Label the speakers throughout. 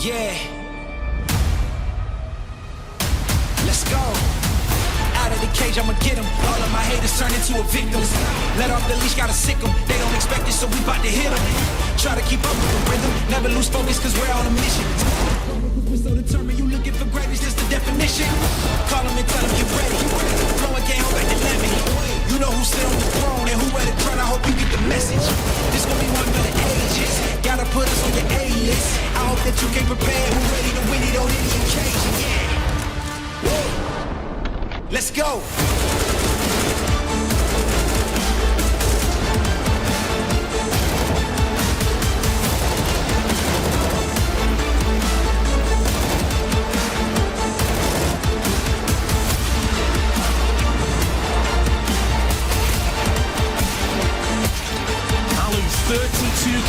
Speaker 1: Yeah. Let's go. Out of the cage, I'ma get them. All of my haters turn into a victim. Let off the leash, gotta sick them. They don't expect it, so we bout to hit them. Try to keep up with the rhythm. Never lose focus, cause we're on a mission. We're so determined, you looking for greatness, that's the definition. Call them and tell them get ready. Flow again, hold back the lemon. You know who sit on the throne and who at the throne. I hope you get the message. This gon' be one of the ages. Gotta put us on your A-list. I hope that you came prepared. Who ready to win it on any occasion? Yeah. Woo. Let's go.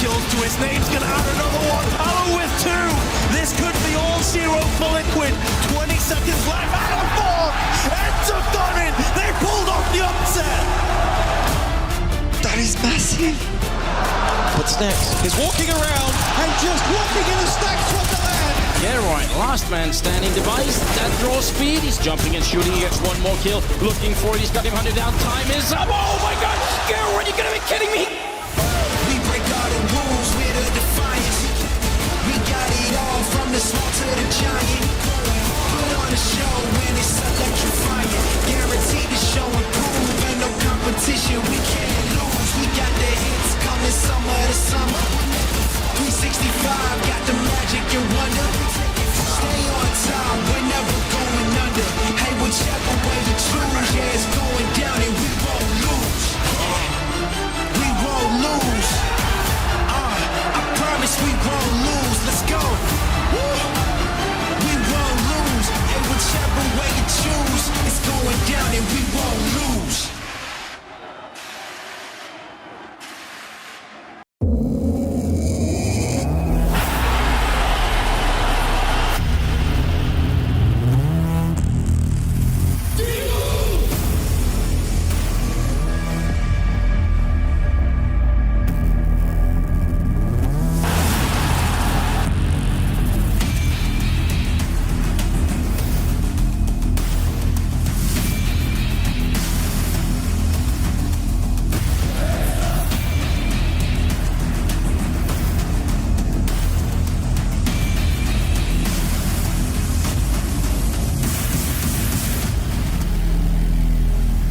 Speaker 2: To his name's gonna add another one. Oh, with two. This could be all zero for Liquid. 26
Speaker 3: What's next? He's walking around and just walking in the stacks wonderland.
Speaker 2: Yeah, right. Last man standing device. That draw speed. He's jumping and shooting. He gets one more kill. Looking for it. He's got him hunted down. Time is up. Oh my god. Garo, are you going to be kidding me?
Speaker 1: We break all the rules with a defiance. We got it all from the small to the giant. Put on a show when it's electrifying. Guaranteed to show and prove, and no competition we can't lose. We got the hits coming summer to summer. 365 got the magic and wonder. Stay on time, we're never going under. Hey, whichever way you choose, yeah, it's going down and we won't lose. We won't lose. I promise we won't lose. Let's go. Woo. We won't lose. Hey, whichever way you choose, it's going down and we won't lose.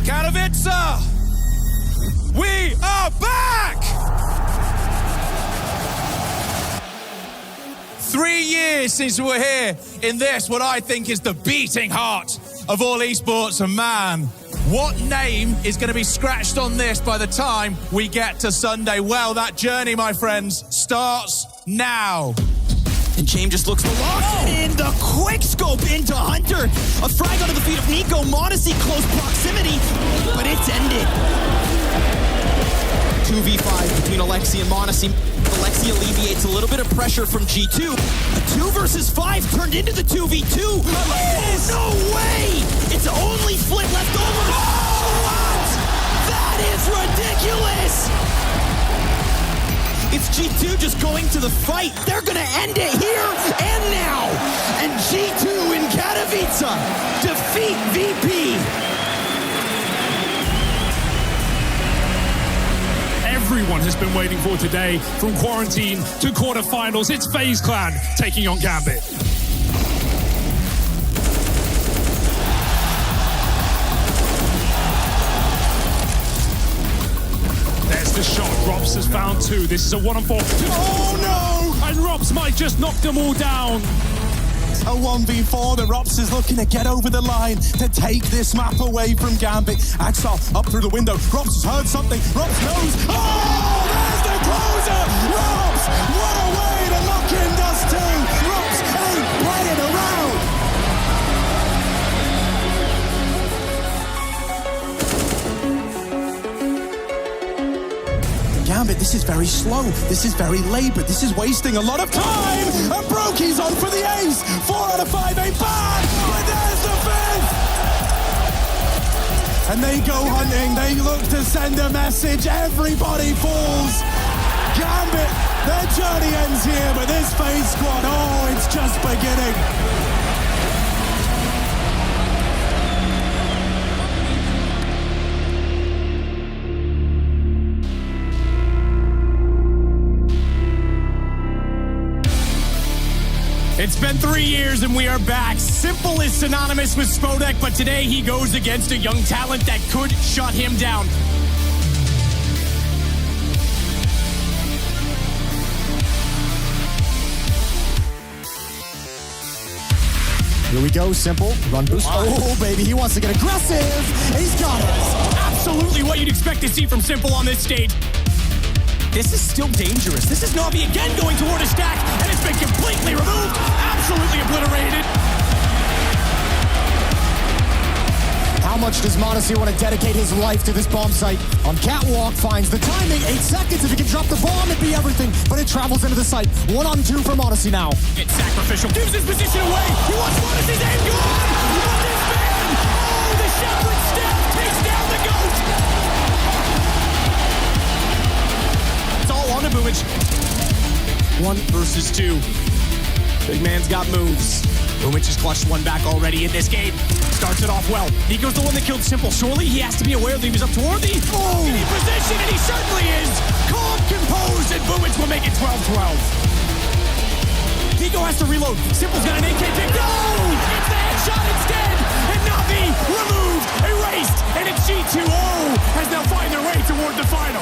Speaker 2: Katowice! We are back! 3 years since we were here in this, what I think is the beating heart of all esports, and man, what name is going to be scratched on this by the time we get to Sunday? Well, that journey, my friends, starts now.
Speaker 3: And James just looks aloft in the quick scope into Hunter. A frag onto the feet of Nico. Modesty close proximity, but it's ended. 2v5 between Alexi and Modesty. Alexi alleviates a little bit of pressure from G2. A 2 versus 5 turned into the 2v2. Oh, no way! It's only Flit left over. Oh, what? That is ridiculous! It's G2 just going to the fight. They're going to end it here and now. And G2 in Katowice defeat VP.
Speaker 4: Everyone has been waiting for today, from quarantine to quarterfinals. It's FaZe Clan taking on Gambit. There's the shot. Robs has found 2. This is a 1-on-4. Oh no! And Robs might just knock them all down.
Speaker 5: A 1v4, the Rops is looking to get over the line to take this map away from Gambit. Axel up through the window. Rops has heard something. Rops knows. Oh, there's the closer! Rops, what a way to lock in Dust 2. Rops ain't playing around. Gambit, this is very slow. This is very labored. This is wasting a lot of time. And Brokey's on for the ace. 4 out of 5 ain't bad. But there's the 5th. And they go hunting. They look to send a message. Everybody falls. Gambit, their journey ends here. But this FaZe squad, oh, it's just beginning.
Speaker 6: It's been 3 years and we are back. Simple is synonymous with Spodek, but today he goes against a young talent that could shut him down.
Speaker 5: Here we go, Simple. Run boost. Oh, baby, he wants to get aggressive. He's got it.
Speaker 6: Absolutely what you'd expect to see from Simple on this stage. This is still dangerous. This is Navi again going toward a stack, and it's been completely removed. Absolutely obliterated.
Speaker 5: How much does Modesty want to dedicate his life to this bomb site? On Catwalk, finds the timing. 8 seconds. If he can drop the bomb, it'd be everything. But it travels into the site. 1-on-2 for Modesty now.
Speaker 6: It's sacrificial. Gives his position away. He wants Modesty's aim gone. What is man? Oh, the Shepherd staff takes down the GOAT. G2. Big man's got moves. Boomic has clutched one back already in this game. Starts it off well. Nico's the one that killed Simple. Surely he has to be aware that he was up toward the position, and he certainly is. Calm, composed, and Boomic will make it 12-12. Nico has to reload. Simple's got an AK pick. No! It's the headshot instead! And Navi removed, erased, and it's G2O has now find their way toward the final.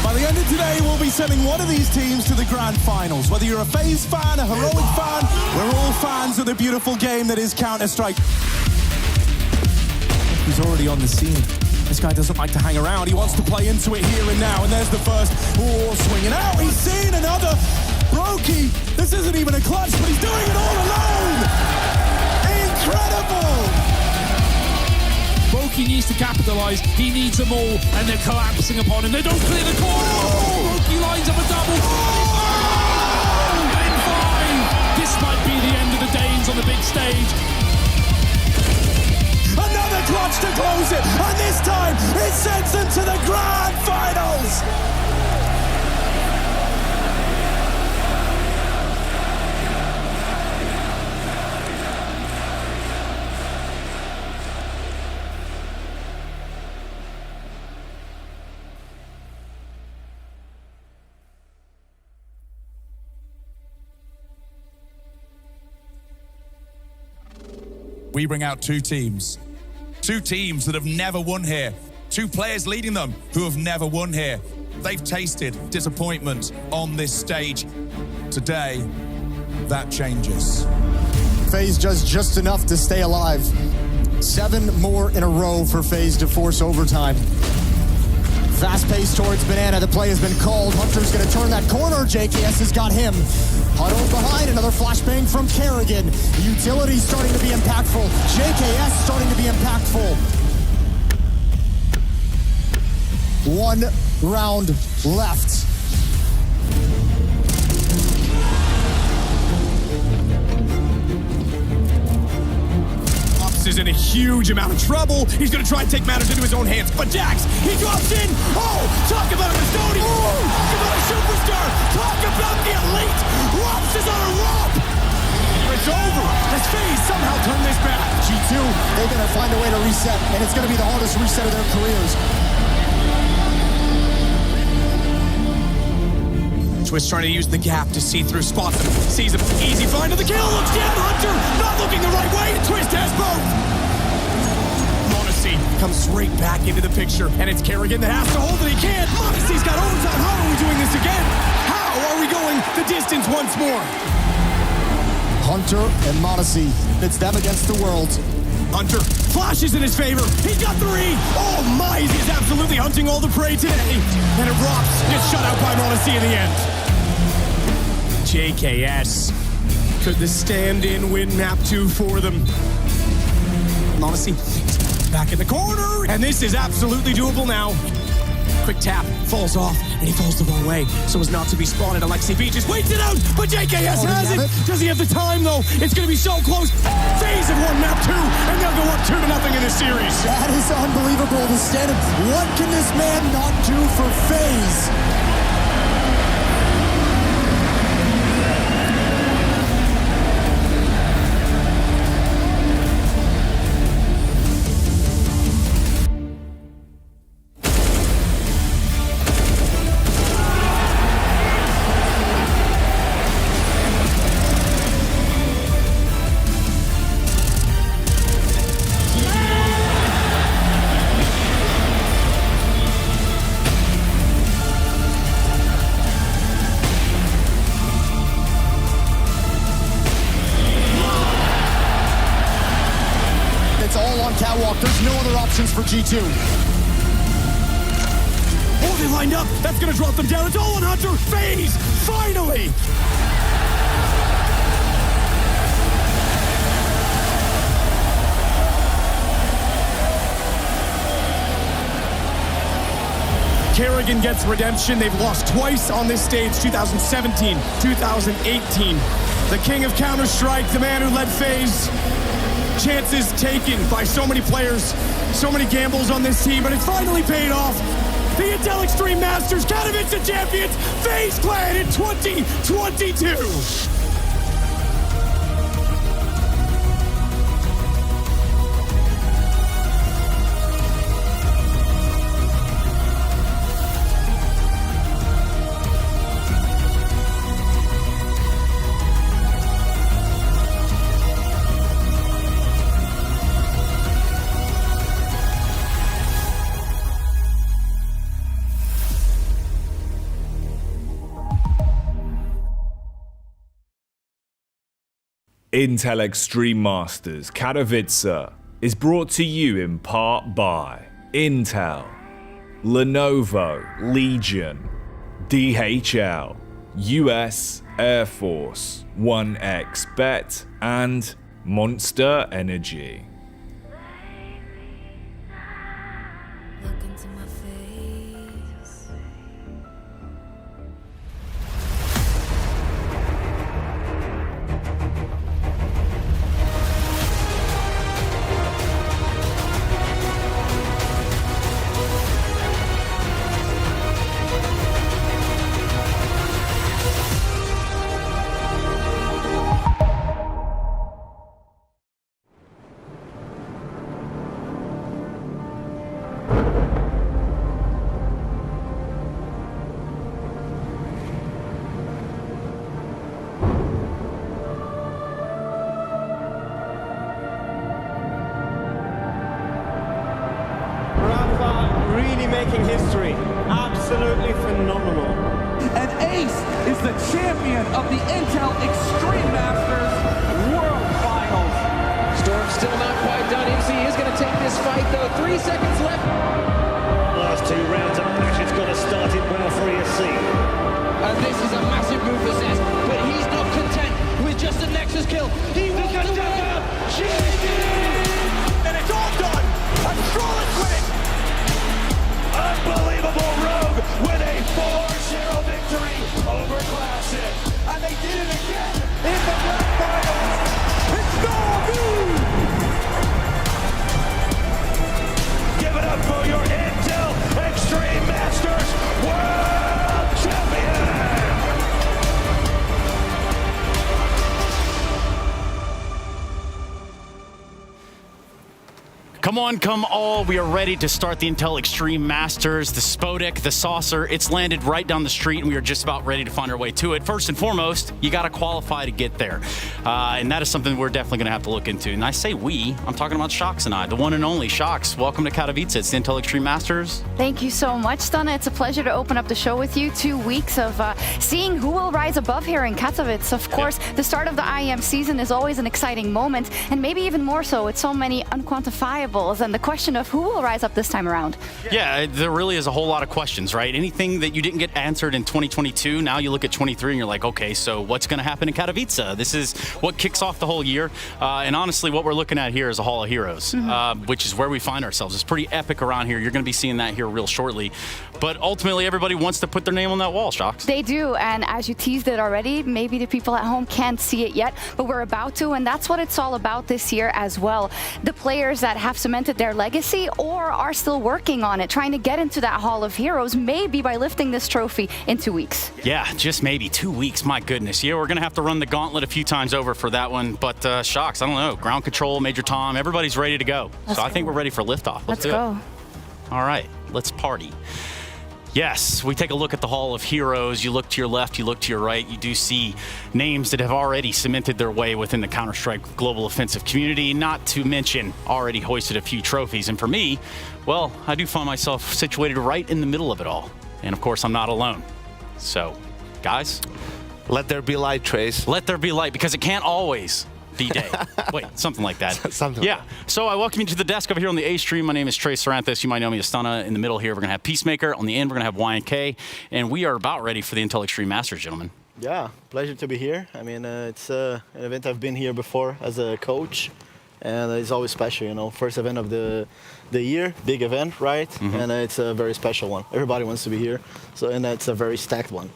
Speaker 5: By the end of today, we'll be sending one of these teams to the grand finals. Whether you're a FaZe fan, a Heroic fan, we're all fans of the beautiful game that is Counter-Strike. He's already on the scene. This guy doesn't like to hang around. He wants to play into it here and now. And there's the first. Oh, swinging out. He's seen another. Brokey. This isn't even a clutch, but he's doing it all alone. Incredible.
Speaker 4: Brokey needs to capitalize. He needs them all, and they're collapsing upon him. They don't clear the corner. Oh! Brokey lines up a double. Oh! In 5. This might be the end of the Danes on the big stage.
Speaker 5: Another clutch to close it, and this time it sends them to the grand finals.
Speaker 2: We bring out two teams. Two teams that have never won here. Two players leading them who have never won here. They've tasted disappointment on this stage. Today, that changes.
Speaker 7: FaZe does just enough to stay alive. 7 more in a row for FaZe to force overtime. Fast pace towards Banana. The play has been called. Hunter's going to turn that corner. JKS has got him. Huddled behind. Another flashbang from Kerrigan. Utility starting to be impactful. JKS starting to be impactful. 1 round left.
Speaker 6: Is in a huge amount of trouble. He's going to try and take matters into his own hands. But Jax, he drops in. Oh, talk about a custodian. Oh, talk about a superstar. Talk about the elite. Rops is on a rope. It's over. Does FaZe somehow turn this back?
Speaker 7: G2, they're going to find a way to reset, and it's going to be the hardest reset of their careers.
Speaker 6: Twist trying to use the gap to see through spots. Sees him. Easy find of the kill. Looks down. Hunter not looking the right way. Twist has both. Monacy comes straight back into the picture. And it's Kerrigan that has to hold it. He can't. Monacy's got overtime. How are we doing this again? How are we going the distance once more?
Speaker 7: Hunter and Monacy. It's them against the world.
Speaker 6: Hunter flashes in his favor. He's got 3. Oh my, he's absolutely hunting all the prey today. And it drops. Gets shut out by Monacy in the end. JKS. Could the stand-in win map 2 for them? Monacy back in the corner. And this is absolutely doable now. Quick tap, falls off, and he falls the wrong way, so as not to be spotted. Alexi B just waits it out, but JKS has it. Does he have the time, though? It's going to be so close. FaZe have won map 2, and they'll go up 2-0 in this series.
Speaker 7: That is unbelievable. The standard. What can this man not do for FaZe? Catwalk, there's no other options for G2.
Speaker 6: Oh, they lined up. That's going to drop them down. It's all on Hunter. FaZe, finally. Kerrigan gets redemption. They've lost twice on this stage, 2017, 2018. The king of Counter-Strike, the man who led FaZe. Chances taken by so many players, so many gambles on this team, but it finally paid off. the Intel Extreme Masters Katowice champions, FaZe Clan in 2022.
Speaker 8: Intel Extreme Masters Katowice is brought to you in part by Intel, Lenovo Legion, DHL, US Air Force, 1xBet, and Monster Energy.
Speaker 9: Look into my face.
Speaker 10: Really making history. Absolutely phenomenal.
Speaker 11: And Ace is the champion of the Intel Extreme Masters World Finals.
Speaker 12: Storm's still not quite done. INCE is going to take this fight, though. 3 seconds left.
Speaker 10: Last 2 rounds of match, it's got to start it well for ESC.
Speaker 12: And this is a massive move for Zez, but he's not content with just a Nexus kill. He wants to win.
Speaker 6: And it's all done. I'm flawless winning.
Speaker 10: Unbelievable Rogue with a 4-0 victory over Classic.
Speaker 11: And they did it again in the Grand Finals. It's Gold!
Speaker 10: Give it up for your Intel Extreme Masters World Champion!
Speaker 3: Come on, come all. We are ready to start the Intel Extreme Masters. The Spodek, the Saucer, it's landed right down the street, and we are just about ready to find our way to it. First and foremost, you got to qualify to get there. And that is something we're definitely going to have to look into. And I say we, I'm talking about Shox and I, the one and only Shox. Welcome to Katowice. It's the Intel Extreme Masters.
Speaker 13: Thank you so much, Stunna. It's a pleasure to open up the show with you. 2 weeks of seeing who will rise above here in Katowice. Of course, the start of the IEM season is always an exciting moment, and maybe even more so with so many unquantifiables and the question of who will rise up this time around.
Speaker 3: Yeah, there really is a whole lot of questions, right? Anything that you didn't get answered in 2022, now you look at 23 and you're like, okay, so what's going to happen in Katowice? This is what kicks off the whole year. And honestly, what we're looking at here is a Hall of Heroes, which is where we find ourselves. It's pretty epic around here. You're going to be seeing that here real shortly. But ultimately, everybody wants to put their name on that wall, Shox.
Speaker 13: They do, and as you teased it already, maybe the people at home can't see it yet, but we're about to, and that's what it's all about this year as well. The players that have cemented their legacy or are still working on it, trying to get into that Hall of Heroes, maybe by lifting this trophy in 2 weeks.
Speaker 3: Yeah, just maybe 2 weeks, my goodness. Yeah, we're going to have to run the gauntlet a few times over for that one, but Shox, I don't know, Ground Control, Major Tom, everybody's ready to go. So I think we're ready for liftoff. Let's go. All right, let's party. Yes, we take a look at the Hall of Heroes. You look to your left, you look to your right, you do see names that have already cemented their way within the Counter-Strike global offensive community, not to mention already hoisted a few trophies. And for me, well, I do find myself situated right in the middle of it all. And of course, I'm not alone. So, guys.
Speaker 14: Let there be light, Trace.
Speaker 3: Let there be light, because it can't always be day. Wait, something like that.
Speaker 14: Something
Speaker 3: yeah.
Speaker 14: like that. So
Speaker 3: I welcome you to the desk over here on the A stream. My name is Trey Saranthus. You might know me as Stunna. In the middle here, we're going to have Peacemaker. On the end, we're going to have Y&K. And we are about ready for the Intel Extreme Masters, gentlemen.
Speaker 15: Yeah, pleasure to be here. I mean, it's an event I've been here before as a coach. And it's always special, you know. First event of the year, big event, right? And it's a very special one. Everybody wants to be here. So, and it's a very stacked one.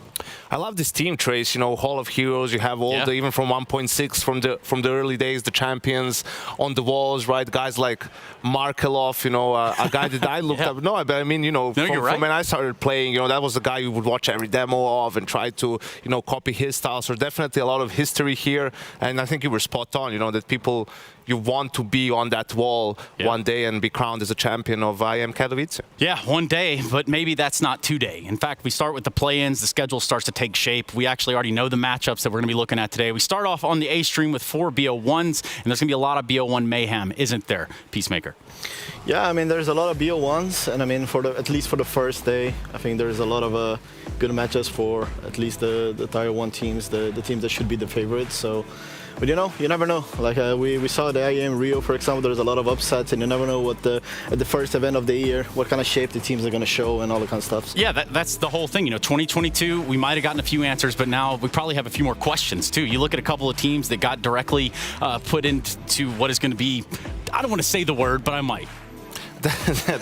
Speaker 14: I love this team, Trace. You know, Hall of Heroes. You have all the, even from 1.6 from the early days, the champions on the walls, right? Guys like Markelov, you know, a guy that I looked up. No, but I mean, you know, from when I started playing, you know, that was the guy you would watch every demo of and try to, you know, copy his style. So definitely a lot of history here, and I think you were spot on. You know, that people, you want to be on that wall one day and be crowned as a champion of IEM Katowice.
Speaker 3: Yeah, one day, but maybe that's not today. In fact, we start with the play-ins. The schedule starts to take shape. We actually already know the matchups that we're going to be looking at today. We start off on the A stream with 4 BO1s, and there's going to be a lot of BO1 mayhem, isn't there, Peacemaker?
Speaker 15: Yeah, I mean, there's a lot of BO1s, and I mean, at least for the first day, I think there's a lot of good matches for at least the Tier 1 teams, the teams that should be the favorites. So, but you know, you never know. Like we saw the IEM Rio, for example, there's a lot of upsets, and you never know what at the first event of the year, what kind of shape the teams are going to show and all that kind of stuff.
Speaker 3: Yeah, that's the whole thing. You know, 2022, we might have gotten a few answers, but now we probably have a few more questions too. You look at a couple of teams that got directly put into what is going to be, I don't want to say the word, but I might.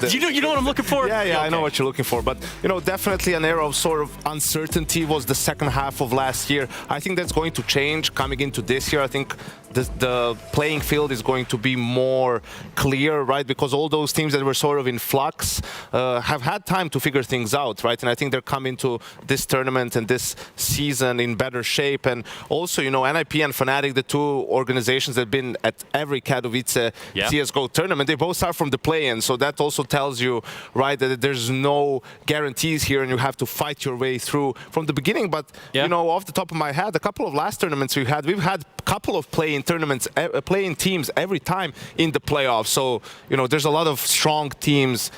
Speaker 3: You know what I'm looking for?
Speaker 14: Yeah, okay. I know what you're looking for. But, you know, definitely an era of sort of uncertainty was the second half of last year. I think that's going to change coming into this year. I think the playing field is going to be more clear, right? Because all those teams that were sort of in flux have had time to figure things out, right? And I think they're coming to this tournament and this season in better shape. And also, you know, NIP and Fnatic, the two organizations that have been at every Katowice CSGO tournament, they both start from the play-in. So that also tells you, right, that there's no guarantees here and you have to fight your way through from the beginning. But, you know, off the top of my head, a couple of last tournaments we've had a couple of play-in tournaments, play-in teams every time in the playoffs. So, you know, there's a lot of strong teams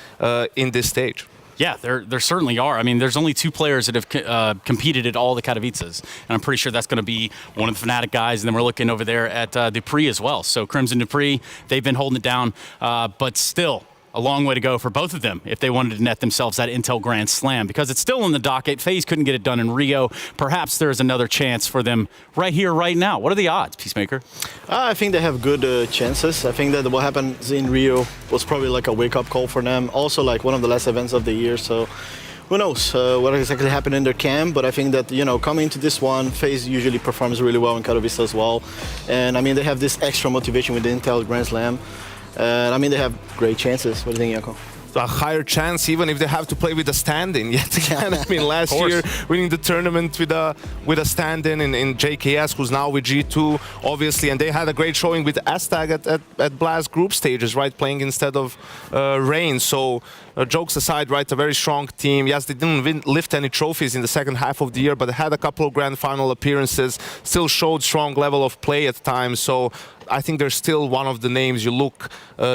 Speaker 14: in this stage.
Speaker 3: Yeah, there certainly are. I mean, there's only 2 players that have competed at all the Katowices, and I'm pretty sure that's going to be one of the Fnatic guys, and then we're looking over there at Dupree as well. So Crimson Dupree, they've been holding it down, but still a long way to go for both of them if they wanted to net themselves that Intel Grand Slam, because it's still in the docket. FaZe couldn't get it done in Rio. Perhaps there's another chance for them right here, right now. What are the odds, Peacemaker? I
Speaker 15: think they have good chances. I think that what happened in Rio was probably like a wake-up call for them. Also, like one of the last events of the year, so who knows what exactly happened in their camp, but I think that, you know, coming into this one, FaZe usually performs really well in Katowice as well. And I mean, they have this extra motivation with the Intel Grand Slam. I mean, they have great chances. What do you think, Janko?
Speaker 14: A higher chance even if they have to play with a stand-in yet again. I mean, last year winning the tournament with a stand-in in JKS, who's now with G2, obviously, and they had a great showing with Astag at Blast group stages, right, playing instead of Rain. So jokes aside, right, a very strong team. Yes, they didn't lift any trophies in the second half of the year, but they had a couple of grand final appearances, still showed strong level of play at times. So I think they're still one of the names you look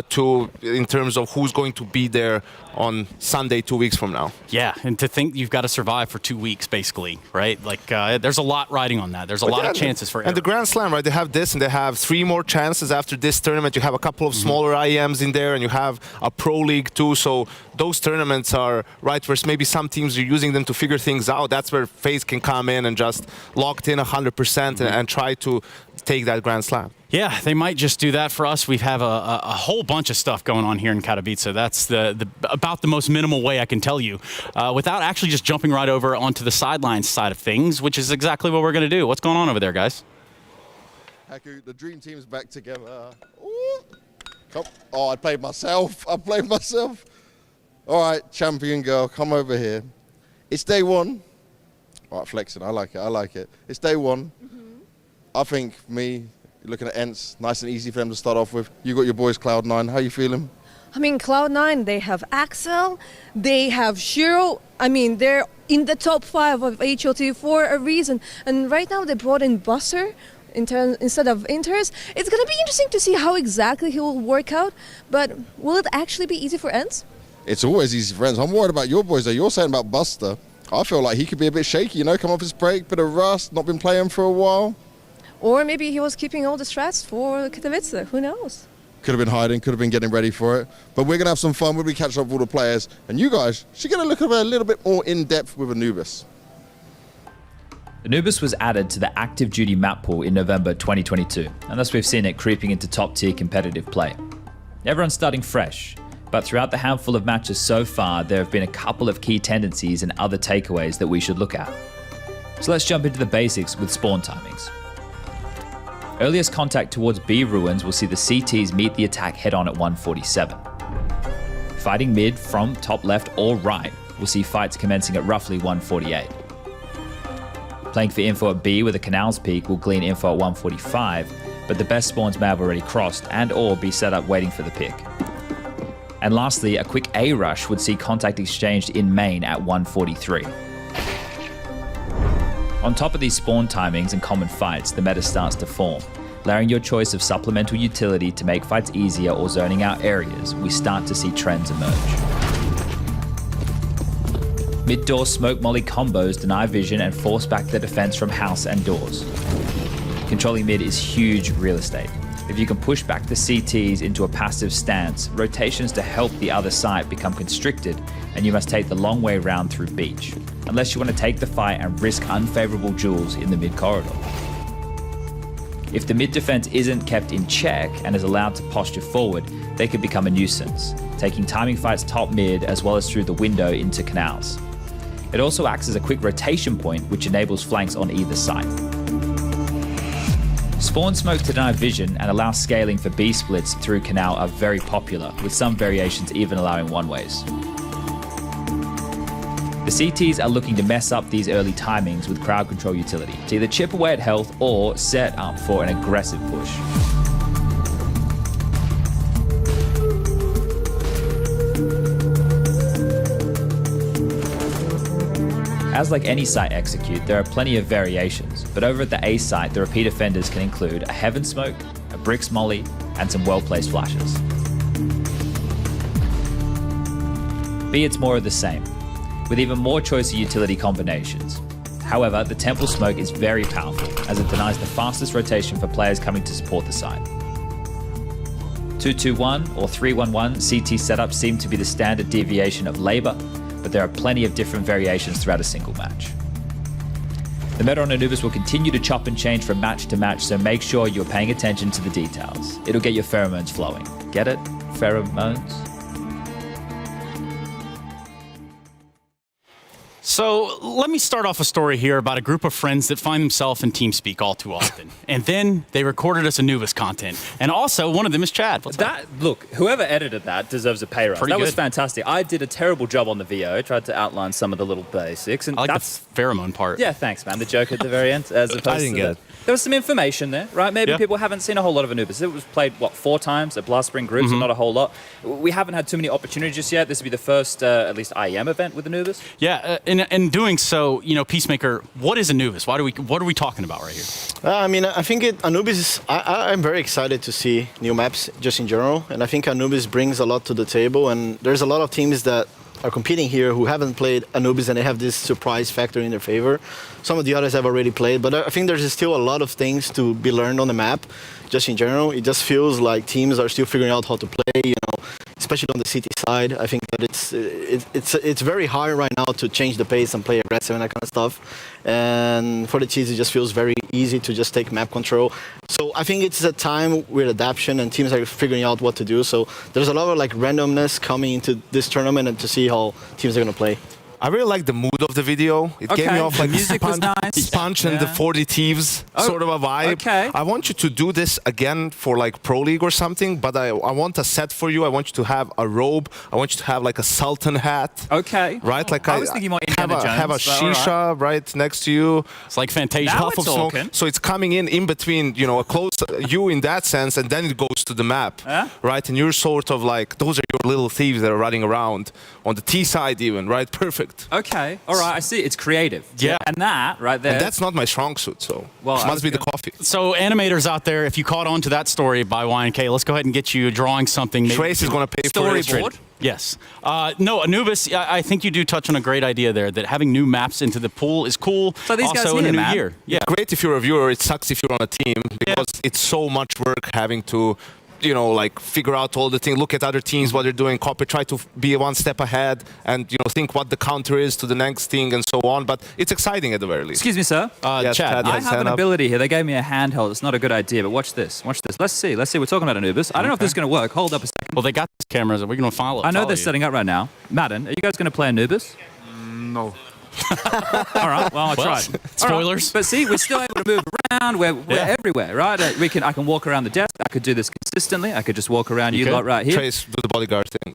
Speaker 14: to in terms of who's going to be there on Sunday 2 weeks from now.
Speaker 3: Yeah, and to think you've got to survive for 2 weeks, basically, right? Like, there's a lot riding on that. There's a lot of chances for error.
Speaker 14: And the Grand Slam, right? They have this, and they have 3 more chances after this tournament. You have a couple of smaller IEMs in there, and you have a Pro League too. So those tournaments are, right, where maybe some teams are using them to figure things out. That's where FaZe can come in and just locked in 100% and try to take that Grand Slam.
Speaker 3: Yeah, they might just do that for us. We have a whole bunch of stuff going on here in Katowice. That's about the most minimal way I can tell you, without actually just jumping right over onto the sidelines side of things, which is exactly what we're going to do. What's going on over there, guys?
Speaker 16: Haku, the dream team's back together. Ooh. Oh, I played myself. All right, champion girl, come over here. It's day 1. All right, flexing. I like it. It's day 1. I think looking at ENCE, nice and easy for them to start off with. You got your boys Cloud9. How you feeling?
Speaker 17: I mean, Cloud9, they have Axel, they have Shiro. I mean, they're in the top 5 of HOT for a reason. And right now they brought in Buster instead of Inters. It's going to be interesting to see how exactly he will work out. But will it actually be easy for ENCE?
Speaker 16: It's always easy for ENCE. I'm worried about your boys, though. You're saying about Buster. I feel like he could be a bit shaky, you know, come off his break, bit of rust, not been playing for a while.
Speaker 17: Or maybe he was keeping all the strats for Katowice. Who knows?
Speaker 16: Could have been hiding, could have been getting ready for it. But we're going to have some fun. We'll be catching up with all the players. And you guys should get a look at it a little bit more in-depth with Anubis.
Speaker 18: Anubis was added to the active duty map pool in November 2022. And thus we've seen it creeping into top-tier competitive play. Everyone's starting fresh. But throughout the handful of matches so far, there have been a couple of key tendencies and other takeaways that we should look at. So let's jump into the basics with spawn timings. Earliest contact towards B ruins will see the CTs meet the attack head-on at 147. Fighting mid from top left or right will see fights commencing at roughly 148. Playing for info at B with a canals peak will glean info at 145, but the best spawns may have already crossed and or be set up waiting for the pick. And lastly, a quick A rush would see contact exchanged in main at 143. On top of these spawn timings and common fights, the meta starts to form. Layering your choice of supplemental utility to make fights easier or zoning out areas, we start to see trends emerge. Mid-door smoke molly combos deny vision and force back the defense from house and doors. Controlling mid is huge real estate. If you can push back the CTs into a passive stance, rotations to help the other side become constricted, and you must take the long way round through beach, unless you want to take the fight and risk unfavorable duels in the mid corridor. If the mid defense isn't kept in check and is allowed to posture forward, they could become a nuisance, taking timing fights top mid as well as through the window into canals. It also acts as a quick rotation point, which enables flanks on either side. Spawn smoke to deny vision and allow scaling for B splits through canal are very popular, with some variations even allowing one-ways. The CTs are looking to mess up these early timings with crowd control utility to either chip away at health or set up for an aggressive push. As like any site execute, there are plenty of variations, but over at the A site, the repeat offenders can include a heaven smoke, a bricks molly, and some well-placed flashes. B, it's more of the same, with even more choice of utility combinations. However, the temple smoke is very powerful, as it denies the fastest rotation for players coming to support the site. 2-2-1 or 3-1-1 CT setups seem to be the standard deviation of labor, but there are plenty of different variations throughout a single match. The meta on Anubis will continue to chop and change from match to match, so make sure you're paying attention to the details. It'll get your pheromones flowing. Get it? Pheromones?
Speaker 6: So let me start off a story here about a group of friends that find themselves in TeamSpeak all too often. And then they recorded us Anubis content. And also, one of them is Chad.
Speaker 19: Look, whoever edited that deserves a pay rise.
Speaker 6: Pretty
Speaker 19: That was
Speaker 6: good.
Speaker 19: fantastic. I did a terrible job on the VO, tried to outline some of the little basics. And
Speaker 6: I like
Speaker 19: that's
Speaker 6: the pheromone part.
Speaker 19: Yeah, thanks, man. The joke at the very end, as opposed
Speaker 6: I didn't
Speaker 19: to
Speaker 6: get it.
Speaker 19: There was some information there, right? Maybe
Speaker 6: Yeah.
Speaker 19: people haven't seen a whole lot of Anubis. It was played, 4 times at Blast Spring Groups, and not a whole lot. We haven't had too many opportunities just yet. This will be the first, at least, IEM event with Anubis.
Speaker 6: Yeah, in doing so, Peacemaker, what is Anubis? What are we talking about right here?
Speaker 15: I think Anubis is, I'm very excited to see new maps just in general, and I think Anubis brings a lot to the table, and there's a lot of teams that are competing here who haven't played Anubis, and they have this surprise factor in their favor. Some of the others have already played, but I think there's still a lot of things to be learned on the map, just in general. It just feels like teams are still figuring out how to play, especially on the CT side. I think that it's very hard right now to change the pace and play aggressive and that kind of stuff. And for the teams, it just feels very easy to just take map control. So I think it's a time with adaptation and teams are figuring out what to do. So there's a lot of randomness coming into this tournament and to see how teams are going to play.
Speaker 14: I really like the mood of the video. It gave me off like
Speaker 19: music was nice.
Speaker 14: Punch and the 40 Thieves sort of a vibe.
Speaker 19: Okay.
Speaker 14: I want you to do this again for Pro League or something, but I want a set for you. I want you to have a robe. I want you to have a Sultan hat.
Speaker 19: Okay.
Speaker 14: Right?
Speaker 19: I was thinking more Indiana Jones.
Speaker 14: Have a shisha right next to you.
Speaker 6: It's like Fantasia.
Speaker 19: Now
Speaker 14: Puff of
Speaker 19: it's
Speaker 14: smoke.
Speaker 19: talking.
Speaker 14: So it's coming in between, a close you in that sense, and then it goes to the map. Right? And you're sort of those are your little thieves that are running around on the T side even, right? Perfect.
Speaker 19: Okay. All right, I see. It's creative.
Speaker 6: Yeah.
Speaker 19: And that right there.
Speaker 14: And that's not my strong suit, so
Speaker 19: Well,
Speaker 14: it must be the coffee.
Speaker 6: So animators out there, if you caught on to that story by YNK, let's go ahead and get you drawing something.
Speaker 14: Trace is going to pay for it.
Speaker 19: Storyboard.
Speaker 6: Yes. No, Anubis, I think you do touch on a great idea there, that having new maps into the pool is cool.
Speaker 19: So these
Speaker 6: also
Speaker 19: guys
Speaker 6: in
Speaker 19: here,
Speaker 6: a new
Speaker 19: man.
Speaker 6: year. Yeah.
Speaker 14: It's great if you're a viewer. It sucks if you're on a team because it's so much work having to figure out all the things, look at other teams, what they're doing, copy, try to be one step ahead and, think what the counter is to the next thing and so on. But it's exciting at the very least.
Speaker 19: Excuse me, sir.
Speaker 14: Yes,
Speaker 6: Chad,
Speaker 19: I have an ability here. They gave me a handheld. It's not a good idea, but watch this. Watch this. Let's see. We're talking about Anubis. I don't know if this is going to work. Hold up a second.
Speaker 6: Well, they got these cameras. We're going to follow.
Speaker 19: I know they're setting up right now. Madden, are you guys going to play Anubis?
Speaker 20: No.
Speaker 19: All right, well, I tried.
Speaker 6: Spoilers.
Speaker 19: Right. But see, we're still able to move around. We're everywhere, right? I can walk around the desk. I could do this consistently. I could just walk around you lot right here.
Speaker 14: Trace, do the bodyguard thing.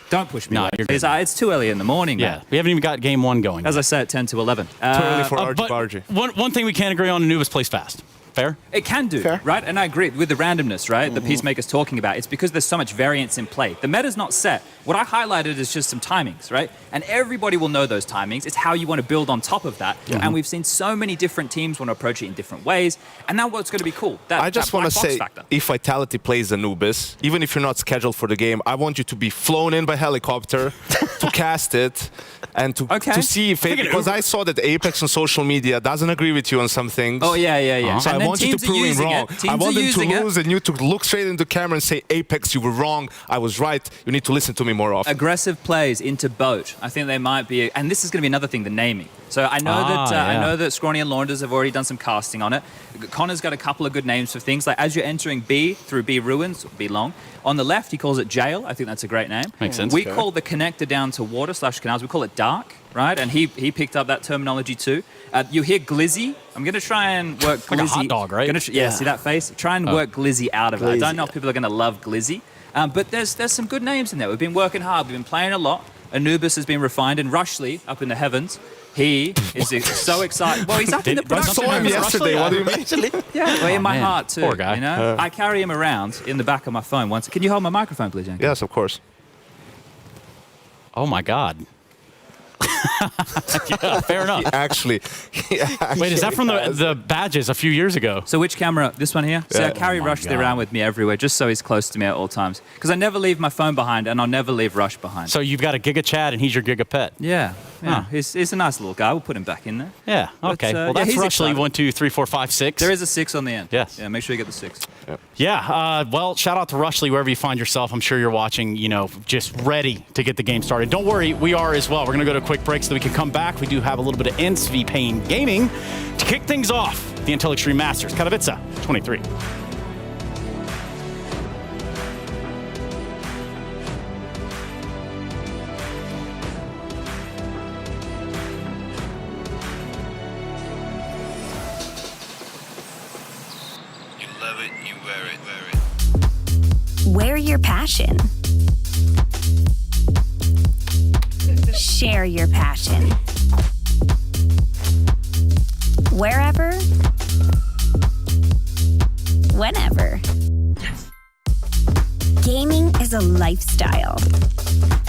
Speaker 19: Don't push me.
Speaker 6: No, you're good.
Speaker 19: It's too early in the morning,
Speaker 6: Yeah,
Speaker 19: man.
Speaker 6: we haven't even got game 1 going.
Speaker 19: As I said, 10 to 11.
Speaker 14: Too early for
Speaker 6: but
Speaker 14: RG.
Speaker 6: one thing we can't agree on, Anubis plays fast. Fair?
Speaker 19: It can do, right? And I agree with the randomness, right? The Peacemaker's talking about. It's because there's so much variance in play. The meta's not set. What I highlighted is just some timings, right? And everybody will know those timings. It's how you want to build on top of that. And we've seen so many different teams want to approach it in different ways. And now what's going to be cool?
Speaker 14: I just want to say,
Speaker 19: factor.
Speaker 14: if Vitality plays Anubis, even if you're not scheduled for the game, I want you to be flown in by helicopter to cast it and to see if because I saw that Apex on social media doesn't agree with you on some things.
Speaker 19: Oh, yeah.
Speaker 14: So
Speaker 19: And
Speaker 14: I want you to prove him wrong. I want them to lose and you to look straight into the camera and say, Apex, you were wrong. I was right. You need to listen to me more often.
Speaker 19: Aggressive plays into boat. I think they might be, and this is going to be another thing, the naming. So I know that Scrawny and Launders have already done some casting on it. Connor's got a couple of good names for things, like as you're entering B through B Ruins, B Long, on the left he calls it Jail. I think that's a great name.
Speaker 6: Makes sense.
Speaker 19: We call the connector down to water/canals, we call it Dark, right? And he picked up that terminology too. You hear Glizzy. I'm going to try and work Glizzy.
Speaker 6: Like a hot dog, right?
Speaker 19: See that face? Try and work Glizzy out of it. I don't know if people are going to love Glizzy. But there's some good names in there. We've been working hard. We've been playing a lot. Anubis has been refined. And Rushley, up in the heavens, he is so excited. Well, he's up in the production.
Speaker 14: I saw him yesterday. What do you mean?
Speaker 19: Yeah, well, in my heart too.
Speaker 6: Poor guy.
Speaker 19: You know? I carry him around in the back of my phone once. Can you hold my microphone, please, Yankee?
Speaker 14: Yes, of course.
Speaker 6: Oh, my God. Yeah, fair enough.
Speaker 14: Actually,
Speaker 6: wait, is that from the badges a few years ago?
Speaker 19: So which camera? This one here? See, I carry Rushley around with me everywhere just so he's close to me at all times. Because I never leave my phone behind and I'll never leave Rush behind.
Speaker 6: So you've got a Giga Chad and he's your Giga Pet.
Speaker 19: Yeah. He's a nice little guy. We'll put him back in there.
Speaker 6: Yeah, okay.
Speaker 19: But,
Speaker 6: well, that's
Speaker 19: he's
Speaker 6: Rushley
Speaker 19: excited.
Speaker 6: 1, 2, 3, 4, 5, 6.
Speaker 19: There is a 6 on the end.
Speaker 6: Yes.
Speaker 19: Yeah, make sure you get the 6.
Speaker 6: Yeah, well, shout out to Rushley wherever you find yourself. I'm sure you're watching, just ready to get the game started. Don't worry, we are as well. We're going to go to a quick break so that we can come back. We do have a little bit of ENCE v Pain Gaming to kick things off. The Untitled Extreme Masters, Katowice 23.
Speaker 20: Wear your passion. Share your passion. Wherever, whenever. Gaming is a lifestyle.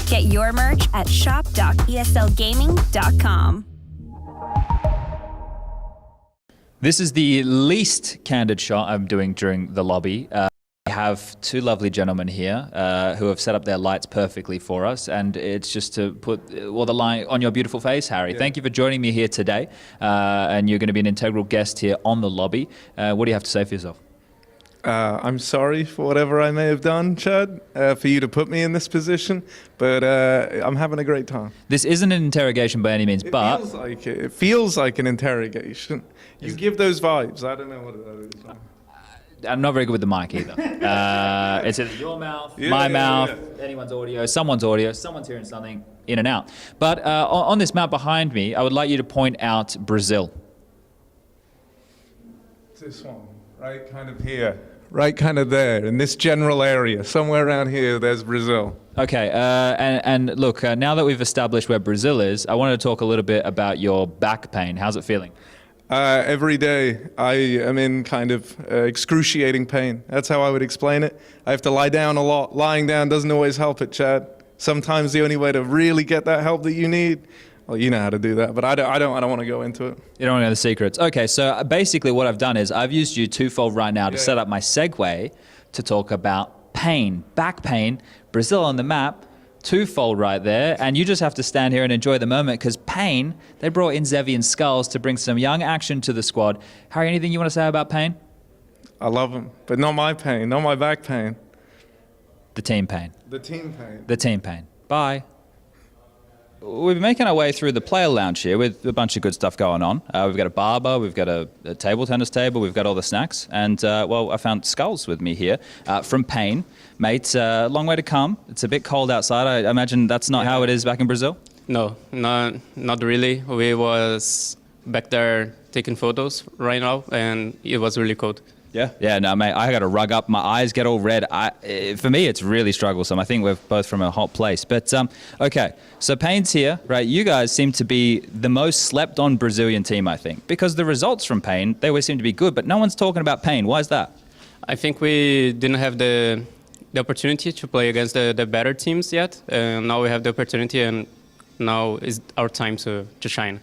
Speaker 20: Get your merch at shop.eslgaming.com.
Speaker 18: This is the least candid shot I'm doing during the lobby. I have two lovely gentlemen here who have set up their lights perfectly for us, and it's just to put the light on your beautiful face, Harry. Yeah. Thank you for joining me here today, and you're going to be an integral guest here on the lobby. What do you have to say for yourself?
Speaker 21: I'm sorry for whatever I may have done, Chad, for you to put me in this position, but I'm having a great time.
Speaker 18: This isn't an interrogation by any means, but...
Speaker 21: It feels like an interrogation. You give those vibes. I don't know what that is.
Speaker 18: I'm not very good with the mic either. It's either your mouth, my mouth, anyone's audio, someone's hearing something in and out. But on this map behind me, I would like you to point out Brazil.
Speaker 21: This one, right kind of here, right kind of there, in this general area, somewhere around here, there's Brazil.
Speaker 18: Okay, and look, now that we've established where Brazil is, I wanted to talk a little bit about your back pain. How's it feeling?
Speaker 21: Every day I am in kind of excruciating pain. That's how I would explain it. I have to lie down a lot. Lying down doesn't always help it, Chad. Sometimes the only way to really get that help that you need, well, you know how to do that, but I don't want to go into it.
Speaker 18: You don't want to know the secrets. Okay, so basically what I've done is I've used you twofold right now to set up my segue to talk about pain, back pain, Brazil on the map, twofold right there, and you just have to stand here and enjoy the moment because Pain, they brought in Zevi and Skulls to bring some young action to the squad. Harry, anything you want to say about Pain?
Speaker 21: I love him, but not my pain, not my back pain.
Speaker 18: The team pain.
Speaker 21: The team pain.
Speaker 18: The team pain. Bye. We've been making our way through the player lounge here with a bunch of good stuff going on. We've got a barber, we've got a table tennis table, we've got all the snacks. And, well, I found Skulls with me here from Pain. Mate, long way to come. It's a bit cold outside. I imagine that's not how it is back in Brazil?
Speaker 1: No, not really. We was back there taking photos right now, and it was really cold.
Speaker 18: Yeah, no, mate, I got to rug up. My eyes get all red. For me, it's really strugglesome. I think we're both from a hot place. But, okay, so Payne's here, right? You guys seem to be the most slept-on Brazilian team, I think, because the results from Payne, they always seem to be good, but no one's talking about Payne. Why is that?
Speaker 1: I think we didn't have the opportunity to play against the better teams yet. Now we have the opportunity, and now is our time to shine.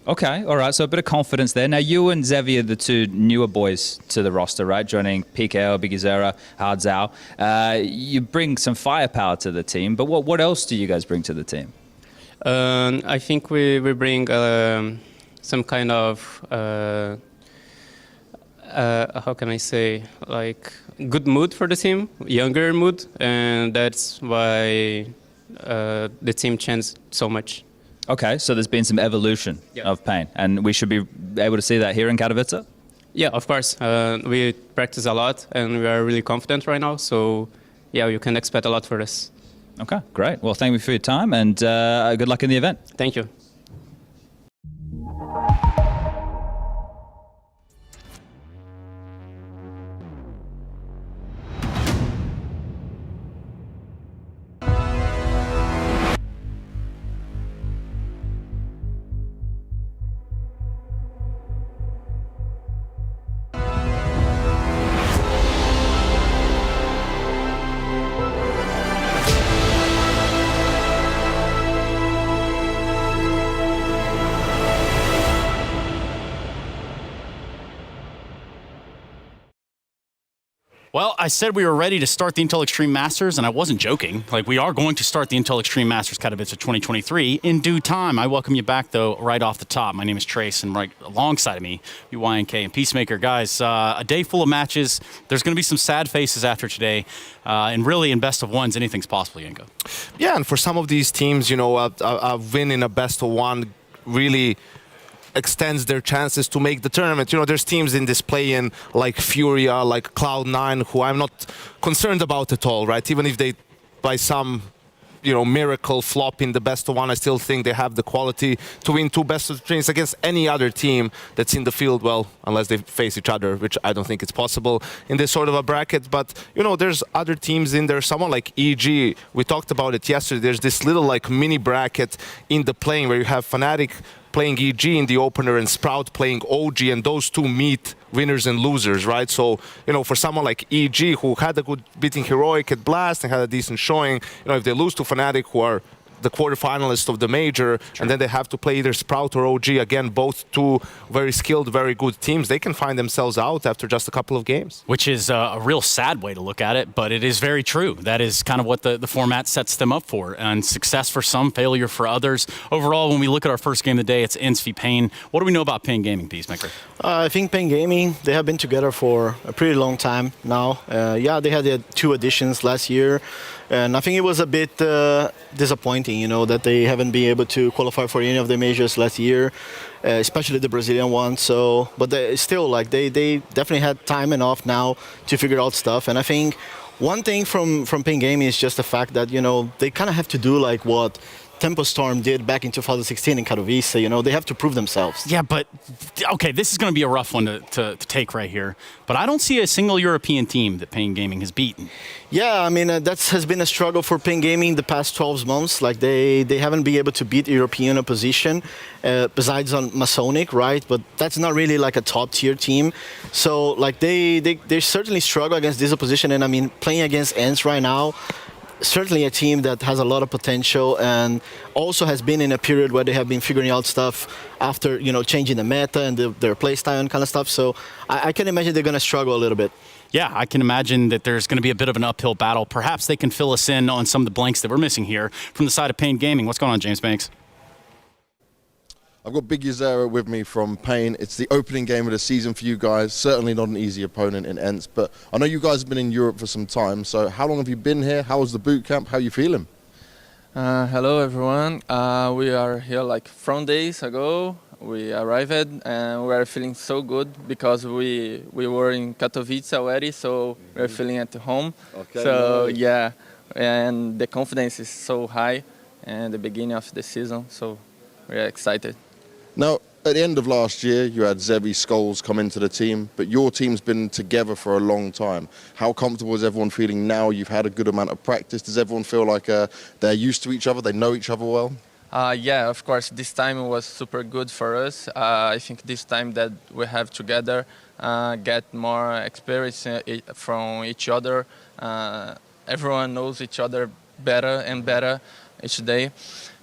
Speaker 18: Okay, all right, so a bit of confidence there. Now, you and Xavier, the two newer boys to the roster, right, joining PKO, Bigizera, Hardzao. You bring some firepower to the team, but what else do you guys bring to the team?
Speaker 1: I think we bring some kind of, how can I say, like good mood for the team, younger mood, and that's why the team changed so much.
Speaker 18: Okay, so there's been some evolution of Payne, and we should be able to see that here in Katowice?
Speaker 1: Yeah, of course. We practice a lot, and we are really confident right now, so yeah, you can expect a lot for us.
Speaker 18: Okay, great. Well, thank you for your time, and good luck in the event.
Speaker 1: Thank you.
Speaker 22: Well, I said we were ready to start the Intel Extreme Masters, and I wasn't joking. Like, we are going to start the Intel Extreme Masters Katowice 2023 in due time. I welcome you back, though, right off the top. My name is Trace, and right alongside of me, UYNK and Peacemaker. Guys, a day full of matches. There's going to be some sad faces after today, and really in best of ones, anything's possible, Yanko.
Speaker 14: Yeah, and for some of these teams, you know, a win in a best of one really extends their chances to make the tournament. You know, there's teams in this play-in like Furia, like Cloud9, who I'm not concerned about at all, right? Even if they, by some, you know, miracle flop in the best of one, I still think they have the quality to win two best of threes against any other team that's in the field, well, unless they face each other, which I don't think it's possible in this sort of a bracket. But, you know, there's other teams in there, someone like EG, we talked about it yesterday, there's this little like mini bracket in the play-in where you have Fnatic playing EG in the opener and Sprout playing OG, and those two meet winners and losers, right? So, you know, for someone like EG, who had a good beating Heroic at Blast and had a decent showing, you know, if they lose to Fnatic, who are the quarterfinalists of the major, and then they have to play either Sprout or OG, again, both two very skilled, very good teams, they can find themselves out after just a couple of games.
Speaker 22: Which is a real sad way to look at it, but it is very true. That is kind of what the format sets them up for, and success for some, failure for others. Overall, when we look at our first game of the day, it's ENCE v Payne. What do we know about Payne Gaming, Peacemaker?
Speaker 15: I think Payne Gaming, they have been together for a pretty long time now. Yeah, they had 2 editions last year. And I think it was a bit disappointing, you know, that they haven't been able to qualify for any of the majors last year, especially the Brazilian one. So, but they still, like, they definitely had time enough now to figure out stuff. And I think one thing from Payne Gaming is just the fact that, you know, they kind of have to do like what Tempo Storm did back in 2016 in Katowice. You know, they have to prove themselves.
Speaker 22: Yeah, but, okay, this is going to be a rough one to take right here. But I don't see a single European team that Payne Gaming has beaten.
Speaker 15: Yeah, I mean, that has been a struggle for Payne Gaming the past 12 months. Like, they haven't been able to beat European opposition, besides on Masonic, right? But that's not really like a top-tier team. So, like, they certainly struggle against this opposition. And, I mean, playing against ENCE right now, certainly a team that has a lot of potential and also has been in a period where they have been figuring out stuff after, you know, changing the meta and their play style and kind of stuff. So I can imagine they're going to struggle a little bit.
Speaker 22: Yeah, I can imagine that there's going to be a bit of an uphill battle. Perhaps they can fill us in on some of the blanks that we're missing here from the side of Payne Gaming. What's going on, James Banks?
Speaker 16: I've got Bigizera with me from Payne. It's the opening game of the season for you guys. Certainly not an easy opponent in ENCE, but I know you guys have been in Europe for some time. So how long have you been here? How was the boot camp? How are you feeling?
Speaker 23: Hello, everyone. We are here like from days ago. We arrived and we are feeling so good because we were in Katowice already, so we're feeling at home. Okay. So yeah, and the confidence is so high. and the beginning of the season. So we're excited.
Speaker 16: Now, at the end of last year, you had Zevi Scholes come into the team, but your team's been together for a long time. How comfortable is everyone feeling now? You've had a good amount of practice. Does everyone feel like they're used to each other, they know each other well?
Speaker 23: Yeah, of course, this time was super good for us. I think this time that we have together, get more experience from each other. Everyone knows each other better and better each day.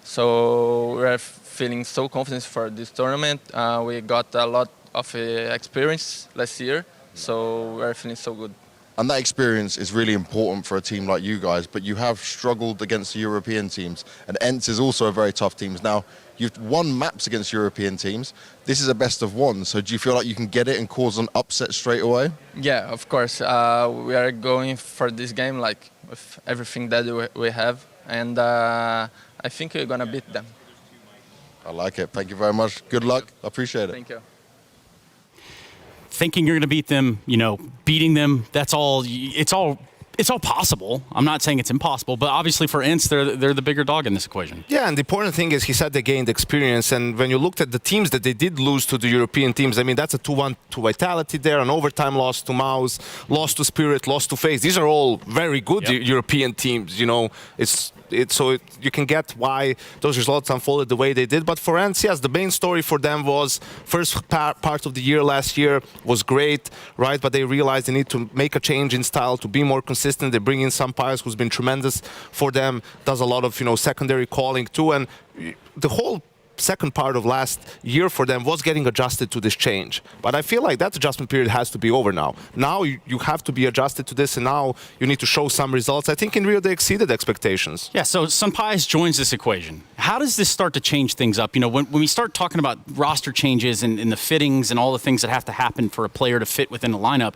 Speaker 23: So we're feeling so confident for this tournament. We got a lot of experience last year, so we're feeling so good.
Speaker 16: And that experience is really important for a team like you guys, but you have struggled against the European teams, and ENCE is also a very tough team. Now, you've won maps against European teams. This is a best of one, so do you feel like you can get it and cause an upset straight away?
Speaker 23: Yeah, of course. We are going for this game like with everything that we have, and I think we're going to beat them.
Speaker 16: I like it. Thank you very much. Good luck. I appreciate it.
Speaker 23: Thank you.
Speaker 22: Thinking you're going to beat them, beating them, it's all possible. I'm not saying it's impossible, but obviously for ENCE, they're the bigger dog in this equation.
Speaker 14: Yeah, and the important thing is he said they gained experience, and when you looked at the teams that they did lose to the European teams, I mean, that's a 2-1 to Vitality there, an overtime loss to Mouse, loss to Spirit, loss to FaZe. These are all very good European teams, So you can get why those results unfolded the way they did. But for ENCE, yes, the main story for them was first part of the year last year was great, right? But they realized they need to make a change in style to be more consistent. They bring in some Pyjamas who's been tremendous for them, does a lot of secondary calling too, and the whole second part of last year for them was getting adjusted to this change. But I feel like that adjustment period has to be over now. Now you have to be adjusted to this, and now you need to show some results. I think in Rio they exceeded expectations.
Speaker 22: Yeah, so Sunpyas joins this equation. How does this start to change things up? When we start talking about roster changes and the fittings and all the things that have to happen for a player to fit within the lineup,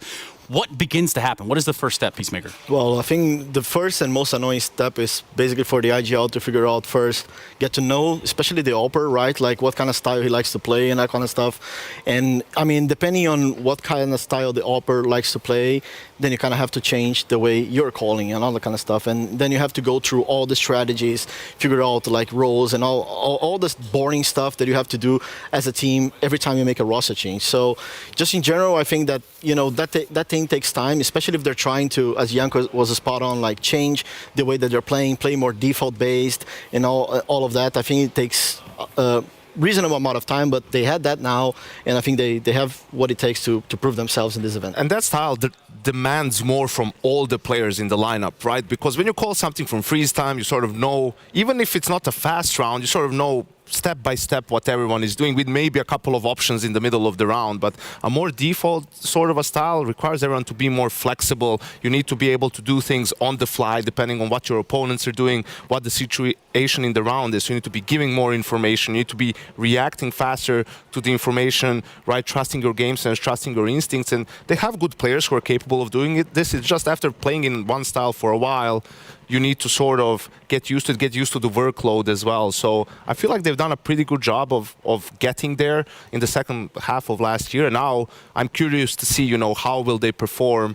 Speaker 22: what begins to happen? What is the first step, Peacemaker?
Speaker 15: Well, I think the first and most annoying step is basically for the IGL to figure out first, get to know, especially the Opper, right? Like what kind of style he likes to play and that kind of stuff. And I mean, depending on what kind of style the Opper likes to play, then you kind of have to change the way you're calling and all that kind of stuff. And then you have to go through all the strategies, figure out like roles and all this boring stuff that you have to do as a team every time you make a roster change. So just in general, I think that, that thing takes time, especially if they're trying to, as Janko was spot on, like change the way that they're playing, play more default based and all of that. I think it takes a reasonable amount of time, but they had that now, and I think they have what it takes to prove themselves in this event.
Speaker 14: And that style demands more from all the players in the lineup, right? Because when you call something from freeze time, you sort of know, even if it's not a fast round, you sort of know step by step what everyone is doing, with maybe a couple of options in the middle of the round. But a more default sort of a style requires everyone to be more flexible. You need to be able to do things on the fly depending on what your opponents are doing, what the situation in the round is. You need to be giving more information. You need to be reacting faster to the information, right? Trusting your game sense, trusting your instincts. And they have good players who are capable of doing it. This is just after playing in one style for a while, you need to sort of get used to the workload as well. So I feel like they've done a pretty good job of getting there in the second half of last year. Now I'm curious to see, how will they perform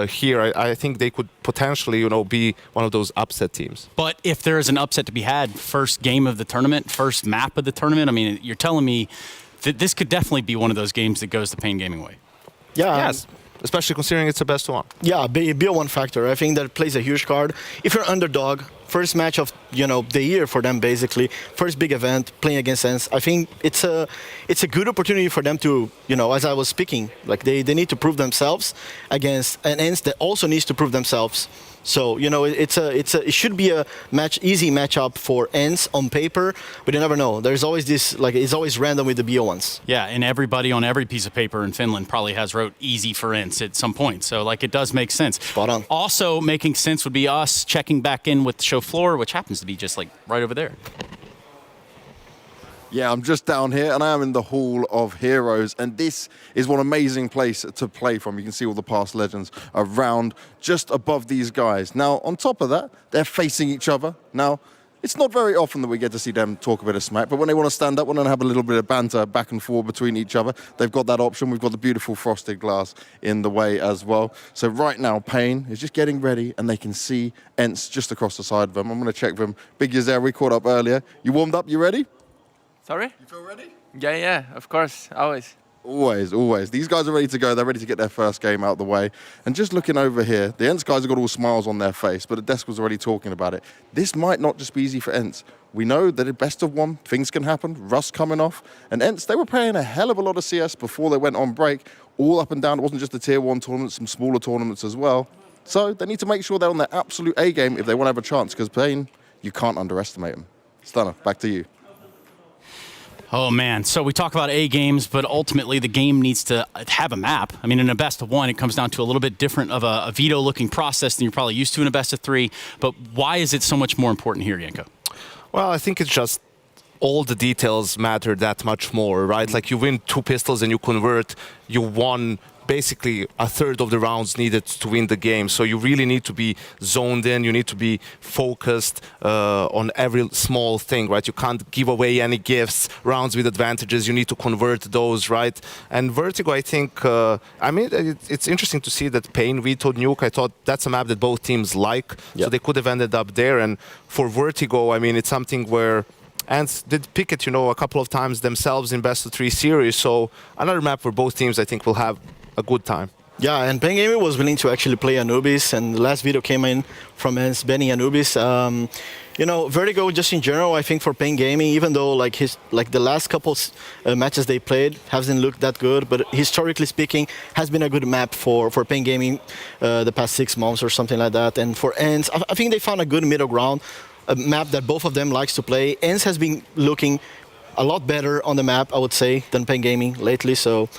Speaker 14: here. I think they could potentially, be one of those upset teams.
Speaker 22: But if there is an upset to be had, first game of the tournament, first map of the tournament, I mean, you're telling me that this could definitely be one of those games that goes the Pain Gaming way.
Speaker 15: Yeah.
Speaker 14: Yes. Especially considering it's the best one.
Speaker 15: Yeah, be a one factor. I think that plays a huge card. If you're underdog, first match of the year for them basically, first big event playing against ENCE, I think it's a good opportunity for them to, as I was speaking, like they need to prove themselves against an ENCE that also needs to prove themselves. So it should be a easy matchup for ENCE on paper, but you never know. There's always this, like, it's always random with the BO ones.
Speaker 22: Yeah, and everybody on every piece of paper in Finland probably has wrote easy for ENCE at some point. So it does make sense.
Speaker 15: Spot on.
Speaker 22: Also making sense would be us checking back in with the show floor, which happens to be just right over there.
Speaker 16: Yeah, I'm just down here, and I am in the Hall of Heroes, and this is one amazing place to play from. You can see all the past legends around just above these guys. Now, on top of that, they're facing each other. Now, It's not very often that we get to see them talk a bit of smack, but when they want to stand up, want to have a little bit of banter back and forth between each other, they've got that option. We've got the beautiful frosted glass in the way as well. So right now, Pain is just getting ready, and they can see ENCE just across the side of them. I'm going to check them. Big is there. We caught up earlier. You warmed up? You ready?
Speaker 23: Sorry?
Speaker 16: You feel ready?
Speaker 23: Yeah, of course, always.
Speaker 16: Always. These guys are ready to go. They're ready to get their first game out of the way. And just looking over here, the ENCE guys have got all smiles on their face, but the desk was already talking about it. This might not just be easy for ENCE. We know that at best of one, things can happen. Rust coming off. And ENCE, they were playing a hell of a lot of CS before they went on break, all up and down. It wasn't just the tier 1 tournaments, some smaller tournaments as well. So they need to make sure they're on their absolute A game if they want to have a chance, because Pain, you can't underestimate them. Stunner, back to you.
Speaker 22: Oh, man. So we talk about A games, but ultimately the game needs to have a map. I mean, in a best of one, it comes down to a little bit different of a veto-looking process than you're probably used to in a best of 3. But why is it so much more important here, Janko?
Speaker 14: Well, I think it's just all the details matter that much more, right? Like you win 2 pistols and you convert, you won basically a third of the rounds needed to win the game. So you really need to be zoned in. You need to be focused on every small thing, right? You can't give away any gifts, rounds with advantages. You need to convert those, right? And Vertigo, I think, it's interesting to see that Pain vetoed Nuke. I thought that's a map that both teams like. Yep. So they could have ended up there. And for Vertigo, I mean, it's something where ENCE did pick it, a couple of times themselves in best of 3 series. So another map where both teams, I think, will have a good time.
Speaker 15: Yeah, and Pain Gaming was willing to actually play Anubis, and the last video came in from ENCE banning Anubis. Vertigo just in general, I think for Pain Gaming, even though the last couple matches they played hasn't looked that good, but historically speaking, has been a good map for Pain Gaming the past 6 months or something like that. And for ENCE, I think they found a good middle ground, a map that both of them likes to play. ENCE has been looking a lot better on the map, I would say, than Pain Gaming lately. So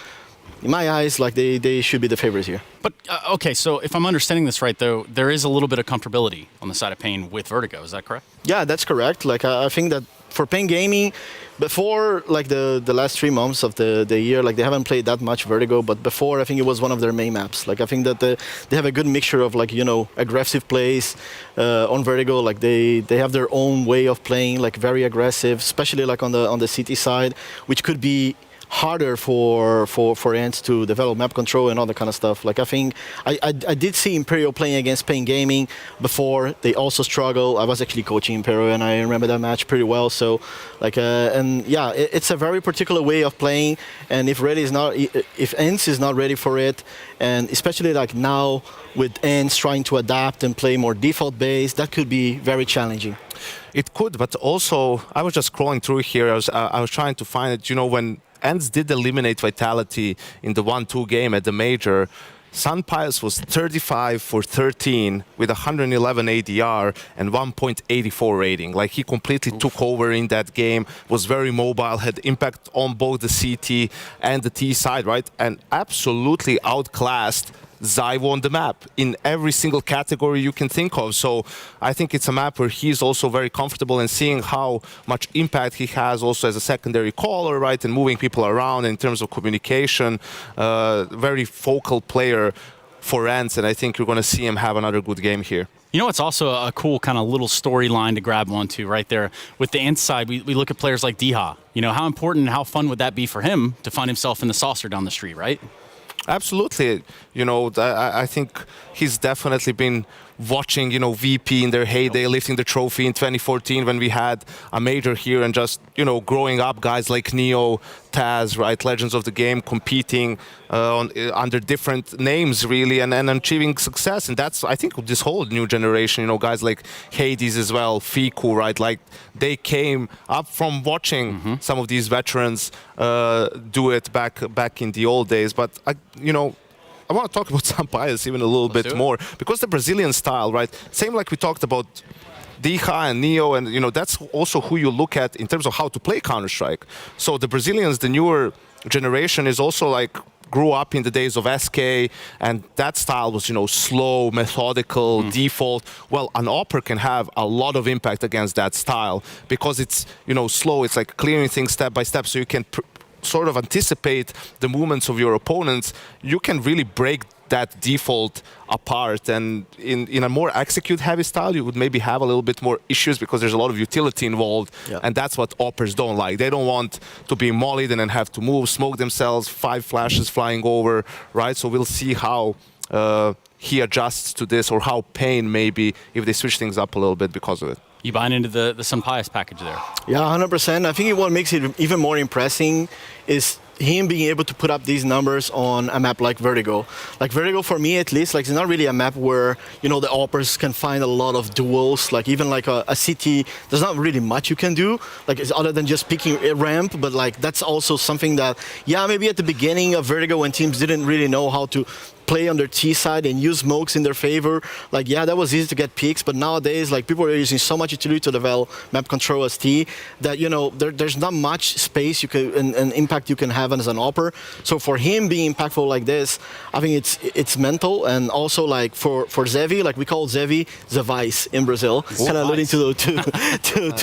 Speaker 15: in my eyes, they should be the favorites here.
Speaker 22: But, okay, so if I'm understanding this right, though, there is a little bit of comfortability on the side of Pain with Vertigo. Is that correct?
Speaker 15: Yeah, that's correct. I think that for Pain Gaming, before the last 3 months of the year, they haven't played that much Vertigo, but before, I think it was one of their main maps. I think that they have a good mixture of aggressive plays on Vertigo. They have their own way of playing, very aggressive, especially on the CT side, which could be harder for ENCE to develop map control and all that kind of stuff. I think I did see Imperial playing against Pain Gaming before. They also struggle. I was actually coaching Imperial, and I remember that match pretty well. So, it's a very particular way of playing. And if ENCE is not ready for it, and especially now with ENCE trying to adapt and play more default based, that could be very challenging.
Speaker 14: It could, but also I was just scrolling through here. I was trying to find it. When ENCE did eliminate Vitality in the 1-2 game at the major, Sunpius was 35 for 13 with 111 ADR and 1.84 rating. He completely took over in that game, was very mobile, had impact on both the CT and the T side, right? And absolutely outclassed Zyvo on the map in every single category you can think of. So I think it's a map where he's also very comfortable in seeing how much impact he has also as a secondary caller, right, and moving people around in terms of communication. Very focal player for ENCE, and I think you're going to see him have another good game here.
Speaker 22: It's also a cool kind of little storyline to grab onto right there. With the ENCE side, we look at players like Diha. How important and how fun would that be for him to find himself in the saucer down the street, right?
Speaker 14: Absolutely. I think he's definitely been watching, VP in their heyday, lifting the trophy in 2014 when we had a major here, and just, growing up, guys like Neo, Taz, right, legends of the game, competing under different names, really, and achieving success. And that's, I think, this whole new generation, guys like Hades as well, Fiku, right, they came up from watching some of these veterans do it back in the old days. But, I want to talk about Sunpius even a little bit more, because the Brazilian style, right? Same like we talked about Diha and Neo, and that's also who you look at in terms of how to play Counter-Strike. So the Brazilians, the newer generation, is also grew up in the days of SK, and that style was, slow, methodical, default. Well, an Opera can have a lot of impact against that style because it's, slow. It's clearing things step by step, so you can sort of anticipate the movements of your opponents. You can really break that default apart. And in a more execute-heavy style, you would maybe have a little bit more issues because there's a lot of utility involved, and that's what oppers don't like. They don't want to be mollied and then have to move, smoke themselves, 5 flashes flying over, right? So we'll see how he adjusts to this, or how Pain maybe if they switch things up a little bit because of it.
Speaker 22: You buying into the Sampai's package there?
Speaker 15: Yeah, 100%. I think what makes it even more impressive is him being able to put up these numbers on a map like Vertigo. Like Vertigo, for me at least, like it's not really a map where, you know, the oppers can find a lot of duels. Like even like a CT, there's not really much you can do, like it's other than just picking a ramp. But like that's also something that, yeah, maybe at the beginning of Vertigo when teams didn't really know how to play on their T side and use smokes in their favor, like yeah, that was easy to get peaks, but nowadays like people are using so much utility to develop map control as T that, you know, there's not much space you can and impact you can have as an opper. So for him being impactful like this, I think it's mental. And also like for Zevi, like we call Zevi the Vice in Brazil, kind of alluding to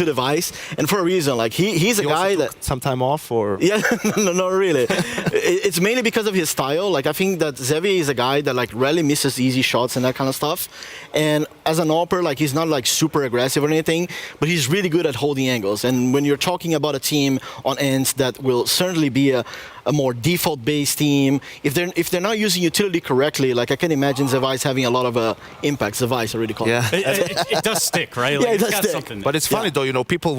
Speaker 15: the Vice, and for a reason. Like he's a guy that
Speaker 14: some time off, or
Speaker 15: yeah, no, not really. It's mainly because of his style. Like I think that Zevi is a guy that like rarely misses easy shots and that kind of stuff. And as an opper, like he's not like super aggressive or anything, but he's really good at holding angles. And when you're talking about a team on ENCE that will certainly be a more default-based team, if they're not using utility correctly, like I can imagine Zevice having a lot of impact. Zevice already called.
Speaker 22: Yeah, it does stick, right? Like,
Speaker 15: yeah, it does stick.
Speaker 22: Something.
Speaker 14: But it's funny though, you know, people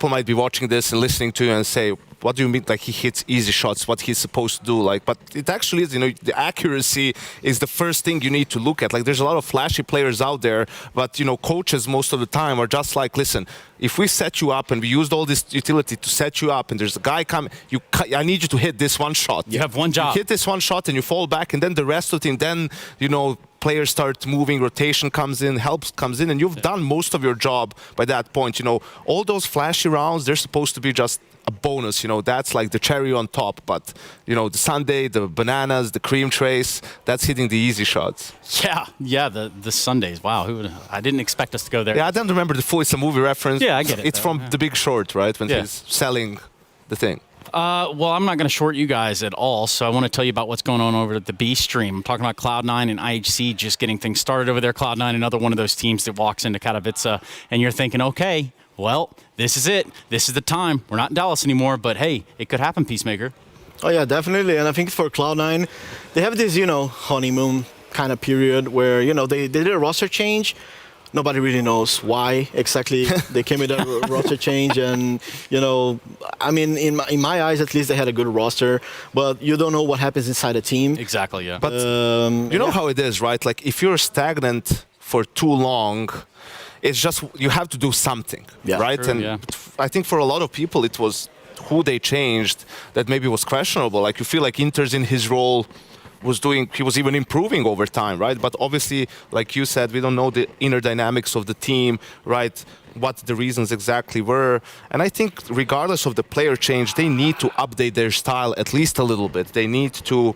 Speaker 14: might be watching this and listening to you and say, what do you mean, like he hits easy shots, what he's supposed to do? Like, but it actually is, you know, the accuracy is the first thing you need to look at. Like, there's a lot of flashy players out there, but, you know, coaches most of the time are just like, listen, if we set you up and we used all this utility to set you up and there's a guy coming, I need you to hit this one shot.
Speaker 22: You have one job.
Speaker 14: You hit this one shot and you fall back, and then the rest of it, and then, you know, players start moving, rotation comes in, help comes in, and you've done most of your job by that point. You know, all those flashy rounds, they're supposed to be just a bonus, you know, that's like the cherry on top. But, you know, the sundae, the bananas, the cream trace, that's hitting the easy shots.
Speaker 22: Yeah, the sundaes. Wow, I didn't expect us to go there.
Speaker 14: Yeah, I don't remember the full, it's a movie reference.
Speaker 22: Yeah, I get it.
Speaker 14: It's from The Big Short, right, when he's selling the thing.
Speaker 22: Well, I'm not going to short you guys at all, so I want to tell you about what's going on over at the B stream. I'm talking about Cloud9 and IHC just getting things started over there. Cloud9, another one of those teams that walks into Katowice, and you're thinking, okay, well, this is it. This is the time. We're not in Dallas anymore, but hey, it could happen, Peacemaker.
Speaker 15: Oh yeah, definitely. And I think for Cloud9, they have this, you know, honeymoon kind of period where, you know, they did a roster change. Nobody really knows why exactly they came with a roster change. And, you know, I mean, in my eyes, at least they had a good roster, but you don't know what happens inside a team.
Speaker 22: Exactly, yeah.
Speaker 14: But you know how it is, right? Like, if you're stagnant for too long, it's just, you have to do something, right?
Speaker 22: True,
Speaker 14: and I think for a lot of people, it was who they changed that maybe was questionable. Like, you feel like Inter's in his role he was even improving over time, right? But obviously, like you said, we don't know the inner dynamics of the team, right? What the reasons exactly were. And I think regardless of the player change, they need to update their style at least a little bit. They need to,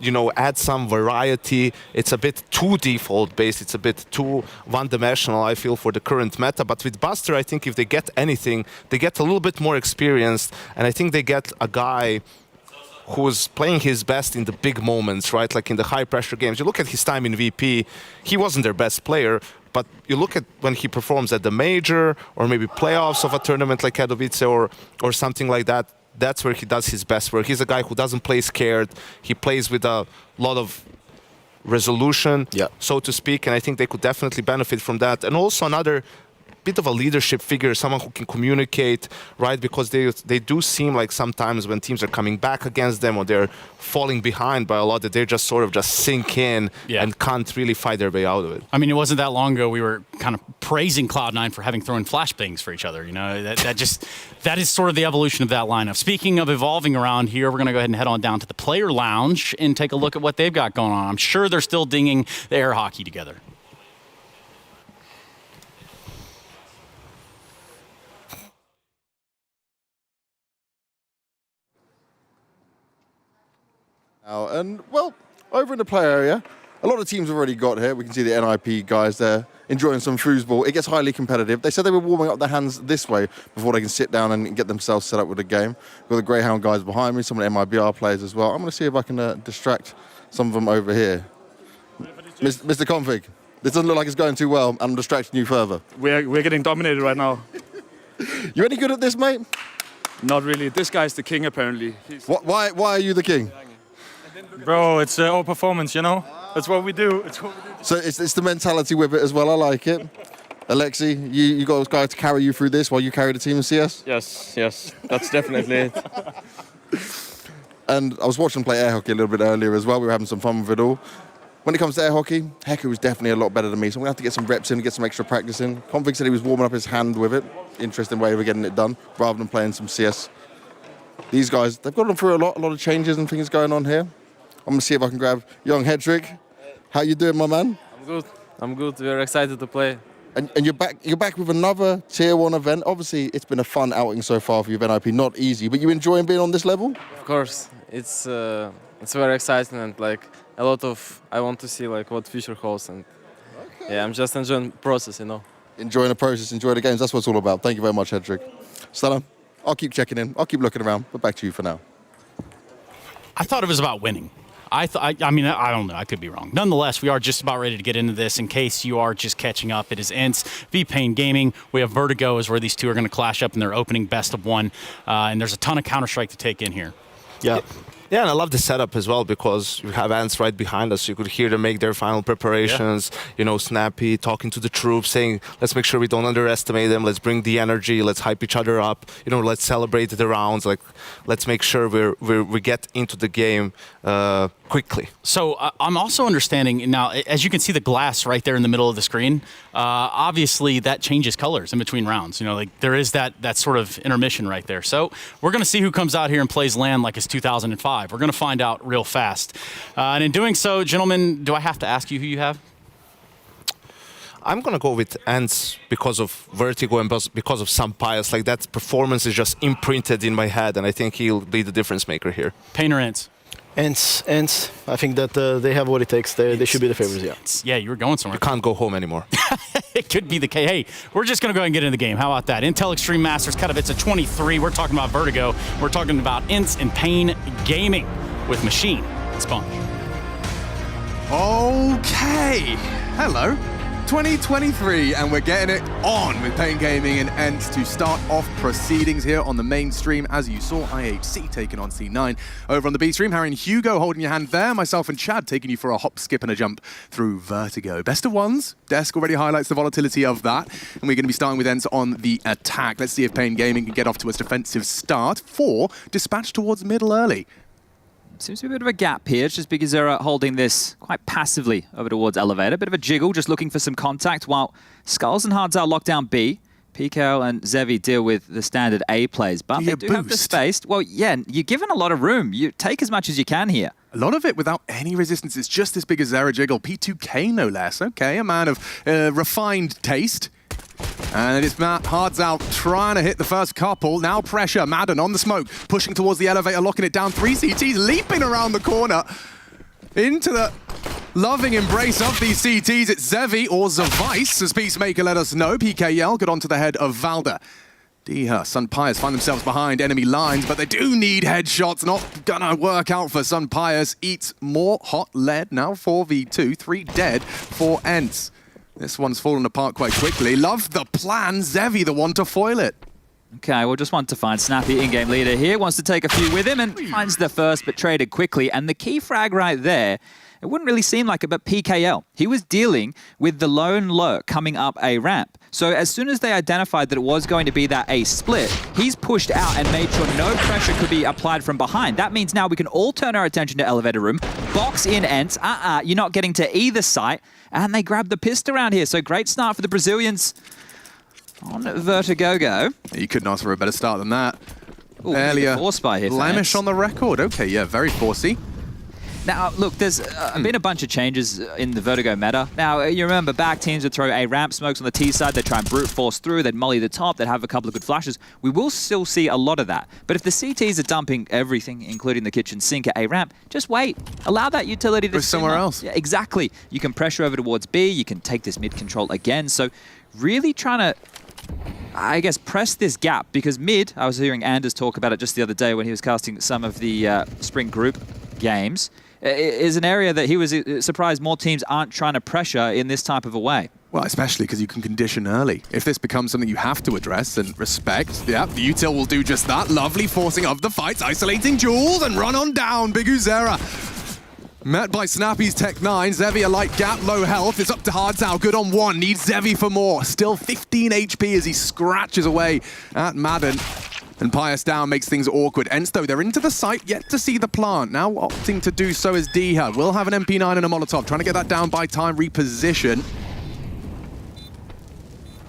Speaker 14: you know, add some variety. It's a bit too default based. It's a bit too one-dimensional, I feel, for the current meta. But with Buster, I think if they get anything, they get a little bit more experienced. And I think they get a guy who's playing his best in the big moments, right? Like in the high-pressure games. You look at his time in VP, he wasn't their best player, but you look at when he performs at the major or maybe playoffs of a tournament like Katowice or something like that, that's where he does his best work. He's a guy who doesn't play scared. He plays with a lot of resolution, so to speak, and I think they could definitely benefit from that. And also another bit of a leadership figure, someone who can communicate, right? Because they do seem like sometimes when teams are coming back against them or they're falling behind by a lot, that they're just sort of just sink in and can't really fight their way out of it.
Speaker 22: I mean, it wasn't that long ago we were kind of praising Cloud9 for having thrown flashbangs for each other. You know, that is sort of the evolution of that lineup. Speaking of evolving around here, we're going to go ahead and head on down to the player lounge and take a look at what they've got going on. I'm sure they're still dinging the air hockey together.
Speaker 16: And, well, over in the play area, a lot of teams have already got here. We can see the NIP guys there enjoying some foosball. It gets highly competitive. They said they were warming up their hands this way before they can sit down and get themselves set up with the game. We've got the Greyhound guys behind me, some of the MIBR players as well. I'm going to see if I can distract some of them over here. Mr. Config, this doesn't look like it's going too well. I'm distracting you further.
Speaker 2: We're getting dominated right now.
Speaker 16: You any good at this, mate?
Speaker 2: Not really. This guy's the king, apparently.
Speaker 16: Why are you the king?
Speaker 2: Bro, it's our performance, you know? That's what we do.
Speaker 16: So it's the mentality with it as well. I like it. Alexi, you got a guy to carry you through this while you carry the team in CS?
Speaker 2: Yes. That's definitely it.
Speaker 16: And I was watching him play air hockey a little bit earlier as well. We were having some fun with it all. When it comes to air hockey, Heku was definitely a lot better than me, so I'm going to have to get some reps in, get some extra practice in. Config said he was warming up his hand with it. Interesting way of getting it done, rather than playing some CS. These guys, they've got them through a lot of changes and things going on here. I'm going to see if I can grab young Hedrick. How you doing, my man?
Speaker 4: I'm good. We're excited to play.
Speaker 16: And you're back with another Tier 1 event. Obviously, it's been a fun outing so far for you, NIP. Not easy, but you enjoying being on this level?
Speaker 4: Of course. It's very exciting and like a lot of I want to see like what future holds and yeah, I'm just enjoying the process, you know.
Speaker 16: Enjoying the process, enjoying the games. That's what it's all about. Thank you very much, Hedrick. Stella, I'll keep checking in. I'll keep looking around, but back to you for now.
Speaker 22: I thought it was about winning. I mean, I don't know. I could be wrong. Nonetheless, we are just about ready to get into this. In case you are just catching up, it is ENCE v Pain Gaming. We have Vertigo is where these two are going to clash up in their opening best of one. And there's a ton of Counter-Strike to take in here.
Speaker 14: Yeah. Yeah, and I love the setup as well because we have ENCE right behind us. You could hear them make their final preparations, you know, Snappy talking to the troops, saying, let's make sure we don't underestimate them. Let's bring the energy. Let's hype each other up. You know, let's celebrate the rounds. Like, let's make sure we get into the game quickly.
Speaker 22: So I'm also understanding now, as you can see the glass right there in the middle of the screen, obviously that changes colors in between rounds. You know, like there is that sort of intermission right there. So we're going to see who comes out here and plays LAN like it's 2005. We're going to find out real fast. And in doing so, gentlemen, do I have to ask you who you have?
Speaker 14: I'm going to go with ENCE because of Vertigo and because of Sampayas. Like that performance is just imprinted in my head, and I think he'll be the difference maker here.
Speaker 22: Pain or ENCE?
Speaker 15: ENCE. I think that they have what it takes. They should be the favorites, yeah.
Speaker 22: Yeah, you were going somewhere.
Speaker 14: You can't go home anymore.
Speaker 22: It could be the case. Hey, we're just going to go ahead and get into the game. How about that? Intel Extreme Masters, Katowice 23. We're talking about Vertigo. We're talking about ENCE and Pain Gaming with Machine and Sponge.
Speaker 5: Okay. Hello. 2023, and we're getting it on with Pain Gaming and ENCE to start off proceedings here on the main stream. As you saw, IHC taking on C9. Over on the B stream, Harry and Hugo holding your hand there. Myself and Chad taking you for a hop, skip, and a jump through Vertigo. Best of ones. Desk already highlights the volatility of that. And we're going to be starting with ENCE on the attack. Let's see if Pain Gaming can get off to its defensive start. 4 dispatched towards middle early.
Speaker 19: Seems to be a bit of a gap here, just because they're holding this quite passively over towards Elevator. Bit of a jiggle, just looking for some contact, while Skulls and Hards are locked down B. PKO and Zevi deal with the standard A plays, but they do have the space. Well, yeah, you're given a lot of room. You take as much as you can here.
Speaker 5: A lot of it without any resistance. It's just as big as Zera Jiggle. P2K, no less. Okay, a man of refined taste. And it's Hards out trying to hit the first couple. Now pressure. Madden on the smoke, pushing towards the elevator, locking it down. 3 CTs leaping around the corner into the loving embrace of these CTs. It's Zevi or Zavice, as Peacemaker let us know. PKL got onto the head of Valda. Diha, Sunpyres find themselves behind enemy lines, but they do need headshots. Not gonna work out for Sunpyres. Eats more hot lead. Now 4v2, 3 dead for ENCE. This one's fallen apart quite quickly. Love the plan. Zevi, the one to foil it.
Speaker 19: Okay, we'll just want to find Snappy, in-game leader here. Wants to take a few with him and finds the first, but traded quickly. And the key frag right there, it wouldn't really seem like it, but PKL. He was dealing with the lone lurk coming up a ramp. So as soon as they identified that it was going to be that A split, he's pushed out and made sure no pressure could be applied from behind. That means now we can all turn our attention to Elevator Room, box in ENCE. You're not getting to either site. And they grab the pist around here. So great start for the Brazilians on Vertigo go.
Speaker 5: You couldn't ask for a better start than that.
Speaker 19: Ooh,
Speaker 5: Earlier,
Speaker 19: force by here
Speaker 5: blemish on the record. Okay, yeah, very forcey.
Speaker 19: Now, look, there's been a bunch of changes in the Vertigo meta. Now, you remember back teams would throw A ramp smokes on the T side, they'd try and brute force through, they'd molly the top, they'd have a couple of good flashes. We will still see a lot of that. But if the CTs are dumping everything, including the kitchen sink at A ramp, just wait. Allow that utility to
Speaker 5: go somewhere else.
Speaker 19: Yeah, exactly. You can pressure over towards B, you can take this mid control again. So really trying to, I guess, press this gap, because mid, I was hearing Anders talk about it just the other day when he was casting some of the Spring Group games.
Speaker 18: is an area that he was surprised more teams aren't trying to pressure in this type of a way.
Speaker 5: Well, especially because you can condition early. If this becomes something you have to address and respect, yeah, the util will do just that. Lovely forcing of the fights, isolating Jules and run on down. Big Uzera. Met by Snappy's Tech 9. Zevi a light gap, low health. It's up to Hardzao, good on one. Needs Zevi for more. Still 15 HP as he scratches away at Madden. And Pyjamas down makes things awkward. ENCE, though, they're into the site, yet to see the plant. Now opting to do so is Diha. Will have an MP9 and a Molotov. Trying to get that down by time, reposition.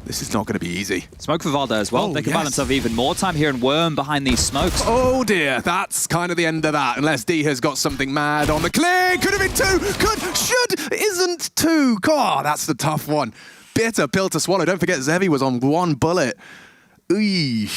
Speaker 5: This is not going to be easy.
Speaker 18: Smoke for Valda as well. They can buy themselves even more time here and worm behind these smokes.
Speaker 5: Oh dear, that's kind of the end of that. Unless D has got something mad on the clear. Could have been two. Could, should, isn't two. God, that's the tough one. Bitter pill to swallow. Don't forget Zevi was on one bullet. Very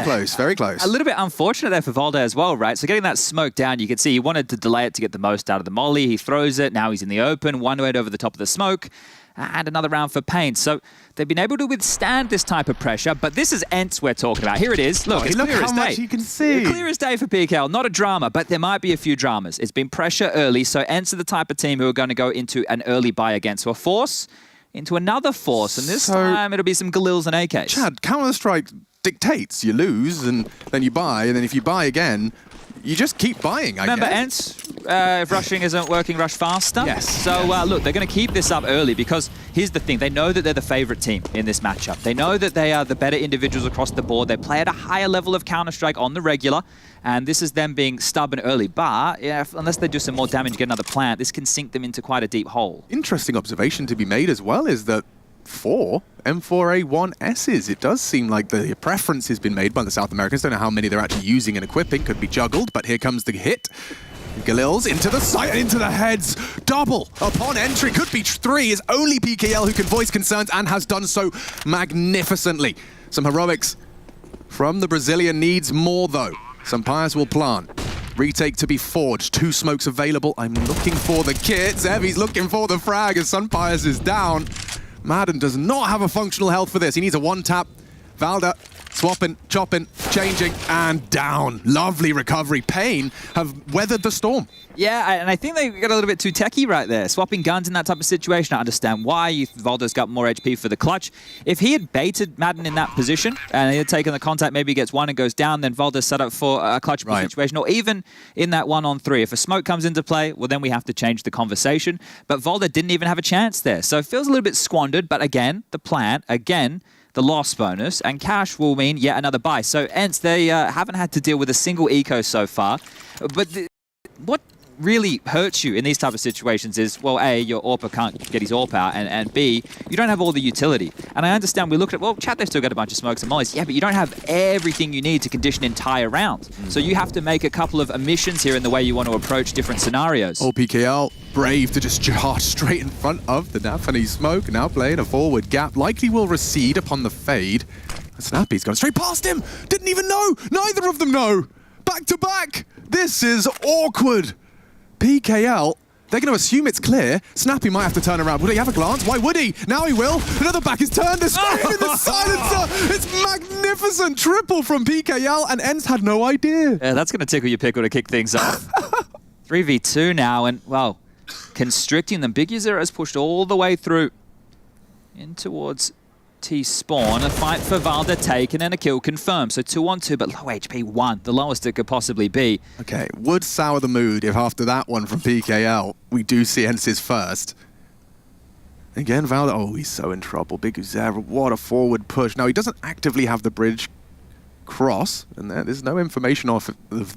Speaker 5: close, very close.
Speaker 18: A little bit unfortunate there for Valda as well, right? So getting that smoke down, you can see he wanted to delay it to get the most out of the molly. He throws it. Now he's in the open. One way over the top of the smoke. And another round for Pain. So they've been able to withstand this type of pressure, but this is ENCE we're talking about. Here it is. Look, it's clear as day.
Speaker 5: You can see.
Speaker 18: Clear as day for PKL. Not a drama, but there might be a few dramas. It's been pressure early, so ENCE are the type of team who are going to go into an early buy against a force, into another force, and this time it'll be some Galils and AKs.
Speaker 5: Chad, Counter-Strike dictates. You lose, and then you buy, and then if you buy again, you just keep buying, I
Speaker 18: Remember,
Speaker 5: guess.
Speaker 18: ENCE, if rushing isn't working, rush faster.
Speaker 5: Yes.
Speaker 18: So, look, they're going to keep this up early because here's the thing. They know that they're the favorite team in this matchup. They know that they are the better individuals across the board. They play at a higher level of Counter-Strike on the regular, and this is them being stubborn early. But unless they do some more damage, get another plant, this can sink them into quite a deep hole.
Speaker 5: Interesting observation to be made as well is that for M4A1Ss, it does seem like the preference has been made by the South Americans. Don't know how many they're actually using and equipping. Could be juggled, but here comes the hit. Galils into the site and into the heads. Double upon entry. Could be three. Is only PKL who can voice concerns and has done so magnificently. Some heroics from the Brazilian. Needs more, though. Some Pyjamas will plant. Retake to be forged. 2 smokes available. I'm looking for the kit. Zevi's looking for the frag as Sun Pyjamas is down. Madden does not have a functional health for this. He needs a one-tap. Valda swapping, chopping, changing, and down. Lovely recovery. Pain have weathered the storm.
Speaker 18: Yeah, and I think they got a little bit too techie right there. Swapping guns in that type of situation, I understand why. Valdo's got more HP for the clutch. If he had baited Madden in that position, and he had taken the contact, maybe he gets one and goes down, then Valdo's set up for a clutch situation, or even in that 1-on-3. If a smoke comes into play, well, then we have to change the conversation. But Valda didn't even have a chance there. So it feels a little bit squandered, but again, the plant, again, the loss bonus, and cash will mean yet another buy. So ENCE, they haven't had to deal with a single eco so far. But what really hurts you in these type of situations is, well, A, your AWPer can't get his AWP out, and B, you don't have all the utility. And I understand we looked at, well, chat, they've still got a bunch of smokes and mollies. Yeah, but you don't have everything you need to condition entire rounds. So you have to make a couple of omissions here in the way you want to approach different scenarios.
Speaker 5: Oh, PKL, brave to just charge straight in front of the Naphany smoke. Now playing a forward gap. Likely will recede upon the fade. And Snappy's gone straight past him. Didn't even know. Neither of them know. Back to back. This is awkward. PKL, they're going to assume it's clear. Snappy might have to turn around. Would he have a glance? Why would he? Now he will. Another back is turned. The screen in the silencer. It's magnificent. Triple from PKL, and ENCE had no idea.
Speaker 18: Yeah, that's going to tickle your pickle to kick things off. 3v2 now, and, well, constricting them. Big User has pushed all the way through in towards T-spawn. A fight for Valda taken and a kill confirmed. So 2-on-2, but low HP 1, the lowest it could possibly be.
Speaker 5: Okay, would sour the mood if after that one from PKL, we do see ENCE's first. Again, Valda, oh, he's so in trouble. Big Uzera, what a forward push. Now, he doesn't actively have the bridge cross, and there's no information of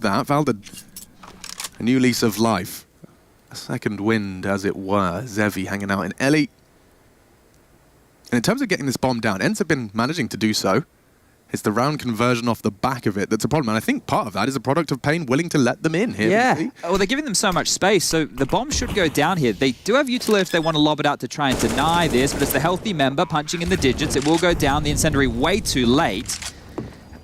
Speaker 5: that. Valda, a new lease of life. A second wind, as it were. Zevi hanging out in Ellie. And in terms of getting this bomb down, ENCE have been managing to do so. It's the round conversion off the back of it that's a problem. And I think part of that is a product of Pain willing to let them in here.
Speaker 18: Yeah, well, they're giving them so much space, so the bomb should go down here. They do have utility if they want to lob it out to try and deny this, but it's the healthy member punching in the digits. It will go down, the incendiary way too late.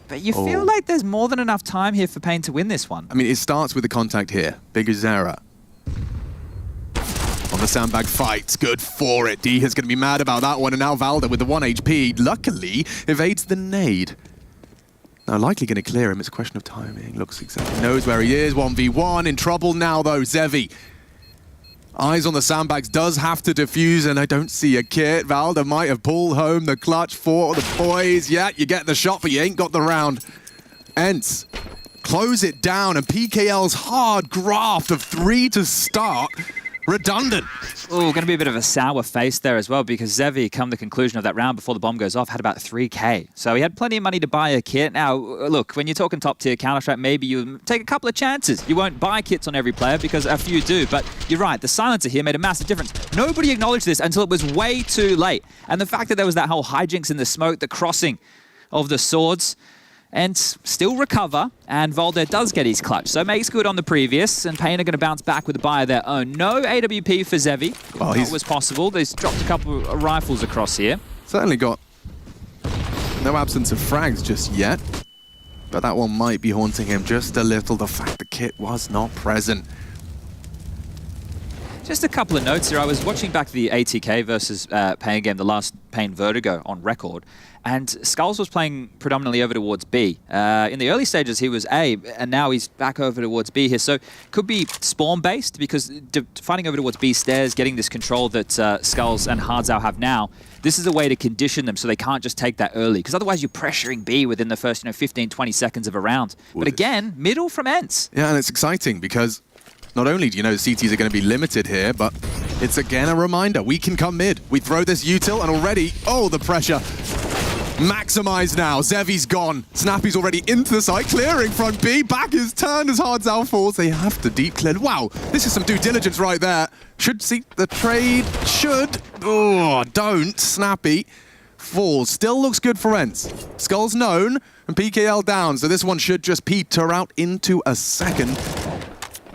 Speaker 18: But you feel like there's more than enough time here for Pain to win this one.
Speaker 5: I mean, it starts with the contact here. Big Uzera. On the sandbag fights, good for it. D is going to be mad about that one, and now Valda with the 1 HP, luckily evades the nade. Now, likely going to clear him. It's a question of timing. Looks exactly, knows where he is. 1v1, in trouble now, though. Zevi Eyes on the sandbags, does have to defuse, and I don't see a kit. Valda might have pulled home the clutch for the boys. Yeah, you get the shot, but you ain't got the round. ENCE close it down, and PKL's hard graft of 3 to start, redundant.
Speaker 18: Oh, going to be a bit of a sour face there as well, because Zevi, come the conclusion of that round before the bomb goes off, had about 3K. So he had plenty of money to buy a kit. Now, look, when you're talking top-tier Counter-Strike, maybe you take a couple of chances. You won't buy kits on every player because a few do, but you're right, the silencer here made a massive difference. Nobody acknowledged this until it was way too late. And the fact that there was that whole hijinks in the smoke, the crossing of the swords, and still recover, and Volder does get his clutch. So makes good on the previous, and Pain are going to bounce back with a buy of their own. No AWP for Zevi. Well, that was possible. They've dropped a couple of rifles across here.
Speaker 5: Certainly got no absence of frags just yet, but that one might be haunting him just a little. The fact the kit was not present.
Speaker 18: Just a couple of notes here. I was watching back the ATK versus Pain game, the last Pain Vertigo on record, and Skulls was playing predominantly over towards B. In the early stages, he was A, and now he's back over towards B here. So could be spawn-based, because fighting over towards B stairs, getting this control that Skulls and Hardzao have now, this is a way to condition them so they can't just take that early, because otherwise you're pressuring B within the first 15, 20 seconds of a round. But again, middle from ENCE.
Speaker 5: Yeah, and it's exciting because not only do you know the CTs are going to be limited here, but it's again a reminder, we can come mid. We throw this util, and already, oh, the pressure. Maximize now. Zevi's gone. Snappy's already into the site, clearing front B. Back is turned as Hardzao falls. They have to deep clear. Wow, this is some due diligence right there. Should see the trade. Should. Oh, don't. Snappy falls. Still looks good for ENCE. Skull's known, and PKL down. So this one should just peter out into a second.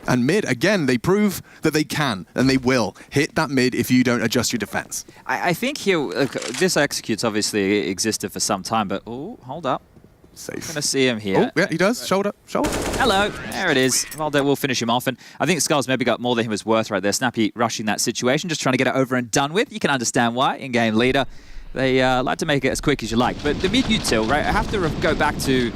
Speaker 5: And mid, again, they prove that they can, and they will, hit that mid if you don't adjust your defense.
Speaker 18: I think here, look, this executes obviously existed for some time, but, oh, hold up.
Speaker 5: Safe.
Speaker 18: I'm going to see him here.
Speaker 5: Oh, yeah, he does. Shoulder, shoulder.
Speaker 18: Hello. There it is. Well, we'll finish him off. And I think Skulls maybe got more than he was worth right there. Snappy rushing that situation, just trying to get it over and done with. You can understand why. In-game leader, they like to make it as quick as you like. But the mid-util, right, I have to go back to,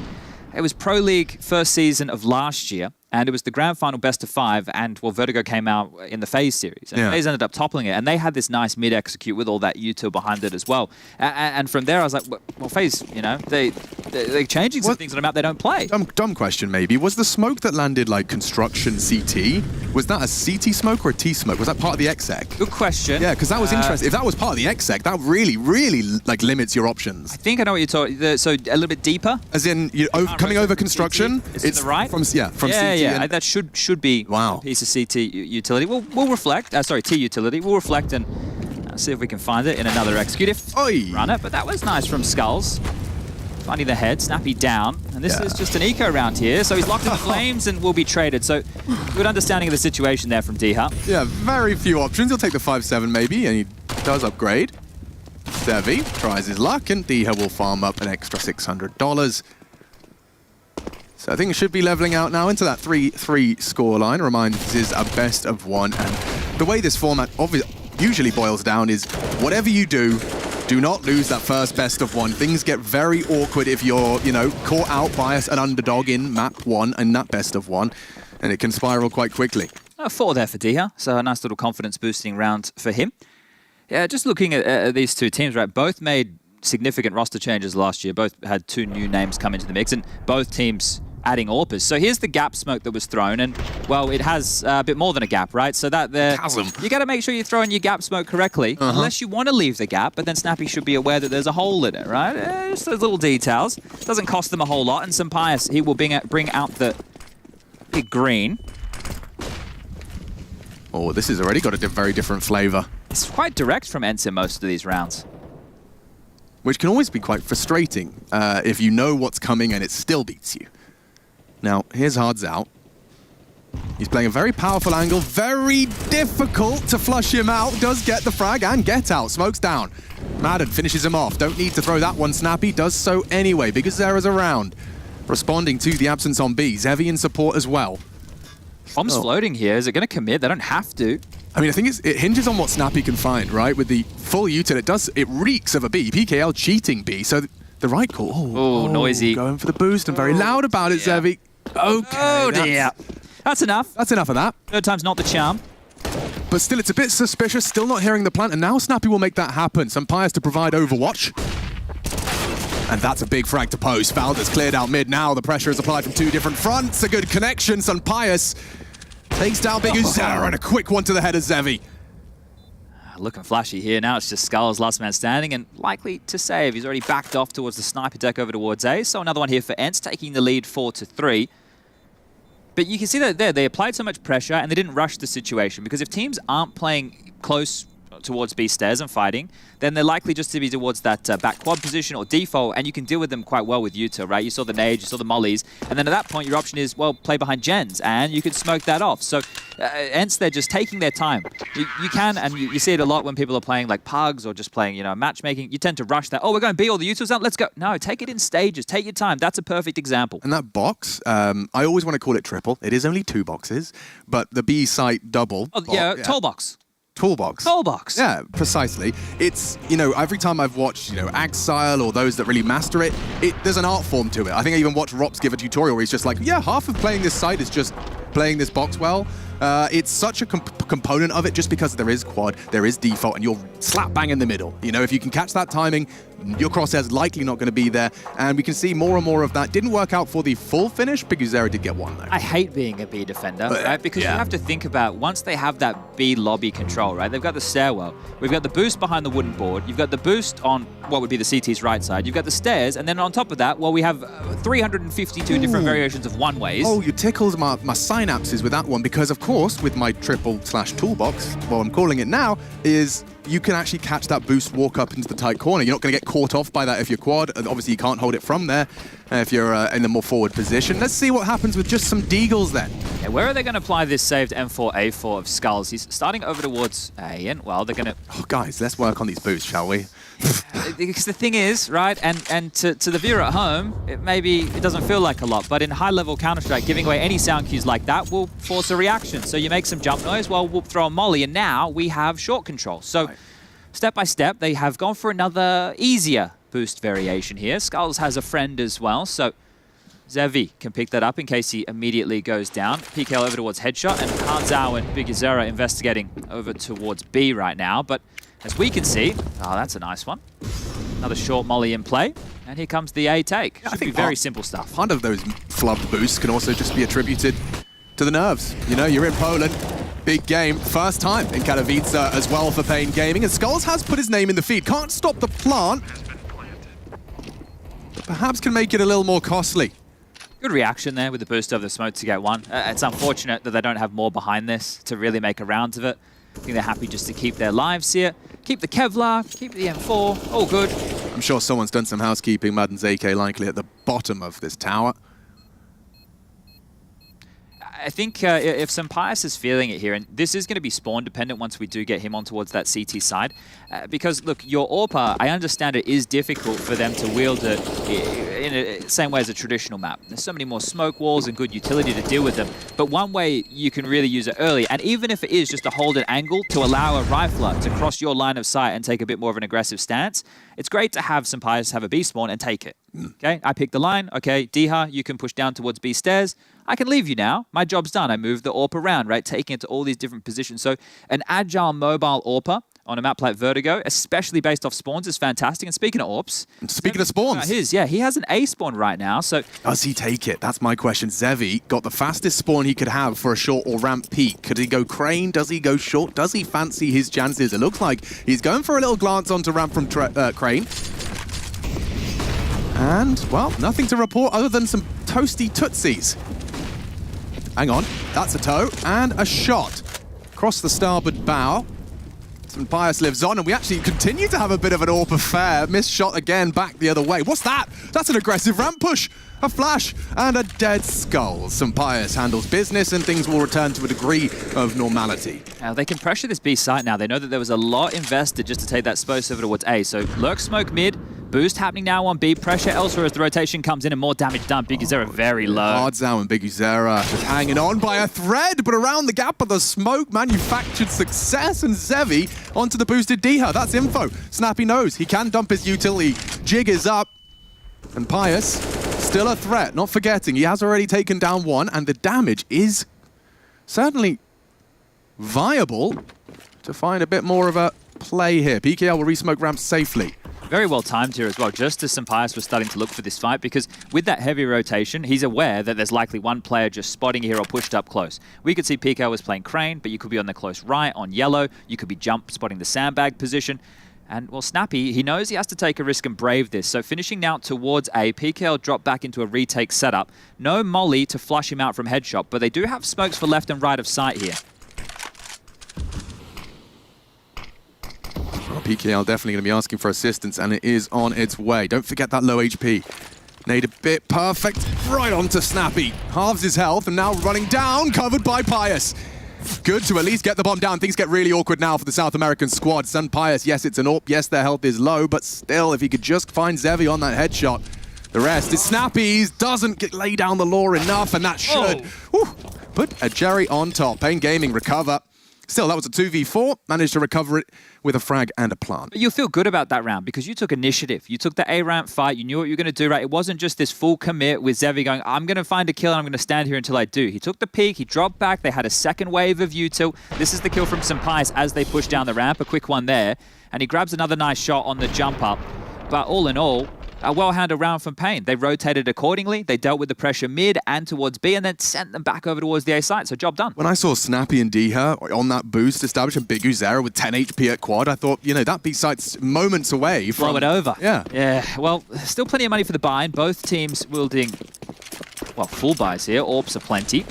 Speaker 18: it was Pro League first season of last year. And it was the grand final best of 5, and well, Vertigo came out in the FaZe series, and FaZe ended up toppling it, and they had this nice mid-execute with all that util behind it as well. And from there, I was like, well, FaZe, you know, they're changing some things on the map they don't play.
Speaker 5: Dumb question, maybe. Was the smoke that landed like construction CT, was that a CT smoke or a T smoke? Was that part of the exec?
Speaker 18: Good question.
Speaker 5: Yeah, because that was interesting. If that was part of the exec, that really like limits your options.
Speaker 18: I think I know what you're talking. So a little bit deeper.
Speaker 5: As in, coming over construction.
Speaker 18: It's to the right.
Speaker 5: From CT.
Speaker 18: Yeah, that should be a piece of CT utility. We'll reflect. Sorry, T utility. We'll reflect and see if we can find it in another execute. Run it, but that was nice from Skulls. Finding the head, Snappy down, and this is just an eco round here. So he's locked in the flames and will be traded. So good understanding of the situation there from D-Hut.
Speaker 5: Yeah, very few options. He'll take the 5-7 maybe, and he does upgrade. Zevi tries his luck, and D-Hut will farm up an extra $600. So I think it should be leveling out now into that 3-3 scoreline. Remind, this is a best of 1, and the way this format usually boils down is whatever you do not lose that first best of 1. Things get very awkward if you're, caught out by an underdog in map 1 and that best of 1, and it can spiral quite quickly.
Speaker 18: 4 there for D-Hut, so a nice little confidence boosting round for him. Yeah, just looking at these two teams, right, both made significant roster changes last year. Both had 2 new names come into the mix, and both teams adding AWPers. So here's the gap smoke that was thrown, and well, it has a bit more than a gap, right? So that there, you got to make sure you're throwing your gap smoke correctly, unless you want to leave the gap. But then Snappy should be aware that there's a hole in it, right? Just those little details. Doesn't cost them a whole lot. And some Pyjamas, he will bring out the big green.
Speaker 5: Oh, this has already got a very different flavor.
Speaker 18: It's quite direct from ENCE in most of these rounds,
Speaker 5: which can always be quite frustrating if you know what's coming and it still beats you. Now, here's Hardzao. He's playing a very powerful angle, very difficult to flush him out. Does get the frag and get out. Smoke's down. Madden finishes him off. Don't need to throw that one. Snappy does so anyway, because Zera's around. Responding to the absence on B. Zevi in support as well.
Speaker 18: Bomb's floating here. Is it going to commit? They don't have to.
Speaker 5: I mean, I think it hinges on what Snappy can find, right? With the full util, it reeks of a B. PKL cheating B, so the right call.
Speaker 18: Oh, noisy.
Speaker 5: Going for the boost and very loud about it, Zevi. Okay.
Speaker 18: Oh, dear. That's enough.
Speaker 5: That's enough of that.
Speaker 18: Third time's not the charm.
Speaker 5: but still it's a bit suspicious, still not hearing the plant, and now Snappy will make that happen. Some Pyjamas to provide Overwatch. And that's a big frag to post. Valda's cleared out mid now. The pressure is applied from two different fronts. A good connection. Pyjamas takes down Big Uzera and a quick one to the head of Zevi.
Speaker 18: Looking flashy here now. It's just Skull's last man standing and likely to save. He's already backed off towards the sniper deck over towards A. So another one here for ENCE, taking the lead 4-3. But you can see that there, they applied so much pressure and they didn't rush the situation, because if teams aren't playing close towards B stairs and fighting, then they're likely just to be towards that back quad position or default, and you can deal with them quite well with Yuta, right? You saw the nades, you saw the mollies, and then at that point your option is, well, play behind gens, and you can smoke that off. So ENCE, they're just taking their time. You can, and you see it a lot when people are playing like pugs or just playing, you know, matchmaking. You tend to rush that. Oh, we're going B, all the Yutas out, let's go. No, take it in stages, take your time. That's a perfect example.
Speaker 5: And that box, I always want to call it triple. It is only 2 boxes, but the B site double.
Speaker 18: Oh, yeah, tall box.
Speaker 5: Toolbox.
Speaker 18: Toolbox.
Speaker 5: Yeah, precisely. It's, you know, every time I've watched, you know, Axile or those that really master it, there's an art form to it. I think I even watched Rops give a tutorial where he's just like, yeah, half of playing this site is just playing this box well. It's such a component of it just because there is quad, there is default, and you're slap bang in the middle. You know, if you can catch that timing, your crosshair's likely not going to be there, and we can see more and more of that. Didn't work out for the full finish. Big Uzera did get one, though.
Speaker 18: I hate being a B defender, right? Because you have to think about, once they have that B lobby control, right? They've got the stairwell. We've got the boost behind the wooden board. You've got the boost on what would be the CT's right side. You've got the stairs, and then on top of that, well, we have 352 different variations of one-ways.
Speaker 5: Oh, you tickled my synapses with that one, because, of course, with my triple/toolbox, what I'm calling it now, is you can actually catch that boost, walk up into the tight corner. You're not going to get caught off by that if you're quad, and obviously you can't hold it from there if you're in the more forward position. Let's see what happens with just some deagles then.
Speaker 18: Yeah, where are they going to apply this saved M4A4 of Skulls? He's starting over towards A, and well, they're going to...
Speaker 5: Oh, guys, let's work on these boosts, shall we?
Speaker 18: Because the thing is, right, and to the viewer at home, it doesn't feel like a lot, but in high-level Counter-Strike, giving away any sound cues like that will force a reaction. So you make some jump noise, well, we'll throw a molly, and now we have short control. So step by step, they have gone for another easier boost variation here. Skulls has a friend as well, so Zevi can pick that up in case he immediately goes down. PKL over towards Headshot, and Hanzhao and Big Uzera investigating over towards B right now, but as we can see, oh, that's a nice one. Another short molly in play, and here comes the A take. Should be very simple stuff.
Speaker 5: Part of those flubbed boosts can also just be attributed to the nerves. You know, you're in Poland, big game, first time in Katowice as well for Pain Gaming, and Skulls has put his name in the feed. Can't stop the plant, but perhaps can make it a little more costly.
Speaker 18: Good reaction there with the boost over the smoke to get one. It's unfortunate that they don't have more behind this to really make a round of it. I think they're happy just to keep their lives here. Keep the Kevlar, keep the M4, all good.
Speaker 5: I'm sure someone's done some housekeeping. Madden's AK likely at the bottom of this tower.
Speaker 18: I think if Pyjamas is feeling it here, and this is going to be spawn dependent once we do get him on towards that CT side, because look, your AWPer, I understand it is difficult for them to wield it in the same way as a traditional map. There's so many more smoke walls and good utility to deal with them, but one way you can really use it early, and even if it is just to hold an angle to allow a rifler to cross your line of sight and take a bit more of an aggressive stance, it's great to have Pyjamas have a B spawn and take it. Okay, I pick the line. Okay, Diha, you can push down towards B stairs. I can leave you now. My job's done. I move the AWP around, right? Taking it to all these different positions. So an agile mobile AWPer on a map like Vertigo, especially based off spawns, is fantastic. And speaking of AWPs...
Speaker 5: Speaking of spawns...
Speaker 18: he has an A spawn right now, so...
Speaker 5: Does he take it? That's my question. Zevi got the fastest spawn he could have for a short or ramp peak. Could he go crane? Does he go short? Does he fancy his chances? It looks like he's going for a little glance onto ramp from crane. And, well, nothing to report other than some toasty tootsies. Hang on, that's a toe and a shot. Across the starboard bow. Pyjamas lives on, and we actually continue to have a bit of an AWP affair. Missed shot again, back the other way. What's that? That's an aggressive ramp push. A flash and a dead skull. Pyjamas handles business, and things will return to a degree of normality.
Speaker 18: Now they can pressure this B site now. They know that there was a lot invested just to take that space over towards A. So lurk smoke mid. Boost happening now on B. Pressure elsewhere as the rotation comes in and more damage done. Big Uzera very low.
Speaker 5: Hanzhao and Big Uzera just hanging on by a thread, but around the gap of the smoke, manufactured success, and Zevi onto the boosted Diha. That's info. Snappy knows he can dump his utility. Jig is up. And Pyjamas, still a threat, not forgetting. He has already taken down one, and the damage is certainly viable. to find a bit more of a play here. PKL will re-smoke ramp safely.
Speaker 18: Very well timed here as well, just as Sampaius was starting to look for this fight, because with that heavy rotation, he's aware that there's likely one player just spotting here or pushed up close. We could see PKL was playing Crane, but you could be on the close right, on yellow. You could be jump spotting the sandbag position. And, well, Snappy, he knows he has to take a risk and brave this. So finishing now towards A, PKL drop back into a retake setup. No molly to flush him out from headshot, but they do have smokes for left and right of sight here.
Speaker 5: PKL definitely going to be asking for assistance, and it is on its way. Don't forget that low HP. Nade a bit perfect, right onto Snappy. Halves his health, and now running down, covered by Pius. Good to at least get the bomb down. Things get really awkward now for the South American squad. Pius, yes, it's an AWP. Yes, their health is low, but still, if he could just find Zevi on that headshot, the rest is Snappy. Doesn't lay down the law enough, and that should put a Jerry on top. Pain Gaming recover. Still, that was a 2v4. Managed to recover it with a frag and a plant.
Speaker 18: But you'll feel good about that round because you took initiative. You took the A-ramp fight. You knew what you were going to do, right? It wasn't just this full commit with Zevi going, I'm going to find a kill and I'm going to stand here until I do. He took the peek. He dropped back. They had a second wave of util. This is the kill from Sampaius as they push down the ramp. A quick one there. And he grabs another nice shot on the jump up. But all in all, a well-handled round from Pain. They rotated accordingly. They dealt with the pressure mid and towards B and then sent them back over towards the A site. So job done.
Speaker 5: When I saw Snappy and Diha on that boost establishing Big Uzera with 10 HP at quad, I thought, you know, that B site's moments away from...
Speaker 18: Blow it over.
Speaker 5: Yeah.
Speaker 18: Yeah. Well, still plenty of money for the buy, and both teams wielding, well, full buys here. AWPs are plenty.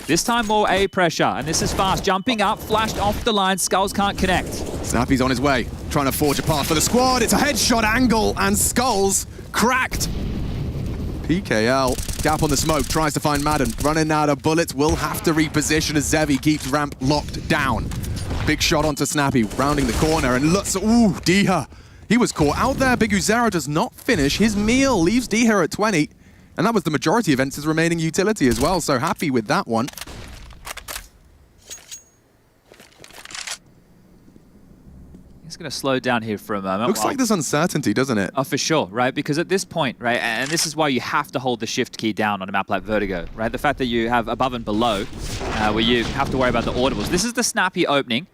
Speaker 18: This time more A pressure, and this is fast. Jumping up, flashed off the line. Skulls can't connect.
Speaker 5: Snappy's on his way, trying to forge a path for the squad. It's a headshot angle, and Skulls cracked. PKL, gap on the smoke, tries to find Madden. Running out of bullets, will have to reposition as Zevi keeps ramp locked down. Big shot onto Snappy, rounding the corner, and looks, ooh, Diha. He was caught out there. Big Uzera does not finish his meal, leaves Diha at 20. And that was the majority of Ence's remaining utility as well, so happy with that one.
Speaker 18: It's going to slow down here for a moment.
Speaker 5: Looks like there's uncertainty, doesn't it?
Speaker 18: Oh, for sure, right? Because at this point, right, and this is why you have to hold the shift key down on a map like Vertigo, right? The fact that you have above and below, where you have to worry about the audibles. This is the Snappy opening,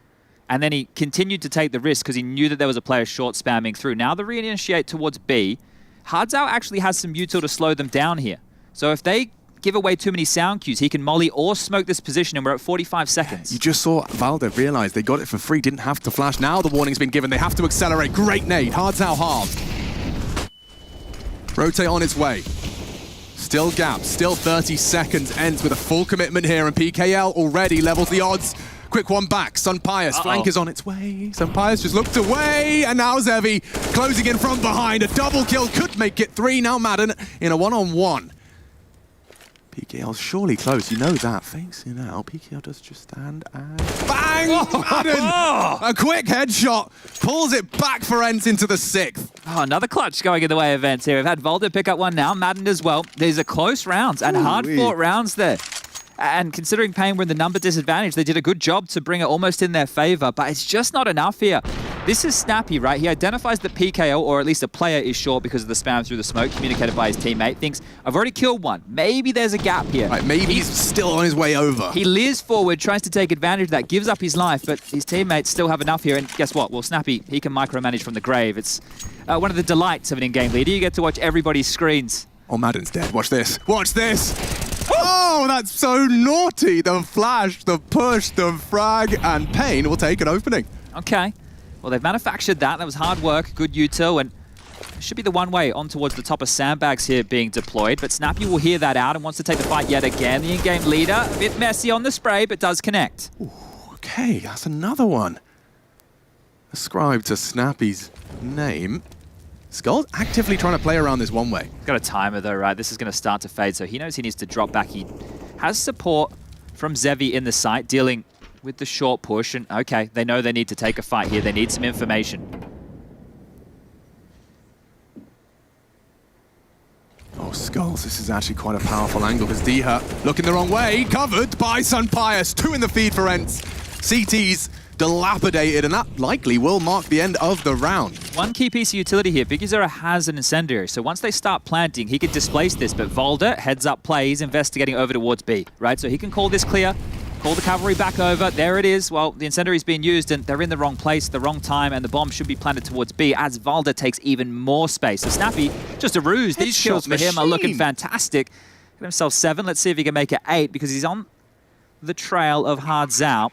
Speaker 18: and then he continued to take the risk because he knew that there was a player short spamming through. Now the reinitiate towards B. Hardzao actually has some util to slow them down here. So if they give away too many sound cues, he can molly or smoke this position, and we're at 45 seconds.
Speaker 5: You just saw Valde realize they got it for free, didn't have to flash. Now the warning's been given, they have to accelerate. Great nade, Hardzao halved. Rotate on its way. Still gap, still 30 seconds, ends with a full commitment here, and PKL already levels the odds. Quick one back, Pijamas, flank is on its way. Pijamas just looked away, and now Zevi closing in from behind. A double kill could make it 3. Now Madden in a one-on-one. PKL's surely close, you know that. Facing out, PKL does just stand and bang! Madden! A quick headshot, pulls it back for Ence into the 6th.
Speaker 18: Oh, another clutch going in the way of Ence here. We've had Volder pick up one now, Madden as well. These are close rounds and hard-fought rounds there. And considering Pain were in the number disadvantage, they did a good job to bring it almost in their favor, but it's just not enough here. This is Snappy, right? He identifies that PKO, or at least a player, is short because of the spam through the smoke communicated by his teammate. Thinks, I've already killed one. Maybe there's a gap here.
Speaker 5: Right, maybe he's still on his way over.
Speaker 18: He leers forward, tries to take advantage of that, gives up his life, but his teammates still have enough here. And guess what? Well, Snappy, he can micromanage from the grave. It's one of the delights of an in-game leader. You get to watch everybody's screens.
Speaker 5: Oh, Madden's dead. Watch this. Watch this. Oh, that's so naughty. The flash, the push, the frag, and Pain will take an opening.
Speaker 18: Okay. Well, they've manufactured that. That was hard work, good util, and it should be the one way on towards the top of sandbags here being deployed. But Snappy will hear that out and wants to take the fight yet again. The in-game leader, a bit messy on the spray, but does connect.
Speaker 5: Ooh, okay, that's another one. Ascribed to Snappy's name. Skull's actively trying to play around this one way.
Speaker 18: Got a timer though, right? This is going to start to fade, so he knows he needs to drop back. He has support from Zevi in the site, dealing with the short push, and okay, they know they need to take a fight here. They need some information.
Speaker 5: Oh, Skulls, this is actually quite a powerful angle because Diha looking the wrong way, covered by Pijamas. 2 in the feed for Ence. CT's dilapidated, and that likely will mark the end of the round.
Speaker 18: One key piece of utility here, Big Uzera has an incendiary, so once they start planting, he could displace this, but Volder, heads up play, he's investigating over towards B, right? So he can call this clear,
Speaker 19: call the cavalry back over. There it is. Well, the incendiary's being used, and they're in the wrong place, the wrong time, and the bomb should be planted towards B as Valda takes even more space. So Snappy, just a ruse. These kills for him are looking fantastic. Get himself 7. Let's see if he can make it 8, because he's on the trail of Hard Zao.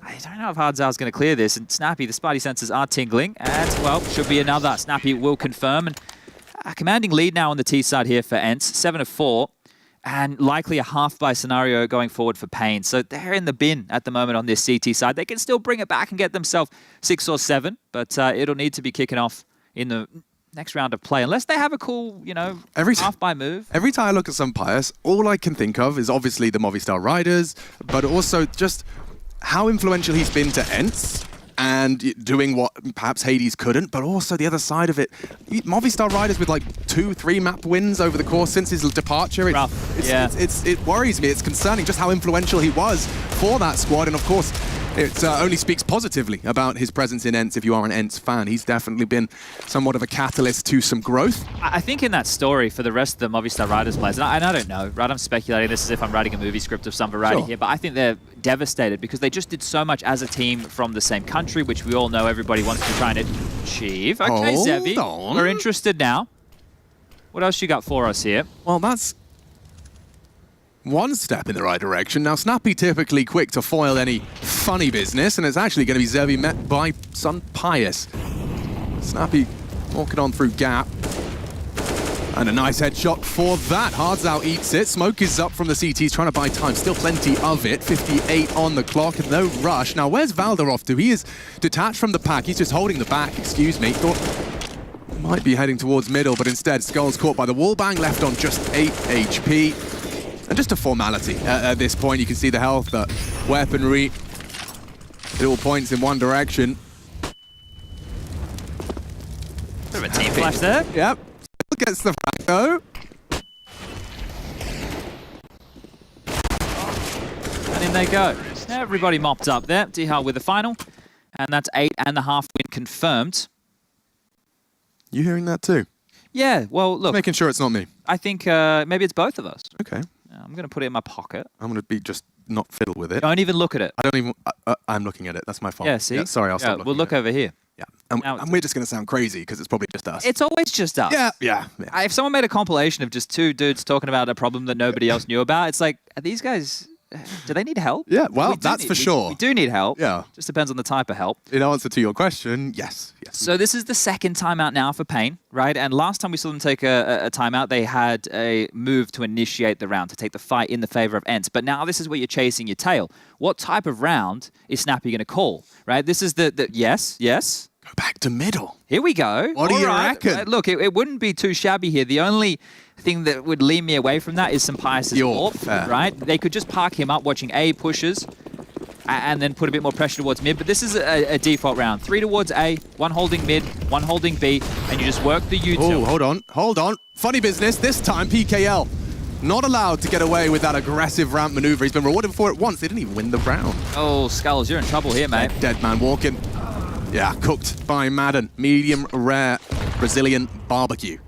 Speaker 19: I don't know if Hard Zao's going to clear this, and Snappy, the Spidey sensors are tingling, and, well, should be another. Snappy will confirm, and a commanding lead now on the T side here for ENCE, 7 of 4, and likely a half-buy scenario going forward for Pain. So they're in the bin at the moment on this CT side. They can still bring it back and get themselves 6 or 7, but it'll need to be kicking off in the next round of play, unless they have a cool, you know, half-buy move.
Speaker 5: Every time I look at some Pyjamas, all I can think of is obviously the Movistar Riders, but also just how influential he's been to ENCE and doing what perhaps Hades couldn't, but also the other side of it. Movistar Riders with like 2-3 map wins over the course since his departure. It worries me. It's concerning just how influential he was for that squad, and of course, it only speaks positively about his presence in ENCE if you are an ENCE fan. He's definitely been somewhat of a catalyst to some growth.
Speaker 19: I think in that story for the rest of the Movistar Riders players, and I don't know, right? I'm speculating this as if I'm writing a movie script of some variety here, but I think they're devastated because they just did so much as a team from the same country, which we all know everybody wants to try and achieve. Okay, Zevi, we're interested now. What else you got for us here?
Speaker 5: Well, that's one step in the right direction. Now, Snappy typically quick to foil any funny business, and it's actually going to be Zevi met by some Pyjamas. Snappy walking on through gap. And a nice headshot for that. Hard Zao eats it. Smoke is up from the CTs, trying to buy time. Still plenty of it. 58 on the clock, and no rush. Now, where's Valda off to? He is detached from the pack. He's just holding the back, excuse me. Thought might be heading towards middle, but instead, Skull's caught by the wallbang, left on just 8 HP. And just a formality at this point. You can see the health, the weaponry. It all points in one direction.
Speaker 19: Bit of a team flash there.
Speaker 5: Yep. Gets the frag though.
Speaker 19: And in they go. Everybody mopped up there. D-Hal with the final. And that's 8.5 win confirmed.
Speaker 5: You hearing that too?
Speaker 19: Yeah, well, look.
Speaker 5: Making sure it's not me.
Speaker 19: I think maybe it's both of us.
Speaker 5: Okay.
Speaker 19: I'm going to put it in my pocket.
Speaker 5: I'm going to be just not fiddle with it.
Speaker 19: Don't even look at it.
Speaker 5: I don't even... I'm looking at it. That's my fault.
Speaker 19: Yeah, see?
Speaker 5: Yeah, sorry, I'll stop looking.
Speaker 19: We'll look over here.
Speaker 5: Yeah. And we're just going to sound crazy because it's probably just us.
Speaker 19: It's always just us.
Speaker 5: Yeah.
Speaker 19: If someone made a compilation of just two dudes talking about a problem that nobody else knew about, it's like, are these guys... Do they need help?
Speaker 5: Yeah, well, that's for sure.
Speaker 19: We do need help.
Speaker 5: Yeah.
Speaker 19: Just depends on the type of help.
Speaker 5: In answer to your question, yes.
Speaker 19: So this is the second timeout now for Pain, right? And last time we saw them take a timeout, they had a move to initiate the round, to take the fight in the favor of ENCE. But now this is where you're chasing your tail. What type of round is Snappy going to call, right? This is the yes.
Speaker 5: Go back to middle.
Speaker 19: Here we go.
Speaker 5: What do you reckon?
Speaker 19: Look, it wouldn't be too shabby here. The only thing that would lead me away from that is some Pyjamas' AWP, right? They could just park him up watching A pushes and then put a bit more pressure towards mid. But this is a default round. 3 towards A, 1 holding mid, 1 holding B, and you just work the U2.
Speaker 5: Oh, hold on. Funny business. This time, PKL not allowed to get away with that aggressive ramp maneuver. He's been rewarded for it once. They didn't even win the round.
Speaker 19: Oh, Skulls, you're in trouble here, mate.
Speaker 5: Dead man walking. Yeah, cooked by Madden. Medium rare Brazilian barbecue.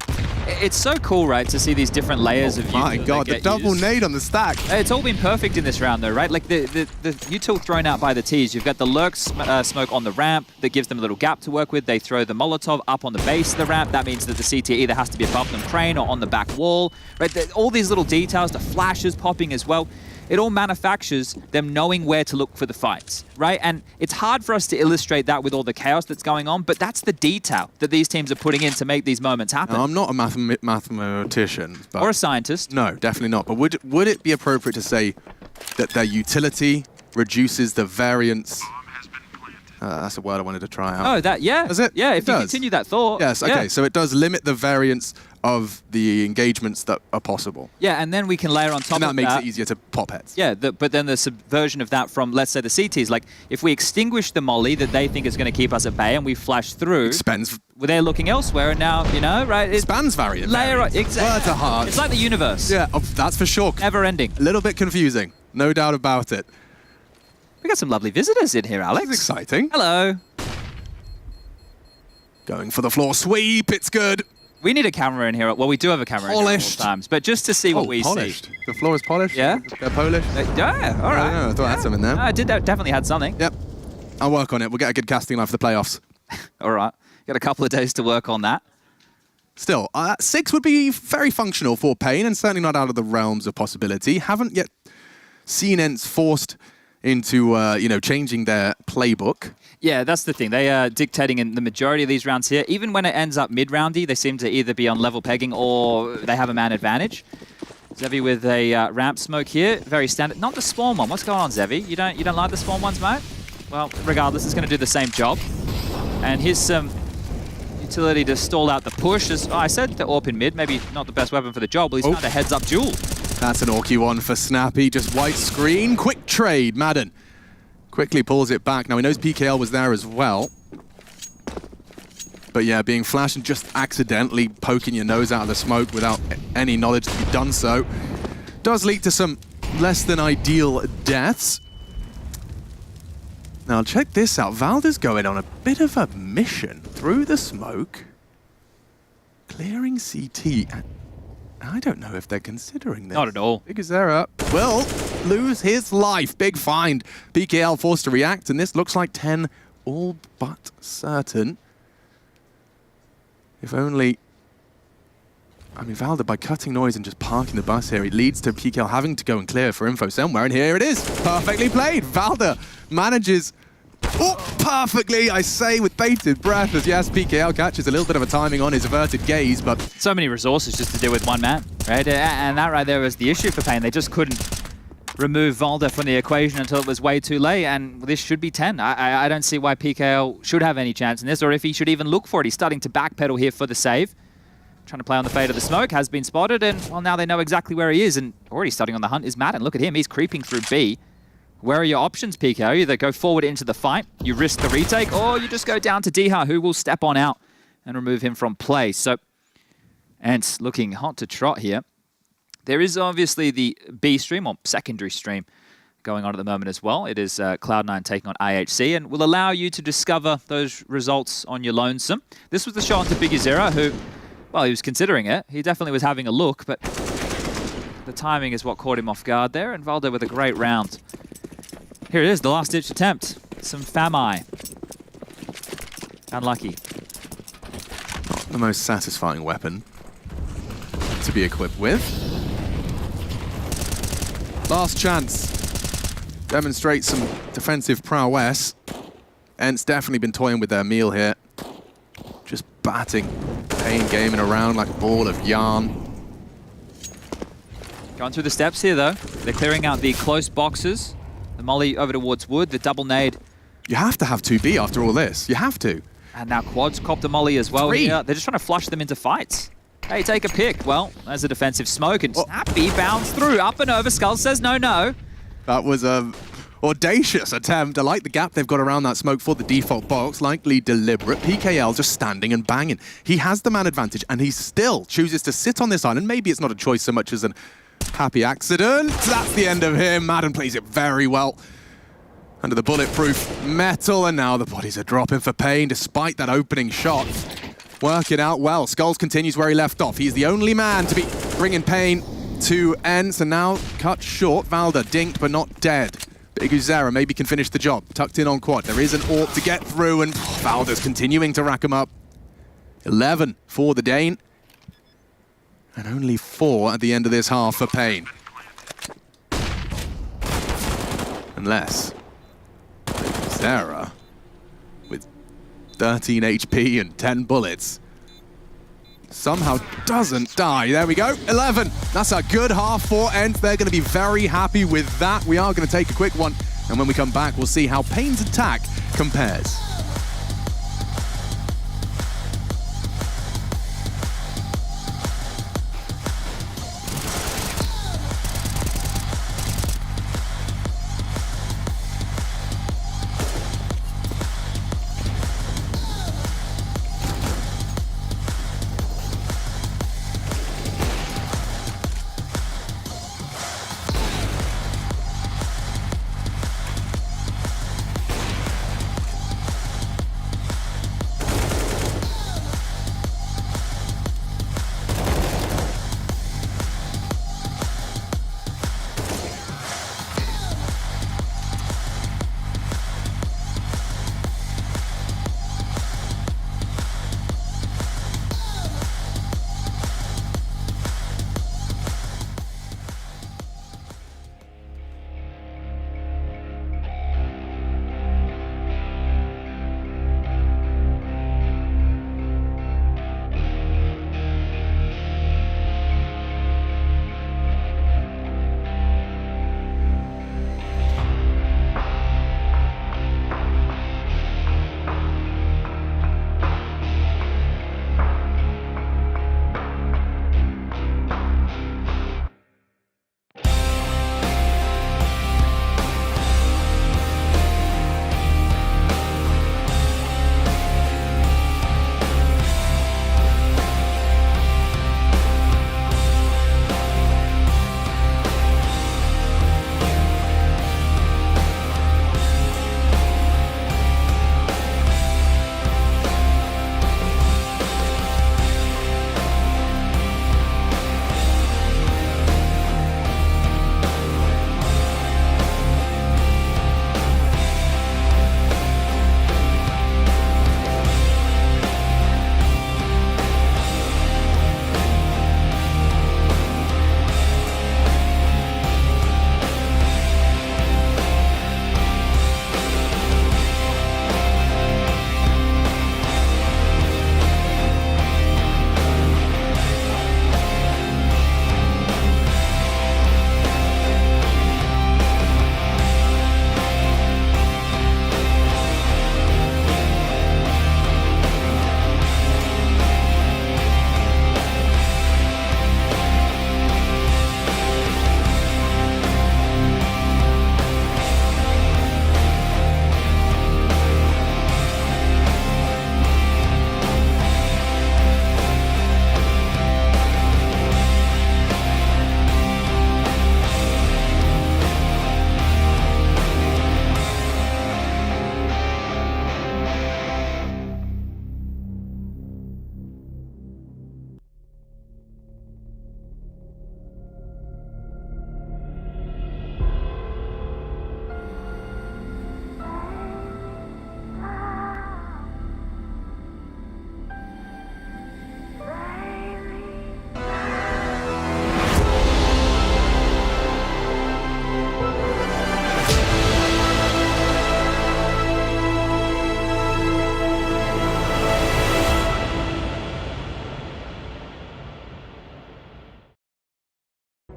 Speaker 19: It's so cool, right, to see these different layers of util.
Speaker 5: My God, the double nade on the stack.
Speaker 19: It's all been perfect in this round, though, right? Like, the util thrown out by the Ts. You've got the lurk smoke on the ramp that gives them a little gap to work with. They throw the Molotov up on the base of the ramp. That means that the CT either has to be above them crane or on the back wall, right? All these little details, the flashes popping as well. It all manufactures them knowing where to look for the fights, right? And it's hard for us to illustrate that with all the chaos that's going on, but that's the detail that these teams are putting in to make these moments happen.
Speaker 5: Now, I'm not a mathematician. But
Speaker 19: or a scientist.
Speaker 5: No, definitely not. But would it be appropriate to say that their utility reduces the variance? That's a word I wanted to try out.
Speaker 19: Oh, yeah.
Speaker 5: Does it?
Speaker 19: Yeah, if you continue that thought.
Speaker 5: Yes, okay. So it does limit the variance of the engagements that are possible.
Speaker 19: Yeah, and then we can layer on top of that.
Speaker 5: And that makes it easier to pop heads.
Speaker 19: Yeah, but then the subversion of that from, let's say, the CTs. Like, if we extinguish the molly that they think is going to keep us at bay and we flash through...
Speaker 5: Spans.
Speaker 19: Well, they're looking elsewhere, and now, you know, right?
Speaker 5: It spans variant.
Speaker 19: Exactly.
Speaker 5: Words are hard.
Speaker 19: It's like the universe.
Speaker 5: Yeah, that's for sure.
Speaker 19: Never ending.
Speaker 5: A little bit confusing. No doubt about it.
Speaker 19: We got some lovely visitors in here, Alex.
Speaker 5: This is exciting.
Speaker 19: Hello.
Speaker 5: Going for the floor sweep. It's good.
Speaker 19: We need a camera in here. Well, we do have a camera in here at all times, but just to see what we
Speaker 5: polished.
Speaker 19: see.
Speaker 5: The floor is polished?
Speaker 19: Yeah?
Speaker 5: They're Polish?
Speaker 19: Yeah, all right.
Speaker 5: I don't know, I thought I had something there.
Speaker 19: I did definitely had something.
Speaker 5: Yep. I'll work on it. We'll get a good casting line for the playoffs.
Speaker 19: All right. Got a couple of days to work on that.
Speaker 5: Still, 6 would be very functional for Pain and certainly not out of the realms of possibility. Haven't yet seen ENCE forced into, changing their playbook.
Speaker 19: Yeah, that's the thing. They are dictating in the majority of these rounds here. Even when it ends up mid-roundy, they seem to either be on level pegging or they have a man advantage. Zevi with a ramp smoke here. Very standard. Not the spawn one. What's going on, Zevi? You don't like the spawn ones, mate? Well, regardless, it's going to do the same job. And here's some utility to stall out the push. As I said, the AWP in mid, maybe not the best weapon for the job, but he's found a heads-up duel.
Speaker 5: That's an orky one for Snappy. Just white screen. Quick trade. Madden quickly pulls it back. Now, he knows PKL was there as well. But yeah, being flashed and just accidentally poking your nose out of the smoke without any knowledge that you've done so does lead to some less than ideal deaths. Now, check this out. Valda's going on a bit of a mission through the smoke, clearing CT. I don't know if they're considering this.
Speaker 19: Not at all.
Speaker 5: Bigazera will lose his life. Big find. PKL forced to react, and this looks like 10 all but certain. If only... I mean, Valda, by cutting noise and just parking the bus here, it leads to PKL having to go and clear for info somewhere, and here it is. Perfectly played. Valda manages perfectly, I say, with bated breath, as yes, PKL catches a little bit of a timing on his averted gaze, but...
Speaker 19: So many resources just to deal with one man, right? And that right there was the issue for Pain. They just couldn't remove Valda from the equation until it was way too late, and this should be 10. I don't see why PKL should have any chance in this, or if he should even look for it. He's starting to backpedal here for the save. Trying to play on the fade of the smoke, has been spotted, and well, now they know exactly where he is, and already starting on the hunt is Madden. Look at him, he's creeping through B. Where are your options, PKL? You either go forward into the fight, you risk the retake, or you just go down to Diha, who will step on out and remove him from play. So, ENCE looking hot to trot here. There is obviously the B stream, or secondary stream, going on at the moment as well. It is Cloud9 taking on IHC, and will allow you to discover those results on your lonesome. This was the shot to Bigazera, who, well, he was considering it. He definitely was having a look, but the timing is what caught him off guard there, and Valda with a great round. Here it is, the last-ditch attempt. Some Fami. Unlucky.
Speaker 5: Not the most satisfying weapon to be equipped with. Last chance. Demonstrate some defensive prowess. ENCE definitely been toying with their meal here. Just batting Pain, gaming around like a ball of yarn.
Speaker 19: Going through the steps here, though. They're clearing out the close boxes. The molly over towards Wood, the double nade.
Speaker 5: You have to have 2B after all this. You have to.
Speaker 19: And now Quads copped a molly as well. Here. They're just trying to flush them into fights. Hey, take a pick. Well, there's a defensive smoke, and Snappy bounds through. Up and over. Skull says no, no.
Speaker 5: That was a audacious attempt. I like the gap they've got around that smoke for the default box. Likely deliberate. PKL just standing and banging. He has the man advantage, and he still chooses to sit on this island. Maybe it's not a choice so much as an happy accident. That's the end of him. Madden plays it very well under the bulletproof metal, and now the bodies are dropping for Pain despite that opening shot. Working out well. Skulls continues where he left off. He's the only man to be bringing Pain to ENCE, and now cut short. Valda dinked but not dead. Bigazera maybe can finish the job. Tucked in on quad. There is an AWP to get through, and Valda's continuing to rack him up. 11 for the Dane. And only 4 at the end of this half for Pain. Unless Sarah, with 13 HP and 10 bullets, somehow doesn't die. There we go, 11. That's a good half for ENCE. They're going to be very happy with that. We are going to take a quick one, and when we come back, we'll see how Pain's attack compares.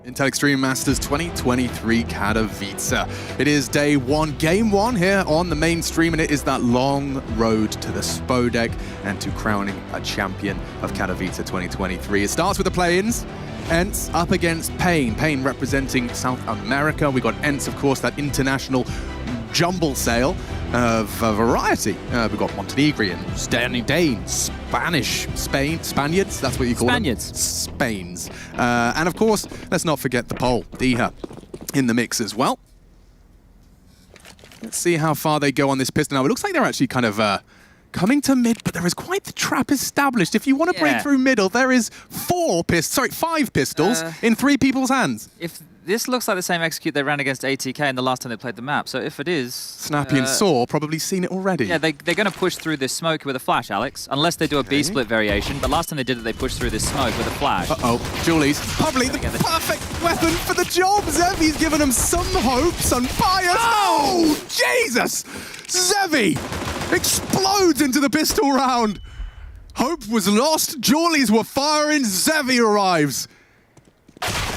Speaker 5: Intel Extreme Masters 2023 Katowice. It is day one, game one here on the main stream, and it is that long road to the Spodek and to crowning a champion of Katowice 2023. It starts with the play-ins. ENCE up against Pain. Pain representing South America. We got ENCE, of course, that international jumble sale of a variety. We've got Montenegrin, Dane, Spanish, Spaniards, that's what you call them. Spains. And of course, let's not forget the Pole, Diha, in the mix as well. Let's see how far they go on this pistol. Now, it looks like they're actually kind of coming to mid, but there is quite the trap established. If you want to break through middle, there is 5 pistols in 3 people's hands.
Speaker 7: If this looks like the same execute they ran against ATK in the last time they played the map, so if it is...
Speaker 5: Snappy and Saw probably seen it already.
Speaker 7: Yeah, they're going to push through this smoke with a flash, Alex, unless they do a B-split variation, but last time they did it, they pushed through this smoke with a flash.
Speaker 5: Julie's probably the perfect weapon for the job. Zevi's given him some hope, some fire. Oh, Jesus! Zevi explodes into the pistol round. Hope was lost. Jawleys were firing. Zevi arrives.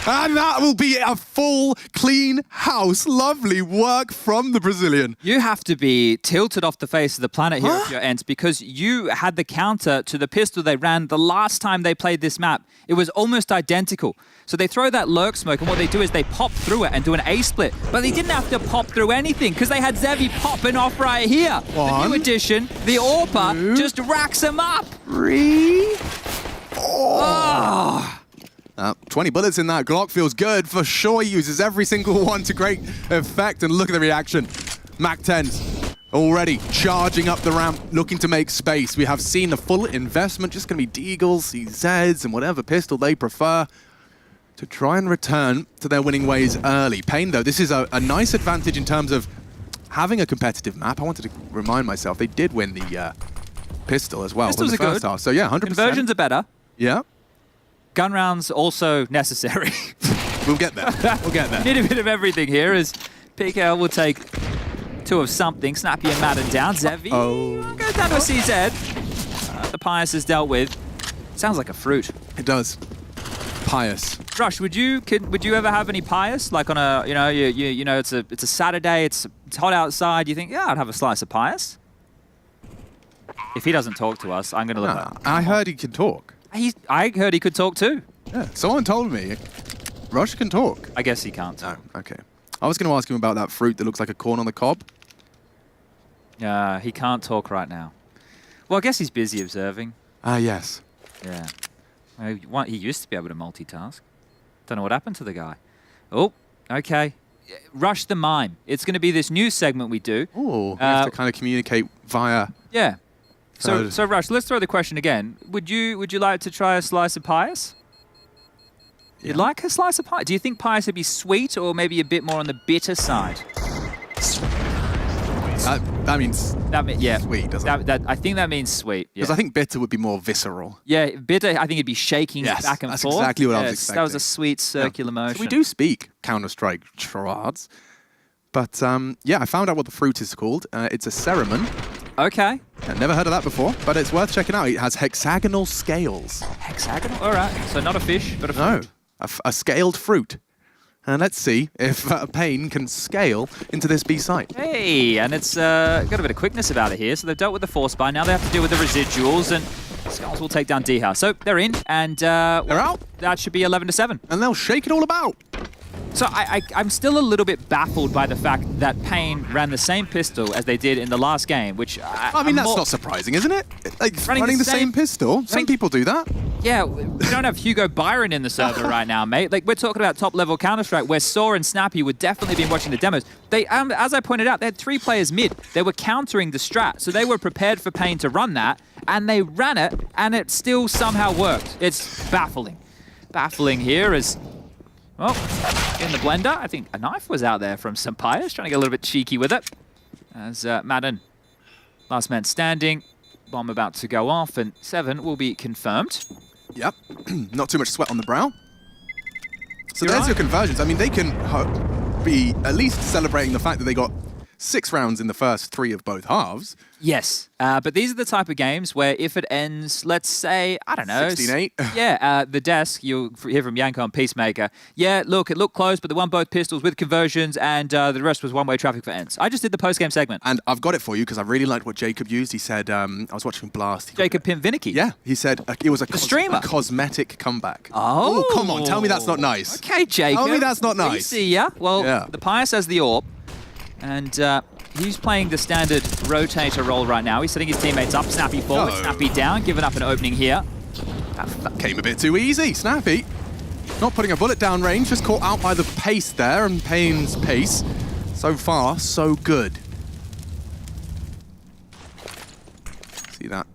Speaker 5: And that will be a full, clean house. Lovely work from the Brazilian.
Speaker 7: You have to be tilted off the face of the planet here if you're ENCE, because you had the counter to the pistol they ran the last time they played this map. It was almost identical. So they throw that lurk smoke, and what they do is they pop through it and do an A-split. But they didn't have to pop through anything, because they had Zevi popping off right here. The new addition, the AWPer, just racks them up.
Speaker 5: 3, 4. 20 bullets in that Glock feels good. For sure, he uses every single one to great effect. And look at the reaction. MAC-10s already charging up the ramp, looking to make space. We have seen the full investment. Just going to be Deagles, CZs, and whatever pistol they prefer to try and return to their winning ways early. Pain, though, this is a nice advantage in terms of having a competitive map. I wanted to remind myself, they did win the pistol as well in the first half. So, yeah, 100%.
Speaker 7: Conversions are better.
Speaker 5: Yeah.
Speaker 7: Gun rounds also necessary.
Speaker 5: We'll get there. We'll get there.
Speaker 7: Need a bit of everything here as PKL will take 2 of something. Snappy and Madden down. Zevi goes down to a CZ. The Pious is dealt with. Sounds like a fruit.
Speaker 5: It does. Pious.
Speaker 7: Rush, would you ever have any Pious? Like on a, you know, it's a Saturday, it's hot outside. You think, yeah, I'd have a slice of Pious. If he doesn't talk to us, I'm going to look at him.
Speaker 5: I heard he can talk.
Speaker 7: I heard he could talk too.
Speaker 5: Yeah, someone told me. Rush can talk.
Speaker 7: I guess he can't.
Speaker 5: Oh, okay. I was going to ask him about that fruit that looks like a corn on the cob.
Speaker 7: He can't talk right now. Well, I guess he's busy observing.
Speaker 5: Yes.
Speaker 7: Yeah. He used to be able to multitask. Don't know what happened to the guy. Oh, okay. Rush the Mime. It's going to be this new segment we do.
Speaker 5: Oh, we have to kind of communicate via...
Speaker 7: Yeah. So Rush, let's throw the question again. Would you like to try a slice of Pious? You'd like a slice of Pious? Do you think Pious would be sweet or maybe a bit more on the bitter side?
Speaker 5: That means sweet, doesn't it?
Speaker 7: I think that means sweet.
Speaker 5: Because I think bitter would be more visceral.
Speaker 7: Yeah, bitter, I think it'd be shaking back and
Speaker 5: that's
Speaker 7: forth.
Speaker 5: Exactly what I was expecting.
Speaker 7: That was a sweet circular motion.
Speaker 5: So we do speak Counter-Strike charades. But yeah, I found out what the fruit is called. It's a cerumen.
Speaker 7: Okay.
Speaker 5: I've never heard of that before, but it's worth checking out. It has hexagonal scales.
Speaker 7: Hexagonal? All right. So not a fish, but a fruit.
Speaker 5: No, a scaled fruit. And let's see if Pain can scale into this B site.
Speaker 7: Hey, and it's got a bit of quickness about it here. So they've dealt with the force buy. Now they have to deal with the residuals, and Skulls will take down D-House. So they're in, and they're
Speaker 5: out.
Speaker 7: That should be 11-7.
Speaker 5: And they'll shake it all about.
Speaker 7: So I'm still a little bit baffled by the fact that Pain ran the same pistol as they did in the last game, which...
Speaker 5: I mean, that's not surprising, isn't it? Like, running the same pistol? Some people do that.
Speaker 7: Yeah, we don't have Hugo Byron in the server right now, mate. Like, we're talking about top-level Counter-Strike, where Saw and Snappy would definitely be watching the demos. They, as I pointed out, they had 3 players mid. They were countering the strat, so they were prepared for Pain to run that, and they ran it, and it still somehow worked. It's baffling. Baffling here is... Well, in the blender, I think a knife was out there from Sampayas, trying to get a little bit cheeky with it. As Madden, last man standing, bomb about to go off, and 7 will be confirmed.
Speaker 5: Yep, not too much sweat on the brow. So there's your conversions. I mean, they can be at least celebrating the fact that they got 6 rounds in the first 3 of both halves.
Speaker 7: Yes, but these are the type of games where if it ends, let's say, I don't know.
Speaker 5: 16-8.
Speaker 7: Yeah, the desk, you'll hear from Yanko and Peacemaker. Yeah, look, it looked close, but they won both pistols with conversions, and the rest was one-way traffic for ENCE. I just did the post-game segment.
Speaker 5: And I've got it for you because I really liked what Jacob used. He said, I was watching Blast.
Speaker 7: Jacob Pimp Vinicky.
Speaker 5: Yeah, he said it was a cosmetic comeback.
Speaker 7: Oh,
Speaker 5: come on, tell me that's not nice.
Speaker 7: Okay, Jacob.
Speaker 5: Tell me that's not nice.
Speaker 7: We see ya. Well, the Pyjamas has the AWP, and he's playing the standard rotator role right now. He's setting his teammates up. Snappy forward, Snappy down, giving up an opening here.
Speaker 5: That came a bit too easy. Snappy not putting a bullet down range, just caught out by the pace there and Payne's pace. So far, so good. See that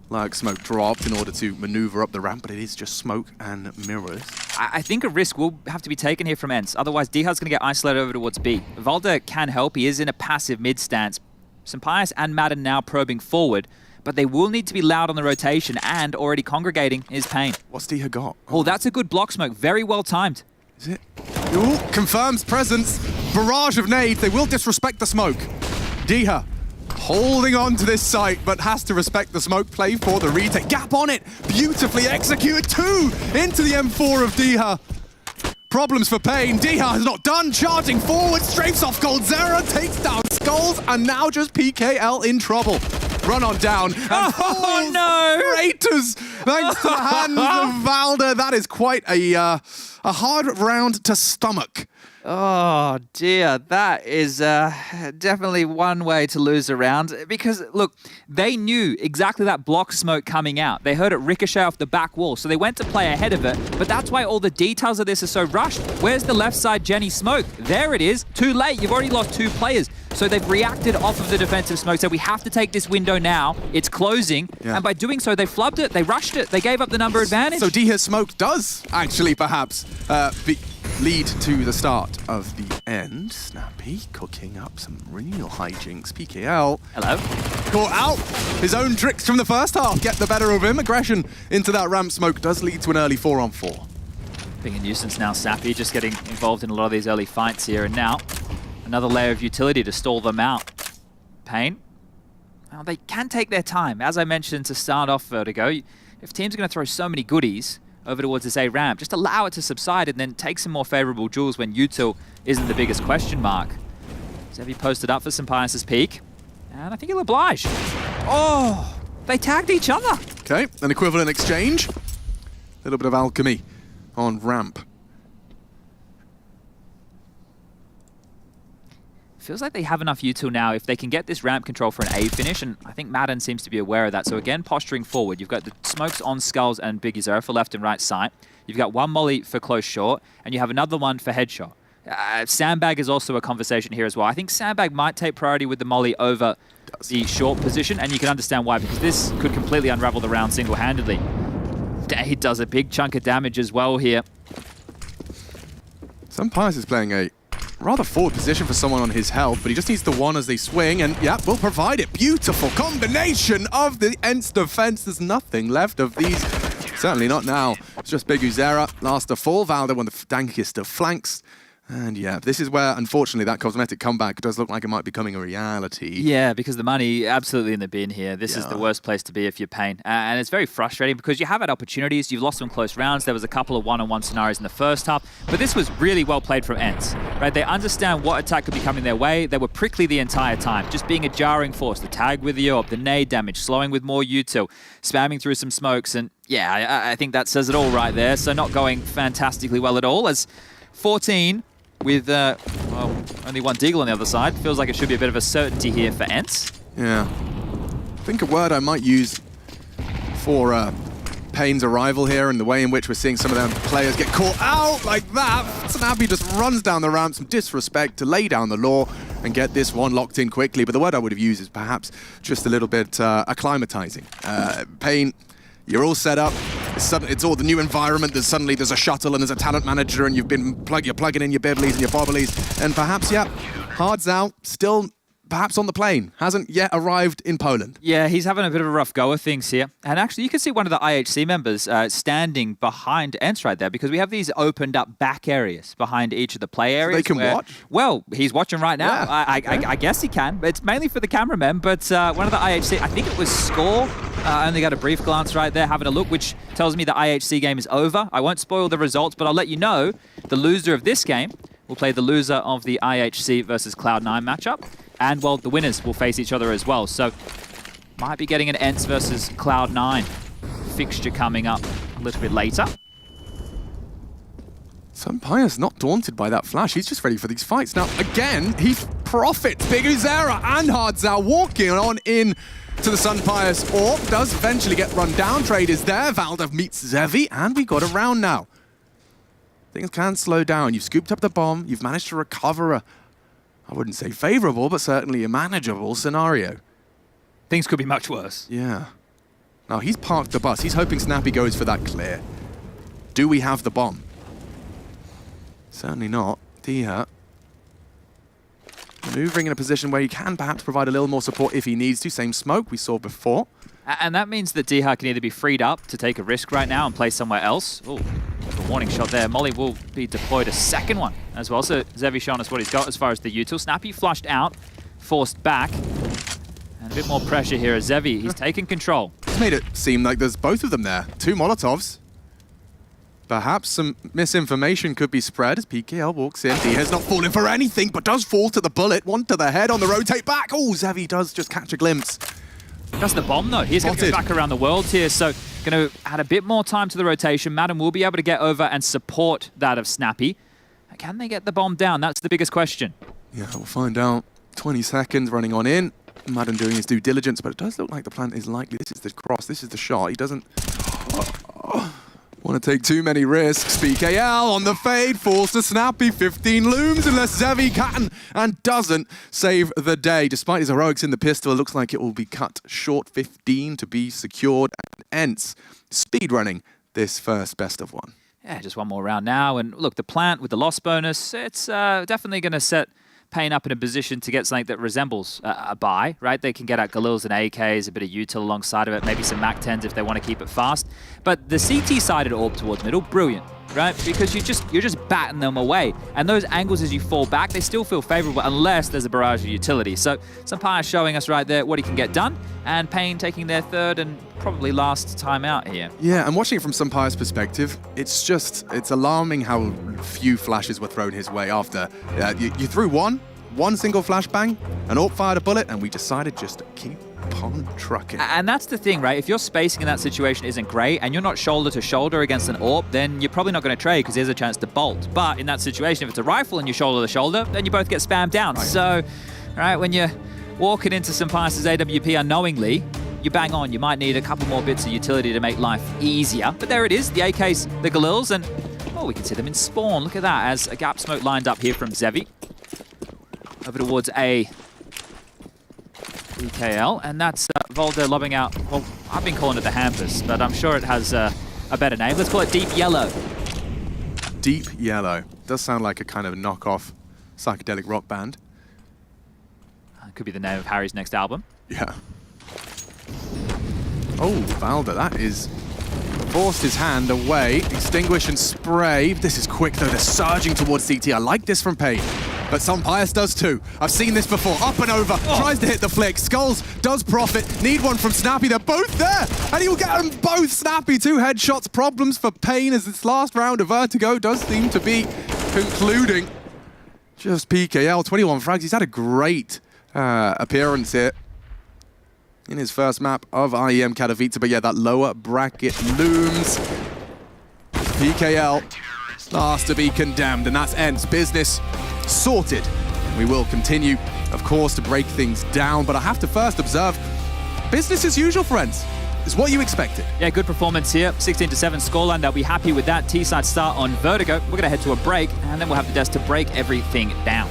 Speaker 5: Lurk smoke dropped in order to maneuver up the ramp, but it is just smoke and mirrors.
Speaker 7: I think a risk will have to be taken here from ENCE. Otherwise, Dihad's going to get isolated over towards B. Valda can help. He is in a passive mid stance. Pyjamas and Madden now probing forward, but they will need to be loud on the rotation, and already congregating is Payne.
Speaker 5: What's Dihad got?
Speaker 7: Oh, that's a good block smoke. Very well timed.
Speaker 5: Is it? Ooh, confirms presence. Barrage of nades. They will disrespect the smoke. Dihad holding on to this site, but has to respect the smoke play for the retake. Gap on it. Beautifully executed. 2 into the M4 of Dihad. Problems for Payne. Dihad is not done. Charging forward. Strafes off Goldzera. Takes down Skulls. And now just PKL in trouble. Run on down.
Speaker 7: Oh, no.
Speaker 5: Craters. Thanks to the hands of Valda. That is quite a hard round to stomach.
Speaker 7: Oh dear, that is definitely one way to lose a round, because look, they knew exactly that block smoke coming out. They heard it ricochet off the back wall, so they went to play ahead of it, but that's why all the details of this are so rushed. Where's the left side Jenny smoke? There it is. Too late. You've already lost 2 players. So they've reacted off of the defensive smoke, said we have to take this window now. It's closing. Yeah. And by doing so, they flubbed it. They rushed it. They gave up the number advantage.
Speaker 5: So Dihad's smoke does actually perhaps lead to the start of the end. Snappy cooking up some real hijinks. PKL.
Speaker 7: Hello.
Speaker 5: Caught out. His own tricks from the first half get the better of him. Aggression into that ramp smoke does lead to an early 4-on-4.
Speaker 7: Being a nuisance now, Snappy just getting involved in a lot of these early fights here. And now another layer of utility to stall them out. Payne. Well, they can take their time. As I mentioned to start off, Vertigo, if teams are going to throw so many goodies over towards this A ramp, just allow it to subside and then take some more favorable duels when util isn't the biggest question mark. Zevi posted up for Pyjamas' peak, and I think he'll oblige. Oh, they tagged each other.
Speaker 5: Okay, an equivalent exchange. A little bit of alchemy on ramp.
Speaker 7: Feels like they have enough util now if they can get this ramp control for an A finish, and I think Madden seems to be aware of that. So again, posturing forward. You've got the smokes on Skulls and Big Zero for left and right side. You've got one molly for close short, and you have another one for headshot. Sandbag is also a conversation here as well. I think Sandbag might take priority with the molly over the short position, and you can understand why, because this could completely unravel the round single-handedly. He does a big chunk of damage as well here.
Speaker 5: Pyjamas is playing a rather forward position for someone on his health, but he just needs the one as they swing, and yeah, we'll provide it. Beautiful combination of the ENCE defense. There's nothing left of these. Certainly not now. It's just Big Uzera, last of fall. Valda won the dankest of flanks. And yeah, this is where, unfortunately, that cosmetic comeback does look like it might be becoming a reality.
Speaker 7: Yeah, because the money absolutely in the bin here. This is the worst place to be if you're Payne. And it's very frustrating because you have had opportunities. You've lost some close rounds. There was a couple of one-on-one scenarios in the first half. But this was really well played from ENCE, right? They understand what attack could be coming their way. They were prickly the entire time, just being a jarring force. The tag with the AWP, the nade damage, slowing with more util, spamming through some smokes. And yeah, I think that says it all right there. So not going fantastically well at all, as 14... with, well, only one Deagle on the other side. Feels like it should be a bit of a certainty here for ENCE.
Speaker 5: Yeah. I think a word I might use for Payne's arrival here and the way in which we're seeing some of them players get caught out like that. Snappy just runs down the ramp, some disrespect to lay down the law and get this one locked in quickly. But the word I would have used is perhaps just a little bit acclimatizing. Payne, you're all set up. It's all the new environment. There's a shuttle and there's a talent manager, and you're plugging in your bibblies and your bobblies, and perhaps, yeah, Hard's out. Still perhaps on the plane, hasn't yet arrived in Poland.
Speaker 7: Yeah, he's having a bit of a rough go of things here. And actually, you can see one of the IHC members standing behind ENCE right there, because we have these opened up back areas behind each of the play areas.
Speaker 5: So they can watch?
Speaker 7: Well, he's watching right now.
Speaker 5: Yeah,
Speaker 7: I guess he can, but it's mainly for the cameramen. But one of the IHC, I think it was Score, only got a brief glance right there, having a look, which tells me the IHC game is over. I won't spoil the results, but I'll let you know the loser of this game will play the loser of the IHC versus Cloud9 matchup. And, well, the winners will face each other as well. So, might be getting an ENCE versus Cloud9 fixture coming up a little bit later.
Speaker 5: Sampaio's not daunted by that flash. He's just ready for these fights. Now, again, he profits. Big Uzera and Hardzao walking on in to the Sunpire's AWP. Does eventually get run down. Trade is there. Valda meets Zevi, and we got a round now. Things can slow down. You've scooped up the bomb. You've managed to recover a, I wouldn't say favorable, but certainly a manageable scenario.
Speaker 7: Things could be much worse.
Speaker 5: Yeah. Now, he's parked the bus. He's hoping Snappy goes for that clear. Do we have the bomb? Certainly not. Dia maneuvering in a position where he can perhaps provide a little more support if he needs to. Same smoke we saw before.
Speaker 7: And that means that Diha can either be freed up to take a risk right now and play somewhere else. Ooh, a warning shot there. Molly will be deployed a second one as well. So Zevi showing us what he's got as far as the util. Snappy flushed out, forced back. And a bit more pressure here as Zevi. He's taking control.
Speaker 5: It's made it seem like there's both of them there. 2 Molotovs. Perhaps some misinformation could be spread as PKL walks in. He has not fallen for anything, but does fall to the bullet. One to the head on the rotate back. Oh, Zevi does just catch a glimpse.
Speaker 7: That's the bomb, though. He's going to go back around the world here, so going to add a bit more time to the rotation. Madden will be able to get over and support that of Snappy. Can they get the bomb down? That's the biggest question.
Speaker 5: Yeah, we'll find out. 20 seconds running on in. Madden doing his due diligence, but it does look like the plan is likely. This is the cross. This is the shot. He doesn't want to take too many risks. PKL on the fade, falls to Snappy. 15 looms unless Zevi can and doesn't save the day. Despite his heroics in the pistol, it looks like it will be cut short. 15 to be secured. And ENCE speedrunning this first best of 1.
Speaker 7: Yeah, just one more round now. And look, the plant with the loss bonus, it's definitely going to set Pain up in a position to get something that resembles a buy, right? They can get out Galils and AKs, a bit of util alongside of it, maybe some MAC-10s if they want to keep it fast. But the CT-sided AWP towards middle, brilliant, right? Because you're just batting them away. And those angles as you fall back, they still feel favorable unless there's a barrage of utility. So Sampaio showing us right there what he can get done, and Pain taking their third and probably last time out here.
Speaker 5: Yeah, and watching it from Sampaio's perspective, it's alarming how few flashes were thrown his way after. You threw one single flashbang, an AWP fired a bullet, and we decided just to keep on trucking.
Speaker 7: And that's the thing, right? If your spacing in that situation isn't great and you're not shoulder to shoulder against an AWP, then you're probably not going to trade because there's a chance to bolt. But in that situation, if it's a rifle and you're shoulder to shoulder, then you both get spammed down. Right. So, right, when you're walking into Sampaio's AWP unknowingly, you bang on. You might need a couple more bits of utility to make life easier. But there it is, the AKs, the Galils, and oh, we can see them in spawn. Look at that, as a gap smoke lined up here from Zevi. Over towards a EKL, and that's Volder lobbing out, well, I've been calling it the Hampers, but I'm sure it has a better name. Let's call it Deep Yellow.
Speaker 5: Deep Yellow. Does sound like a kind of knockoff psychedelic rock band.
Speaker 7: Could be the name of Harry's next album.
Speaker 5: Yeah. Oh, Valda, that is forced his hand away. Extinguish and spray. This is quick, though. They're surging towards CT. I like this from Pain. But Sampaio does too. I've seen this before. Up and over. Tries to hit the flick. Skulls does profit. Need one from Snappy. They're both there. And he will get them both. Snappy, 2 headshots. Problems for Pain as this last round of Vertigo does seem to be concluding. Just PKL. 21 frags. He's had a great appearance here in his first map of IEM Katowice. But yeah, that lower bracket looms. PKL last to be condemned. And that's ENCE. Business sorted. We will continue, of course, to break things down, but I have to first observe business as usual, friends. Is what you expected.
Speaker 7: Yeah, good performance here. 16-7 scoreline. They'll be happy with that. T-side start on Vertigo. We're going to head to a break, and then we'll have the desk to break everything down.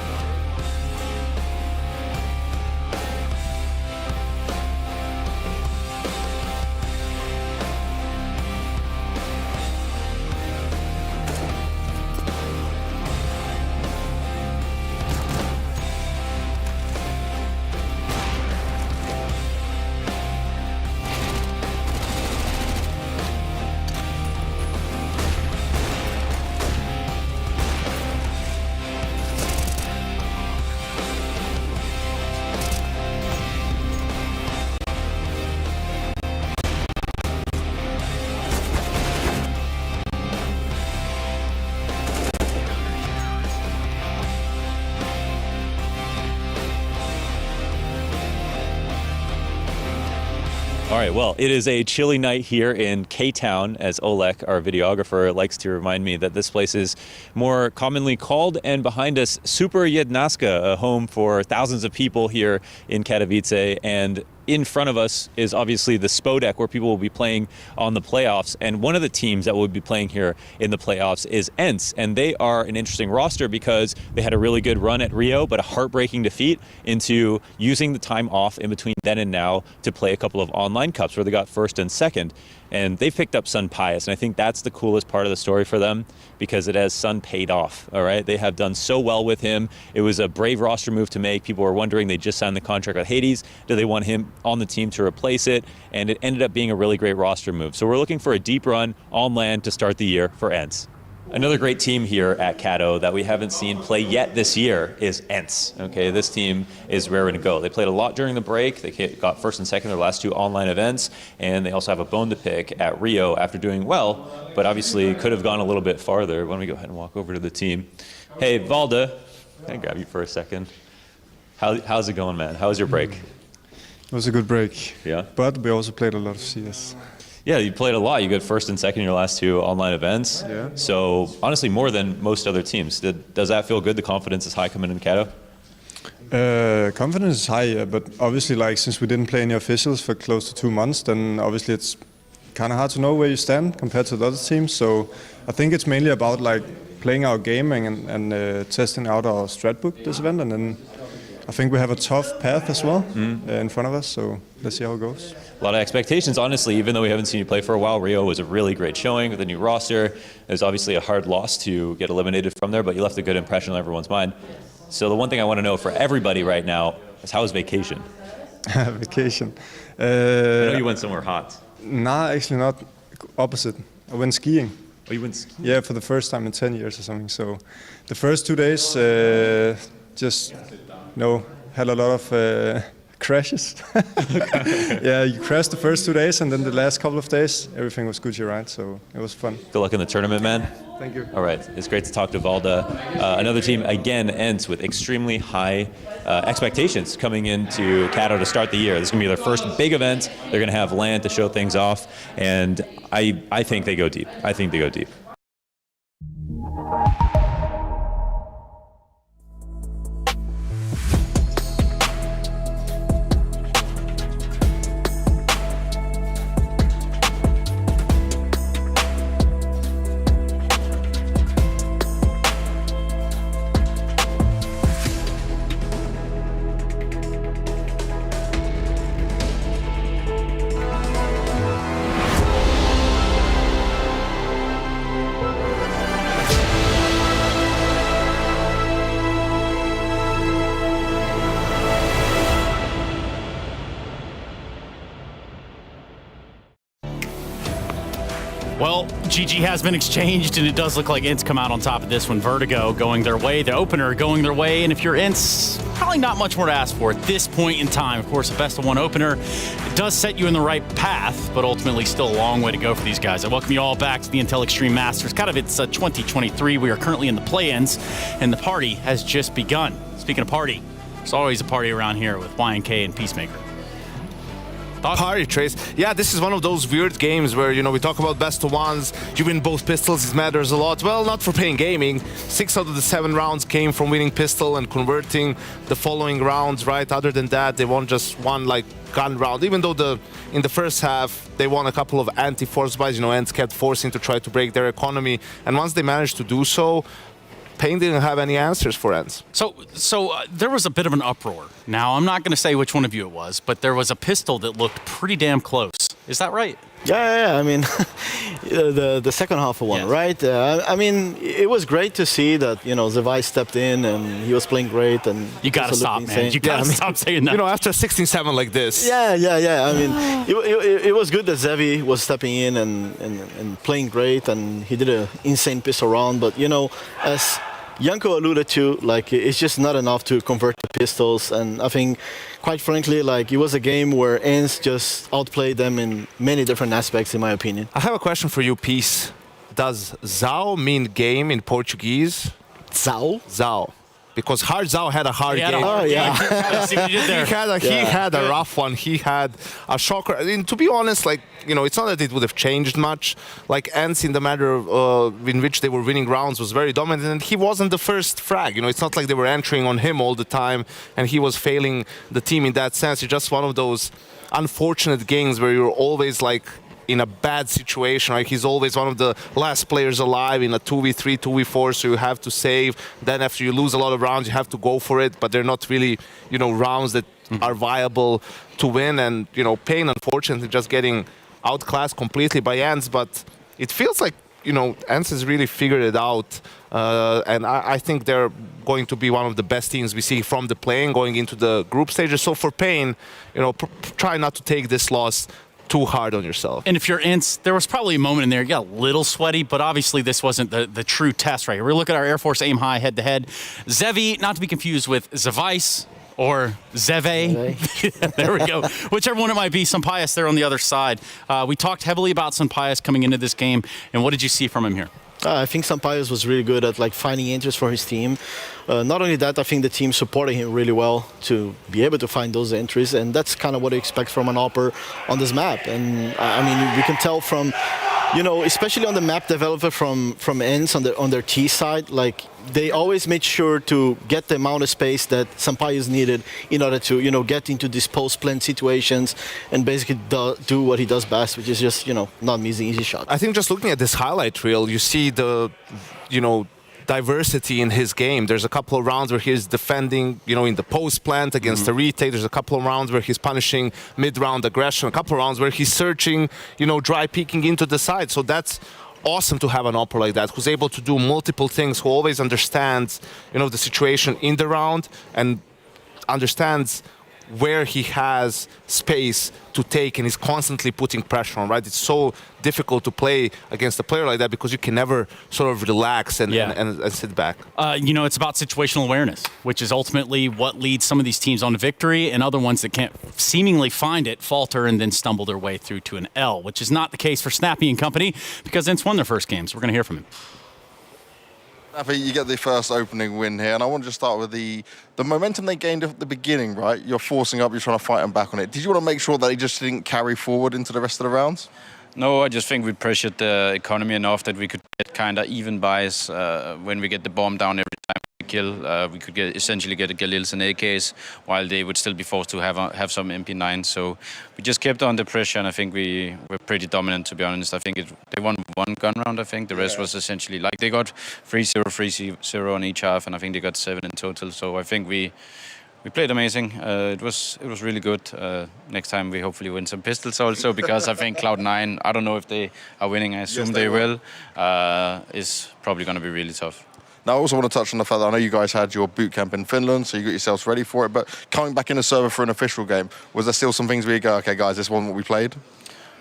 Speaker 8: right, well, it is a chilly night here in K-Town, as Olek, our videographer, likes to remind me that this place is more commonly called, and behind us, Super Jednaska, a home for thousands of people here in Katowice, and in front of us is obviously the Spodek, where people will be playing on the playoffs. And one of the teams that will be playing here in the playoffs is ENCE. And they are an interesting roster because they had a really good run at Rio, but a heartbreaking defeat into using the time off in between then and now to play a couple of online cups where they got first and second. And they picked up Sun Pyjamas, and I think that's the coolest part of the story for them because it has Sun paid off, all right? They have done so well with him. It was a brave roster move to make. People were wondering, they just signed the contract with Hades. Do they want him on the team to replace it? And it ended up being a really great roster move. So we're looking for a deep run on land to start the year for ENCE. Another great team here at Kato that we haven't seen play yet this year is ENCE. Okay, this team is raring to go. They played a lot during the break. They got first and second their last two online events, and they also have a bone to pick at Rio after doing well, but obviously could have gone a little bit farther. Why don't we go ahead and walk over to the team? Hey, Valde, can I grab you for a second? How's it going, man? How was your break?
Speaker 9: It was a good break.
Speaker 8: Yeah?
Speaker 9: But we also played a lot of CS.
Speaker 8: Yeah, you played a lot. You got first and second in your last two online events.
Speaker 9: Yeah.
Speaker 8: So honestly, more than most other teams. Does that feel good? The confidence is high coming in Kato?
Speaker 9: Confidence is high, yeah, but obviously, like, since we didn't play any officials for close to 2 months, then obviously it's kind of hard to know where you stand compared to the other teams. So I think it's mainly about like playing our game and testing out our strat book this event, and then I think we have a tough path as well in front of us. So let's see how it goes.
Speaker 8: A lot of expectations, honestly, even though we haven't seen you play for a while. Rio was a really great showing with a new roster. It was obviously a hard loss to get eliminated from there, but you left a good impression on everyone's mind. So the one thing I want to know for everybody right now is, how was vacation?
Speaker 9: Vacation?
Speaker 8: I know you went somewhere hot.
Speaker 9: Nah, actually not. Opposite. I went skiing.
Speaker 8: Oh, you went skiing?
Speaker 9: Yeah, for the first time in 10 years or something. So the first 2 days just, had a lot of crashes. Yeah, you crashed the first 2 days, and then the last couple of days, everything was Gucci, right? So it was fun.
Speaker 8: Good luck in the tournament, man.
Speaker 9: Thank you.
Speaker 8: All right, it's great to talk to Valde. Another team, again, ENCE with extremely high expectations coming into Kato to start the year. This is going to be their first big event. They're going to have land to show things off, and I think they go deep. I think they go deep.
Speaker 22: Well, GG has been exchanged, and it does look like ENCE come out on top of this one. Vertigo going their way, the opener going their way, and if you're ENCE, probably not much more to ask for at this point in time. Of course, a best-of-1 opener, it does set you in the right path, but ultimately still a long way to go for these guys. I welcome you all back to the Intel Extreme Masters. It's 2023. We are currently in the play-ins, and the party has just begun. Speaking of party, there's always a party around here with YNK and Peacemaker.
Speaker 14: Party, Trace. Yeah, this is one of those weird games where, we talk about best of ones, you win both pistols, it matters a lot. Well, not for playing gaming. 6 out of the 7 rounds came from winning pistol and converting the following rounds, right? Other than that, they won just one, gun round. Even though in the first half, they won a couple of anti-force buys, ENCE kept forcing to try to break their economy. And once they managed to do so, Payne didn't have any answers for ENCE.
Speaker 22: So there was a bit of an uproar. Now, I'm not going to say which one of you it was, but there was a pistol that looked pretty damn close. Is that right?
Speaker 15: Yeah. I mean, the second half of one, yes. Right? I mean, it was great to see that, Zavai stepped in and he was playing great. And
Speaker 22: you got to stop, man. You got to stop saying that.
Speaker 14: After 16-7 like this.
Speaker 15: Yeah. I mean, it was good that Zevi was stepping in and playing great, and he did an insane pistol round. But, as Janko alluded to, it's just not enough to convert the pistols, and I think, quite frankly, it was a game where ENCE just outplayed them in many different aspects, in my opinion.
Speaker 14: I have a question for you, Peace. Does Zao mean game in Portuguese?
Speaker 15: Zao?
Speaker 14: Zao. because Hardzao had a hard
Speaker 22: He had
Speaker 14: game.
Speaker 22: a hard game. See what he did there.
Speaker 14: He had a rough one. He had a shocker. I mean, to be honest, like, you know, it's not that it would have changed much. Like, ENCE, in the matter of, in which they were winning rounds, was very dominant, and he wasn't the first frag. You know, it's not like they were entering on him all the time, and he was failing the team in that sense. It's just one of those unfortunate games where you're always like in a bad situation, right? He's always one of the last players alive in a 2v3, 2v4, so you have to save. Then after you lose a lot of rounds, you have to go for it, but they're not really, you know, rounds that are viable to win. And, you know, Pain, unfortunately, just getting outclassed completely by ENCE, but it feels like, you know, ENCE has really figured it out. And I think they're going to be one of the best teams we see from the playing going into the group stages. So for Pain, you know, try not to take this loss too hard on yourself.
Speaker 22: And if you're ENCE, there was probably a moment in there you got a little sweaty, but obviously this wasn't the true test right here. We're looking at our Air Force Aim High head-to-head. Zevi, not to be confused with Zevice or Zeve. There we go. Whichever one it might be. Sampayas there on the other side. We talked heavily about Sampayas coming into this game, and what did you see from him here?
Speaker 15: I think Sampayas was really good at like finding interest for his team. Not only that, I think the team supported him really well to be able to find those entries, and that's kind of what you expect from an AWPer on this map. And I mean, we can tell from, you know, especially on the map developer from ENCE on their T side, like they always made sure to get the amount of space that Sampayas needed in order to, you know, get into these post-plant situations and basically do what he does best, which is just, you know, not missing easy shots.
Speaker 14: I think just looking at this highlight reel, you see the, you know, diversity in his game. There's a couple of rounds where he's defending, you know, in the post plant against the retake. There's a couple of rounds where he's punishing mid-round aggression. A couple of rounds where he's searching, you know, dry peeking into the side. So that's awesome to have an AWPer like that, who's able to do multiple things, who always understands, you know, the situation in the round and understands where he has space to take, and he's constantly putting pressure on, right? It's so difficult to play against a player like that because you can never sort of relax and sit back.
Speaker 22: You know, it's about situational awareness, which is ultimately what leads some of these teams on to victory, and other ones that can't seemingly find it falter and then stumble their way through to an L, which is not the case for Snappy and company because ENCE won their first games. We're going to hear from him.
Speaker 16: Snappy, you get the first opening win here, and I want to just start with the momentum they gained at the beginning, right? You're forcing up, you're trying to fight them back on it. Did you want to make sure that they just didn't carry forward into the rest of the rounds?
Speaker 10: No, I just think we pressured the economy enough that we could get kind of even buys when we get the bomb down every time we kill. We could essentially get Galils and AKs while they would still be forced to have some MP9. So we just kept on the pressure, and I think we were pretty dominant, to be honest. I think they won one gun round, I think. The rest was essentially like they got 3-0, 3-0 on each half, and I think they got 7 in total. So I think we played amazing. It was really good. Next time we hopefully win some pistols also, because I think Cloud9, I don't know if they are winning, I assume they will, is probably going to be really tough.
Speaker 16: Now, I also want to touch on the fact that I know you guys had your boot camp in Finland, so you got yourselves ready for it, but coming back in the server for an official game, was there still some things where you go, okay guys, this wasn't what we played?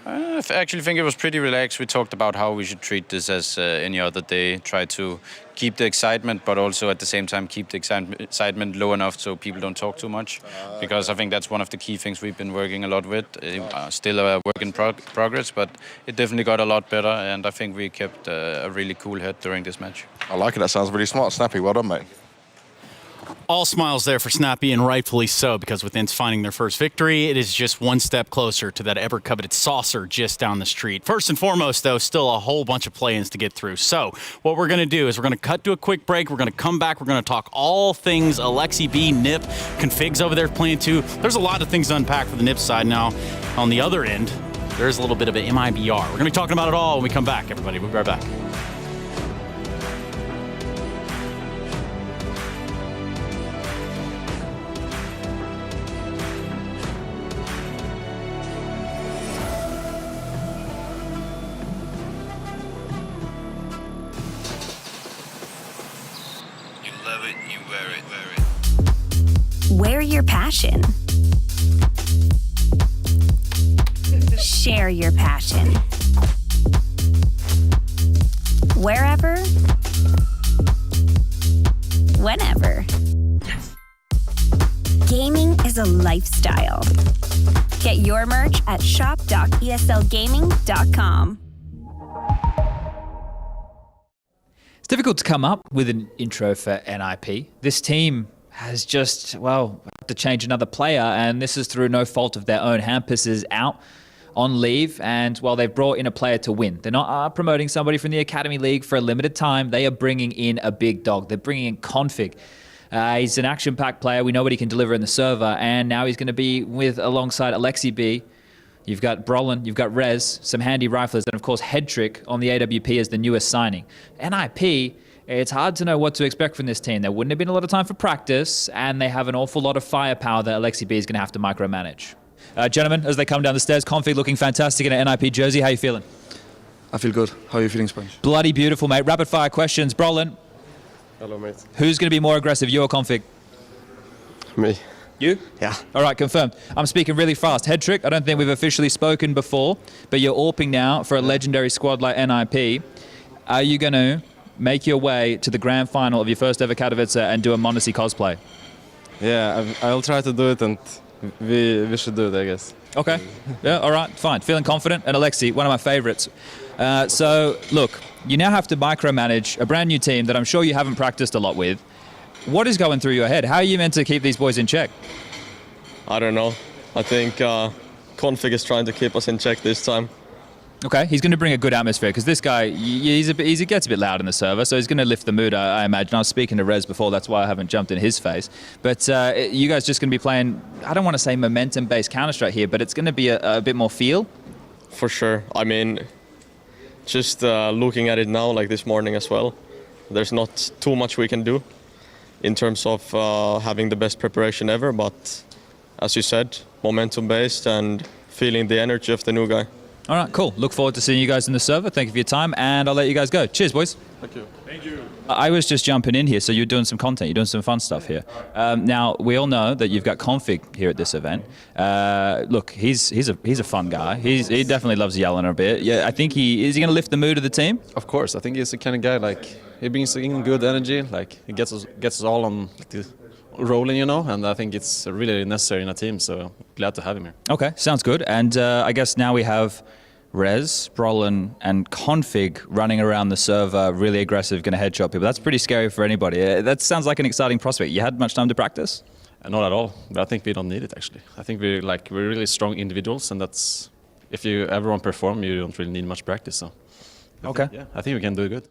Speaker 10: I actually think it was pretty relaxed. We talked about how we should treat this as any other day, try to keep the excitement, but also at the same time keep the excitement low enough so people don't talk too much, because I think that's one of the key things we've been working a lot with. Still a work in progress, but it definitely got a lot better, and I think we kept a really cool head during this match.
Speaker 16: I like it. That sounds really smart. Snappy, well done, mate.
Speaker 22: All smiles there for Snappy, and rightfully so, because with ENCE finding their first victory, it is just one step closer to that ever-coveted saucer just down the street. First and foremost, though, still a whole bunch of play-ins to get through. So what we're going to do is we're going to cut to a quick break. We're going to come back. We're going to talk all things Alexi B, NIP, configs over there playing too. There's a lot of things to unpack for the NIP side now. On the other end, there's a little bit of an MIBR. We're going to be talking about it all when we come back, everybody. We'll be right back.
Speaker 20: Wear your passion. Share your passion. Wherever, whenever. Gaming is a lifestyle. Get your merch at shop.eslgaming.com.
Speaker 18: difficult to come up with an intro for NIP. This team has just, well, had to change another player, and this is through no fault of their own. Hampus is out on leave, and well, they've brought in a player to win. They're not promoting somebody from the Academy League for a limited time. They are bringing in a big dog. They're bringing in Config. He's an action-packed player. We know what he can deliver in the server, and now he's going to be alongside Alexi B. You've got Brolin, you've got Rez, some handy riflers, and of course Headtrick on the AWP as the newest signing. NIP, it's hard to know what to expect from this team. There wouldn't have been a lot of time for practice, and they have an awful lot of firepower that Alexi B is going to have to micromanage. Gentlemen, as they come down the stairs, Config looking fantastic in an NIP jersey. How are you feeling?
Speaker 11: I feel good. How are you feeling, Spanish?
Speaker 18: Bloody beautiful, mate. Rapid fire questions. Brolin.
Speaker 11: Hello, mate.
Speaker 18: Who's going to be more aggressive, you or Config?
Speaker 11: Me.
Speaker 18: You?
Speaker 11: Yeah.
Speaker 18: All right, confirmed. I'm speaking really fast. Headtrick, I don't think we've officially spoken before, but you're AWPing now for a legendary squad like NIP. Are you going to make your way to the grand final of your first ever Katowice and do a Mondesi cosplay?
Speaker 4: Yeah, I'll try to do it, and we should do it, I guess.
Speaker 18: Okay. Yeah, all right, fine. Feeling confident? And Alexi, one of my favorites. So, look, you now have to micromanage a brand new team that I'm sure you haven't practiced a lot with. What is going through your head? How are you meant to keep these boys in check?
Speaker 11: I don't know. I think Config is trying to keep us in check this time.
Speaker 18: Okay, he's going to bring a good atmosphere because this guy, he gets a bit loud in the server, so he's going to lift the mood, I imagine. I was speaking to Rez before, that's why I haven't jumped in his face. But you guys just going to be playing, I don't want to say momentum-based Counter-Strike here, but it's going to be a bit more feel?
Speaker 11: For sure. I mean, just looking at it now, like this morning as well, there's not too much we can do in terms of having the best preparation ever, but as you said, momentum-based and feeling the energy of the new guy.
Speaker 18: All right, cool. Look forward to seeing you guys in the server. Thank you for your time, and I'll let you guys go. Cheers, boys.
Speaker 11: Thank you.
Speaker 22: Thank you.
Speaker 18: I was just jumping in here, so you're doing some content, you're doing some fun stuff here. Now, we all know that you've got Config here at this event. Look, he's a fun guy. He definitely loves yelling a bit. Yeah, I think is he going to lift the mood of the team?
Speaker 4: Of course, I think he's the kind of guy, like, he brings in good energy, like, he gets us all on the rolling, you know, and I think it's really necessary in a team, so glad to have him here.
Speaker 18: Okay, sounds good. And I guess now we have Rez, Brolin, and Config running around the server, really aggressive, going to headshot people. That's pretty scary for anybody. That sounds like an exciting prospect. You had much time to practice?
Speaker 4: Not at all, but I think we don't need it, actually. I think we're really strong individuals, and that's, if everyone perform, you don't really need much practice, so.
Speaker 18: Okay.
Speaker 4: I think we can do good.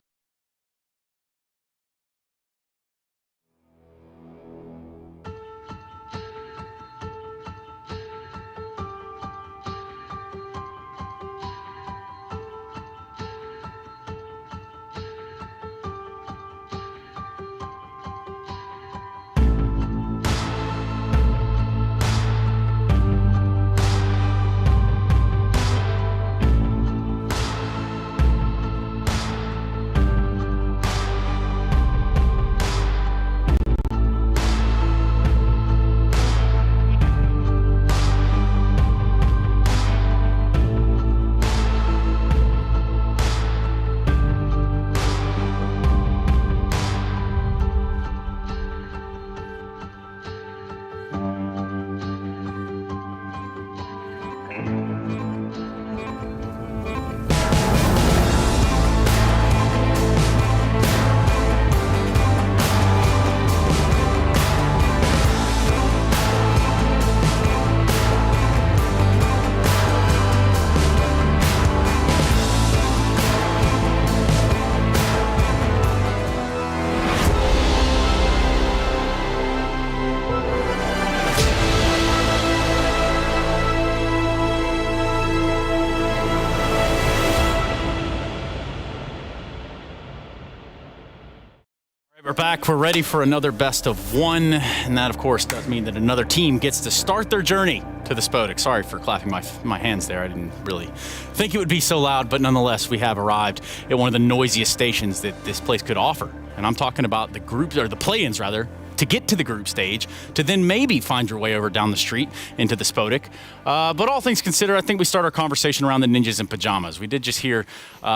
Speaker 22: We're back. We're ready for another best of one, and that, of course, does mean that another team gets to start their journey to the Spodek. Sorry for clapping my hands there. I didn't really think it would be so loud, but nonetheless, we have arrived at one of the noisiest stations that this place could offer. And I'm talking about the groups, or the play-ins rather, to get to the group stage, to then maybe find your way over down the street into the Spodek. But all things considered, I think we start our conversation around the Ninjas in Pyjamas. We did just hear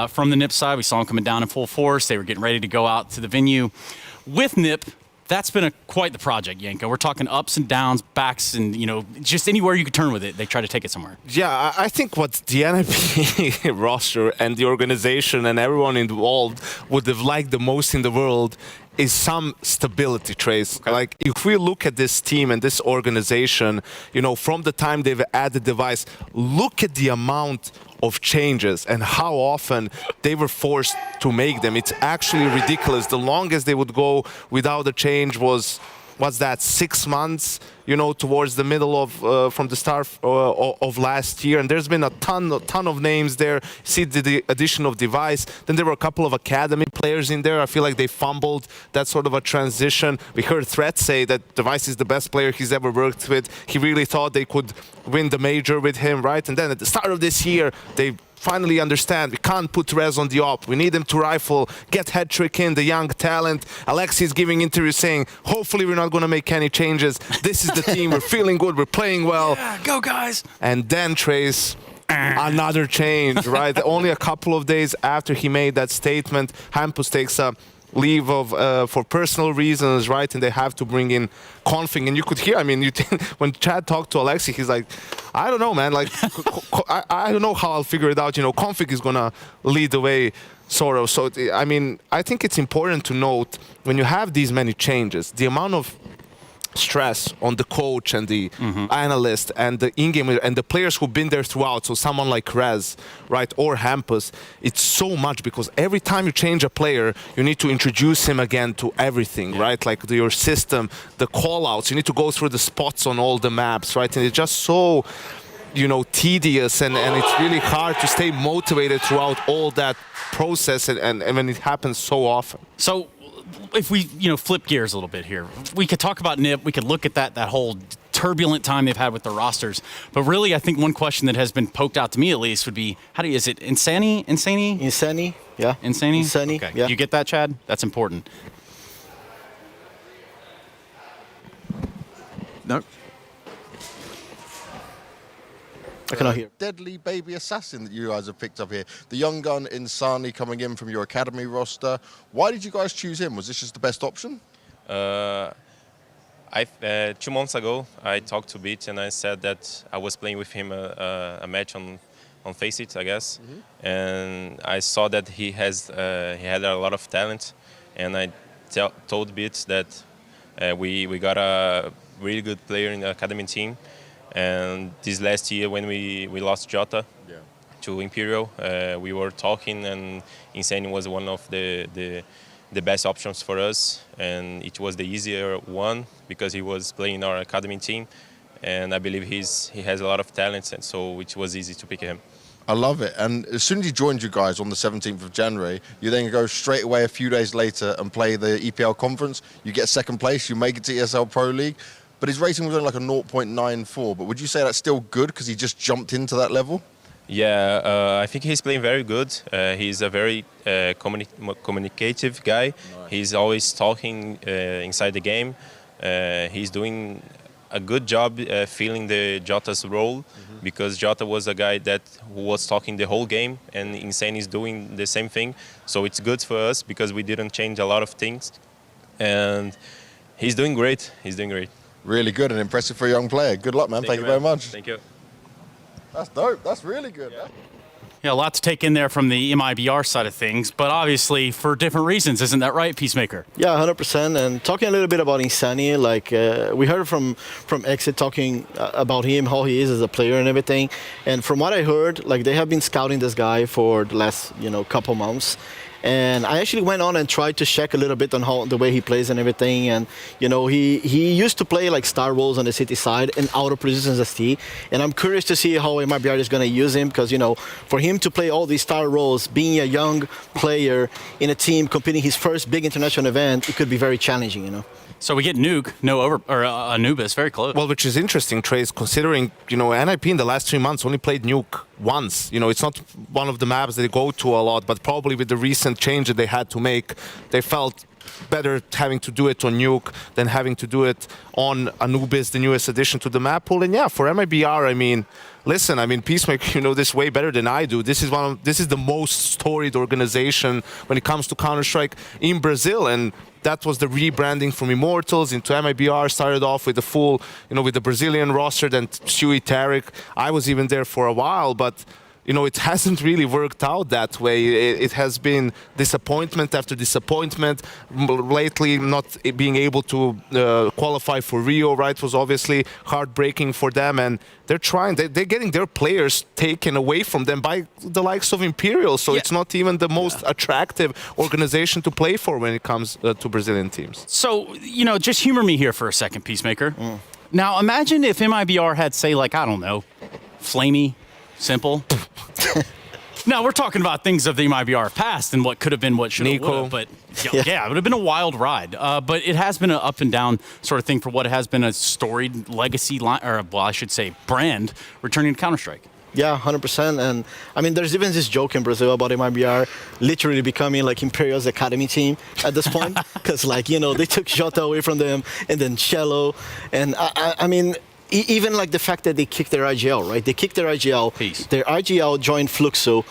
Speaker 22: from the NIP side. We saw them coming down in full force. They were getting ready to go out to the venue. With NIP, that's been quite the project, Yanko. We're talking ups and downs, backs, and, you know, just anywhere you could turn with it, they try to take it somewhere.
Speaker 14: Yeah, I think what the NIP roster and the organization and everyone involved would have liked the most in the world is some stability, Trace. Like, if we look at this team and this organization, you know, from the time they've added device, look at the amount of changes and how often they were forced to make them. It's actually ridiculous. The longest they would go without a change was, what's that, 6 months, you know, towards the middle of, from the start of last year. And there's been a ton of names there. See the addition of Device. Then there were a couple of academy players in there. I feel like they fumbled that sort of a transition. We heard Threat say that Device is the best player he's ever worked with. He really thought they could win the major with him, right? And then at the start of this year, they finally understand we can't put Rez on the op. We need him to rifle, get hat-trick in, the young talent. Alexis giving interviews saying, hopefully we're not going to make any changes. This is the team. We're feeling good. We're playing well.
Speaker 22: Yeah, go guys.
Speaker 14: And then, Trace, another change, right? Only a couple of days after he made that statement, Hampus takes a leave of for personal reasons, right? And they have to bring in Config. And you could hear, I mean, when Chad talked to Alexi, he's like, I don't know, man. Like, I don't know how I'll figure it out. You know, Config is going to lead the way, sort of. So, I mean, I think it's important to note when you have these many changes, the amount of stress on the coach and the analyst and the in-game and the players who've been there throughout. So someone like Rez, right, or Hampus, it's so much because every time you change a player, you need to introduce him again to everything, right? Like your system, the call-outs, you need to go through the spots on all the maps, right? And it's just so, you know, tedious and it's really hard to stay motivated throughout all that process and when it happens so often.
Speaker 22: So if we, you know, flip gears a little bit here, we could talk about NIP. We could look at that whole turbulent time they've had with their rosters. But really, I think one question that has been poked out to me at least would be, is it Insani?
Speaker 15: Yeah.
Speaker 22: Insani? Okay.
Speaker 15: Yeah.
Speaker 22: You get that, Chad? That's important.
Speaker 5: No.
Speaker 15: I cannot hear.
Speaker 16: Deadly baby assassin that you guys have picked up here. The young gun Insani coming in from your academy roster. Why did you guys choose him? Was this just the best option?
Speaker 3: 2 months ago, I talked to Beat and I said that I was playing with him a match on Face It, I guess. And I saw that he had a lot of talent. And I told Beat that we got a really good player in the academy team. And this last year when we lost Jota to Imperial, we were talking and Insane was one of the best options for us. And it was the easier one because he was playing our academy team. And I believe he has a lot of talents, and so it was easy to pick him.
Speaker 16: I love it. And as soon as he joined you guys on the 17th of January, you then go straight away a few days later and play the EPL conference. You get second place, you make it to ESL Pro League. But his rating was only like a 0.94. But would you say that's still good because he just jumped into that level?
Speaker 3: Yeah, I think he's playing very good. He's a very communicative guy. Nice. He's always talking inside the game. He's doing a good job filling the Jota's role because Jota was a guy who was talking the whole game, and Insane is doing the same thing. So it's good for us because we didn't change a lot of things. And he's doing great. He's doing great.
Speaker 16: Really good and impressive for a young player. Good luck, man. Thank you very much.
Speaker 3: Thank you.
Speaker 16: That's dope. That's really good. Yeah.
Speaker 22: Yeah, a lot to take in there from the MIBR side of things, but obviously for different reasons. Isn't that right, Peacemaker?
Speaker 15: Yeah, 100%. And talking a little bit about Insani, like we heard from Exit talking about him, how he is as a player and everything. And from what I heard, like they have been scouting this guy for the last, couple months. And I actually went on and tried to check a little bit on how the way he plays and everything. And he used to play like star roles on the city side and out of positions as T. And I'm curious to see how MIBR is going to use him because for him to play all these star roles, being a young player in a team competing his first big international event, it could be very challenging.
Speaker 22: So we get Nuke, Anubis, very close.
Speaker 14: Well, which is interesting, Trace, considering, NIP in the last 3 months only played Nuke once. It's not one of the maps they go to a lot, but probably with the recent change that they had to make, they felt better having to do it on Nuke than having to do it on Anubis, the newest addition to the map pool. And yeah, for MIBR, listen, Peacemaker, you know this way better than I do. This is the most storied organization when it comes to Counter-Strike in Brazil, and that was the rebranding from Immortals into MIBR. Started off with the full, with the Brazilian roster, then Stewie, Tarek. I was even there for a while, but you know, it hasn't really worked out that way. It has been disappointment after disappointment. Lately, not being able to qualify for Rio, right, was obviously heartbreaking for them. And they're trying, they're getting their players taken away from them by the likes of Imperial. So it's not even the most attractive organization to play for when it comes to Brazilian teams.
Speaker 22: So, you know, just humor me here for a second, Peacemaker. Now, imagine if MIBR had, say, like, I don't know, Flamey, Simple. No, we're talking about things of the MIBR past and what could have been, what should have been. But yeah, it would have been a wild ride. But it has been an up and down sort of thing for what has been a storied legacy line, or well, I should say brand, returning to Counter-Strike.
Speaker 15: Yeah, 100%. And I mean, there's even this joke in Brazil about MIBR literally becoming like Imperial's academy team at this point. Because, like, you know, they took Jota away from them and then Cello. And I mean, even like the fact that they kicked their IGL, right? They kicked their IGL. Their IGL joined Fluxo,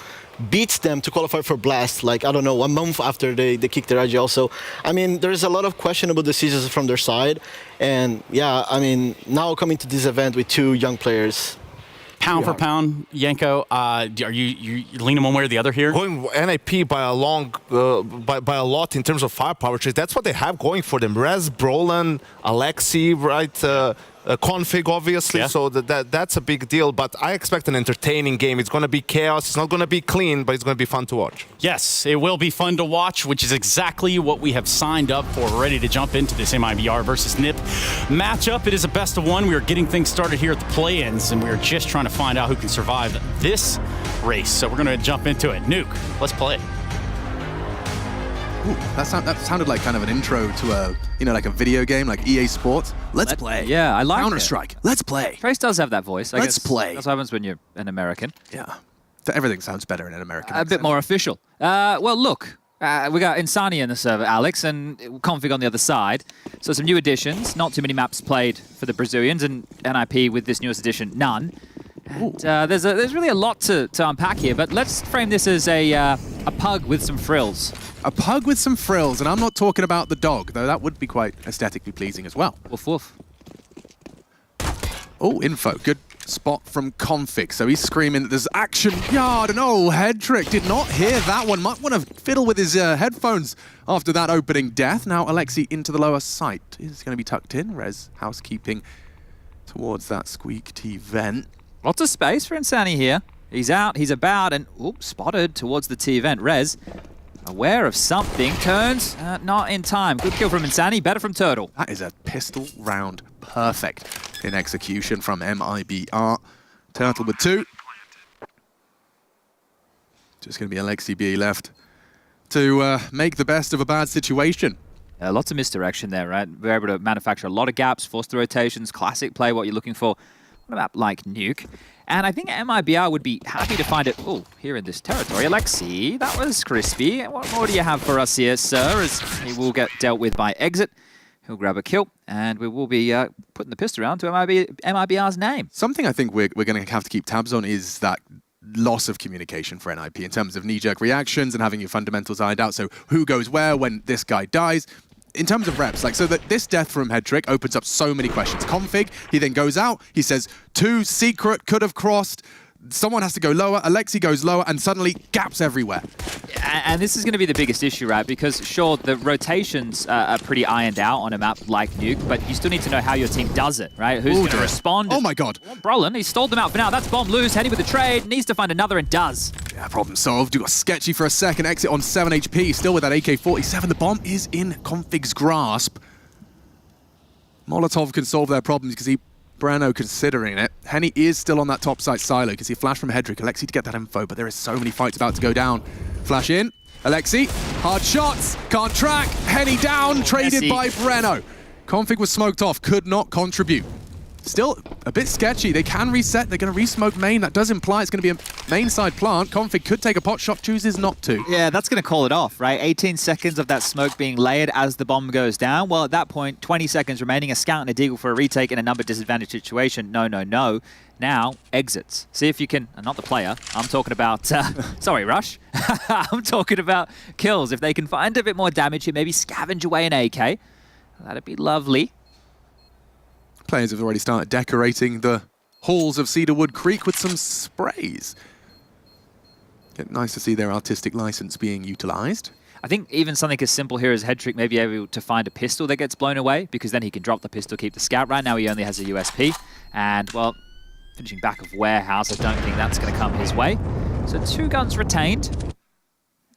Speaker 15: beats them to qualify for Blast, like, I don't know, 1 month after they kicked their IGL. So, I mean, there's a lot of questionable decisions from their side. And yeah, I mean, now coming to this event with 2 young players.
Speaker 22: Pound for pound, Yanko, are you leaning one way or the other here?
Speaker 14: Going NIP by a long, by a lot in terms of firepower. That's what they have going for them. Rez, Brolan, Alexi, right? Config, obviously, so that's a big deal. But I expect an entertaining game. It's going to be chaos. It's not going to be clean, but it's going to be fun to watch.
Speaker 22: Yes, it will be fun to watch, which is exactly what we have signed up for. We're ready to jump into this MIBR versus NIP matchup. It is a best of 1. We are getting things started here at the play-ins, and we are just trying to find out who can survive this race. So we're going to jump into it. Nuke, let's play.
Speaker 5: Ooh, that sounded like kind of an intro to a, you know, like a video game, like EA Sports. Let's play.
Speaker 7: Yeah, I like
Speaker 5: Counter-Strike. Let's play.
Speaker 7: Trace does have that voice.
Speaker 5: Let's play.
Speaker 7: That's what happens when you're an American.
Speaker 5: Yeah. So everything sounds better in an American
Speaker 7: accent. A bit more official. Well, look, we got Insani in the server, Alex, and Config on the other side. So some new additions. Not too many maps played for the Brazilians, and NIP with this newest addition, none. And, there's really a lot to unpack here, but let's frame this as a pug with some frills.
Speaker 5: A pug with some frills, and I'm not talking about the dog, though that would be quite aesthetically pleasing as well.
Speaker 7: Woof woof.
Speaker 5: Oh, info. Good spot from Config. So he's screaming that there's action yard, and oh, head trick. Did not hear that one. Might want to fiddle with his headphones after that opening death. Now Alexi into the lower site. Is going to be tucked in. Rez housekeeping towards that Squeak T vent.
Speaker 7: Lots of space for Insani here. He's out, he's about, and spotted towards the T vent. Rez, aware of something, turns, not in time. Good kill from Insani, better from Turtle.
Speaker 5: That is a pistol round perfect in execution from MIBR. Turtle with 2. Just going to be Alexi B left to make the best of a bad situation.
Speaker 7: Lots of misdirection there, right? We're able to manufacture a lot of gaps, force the rotations, classic play, what you're looking for. What about like Nuke? And I think MIBR would be happy to find it, here in this territory. Alexi, that was crispy. What more do you have for us here, sir? As he will get dealt with by Exit. He'll grab a kill, and we will be putting the pistol around to MIBR's name.
Speaker 5: Something I think we're going to have to keep tabs on is that loss of communication for NIP in terms of knee-jerk reactions and having your fundamentals ironed out. So who goes where when this guy dies? In terms of reps, like, so that this death from head trick opens up so many questions. Config, he then goes out, he says 2 secret could have crossed, someone has to go lower, Alexi goes lower, and suddenly gaps everywhere.
Speaker 7: And this is going to be the biggest issue, right? Because sure, the rotations are pretty ironed out on a map like Nuke, but you still need to know how your team does it, right? Who's going to respond?
Speaker 5: Oh my god.
Speaker 7: Brolan, he stalled them out for now. That's bomb loose, heading with the trade, needs to find another and does.
Speaker 5: Yeah, problem solved. You got Sketchy for a second, exit on 7 HP, still with that AK-47. The bomb is in Config's grasp. Molotov can solve their problems because Brano considering it. Henny is still on that top site silo. You can see a flash from Hedrick. Alexi to get that info, but there is so many fights about to go down. Flash in. Alexi, hard shots, can't track. Henny down, traded by Breno. Config was smoked off, could not contribute. Still a bit sketchy. They can reset. They're going to re-smoke main. That does imply it's going to be a main side plant. Config could take a pot shot, chooses not to.
Speaker 7: Yeah, that's going to call it off, right? 18 seconds of that smoke being layered as the bomb goes down. Well, at that point, 20 seconds remaining. A scout and a deagle for a retake in a number disadvantage situation. No, no, no. Now, exits. See if you can, not the player, I'm talking about, sorry, Rush. I'm talking about kills. If they can find a bit more damage here, maybe scavenge away an AK. That'd be lovely.
Speaker 5: Players have already started decorating the halls of Cedarwood Creek with some sprays. Nice to see their artistic license being utilized.
Speaker 18: I think even something as simple here as Hedrick may be able to find a pistol that gets blown away, because then he can drop the pistol, keep the scout. Right now he only has a USP, and well, finishing back of Warehouse, I don't think that's going to come his way. So 2 guns retained,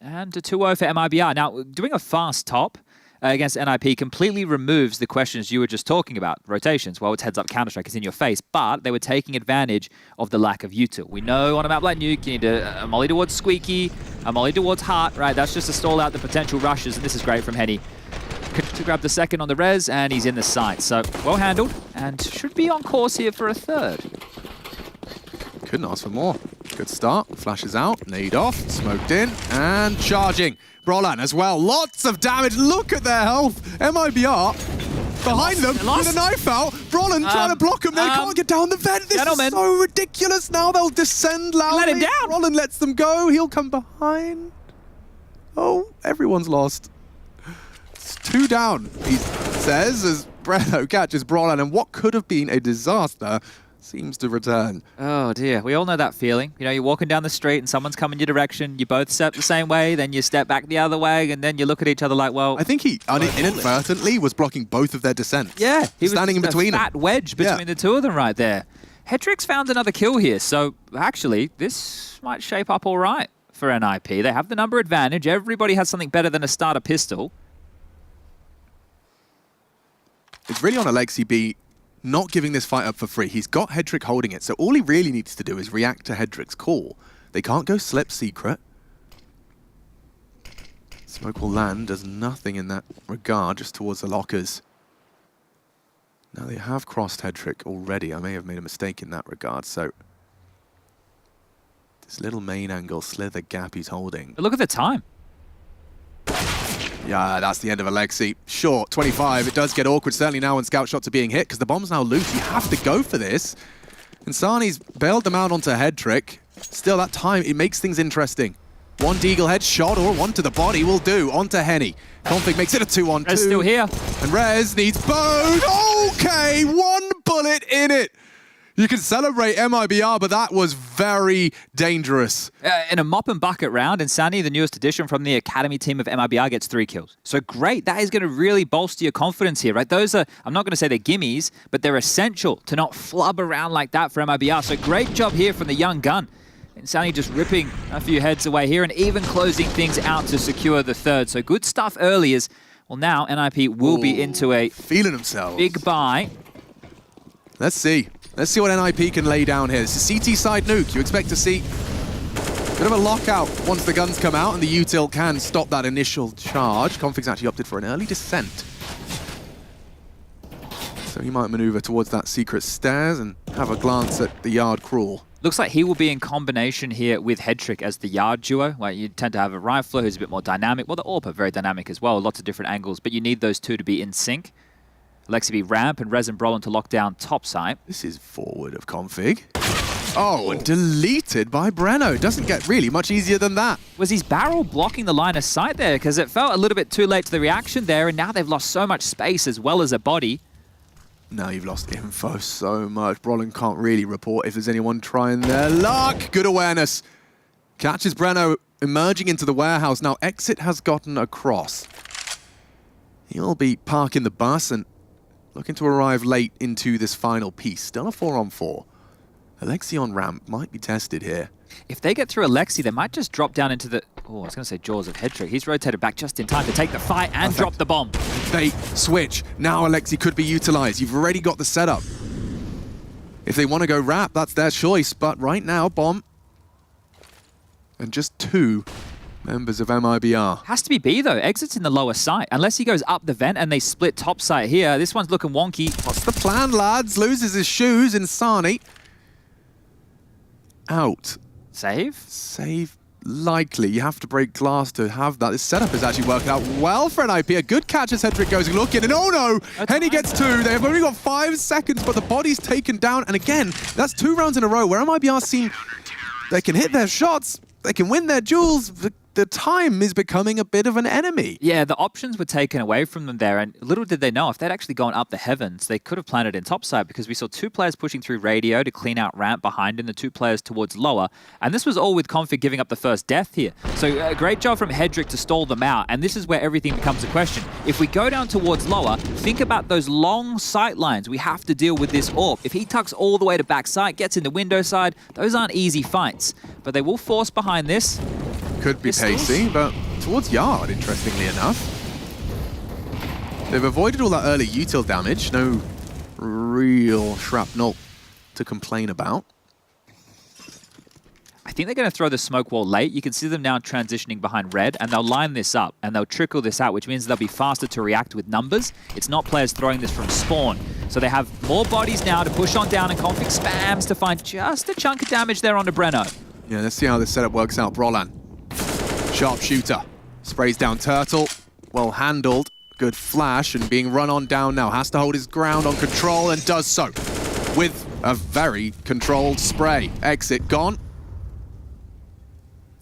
Speaker 18: and a 2-0 for MIBR. Now, doing a fast top against NIP completely removes the questions you were just talking about. Rotations, well, it's heads-up Counter-Strike, it's in your face, but they were taking advantage of the lack of util. We know on a map like Nuke, you need a molly towards Squeaky, a molly towards Heart, right? That's just to stall out the potential rushes, and this is great from Henny. To grab the second on the res, and he's in the sight. So, well handled, and should be on course here for a third.
Speaker 5: Couldn't ask for more. Good start, flashes out, nade off, smoked in, and charging. Brolan as well, lots of damage, look at their health. MIBR behind them with a knife out. Brolan trying to block them, they can't get down the vent. This is so ridiculous. Now they'll descend loudly.
Speaker 18: Let him down.
Speaker 5: Brolan lets them go, he'll come behind. Oh, everyone's lost. It's 2 down, he says, as Breno catches Brolan, and what could have been a disaster seems to return.
Speaker 18: Oh dear, we all know that feeling. You know, you're walking down the street and someone's coming your direction, you both step the same way, then you step back the other way, and then you look at each other like, well...
Speaker 5: I think he inadvertently was blocking both of their descents.
Speaker 18: Yeah, he was
Speaker 5: standing in between them.
Speaker 18: A fat wedge between the 2 of them right there. Hedrick's found another kill here, so actually, this might shape up all right for NIP. They have the number advantage, everybody has something better than a starter pistol.
Speaker 5: It's really on Alexi B not giving this fight up for free. He's got Hedrick holding it, so all he really needs to do is react to Hedrick's call. They can't go slip secret. Smoke will land, does nothing in that regard, just towards the lockers. Now they have crossed Hedrick already. I may have made a mistake in that regard, so... This little main angle, slither gap he's holding.
Speaker 18: But look at the time.
Speaker 5: Yeah, that's the end of Alexi. Short, 25. It does get awkward, certainly now when scout shots are being hit, because the bomb's now loose. You have to go for this. And Sani's bailed them out onto Hedrick. Still, that time, it makes things interesting. 1 Deagle headshot or 1 to the body will do. Onto Henny. Config makes it a 2-on-2.
Speaker 18: Rez still here.
Speaker 5: And Rez needs both. Okay, 1 bullet in it. You can celebrate MIBR, but that was very dangerous.
Speaker 18: In a mop and bucket round, Insani, the newest addition from the academy team of MIBR, gets 3 kills. So great, that is going to really bolster your confidence here, right? Those are, I'm not going to say they're gimmies, but they're essential to not flub around like that for MIBR. So great job here from the young gun. Insani just ripping a few heads away here and even closing things out to secure the third. So good stuff early as, well now NIP will be into a
Speaker 5: feeling themselves.
Speaker 18: Big buy.
Speaker 5: Let's see. Let's see what NIP can lay down here. This is CT side nuke. You expect to see a bit of a lockout once the guns come out, and the util can stop that initial charge. Config's actually opted for an early descent. So he might maneuver towards that secret stairs and have a glance at the yard crawl.
Speaker 18: Looks like he will be in combination here with Hedrick as the yard duo. Like you tend to have a rifler who's a bit more dynamic. Well, the AWP are very dynamic as well, lots of different angles, but you need those 2 to be in sync. Alexi B ramp and Rez and Brolan to lock down top side.
Speaker 5: This is forward of Config. Oh, and deleted by Breno. Doesn't get really much easier than that.
Speaker 18: Was his barrel blocking the line of sight there? Because it felt a little bit too late to the reaction there, and now they've lost so much space as well as a body.
Speaker 5: Now you've lost info so much. Brolan can't really report if there's anyone trying their luck. Good awareness. Catches Breno emerging into the warehouse. Now Exit has gotten across. He'll be parking the bus and looking to arrive late into this final piece. Still a 4-on-4. Alexi on ramp might be tested here.
Speaker 18: If they get through Alexi, they might just drop down into the... Oh, I was going to say jaws of Hedrick. He's rotated back just in time to take the fight and drop the bomb.
Speaker 5: They switch. Now Alexi could be utilized. You've already got the setup. If they want to go wrap, that's their choice. But right now, bomb. And just 2 members of MIBR.
Speaker 18: Has to be B though. Exit's in the lower site. Unless he goes up the vent and they split top site here. This one's looking wonky.
Speaker 5: What's the plan, lads? Loses his shoes in Sani. Out.
Speaker 18: Save?
Speaker 5: Save. Likely. You have to break glass to have that. This setup is actually working out well for NIP. A good catch as Hedrick goes looking. And oh no! Henny gets 2. They've only got 5 seconds, but the body's taken down. And again, that's 2 rounds in a row where MIBR seem they can hit their shots. They can win their duels. the time is becoming a bit of an enemy.
Speaker 7: Yeah, the options were taken away from them there, and little did they know, if they'd actually gone up the heavens, they could have planted in topside, because we saw 2 players pushing through radio to clean out ramp behind him, the 2 players towards lower, and this was all with Config giving up the first death here. So a great job from Hedrick to stall them out, and this is where everything becomes a question. If we go down towards lower, think about those long sight lines we have to deal with this AWP. If he tucks all the way to backside, gets into window side, those aren't easy fights, but they will force behind this.
Speaker 5: Could be pacey, but towards yard, interestingly enough. They've avoided all that early util damage. No real shrapnel to complain about.
Speaker 7: I think they're going to throw the smoke wall late. You can see them now transitioning behind red, and they'll line this up, and they'll trickle this out, which means they'll be faster to react with numbers. It's not players throwing this from spawn. So they have more bodies now to push on down, and Config spams to find just a chunk of damage there onto Breno.
Speaker 5: Yeah, let's see how this setup works out. Brolan. Sharpshooter. Sprays down Turtle. Well handled. Good flash, and being run on down now. Has to hold his ground on control, and does so with a very controlled spray. Exit gone.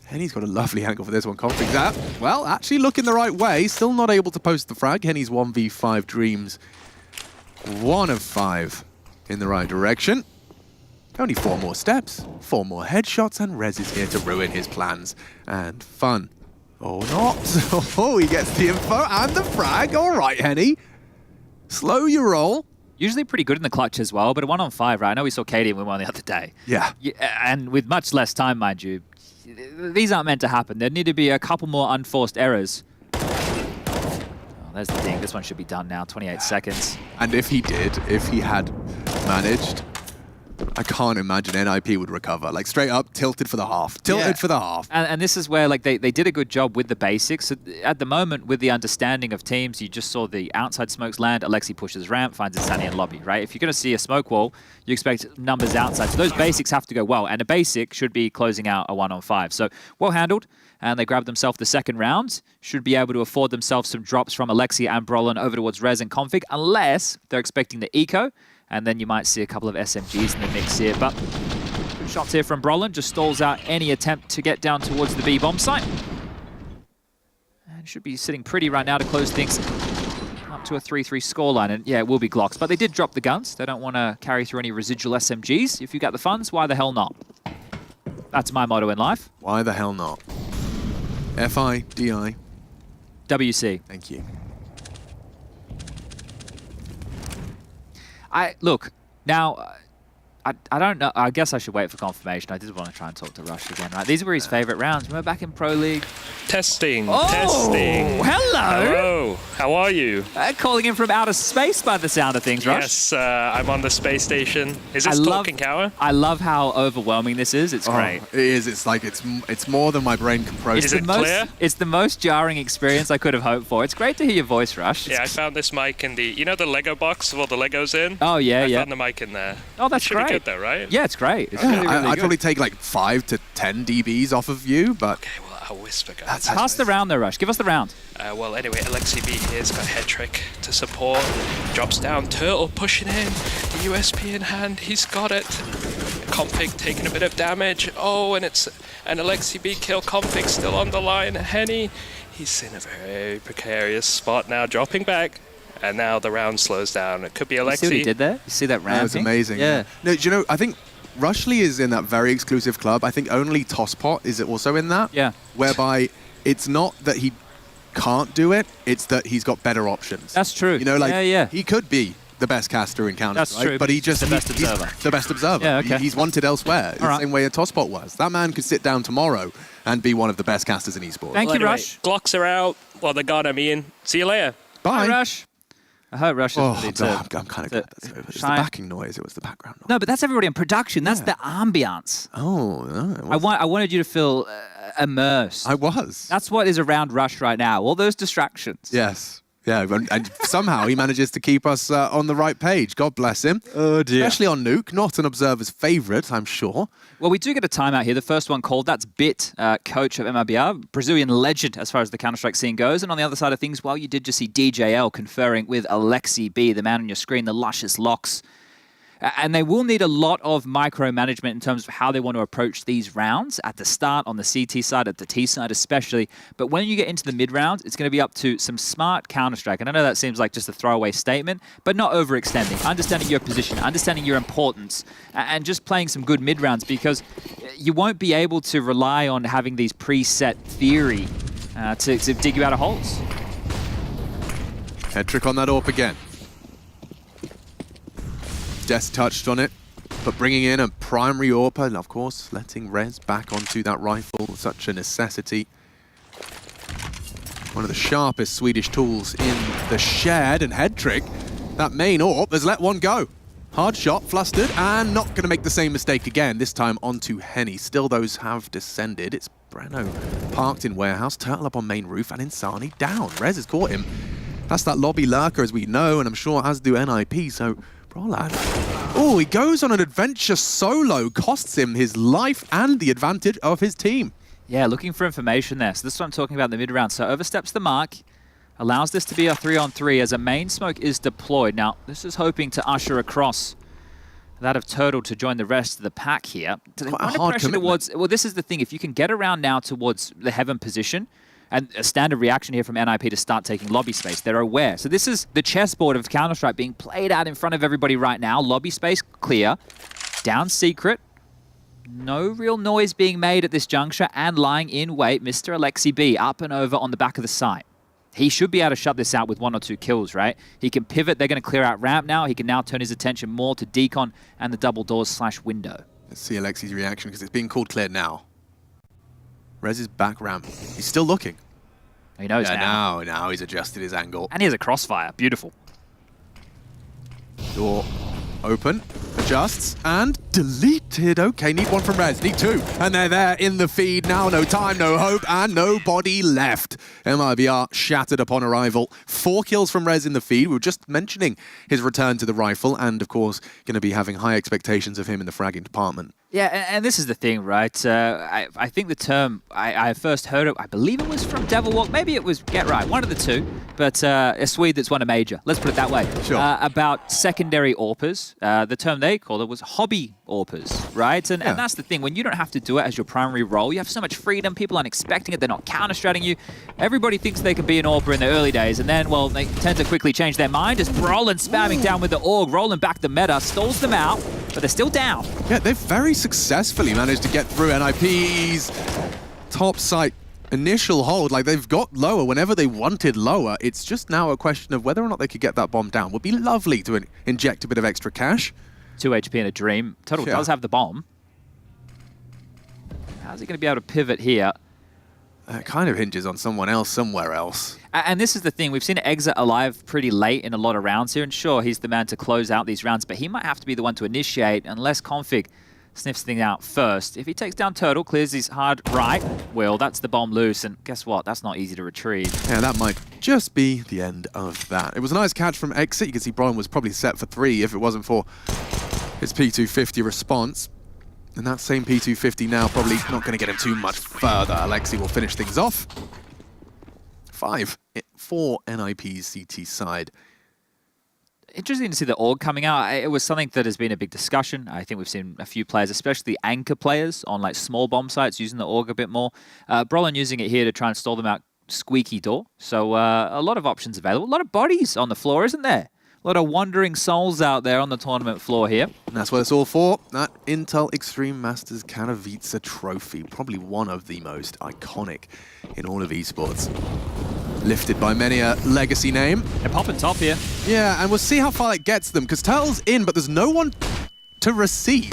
Speaker 5: Henny's got a lovely angle for this one. Config that. Well, actually looking the right way. Still not able to post the frag. Henny's 1v5 dreams. 1 of 5 in the right direction. Only 4 more steps, 4 more headshots, and Rez is here to ruin his plans. And fun. Or not. Oh, he gets the info and the frag. All right, Henny. Slow your roll.
Speaker 7: Usually pretty good in the clutch as well, but a 1-on-5, right? I know we saw Katie win one the other day.
Speaker 5: Yeah.
Speaker 7: And with much less time, mind you. These aren't meant to happen. There need to be a couple more unforced errors. Oh, there's the thing. This one should be done now. 28 seconds.
Speaker 5: And if he had managed, I can't imagine NIP would recover. Like, straight up, tilted for the half. Tilted for the half.
Speaker 7: And this is where, like, they did a good job with the basics. At the moment, with the understanding of teams, you just saw the outside smokes land. Alexi pushes ramp, finds Insani in lobby, right? If you're going to see a smoke wall, you expect numbers outside. So those basics have to go well. And a basic should be closing out a 1-on-5. So, well handled. And they grabbed themselves the second round. Should be able to afford themselves some drops from Alexi and Brolin over towards Rez and Config, unless they're expecting the eco. And then you might see a couple of SMGs in the mix here. But good shots here from Brolin. Just stalls out any attempt to get down towards the B bomb site. And should be sitting pretty right now to close things up to a 3-3 scoreline. And yeah, it will be Glocks. But they did drop the guns. They don't want to carry through any residual SMGs. If you got the funds, why the hell not? That's my motto in life.
Speaker 5: Why the hell not? F-I-D-I.
Speaker 7: WC.
Speaker 5: Thank you.
Speaker 7: Look, now, I don't know. I guess I should wait for confirmation. I did want to try and talk to Rush again, right? These were his favorite rounds. Remember back in Pro League?
Speaker 12: Testing.
Speaker 7: Oh,
Speaker 12: testing.
Speaker 7: Hello.
Speaker 12: Hello. How are you?
Speaker 7: Calling in from outer space by the sound of things, Rush.
Speaker 12: Yes, I'm on the space station. Is this Talking Cower?
Speaker 7: I love how overwhelming this is. It's great.
Speaker 5: It is. It's like it's more than my brain can process.
Speaker 12: Is it clear?
Speaker 7: It's the most jarring experience I could have hoped for. It's great to hear your voice, Rush.
Speaker 12: Yeah, I found this mic in the, you know the Lego box with all the Legos in?
Speaker 7: Oh, yeah,
Speaker 12: I found the mic in there.
Speaker 7: Oh, that's
Speaker 12: Should
Speaker 7: great.
Speaker 12: be good though, right?
Speaker 7: Yeah, it's great. It's
Speaker 5: Yeah,
Speaker 7: really, really
Speaker 5: I'd
Speaker 7: good.
Speaker 5: probably take like 5 to 10 dBs off of you, but...
Speaker 12: Okay, well, I'll whisper, guys.
Speaker 7: Pass the round though, Rush. Give us the round.
Speaker 12: Well, anyway, Alexi B here's got head trick to support. Drops down, Turtle pushing in. The USP in hand, he's got it. Config taking a bit of damage. Oh, and it's an Alexi B kill. Config still on the line. Henny, he's in a very precarious spot now, dropping back. And now the round slows down. It could be Alexi.
Speaker 7: You see what he did there? You see that round?
Speaker 5: That was amazing.
Speaker 7: Yeah.
Speaker 5: No, do you know, I think Rushley is in that very exclusive club. I think only Tosspot is also in that.
Speaker 7: Yeah.
Speaker 5: Whereby it's not that he can't do it, it's that he's got better options.
Speaker 7: That's true.
Speaker 5: You know, like,
Speaker 7: yeah.
Speaker 5: he could be the best caster in Counter,
Speaker 7: That's
Speaker 5: right?
Speaker 7: true,
Speaker 5: But he just...
Speaker 7: the best
Speaker 5: he's
Speaker 7: observer.
Speaker 5: the best observer.
Speaker 7: Yeah, okay.
Speaker 5: He's wanted elsewhere. The
Speaker 7: right.
Speaker 5: same way a Tosspot was. That man could sit down tomorrow and be one of the best casters in esports.
Speaker 7: Thank you,
Speaker 12: Anyway,
Speaker 7: Rush.
Speaker 12: Glocks are out. Well, they got him, Ian. See you later.
Speaker 5: Bye.
Speaker 7: Hi, Rush. I hope Rush is ready
Speaker 5: I'm kind of glad that's over. It's the backing noise. It was the background noise.
Speaker 7: No, but that's everybody in production. That's the ambience.
Speaker 5: Oh, no.
Speaker 7: I wanted you to feel immersed.
Speaker 5: I was.
Speaker 7: That's what is around Rush right now. All those distractions.
Speaker 5: Yes. Yeah, and somehow he manages to keep us on the right page. God bless him. Oh, dear. Especially on Nuke, not an observer's favourite, I'm sure.
Speaker 7: Well, we do get a timeout here. The first one called. That's Bit, coach of MIBR, Brazilian legend as far as the Counter-Strike scene goes. And on the other side of things, well, you did just see DJL conferring with Alexi B, the man on your screen, the luscious locks. And they will need a lot of micromanagement in terms of how they want to approach these rounds at the start, on the CT side, at the T side especially. But when you get into the mid-rounds, it's going to be up to some smart Counter-Strike. And I know that seems like just a throwaway statement, but not overextending, understanding your position, understanding your importance, and just playing some good mid-rounds, because you won't be able to rely on having these preset theory to dig you out of holes.
Speaker 5: Head-trick on that AWP again. Des touched on it, but bringing in a primary AWP, and of course, letting Rez back onto that rifle, such a necessity. One of the sharpest Swedish tools in the shed, and Head-trick, that main AWP has let one go. Hard shot, flustered, and not going to make the same mistake again, this time onto Henny. Still, those have descended. It's Breno parked in warehouse, Turtle up on main roof, and Insani down. Rez has caught him. That's that lobby lurker, as we know, and I'm sure as do NIP, so Brolad. Oh, he goes on an adventure solo, costs him his life and the advantage of his team.
Speaker 7: Yeah, looking for information there. So this is what I'm talking about in the mid-round. So oversteps the mark, allows this to be a 3-on-3 as a main smoke is deployed. Now, this is hoping to usher across that of Turtle to join the rest of the pack here. Do they want to pressure towards... Well, this is the thing. If you can get around now towards the Heaven position, and a standard reaction here from NIP to start taking lobby space. They're aware. So this is the chessboard of Counter-Strike being played out in front of everybody right now. Lobby space clear. Down secret. No real noise being made at this juncture. And lying in wait, Mr. Alexi B up and over on the back of the site. He should be able to shut this out with 1 or 2 kills, right? He can pivot. They're going to clear out ramp now. He can now turn his attention more to decon and the double doors / window.
Speaker 5: Let's see Alexi's reaction, because it's being called cleared now. Rez is back ramp. He's still looking.
Speaker 7: He knows now.
Speaker 5: Now he's adjusted his angle.
Speaker 7: And he has a crossfire. Beautiful.
Speaker 5: Door open, adjusts, and deleted. Okay, need one from Rez, need 2. And they're there in the feed now. No time, no hope, and nobody left. MIBR shattered upon arrival. 4 kills from Rez in the feed. We were just mentioning his return to the rifle, and of course, going to be having high expectations of him in the fragging department.
Speaker 7: Yeah, and this is the thing, right? I think the term, I first heard it, I believe it was from Devil Walk, maybe it was Get Right, one of the two, but a Swede that's won a major, let's put it that way.
Speaker 5: Sure.
Speaker 7: About secondary AWPers. The term they called it was hobby AWPers, right? And that's the thing, when you don't have to do it as your primary role, you have so much freedom, people aren't expecting it, they're not counter-stratting you. Everybody thinks they can be an AWPer in the early days, and then, well, they tend to quickly change their mind, as Brolin spamming down with the AUG, rolling back the meta, stalls them out, but they're still down.
Speaker 5: Yeah, they've very successfully managed to get through NIP's top site initial hold. Like, they've got lower whenever they wanted lower. It's just now a question of whether or not they could get that bomb down. Would be lovely to inject a bit of extra cash.
Speaker 7: 2 HP in a dream. Total does have the bomb. How's he going to be able to pivot here?
Speaker 5: It kind of hinges on someone else somewhere else.
Speaker 7: And this is the thing, we've seen Exit alive pretty late in a lot of rounds here, and sure, he's the man to close out these rounds, but he might have to be the one to initiate unless Config sniffs things out first. If he takes down Turtle, clears his hard right, well, that's the bomb loose, and guess what? That's not easy to retrieve.
Speaker 5: Yeah, that might just be the end of that. It was a nice catch from Exit. You can see Brian was probably set for 3 if it wasn't for his P250 response. And that same P250 now probably not going to get him too much further. Alexi will finish things off. 5 for NIP's CT side.
Speaker 7: Interesting to see the AUG coming out. It was something that has been a big discussion. I think we've seen a few players, especially anchor players on like small bomb sites, using the AUG a bit more. Brolin using it here to try and stall them out squeaky door. So a lot of options available. A lot of bodies on the floor, isn't there? A lot of wandering souls out there on the tournament floor here.
Speaker 5: And that's what it's all for. That Intel Extreme Masters Katowice trophy. Probably one of the most iconic in all of esports. Lifted by many a legacy name.
Speaker 7: They're popping top here.
Speaker 5: Yeah, and we'll see how far it gets them, because Turtle's in, but there's no one to receive.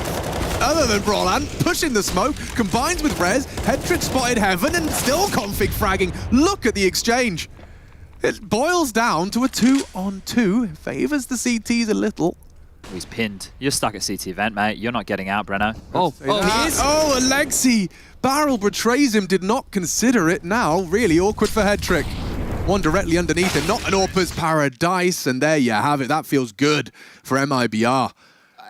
Speaker 5: Other than Brolan, pushing the smoke, combines with Rez, Head-trick spotted Heaven, and still Config fragging. Look at the exchange. It boils down to a 2-on-2. Favors the CTs a little.
Speaker 7: He's pinned. You're stuck at CT event, mate. You're not getting out, Breno. Oh, he is.
Speaker 5: Oh, Alexi. Barrel betrays him, did not consider it. Now, really awkward for Head-trick. One directly underneath him, not an AWPer's paradise. And there you have it. That feels good for MIBR.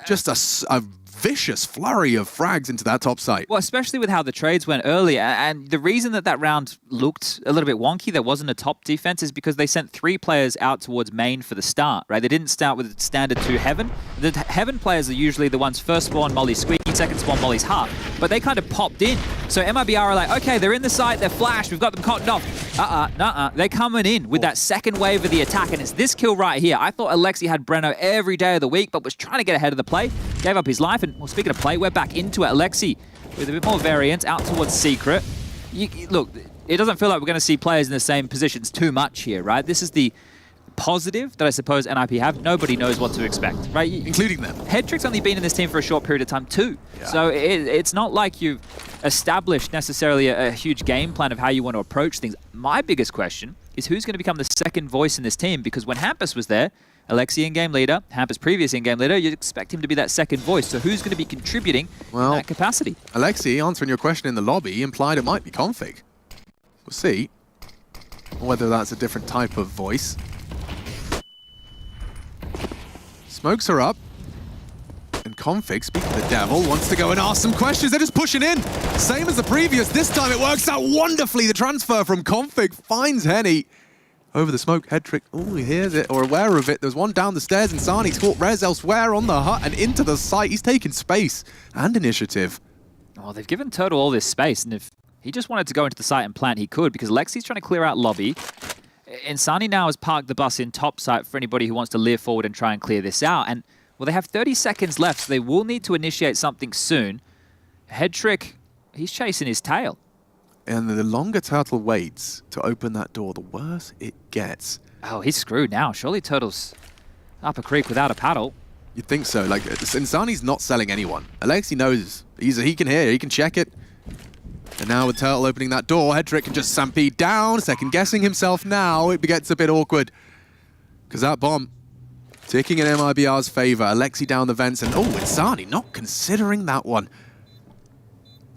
Speaker 5: Just a vicious flurry of frags into that top site.
Speaker 7: Well, especially with how the trades went earlier. And the reason that that round looked a little bit wonky, there wasn't a top defense, is because they sent 3 players out towards main for the start, right? They didn't start with standard 2 heaven. The heaven players are usually the ones first spawn Molly squeaky, second spawn Molly's heart. But they kind of popped in. So MIBR are like, okay, they're in the site, they're flashed, we've got them cottoned off. They're coming in with that second wave of the attack, and it's this kill right here. I thought Alexi had Breno every day of the week, but was trying to get ahead of the play, gave up his life, and well, speaking of play, we're back into it. Alexi with a bit more variance out towards Secret. Look, it doesn't feel like we're going to see players in the same positions too much here, right? This is the positive that I suppose NIP have. Nobody knows what to expect, right?
Speaker 5: Including them.
Speaker 7: Headtrick's only been in this team for a short period of time too. Yeah. So it's not like you've established necessarily a huge game plan of how you want to approach things. My biggest question is who's going to become the second voice in this team, because when Hampus was there, Alexi in-game leader, Hampus previous in-game leader, you'd expect him to be that second voice. So who's going to be contributing in that capacity?
Speaker 5: Alexi, answering your question in the lobby, implied it might be Config. We'll see whether that's a different type of voice. Smokes are up. And Config, speaking of the devil, wants to go and ask some questions. They're just pushing in. Same as the previous. This time it works out wonderfully. The transfer from Config finds Henny. Over the smoke, Headtrick, oh, he hears it, or aware of it. There's one down the stairs, and Sani's caught Rez elsewhere on the hut and into the site. He's taking space and initiative.
Speaker 7: Oh, they've given Turtle all this space, and if he just wanted to go into the site and plant, he could, because Lexi's trying to clear out lobby. Insani now has parked the bus in top site for anybody who wants to leer forward and try and clear this out. And, well, they have 30 seconds left, so they will need to initiate something soon. Headtrick, he's chasing his tail.
Speaker 5: And the longer Turtle waits to open that door, the worse it gets.
Speaker 7: Oh, he's screwed now. Surely Turtle's up a creek without a paddle.
Speaker 5: You'd think so. Like, Insani's not selling anyone. Alexi knows. He can hear, he can check it. And now with Turtle opening that door, Headtrick can just stampede down, second-guessing himself now. It gets a bit awkward. Because that bomb ticking in MIBR's favor. Alexi down the vents, and Insani not considering that one.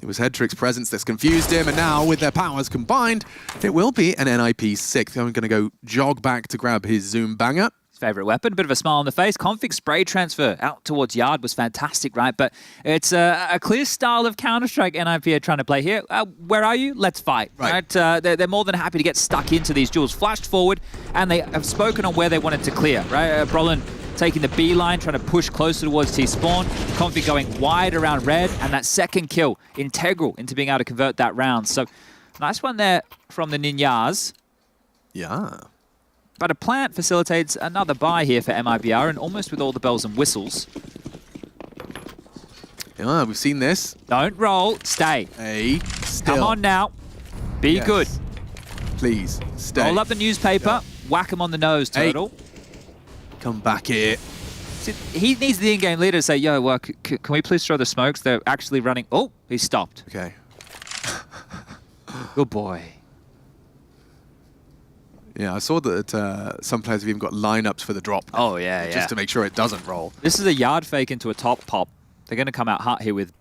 Speaker 5: It was Headtrick's presence that's confused him, and now with their powers combined, it will be an NIP 6th. I'm going to go jog back to grab his Zoom banger.
Speaker 7: His favorite weapon, bit of a smile on the face. Config spray transfer out towards Yard was fantastic, right? But it's a clear style of Counter-Strike NIP are trying to play here. Where are you? Let's fight, right? They're more than happy to get stuck into these duels. Flashed forward, and they have spoken on where they wanted to clear, right? Brolin taking the B line, trying to push closer towards T-spawn. Config going wide around red, and that second kill integral into being able to convert that round. So nice one there from the Ninjas.
Speaker 5: Yeah.
Speaker 7: But a plant facilitates another buy here for MIBR, and almost with all the bells and whistles.
Speaker 5: Yeah, we've seen this.
Speaker 7: Don't roll, stay.
Speaker 5: Still.
Speaker 7: Come on now. Be good.
Speaker 5: Please, stay.
Speaker 7: Roll up the newspaper, whack him on the nose, Turtle.
Speaker 5: Come back here.
Speaker 7: See, he needs the in-game leader to say, yo, can we please throw the smokes? They're actually running. Oh, he stopped.
Speaker 5: Okay.
Speaker 7: Good boy.
Speaker 5: Yeah, I saw that some players have even got lineups for the drop.
Speaker 7: Oh, yeah,
Speaker 5: Just to make sure it doesn't roll.
Speaker 7: This is a Yard fake into a top pop. They're going to come out hot here with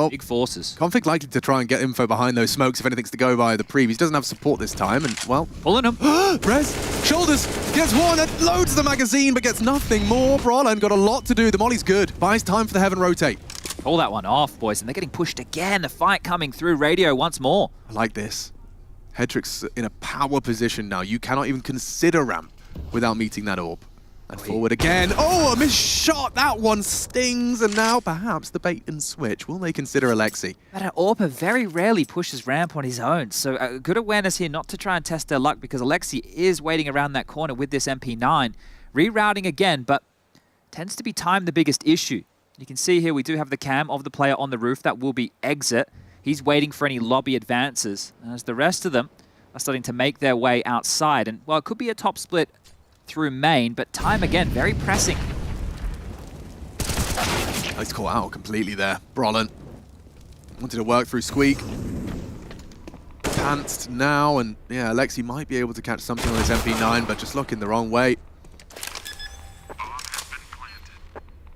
Speaker 7: big forces.
Speaker 5: Config likely to try and get info behind those smokes if anything's to go by the previous. Doesn't have support this time, and, well...
Speaker 7: Pulling him.
Speaker 5: Rez, shoulders, gets one, and loads the magazine, but gets nothing more. Brolin got a lot to do. The molly's good. Buys time for the heaven rotate.
Speaker 7: Pull that one off, boys, and they're getting pushed again. The fight coming through radio once more.
Speaker 5: I like this. Headtrick's in a power position now. You cannot even consider ramp without meeting that orb. And forward again. Oh, a missed shot. That one stings. And now perhaps the bait and switch. Will they consider Alexi?
Speaker 7: But Orpa very rarely pushes ramp on his own. So good awareness here not to try and test their luck, because Alexi is waiting around that corner with this MP9. Rerouting again, but tends to be time the biggest issue. You can see here we do have the cam of the player on the roof. That will be exit. He's waiting for any lobby advances, as the rest of them are starting to make their way outside. And, well, it could be a top split through main, but time again, very pressing.
Speaker 5: Nice call out completely there. Brolin wanted to work through Squeak. Pantsed now, and yeah, Alexi might be able to catch something on his MP9, but just looking the wrong way.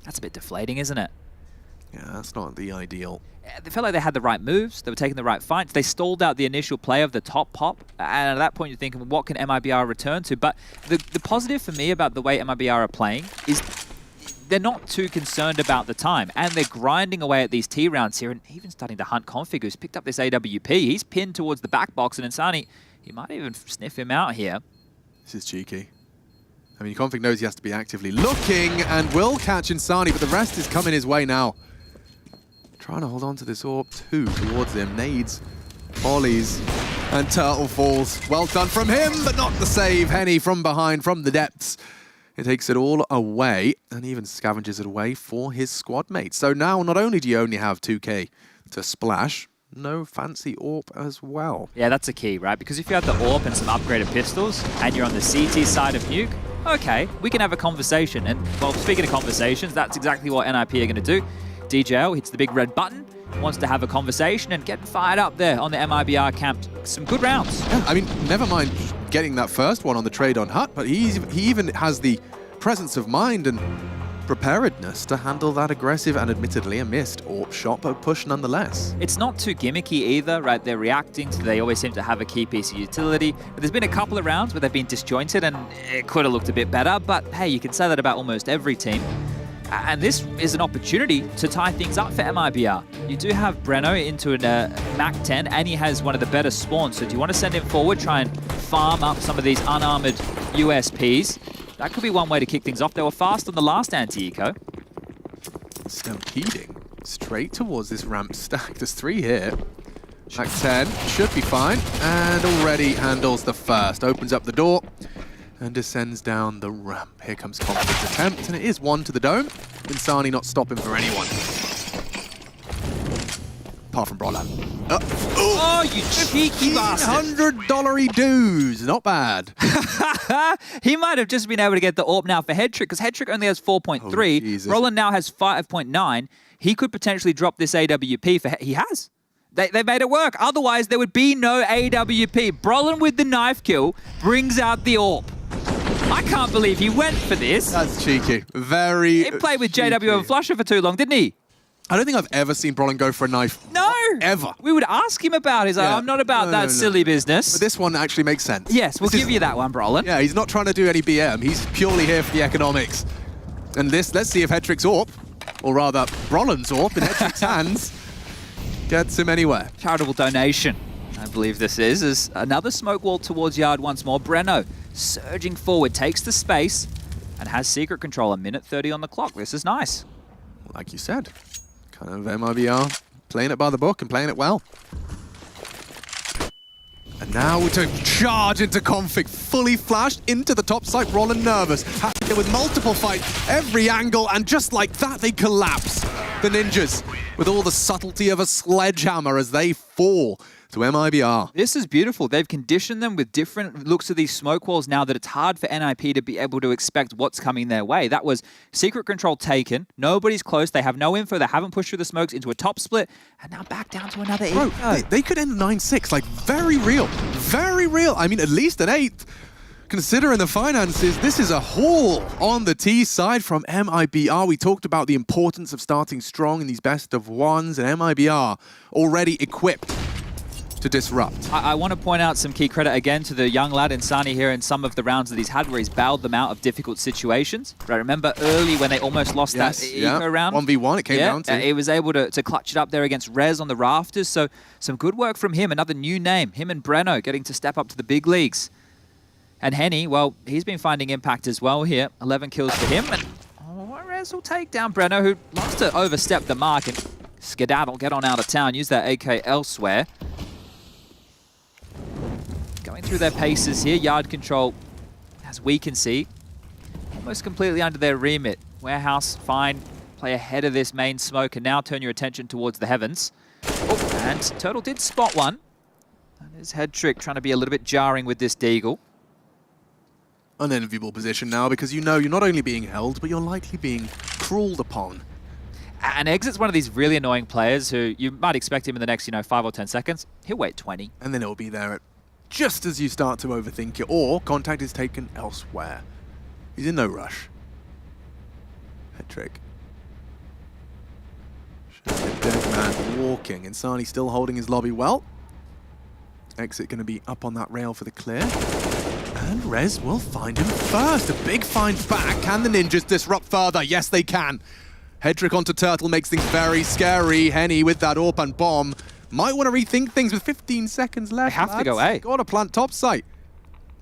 Speaker 7: That's a bit deflating, isn't it?
Speaker 5: Yeah, that's not the ideal.
Speaker 7: They felt like they had the right moves, they were taking the right fights, they stalled out the initial play of the top pop, and at that point you're thinking, what can MIBR return to? But the positive for me about the way MIBR are playing is they're not too concerned about the time, and they're grinding away at these T rounds here, and even starting to hunt Config, who's picked up this AWP. He's pinned towards the back box, and Insani, he might even sniff him out here.
Speaker 5: This is cheeky. I mean, Config knows he has to be actively looking and will catch Insani, but the rest is coming his way now. Trying to hold on to this AWP too towards him. Nades, volleys, and Turtle falls. Well done from him, but not the save. Henny from behind, from the depths. It takes it all away and even scavenges it away for his squad mates. So now not only do you only have 2K to splash, no fancy AWP as well.
Speaker 7: Yeah, that's a key, right? Because if you have the AWP and some upgraded pistols and you're on the CT side of Nuke, okay, we can have a conversation. And, well, speaking of conversations, that's exactly what NIP are going to do. DJL hits the big red button, wants to have a conversation and get fired up there on the MIBR camp. Some good rounds.
Speaker 5: Yeah, I mean, never mind getting that first one on the trade on Hut, but he even has the presence of mind and preparedness to handle that aggressive and admittedly a missed AWP shot, but push nonetheless.
Speaker 7: It's not too gimmicky either, right? They're reacting, so they always seem to have a key piece of utility. But there's been a couple of rounds where they've been disjointed and it could have looked a bit better, but hey, you can say that about almost every team. And this is an opportunity to tie things up for MIBR. You do have Breno into a Mac 10, and he has one of the better spawns. So do you want to send him forward, try and farm up some of these unarmored USPs? That could be one way to kick things off. They were fast on the last anti-eco.
Speaker 5: Stampeding straight towards this ramp stack. There's 3 here. Mac 10 should be fine, and already handles the first. Opens up the door and descends down the ramp. Here comes Conflict's attempt, and it is 1 to the dome. Insani not stopping for anyone. Apart from Brolan.
Speaker 7: Oh, you cheeky bastard.
Speaker 5: $100 dues. Not bad.
Speaker 7: He might have just been able to get the AWP now for Headtrick, because Headtrick only has 4.3. Roland now has 5.9. He could potentially drop this AWP for... He has. They made it work. Otherwise, there would be no AWP. Brolin with the knife kill brings out the AWP. I can't believe he went for this.
Speaker 5: That's cheeky. Very
Speaker 7: He played with JW over Flusher for too long, didn't he?
Speaker 5: I don't think I've ever seen Brolin go for a knife.
Speaker 7: No!
Speaker 5: Ever.
Speaker 7: We would ask him about it. He's like, I'm not about that silly business.
Speaker 5: But this one actually makes sense.
Speaker 7: Yes, we'll give you that one, Brolin.
Speaker 5: Yeah, he's not trying to do any BM. He's purely here for the economics. And this, let's see if Headtrick's AWP, or rather Brolin's AWP in Headtrick's hands, gets him anywhere.
Speaker 7: Charitable donation, I believe this is another smoke wall towards Yard once more. Breno surging forward, takes the space, and has secret control. 1:30 on the clock. This is nice.
Speaker 5: Like you said, kind of MIBR playing it by the book and playing it well. And now we to charge into Config, fully flashed into the top site. Roland nervous, happy with multiple fights, every angle, and just like that, they collapse. The ninjas, with all the subtlety of a sledgehammer as they fall to MIBR.
Speaker 7: This is beautiful. They've conditioned them with different looks of these smoke walls now that it's hard for NIP to be able to expect what's coming their way. That was secret control taken. Nobody's close. They have no info. They haven't pushed through the smokes into a top split. And now back down to another 8.
Speaker 5: Bro, they could end 9-6. Like, very real. Very real. I mean, at least an 8th. Considering the finances, this is a haul on the T side from MIBR. We talked about the importance of starting strong in these best of ones, and MIBR already equipped to disrupt.
Speaker 7: I want to point out some key credit again to the young lad Insani here in some of the rounds that he's had where he's bailed them out of difficult situations. Right, remember early when they almost lost that eco round?
Speaker 5: 1v1 it came down to.
Speaker 7: He was able to clutch it up there against Rez on the rafters, so some good work from him. Another new name, him and Breno getting to step up to the big leagues. And Henny, well, he's been finding impact as well here. 11 kills for him, and Rez will take down Breno, who loves to overstep the mark and skedaddle, get on out of town, use that AK elsewhere. Going through their paces here, yard control, as we can see, almost completely under their remit. Warehouse, fine, play ahead of this main smoke, and now turn your attention towards the heavens. Oh, and Turtle did spot one. And his head trick trying to be a little bit jarring with this Deagle.
Speaker 5: Unenviable position now, because you know you're not only being held, but you're likely being crawled upon.
Speaker 7: And Exit's one of these really annoying players who you might expect him in the next, 5 or 10 seconds. He'll wait 20.
Speaker 5: And then it'll be there at just as you start to overthink it, or contact is taken elsewhere. He's in no rush. Head trick. Dead man walking. Insani still holding his lobby well. Exit going to be up on that rail for the clear. And Rez will find him first. A big find back. Can the ninjas disrupt further? Yes, they can. Hedrick onto Turtle makes things very scary. Henny with that AWP and bomb. Might want to rethink things with 15 seconds left.
Speaker 7: They have to go A.
Speaker 5: Got to plant top site.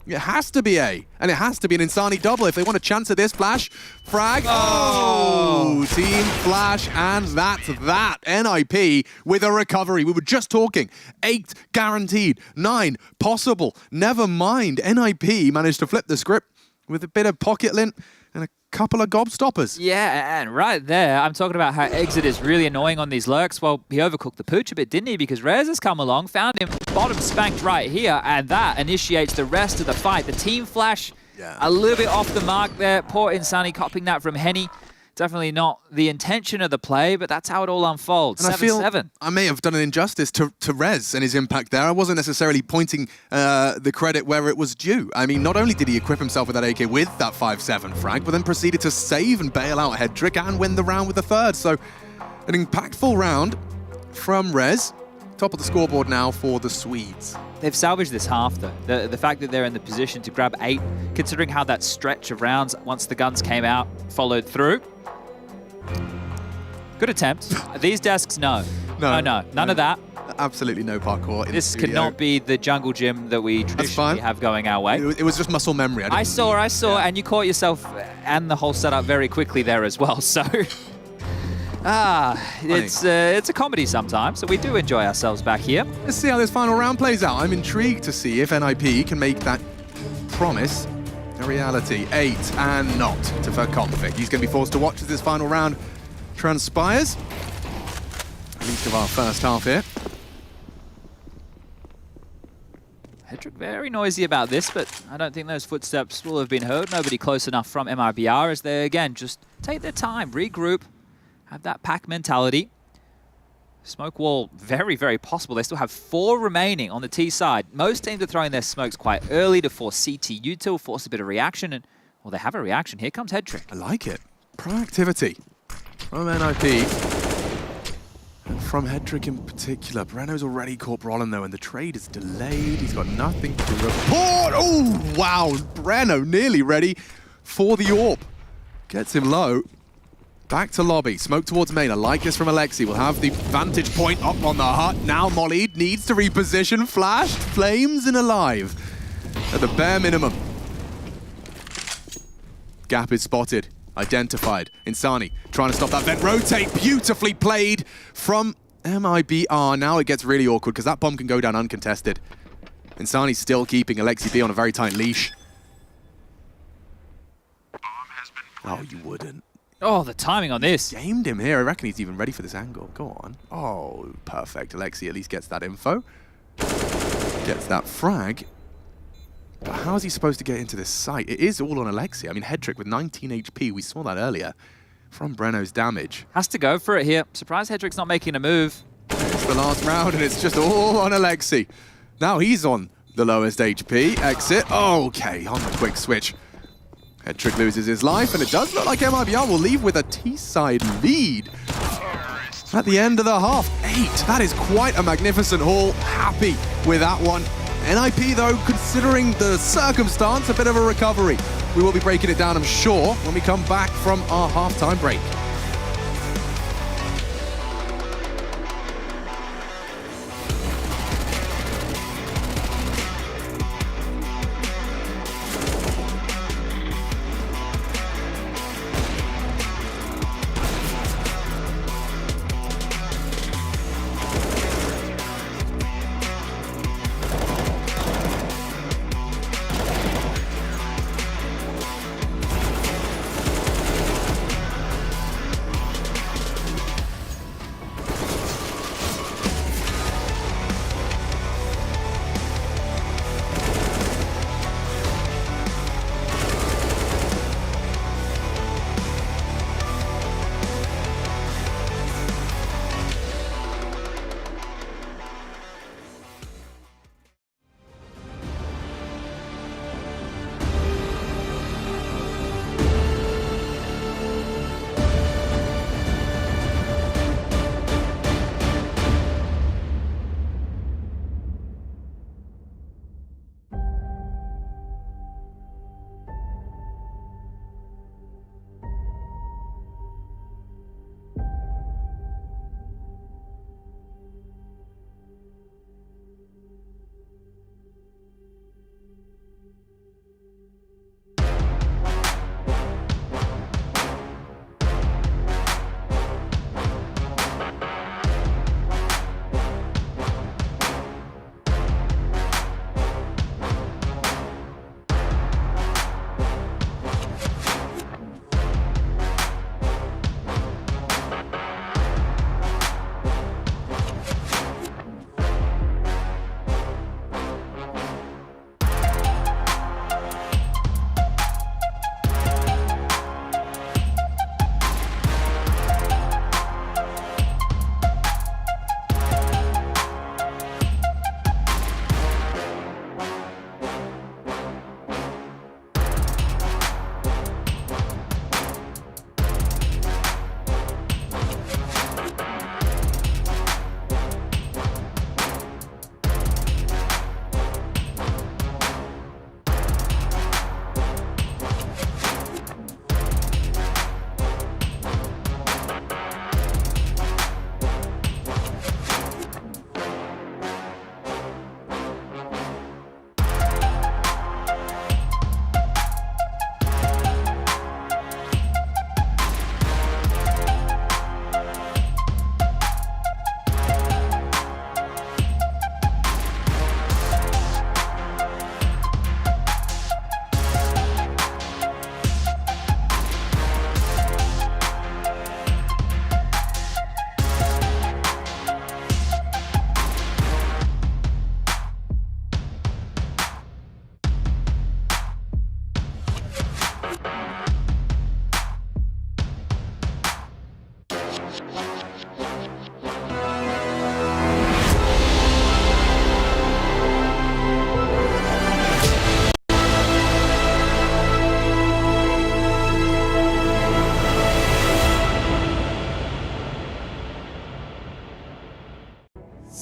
Speaker 5: It has to be A. And it has to be an Insani double if they want a chance at this. Flash. Frag. Oh! Team Flash. And that's that. NIP with a recovery. We were just talking. 8 guaranteed. 9 possible. Never mind. NIP managed to flip the script with a bit of pocket lint and a couple of gobstoppers.
Speaker 7: Yeah, and right there, I'm talking about how Exit is really annoying on these lurks. Well, he overcooked the pooch a bit, didn't he? Because Rez has come along, found him, bottom spanked right here, and that initiates the rest of the fight. The team flash, a little bit off the mark there. Poor Insani copying that from Henny. Definitely not the intention of the play, but that's how it all unfolds. 7-7.
Speaker 5: I may have done an injustice to Rez and his impact there. I wasn't necessarily pointing the credit where it was due. I mean, not only did he equip himself with that AK with that 5-7 frag, but then proceeded to save and bail out Hedrick and win the round with the third. So an impactful round from Rez. Top of the scoreboard now for the Swedes.
Speaker 7: They've salvaged this half, though. The fact that they're in the position to grab 8, considering how that stretch of rounds, once the guns came out, followed through. Good attempt. These desks, no. None of that.
Speaker 5: Absolutely no parkour.
Speaker 7: This cannot be the jungle gym that we traditionally have going our way.
Speaker 5: It was just muscle memory.
Speaker 7: I saw, and you caught yourself and the whole setup very quickly there as well. So, it's a comedy sometimes. So we do enjoy ourselves back here.
Speaker 5: Let's see how this final round plays out. I'm intrigued to see if NIP can make that promise a reality. 8 and not to Verkonfig. He's going to be forced to watch as this final round transpires. At least of our first half here.
Speaker 7: Hedrick very noisy about this, but I don't think those footsteps will have been heard. Nobody close enough from MIBR as they, again, just take their time, regroup, have that pack mentality. Smoke wall, very, very possible. They still have 4 remaining on the T side. Most teams are throwing their smokes quite early to force CTU to force a bit of reaction. And, well, they have a reaction. Here comes Hedrick.
Speaker 5: I like it. Proactivity from NIP. And from Hedrick in particular. Breno's already caught Brolin, though, and the trade is delayed. He's got nothing to report. Oh, wow. Breno nearly ready for the AWP. Gets him low. Back to lobby. Smoke towards main. I like this from Alexi. We'll have the vantage point up on the hut. Now Molly needs to reposition. Flashed, flames, and alive. At the bare minimum. Gap is spotted. Identified. Insani trying to stop that vent. Rotate. Beautifully played from MIBR. Now it gets really awkward because that bomb can go down uncontested. Insani's still keeping Alexi B on a very tight leash. Oh, you wouldn't.
Speaker 7: Oh, the timing on this.
Speaker 5: Gamed him here. I reckon he's even ready for this angle. Go on. Oh, perfect. Alexi at least gets that info. Gets that frag. But how is he supposed to get into this site? It is all on Alexi. I mean, Hedrick with 19 HP. We saw that earlier from Breno's damage.
Speaker 7: Has to go for it here. Surprised Hedrick's not making a move.
Speaker 5: It's the last round, and it's just all on Alexi. Now he's on the lowest HP. Exit. Okay, on the quick switch. Hedrick loses his life, and it does look like MIBR will leave with a T-side lead. At the end of the half, 8. That is quite a magnificent haul. Happy with that one. NIP, though, considering the circumstance, a bit of a recovery. We will be breaking it down, I'm sure, when we come back from our halftime break.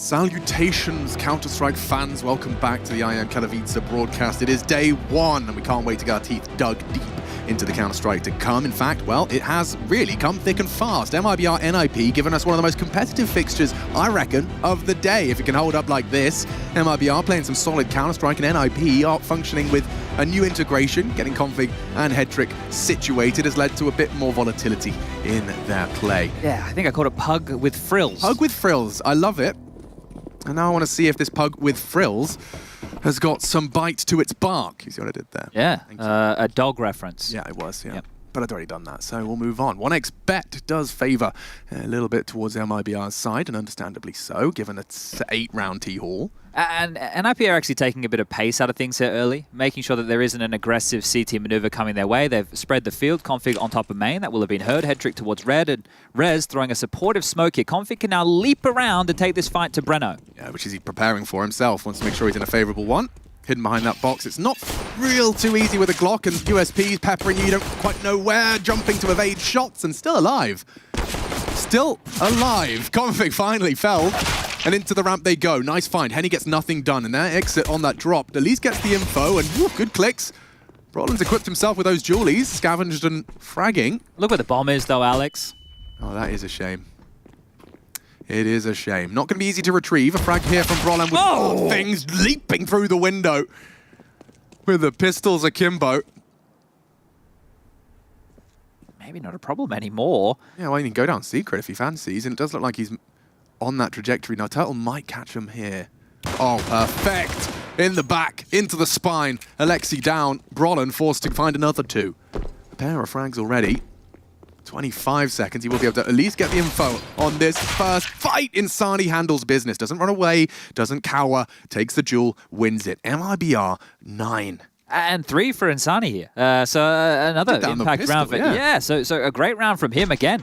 Speaker 5: Salutations, Counter-Strike fans. Welcome back to the IEM Katowice broadcast. It is day one, and we can't wait to get our teeth dug deep into the Counter-Strike to come. In fact, well, it has really come thick and fast. MIBR NIP giving us one of the most competitive fixtures, I reckon, of the day. If it can hold up like this, MIBR playing some solid Counter-Strike, and NIP are functioning with a new integration. Getting Config and Headtrick situated has led to a bit more volatility in their play.
Speaker 7: Yeah, I think I called it Pug with Frills.
Speaker 5: Pug with Frills, I love it. And now I want to see if this Pug with Frills has got some bite to its bark. You see what I did there?
Speaker 7: Yeah, a dog reference.
Speaker 5: Yeah, it was, yeah. Yep. But I'd already done that, so we'll move on. 1xBet does favour a little bit towards MIBR's side, and understandably so, given it's an 8-round T-Haul.
Speaker 7: And NIP are actually taking a bit of pace out of things here early, making sure that there isn't an aggressive CT maneuver coming their way. They've spread the field. Config on top of main. That will have been heard. Headtrick towards red, and Rez throwing a supportive smoke here. Config can now leap around and take this fight to Breno.
Speaker 5: Yeah, which is he preparing for himself. Wants to make sure he's in a favourable one. Hidden behind that box. It's not real too easy with a Glock and USPs peppering you. You don't quite know where. Jumping to evade shots and still alive. Still alive. Config finally fell. And into the ramp they go. Nice find. Henny gets nothing done. And that exit on that drop. At least gets the info. And whew, good clicks. Brolin's equipped himself with those dualies. Scavenged and fragging.
Speaker 7: Look where the bomb is, though, Alex.
Speaker 5: Oh, that is a shame. It is a shame. Not going to be easy to retrieve. A frag here from Brolin with things leaping through the window. With the pistols akimbo.
Speaker 7: Maybe not a problem anymore.
Speaker 5: Yeah, well, he can go down secret if he fancies. And it does look like he's on that trajectory. Now, Turtle might catch him here. Oh, perfect. In the back, into the spine. Alexi down. Brolin forced to find another two. A pair of frags already. 25 seconds. He will be able to at least get the info on this first fight. Insani handles business. Doesn't run away. Doesn't cower. Takes the duel. Wins it. MIBR 9.
Speaker 7: And 3 for Insani here. So another impact pistol, round. Yeah, so a great round from him again.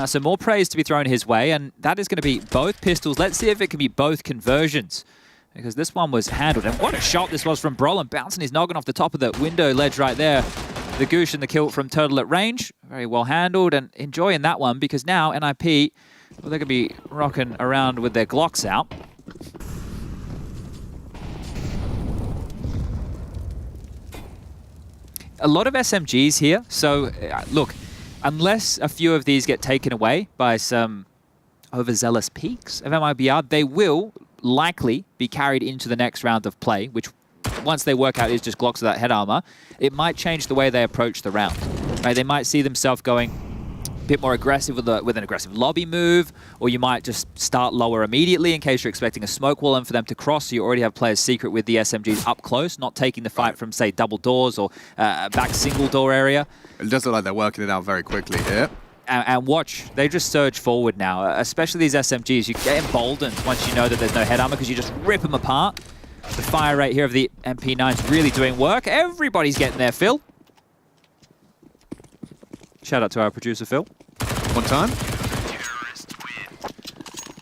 Speaker 7: So more praise to be thrown his way, and that is going to be both pistols. Let's see if it can be both conversions, because this one was handled. And what a shot this was from Brolin, bouncing his noggin off the top of the window ledge right there. The goosh and the kill from Turtle at range. Very well handled, and enjoying that one, because now NIP, well, they're going to be rocking around with their Glocks out. A lot of SMGs here, so look, unless a few of these get taken away by some overzealous peaks of MIBR, they will likely be carried into the next round of play, which once they work out is just Glocks without head armor. It might change the way they approach the round. Right? They might see themselves going a bit more aggressive with an aggressive lobby move, or you might just start lower immediately in case you're expecting a smoke wall and for them to cross, so you already have players secret with the SMGs up close, not taking the fight from, say, double doors or back single door area.
Speaker 5: It does look like they're working it out very quickly here.
Speaker 7: And watch, they just surge forward now, especially these SMGs. You get emboldened once you know that there's no head armor because you just rip them apart. The fire rate here of the MP9 is really doing work. Everybody's getting there, Phil. Shout out to our producer, Phil.
Speaker 5: One time.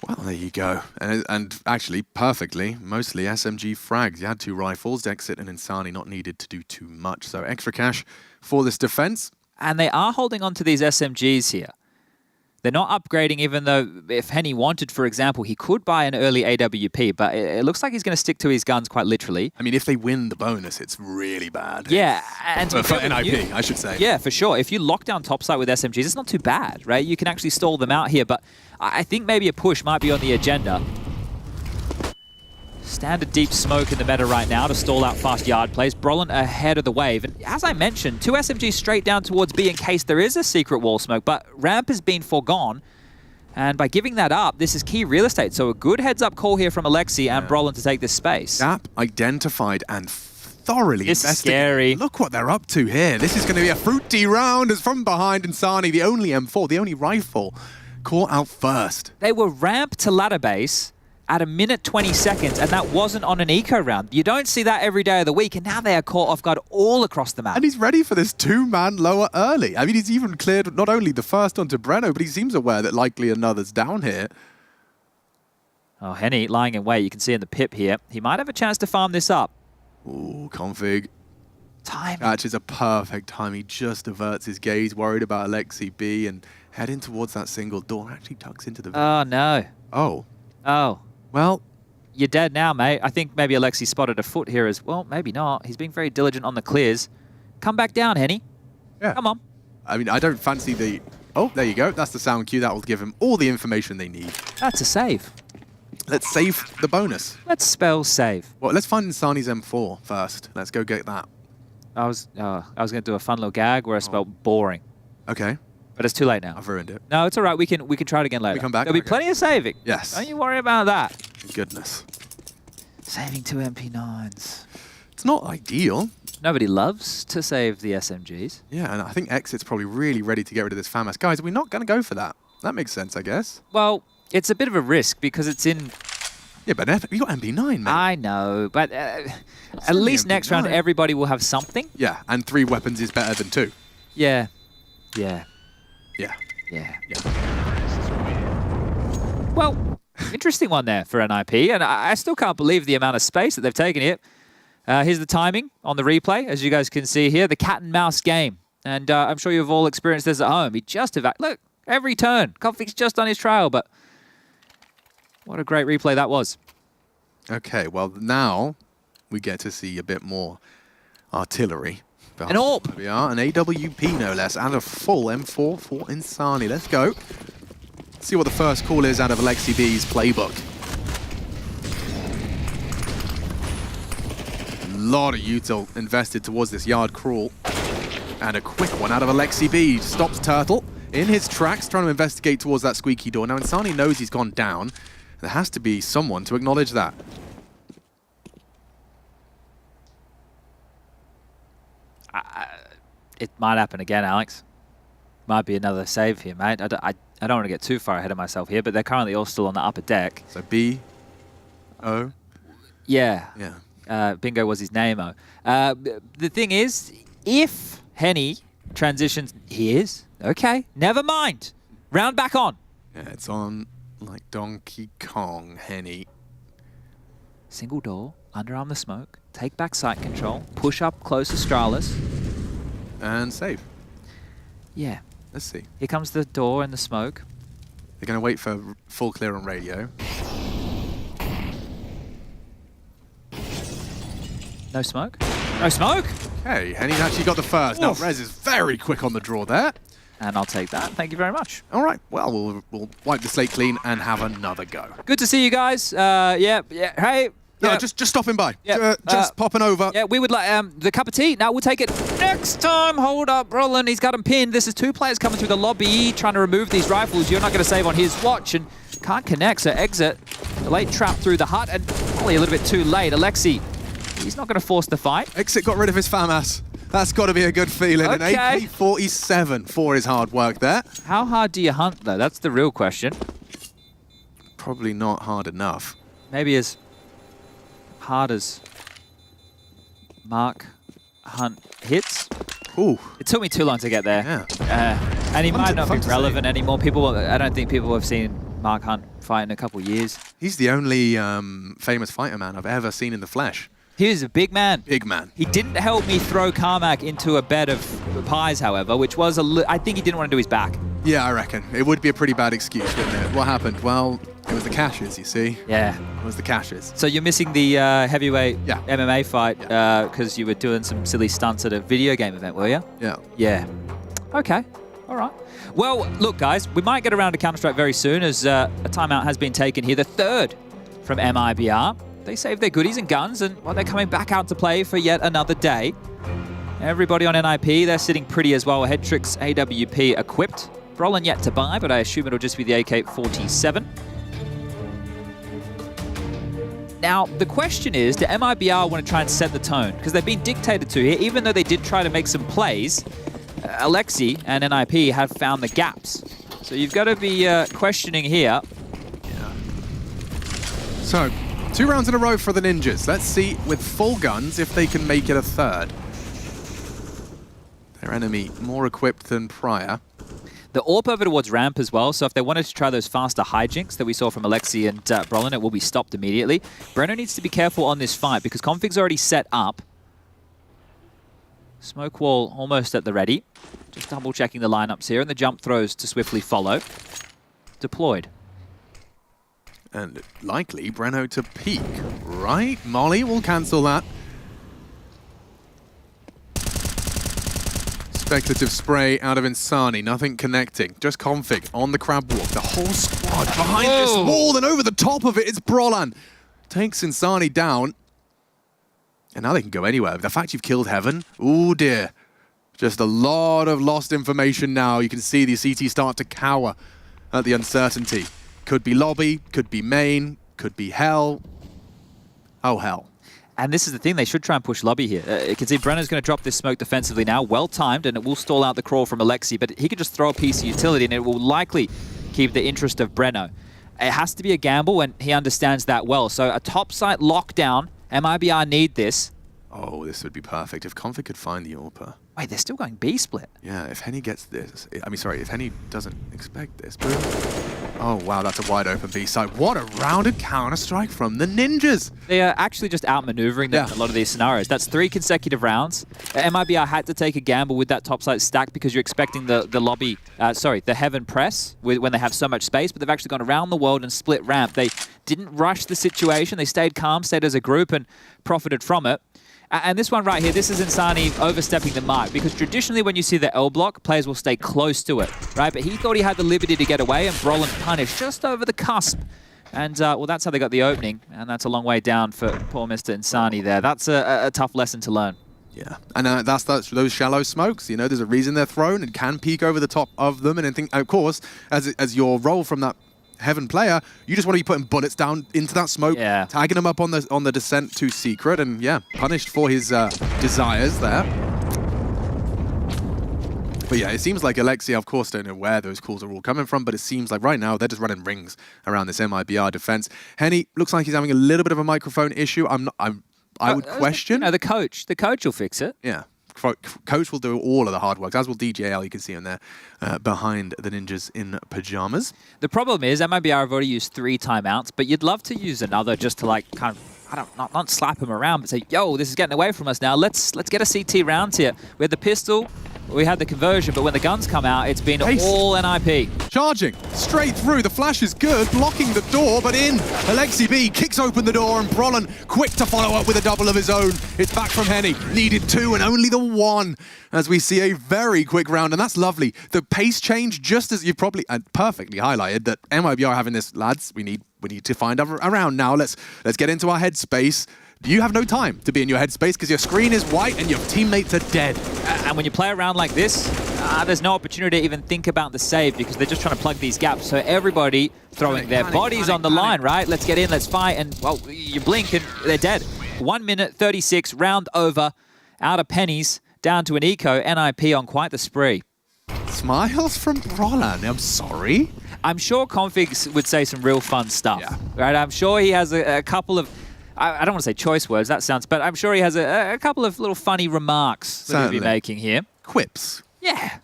Speaker 5: Well, there you go. And actually, perfectly, mostly SMG frags. You had 2 rifles, Dexit and Insani, not needed to do too much. So extra cash for this defense.
Speaker 7: And they are holding on to these SMGs here. They're not upgrading, even though if Henny wanted, for example, he could buy an early AWP, but it looks like he's going to stick to his guns quite literally.
Speaker 5: I mean, if they win the bonus, it's really bad.
Speaker 7: Yeah. And
Speaker 5: for NIP, I should say.
Speaker 7: Yeah, for sure. If you lock down topside with SMGs, it's not too bad, right? You can actually stall them out here, but I think maybe a push might be on the agenda. Standard deep smoke in the meta right now to stall out fast yard plays. Brolin ahead of the wave. And as I mentioned, 2 SMGs straight down towards B in case there is a secret wall smoke, but ramp has been foregone. And by giving that up, this is key real estate. So a good heads-up call here from Alexi and Brolin to take this space.
Speaker 5: Gap identified and thoroughly
Speaker 7: it's
Speaker 5: investigated.
Speaker 7: Scary.
Speaker 5: Look what they're up to here. This is going to be a fruity round as from behind Insani, the only M4, the only rifle, caught out first.
Speaker 7: They were ramped to ladder base at 1:20 seconds, and that wasn't on an eco round. You don't see that every day of the week, and now they are caught off guard all across the map.
Speaker 5: And he's ready for this 2-man lower early. I mean, he's even cleared not only the first onto Breno, but he seems aware that likely another's down here.
Speaker 7: Oh, Henny lying in wait. You can see in the pip here. He might have a chance to farm this up.
Speaker 5: Ooh, Config.
Speaker 7: Time.
Speaker 5: Catches a perfect time. He just averts his gaze, worried about Alexi B, and heading towards that single door. Actually tucks into the...
Speaker 7: Oh, no.
Speaker 5: Oh.
Speaker 7: Oh. Well, you're dead now, mate. I think maybe Alexi spotted a foot here as well. Maybe not. He's being very diligent on the clears. Come back down, Henny.
Speaker 5: Yeah.
Speaker 7: Come on.
Speaker 5: I mean, I don't fancy the... Oh, there you go. That's the sound cue. That will give him all the information they need.
Speaker 7: That's a save.
Speaker 5: Let's save the bonus.
Speaker 7: Let's spell save.
Speaker 5: Well, let's find Insani's M4 first. Let's go get that.
Speaker 7: I was going to do a fun little gag where I spelled boring.
Speaker 5: Okay.
Speaker 7: But it's too late now.
Speaker 5: I've ruined it.
Speaker 7: No, it's all right. We can try it again later.
Speaker 5: We come back?
Speaker 7: There'll be
Speaker 5: Okay.
Speaker 7: plenty of saving.
Speaker 5: Yes.
Speaker 7: Don't you worry about that.
Speaker 5: Goodness.
Speaker 7: Saving 2 MP9s.
Speaker 5: It's not ideal.
Speaker 7: Nobody loves to save the SMGs.
Speaker 5: Yeah, and I think Exit's probably really ready to get rid of this FAMAS. Guys, are we not going to go for that? That makes sense, I guess.
Speaker 7: Well, it's a bit of a risk because it's in...
Speaker 5: Yeah, but you got MP9, mate.
Speaker 7: I know, but at least next round everybody will have something.
Speaker 5: Yeah, and 3 weapons is better than 2.
Speaker 7: Yeah. Yeah.
Speaker 5: Yeah.
Speaker 7: Yeah. Well, interesting one there for NIP, and I still can't believe the amount of space that they've taken here. Here's the timing on the replay, as you guys can see here, the cat and mouse game. And I'm sure you've all experienced this at home. He just look, every turn, Config's just on his trail, but what a great replay that was.
Speaker 5: Okay, well, now we get to see a bit more artillery.
Speaker 7: An AWP.
Speaker 5: We are, an AWP no less, and a full M4 for Insani. Let's go. See what the first call is out of Alexi B's playbook. A lot of util invested towards this yard crawl. And a quick one out of Alexi B. Stops Turtle in his tracks, trying to investigate towards that squeaky door. Now, Insani knows he's gone down. There has to be someone to acknowledge that.
Speaker 7: It might happen again, Alex. Might be another save here, mate. I don't want to get too far ahead of myself here, but they're currently all still on the upper deck.
Speaker 5: So B, O?
Speaker 7: Yeah.
Speaker 5: Yeah.
Speaker 7: Bingo was his name-o. The thing is, if Henny transitions... He is? Okay. Never mind. Round back on.
Speaker 5: Yeah, it's on like Donkey Kong, Henny.
Speaker 7: Single door, underarm the smoke, take back sight control, push up close to Stralis.
Speaker 5: And save.
Speaker 7: Yeah.
Speaker 5: Let's see.
Speaker 7: Here comes the door and the smoke.
Speaker 5: They're going to wait for full clear on radio.
Speaker 7: No smoke? No smoke?
Speaker 5: Okay, Henny's actually got the first. Now, Rez is very quick on the draw there.
Speaker 7: And I'll take that. Thank you very much.
Speaker 5: All right. Well, we'll wipe the slate clean and have another go.
Speaker 7: Good to see you guys. Yeah. Hey.
Speaker 5: No,
Speaker 7: yeah.
Speaker 5: just stopping by.
Speaker 7: Yeah.
Speaker 5: Just popping over.
Speaker 7: Yeah, we would like the cup of tea. Now we'll take it next time. Hold up, Roland. He's got him pinned. This is 2 players coming through the lobby, trying to remove these rifles. You're not going to save on his watch and can't connect. So exit. The late trap through the hut and probably a little bit too late. Alexi, he's not going to force the fight.
Speaker 5: Exit got rid of his FAMAS. That's got to be a good feeling.
Speaker 7: Okay.
Speaker 5: An AK-47 for his hard work there.
Speaker 7: How hard do you hunt, though? That's the real question.
Speaker 5: Probably not hard enough.
Speaker 7: Maybe as hard as Mark Hunt hits.
Speaker 5: Ooh.
Speaker 7: It took me too long to get there.
Speaker 5: Yeah.
Speaker 7: And he might not be relevant anymore. I don't think people have seen Mark Hunt fight in a couple of years.
Speaker 5: He's the only famous fighter man I've ever seen in the flesh.
Speaker 7: He was a big man.
Speaker 5: Big man.
Speaker 7: He didn't help me throw Carmack into a bed of pies, however, which was I think he didn't want to do his back.
Speaker 5: Yeah, I reckon. It would be a pretty bad excuse, wouldn't it? What happened? Well, it was the caches, you see.
Speaker 7: Yeah.
Speaker 5: It was the caches.
Speaker 7: So you're missing the heavyweight MMA fight because you were doing some silly stunts at a video game event, were you?
Speaker 5: Yeah.
Speaker 7: Yeah. Okay. All right. Well, look, guys, we might get around to Counter-Strike very soon as a timeout has been taken here. The third from MIBR. They saved their goodies and guns, and they're coming back out to play for yet another day. Everybody on NIP, they're sitting pretty as well. Headtrix AWP equipped. Brolin yet to buy, but I assume it'll just be the AK-47. Now, the question is, do MIBR want to try and set the tone? Because they've been dictated to here, even though they did try to make some plays. Alexi and NIP have found the gaps. So you've got to be questioning here.
Speaker 5: Yeah. So, 2 rounds in a row for the Ninjas. Let's see, with full guns, if they can make it a third. Their enemy more equipped than prior.
Speaker 7: The AWP over towards ramp as well, so if they wanted to try those faster hijinks that we saw from Alexi and Brolin, it will be stopped immediately. Brenner needs to be careful on this fight because config's already set up. Smoke wall almost at the ready. Just double checking the lineups here, and the jump throws to swiftly follow. Deployed.
Speaker 5: And likely Breno to peek, right? Molly will cancel that. Speculative spray out of Insani, nothing connecting. Just config on the crab walk. The whole squad behind this wall, and over the top of it, it's Brolan. Takes Insani down. And now they can go anywhere. The fact you've killed Heaven, oh dear. Just a lot of lost information now. You can see the CT start to cower at the uncertainty. Could be lobby, could be main, could be hell. Oh, hell.
Speaker 7: And this is the thing, they should try and push lobby here. You can see Brenner's going to drop this smoke defensively now, well-timed, and it will stall out the crawl from Alexi, but he could just throw a piece of utility and it will likely keep the interest of Breno. It has to be a gamble, and he understands that well. So a top-site lockdown, MIBR need this.
Speaker 5: Oh, this would be perfect if Config could find the AWPer.
Speaker 7: Wait, they're still going B split.
Speaker 5: Yeah, if Henny gets this, if Henny doesn't expect this, boom. Oh, wow, that's a wide open B side. What a rounded counter-strike from the Ninjas.
Speaker 7: They are actually just outmaneuvering them in a lot of these scenarios. That's 3 consecutive rounds. MIBR had to take a gamble with that topside stack because you're expecting the Heaven press when they have so much space, but they've actually gone around the world and split ramp. They didn't rush the situation. They stayed calm, stayed as a group, and profited from it. And this one right here, this is Insani overstepping the mark, because traditionally when you see the L block, players will stay close to it, right? But he thought he had the liberty to get away, and Brolan punished just over the cusp. And, well, that's how they got the opening, and that's a long way down for poor Mr. Insani there. That's a tough lesson to learn.
Speaker 5: Yeah, and that's those shallow smokes. You know, there's a reason they're thrown and can peek over the top of them. And of course, as your role from that Heaven player, you just want to be putting bullets down into that smoke, tagging him up on the descent to secret, and yeah, punished for his desires there. But yeah, it seems like Alexia, of course, don't know where those calls are all coming from, but it seems like right now they're just running rings around this MIBR defense. Henny looks like he's having a little bit of a microphone issue. I would question.
Speaker 7: You know, the coach will fix it.
Speaker 5: Yeah. Coach will do all of the hard work, as will DJL. You can see him there behind the Ninjas in Pyjamas.
Speaker 7: The problem is MIBR have already used 3 timeouts, but you'd love to use another just to like kind of, not slap him around, but say, yo, this is getting away from us now. Let's get a CT round here. We had the pistol, we had the conversion, but when the guns come out, it's been all NIP.
Speaker 5: Charging straight through. The flash is good, blocking the door, but in. Alexi B kicks open the door, and Brolan quick to follow up with a double of his own. It's back from Henny. Needed 2 and only the 1, as we see a very quick round, and that's lovely. The pace change, just as you've probably perfectly highlighted, that MIBR are having this, lads, we need to find a round now. Let's get into our headspace. You have no time to be in your headspace because your screen is white and your teammates are dead.
Speaker 7: And when you play around like this, there's no opportunity to even think about the save because they're just trying to plug these gaps. So everybody throwing their bodies on the line, right? Let's get in, let's fight, and well, you blink and they're dead. 1 minute 36, round over, out of pennies, down to an eco, NIP on quite the spree.
Speaker 5: Smiles from Brolan, I'm sorry.
Speaker 7: I'm sure Config would say some real fun stuff, right? I'm sure he has a couple of, I don't want to say choice words, that sounds, but I'm sure he has a couple of little funny remarks that he'll be making here.
Speaker 5: Quips.
Speaker 7: Yeah.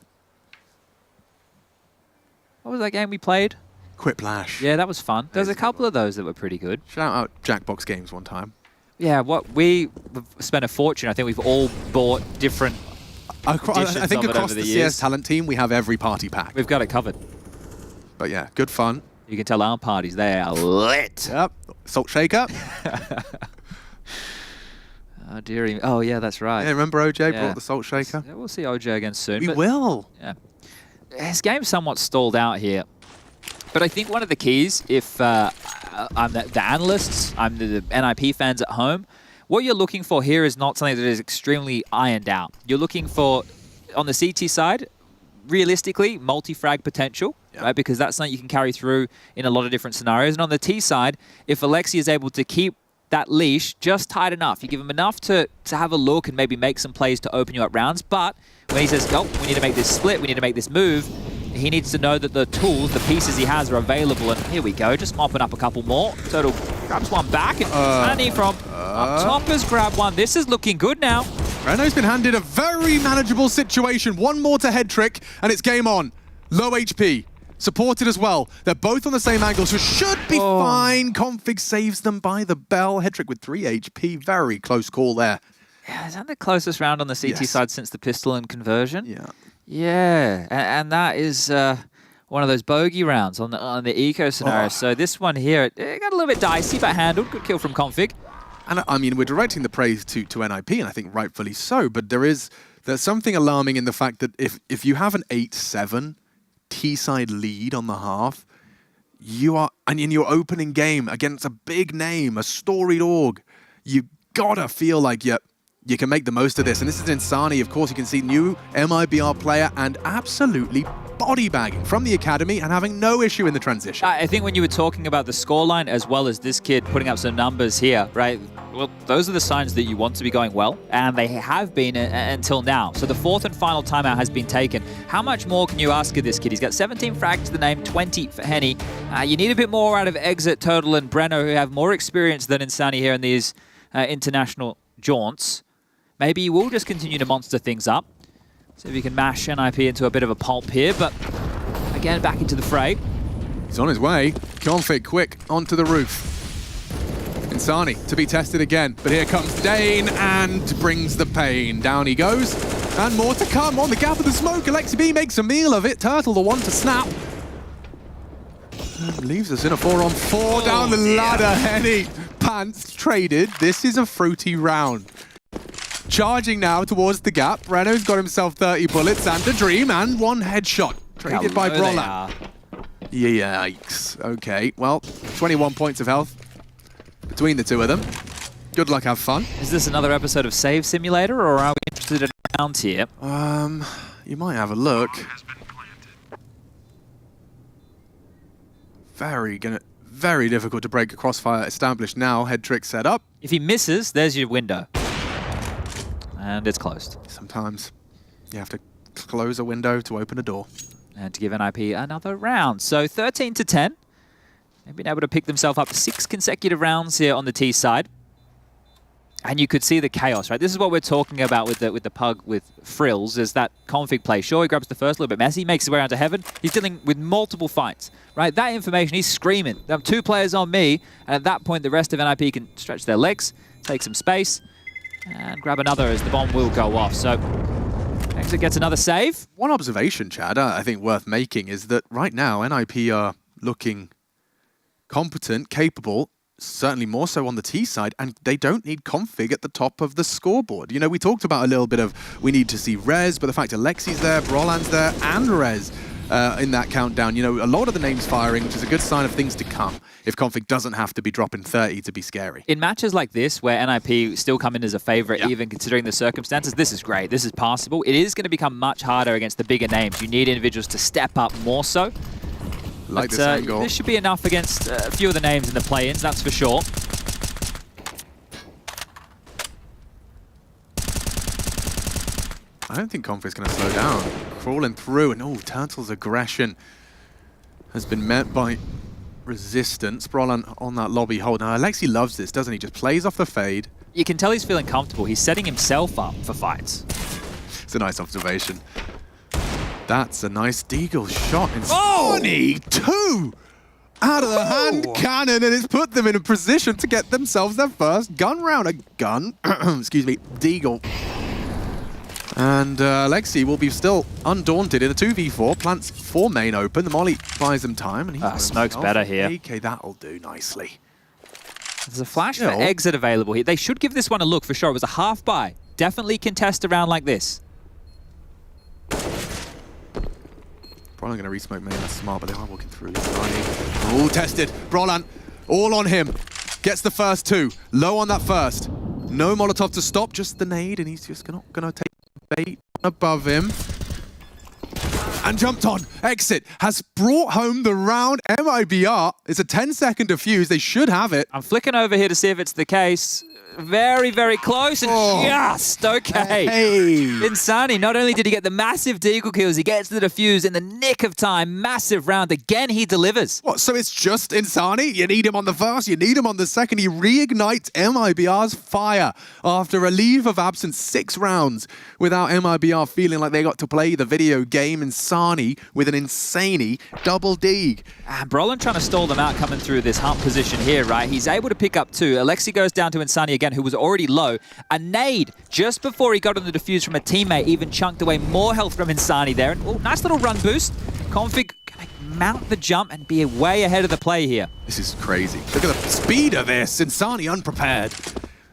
Speaker 7: What was that game we played?
Speaker 5: Quiplash.
Speaker 7: Yeah, that was fun. There's a couple of those that were pretty good.
Speaker 5: Shout out Jackbox Games one time.
Speaker 7: Yeah, we spent a fortune. I think we've all bought different
Speaker 5: I think across the
Speaker 7: years.
Speaker 5: CS talent team, we have every party pack.
Speaker 7: We've got it covered.
Speaker 5: But yeah, good fun.
Speaker 7: You can tell our parties, they are lit.
Speaker 5: Yep. Salt shaker.
Speaker 7: Oh, dearie. Oh, yeah, that's right.
Speaker 5: Yeah, remember OJ brought the salt shaker?
Speaker 7: Yeah, we'll see OJ again soon.
Speaker 5: We will.
Speaker 7: Yeah. His game's somewhat stalled out here. But I think one of the keys, if I'm the analysts, I'm the NIP fans at home, what you're looking for here is not something that is extremely ironed out. You're looking for, on the CT side, realistically, multi-frag potential, right? Because that's something you can carry through in a lot of different scenarios. And on the T side, if Alexi is able to keep that leash just tight enough, you give him enough to have a look and maybe make some plays to open you up rounds. But when he says, oh, we need to make this split, we need to make this move, he needs to know that the tools, the pieces he has are available. And here we go, just mopping up a couple more. Total grabs one back, and Annie from up top has grabbed one. This is looking good now.
Speaker 5: Renault's been handed a very manageable situation. One more to head trick, and it's game on. Low HP. Supported as well. They're both on the same angle, so should be fine. Config saves them by the bell. Head trick with 3 HP. Very close call there.
Speaker 7: Yeah, is that the closest round on the CT side since the pistol and conversion?
Speaker 5: Yeah.
Speaker 7: Yeah, and that is one of those bogey rounds on the eco scenario. So this one here, it got a little bit dicey, but handled. Good kill from Config.
Speaker 5: And I mean, we're directing the praise to NIP, and I think rightfully so, but there's something alarming in the fact that if you have an 8-7 T-side lead on the half, and in your opening game against a big name, a storied org, you gotta feel like you can make the most of this. And this is Insani, of course. You can see new MIBR player and absolutely body bagging from the academy and having no issue in the transition.
Speaker 7: I think when you were talking about the scoreline as well as this kid putting up some numbers here, right? Well, those are the signs that you want to be going well, and they have been until now. So the fourth and final timeout has been taken. How much more can you ask of this kid? He's got 17 frags to the name, 20 for Henny. You need a bit more out of Exit, Turtle, and Breno, who have more experience than Insani here in these international jaunts. Maybe he will just continue to monster things up. See if he can mash NIP into a bit of a pulp here, but again, back into the fray.
Speaker 5: He's on his way. Config quick onto the roof. Insani to be tested again, but here comes Dane and brings the pain. Down he goes, and more to come on the gap of the smoke. Alexi B makes a meal of it. Turtle the one to snap. And leaves us in a 4-on-4 down the ladder. Henny, pants traded. This is a fruity round. Charging now towards the gap. Renault's got himself 30 bullets and a dream and one headshot. Traded by Brawler. Yikes. Okay, well, 21 points of health between the two of them. Good luck, have fun.
Speaker 7: Is this another episode of Save Simulator, or are we interested in a round here?
Speaker 5: You might have a look. Very difficult to break a crossfire established now. Head trick set up.
Speaker 7: If he misses, there's your window. And it's closed.
Speaker 5: Sometimes you have to close a window to open a door.
Speaker 7: And to give NIP another round. So 13-10. They've been able to pick themselves up 6 consecutive rounds here on the T side. And you could see the chaos, right? This is what we're talking about with the pug with frills, is that config play. Sure, he grabs the first, a little bit messy, makes his way around to heaven. He's dealing with multiple fights, right? That information, he's screaming. There are 2 players on me. And at that point, the rest of NIP can stretch their legs, take some space, and grab another as the bomb will go off. So Exit gets another save.
Speaker 5: One observation, Chad, I think worth making is that right now NIP are looking competent, capable, certainly more so on the T side, and they don't need config at the top of the scoreboard. You know, we talked about a little bit of we need to see Rez, but the fact Alexi's there, Brolan's there, and Rez in that countdown. You know, a lot of the names firing, which is a good sign of things to come if config doesn't have to be dropping 30 to be scary.
Speaker 7: In matches like this, where NIP still come in as a favorite, even considering the circumstances, this is great. This is passable. It is going to become much harder against the bigger names. You need individuals to step up more so.
Speaker 5: Like
Speaker 7: but,
Speaker 5: this angle.
Speaker 7: This should be enough against a few of the names in the play-ins, that's for sure.
Speaker 5: I don't think config's going to slow down. Crawling through, and Turtle's aggression has been met by resistance. Brolan on that lobby hold. Now, Alexi loves this, doesn't he? Just plays off the fade.
Speaker 7: You can tell he's feeling comfortable. He's setting himself up for fights.
Speaker 5: It's a nice observation. That's a nice Deagle shot. Insani, 2 out of the hand cannon, and it's put them in a position to get themselves their first gun round. A gun, excuse me, Deagle. And Alexi will be still undaunted in a 2v4. Plants 4 main open. The molly buys them time. And
Speaker 7: Smoke's better here.
Speaker 5: AK, that'll do nicely.
Speaker 7: There's a flash for Exit available here. They should give this one a look for sure. It was a half buy. Definitely contest a round like this.
Speaker 5: Probably going to re-smoke main. That's smart, but they are walking through. Oh, tested. Brolan, all on him. Gets the first 2. Low on that first. No Molotov to stop, just the nade, and he's just not going to take bait above him. And jumped on. Exit has brought home the round. MIBR. It's a 10-second defuse. They should have it.
Speaker 7: I'm flicking over here to see if it's the case. Very, very close and just okay. Insani, not only did he get the massive Deagle kills, he gets the defuse in the nick of time. Massive round. Again, he delivers.
Speaker 5: What, so it's just Insani? You need him on the first, you need him on the second. He reignites MIBR's fire after a leave of absence 6 rounds without MIBR feeling like they got to play the video game. Insani with an insane double Deag.
Speaker 7: And Brolan trying to stall them out coming through this hump position here, right? He's able to pick up 2. Alexi goes down to Insani again, who was already low. A nade just before he got on the defuse from a teammate even chunked away more health from Insani there. And nice little run boost. Config gonna mount the jump and be way ahead of the play here.
Speaker 5: This is crazy. Look at the speed of this. Insani unprepared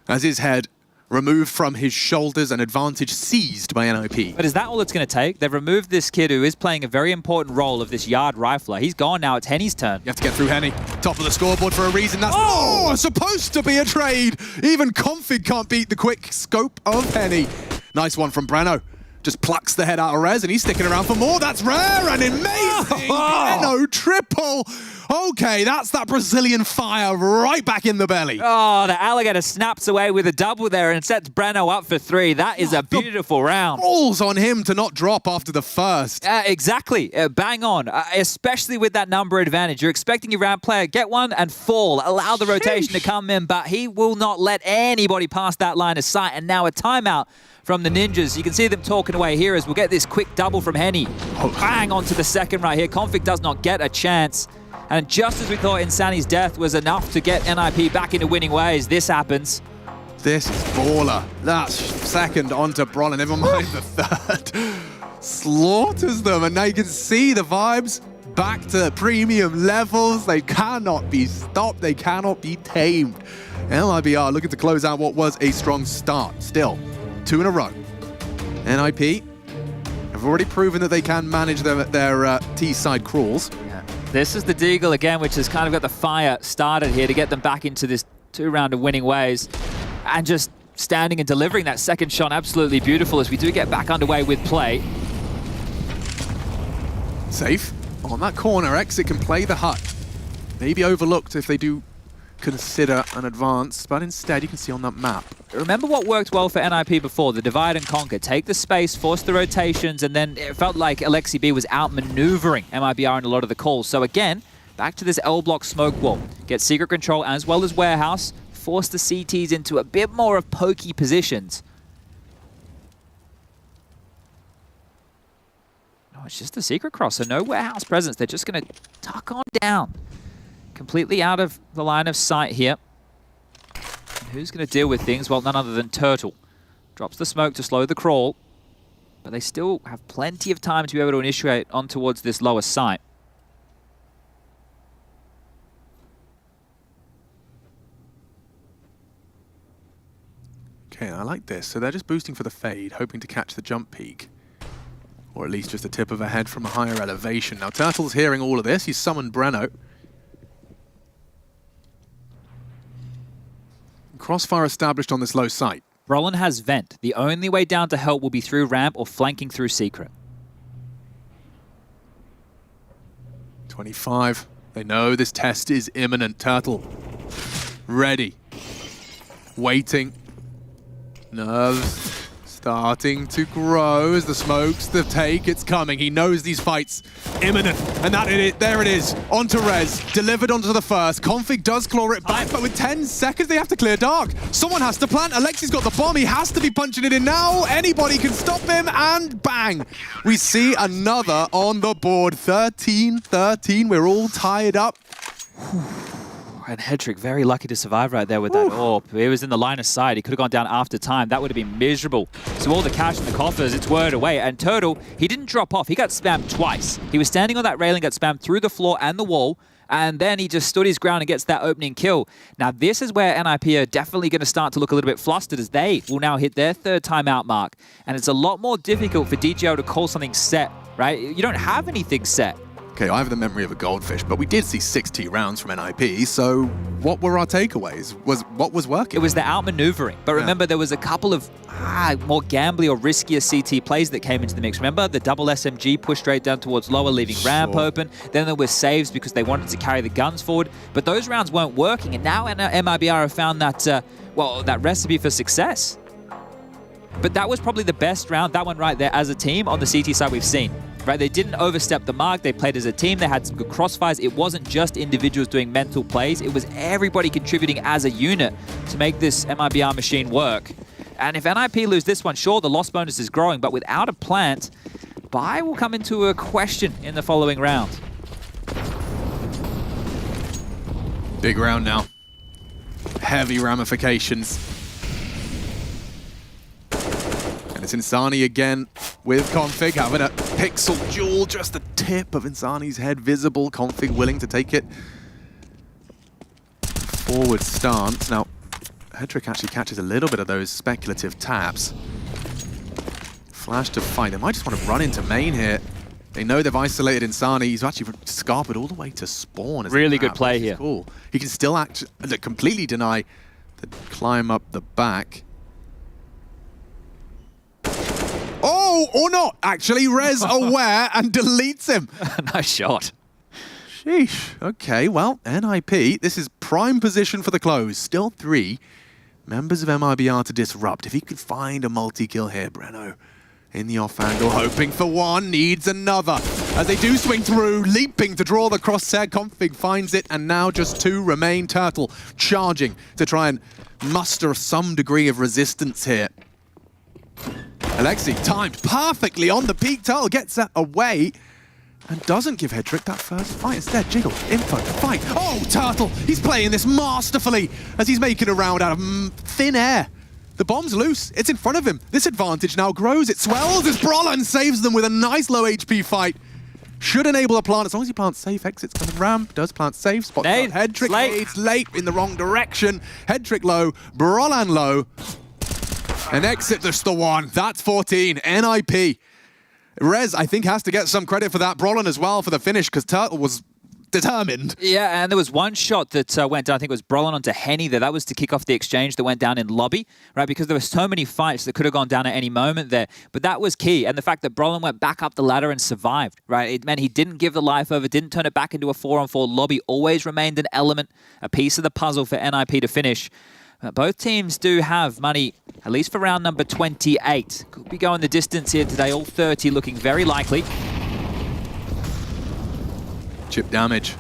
Speaker 5: as his head removed from his shoulders and advantage seized by NIP.
Speaker 7: But is that all it's going to take? They've removed this kid who is playing a very important role of this yard rifler. He's gone now. It's Henny's turn.
Speaker 5: You have to get through Henny. Top of the scoreboard for a reason. That's supposed to be a trade. Even Config can't beat the quick scope of Henny. Nice one from Breno. Just plucks the head out of Rez, and he's sticking around for more. That's rare and amazing. Breno triple. Okay, that's that Brazilian fire right back in the belly.
Speaker 7: Oh, the alligator snaps away with a double there and sets Breno up for 3. That is a beautiful round.
Speaker 5: Balls on him to not drop after the first.
Speaker 7: Exactly. Bang on. Especially with that number advantage. You're expecting your round player get one and fall. Allow the rotation to come in, but he will not let anybody pass that line of sight. And now a timeout from the Ninjas. You can see them talking away here as we'll get this quick double from Henny. Bang onto the second right here. Config does not get a chance. And just as we thought Insani's death was enough to get NIP back into winning ways, this happens.
Speaker 5: This is baller. That's second onto Bron, and never mind the third. Slaughters them, and now you can see the vibes back to premium levels. They cannot be stopped. They cannot be tamed. MIBR looking to close out what was a strong start. Still, 2 in a row. NIP have already proven that they can manage their T-side crawls.
Speaker 7: This is the Deagle again, which has kind of got the fire started here to get them back into this 2 round of winning ways. And just standing and delivering that second shot absolutely beautiful as we do get back underway with play.
Speaker 5: Safe on that corner. Exit can play the hut. Maybe overlooked if they do consider an advance, but instead you can see on that map.
Speaker 7: Remember what worked well for NIP before, the divide and conquer. Take the space, force the rotations, and then it felt like Alexi B was outmaneuvering MIBR in a lot of the calls. So again, back to this L-block smoke wall. Get secret control as well as warehouse, force the CTs into a bit more of pokey positions. No, it's just a secret cross, so no warehouse presence. They're just going to tuck on down. Completely out of the line of sight here. And who's going to deal with things? Well, none other than Turtle. Drops the smoke to slow the crawl, but they still have plenty of time to be able to initiate on towards this lower site.
Speaker 5: Okay, I like this. So they're just boosting for the fade, hoping to catch the jump peak. Or at least just a tip of a head from a higher elevation. Now, Turtle's hearing all of this. He's summoned Breno. Crossfire established on this low site.
Speaker 7: Brolin has vent. The only way down to help will be through ramp or flanking through secret.
Speaker 5: 25. They know this test is imminent. Turtle. Ready. Waiting. Nerves starting to grow as the smokes, the take, it's coming. He knows these fights imminent. And there it is. Onto Rez. Delivered onto the first. Config does claw it back, but with 10 seconds, they have to clear dark. Someone has to plant. Alexi's got the bomb. He has to be punching it in now. Anybody can stop him, and bang. We see another on the board. 13-13. We're all tied up.
Speaker 7: And Hedrick very lucky to survive right there with that AWP. He was in the line of sight. He could have gone down after time. That would have been miserable. So all the cash in the coffers, it's whirred away. And Turtle, he didn't drop off. He got spammed twice. He was standing on that railing, got spammed through the floor and the wall, and then he just stood his ground and gets that opening kill. Now this is where NIP are definitely going to start to look a little bit flustered as they will now hit their 3rd timeout mark. And it's a lot more difficult for DGO to call something set, right? You don't have anything set.
Speaker 5: Okay, I have the memory of a goldfish, but we did see 60 rounds from NIP, so what were our takeaways? What was working?
Speaker 7: It was the outmaneuvering. But remember, there was a couple of more gambly or riskier CT plays that came into the mix. Remember, the double SMG pushed straight down towards lower, leaving ramp open. Then there were saves because they wanted to carry the guns forward. But those rounds weren't working, and now MIBR have found that, well, that recipe for success. But that was probably the best round, that one right there, as a team on the CT side we've seen. Right, they didn't overstep the mark. They played as a team. They had some good crossfires. It wasn't just individuals doing mental plays. It was everybody contributing as a unit to make this MIBR machine work. And if NIP lose this one, sure, the loss bonus is growing, but without a plant, buy will come into a question in the following round.
Speaker 5: Big round now. Heavy ramifications. And it's Insani again with Config having a pixel jewel, just the tip of Insani's head visible. Config willing to take it. Forward stance. Now, Hedrick actually catches a little bit of those speculative taps. Flash to fight. They might just want to run into main here. They know they've isolated Insani. He's actually scarpered all the way to spawn.
Speaker 7: Really good play here.
Speaker 5: Cool. He can still completely deny the climb up the back. Oh, or not. Actually, Rez aware and deletes him.
Speaker 7: Nice shot.
Speaker 5: Sheesh. Okay, well, NIP, this is prime position for the close. Still 3 members of MIBR to disrupt. If he could find a multi-kill here, Breno in the off angle, hoping for one, needs another. As they do swing through, leaping to draw the crosshair, Config finds it, and now just 2 remain. Turtle charging to try and muster some degree of resistance here. Alexi timed perfectly on the peak. Turtle gets that away and doesn't give Hedrick that first fight. Instead, Jiggle, info, fight. Oh, Turtle! He's playing this masterfully as he's making a round out of thin air. The bomb's loose. It's in front of him. This advantage now grows. It swells as Brollan saves them with a nice low HP fight. Should enable a plant. As long as he plants safe, exits coming ramp. Does plant safe. Spot Hedrick nades late in the wrong direction. Hedrick low. Brollan low. And exit just the one. That's 14. NIP. Rez, I think, has to get some credit for that. Brollan as well for the finish, because Turtle was determined.
Speaker 7: Yeah, and there was one shot that went down. I think it was Brollan onto Henny there. That was to kick off the exchange that went down in lobby, right? Because there were so many fights that could have gone down at any moment there. But that was key. And the fact that Brollan went back up the ladder and survived, right? It meant he didn't give the life over, didn't turn it back into a 4-on-4 lobby. Always remained an element, a piece of the puzzle for NIP to finish. Both teams do have money, at least for round number 28. Could be going the distance here today, all 30 looking very likely.
Speaker 5: Chip damage.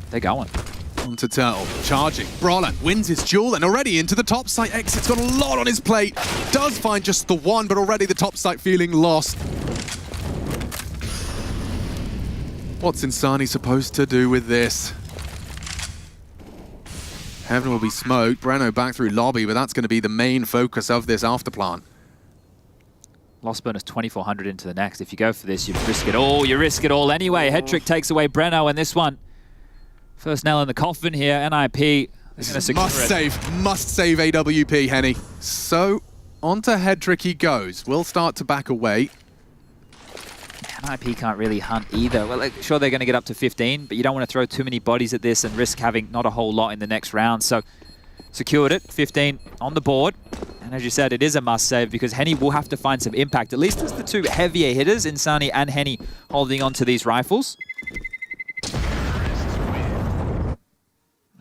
Speaker 7: They're going.
Speaker 5: Onto Turtle, charging. Brollan wins his duel and already into the top site. Exit's got a lot on his plate. Does find just the one, but already the top site feeling lost. What's Insani supposed to do with this? Heaven will be smoked. Breno back through lobby, but that's going to be the main focus of this afterplan.
Speaker 7: Lost bonus 2,400 into the next. If you go for this, you risk it all. You risk it all anyway. Hedrick takes away Breno, and this one, first nail in the coffin here. NIP.
Speaker 5: Must save AWP, Henny. So onto Hedrick he goes. We'll start to back away.
Speaker 7: NIP can't really hunt either. Well, sure, they're going to get up to 15, but you don't want to throw too many bodies at this and risk having not a whole lot in the next round. So secured it, 15 on the board. And as you said, it is a must-save because Henny will have to find some impact. At least as the 2 heavier hitters, Insani and Henny, holding on to these rifles.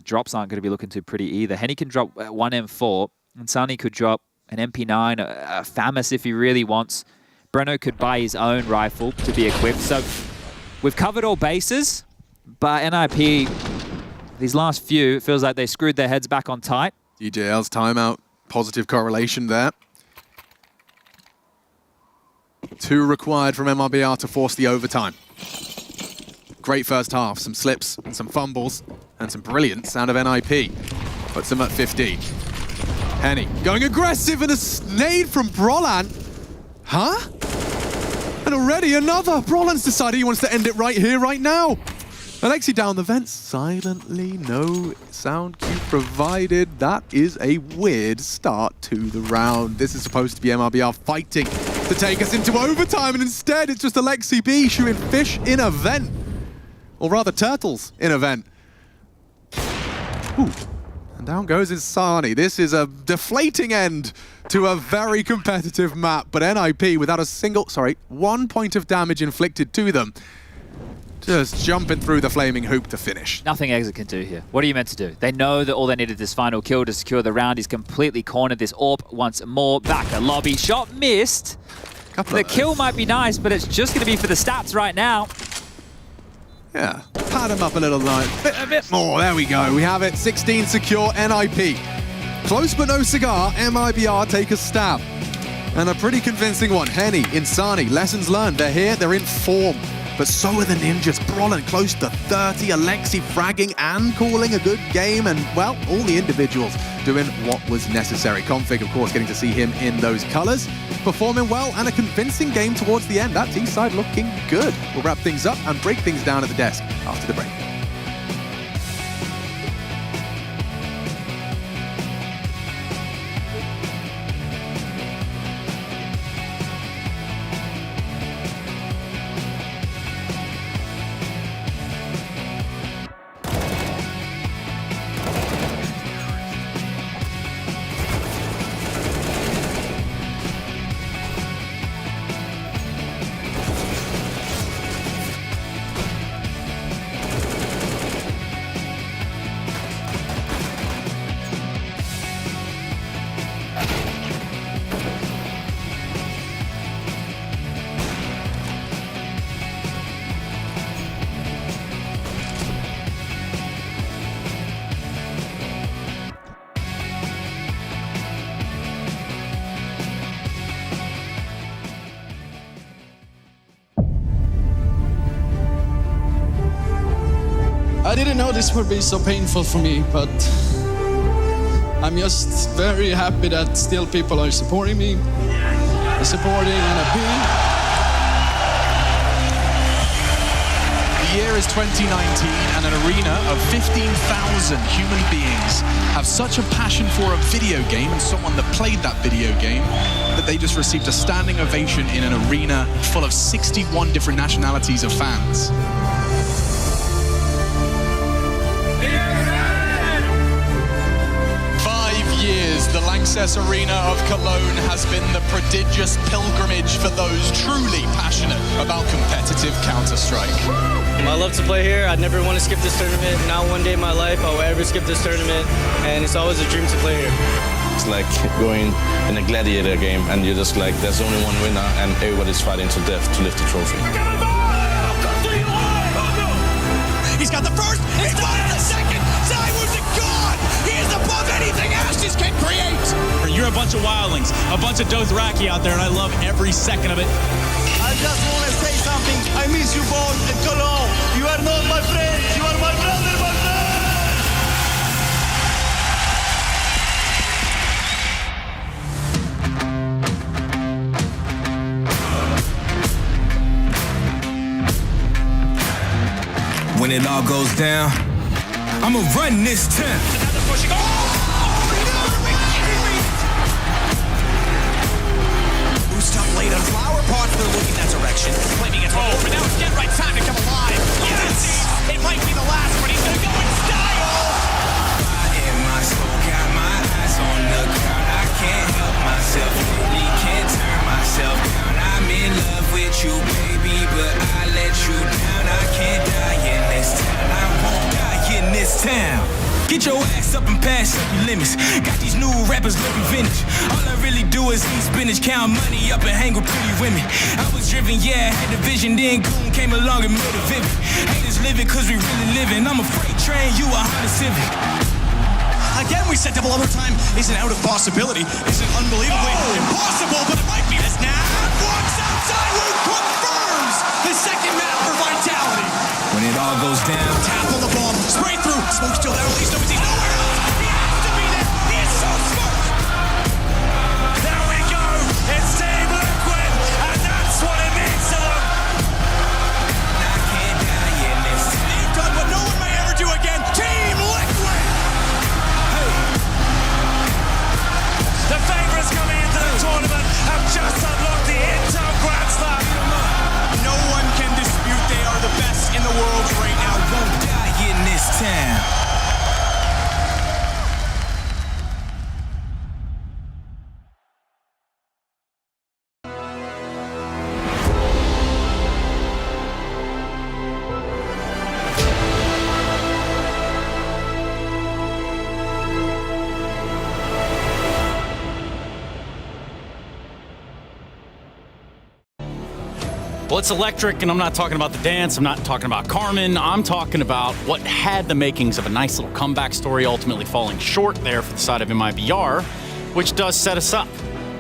Speaker 7: Drops aren't going to be looking too pretty either. Henny can drop 1 M4. Insani could drop an MP9, a FAMAS if he really wants. Breno could buy his own rifle to be equipped. So we've covered all bases, but NIP, these last few, it feels like they screwed their heads back on tight.
Speaker 5: DJL's timeout, positive correlation there. 2 required from MIBR to force the overtime. Great first half, some slips and some fumbles and some brilliance out of NIP. Puts them at 15. Henny going aggressive and a nade from Brollan. Huh? And already another. Brollan's decided he wants to end it right here, right now. Alexi down the vents silently. No sound cue provided. That is a weird start to the round. This is supposed to be MIBR fighting to take us into overtime, and instead it's just Alexi B shooting fish in a vent. Or rather, turtles in a vent. Ooh. And down goes Insani. This is a deflating end to a very competitive map, but NIP without a single, 1 point of damage inflicted to them. Just jumping through the flaming hoop to finish.
Speaker 7: Nothing Exit can do here. What are you meant to do? They know that all they needed this final kill to secure the round. He's completely cornered this AWP once more. Back to lobby. Shot missed. The kill might be nice, but it's just going to be for the stats right now.
Speaker 5: Yeah, pad him up a little, a bit more. There we go. We have it. 16 secure NIP. Close but no cigar. MIBR take a stab. And a pretty convincing one. Henny, Insani, lessons learned. They're here, they're in form. But so are the Ninjas. Brollan close to 30. Alexi fragging and calling a good game. And, well, all the individuals doing what was necessary. Config, of course, getting to see him in those colors, performing well, and a convincing game towards the end. That T side looking good. We'll wrap things up and break things down at the desk after the break.
Speaker 6: I didn't know this would be so painful for me, but I'm just very happy that still people are supporting me, supporting NFP.
Speaker 13: The year is 2019 and an arena of 15,000 human beings have such a passion for a video game and someone that played that video game that they just received a standing ovation in an arena full of 61 different nationalities of fans. The Lanxess Arena of Cologne has been the prodigious pilgrimage for those truly passionate about competitive Counter-Strike.
Speaker 17: I love to play here. I'd never want to skip this tournament. Not one day in my life I will ever skip this tournament, and it's always a dream to play here.
Speaker 24: It's like going in a gladiator game, and you're just like, there's only one winner, and everybody's fighting to death to lift the trophy.
Speaker 13: He's got the first, he's got the second. Zywoo's a god. He is above anything Ashes can create.
Speaker 25: You're a bunch of wildlings, a bunch of Dothraki out there, and I love every second of it.
Speaker 26: I just want to say something. I miss you both in Cologne. You are not my friends. You are my brother, my
Speaker 27: friend. When it all goes down, I'ma run this town.
Speaker 13: Later, flower pots, they're looking that direction. Claiming it's one over. Now it's get right time to come alive. Yes! It might be the last, but he's gonna go in style!
Speaker 27: In my soul, got my eyes on the crowd. I can't help myself, really can't turn myself down. I'm in love with you, baby, but I let you down. I can't die in this town. I won't die in this town. Get your ass up and pass up your limits. Got these new rappers looking vintage. All I really do is eat spinach, count money up and hang with pretty women. I was driven, yeah, I had the vision. Then Goon came along and made it vivid. Haters living cause we really living. I'm a freight train, you a Honda Civic.
Speaker 13: Again, we said double overtime isn't out of possibility. Isn't unbelievably impossible, but it might be. As now walks outside, who confirms the second map for Vitality.
Speaker 27: When it all goes down,
Speaker 13: tap on the bomb, spray through, smoke still there, at least he's nowhere else. He has to be there. He is so smart. There we go. It's Team Liquid, and that's what it means to them.
Speaker 27: I can't die in this.
Speaker 13: They've done what no one may ever do again. Team Liquid. Hey. The favorites coming into the tournament have just unlocked the Intel Grand Slam. No one can dispute they are the best in the world right now.
Speaker 27: Won't die in this town.
Speaker 22: Well, it's electric, and I'm not talking about the dance. I'm not talking about Carmen. I'm talking about what had the makings of a nice little comeback story, ultimately falling short there for the side of MIBR, which does set us up.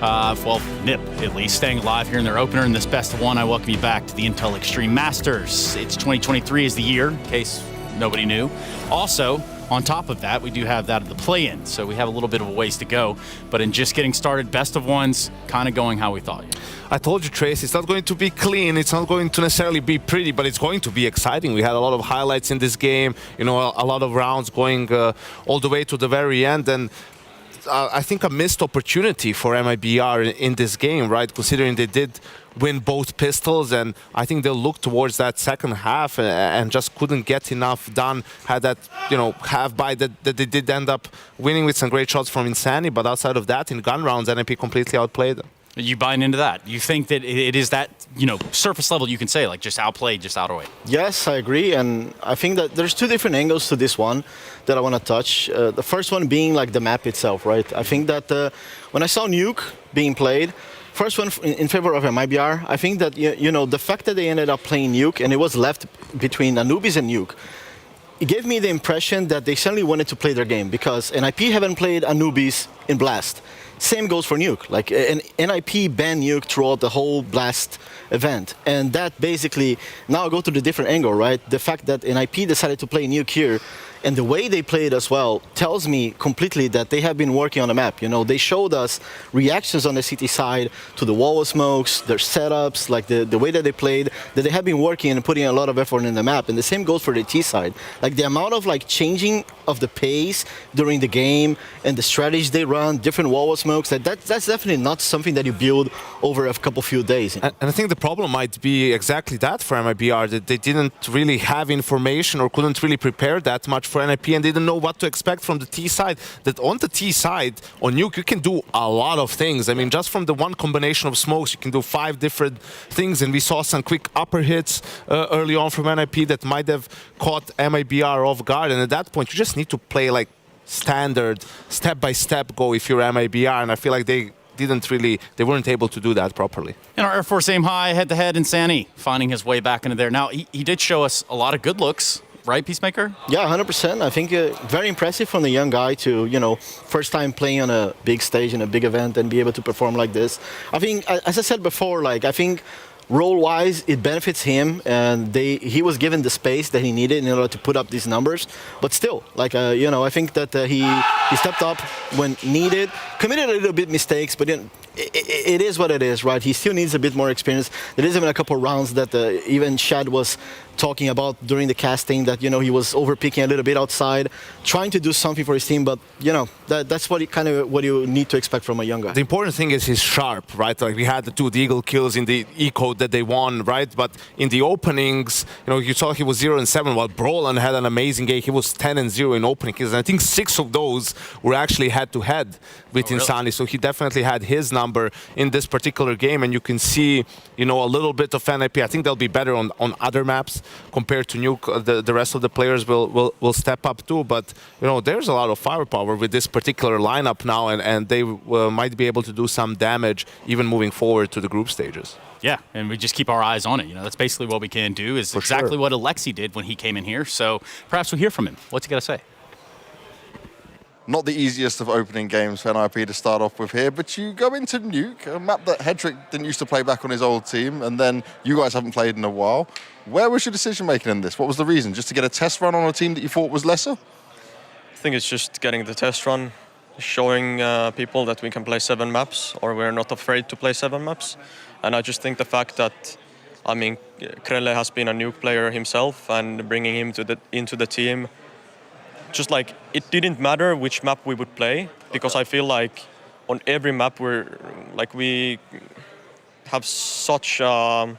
Speaker 22: Well, NIP, at least, staying alive here in their opener in this best of one. I welcome you back to the Intel Extreme Masters. It's 2023 is the year, in case nobody knew. Also, On top of that, we do have that of the play-in, so we have a little bit of a ways to go. But in just getting started, best of ones, kind of going how we thought.
Speaker 14: I told you, Trace, it's not going to be clean. It's not going to necessarily be pretty, but it's going to be exciting. We had a lot of highlights in this game, you know, a lot of rounds going all the way to the very end. And I think a missed opportunity for MIBR in this game, right? Considering they did win both pistols, and I think they'll look towards that second half and just couldn't get enough done. Had that, you know, half by that they did end up winning with some great shots from Insani, but outside of that, in gun rounds, NIP completely outplayed them.
Speaker 22: You buying into that? You think that it is that, you know, surface level, you can say, like just outplayed, just outaway?
Speaker 15: Yes, I agree, and I think that there's two different angles to this one that I want to touch. The first one being like the map itself, right? I think that when I saw Nuke being played, first one in favor of MIBR, I think that, you know, the fact that they ended up playing Nuke and it was left between Anubis and Nuke, it gave me the impression that they suddenly wanted to play their game, because NIP haven't played Anubis in Blast. Same goes for Nuke. Like, NIP banned Nuke throughout the whole Blast event. And that basically, now I go to the different angle, right? The fact that NIP decided to play Nuke here, and the way they played as well, tells me completely that they have been working on the map. You know, they showed us reactions on the CT side to the wall of smokes, their setups, like the way that they played, that they have been working and putting a lot of effort in the map. And the same goes for the T side. Like the amount of like changing of the pace during the game and the strategies they run, different wall of smokes, that's definitely not something that you build over a few days.
Speaker 14: And I think the problem might be exactly that for MIBR, that they didn't really have information or couldn't really prepare that much for NIP and didn't know what to expect from the T side. That on the T side, on Nuke, you can do a lot of things. I mean, just from the one combination of smokes, you can do 5 different things, and we saw some quick upper hits early on from NIP that might have caught MIBR off guard, and at that point, you just need to play like standard, step-by-step go if you're MIBR, and I feel like they weren't able to do that properly.
Speaker 22: And our Air Force aim high, head-to-head, Insani finding his way back into there. Now, he did show us a lot of good looks, right, Peacemaker?
Speaker 15: Yeah, 100%. I think very impressive from the young guy to, you know, first time playing on a big stage in a big event and be able to perform like this. I think, as I said before, like, I think role-wise, it benefits him, and he was given the space that he needed in order to put up these numbers. But still, like, you know, I think that he stepped up when needed, committed a little bit mistakes, but it is what it is, right? He still needs a bit more experience. There is even a couple rounds that even Shad was talking about during the casting, that, you know, he was overpicking a little bit outside, trying to do something for his team, but, you know, that's what what you need to expect from a young guy.
Speaker 14: The important thing is he's sharp, right? Like, we had the 2 Deagle kills in the eco that they won, right? But in the openings, you know, you saw he was 0-7, while Brolan had an amazing game. He was 10-0 in opening kills, and I think 6 of those were actually head-to-head with Insani. Really? So he definitely had his number in this particular game, and you can see, you know, a little bit of NIP. I think they'll be better on other maps compared to Nuke. The rest of the players will step up too, but, you know, there's a lot of firepower with this particular lineup now, and they might be able to do some damage even moving forward to the group stages.
Speaker 22: Yeah, and we just keep our eyes on it. You know, that's basically what we can do, is exactly what Alexi did when he came in here. So perhaps we'll hear from him. What's he got to say?
Speaker 16: Not the easiest of opening games for NIP to start off with here, but you go into Nuke, a map that Hedrick didn't used to play back on his old team, and then you guys haven't played in a while. Where was your decision-making in this? What was the reason? Just to get a test run on a team that you thought was lesser?
Speaker 3: I think it's just getting the test run, showing people that we can play 7 maps, or we're not afraid to play 7 maps. And I just think the fact that, I mean, Krelle has been a Nuke player himself, and bringing him into the team, just like, it didn't matter which map we would play, because I feel like on every map we have such, how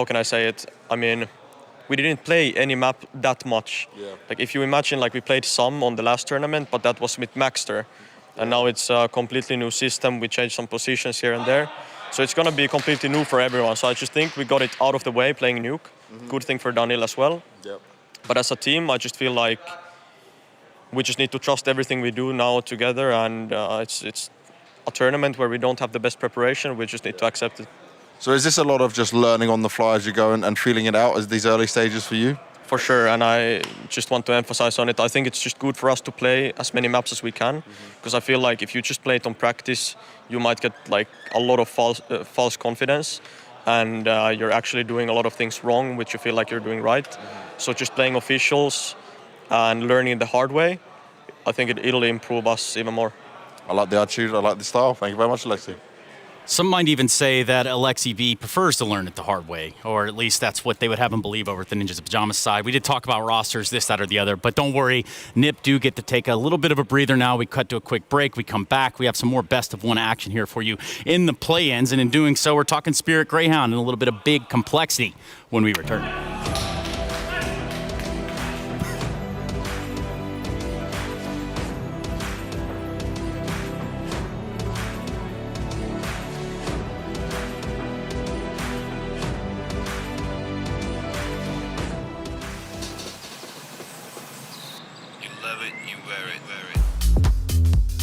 Speaker 3: can I say it? I mean, we didn't play any map that much. Yeah. Like, if you imagine, like, we played some on the last tournament, but that was with Maxter. And now it's a completely new system. We changed some positions here and there. So it's going to be completely new for everyone. So I just think we got it out of the way playing Nuke. Mm-hmm. Good thing for Daniel as well. Yep. But as a team, I just feel like we just need to trust everything we do now together. And it's a tournament where we don't have the best preparation. We just need to accept it.
Speaker 16: So is this a lot of just learning on the fly as you go and feeling it out as these early stages for you?
Speaker 3: For sure, and I just want to emphasize on it. I think it's just good for us to play as many maps as we can, because I feel like if you just play it on practice, you might get like a lot of false confidence, and you're actually doing a lot of things wrong, which you feel like you're doing right. So just playing officials
Speaker 11: and learning the hard way, I think it'll improve us even more.
Speaker 1: I like the attitude, I like the style. Thank you very much, Alexi.
Speaker 22: Some might even say that Alexi B prefers to learn it the hard way, or at least that's what they would have him believe over at the Ninjas of Pyjamas side. We did talk about rosters, this, that, or the other, but don't worry, Nip do get to take a little bit of a breather now. We cut to a quick break, we come back, we have some more best of one action here for you in the play-ins, and in doing so, we're talking Spirit Greyhound and a little bit of big complexity when we return.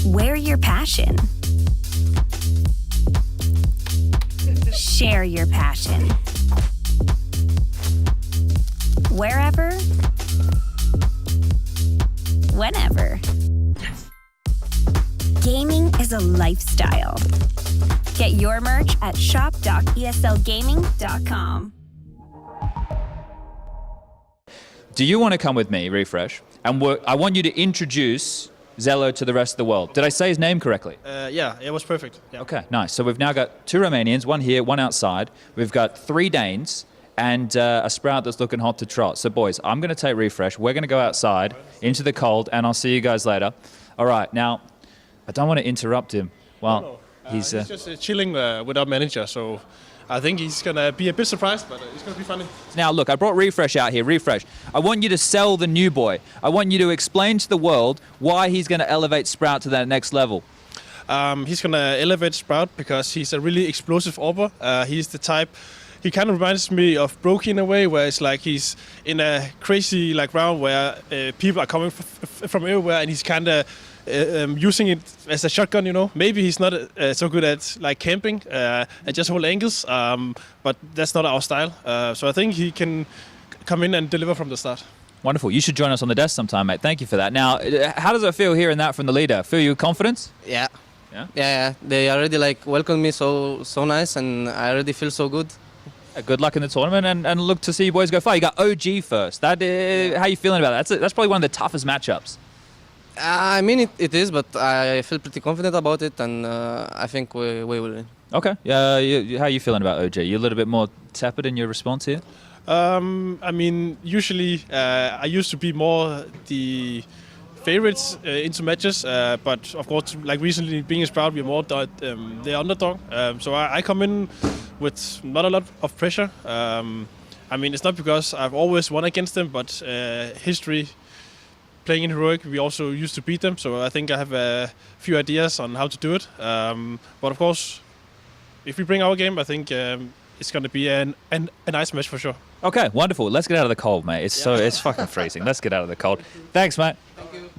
Speaker 20: Wear your passion. Share your passion. Wherever, whenever. Gaming is a lifestyle. Get your merch at shop.eslgaming.com.
Speaker 7: Do you want to come with me, Refresh? And I want you to introduce Zello to the rest of the world. Did I say his name correctly?
Speaker 2: Yeah, it was perfect. Yeah.
Speaker 7: Okay, nice. So we've now got 2 Romanians, 1 here, 1 outside. We've got 3 Danes and a Sprout that's looking hot to trot. So boys, I'm going to take Refresh. We're going to go outside into the cold, and I'll see you guys later. All right, now, I don't want to interrupt him. Well,
Speaker 2: he's just chilling with our manager, so I think he's going to be a bit surprised, but it's going to be funny.
Speaker 7: Now, look, I brought Refresh out here. Refresh, I want you to sell the new boy. I want you to explain to the world why he's going to elevate Sprout to that next level.
Speaker 2: He's going to elevate Sprout because he's a really explosive AWPer. He's the type... He kind of reminds me of Brokey in a way, where it's like he's in a crazy round where people are coming from everywhere, and he's kind of using it as a shotgun, you know. Maybe he's not so good at camping and just hold angles, but that's not our style. So I think he can come in and deliver from the start.
Speaker 7: Wonderful. You should join us on the desk sometime, mate. Thank you for that. Now, how does it feel hearing that from the leader? Feel your confidence?
Speaker 8: Yeah. Yeah. They already welcomed me so nice, and I already feel so good.
Speaker 7: Good luck in the tournament, and look to see you boys go far. You got OG first. How are you feeling about that? That's probably one of the toughest matchups.
Speaker 8: I mean, it is, but I feel pretty confident about it, and I think we will win.
Speaker 7: Okay. How are you feeling about OG? You a little bit more tepid in your response here?
Speaker 2: I mean, usually I used to be more the favorites into matches, but of course, recently being a Sprout, we're more the underdog. So I come in with not a lot of pressure. I mean, it's not because I've always won against them, but history, playing in Heroic, we also used to beat them, so I think I have a few ideas on how to do it. But of course, if we bring our game, I think it's going to be a nice match for sure.
Speaker 7: Okay, wonderful. Let's get out of the cold, mate. It's fucking freezing. Let's get out of the cold. Thanks, mate.
Speaker 8: Thank you.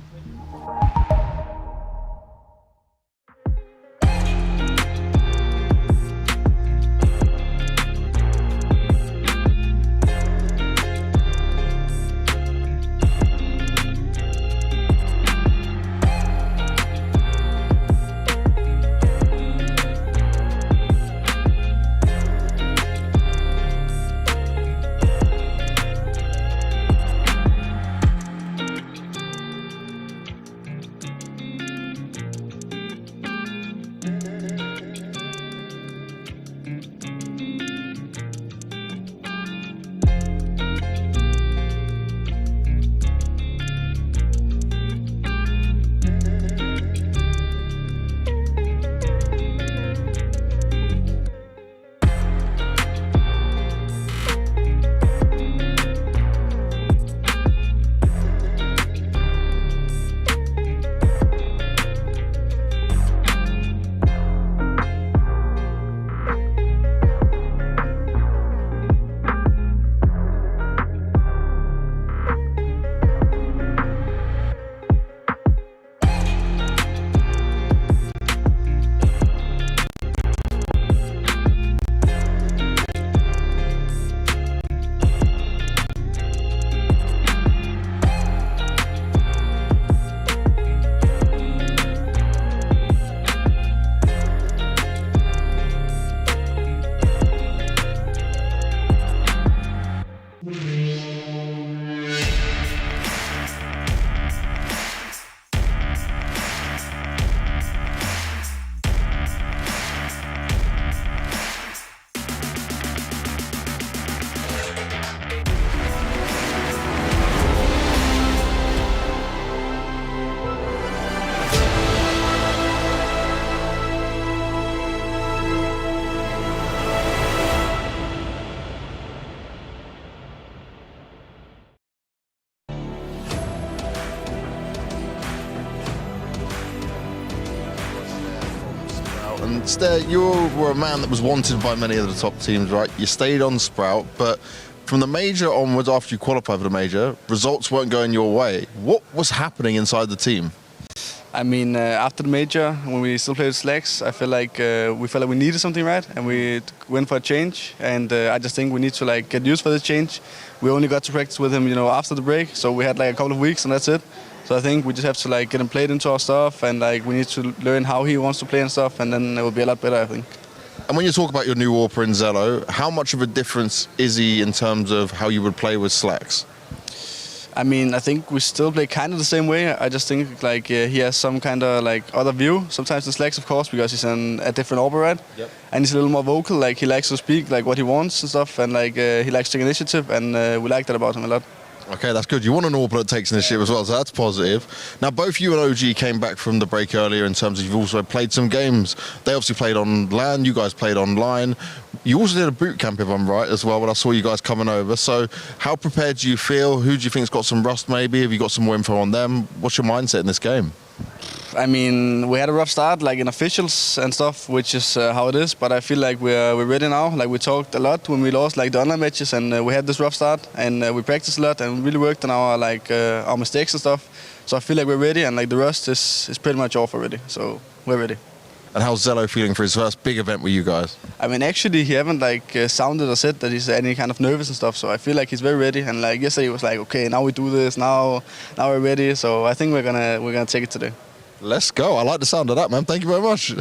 Speaker 16: and you were a man that was wanted by many of the top teams, right? You stayed on Sprout, but from the major onwards, after you qualified for the major, results weren't going your way. What was happening inside the team?
Speaker 4: I mean, after the major, when we still played Slacks, I feel like we felt like we needed something, right? And we went for a change. And I just think we need to like get used for this change. We only got to practice with him, after the break, so we had like a couple of weeks, and that's it. So I think we just have to like get him played into our stuff, and like we need to learn how he wants to play and stuff, and then it will be a lot better, I think.
Speaker 16: And when you talk about your new AWPer in Zello, how much of a difference is he in terms of how you would play with Slacks?
Speaker 4: I mean, I think we still play kind of the same way. I just think like he has some kind of like other view. Sometimes the Slacks, of course, because he's a different operator, and he's a little more vocal. Like he likes to speak like what he wants and stuff, and like he likes to take initiative, and we like that about him a lot.
Speaker 16: Okay, that's good. You want an AWPer that takes initiative as well, so that's positive. Now, both you and OG came back from the break earlier in terms of you've also played some games. They obviously played on LAN, you guys played online. You also did a boot camp, if I'm right, as well, but I saw you guys coming over. So how prepared do you feel? Who do you think's got some rust maybe? Have you got some more info on them? What's your mindset in this game?
Speaker 4: I mean, we had a rough start, like in officials and stuff, which is how it is. But I feel like we're ready now. Like we talked a lot when we lost like the online matches, and we had this rough start, and we practiced a lot and really worked on our our mistakes and stuff. So I feel like we're ready, and like the rust is pretty much off already. So we're ready.
Speaker 16: And how's Zello feeling for his first big event with you guys?
Speaker 4: I mean, actually, he haven't like sounded or said that he's any kind of nervous and stuff. So I feel like he's very ready. And like yesterday, he was like, okay, now we do this. Now we're ready. So I think we're gonna take it today.
Speaker 16: Let's go. I like the sound of that, man. Thank you very much.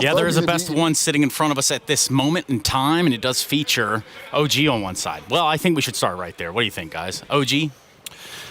Speaker 22: Yeah, there is a best one sitting in front of us at this moment in time, and it does feature OG on one side. Well, I think we should start right there. What do you think, guys? OG?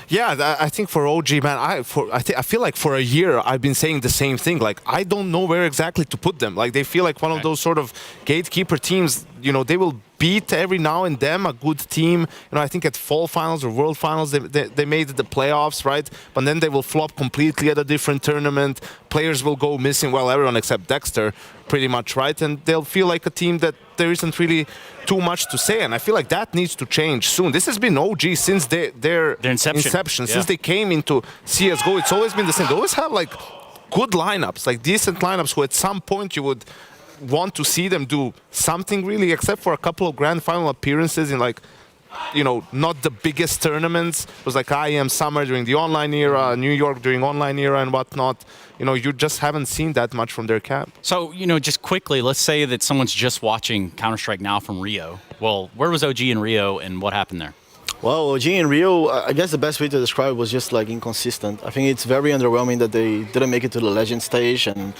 Speaker 14: Yeah, I think for OG, man, I feel like for a year I've been saying the same thing. Like, I don't know where exactly to put them. Like, they feel like one of those sort of gatekeeper teams. They will beat every now and then a good team. I think at fall finals or world finals they made the playoffs, right? But then they will flop completely at a different tournament. Players will go missing. Well, everyone except Dexter, pretty much, right? And they'll feel like a team that there isn't really too much to say. And I feel like that needs to change soon. This has been OG since their inception. Since they came into CSGO, it's always been the same. They always have like good lineups, like decent lineups who at some point you would want to see them do something really, except for a couple of grand final appearances in like, not the biggest tournaments. It was like IEM summer during the online era, New York during online era and whatnot. You just haven't seen that much from their camp.
Speaker 22: So, just quickly, let's say that someone's just watching Counter-Strike now from Rio. Well, where was OG in Rio and what happened there?
Speaker 15: Well, OG in Rio, I guess the best way to describe it was just like inconsistent. I think it's very underwhelming that they didn't make it to the Legend stage and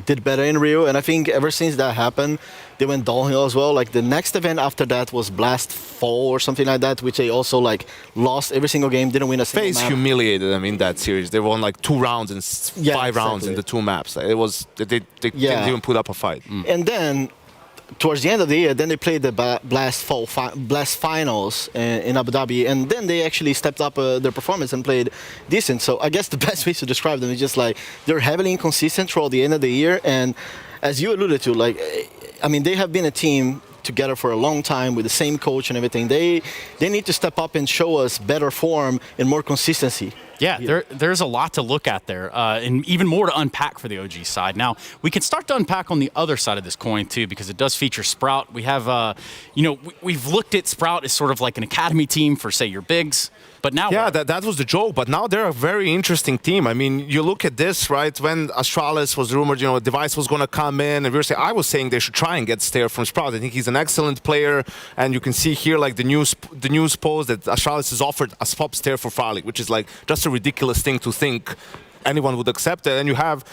Speaker 15: did better in Rio. And I think ever since that happened, they went downhill as well. Like the next event after that was Blast Fall or something like that, which they also like lost every single game, didn't win a single map.
Speaker 14: FaZe humiliated them in that series. They won like 2 rounds and 5 rounds in the 2 maps. It was they didn't even put up a fight.
Speaker 15: And then towards the end of the year, then they played the Blast Finals in Abu Dhabi, and then they actually stepped up their performance and played decent. So I guess the best way to describe them is just like they're heavily inconsistent throughout the end of the year. And as you alluded to, like, I mean, they have been a team together for a long time with the same coach and everything. They need to step up and show us better form and more consistency.
Speaker 22: Yeah, there's a lot to look at there, and even more to unpack for the OG side. Now, we can start to unpack on the other side of this coin, too, because it does feature Sprout. We have, we've looked at Sprout as sort of like an academy team for, say, your bigs. But now,
Speaker 14: that was the joke. But now they're a very interesting team. I mean, you look at this, right? When Astralis was rumored, Device was going to come in, and I was saying they should try and get Stair from Sprout. I think he's an excellent player, and you can see here like the news post that Astralis has offered a swap Stair for Frolic, which is like just a ridiculous thing to think anyone would accept it. And you have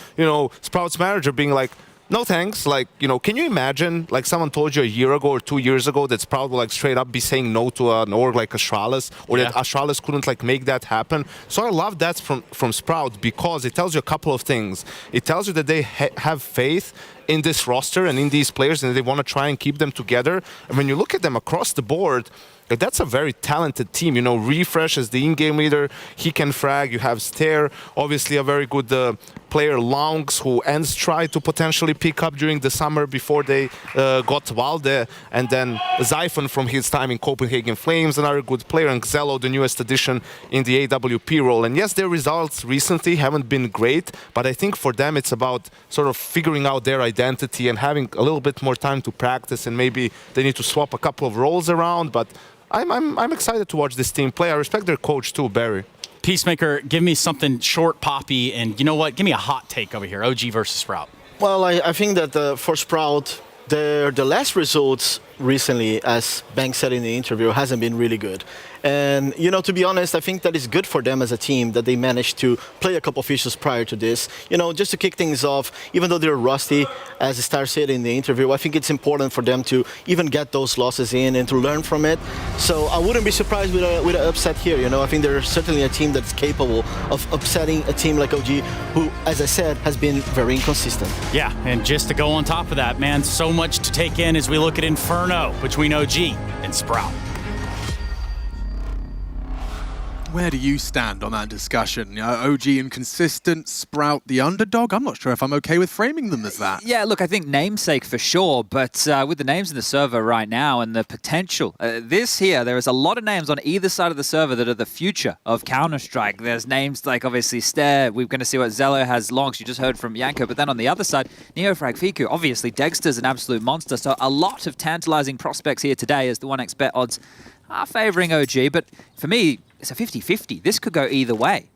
Speaker 14: Sprout's manager being like, no thanks. Like, can you imagine, like, someone told you a year ago or 2 years ago that Sprout will, like, straight up be saying no to an org like Astralis, or that Astralis couldn't, like, make that happen? So I love that from Sprout because it tells you a couple of things. It tells you that they have faith in this roster and in these players, and they want to try and keep them together. And when you look at them across the board, that's a very talented team. You know, Refresh as the in-game leader, he can frag. You have Stair, obviously a very good player, Longs, who ENCE tried to potentially pick up during the summer before they got Valde, and then Zyphon from his time in Copenhagen Flames, another good player, and Xelo, the newest addition in the AWP role. And yes, their results recently haven't been great, but I think for them it's about sort of figuring out their identity and having a little bit more time to practice, and maybe they need to swap a couple of roles around, but I'm excited to watch this team play. I respect their coach too, Barry.
Speaker 22: Peacemaker, give me something short, poppy, and you know what? Give me a hot take over here. OG versus Sprout.
Speaker 15: Well, I think that for Sprout, the last results recently, as Bank said in the interview, hasn't been really good. And, you know, to be honest, I think that it's good for them as a team that they managed to play a couple of issues prior to this. You know, just to kick things off, even though they're rusty, as Star said in the interview, I think it's important for them to even get those losses in and to learn from it. So I wouldn't be surprised with an upset here. You know, I think they're certainly a team that's capable of upsetting a team like OG, who, as I said, has been very inconsistent.
Speaker 22: Yeah, and just to go on top of that, man, so much to take in as we look at Inferno between OG and Sprout.
Speaker 5: Where do you stand on that discussion? OG inconsistent, Sprout the underdog? I'm not sure if I'm okay with framing them as that.
Speaker 7: Yeah, look, I think namesake for sure, but with the names in the server right now and the potential, there is a lot of names on either side of the server that are the future of Counter-Strike. There's names like, obviously, Stair. We're going to see what Xelo has. Longs, you just heard from Yanko. But then on the other side, Neofrag, Fiku. Obviously, Dexter's an absolute monster. So a lot of tantalizing prospects here today as the 1x bet odds are favoring OG. But for me, it's a 50-50. This could go either way.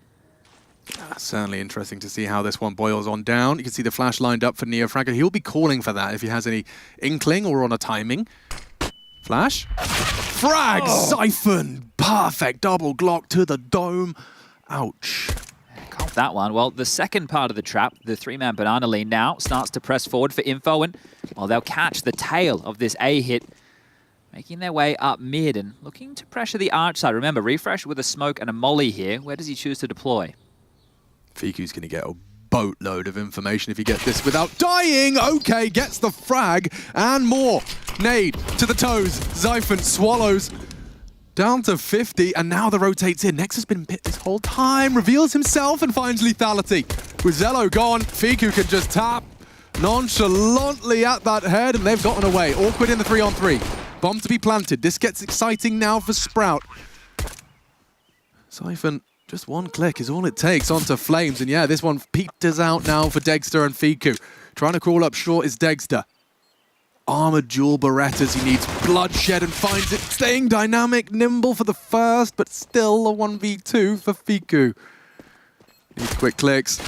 Speaker 5: Certainly interesting to see how this one boils on down. You can see the flash lined up for Neofrag. He'll be calling for that if he has any inkling or on a timing. Flash. Frag! Oh. Zyphon! Perfect double Glock to the dome. Ouch.
Speaker 7: Caught that one. Well, the second part of the trap, the three-man banana lean now starts to press forward for info, and well, they'll catch the tail of this A hit, making their way up mid and looking to pressure the arch side. Remember, Refresh with a smoke and a molly here. Where does he choose to deploy?
Speaker 5: Fiku's going to get a boatload of information if he gets this without dying. Okay, gets the frag and more. Nade to the toes. Zyphon swallows down to 50, and now the rotates in. Nex has been bit this whole time, reveals himself and finds lethality. With Xelo gone, Fiku can just tap nonchalantly at that head, and they've gotten away. Awkward in the 3-on-3. Bomb to be planted. This gets exciting now for Sprout. Zyphon, just one click is all it takes onto Flames. And yeah, this one peters out now for Dexter and Fiku. Trying to crawl up short is Dexter. Armored dual Berettas. He needs bloodshed and finds it. Staying dynamic, nimble for the first, but still a 1v2 for Fiku. Needs quick clicks.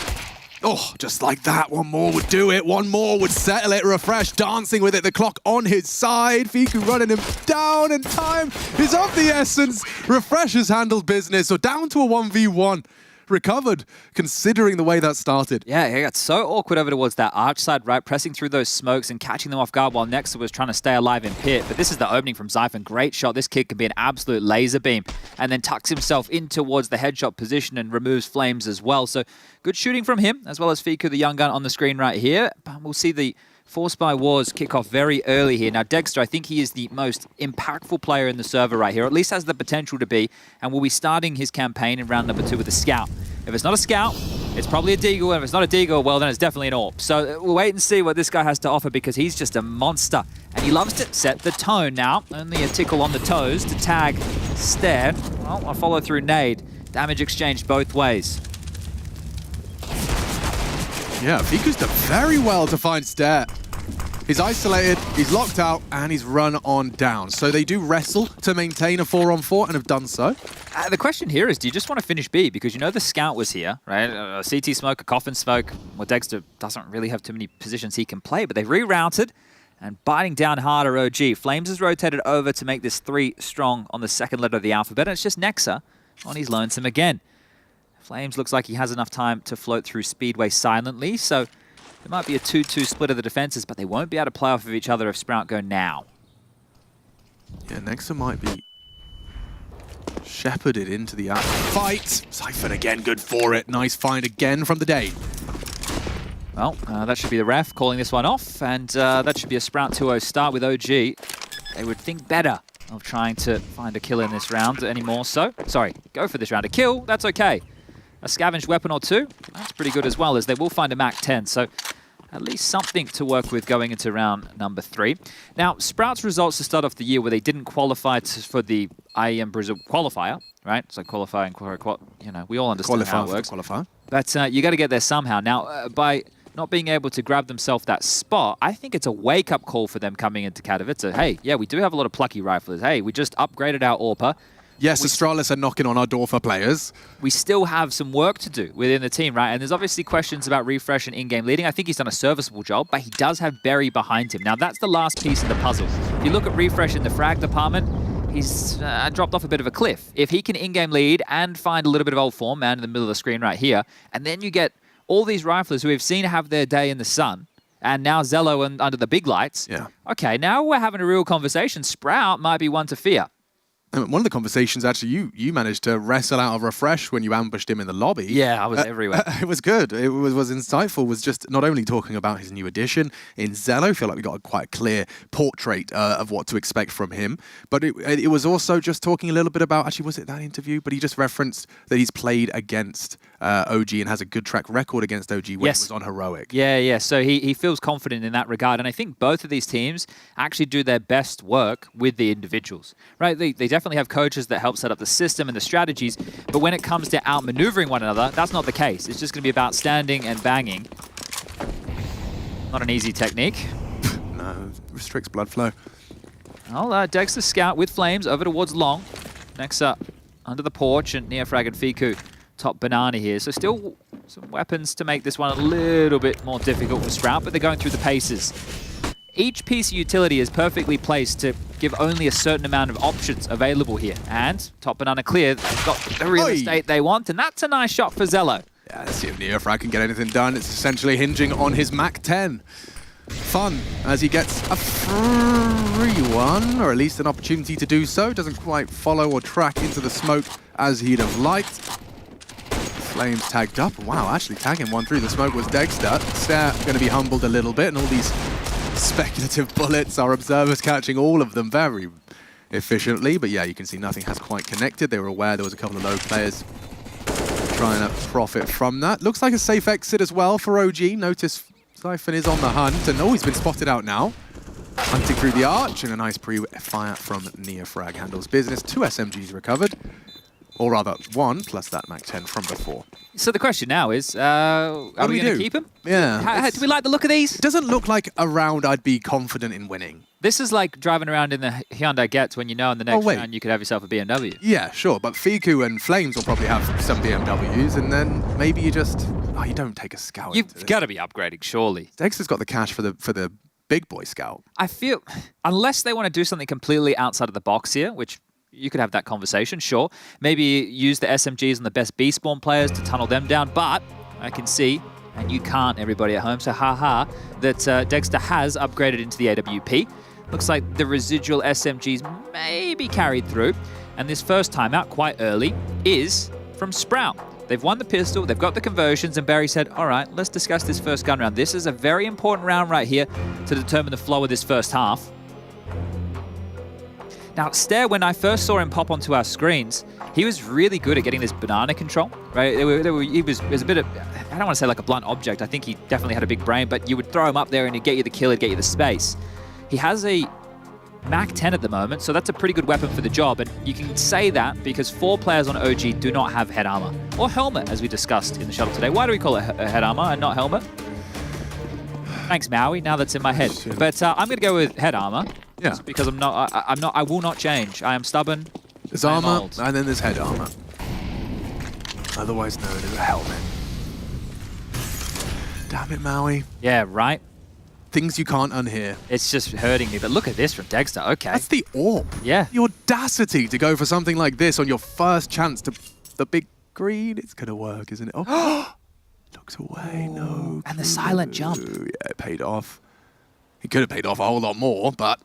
Speaker 5: Oh, just like that. One more would do it. One more would settle it. Refresh dancing with it. The clock on his side. Fiku running him down, and time is of the essence. Refresh has handled business. So down to a 1v1. Recovered, considering the way that started.
Speaker 7: Yeah, he got so awkward over towards that arch side, right? Pressing through those smokes and catching them off guard while Nexa was trying to stay alive in pit. But this is the opening from Zyphon. Great shot. This kid can be an absolute laser beam. And then tucks himself in towards the headshot position and removes Flames as well. So good shooting from him, as well as Fiku, the young gun, on the screen right here. But we'll see the Force by Wars kick off very early here. Now, Dexter, I think he is the most impactful player in the server right here, or at least has the potential to be, and will be starting his campaign in round number 2 with a scout. If it's not a scout, it's probably a deagle, and if it's not a deagle, well, then it's definitely an AWP. So we'll wait and see what this guy has to offer, because he's just a monster, and he loves to set the tone. Now, only a tickle on the toes to tag Stair. Well, a follow-through nade. Damage exchanged both ways.
Speaker 5: Yeah, Fiku's done very well to find Stair. He's isolated, he's locked out, and he's run on down. So they do wrestle to maintain a 4-on-4 and have done so.
Speaker 7: The question here is, do you just want to finish B? Because you know the scout was here, right? A CT smoke, a coffin smoke. Well, Dexter doesn't really have too many positions he can play, but they've rerouted and biting down harder OG. Flames has rotated over to make this 3 strong on the second letter of the alphabet, and it's just Nexa on his lonesome again. Flames looks like he has enough time to float through Speedway silently, so there might be a 2-2 split of the defenses, but they won't be able to play off of each other if Sprout go now.
Speaker 5: Yeah, Nexa might be shepherded into the fight. Zyphon again, good for it. Nice find again from the day.
Speaker 7: Well, that should be the ref calling this one off, and that should be a Sprout 2-0 start with OG. They would think better of trying to find a kill in this round anymore. So, sorry, go for this round. A kill, that's okay. A scavenged weapon or two, that's pretty good as well, as they will find a MAC-10. So at least something to work with going into round number 3. Now, Sprout's results to start off the year where they didn't qualify for the IEM Brazil qualifier, right? So qualifying, you know, we all understand how it works. But you got to get there somehow. Now, by not being able to grab themselves that spot, I think it's a wake-up call for them coming into Katowice. Hey, yeah, we do have a lot of plucky riflers. Hey, we just upgraded our AWPer.
Speaker 5: Yes, Astralis are knocking on our door for players.
Speaker 7: We still have some work to do within the team, right? And there's obviously questions about Refresh and in-game leading. I think he's done a serviceable job, but he does have Berry behind him. Now, that's the last piece of the puzzle. If you look at Refresh in the frag department, he's dropped off a bit of a cliff. If he can in-game lead and find a little bit of old form, man, in the middle of the screen right here, and then you get all these riflers who we've seen have their day in the sun, and now Zello and under the big lights.
Speaker 5: Yeah.
Speaker 7: Okay, now we're having a real conversation. Sprout might be one to fear.
Speaker 5: One of the conversations, actually, you managed to wrestle out of Refresh when you ambushed him in the lobby.
Speaker 7: Yeah, I was everywhere.
Speaker 5: It was good. It was insightful. Was just not only talking about his new addition in Zello, I feel like we got a quite clear portrait of what to expect from him. But it was also just talking a little bit about, actually, was it that interview? But he just referenced that he's played against OG and has a good track record against OG when he was on Heroic.
Speaker 7: Yeah. So he feels confident in that regard. And I think both of these teams actually do their best work with the individuals, right? They definitely have coaches that help set up the system and the strategies. But when it comes to outmaneuvering one another, that's not the case. It's just going to be about standing and banging. Not an easy technique.
Speaker 5: No, restricts blood flow.
Speaker 7: Well, Dexter Scout with Flames over towards Long. Next up, under the porch, and Neofrag and Fiku top banana here. So still some weapons to make this one a little bit more difficult for Sprout, but they're going through the paces. Each piece of utility is perfectly placed to give only a certain amount of options available here. And top banana clear, they've got the real estate they want, and that's a nice shot for Zello.
Speaker 5: Yeah, let's see if Neofrag can get anything done. It's essentially hinging on his MAC-10. Fun, as he gets a free one, or at least an opportunity to do so. Doesn't quite follow or track into the smoke as he'd have liked. Flames tagged up. Wow, actually tagging one through the smoke was Dexter. Stair going to be humbled a little bit, and all these speculative bullets, our observers catching all of them very efficiently. But yeah, you can see nothing has quite connected. They were aware there was a couple of low players trying to profit from that. Looks like a safe exit as well for OG. Notice Siphon is on the hunt, and he's been spotted out now. Hunting through the arch, and a nice pre-fire from Neofrag handles business. 2 SMGs recovered. Or rather, 1 plus that MAC-10 from before.
Speaker 7: So the question now is, are we going to keep him?
Speaker 5: Yeah.
Speaker 7: Do we like the look of these?
Speaker 5: It doesn't look like a round I'd be confident in winning.
Speaker 7: This is like driving around in the Hyundai Getz when you know in the next round you could have yourself a BMW.
Speaker 5: Yeah, sure, but Fiku and Flames will probably have some BMWs, and then maybe you just... Oh, you don't take a Scout.
Speaker 7: You've got to be upgrading, surely.
Speaker 5: Dexter's got the cash for the big boy Scout.
Speaker 7: I feel, unless they want to do something completely outside of the box here, which... You could have that conversation, sure. Maybe use the SMGs and the best B-spawn players to tunnel them down, but I can see, and you can't, everybody at home, so haha, that Dexter has upgraded into the AWP. Looks like the residual SMGs may be carried through, and this first timeout, quite early, is from Sprout. They've won the pistol, they've got the conversions, and Barry said, all right, let's discuss this first gun round. This is a very important round right here to determine the flow of this first half. Now, Stair, when I first saw him pop onto our screens, he was really good at getting this banana control, right? He was a bit of, I don't want to say like a blunt object. I think he definitely had a big brain, but you would throw him up there and he'd get you the kill, he'd get you the space. He has a MAC-10 at the moment, so that's a pretty good weapon for the job. And you can say that because 4 players on OG do not have head armor or helmet, as we discussed in the shuttle today. Why do we call it a head armor and not helmet? Thanks, Maui. Now that's in my head. But I'm going to go with head armor.
Speaker 5: Yeah.
Speaker 7: Just because I will not change. I am stubborn.
Speaker 5: There's armor, and then there's head armor. Otherwise known as a helmet. Damn it, Maui.
Speaker 7: Yeah, right?
Speaker 5: Things you can't unhear.
Speaker 7: It's just hurting me, but look at this from Dexter. Okay.
Speaker 5: That's the AWP.
Speaker 7: Yeah.
Speaker 5: The audacity to go for something like this on your first chance to the big green. It's going to work, isn't it? Oh, looks away. No.
Speaker 7: And the silent jump.
Speaker 5: Yeah, it paid off. He could have paid off a whole lot more, but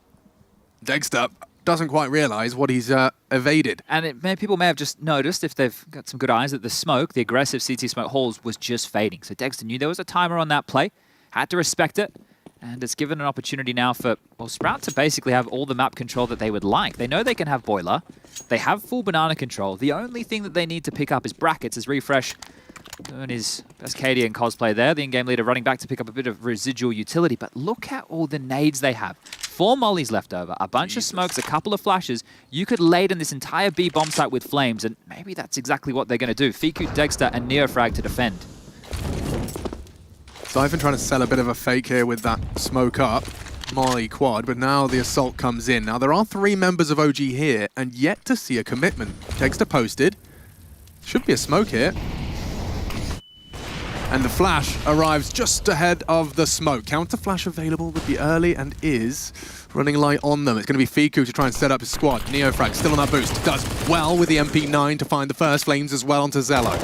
Speaker 5: Dexter doesn't quite realize what he's evaded.
Speaker 7: And people may have just noticed, if they've got some good eyes, that the smoke, the aggressive CT smoke holes, was just fading. So Dexter knew there was a timer on that play. had to respect it. And it's given an opportunity now for, well, Sprout to basically have all the map control that they would like. They know they can have Boiler. They have full banana control. The only thing that they need to pick up is brackets as Refresh doing his best Cadian cosplay there. The in-game leader running back to pick up a bit of residual utility. But look at all the nades they have. 4 mollies left over, a bunch of smokes, a couple of flashes. You could laden this entire B bomb site with flames, and maybe that's exactly what they're going to do. Fiku, Dexter, and Neofrag to defend.
Speaker 5: Siphon trying to sell a bit of a fake here with that smoke up. Molly quad, but now the assault comes in. Now there are 3 members of OG here, and yet to see a commitment. Dexter posted. Should be a smoke here. And the flash arrives just ahead of the smoke. Counter flash available would be early and is running light on them. It's going to be Fiku to try and set up his squad. Neofrag still on that boost. Does well with the MP9 to find the first flames as well onto Zello.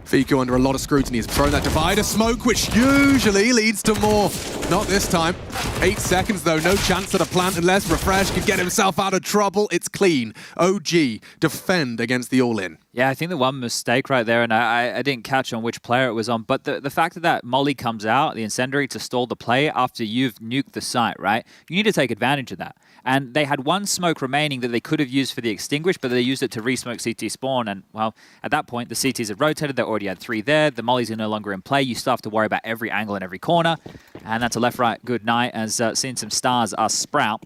Speaker 5: Fiku under a lot of scrutiny has thrown that divider smoke, which usually leads to more. Not this time. 8 seconds though, no chance at a plant unless Refresh can get himself out of trouble. It's clean. OG defend against the all-in.
Speaker 7: Yeah, I think the one mistake right there, and I didn't catch on which player it was on, but the fact that Molly comes out, the incendiary, to stall the play after you've nuked the site, right? You need to take advantage of that. And they had 1 smoke remaining that they could have used for the extinguish, but they used it to re-smoke CT spawn, and, well, at that point, the CTs had rotated, they already had 3 there, the mollies are no longer in play, you still have to worry about every angle and every corner, and that's a left-right good night, as seeing some stars are Sprout.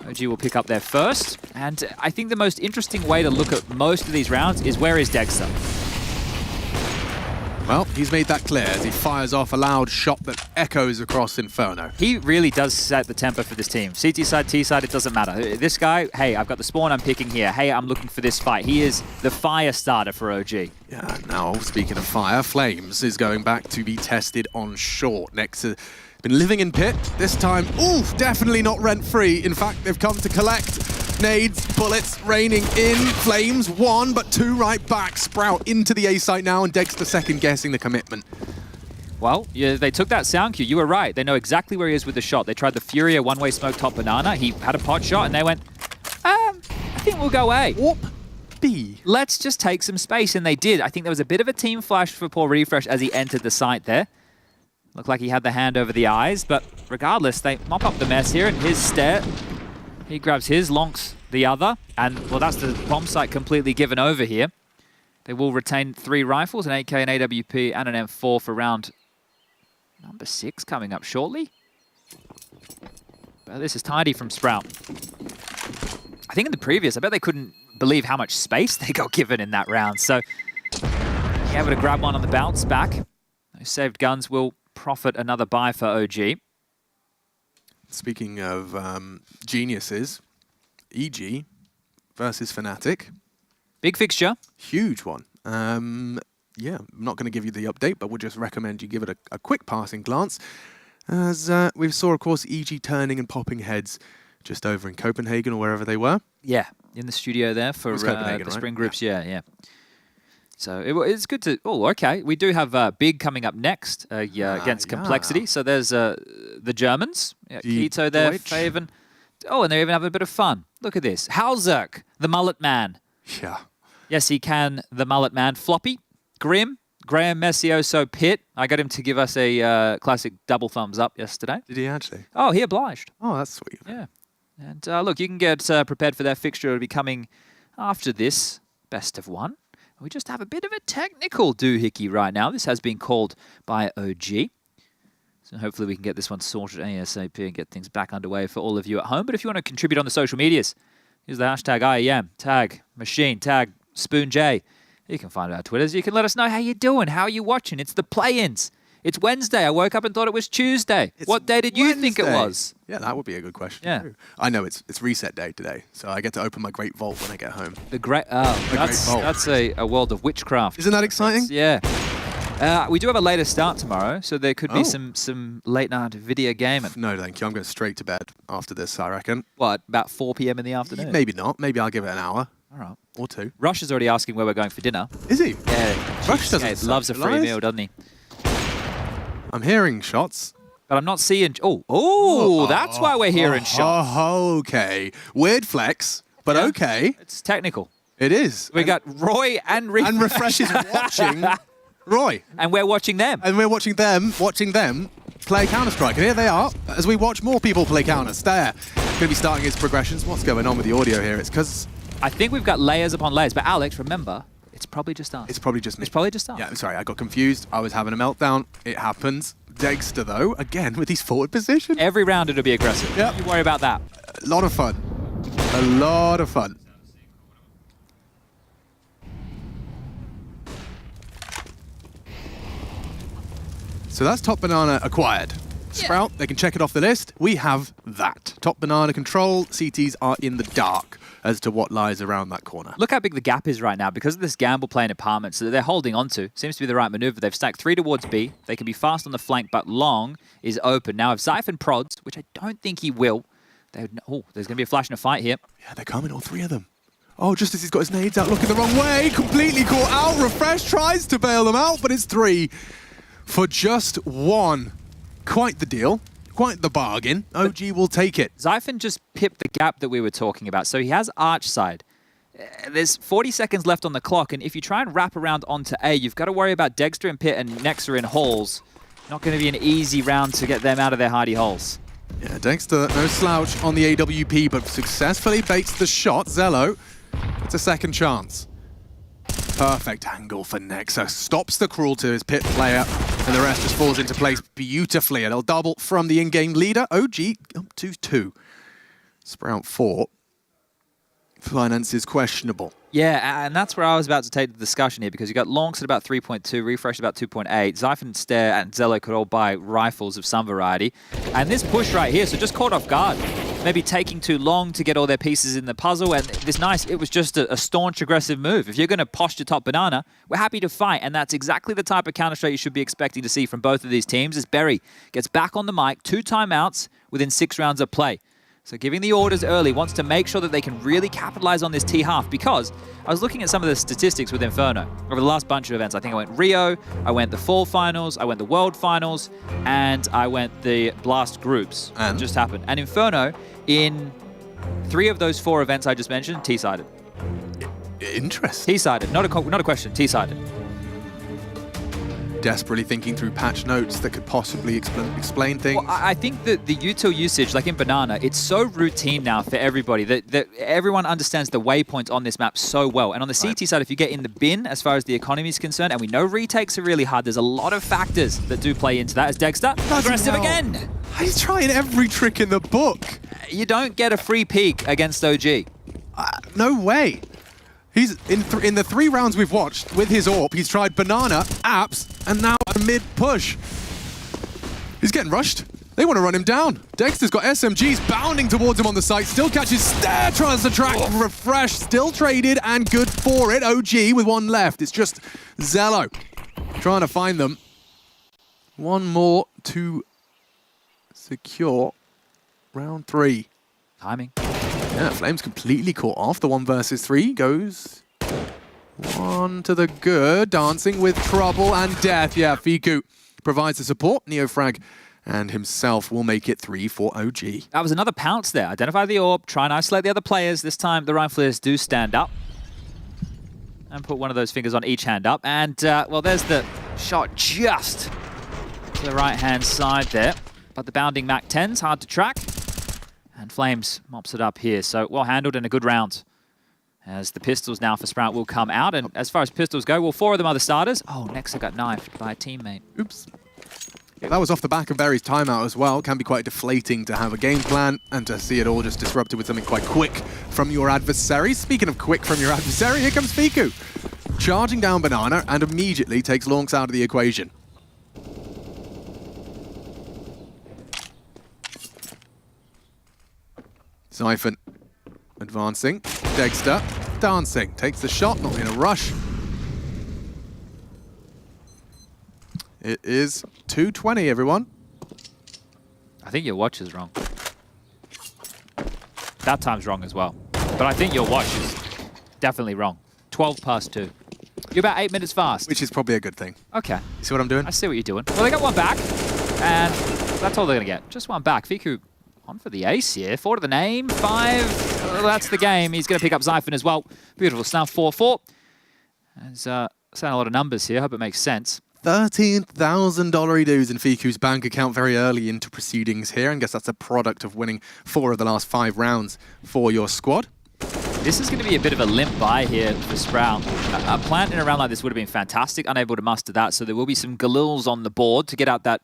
Speaker 7: OG will pick up there first, and I think the most interesting way to look at most of these rounds is where is Dexter?
Speaker 5: Well, he's made that clear as he fires off a loud shot that echoes across Inferno.
Speaker 7: He really does set the tempo for this team. CT side, T side, it doesn't matter. This guy, hey, I've got the spawn I'm picking here. Hey, I'm looking for this fight. He is the fire starter for OG.
Speaker 5: Yeah, now, speaking of fire, Flames is going back to be tested on short next to... Been living in pit, this time, oof, definitely not rent-free. In fact, they've come to collect nades, bullets raining in. Flames 1, but 2 right back. Sprout into the A site now, and Dexter second-guessing the commitment.
Speaker 7: Well, yeah, they took that sound cue. You were right. They know exactly where he is with the shot. They tried the Furia one-way smoke top banana. He had a pot shot, and they went, I think we'll go A.
Speaker 5: Whoop. B.
Speaker 7: Let's just take some space, and they did. I think there was a bit of a team flash for poor Refresh as he entered the site there. Looked like he had the hand over the eyes, but regardless, they mop up the mess here, and his stare, he grabs his, lonks the other, and, well, that's the bomb site completely given over here. They will retain 3 rifles, an AK, an AWP, and an M4 for round number 6 coming up shortly. But this is tidy from Sprout. I think in the previous, I bet they couldn't believe how much space they got given in that round, so able to grab one on the bounce back. Those saved guns will profit another buy for OG.
Speaker 5: Speaking of geniuses, EG versus Fnatic.
Speaker 7: Big fixture.
Speaker 5: Huge one. Yeah, I'm not going to give you the update, but we'll just recommend you give it a quick passing glance. As we saw, of course, EG turning and popping heads just over in Copenhagen or wherever they were.
Speaker 7: Yeah, in the studio there for the Spring Groups. Yeah. So it's good to... Oh, okay. We do have Big coming up next against Complexity. So there's the Germans. Keto there, Faven. Oh, and they're even having a bit of fun. Look at this. Halzerk, the mullet man.
Speaker 5: Yeah.
Speaker 7: Yes, he can, the mullet man. Floppy, Grim, Graham Messioso Pitt. I got him to give us a classic double thumbs up yesterday.
Speaker 5: Did he actually?
Speaker 7: Oh, he obliged.
Speaker 5: Oh, that's sweet.
Speaker 7: Yeah. And look, you can get prepared for that fixture. It'll be coming after this best of one. We just have a bit of a technical doohickey right now. This has been called by OG. So hopefully we can get this one sorted ASAP and get things back underway for all of you at home. But if you want to contribute on the social medias, use the hashtag IEM, tag Machine, tag SpoonJ. You can find our Twitters. You can let us know how you're doing, how you're watching. It's the play-ins. It's Wednesday. I woke up and thought it was Tuesday. What day did you think it was?
Speaker 5: Yeah, that would be a good question.
Speaker 7: Yeah.
Speaker 5: Too. I know it's reset day today, so I get to open my Great Vault when I get home.
Speaker 7: The Great... Oh, that's a world of witchcraft.
Speaker 5: Isn't that exciting?
Speaker 7: Yeah. We do have a later start tomorrow, so there could be some late night video gaming.
Speaker 5: No, thank you. I'm going straight to bed after this, I reckon.
Speaker 7: What, about 4 p.m. in the afternoon?
Speaker 5: Maybe not. Maybe I'll give it an hour.
Speaker 7: All right.
Speaker 5: Or 2.
Speaker 7: Rush is already asking where we're going for dinner.
Speaker 5: Is he?
Speaker 7: Yeah.
Speaker 5: Rush doesn't
Speaker 7: loves a free meal, doesn't he?
Speaker 5: I'm hearing shots.
Speaker 7: But I'm not seeing... Oh, that's why we're hearing shots.
Speaker 5: Oh, okay. Weird flex, but okay.
Speaker 7: It's technical.
Speaker 5: It is.
Speaker 7: We got Roy and Refresh.
Speaker 5: And Refresh is watching Roy.
Speaker 7: And we're watching them.
Speaker 5: And we're watching them play Counter-Strike. And here they are, as we watch more people play Counter. Stare. Going to be starting his progressions. What's going on with the audio here? It's because...
Speaker 7: I think we've got layers upon layers. But Alex, remember, it's probably just us.
Speaker 5: It's probably just me.
Speaker 7: It's probably just us.
Speaker 5: Yeah, I'm sorry. I got confused. I was having a meltdown. It happens. Dexter, though, again with his forward position.
Speaker 7: Every round it'll be aggressive.
Speaker 5: Yeah.
Speaker 7: Don't you worry about that.
Speaker 5: A lot of fun. A lot of fun. So that's Top Banana acquired. Sprout, they can check it off the list. We have that. Top Banana control. CTs are in the dark as to what lies around that corner.
Speaker 7: Look how big the gap is right now because of this gamble play in apartments that they're holding on to. Seems to be the right maneuver. They've stacked 3 towards B. They can be fast on the flank, but long is open. Now if Zyphon prods, which I don't think he will, there's going to be a flash and a fight here.
Speaker 5: Yeah, they're coming, all 3 of them. Oh, just as he's got his nades out, looking the wrong way. Completely caught out. Refresh tries to bail them out, but it's 3 for just 1. Quite the deal. Quite the bargain. OG will take it.
Speaker 7: Zyphon just pipped the gap that we were talking about. So he has arch side. There's 40 seconds left on the clock, and if you try and wrap around onto A, you've got to worry about Dexter and Pit and Nexa in halls. Not going to be an easy round to get them out of their hidey holes.
Speaker 5: Yeah, Dexter, no slouch on the AWP, but successfully baits the shot. Zello gets a second chance. Perfect angle for Nexa. Stops the crawl to his Pit player, and the rest just falls into place beautifully. And they'll double from the in-game leader. OG up to 2. Sprout 4. Finance is questionable.
Speaker 7: Yeah, and that's where I was about to take the discussion here, because you got Lonks at about 3.2, Refresh about 2.8. Zyphon, Stare, and Zello could all buy rifles of some variety. And this push right here, so just caught off guard. Maybe taking too long to get all their pieces in the puzzle, and this nice, it was just a staunch, aggressive move. If you're going to posture Top Banana, we're happy to fight, and that's exactly the type of Counter-Strike you should be expecting to see from both of these teams, as Berry gets back on the mic, 2 timeouts within 6 rounds of play. So giving the orders early, wants to make sure that they can really capitalize on this T-half, because I was looking at some of the statistics with Inferno over the last bunch of events. I think I went Rio, I went the Fall Finals, I went the World Finals, and I went the Blast Groups.
Speaker 5: And?
Speaker 7: It just happened. And Inferno, in 3 of those 4 events I just mentioned, T-sided.
Speaker 5: Interesting.
Speaker 7: T-sided, not a question, T-sided.
Speaker 5: Desperately thinking through patch notes that could possibly explain things.
Speaker 7: Well, I think that the util usage, like in Banana, it's so routine now for everybody that everyone understands the waypoints on this map so well. And on the CT side, if you get in the bin as far as the economy is concerned, and we know retakes are really hard, there's a lot of factors that do play into that. As Dexter, aggressive again.
Speaker 5: He's trying every trick in the book.
Speaker 7: You don't get a free peek against OG.
Speaker 5: No way. He's in the 3 rounds we've watched with his AWP, he's tried Banana, Apps, and now a mid-push. He's getting rushed. They want to run him down. Dexter's got SMGs bounding towards him on the site, still catches Stare, tries to track, Refresh, still traded, and good for it. OG with 1 left. It's just Zello trying to find them. 1 more to secure round 3.
Speaker 7: Timing.
Speaker 5: Yeah, Flames completely caught off. The 1 versus 3 goes 1 to the good. Dancing with trouble and death. Yeah, Fiku provides the support. Neofrag and himself will make it 3 for OG.
Speaker 7: That was another pounce there. Identify the AWP, try and isolate the other players. This time the riflers do stand up and put one of those fingers on each hand up. And, well, there's the shot just to the right-hand side there. But the bounding MAC-10's hard to track. And Flames mops it up here. So well handled and a good round. As the pistols now for Sprout will come out. And as far as pistols go, well, 4 of them are the starters. Oh, Nexa got knifed by a teammate.
Speaker 5: Oops. That was off the back of Berry's timeout as well. Can be quite deflating to have a game plan and to see it all just disrupted with something quite quick from your adversary. Speaking of quick from your adversary, here comes Fiku. Charging down Banana and immediately takes Lonks out of the equation. Zyphon advancing. Dexter dancing. Takes the shot, not in a rush. It is 2:20, everyone.
Speaker 7: I think your watch is wrong. That time's wrong as well. But I think your watch is definitely wrong. 12 past 2. You're about 8 minutes fast.
Speaker 5: Which is probably a good thing.
Speaker 7: Okay.
Speaker 5: You see what I'm doing?
Speaker 7: I see what you're doing. Well, they got 1 back. And that's all they're going to get. Just 1 back. Fiku on for the ace here. 4 to the name. 5. Well, that's the game. He's going to pick up Zyphon as well. Beautiful stuff. 4-4. As Saying a lot of numbers here. Hope it makes sense.
Speaker 5: $13,000 dues in Fiku's bank account very early into proceedings here. And I guess that's a product of winning 4 of the last 5 rounds for your squad.
Speaker 7: This is going to be a bit of a limp buy here for Sprout. A plant in a round like this would have been fantastic, unable to muster that, so there will be some Galils on the board to get out that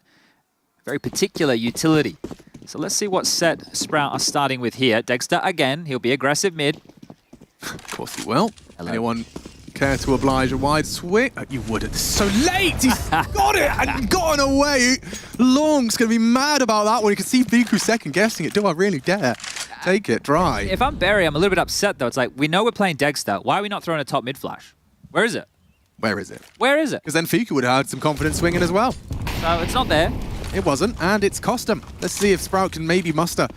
Speaker 7: very particular utility. So let's see what set Sprout are starting with here. Dexter again, he'll be aggressive mid.
Speaker 5: Of course he will.
Speaker 7: Hello.
Speaker 5: Anyone care to oblige a wide swing? You would. It's so late! He's got it and gotten away! Long's going to be mad about that one. You can see Fiku second guessing it. Do I really dare? Take it, dry.
Speaker 7: If I'm Barry, I'm a little bit upset though. It's like, we know we're playing Dexter. Why are we not throwing a top mid flash? Where is it?
Speaker 5: Where is it?
Speaker 7: Where is it?
Speaker 5: Because then Fiku would have had some confidence swinging as well.
Speaker 7: So it's not there.
Speaker 5: It wasn't, and it's cost him. Let's see if Sprout can maybe muster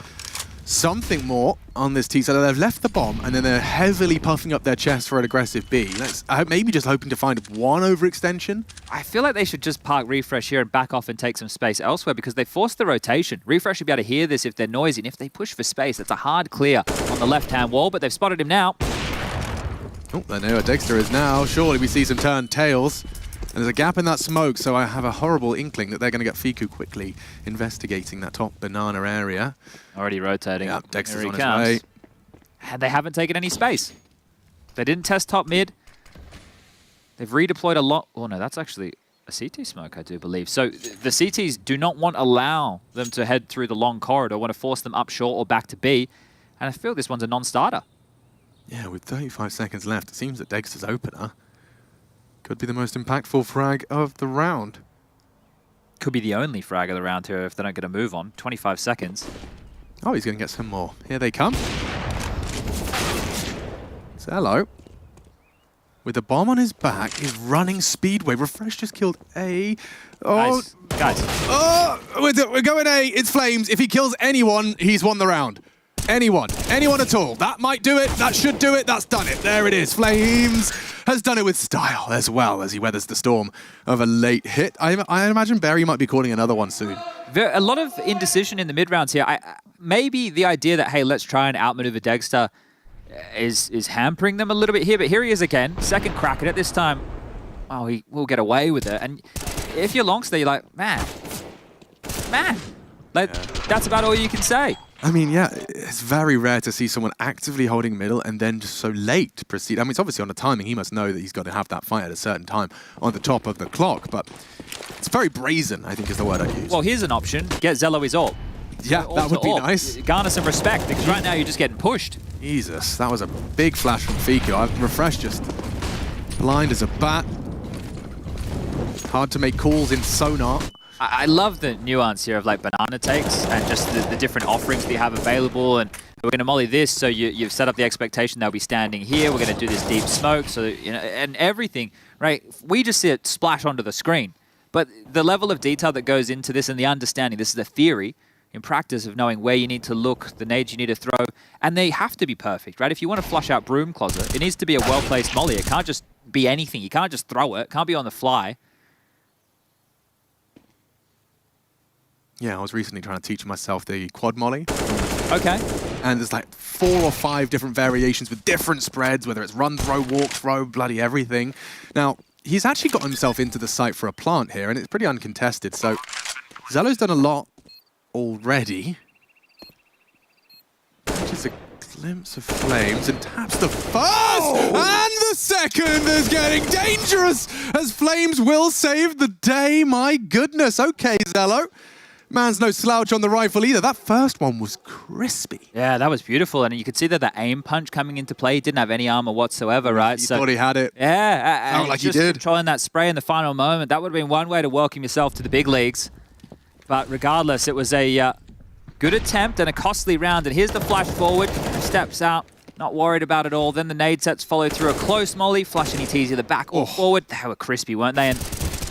Speaker 5: something more on this T. So they've left the bomb, and then they're heavily puffing up their chest for an aggressive B. Maybe just hoping to find one overextension.
Speaker 7: I feel like they should just park Refresh here and back off and take some space elsewhere because they forced the rotation. Refresh should be able to hear this if they're noisy, and if they push for space, that's a hard clear on the left-hand wall, but they've spotted him now.
Speaker 5: Oh, they know where Dexter is now. Surely we see some turned tails. And there's a gap in that smoke, so I have a horrible inkling that they're going to get Fiku quickly investigating that top banana area.
Speaker 7: Already rotating.
Speaker 5: Yeah, Dexter's
Speaker 7: Here
Speaker 5: on
Speaker 7: he
Speaker 5: his
Speaker 7: comes.
Speaker 5: way.
Speaker 7: And they haven't taken any space. They didn't test top mid. They've redeployed a lot. Oh no, that's actually a CT smoke, I do believe. So the CTs do not want to allow them to head through the long corridor, want to force them up short or back to B. And I feel this one's a non-starter.
Speaker 5: Yeah, with 35 seconds left, it seems that Dexter's opener could be the most impactful frag of the round.
Speaker 7: Could be the only frag of the round here if they don't get a move on. 25 seconds.
Speaker 5: Oh, he's going to get some more. Here they come. Zello, with the bomb on his back, he's running Speedway. Refresh just killed A. Oh,
Speaker 7: guys.
Speaker 5: Oh, we're going A. It's Flames. If he kills anyone, he's won the round. Anyone at all. That might do it. That should do it. That's done it. There it is. Flames has done it with style as well as he weathers the storm of a late hit. I imagine Barry might be calling another one soon.
Speaker 7: A lot of indecision in the mid-rounds here. Maybe the idea that, hey, let's try and outmaneuver Dexter is hampering them a little bit here. But here he is again. Second crack at it. This time, oh, he will get away with it. And if you're Longster, you're like, man. Like, that's about all you can say.
Speaker 5: I mean, yeah, it's very rare to see someone actively holding middle and then just so late to proceed. I mean, it's obviously on the timing. He must know that he's got to have that fight at a certain time on the top of the clock, but it's very brazen, I think is the word I'd use.
Speaker 7: Well, here's an option. Get Zello his ult.
Speaker 5: Yeah, that would be nice.
Speaker 7: Garner some respect, because right now you're just getting pushed.
Speaker 5: Jesus, that was a big flash from Fiku. Refresh just blind as a bat. Hard to make calls in sonar.
Speaker 7: I love the nuance here of like banana takes and just the different offerings that you have available. And we're going to molly this, so you've set up the expectation they'll be standing here. We're going to do this deep smoke, so you know, and everything, right? We just see it splash onto the screen, but the level of detail that goes into this and the understanding, this is a theory in practice of knowing where you need to look, the nades you need to throw, and they have to be perfect, right? If you want to flush out Broom Closet, it needs to be a well-placed molly. It can't just be anything. You can't just throw it. It can't be on the fly.
Speaker 5: Yeah, I was recently trying to teach myself the quad molly.
Speaker 7: Okay.
Speaker 5: And there's like 4 or 5 different variations with different spreads, whether it's run, throw, walk, throw, bloody everything. Now, he's actually got himself into the site for a plant here, and it's pretty uncontested. So Zello's done a lot already. Just a glimpse of Flames and taps the first and the second is getting dangerous as Flames will save the day. My goodness. Okay, Zello. Man's no slouch on the rifle either. That first one was crispy.
Speaker 7: Yeah, that was beautiful. And you could see that the aim punch coming into play. He didn't have any armor whatsoever, right?
Speaker 5: He thought he had it.
Speaker 7: Yeah.
Speaker 5: Felt like he
Speaker 7: just
Speaker 5: did.
Speaker 7: Controlling that spray in the final moment. That would have been one way to welcome yourself to the big leagues. But regardless, it was a good attempt and a costly round. And here's the flash forward. Steps out. Not worried about it all. Then the nade sets follow through a close molly. Flashing it easy the back or forward. They were crispy, weren't they? And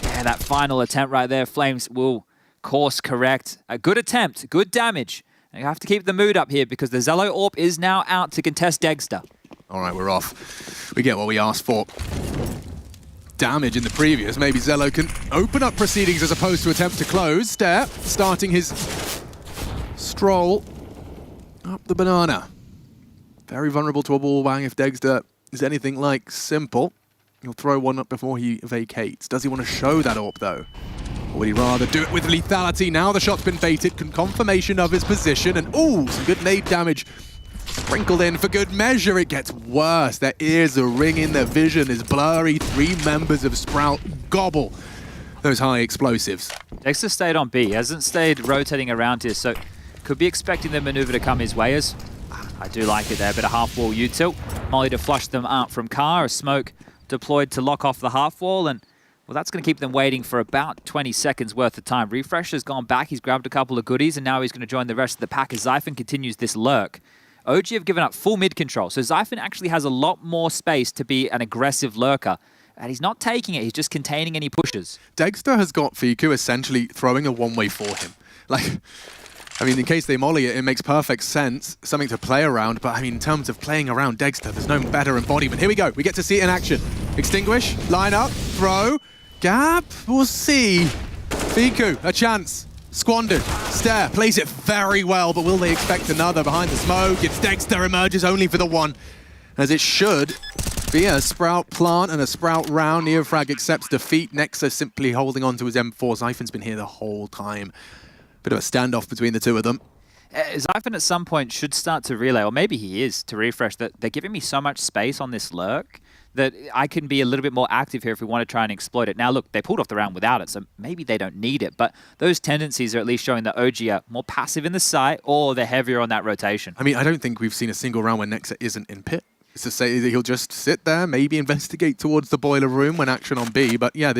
Speaker 7: yeah, that final attempt right there. Flames will course correct. A good attempt, good damage. And you have to keep the mood up here because the Zello AWP is now out to contest Dexter.
Speaker 5: All right, we're off. We get what we asked for. Damage in the previous. Maybe Zello can open up proceedings as opposed to attempt to close. Stare, starting his stroll up the banana. Very vulnerable to a wall bang if Dexter is anything like simple. He'll throw one up before he vacates. Does he want to show that AWP though? Or would he rather do it with lethality? Now the shot's been baited, confirmation of his position, and ooh, some good nade damage sprinkled in for good measure. It gets worse. Their ears are ringing, their vision is blurry. 3 members of Sprout gobble those high explosives.
Speaker 7: Dexter stayed on B. He hasn't stayed rotating around here, so could be expecting the maneuver to come his way. As I do like it there, a bit of half-wall U-tilt. Molly to flush them out from car, a smoke deployed to lock off the half-wall, and well, that's going to keep them waiting for about 20 seconds worth of time. Refresh has gone back, he's grabbed a couple of goodies, and now he's going to join the rest of the pack as Zyphon continues this lurk. OG have given up full mid control, so Zyphon actually has a lot more space to be an aggressive lurker. And he's not taking it, he's just containing any pushes.
Speaker 5: Dexter has got Fiku essentially throwing a one-way for him. Like, I mean, in case they molly it, it makes perfect sense, something to play around, but I mean, in terms of playing around Dexter, there's no better embodiment. Here we go, we get to see it in action. Extinguish, line up, throw, gap, we'll see. Fiku, a chance, squandered, Stare, plays it very well, but will they expect another behind the smoke? It's Dexter, emerges only for the one, as it should be a Sprout plant and a Sprout round. Neofrag accepts defeat, Nexa simply holding on to his M4. Zyphon's been here the whole time. Bit of a standoff between the two of them.
Speaker 7: Zyphon at some point should start to relay, or maybe he is, to refresh, that they're giving me so much space on this lurk that I can be a little bit more active here if we want to try and exploit it. Now, look, they pulled off the round without it, so maybe they don't need it, but those tendencies are at least showing that OG are more passive in the site, or they're heavier on that rotation.
Speaker 5: I mean, I don't think we've seen a single round where Nexa isn't in pit. It's to say that he'll just sit there, maybe investigate towards the boiler room when action on B, but yeah,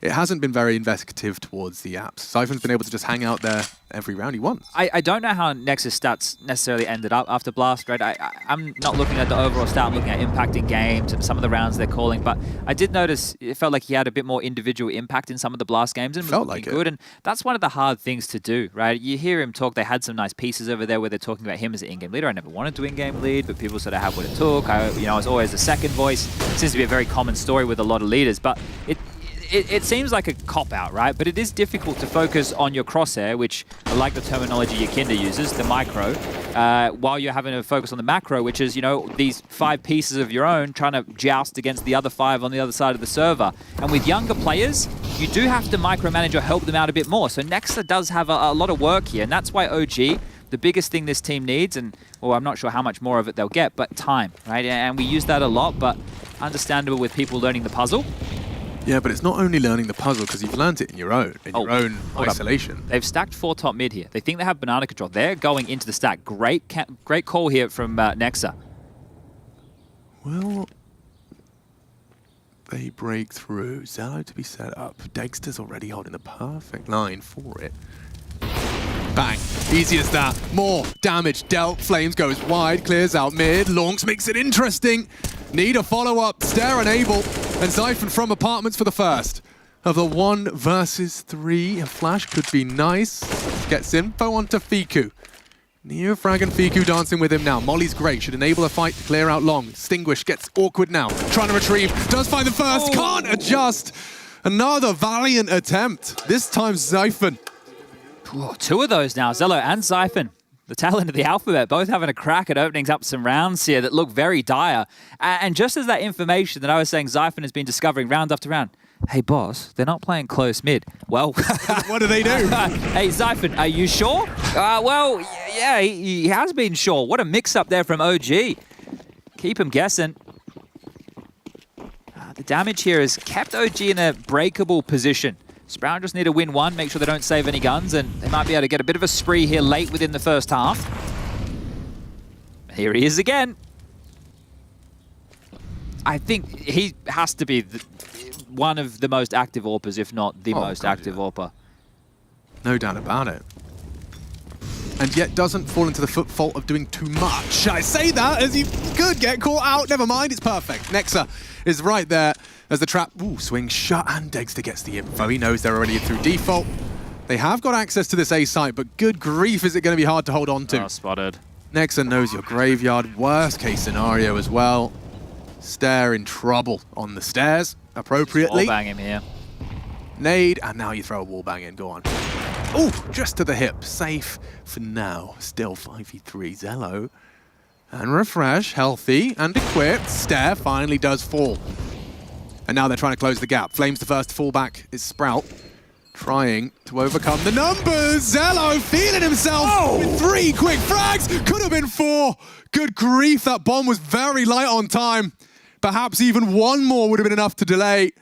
Speaker 5: it hasn't been very investigative towards the apps. Zyphon's been able to just hang out there every round he wants.
Speaker 7: I don't know how Nexus stats necessarily ended up after Blast, right? I'm not looking at the overall stat, I'm looking at impact in games and some of the rounds they're calling, but I did notice it felt like he had a bit more individual impact in some of the Blast games and
Speaker 5: felt
Speaker 7: was
Speaker 5: like
Speaker 7: good, and that's one of the hard things to do, right? You hear him talk, they had some nice pieces over there where they're talking about him as an in-game leader. I never wanted to in-game lead, but people sort of have what it took. I was always a second voice. It seems to be a very common story with a lot of leaders, but it seems like a cop-out, right? But it is difficult to focus on your crosshair, which I like the terminology Yakinda uses, the micro, while you're having to focus on the macro, which is, these 5 pieces of your own trying to joust against the other 5 on the other side of the server. And with younger players, you do have to micromanage or help them out a bit more. So Nexa does have a lot of work here, and that's why OG, the biggest thing this team needs, and well, I'm not sure how much more of it they'll get, but time, right? And we use that a lot, but understandable with people learning the puzzle.
Speaker 5: Yeah, but it's not only learning the puzzle, because you've learned it in your own isolation.
Speaker 7: They've stacked 4 top mid here. They think they have banana control. They're going into the stack. Great call here from Nexa.
Speaker 5: Well, they break through. Zello to be set up. Dexter's already holding the perfect line for it. Bang. Easy as that. More damage dealt. Flames goes wide, clears out mid. Lonks makes it interesting. Need a follow-up. Stare unable. And Zyphon from apartments for the first of the 1 versus 3. A flash could be nice. Gets info onto Fiku. Neofrag and Fiku dancing with him now. Molly's great. Should enable a fight to clear out long. Extinguish gets awkward now. Trying to retrieve. Does find the first. Can't adjust. Another valiant attempt. This time Zyphon.
Speaker 7: 2 of those now. Zello and Zyphon. The talent of the alphabet, both having a crack at opening up some rounds here that look very dire. And just as that information that I was saying Zyphon has been discovering round after round, hey boss, they're not playing close mid. Well,
Speaker 5: what do they do?
Speaker 7: Hey Zyphon, are you sure? Well, yeah, he has been sure. What a mix-up there from OG. Keep him guessing. The damage here has kept OG in a breakable position. Sprout just need to win 1, make sure they don't save any guns, and they might be able to get a bit of a spree here late within the first half. Here he is again. I think he has to be one of the most active AWPers, if not the most active AWPer.
Speaker 5: No doubt about it. And yet doesn't fall into the fault of doing too much. I say that as he could get caught out. Never mind, it's perfect. Nexa is right there as the trap swings shut, and Dexter gets the info. He knows they're already through default. They have got access to this A site, but good grief, is it going to be hard to hold on to.
Speaker 7: Spotted.
Speaker 5: Nexa knows your graveyard. Worst case scenario as well. Stare in trouble on the stairs, appropriately.
Speaker 7: Wallbang him here.
Speaker 5: Nade, and now you throw a wallbang in. Go on. Oh, just to the hip. Safe for now. Still 5v3 Zello. And Refresh, healthy and equipped. Stare finally does fall. And now they're trying to close the gap. Flames the first to fall back is Sprout. Trying to overcome the numbers. Zello feeling himself with 3 quick frags. Could have been 4. Good grief, that bomb was very light on time. Perhaps even 1 more would have been enough to delay.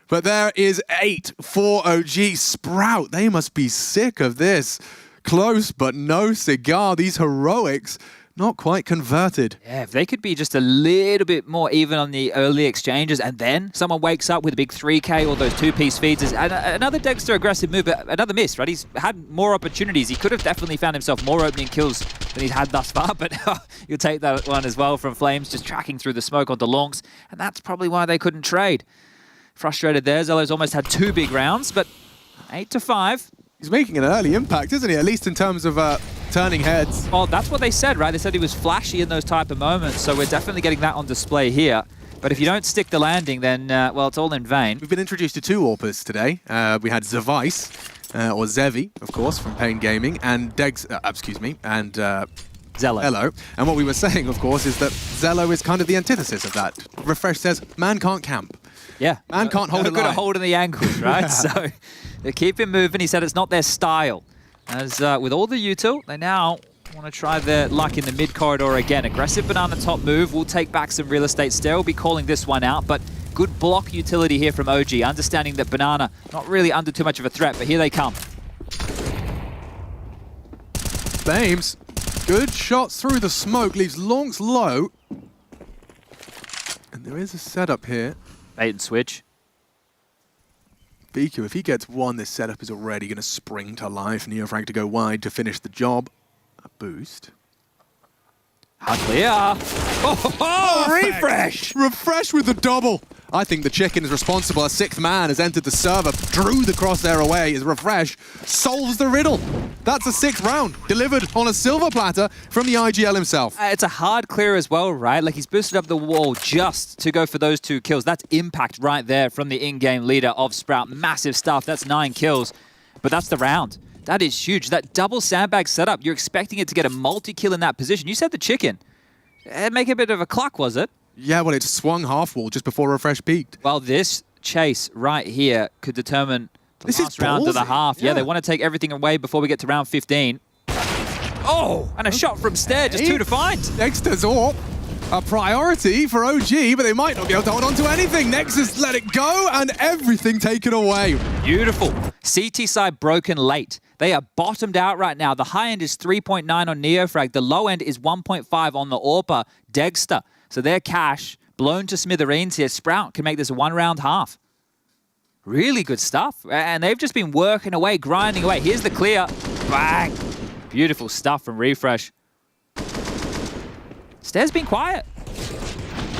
Speaker 5: But there is 8 for OG. Sprout, they must be sick of this. Close, but no cigar. These heroics not quite converted.
Speaker 7: Yeah, if they could be just a little bit more even on the early exchanges, and then someone wakes up with a big 3K or those 2-piece feeds. Another Dexter aggressive move, but another miss, right? He's had more opportunities. He could have definitely found himself more opening kills than he's had thus far, but you'll take that one as well from Flames, just tracking through the smoke onto Longs, and that's probably why they couldn't trade. Frustrated there. Zello's almost had 2 big rounds, but 8-5.
Speaker 5: He's making an early impact, isn't he? At least in terms of turning heads.
Speaker 7: Well, that's what they said, right? They said he was flashy in those type of moments, so we're definitely getting that on display here. But if you don't stick the landing, then, well, it's all in vain.
Speaker 5: We've been introduced to 2 AWPers today. We had Zevice, or Zevi, of course, from Pain Gaming, and and Zello. And what we were saying, of course, is that Zello is kind of the antithesis of that. Refresh says, man can't camp.
Speaker 7: Yeah.
Speaker 5: Man can't hold a line.
Speaker 7: Good at holding the ankles, right? So they keep him moving. He said it's not their style. As with all the util, they now want to try their luck in the mid corridor again. Aggressive banana top move will take back some real estate still. We'll be calling this one out, but good block utility here from OG, understanding that banana not really under too much of a threat, but here they come.
Speaker 5: Flames, good shots through the smoke, leaves Longs low. And there is a setup here.
Speaker 7: Bait and switch.
Speaker 5: BQ, if he gets 1, this setup is already going to spring to life. Neofrank to go wide to finish the job. A boost.
Speaker 7: Clear. Oh, refresh!
Speaker 5: Refresh with the double. I think the chicken is responsible. A 6th man has entered the server, drew the crosshair away. As Refresh solves the riddle. That's a 6th round, delivered on a silver platter from the IGL himself.
Speaker 7: It's a hard clear as well, right? Like, he's boosted up the wall just to go for those 2 kills. That's impact right there from the in-game leader of Sprout. Massive stuff. That's 9 kills. But that's the round. That is huge. That double sandbag setup, you're expecting it to get a multi-kill in that position. You said the chicken. It'd make a bit of a cluck, was it?
Speaker 5: Yeah, well, it swung half wall just before Refresh peaked.
Speaker 7: Well, this chase right here could determine the last round of the half. Yeah, they want to take everything away before we get to round 15. Oh, and a shot from Stair, just 2 to find.
Speaker 5: Dexter's AWP, a priority for OG, but they might not be able to hold on to anything. Nexus let it go, and everything taken away.
Speaker 7: Beautiful. CT side broken late. They are bottomed out right now. The high end is 3.9 on Neofrag. The low end is 1.5 on the AWPer Dexter. So their cash blown to smithereens here. Sprout can make this a 1-round half. Really good stuff. And they've just been working away, grinding away. Here's the clear. Bang. Beautiful stuff from Refresh. Stair's been quiet.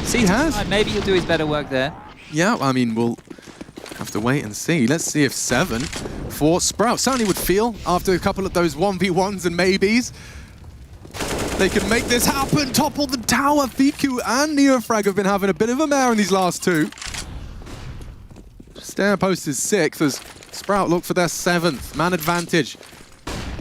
Speaker 5: He has.
Speaker 7: Maybe he'll do his better work there.
Speaker 5: Yeah, I mean, we'll have to wait and see. Let's see if 7 for Sprout. Certainly would feel after a couple of those 1v1s and maybes. They can make this happen. Topple the tower. Fiku and Neofrag have been having a bit of a mare in these last 2. Stair post is 6th as Sprout look for their 7th. Man advantage.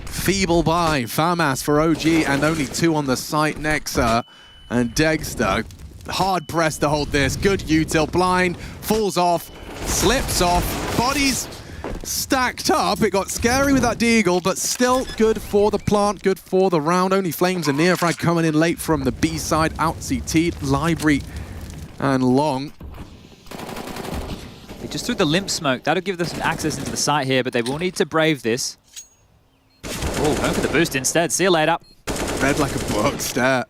Speaker 5: Feeble buy. Pyjamas for OG and only 2 on the site. Nexa and Dexter. Hard pressed to hold this. Good util. Blind. Falls off. Slips off. Bodies stacked up. It got scary with that deagle, but still good for the plant, good for the round. Only Flames and Neofrag coming in late from the B side. Out CT, Library and Long.
Speaker 7: They just threw the limp smoke. That'll give them some access into the site here, but they will need to brave this. Oh, going for the boost instead. See you later.
Speaker 5: Read like a book, Stare.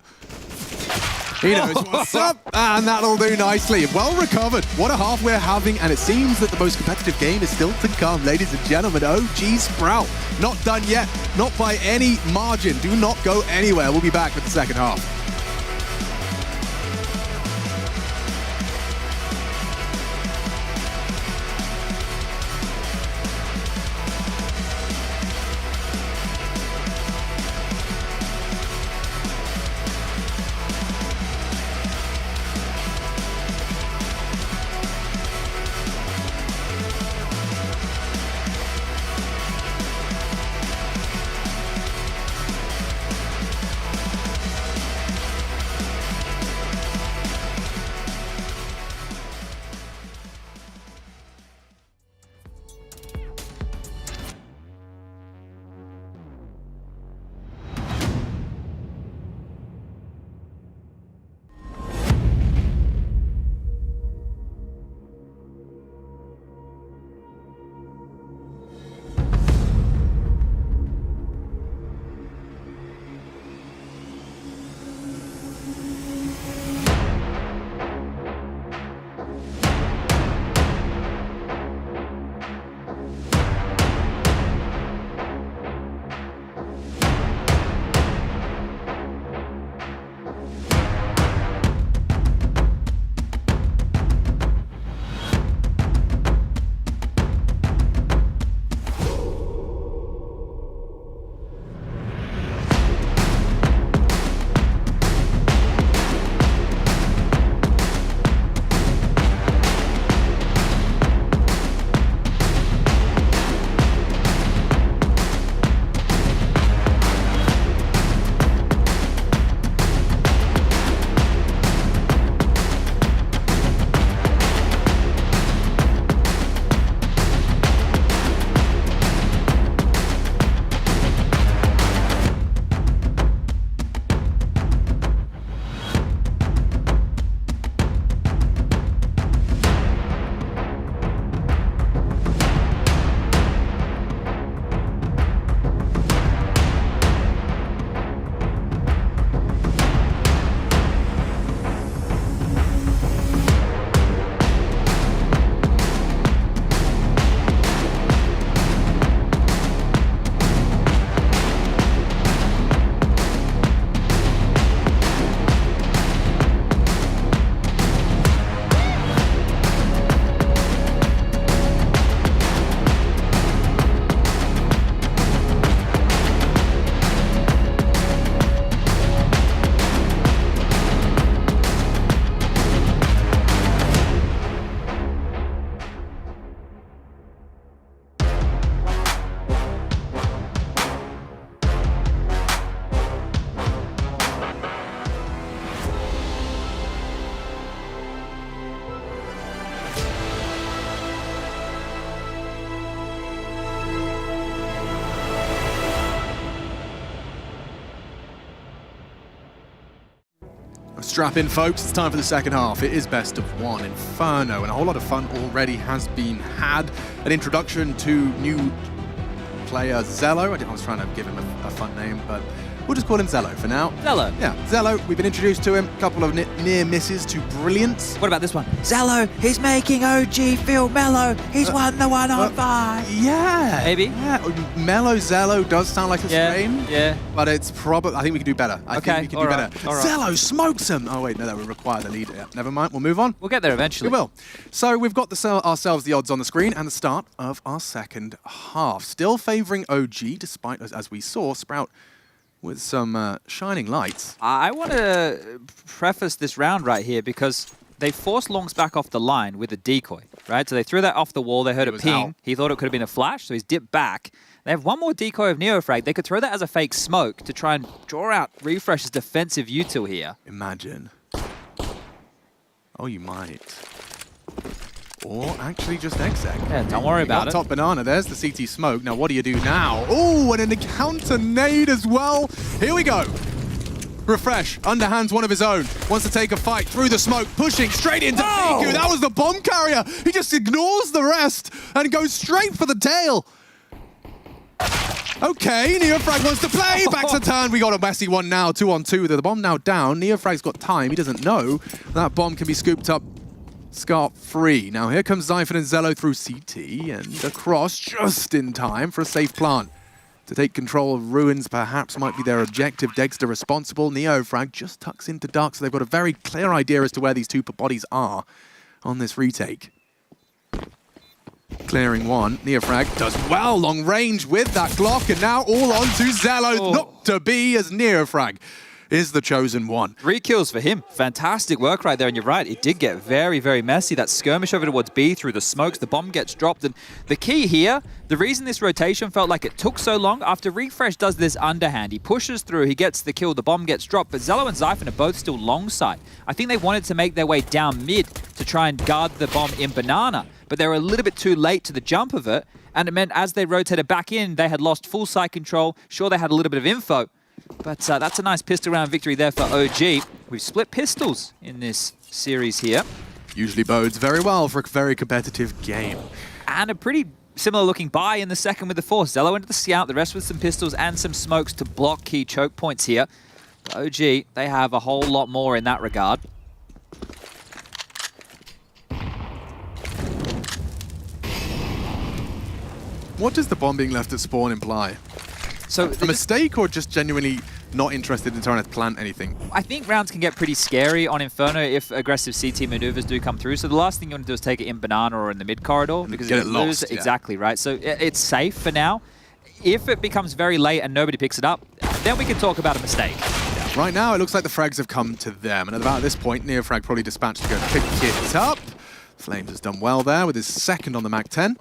Speaker 5: He knows what's up, and that'll do nicely. Well recovered. What a half we're having, and it seems that the most competitive game is still to come. Ladies and gentlemen, OG Sprout. Not done yet, not by any margin. Do not go anywhere. We'll be back with the second half. Strap in, folks. It's time for the second half. It is best of one Inferno, and a whole lot of fun already has been had. An introduction to new player Zello. I was trying to give him a fun name, but we'll just call him Zello for now.
Speaker 7: Zello.
Speaker 5: Yeah, Zello. We've been introduced to him. A couple of near misses to brilliance.
Speaker 7: What about this one? Zello, he's making OG feel mellow. He's won the 1-on-5.
Speaker 5: Yeah.
Speaker 7: Maybe.
Speaker 5: Yeah. Mellow Zello does sound like a strain.
Speaker 7: Yeah.
Speaker 5: But it's probably, I think we can do better. I think we can do better.
Speaker 7: All right.
Speaker 5: Zello smokes him. Oh, wait, no, that would require the leader. Yeah, never mind. We'll move on.
Speaker 7: We'll get there eventually.
Speaker 5: We will. So we've got ourselves the odds on the screen and the start of our second half. Still favoring OG, despite, as we saw, Sprout with some shining lights.
Speaker 7: I want to preface this round right here because they forced Longs back off the line with a decoy, right? So they threw that off the wall. They heard it ping. Out. He thought it could have been a flash, so he's dipped back. They have one more decoy of Neofrag. They could throw that as a fake smoke to try and draw out Refresh's defensive util here.
Speaker 5: Imagine. Oh, you might. Or actually just exec.
Speaker 7: Yeah, don't worry about it.
Speaker 5: Top banana, there's the CT smoke. Now what do you do now? Oh, and an encounter nade as well. Here we go. Refresh, underhands one of his own. Wants to take a fight through the smoke, pushing straight into Piku. That was the bomb carrier. He just ignores the rest and goes straight for the tail. Okay, Neofrag wants to play. Back to turn. We got a messy one now. 2-on-2. The bomb now down. Neofrag's got time. He doesn't know that bomb can be scooped up scot-free. Now here comes Zyphon and Zello through CT and across just in time for a safe plant. To take control of Ruins perhaps might be their objective. Dexter responsible. Neofrag just tucks into dark, so they've got a very clear idea as to where these two bodies are on this retake. Clearing one. Neofrag does well long range with that Glock, and now all on to Zello. Not to be, as Neofrag is the chosen one.
Speaker 7: 3 kills for him. Fantastic work right there, and you're right, it did get very, very messy. That skirmish over towards B through the smokes, the bomb gets dropped, and the key here, the reason this rotation felt like it took so long, after Refresh does this underhand, he pushes through, he gets the kill, the bomb gets dropped, but Zello and Zyphon are both still long side. I think they wanted to make their way down mid to try and guard the bomb in Banana, but they were a little bit too late to the jump of it, and it meant as they rotated back in, they had lost full side control. Sure, they had a little bit of info, but that's a nice pistol round victory there for OG. We've split pistols in this series here.
Speaker 5: Usually bodes very well for a very competitive game.
Speaker 7: And a pretty similar looking buy in the second with the Force. Zello into the scout, the rest with some pistols and some smokes to block key choke points here. But OG, they have a whole lot more in that regard.
Speaker 5: What does the bomb being left at spawn imply?
Speaker 7: So
Speaker 5: a mistake or just genuinely not interested in trying to plant anything?
Speaker 7: I think rounds can get pretty scary on Inferno if aggressive CT maneuvers do come through. So the last thing you want to do is take it in Banana or in the mid corridor because
Speaker 5: get it lost.
Speaker 7: Yeah. Exactly, right? So it's safe for now. If it becomes very late and nobody picks it up, then we can talk about a mistake.
Speaker 5: Yeah. Right now, it looks like the frags have come to them. And at about this point, Neofrag probably dispatched to go pick it up. Flames has done well there with his second on the MAC-10.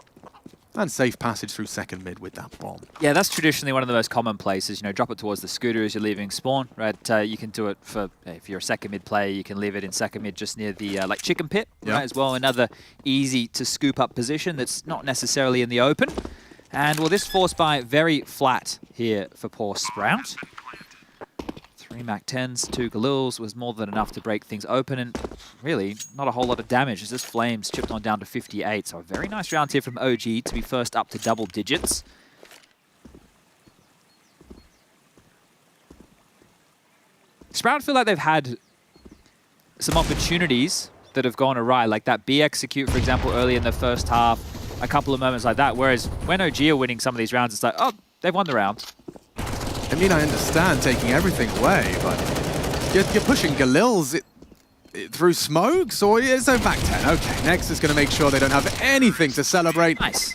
Speaker 5: And safe passage through second mid with that bomb.
Speaker 7: Yeah, that's traditionally one of the most common places. You know, drop it towards the scooter as you're leaving spawn, right? You can do it for, if you're a second mid player, you can leave it in second mid just near the like chicken pit, right, as well. Another easy to scoop up position that's not necessarily in the open. And well, this force buy very flat here for poor Sprout. 3 MAC-10s, 2 Galils was more than enough to break things open, and really not a whole lot of damage as this Flames chipped on down to 58. So a very nice round here from OG to be first up to double digits. Sprout feel like they've had some opportunities that have gone awry, like that B execute, for example, early in the first half, a couple of moments like that, whereas when OG are winning some of these rounds, it's like, oh, they've won the round.
Speaker 5: I mean, I understand taking everything away, but you're pushing Galils through smokes, or is it back 10? Okay, next is going to make sure they don't have anything to celebrate.
Speaker 7: Nice.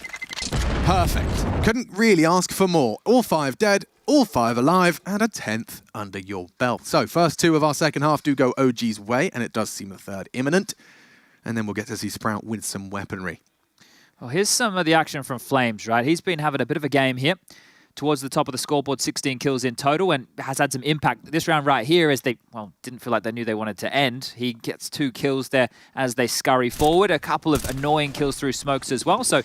Speaker 5: Perfect. Couldn't really ask for more. All 5 dead, all 5 alive, and a 10th under your belt. So, first 2 of our second half do go OG's way, and it does seem a third imminent. And then we'll get to see Sprout with some weaponry.
Speaker 7: Well, here's some of the action from Flames, right? He's been having a bit of a game here. Towards the top of the scoreboard, 16 kills in total, and has had some impact this round right here as they, well, didn't feel like they knew they wanted to end. He gets 2 kills there as they scurry forward. A couple of annoying kills through smokes as well, so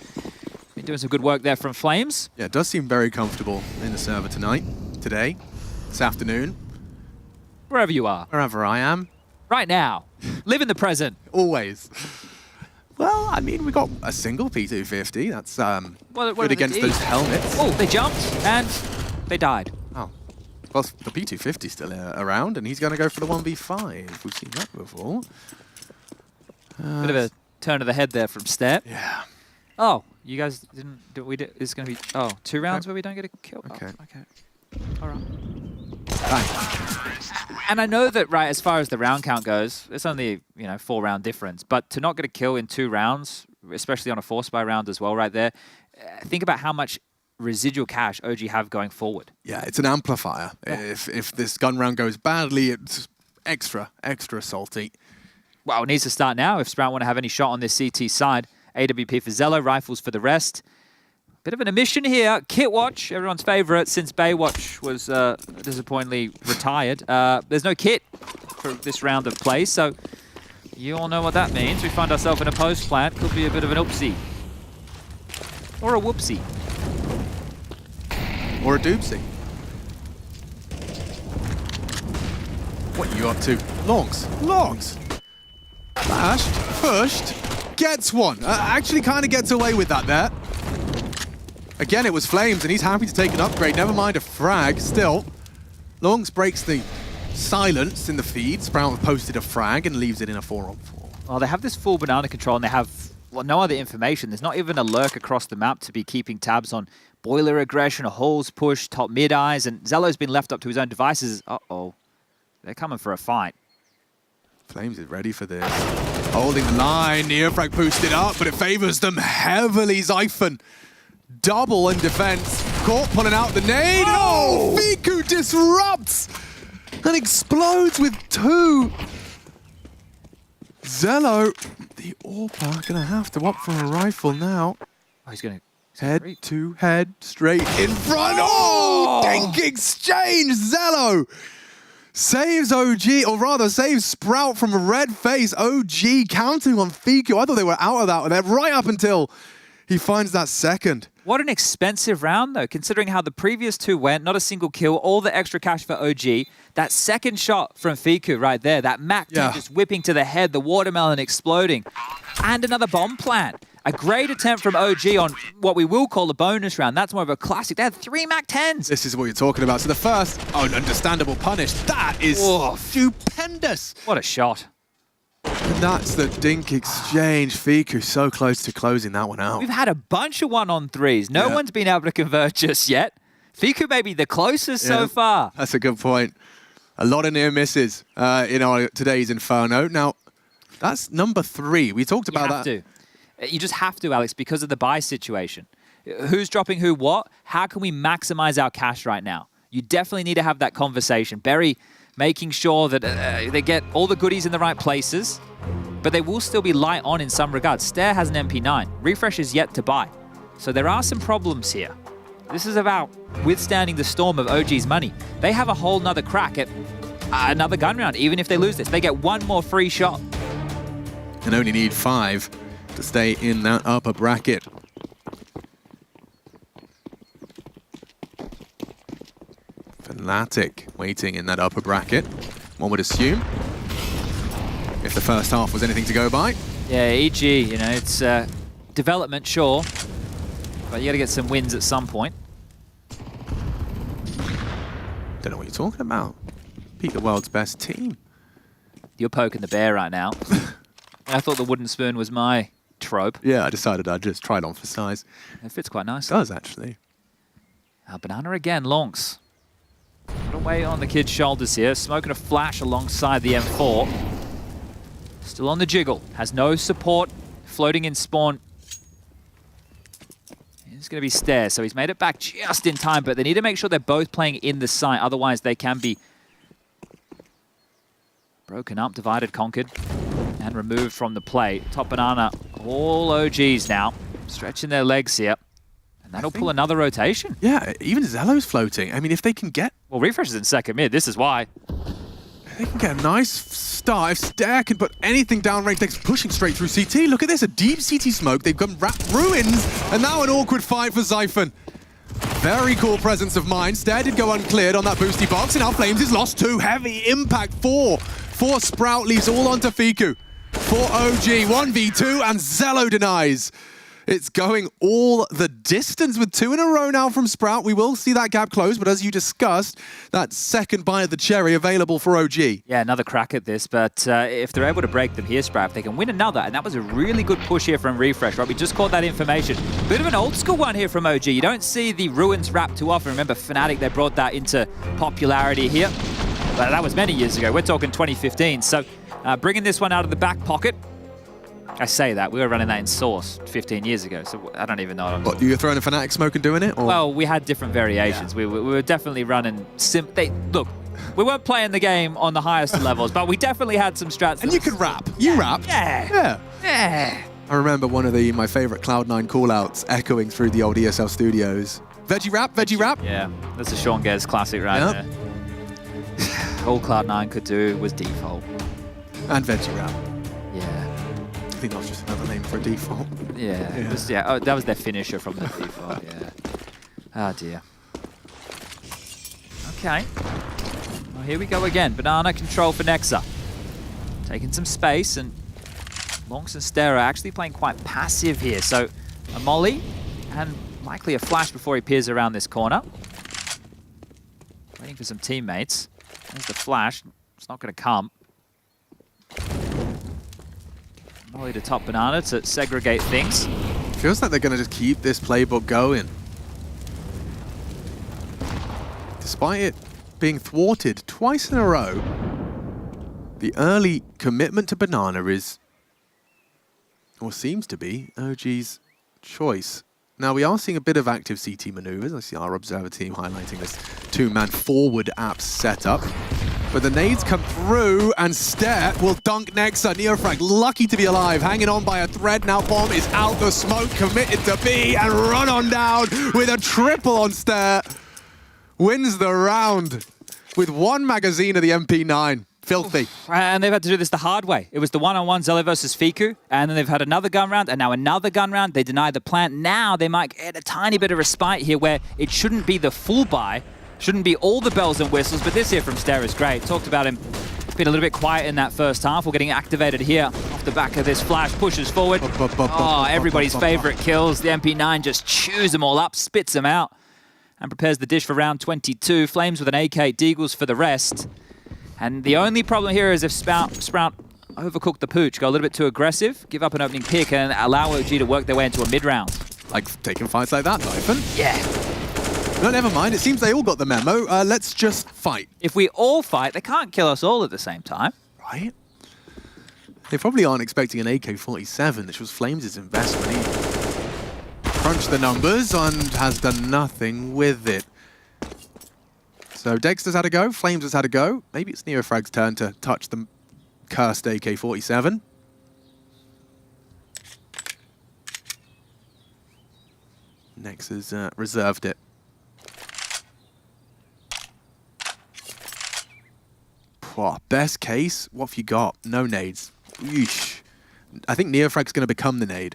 Speaker 7: been doing some good work there from Flames.
Speaker 5: Yeah, it does seem very comfortable in the server tonight, today, this afternoon.
Speaker 7: Wherever you are.
Speaker 5: Wherever I am.
Speaker 7: Right now. Live in the present.
Speaker 5: Always. Well, I mean, we got a single P250. That's good against those helmets.
Speaker 7: Oh, they jumped and they died.
Speaker 5: Oh. Well, the P250's still around, and he's going to go for the 1v5. We've seen that before.
Speaker 7: Bit of a turn of the head there from Step.
Speaker 5: Yeah.
Speaker 7: Oh, you guys didn't... It's going to be... 2 rounds where we don't get a kill?
Speaker 5: Okay.
Speaker 7: Oh, okay. All right. And I know that, right, as far as the round count goes, it's only, 4-round difference. But to not get a kill in 2 rounds, especially on a 4-spy round as well right there, think about how much residual cash OG have going forward.
Speaker 5: Yeah, it's an amplifier. Yeah. If this gun round goes badly, it's extra salty.
Speaker 7: Well, it needs to start now if Sprout want to have any shot on this CT side. AWP for Zello, rifles for the rest. Bit of an omission here. Kit Watch, everyone's favorite since Baywatch was disappointingly retired. There's no kit for this round of play, so you all know what that means. We find ourselves in a post plant. Could be a bit of an oopsie. Or a whoopsie.
Speaker 5: Or a doopsie. What are you up to? Longs. Flashed, pushed, gets one. Actually kind of gets away with that there. Again, it was Flames, and he's happy to take an upgrade. Never mind a frag. Still, Longs breaks the silence in the feed. Sprout posted a frag and leaves it in a 4-on-4.
Speaker 7: Well, they have this full banana control, and they have no other information. There's not even a lurk across the map to be keeping tabs on boiler aggression, holes push, top mid-eyes, and Zello's been left up to his own devices. Uh-oh. They're coming for a fight.
Speaker 5: Flames is ready for this. Holding the line, Neofrag boosted up, but it favors them heavily. Zyphon double in defense. Caught pulling out the nade. Oh! Fiku disrupts and explodes with 2. Zello, the AWPer, gonna have to opt for a rifle now.
Speaker 7: Oh, he's gonna
Speaker 5: head to head, straight in front. Oh! Dink exchange, Zello saves OG, or rather saves Sprout from a red face. OG counting on Fiku. I thought they were out of that one right up until he finds that second.
Speaker 7: What an expensive round, though, considering how the previous 2 went. Not a single kill, all the extra cash for OG. That second shot from Fiku right there, that Mac 10 just whipping to the head, the watermelon exploding. And another bomb plant. A great attempt from OG on what we will call a bonus round. That's more of a classic. They had 3 Mac 10s.
Speaker 5: This is what you're talking about. So the first, understandable punish. That is stupendous.
Speaker 7: What a shot.
Speaker 5: And that's the dink exchange. Fiku so close to closing that one out.
Speaker 7: We've had a bunch of 1-on-3s. No one's been able to convert just yet. Fiku may be the closest so far.
Speaker 5: That's a good point. A lot of near misses in our today's Inferno. Now, that's number 3. We talked about that.
Speaker 7: You just have to, Alex, because of the buy situation. Who's dropping who what? How can we maximize our cash right now? You definitely need to have that conversation. Berry making sure that they get all the goodies in the right places, but they will still be light on in some regards. Stare has an MP9. Refresh is yet to buy. So there are some problems here. This is about withstanding the storm of OG's money. They have a whole nother crack at another gun round, even if they lose this. They get 1 more free shot.
Speaker 5: And only need 5 to stay in that upper bracket. Fnatic waiting in that upper bracket, one would assume, if the first half was anything to go by.
Speaker 7: Yeah, EG, it's development, sure, but you got to get some wins at some point.
Speaker 5: Don't know what you're talking about. Beat the world's best team.
Speaker 7: You're poking the bear right now. I thought the wooden spoon was my trope.
Speaker 5: Yeah, I decided I'd just try it on for size.
Speaker 7: It fits quite nicely.
Speaker 5: It does, actually.
Speaker 7: Banana again, Longs. Got away on the kid's shoulders here, smoking a flash alongside the M4. Still on the jiggle, has no support, floating in spawn. It's going to be Stare, so he's made it back just in time, but they need to make sure they're both playing in the site, otherwise they can be broken up, divided, conquered, and removed from the play. Top Banana, all OGs now, stretching their legs here. And that'll pull another rotation.
Speaker 5: Yeah, even Zello's floating. I mean, if they can get...
Speaker 7: Well, Refresh is in second mid, this is why.
Speaker 5: They can get a nice start. If Stare can put anything down range, they're pushing straight through CT. Look at this, a deep CT smoke. They've got ruins, and now an awkward fight for Zyphon. Very cool presence of mind. Stare did go uncleared on that boosty box, and now Flames is lost 2. Heavy impact 4 for Sprout, leaves all onto Fiku. For OG, 1v2, and Zello denies. It's going all the distance with 2 in a row now from Sprout. We will see that gap close, but as you discussed, that second bite of the cherry available for OG.
Speaker 7: Yeah, another crack at this, but if they're able to break them here, Sprout, they can win another, and that was a really good push here from Refresh, right? We just caught that information. Bit of an old school one here from OG. You don't see the Ruins wrap too often. Remember, Fnatic, they brought that into popularity here. But that was many years ago. We're talking 2015. So bringing this one out of the back pocket. I say that. We were running that in Source 15 years ago, so I don't even know what
Speaker 5: you were throwing a Fnatic smoke and doing it? Or?
Speaker 7: Well, we had different variations. Yeah. We were definitely running... Look, we weren't playing the game on the highest levels, but we definitely had some strats.
Speaker 5: And you could rap. You rapped.
Speaker 7: Yeah.
Speaker 5: I remember one of my favorite Cloud9 callouts echoing through the old ESL studios. Veggie rap?
Speaker 7: Yeah, that's a Sean Gez classic right there. All Cloud9 could do was default.
Speaker 5: And veggie rap.
Speaker 7: Yeah.
Speaker 5: I think that was just another name for a default.
Speaker 7: Yeah. Oh, that was their finisher from the default, yeah. Oh, dear. Okay. Well, here we go again. Banana control for Nexa. Taking some space, and Longs and Stera actually playing quite passive here. So, a molly, and likely a flash before he peers around this corner. Waiting for some teammates. There's the flash. It's not going to come. Molly to top Banana to segregate things.
Speaker 5: Feels like they're going to just keep this playbook going. Despite it being thwarted twice in a row, the early commitment to Banana is, or seems to be, OG's choice. Now, we are seeing a bit of active CT maneuvers. I see our observer team highlighting this 2-man forward app setup. But the nades come through, and Stare will dunk Nexa. Neofrag, lucky to be alive, hanging on by a thread. Now Bomb is out the smoke, committed to B, and run on down with a triple on Stare. Wins the round with 1 magazine of the MP9. Filthy.
Speaker 7: And they've had to do this the hard way. It was the one-on-one Zello versus Fiku, and then they've had another gun round, and now another gun round. They deny the plant. Now they might get a tiny bit of respite here where it shouldn't be the full buy, shouldn't be all the bells and whistles, but this here from Stare is great. Talked about him being a little bit quiet in that first half. We're getting activated here off the back of this flash, pushes forward. Oh, everybody's favorite kills. The MP9 just chews them all up, spits them out, and prepares the dish for round 22. Flames with an AK, Deagles for the rest. And the only problem here is if Sprout overcooked the pooch, go a little bit too aggressive, give up an opening pick, and allow OG to work their way into a mid-round.
Speaker 5: Like taking fights like that, Typhon?
Speaker 7: Yeah.
Speaker 5: No, never mind. It seems they all got the memo. Let's just fight.
Speaker 7: If we all fight, they can't kill us all at the same time.
Speaker 5: Right? They probably aren't expecting an AK-47, which was Flames' investment. He crunched the numbers and has done nothing with it. So Dexter's had a go, Flames has had a go. Maybe it's Neofrag's turn to touch the cursed AK-47. Nex has reserved it. Oh, best case, what have you got? No nades. Eesh. I think Neofrag's going to become the nade.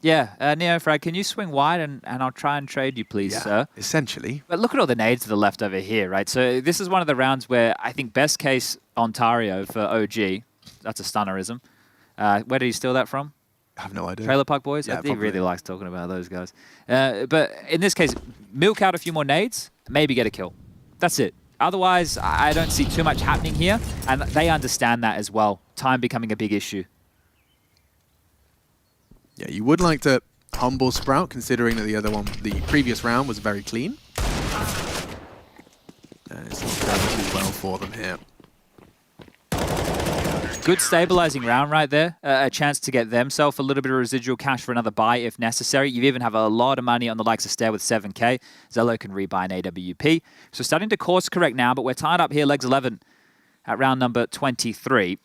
Speaker 7: Yeah, Neofrag, can you swing wide and I'll try and trade you, please, sir?
Speaker 5: Essentially.
Speaker 7: But look at all the nades to the left over here, right? So this is one of the rounds where I think best case Ontario for OG. That's a stunnerism. Where did he steal that from?
Speaker 5: I have no idea.
Speaker 7: Trailer Park Boys?
Speaker 5: Yeah,
Speaker 7: he really likes talking about those guys. But in this case, milk out a few more nades, maybe get a kill. That's it. Otherwise, I don't see too much happening here, and they understand that as well. Time becoming a big issue.
Speaker 5: Yeah, you would like to humble Sprout, considering that the previous round was very clean. It's not going too well for them here.
Speaker 7: Good stabilizing round right there. A chance to get themselves a little bit of residual cash for another buy if necessary. You even have a lot of money on the likes of Stare with 7k. Zello can rebuy an AWP. So starting to course correct now, but we're tied up here, legs 11 at round number 23.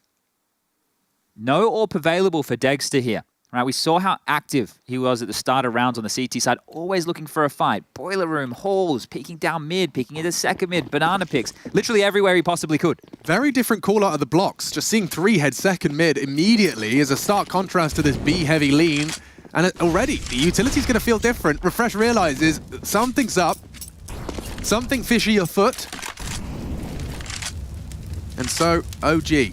Speaker 7: No AWP available for Dexter here. Right, we saw how active he was at the start of rounds on the CT side, always looking for a fight. Boiler room, halls, peeking down mid, peeking into second mid, banana picks, literally everywhere he possibly could.
Speaker 5: Very different call out of the blocks. Just seeing 3 head second mid immediately is a stark contrast to this B-heavy lean. And already, the utility's going to feel different. Refresh realizes something's up, something fishy afoot. And so, OG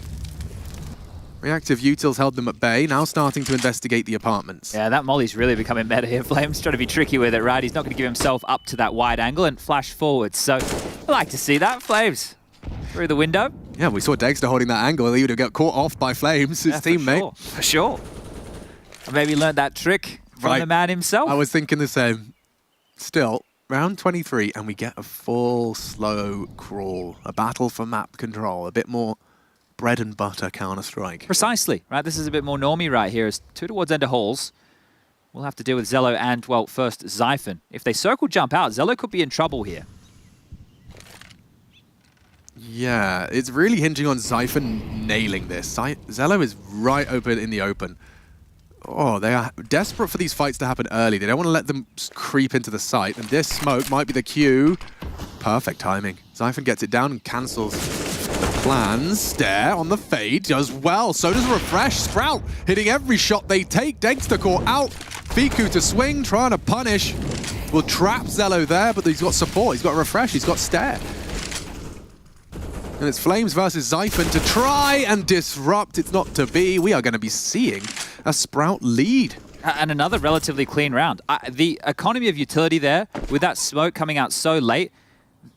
Speaker 5: Reactive Utils held them at bay, now starting to investigate the apartments.
Speaker 7: Yeah, that molly's really becoming meta here. Flames trying to be tricky with it, right? He's not going to give himself up to that wide angle and flash forward. So I like to see that. Flames through the window.
Speaker 5: Yeah, we saw Dexter holding that angle. He would have got caught off by Flames, his teammate.
Speaker 7: For sure. Or maybe learned that trick from the man himself.
Speaker 5: I was thinking the same. Still, round 23, and we get a full slow crawl. A battle for map control. A bit more bread and butter Counter-Strike.
Speaker 7: Precisely, right? This is a bit more normie right here. As 2 towards Ender Halls. We'll have to deal with Zello and, well, first Xiphon. If they circle jump out, Zello could be in trouble here.
Speaker 5: Yeah, it's really hinging on Xiphon nailing this. Zello is right open in the open. Oh, they are desperate for these fights to happen early. They don't want to let them creep into the site. And this smoke might be the cue. Perfect timing. Xiphon gets it down and cancels the plans. Stare on the fade. Does well. So does Refresh. Sprout hitting every shot they take. Dexter caught out. Fiku to swing, trying to punish. Will trap Zello there, but he's got support. He's got Refresh. He's got Stare. And it's Flames versus Xiphon to try and disrupt. It's not to be. We are going to be seeing a Sprout lead.
Speaker 7: And another relatively clean round. The economy of utility there, with that smoke coming out so late,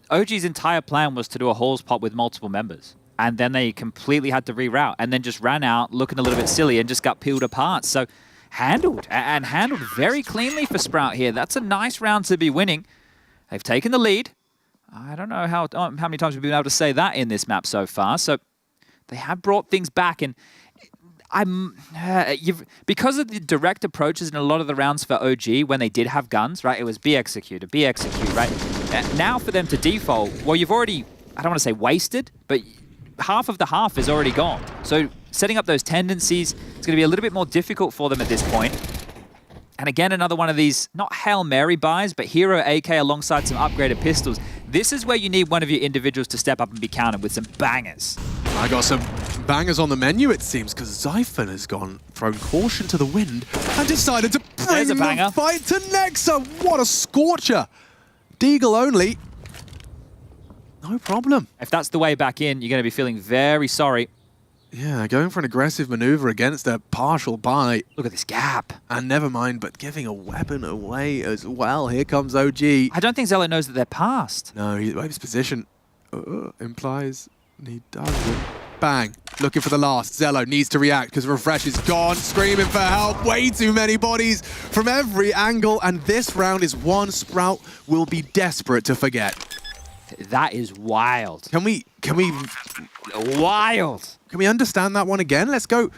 Speaker 7: OG's entire plan was to do a Halls pop with multiple members. And then they completely had to reroute and then just ran out looking a little bit silly and just got peeled apart. So handled, and handled very cleanly for Sprout here. That's a nice round to be winning. They've taken the lead. I don't know how many times we've been able to say that in this map so far. So they have brought things back, and because of the direct approaches in a lot of the rounds for OG when they did have guns, right? It was be execute, right? Now for them to default, well, you've already, I don't want to say wasted, but half of the half is already gone. So setting up those tendencies, it's going to be a little bit more difficult for them at this point. And again, another one of these, not Hail Mary buys, but Hero AK alongside some upgraded pistols. This is where you need one of your individuals to step up and be countered with some bangers.
Speaker 5: I got some bangers on the menu, it seems, because Xiphon has thrown caution to the wind and decided to bring the fight to Nexa. What a scorcher. Deagle only. No problem.
Speaker 7: If that's the way back in, you're going to be feeling very sorry.
Speaker 5: Yeah, going for an aggressive maneuver against a partial buy.
Speaker 7: Look at this gap.
Speaker 5: And never mind, but giving a weapon away as well. Here comes OG.
Speaker 7: I don't think Zello knows that they're past.
Speaker 5: No, his position implies he doesn't. Bang. Looking for the last. Zello needs to react because Refresh is gone. Screaming for help. Way too many bodies from every angle. And this round is one Sprout will be desperate to forget.
Speaker 7: That is wild.
Speaker 5: Can we...
Speaker 7: Wild.
Speaker 5: Can we understand that one again? Let's go.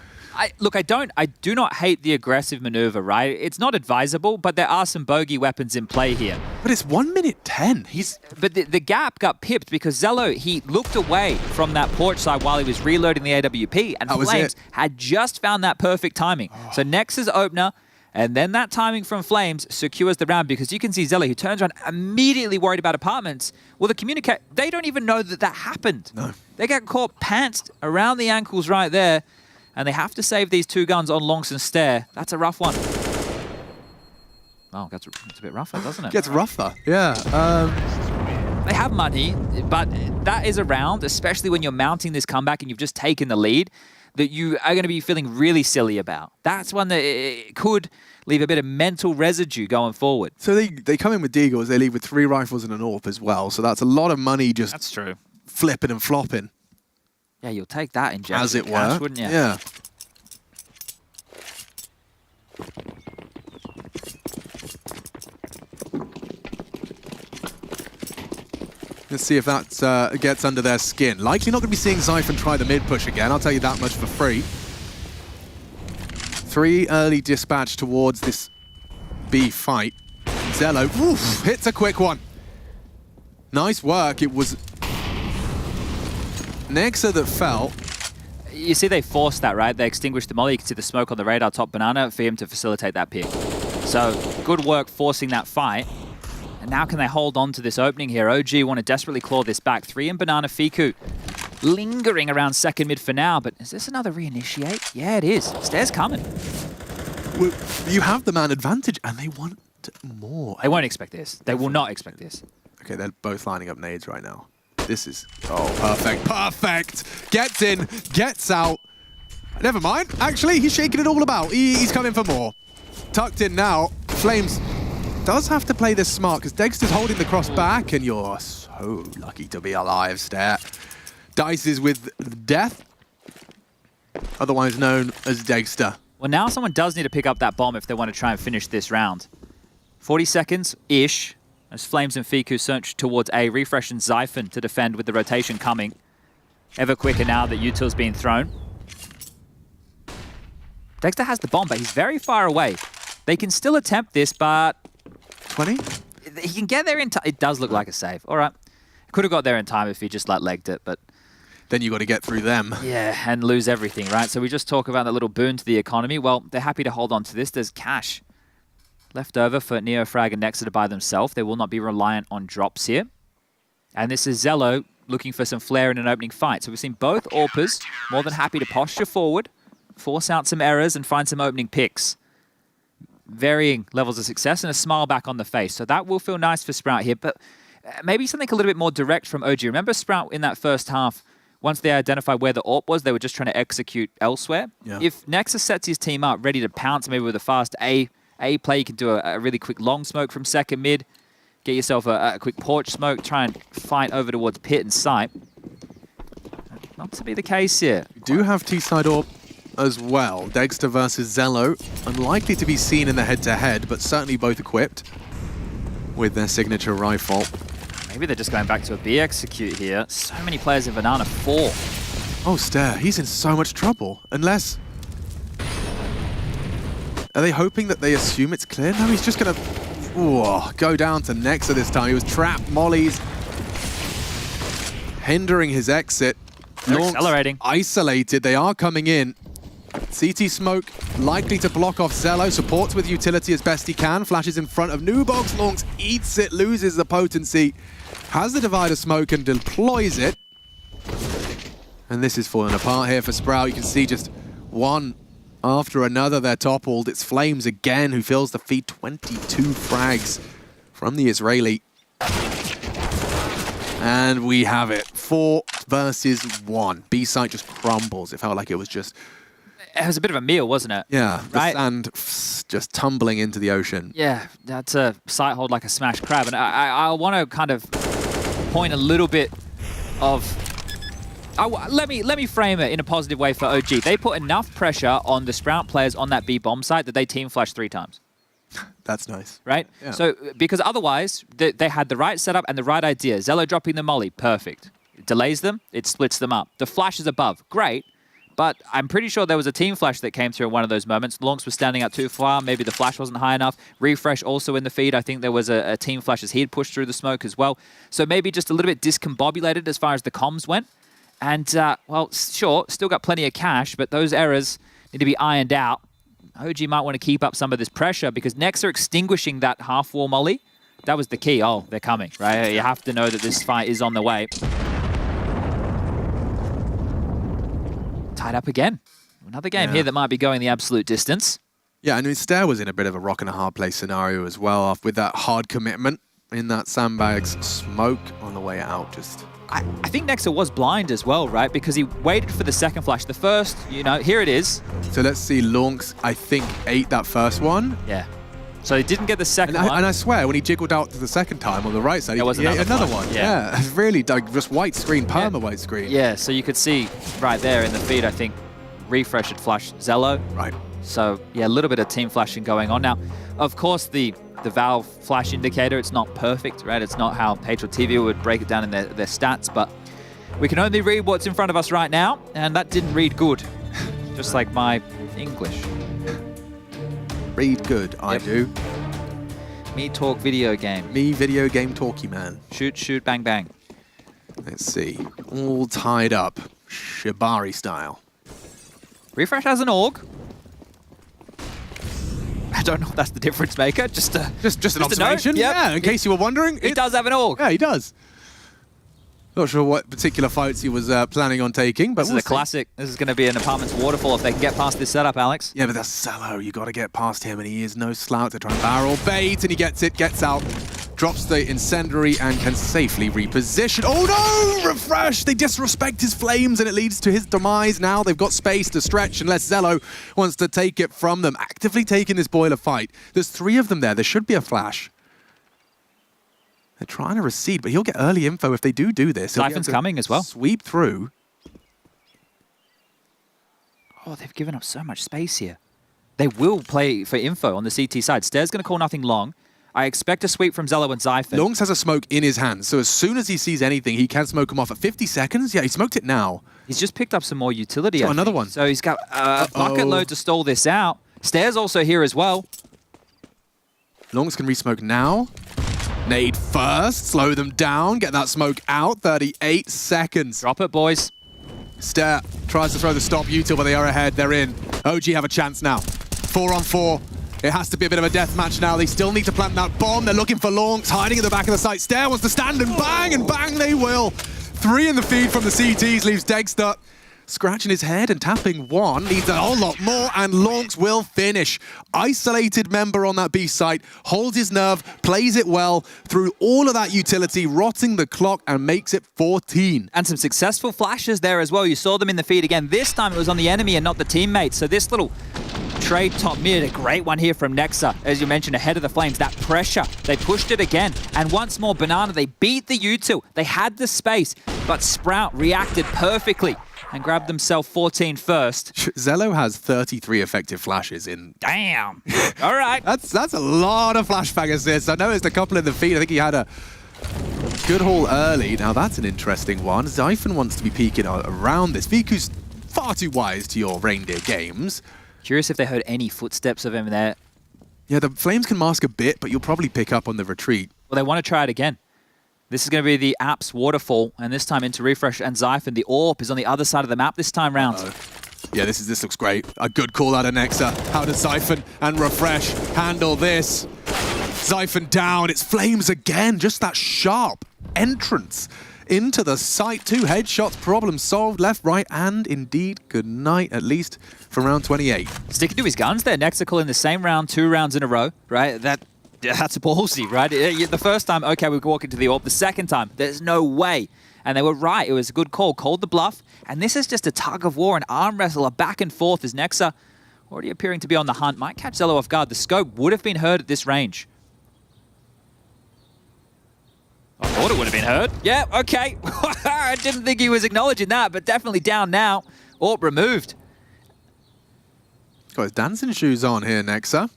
Speaker 7: Look, I do not hate the aggressive maneuver, right? It's not advisable, but there are some bogey weapons in play here.
Speaker 5: But it's 1 minute 10.
Speaker 7: But the gap got pipped because Zello, he looked away from that porch side while he was reloading the AWP, and Flames had just found that perfect timing. So Nexa's opener, and then that timing from Flames secures the round because you can see Zello, who turns around immediately worried about apartments. Well, the communicate, they don't even know that that happened.
Speaker 5: No.
Speaker 7: They get caught pantsed around the ankles right there, and they have to save these 2 guns on Longston Stair. That's a rough one. Oh, that's a bit rougher, doesn't it?
Speaker 5: Gets rougher, yeah.
Speaker 7: They have money, but that is a round, especially when you're mounting this comeback and you've just taken the lead, that you are going to be feeling really silly about. That's one that it could leave a bit of mental residue going forward.
Speaker 5: So they come in with Deagles, they leave with 3 rifles and an AWP as well, so that's a lot of money just
Speaker 7: that's true.
Speaker 5: Flipping and flopping.
Speaker 7: Yeah, you'll take that in
Speaker 5: as it
Speaker 7: cash,
Speaker 5: were,
Speaker 7: wouldn't you?
Speaker 5: Yeah. Let's see if that gets under their skin. Likely not going to be seeing Xiphon try the mid push again, I'll tell you that much for free. 3 early dispatch towards this B fight. Zello, oof, hits a quick one. Nice work, it was Nexa that fell.
Speaker 7: You see they forced that, right? They extinguished the molly. You can see the smoke on the radar top banana for him to facilitate that pick. So good work forcing that fight. And now can they hold on to this opening here? OG want to desperately claw this back. 3 in banana. Fiku lingering around second mid for now, but is this another reinitiate? Yeah, it is. Stairs coming.
Speaker 5: Well, you have the man advantage and they want more.
Speaker 7: They won't expect this. They will not expect this.
Speaker 5: Okay, they're both lining up nades right now. This is, oh, perfect, perfect. Gets in, gets out. Never mind. Actually, he's shaking it all about. He's coming for more. Tucked in now. Flames does have to play this smart because Dexter's holding the cross back, and you're so lucky to be alive, Stare. Dice is with Death, otherwise known as Dexter.
Speaker 7: Well, now someone does need to pick up that bomb if they want to try and finish this round. 40 seconds-ish as Flames and Fiku search towards A. Refresh and Xiphon to defend with the rotation coming. Ever quicker now that Util's been thrown. Dexter has the bomb, but he's very far away. They can still attempt this, but...
Speaker 5: 20?
Speaker 7: He can get there in time. It does look like a save. All right. Could have got there in time if he just legged it, but...
Speaker 5: Then you got to get through them.
Speaker 7: Yeah, and lose everything, right? So we just talk about that little boon to the economy. Well, they're happy to hold on to this. There's cash left over for Neofrag and Nexa to buy themselves. They will not be reliant on drops here. And this is Zello looking for some flair in an opening fight. So we've seen both AWPers more than happy to posture forward, force out some errors, and find some opening picks. Varying levels of success and a smile back on the face. So that will feel nice for Sprout here, but maybe something a little bit more direct from OG. Remember Sprout in that first half, once they identified where the AWP was, they were just trying to execute elsewhere. Yeah. If Nexus sets his team up ready to pounce, maybe with a fast A play, you can do a really quick long smoke from second mid, get yourself a quick porch smoke, try and fight over towards pit and site. Not to be the case here.
Speaker 5: We do have T-side AWP as well. Dexter versus Zello. Unlikely to be seen in the head-to-head, but certainly both equipped with their signature rifle.
Speaker 7: Maybe they're just going back to a B execute here. So many players in Banana 4.
Speaker 5: Oh, Stare, he's in so much trouble. Unless... Are they hoping that they assume it's clear? No, he's just going to go down to Nexa this time. He was trapped. Molly's hindering his exit.
Speaker 7: They're accelerating.
Speaker 5: Isolated. They are coming in. CT Smoke likely to block off Zello. Supports with utility as best he can. Flashes in front of Nubox. Longs eats it, loses the potency. Has the divider smoke and deploys it. And this is falling apart here for Sprout. You can see just one after another they're toppled. It's Flames again who fills the feed. 22 frags from the Israeli. And we have it. 4 versus 1. B-side just crumbles. It felt like it was just...
Speaker 7: It was a bit of a meal, wasn't it?
Speaker 5: Yeah, the
Speaker 7: right?
Speaker 5: sand just tumbling into the ocean.
Speaker 7: Yeah, that's a sight hold like a smashed crab. And I want to kind of point a little bit of... let me frame it in a positive way for OG. They put enough pressure on the Sprout players on that B bomb site that they team flashed 3 times.
Speaker 5: That's nice.
Speaker 7: Right?
Speaker 5: Yeah.
Speaker 7: So, because otherwise, they had the right setup and the right idea. Zello dropping the molly, perfect. It delays them, it splits them up. The flash is above, great. But I'm pretty sure there was a team flash that came through in one of those moments. Lonks was standing out too far. Maybe the flash wasn't high enough. Refresh also in the feed. I think there was a team flash as he had pushed through the smoke as well. So maybe just a little bit discombobulated as far as the comms went. And, well, sure, still got plenty of cash, but those errors need to be ironed out. OG might want to keep up some of this pressure because Nexa extinguishing that half-wall molly. That was the key. Oh, they're coming, right? You have to know that this fight is on the way. Tied up again. Another game here that might be going the absolute distance.
Speaker 5: Yeah, I mean, Stare was in a bit of a rock and a hard place scenario as well with that hard commitment in that sandbags smoke on the way out. Just
Speaker 7: I think Nexa was blind as well, right? Because he waited for the second flash. The first, here it is.
Speaker 5: So let's see, Lonks, I think, ate that first one.
Speaker 7: Yeah. So he didn't get the second one.
Speaker 5: And I swear, when he jiggled out the second time on the right side, he ate another one. Yeah, it's really like just white screen, white screen.
Speaker 7: Yeah, so you could see right there in the feed, I think, Refresh had flashed Zello.
Speaker 5: Right.
Speaker 7: So, yeah, a little bit of team flashing going on. Now, of course, the Valve flash indicator, it's not perfect, right? It's not how Patriot TV would break it down in their stats, but we can only read what's in front of us right now, and that didn't read good, just like my English.
Speaker 5: Read good, I do.
Speaker 7: Me talk video game.
Speaker 5: Me video game talky man.
Speaker 7: Shoot, shoot, bang, bang.
Speaker 5: Let's see. All tied up. Shibari style.
Speaker 7: Refresh has an AUG. I don't know if that's the difference maker. Just an
Speaker 5: observation.
Speaker 7: Yep.
Speaker 5: Yeah, in case you were wondering.
Speaker 7: He does have an AUG.
Speaker 5: Yeah, he does. Not sure what particular fights he was planning on taking, but
Speaker 7: this is a classic. This is going to be an apartment's waterfall if they can get past this setup, Alex.
Speaker 5: Yeah, but that's Zello. You got to get past him, and he is no slouch. They're trying to barrel bait, and he gets it, gets out. drops the incendiary and can safely reposition. Oh no! Refresh! They disrespect his flames and it leads to his demise. Now they've got space to stretch unless Zello wants to take it from them. Actively taking this boiler fight. There's 3 of them there. There should be a flash. They're trying to recede, but he'll get early info if they do this.
Speaker 7: Siphon's coming as well.
Speaker 5: Sweep through.
Speaker 7: Oh, they've given up so much space here. They will play for info on the CT side. Stairs going to call nothing long. I expect a sweep from Zello and Zyphon.
Speaker 5: Lungs has a smoke in his hand, so as soon as he sees anything, he can smoke him off at 50 seconds. Yeah, he smoked it now.
Speaker 7: He's just picked up some more utility.
Speaker 5: Got another one.
Speaker 7: So he's got a bucket load to stall this out. Stairs also here as well.
Speaker 5: Lungs can re-smoke now. Nade first, slow them down, get that smoke out. 38 seconds.
Speaker 7: Drop it, boys.
Speaker 5: Stair tries to throw the stop util, but they are ahead. They're in. OG have a chance now. 4 on 4. It has to be a bit of a death match now. They still need to plant that bomb. They're looking for Lungs, hiding at the back of the site. Stair wants to stand and bang they will. 3 in the feed from the CTs leaves Dexter scratching his head and tapping 1. Needs a whole lot more, and Lungs will finish. Isolated member on that B site, holds his nerve, plays it well through all of that utility, rotting the clock, and makes it 14.
Speaker 7: And some successful flashes there as well. You saw them in the feed again. This time it was on the enemy and not the teammates. So this little trade top mid, a great one here from Nexa. As you mentioned, ahead of the flames, that pressure. They pushed it again. And once more, Banana, they beat the U2. They had the space, but Sprout reacted perfectly and grabbed themselves 14 first.
Speaker 5: Zello has 33 effective flashes in...
Speaker 7: Damn! All right.
Speaker 5: That's a lot of flashbang assists. I noticed a couple in the feed. I think he had a good haul early. Now that's an interesting one. Zyphon wants to be peeking around this. Viku's far too wise to your reindeer games.
Speaker 7: Curious if they heard any footsteps of him there.
Speaker 5: Yeah, the flames can mask a bit, but you'll probably pick up on the retreat.
Speaker 7: Well, they want to try it again. This is going to be the Apps waterfall, and this time into Refresh and Zyphon. The AWP is on the other side of the map this time round.
Speaker 5: Yeah, this looks great. A good call out of Nexa. How does Zyphon and Refresh handle this? Zyphon down. It's flames again. Just that sharp entrance into the site. 2 headshots, problem solved. Left, right, and indeed good night, at least for round 28.
Speaker 7: Sticking to his guns there. Nexa calling the same round 2 rounds in a row, right? That's ballsy, right? The first time, okay, we walk into the AWP. The second time, there's no way. And they were right. It was a good call. Called the bluff. And this is just a tug of war, an arm wrestle, a back and forth as Nexa, already appearing to be on the hunt, might catch Zello off guard. The scope would have been heard at this range. I thought it would have been heard. Yeah, okay. I didn't think he was acknowledging that, but definitely down now. AWP removed.
Speaker 5: Got his dancing shoes on here, Nexa.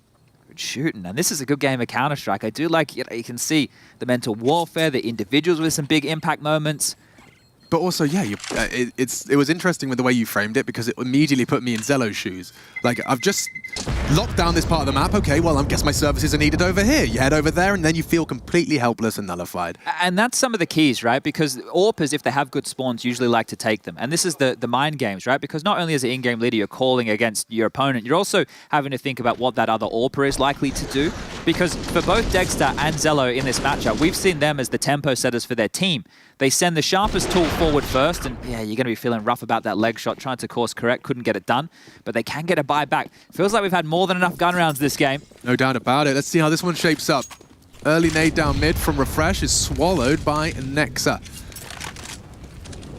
Speaker 7: Shooting, and this is a good game of Counter-Strike. I do like, you can see the mental warfare, the individuals with some big impact moments.
Speaker 5: But also, yeah, it was interesting with the way you framed it, because it immediately put me in Zello's shoes. Like, I've just locked down this part of the map. Okay, well, I guess my services are needed over here. You head over there, and then you feel completely helpless and nullified.
Speaker 7: And that's some of the keys, right? Because AWPers, if they have good spawns, usually like to take them. And this is the mind games, right? Because not only as an in-game leader, you're calling against your opponent, you're also having to think about what that other AWPer is likely to do. Because for both Dexter and Zello in this matchup, we've seen them as the tempo setters for their team. They send the sharpest tool forward first, and yeah, you're going to be feeling rough about that leg shot, trying to course correct, couldn't get it done, but they can get a buy back. Feels like we've had more than enough gun rounds this game.
Speaker 5: No doubt about it. Let's see how this one shapes up. Early nade down mid from Refresh is swallowed by Nexa.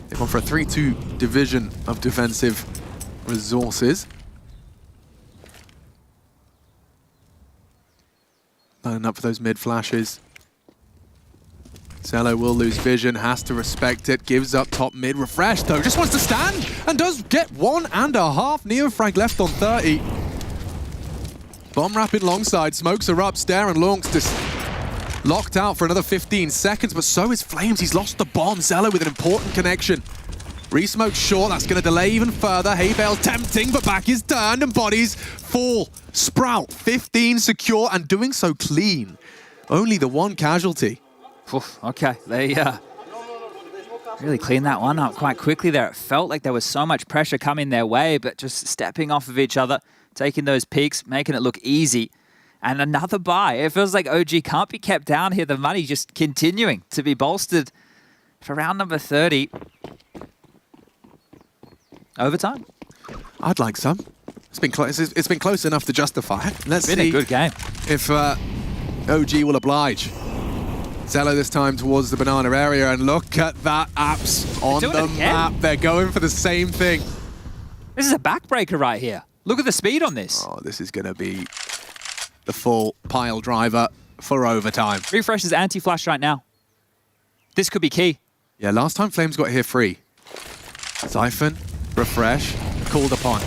Speaker 5: They've gone for a 3-2 division of defensive resources. Lining up for those mid flashes. Zello will lose vision, has to respect it, gives up top mid. Refresh, though, just wants to stand and does get 1.5. Neofrag left on 30. Bomb wrapping longside, smokes are up, Stare and Lunks just locked out for another 15 seconds, but so is Flames. He's lost the bomb. Zello with an important connection. Re-smoke short, that's going to delay even further. Haybale tempting, but back is turned and bodies fall. Sprout, 15 secure and doing so clean. Only the 1 casualty.
Speaker 7: Okay, they really cleaned that one up quite quickly there. It felt like there was so much pressure coming their way, but just stepping off of each other, taking those peaks, making it look easy. And another buy. It feels like OG can't be kept down here. The money just continuing to be bolstered for round number 30. Overtime?
Speaker 5: I'd like some. It's been close. It's been close enough to justify it. Let's see
Speaker 7: a good game.
Speaker 5: If OG will oblige. Zello this time towards the banana area, and look at that, apps on the map. They're going for the same thing.
Speaker 7: This is a backbreaker right here. Look at the speed on this.
Speaker 5: Oh, this is going to be the full pile driver for overtime.
Speaker 7: Refresh is anti-flash right now. This could be key.
Speaker 5: Yeah, last time Flames got here free. Siphon, refresh, called upon.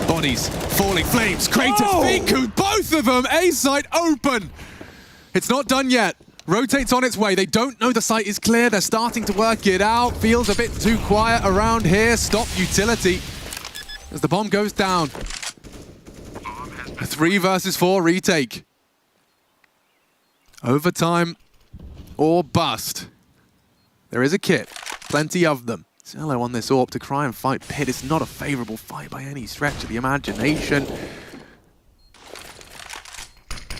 Speaker 5: Bodies, falling, Flames, Kratos, Fiku, both of them, A site open. It's not done yet. Rotates on its way. They don't know the site is clear. They're starting to work it out. Feels a bit too quiet around here. Stop utility as the bomb goes down. A 3 versus 4 retake. Overtime or bust. There is a kit. Plenty of them. Zello on this AWP to try and fight Pit. It's not a favorable fight by any stretch of the imagination.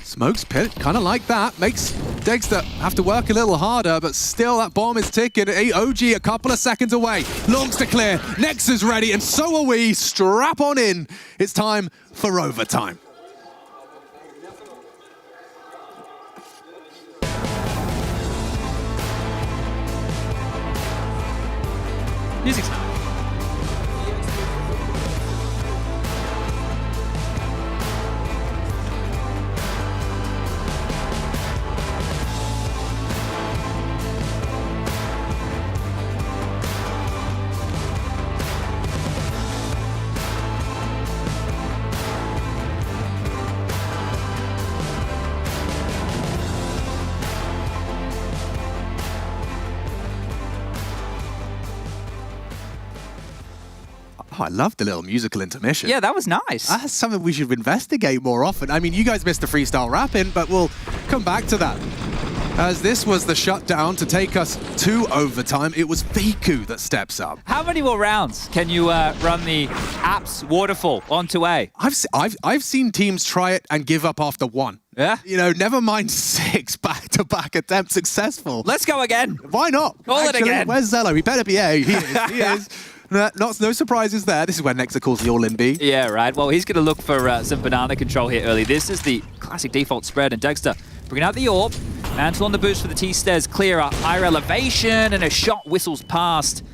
Speaker 5: Smokes Pit, kind of like that. Makes Dexter have to work a little harder, but still that bomb is ticking. OG a couple of seconds away. Longs to clear. Nex is ready, and so are we. Strap on in. It's time for overtime.
Speaker 7: Music's not.
Speaker 5: Oh, I love the little musical intermission.
Speaker 7: Yeah, that was nice.
Speaker 5: That's something we should investigate more often. I mean, you guys missed the freestyle rapping, but we'll come back to that. As this was the shutdown to take us to overtime, it was Fiku that steps up.
Speaker 7: How many more rounds can you run the apps waterfall onto A?
Speaker 5: I've seen teams try it and give up after 1.
Speaker 7: Yeah?
Speaker 5: You know, never mind 6 back-to-back attempts successful.
Speaker 7: Let's go again.
Speaker 5: Why not?
Speaker 7: Call it again.
Speaker 5: Where's Zello? He better be A. He is. He is. No surprises there. This is where Nexa calls the all-in B.
Speaker 7: Yeah, right. Well, he's going to look for some banana control here early. This is the classic default spread, and Dexter bringing out the AWP. Mantle on the boost for the T-stairs clear up. Higher elevation, and a shot whistles past.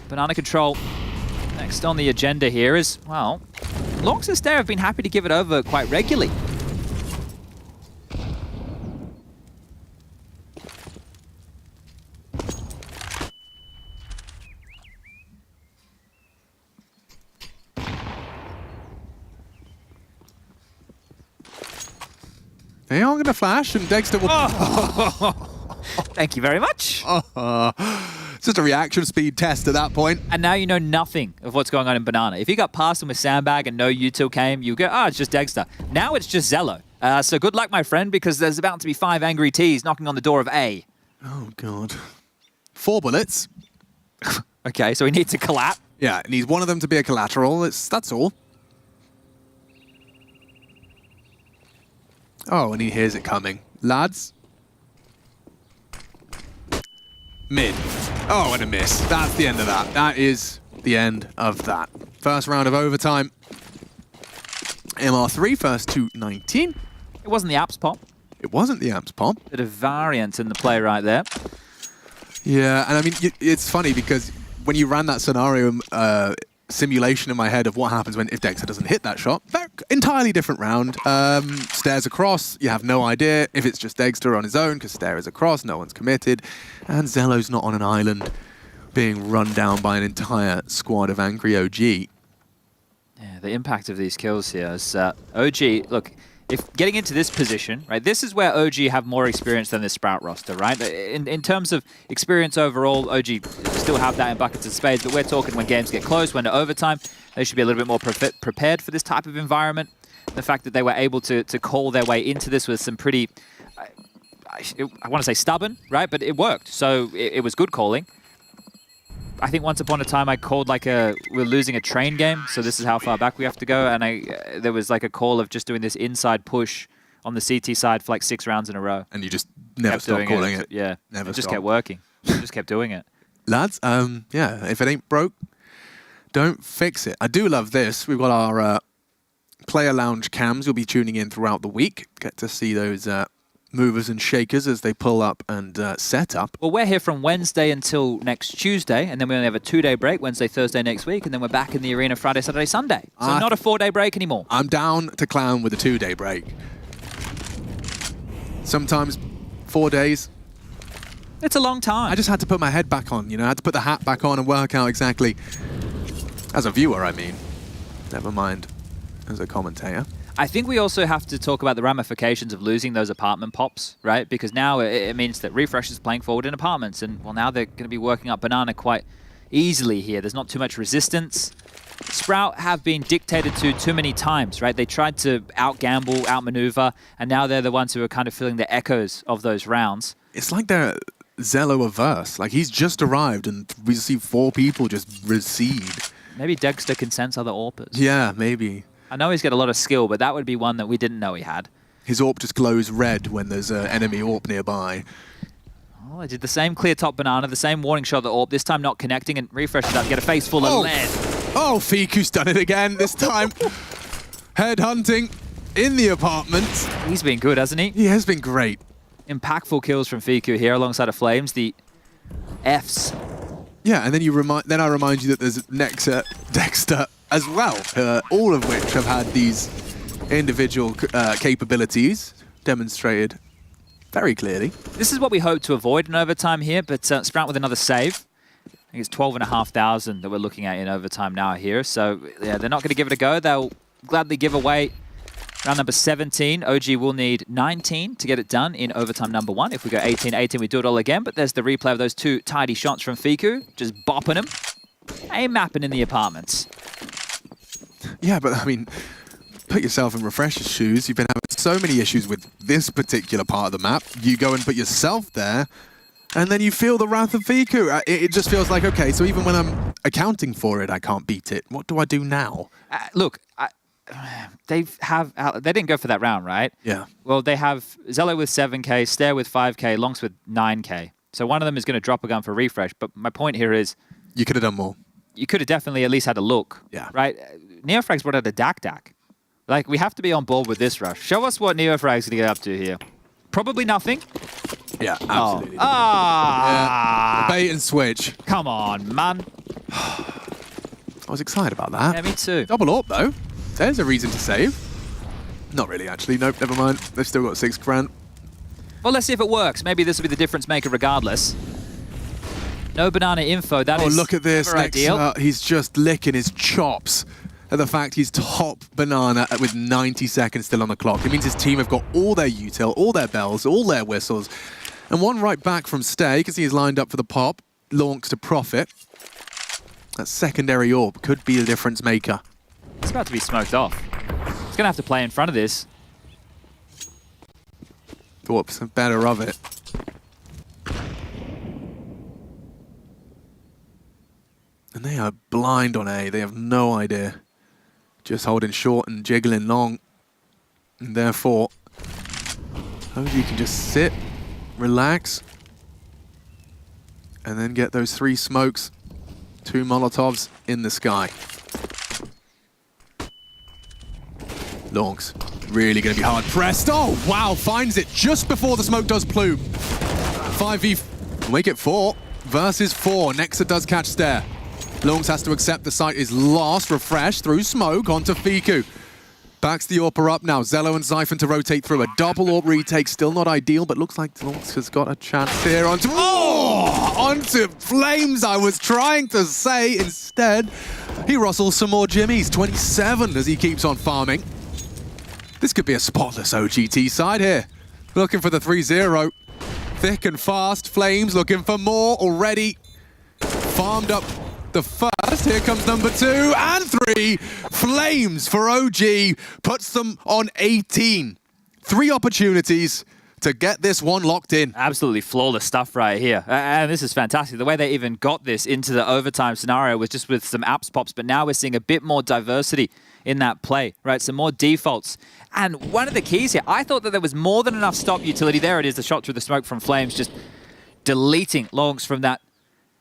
Speaker 7: Banana control next on the agenda here is, well, Longs and Stair have been happy to give it over quite regularly.
Speaker 5: They are going to flash, and Dexter will...
Speaker 7: Thank you very much.
Speaker 5: It's just a reaction speed test at that point.
Speaker 7: And now you know nothing of what's going on in Banana. If you got past them with Sandbag and no util came, you go, it's just Dexter. Now it's just Zello. So good luck, my friend, because there's about to be 5 angry T's knocking on the door of A.
Speaker 5: Oh, God. 4 bullets.
Speaker 7: Okay, so he needs a collab.
Speaker 5: Yeah, it needs one of them to be a collateral. That's all. Oh, and he hears it coming. Lads. Mid. Oh, and a miss. That's the end of that. That is the end of that. First round of overtime. MR3 first to 19.
Speaker 7: It wasn't the apps pop.
Speaker 5: It wasn't the amps pop.
Speaker 7: Bit of variance in the play right there.
Speaker 5: Yeah, and I mean, it's funny because when you ran that scenario simulation in my head of what happens if Dexter doesn't hit that shot, entirely different round. Stairs across, you have no idea if it's just Dexter on his own because Stair is across, no one's committed, and Zello's not on an island being run down by an entire squad of angry OG.
Speaker 7: Yeah, the impact of these kills here is OG, look, if getting into this position, right, this is where OG have more experience than the Sprout roster, right? In terms of experience overall, OG still have that in buckets of spades, but we're talking when games get close, when to overtime, they should be a little bit more prepared for this type of environment. The fact that they were able to call their way into this with some pretty, I want to say stubborn, right? But it worked, so it was good calling. I think once upon a time I called we're losing a train game, so this is how far back we have to go, and there was like a call of just doing this inside push on the CT side for like 6 rounds in a row.
Speaker 5: And you just never stopped calling it.
Speaker 7: Yeah,
Speaker 5: never
Speaker 7: it just kept working. Just kept doing it.
Speaker 5: Lads, yeah, if it ain't broke, don't fix it. I do love this. We've got our player lounge cams. You'll be tuning in throughout the week. Get to see those movers and shakers as they pull up and set up.
Speaker 7: Well, we're here from Wednesday until next Tuesday, and then we only have a 2-day break, Wednesday, Thursday next week, and then we're back in the arena Friday, Saturday, Sunday. So not a 4-day break anymore.
Speaker 5: I'm down to clown with a 2-day break. Sometimes 4 days.
Speaker 7: It's a long time.
Speaker 5: I just had to put my head back on, you know, I had to put the hat back on and work out exactly, as a viewer, I mean, never mind as a commentator.
Speaker 7: I think we also have to talk about the ramifications of losing those apartment pops, right? Because now it means that Refresh is playing forward in apartments, and well, now they're going to be working up Banana quite easily here. There's not too much resistance. Sprout have been dictated to too many times, right? They tried to out-gamble, out-maneuver, and now they're the ones who are kind of feeling the echoes of those rounds.
Speaker 5: It's like they're Zello-averse. Like, he's just arrived, and we see 4 people just recede.
Speaker 7: Maybe Dexter can sense other AWPers.
Speaker 5: Yeah, maybe.
Speaker 7: I know he's got a lot of skill, but that would be one that we didn't know he had.
Speaker 5: His AWP just glows red when there's an enemy AWP nearby.
Speaker 7: Oh, I did the same clear top Banana, the same warning shot at the AWP, this time not connecting, and Refresh is about to get a face full of lead.
Speaker 5: Oh, Fiku's done it again, this time. Head hunting in the apartment.
Speaker 7: He's been good, hasn't he?
Speaker 5: He has been great.
Speaker 7: Impactful kills from Fiku here alongside of Flames, the Fs.
Speaker 5: Yeah, and then I remind you that there's Nexa, Dexter as well, all of which have had these individual capabilities demonstrated very clearly.
Speaker 7: This is what we hope to avoid in overtime here, but Sprout with another save. I think it's 12,500 that we're looking at in overtime now here. So yeah, they're not going to give it a go. They'll gladly give away round number 17. OG will need 19 to get it done in overtime number 1. If we go 18-18, we do it all again. But there's the replay of those 2 tidy shots from Fiku, just bopping them. A mapping in the apartments.
Speaker 5: Yeah, but I mean, put yourself in Refresh's shoes. You've been having so many issues with this particular part of the map. You go and put yourself there, and then you feel the wrath of Fiku. It just feels like, okay, so even when I'm accounting for it, I can't beat it. What do I do now?
Speaker 7: Look, they didn't go for that round, right?
Speaker 5: Yeah.
Speaker 7: Well, they have Zello with 7k, Stair with 5k, Lonks with 9k. So one of them is going to drop a gun for Refresh. But my point here is,
Speaker 5: you could have done more.
Speaker 7: You could have definitely at least had a look.
Speaker 5: Yeah.
Speaker 7: Right? Neofrag's brought out a Dak. Like, we have to be on board with this rush. Show us what Neofrag's going to get up to here. Probably nothing.
Speaker 5: Yeah, absolutely.
Speaker 7: Oh. Ah!
Speaker 5: Yeah. Bait and switch.
Speaker 7: Come on, man.
Speaker 5: I was excited about that.
Speaker 7: Yeah, me too.
Speaker 5: Double AWP, though. There's a reason to save. Not really, actually. Nope, never mind. They've still got 6 grand.
Speaker 7: Well, let's see if it works. Maybe this will be the difference maker regardless. No Banana info. That is
Speaker 5: look at this.
Speaker 7: ideal.
Speaker 5: He's just licking his chops at the fact he's top Banana with 90 seconds still on the clock. It means his team have got all their util, all their bells, all their whistles. And one right back from Stay. You can see he's lined up for the pop. Launch to profit. That secondary AWP could be the difference maker.
Speaker 7: It's about to be smoked off. He's going to have to play in front of this.
Speaker 5: Whoops, better of it. And they are blind on A. They have no idea. Just holding short and jiggling long. And therefore, OG can just sit, relax, and then get those 3 smokes, 2 Molotovs in the sky. Longs, really going to be hard pressed. Oh, wow, finds it just before the smoke does plume. 5v, make it 4 versus 4. Nexa does catch Stair. Longs has to accept the site is lost. Refresh through smoke onto Fiku. Backs the AWPer up now. Zello and Zyphon to rotate through. A double AWP retake, still not ideal, but looks like Longs has got a chance here onto... Oh! Onto Flames, I was trying to say. Instead, he rustles some more jimmies. 27 as he keeps on farming. This could be a spotless OGT side here. Looking for the 3-0. Thick and fast. Flames looking for more already. Farmed up the first. Here comes number 2 and 3. Flames for OG puts them on 18. 3 opportunities to get this one locked in.
Speaker 7: Absolutely flawless stuff right here. And this is fantastic. The way they even got this into the overtime scenario was just with some apps pops, but now we're seeing a bit more diversity in that play, right? Some more defaults. And one of the keys here, I thought that there was more than enough stop utility. There it is, the shot through the smoke from Flames, just deleting Longs from that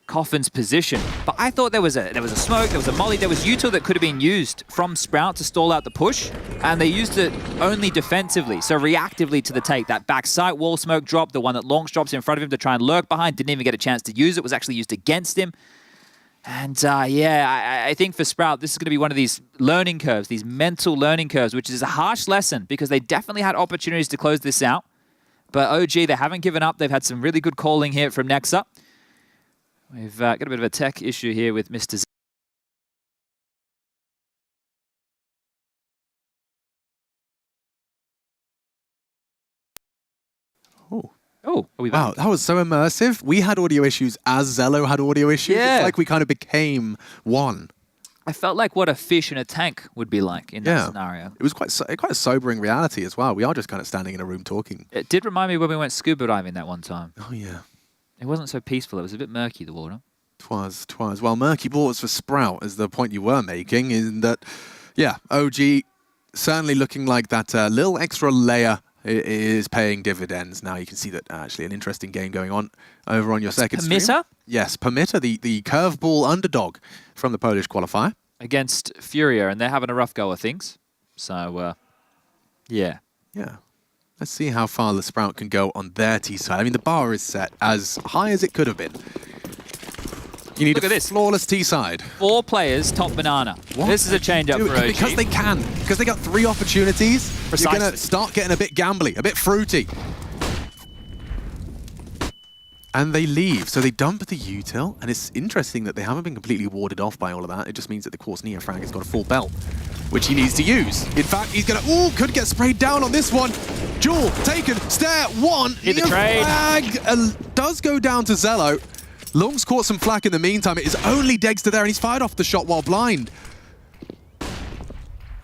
Speaker 7: Coffin's position. But I thought there was a smoke, there was a molly, there was util that could have been used from Sprout to stall out the push, and they used it only defensively, so reactively to the take. That backside wall smoke drop, the one that Longs drops in front of him to try and lurk behind, didn't even get a chance to use it, was actually used against him. And yeah, I think for Sprout, this is going to be one of these learning curves, these mental learning curves, which is a harsh lesson because they definitely had opportunities to close this out. But OG, they haven't given up. They've had some really good calling here from Nexa. We've got a bit of a tech issue here with Mr. Z. Oh, are we back?
Speaker 5: Wow, that was so immersive. We had audio issues as Zello had audio issues.
Speaker 7: Yeah.
Speaker 5: It's like we kind of became one.
Speaker 7: I felt like what a fish in a tank would be like in that scenario.
Speaker 5: It was quite a sobering reality as well. We are just kind of standing in a room talking.
Speaker 7: It did remind me when we went scuba diving that one time.
Speaker 5: Oh, yeah.
Speaker 7: It wasn't so peaceful. It was a bit murky, the water.
Speaker 5: Twas. Well, murky waters for Sprout is the point you were making, in that, yeah, OG certainly looking like that little extra layer is paying dividends. Now you can see that actually an interesting game going on over on your second stream.
Speaker 7: Permitter?
Speaker 5: Yes, Permitter, the curveball underdog from the Polish qualifier.
Speaker 7: Against Furia, and they're having a rough go of things. So, yeah.
Speaker 5: Yeah. Let's see how far the Sprout can go on their T side. I mean, the bar is set as high as it could have been. You need a flawless T side.
Speaker 7: 4 players, top banana. What? This is a change-up for OG.
Speaker 5: Because they can. Because they got 3 opportunities.
Speaker 7: Precisely.
Speaker 5: You're going to start getting a bit gambly, a bit fruity. And they leave. So they dump the util. And it's interesting that they haven't been completely warded off by all of that. It just means that, of course, Neofrag has got a full belt, which he needs to use. In fact, he's going to... Ooh, could get sprayed down on this one. Jewel, taken, stare, 1.
Speaker 7: Hit the trade.
Speaker 5: Neofrag does go down to Zello. Long's caught some flack in the meantime. It is only Dexter there, and he's fired off the shot while blind.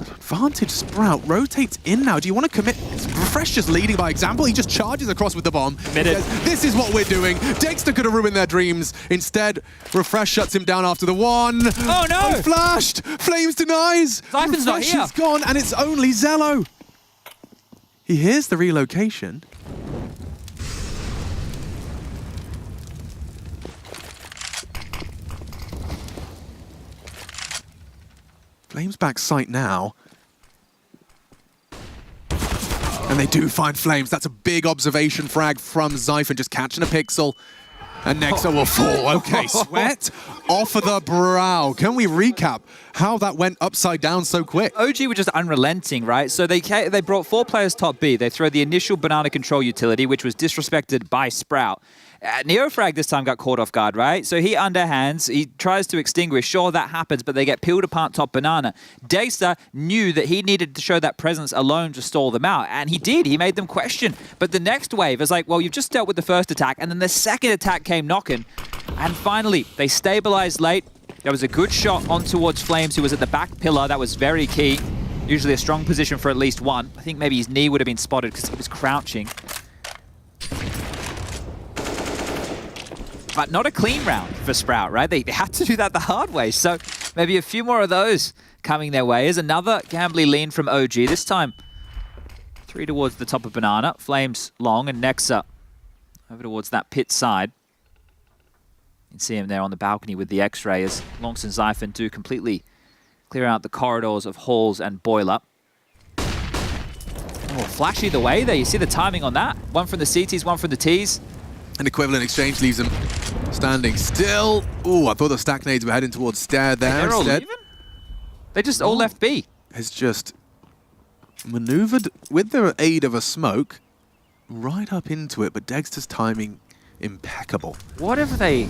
Speaker 5: Advantage Sprout rotates in now. Do you want to commit? Refresh just leading by example. He just charges across with the bomb. Says, this is what we're doing. Dexter could have ruined their dreams. Instead, Refresh shuts him down after the 1.
Speaker 7: Oh no!
Speaker 5: Unflashed. Flames denies.
Speaker 7: Zyphon's not here.
Speaker 5: Refresh is gone, and it's only Zello. He hears the relocation. Flames back sight now. And they do find Flames. That's a big observation frag from Zyphon, just catching a pixel. And Nexa will fall. Okay, sweat off of the brow. Can we recap how that went upside down so quick?
Speaker 7: OG were just unrelenting, right? So they brought 4 players top B. They throw the initial banana control utility, which was disrespected by Sprout. Neofrag this time got caught off guard, right? So he underhands, he tries to extinguish. Sure, that happens, but they get peeled apart top banana. Dexter knew that he needed to show that presence alone to stall them out, and he did. He made them question. But the next wave is like, well, you've just dealt with the first attack, and then the second attack came knocking. And finally, they stabilized late. There was a good shot on towards Flames, who was at the back pillar. That was very key. Usually a strong position for at least one. I think maybe his knee would have been spotted because he was crouching. But not a clean round for Sprout, right? They had to do that the hard way. So maybe a few more of those coming their way. Here's another gambly lean from OG. This time, 3 towards the top of banana. Flames long and Nexa over towards that pit side. You can see him there on the balcony with the X-ray as Longs and Zyphon do completely clear out the corridors of halls and boiler. Oh, flash either way there. You see the timing on that. One from the CTs, one from the Ts.
Speaker 5: An equivalent exchange leaves him standing still. Ooh, I thought the stack nades were heading towards Stair there.
Speaker 7: They're all leaving? They just all left B.
Speaker 5: Has just maneuvered with the aid of a smoke right up into it, but Dexter's timing impeccable.
Speaker 7: What are they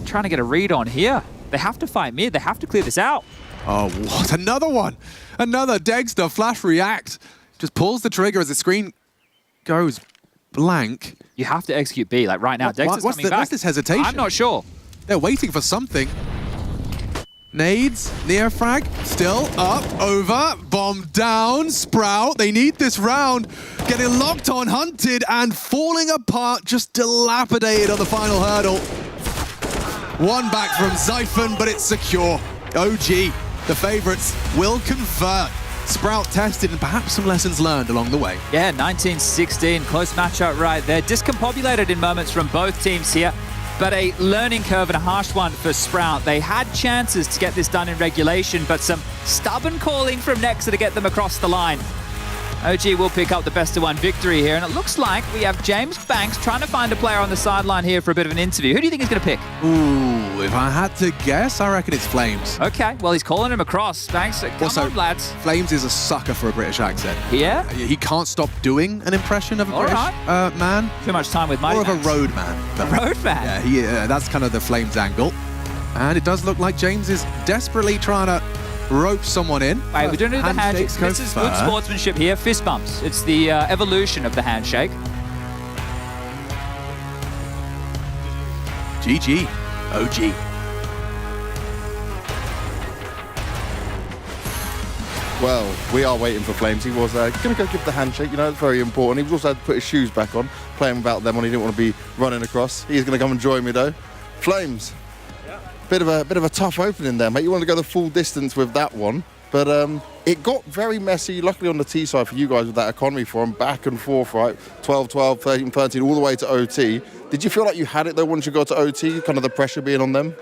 Speaker 7: trying to get a read on here? They have to fight mid. They have to clear this out.
Speaker 5: Oh, what? Another one. Another Dexter flash react. Just pulls the trigger as the screen goes blank.
Speaker 7: You have to execute B, like right now. Dexter's coming back.
Speaker 5: What's this hesitation?
Speaker 7: I'm not sure.
Speaker 5: They're waiting for something. Nades, Neofrag, still up, over, bomb down, Sprout. They need this round. Getting locked on, hunted, and falling apart, just dilapidated on the final hurdle. 1 back from Zyphon, but it's secure. OG, the favorites, will convert. Sprout tested and perhaps some lessons learned along the way.
Speaker 7: Yeah, 19-16, close matchup right there. Discombobulated in moments from both teams here. but a learning curve and a harsh one for Sprout. They had chances to get this done in regulation, but some stubborn calling from Nexa to get them across the line. OG will pick up the best-of-1 victory here, and it looks like we have James Banks trying to find a player on the sideline here for a bit of an interview. Who do you think he's going to pick?
Speaker 5: Ooh, if I had to guess, I reckon it's Flames.
Speaker 7: Okay, well, he's calling him across. Banks, come on, lads.
Speaker 5: Flames is a sucker for a British accent.
Speaker 7: Yeah?
Speaker 5: He can't stop doing an impression of a British man.
Speaker 7: Too much time with Mighty
Speaker 5: Or of a
Speaker 7: Max.
Speaker 5: road man.
Speaker 7: A road man?
Speaker 5: Yeah, that's kind of the Flames angle. And it does look like James is desperately trying to rope someone in.
Speaker 7: Wait, we're doing the handshakes. This is good sportsmanship here. Fist bumps. It's the evolution of the handshake.
Speaker 5: GG. OG.
Speaker 16: Well, we are waiting for Flames. He was going to go give the handshake, you know, it's very important. He was also had to put his shoes back on, playing without them when he didn't want to be running across. He's going to come and join me though. Flames, bit of a tough opening there, mate. You want to go the full distance with that one, but it got very messy. Luckily on the T side for you guys with that economy forum, back and forth, right? 12-12, 13-13, all the way to OT. Did you feel like you had it though once you got to OT, kind of the pressure being on them?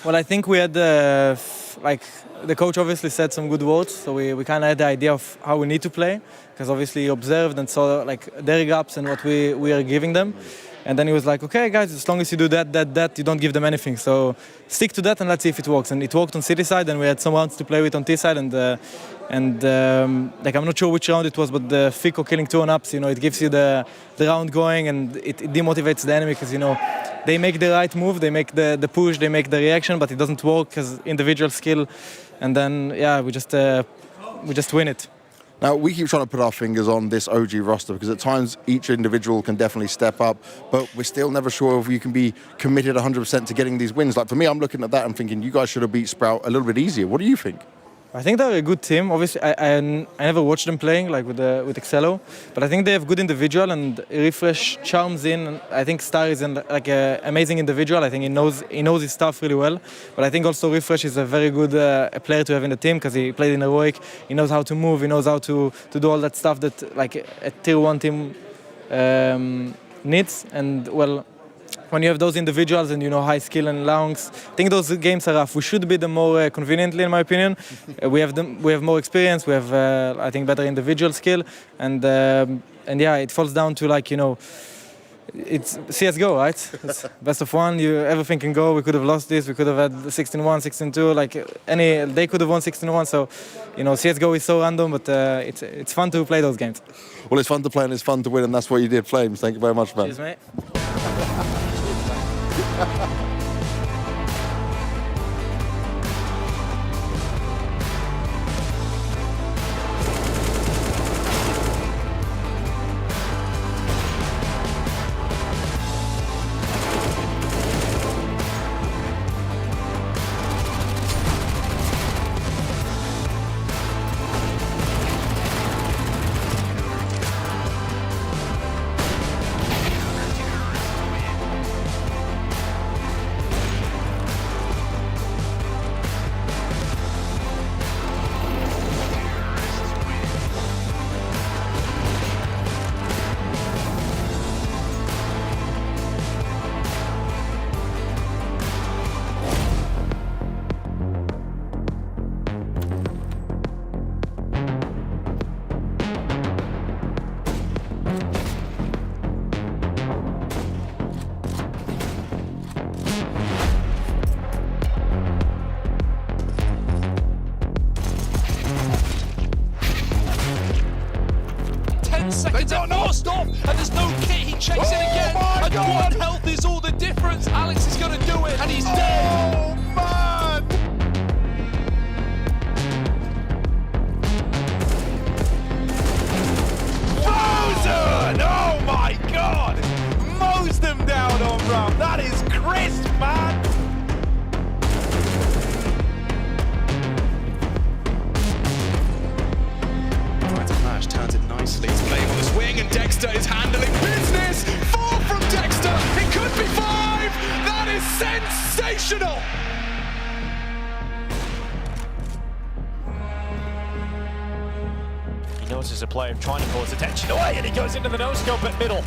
Speaker 9: Well, I think we had the coach obviously said some good words, so we kind of had the idea of how we need to play, because obviously he observed and saw like their gaps and what we are giving them. And then he was like, okay, guys, as long as you do that, you don't give them anything. So stick to that and let's see if it works. And it worked on City side, and we had some rounds to play with on T side. And like I'm not sure which round it was, but the Fico killing 2 on ups, you know, it gives you the round going, and it demotivates the enemy, because, you know, they make the right move, they make the push, they make the reaction, but it doesn't work because individual skill. And then, yeah, we just win it.
Speaker 16: Now, we keep trying to put our fingers on this OG roster because at times each individual can definitely step up, but we're still never sure if you can be committed 100% to getting these wins. Like for me, I'm looking at that and thinking you guys should have beat Sprout a little bit easier. What do you think?
Speaker 9: I think they're a good team. Obviously, I never watched them playing like with Excello, but I think they have good individual, and Refresh charms in. And I think Star is an amazing individual. I think he knows his stuff really well. But I think also Refresh is a very good player to have in the team because he played in Heroic. He knows how to move. He knows how to do all that stuff that like a tier 1 team needs. And well, when you have those individuals and, you know, high skill and longs, I think those games are rough. We should beat them more conveniently, in my opinion. We have more experience. We have, I think, better individual skill, and yeah, it falls down to, like, you know, it's CSGO, right? It's best of 1. Everything can go. We could have lost this. We could have had 16-1, 16-2. Like they could have won 16-1. So, you know, CSGO is so random, but it's fun to play those games.
Speaker 16: Well, it's fun to play and it's fun to win, and that's what you did, Flames. Thank you very much, man.
Speaker 9: Cheers, mate.
Speaker 10: Seconds at forced off, and there's no kit. He checks it again, and God. 1 health is all the difference. Alex is going to do it, and he's dead.
Speaker 26: Oh, man! Frozen! Oh, my God! Mows them down on Rum. That is crisp, man!
Speaker 10: Turns it nicely. He's playing on the swing, and Dexter is handling business. 4 from Dexter. It could be 5. That is sensational.
Speaker 12: He notices a player trying to call his attention away, and he goes into the no-scope at middle.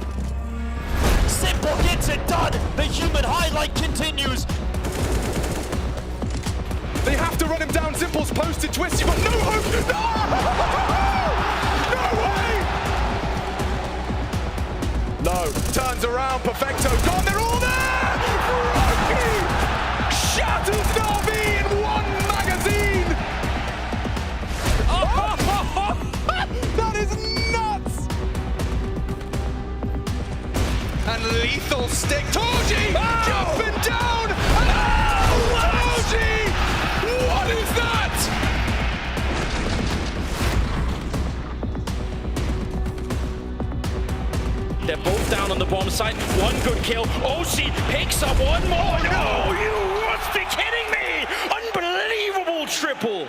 Speaker 26: Simple gets it done. The human highlight continues.
Speaker 10: They have to run him down. Simple's posted twist. You've got no hope. No! No way! No. Turns around. Perfecto gone. They're all there! Rocky shatters Na'Vi in one magazine! Oh, that is nuts! And lethal stick. Torji! Up and down! Torji! What is that?
Speaker 26: They're both down on the bomb side. One good kill. Oshi picks up one more. Oh, no, you must be kidding me! Unbelievable triple.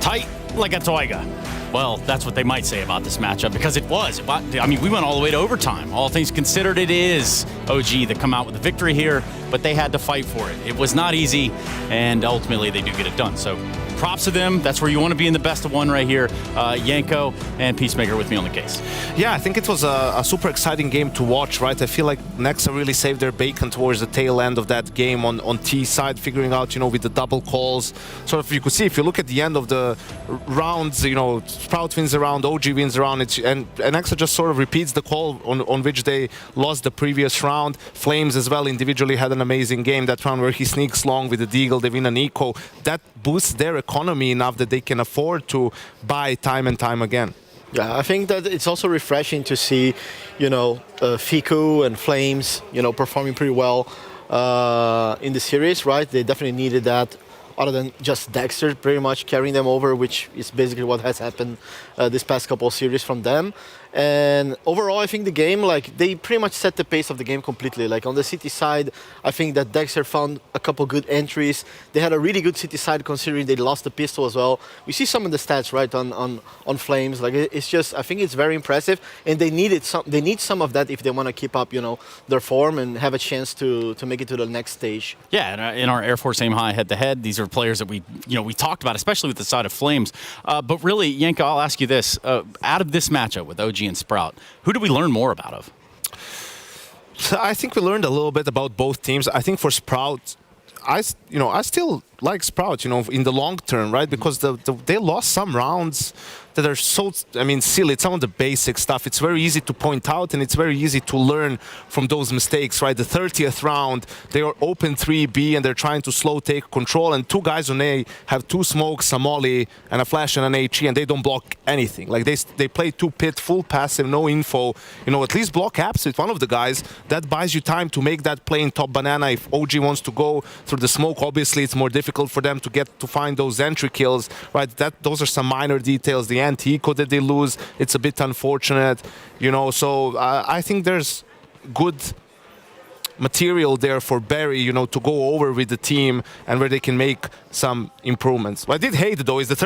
Speaker 22: Tight like a toiga. Well, that's what they might say about this matchup, because it was. I mean, we went all the way to overtime. All things considered, it is OG that come out with the victory here, but they had to fight for it. It was not easy, and ultimately they do get it done. So props to them. That's where you want to be in the best of one right here. Yanko and Peacemaker with me on the case.
Speaker 14: Yeah, I think it was a super exciting game to watch, right? I feel like Nexa really saved their bacon towards the tail end of that game on T side, figuring out, you know, with the double calls. Sort of, you could see, if you look at the end of the rounds, you know, Sprout wins a round, OG wins a round, and Nexa just sort of repeats the call on which they lost the previous round. Flames as well individually had an amazing game. That round where he sneaks long with the Deagle, they win an eco. That boosts their economy enough that they can afford to buy time and time again.
Speaker 15: Yeah, I think that it's also refreshing to see, you know, Fiku and Flames, you know, performing pretty well in the series, right? They definitely needed that, other than just Dexter pretty much carrying them over, which is basically what has happened this past couple of series from them. And overall, I think the game, like, they pretty much set the pace of the game completely. Like, on the City side, I think that Dexter found a couple good entries. They had a really good City side considering they lost the pistol as well. We see some of the stats, right, on Flames. Like, it's just, I think it's very impressive. And they need some of that if they want to keep up, you know, their form and have a chance to make it to the next stage.
Speaker 22: Yeah, in our Air Force Aim High head-to-head, these are players that we talked about, especially with the side of Flames. But really, Yanko, I'll ask you this. Out of this matchup with OG and Sprout, who do we learn more about of?
Speaker 14: I think we learned a little bit about both teams. I think for Sprout, I still like Sprout, you know, in the long term, right? Because they lost some rounds that are so, I mean, silly. It's some of the basic stuff. It's very easy to point out, and it's very easy to learn from those mistakes, right? The 30th round, they are open 3B, and they're trying to slow take control, and two guys on A have two smokes, a molly, and a flash and an HE, and they don't block anything. Like, they play two pit, full passive, no info. You know, at least block apps with one of the guys. That buys you time to make that play in top banana. If OG wants to go through the smoke, obviously it's more difficult for them to find those entry kills, right? Those are some minor details. The anti-eco that they lose, it's a bit unfortunate, you know. So I think there's good material there for Barry, you know, to go over with the team and where they can make some improvements. What I did hate, though, is the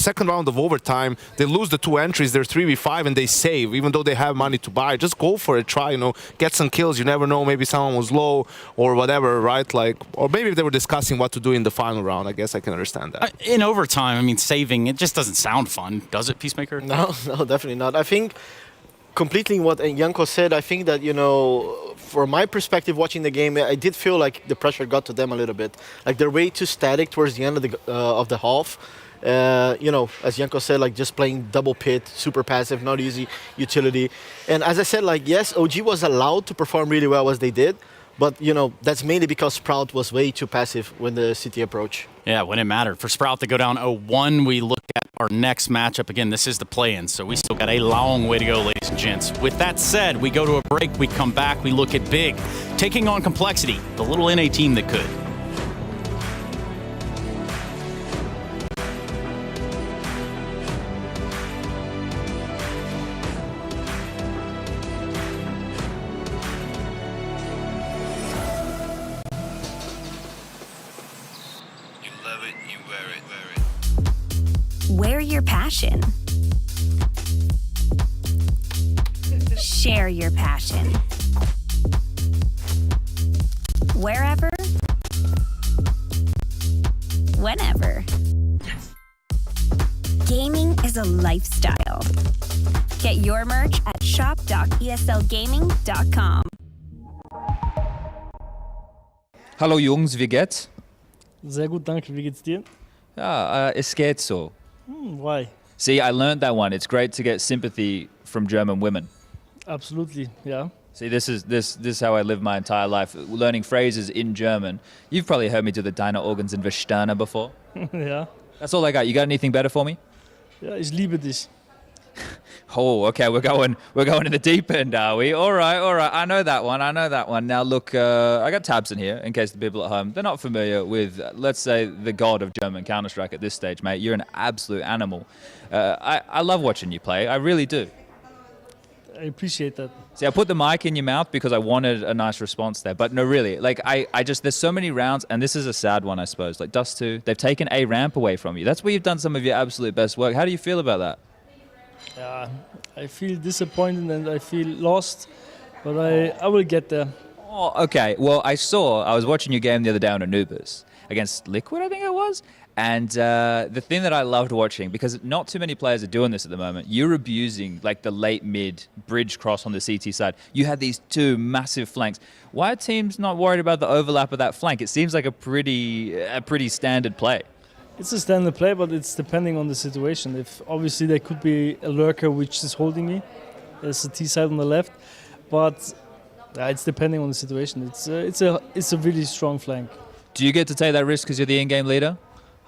Speaker 14: second round of overtime, they lose the two entries, they're 3v5 and they save, even though they have money to buy. Just go for it, try, you know, get some kills. You never know, maybe someone was low or whatever, right? Like, or maybe if they were discussing what to do in the final round, I guess I can understand that.
Speaker 22: In overtime, I mean, saving, it just doesn't sound fun, does it, Peacemaker?
Speaker 15: No, definitely not. I think completely what Janko said, I think that, from my perspective watching the game, I did feel like the pressure got to them a little bit. Like they're way too static towards the end of the half. As Janko said, like just playing double pit, super passive, not easy utility. And as I said, like, yes, OG was allowed to perform really well as they did, but, that's mainly because Sprout was way too passive when the CT approach.
Speaker 22: Yeah, when it mattered. For Sprout to go down 0-1, we look at our next matchup. Again, this is the play-in, so we still got a long way to go, ladies and gents. With that said, we go to a break, we come back, we look at Big, taking on Complexity, the little NA team that could.
Speaker 20: Wear your passion. Share your passion. Wherever, whenever. Gaming is a lifestyle. Get your merch at shop.eslgaming.com.
Speaker 7: Hallo Jungs, wie geht's?
Speaker 6: Sehr gut, danke. Wie geht's dir?
Speaker 7: Ja, es geht so.
Speaker 6: Why?
Speaker 7: See, I learned that one. It's great to get sympathy from German women.
Speaker 6: Absolutely, yeah.
Speaker 7: See, this is how I live my entire life, learning phrases in German. You've probably heard me do the Deine Organs in Verstana before.
Speaker 6: Ja.
Speaker 7: That's all I got. You got anything better for me?
Speaker 6: Ja, ich liebe dich.
Speaker 7: Oh, okay, we're going in the deep end, are we? All right. I know that one. Now look, I got tabs in here in case the people at home, they're not familiar with, let's say, the god of German Counter-Strike at this stage, mate. You're an absolute animal. I love watching you play. I really do.
Speaker 6: I appreciate that.
Speaker 7: See, I put the mic in your mouth because I wanted a nice response there. But no, really, like I just, there's so many rounds, and this is a sad one, I suppose. Like Dust 2, they've taken a ramp away from you. That's where you've done some of your absolute best work. How do you feel about that?
Speaker 6: Yeah, I feel disappointed and I feel lost, but I will get there.
Speaker 7: Oh, okay. Well, I was watching your game the other day on Anubis against Liquid, I think it was. And the thing that I loved watching, because not too many players are doing this at the moment, you're abusing like the late mid bridge cross on the CT side. You had these two massive flanks. Why are teams not worried about the overlap of that flank? It seems like a pretty standard play.
Speaker 6: It's a standard play, but it's depending on the situation. If obviously there could be a lurker which is holding me, there's a T side on the left, but it's depending on the situation. It's a really strong flank.
Speaker 7: Do you get to take that risk because you're the in-game leader?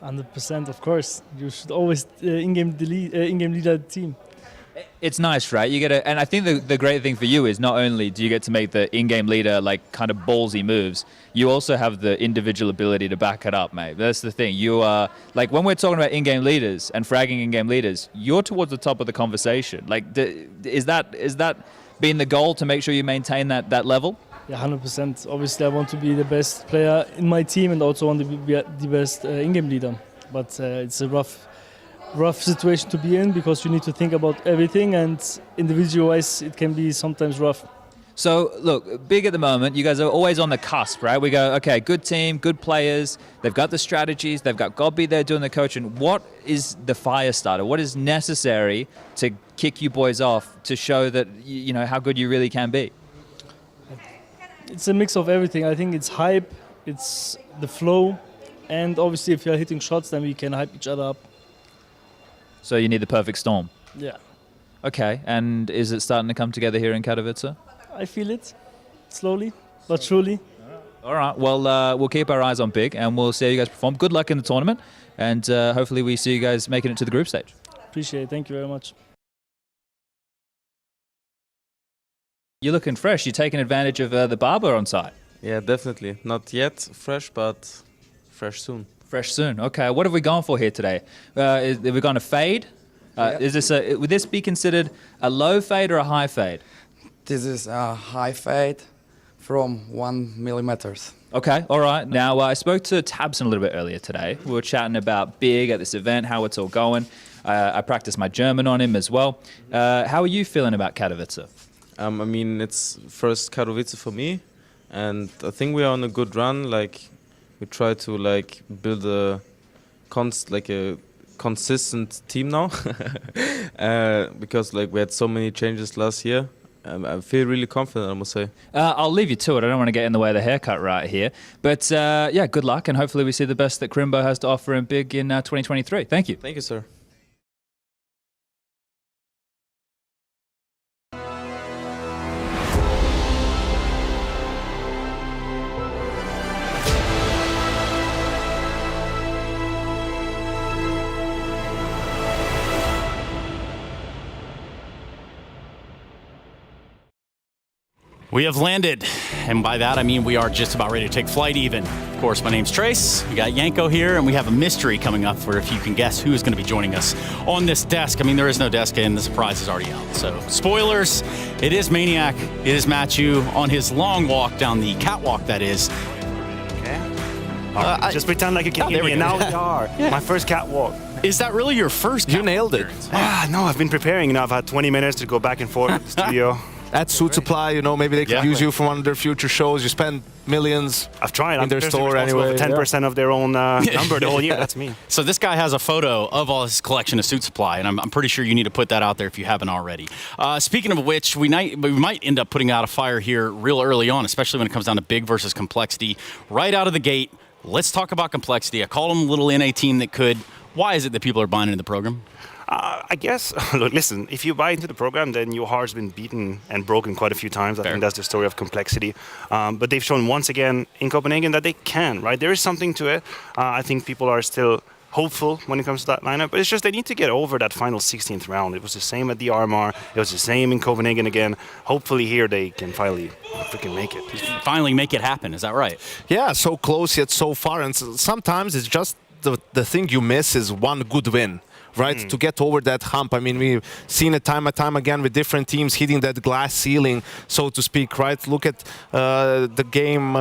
Speaker 6: 100%, of course. You should always in-game leader the team.
Speaker 7: It's nice, right? You get and I think the great thing for you is not only do you get to make the in-game leader like kind of ballsy moves, you also have the individual ability to back it up, mate. That's the thing. You are like when we're talking about in-game leaders and fragging in-game leaders, you're towards the top of the conversation. Like, is that being the goal to make sure you maintain that level?
Speaker 6: Yeah, 100%. Obviously, I want to be the best player in my team and also want to be the best in-game leader. But it's a rough situation to be in because you need to think about everything, and individual-wise, it can be sometimes rough.
Speaker 7: So, look, Big at the moment, you guys are always on the cusp, right? We go, okay, good team, good players, they've got the strategies, they've got Gobby there doing the coaching. What is the fire starter? What is necessary to kick you boys off to show that, you know, how good you really can be?
Speaker 6: It's a mix of everything. I think it's hype, it's the flow, and obviously if you're hitting shots, then we can hype each other up.
Speaker 7: So you need the perfect storm?
Speaker 6: Yeah.
Speaker 7: Okay, and is it starting to come together here in Katowice?
Speaker 6: I feel it, slowly, but surely.
Speaker 7: All right, well, we'll keep our eyes on Big, and we'll see how you guys perform. Good luck in the tournament, and hopefully we see you guys making it to the group stage.
Speaker 6: Appreciate it, thank you very much.
Speaker 7: You're looking fresh. You're taking advantage of the barber on site.
Speaker 12: Yeah, definitely. Not yet fresh, but fresh soon.
Speaker 7: Fresh soon. Okay. What have we gone for here today? Have we gone a fade? Is this would this be considered a low fade or a high fade?
Speaker 17: This is a high fade from 1 millimeter.
Speaker 7: Okay. All right. Now I spoke to Tabson a little bit earlier today. We were chatting about Big at this event, how it's all going. I practiced my German on him as well. How are you feeling about Katowice?
Speaker 12: I mean, it's first Katowice for me, and I think we are on a good run. Like, we try to like build a consistent team now because like we had so many changes last year. I feel really confident, I must say.
Speaker 7: I'll leave you to it. I don't want to get in the way of the haircut right here. But yeah, good luck, and hopefully we see the best that Crimbo has to offer in Big in 2023. Thank you.
Speaker 12: Thank you, sir.
Speaker 22: We have landed, and by that I mean we are just about ready to take flight even. Of course, my name's Trace, we got Yanko here, and we have a mystery coming up for if you can guess who is going to be joining us on this desk. I mean, there is no desk, and the surprise is already out. So, spoilers, it is Maniac, it is Matthew on his long walk down the catwalk, that is.
Speaker 13: Okay. Just pretend like you can hear me, and now we are. Yeah. My first catwalk.
Speaker 22: Is that really your first catwalk?
Speaker 13: You nailed it. No, I've been preparing, I've had 20 minutes to go back and forth to the studio.
Speaker 14: At Suit Supply, maybe they could use you for one of their future shows. You spend millions.
Speaker 13: I've tried.
Speaker 14: In their store anyway.
Speaker 13: 10% of their own number the whole year. That's me.
Speaker 22: So this guy has a photo of all his collection of Suit Supply, and I'm pretty sure you need to put that out there if you haven't already. Speaking of which, we might end up putting out a fire here real early on, especially when it comes down to Big versus Complexity. Right out of the gate, let's talk about Complexity. I call them a little NA team that could. Why is it that people are buying into the program?
Speaker 13: I guess, look, listen, if you buy into the program, then your heart's been beaten and broken quite a few times. I think that's the story of Complexity. But they've shown once again in Copenhagen that they can, right? There is something to it. I think people are still hopeful when it comes to that lineup, but it's just they need to get over that final 16th round. It was the same at the RMR. It was the same in Copenhagen again. Hopefully here they can finally freaking make it.
Speaker 22: Finally make it happen, is that right?
Speaker 14: Yeah, so close yet so far. And sometimes it's just the thing you miss is one good win. Right, to get over that hump. I mean, we've seen it time and time again with different teams hitting that glass ceiling, so to speak. Right, look at the game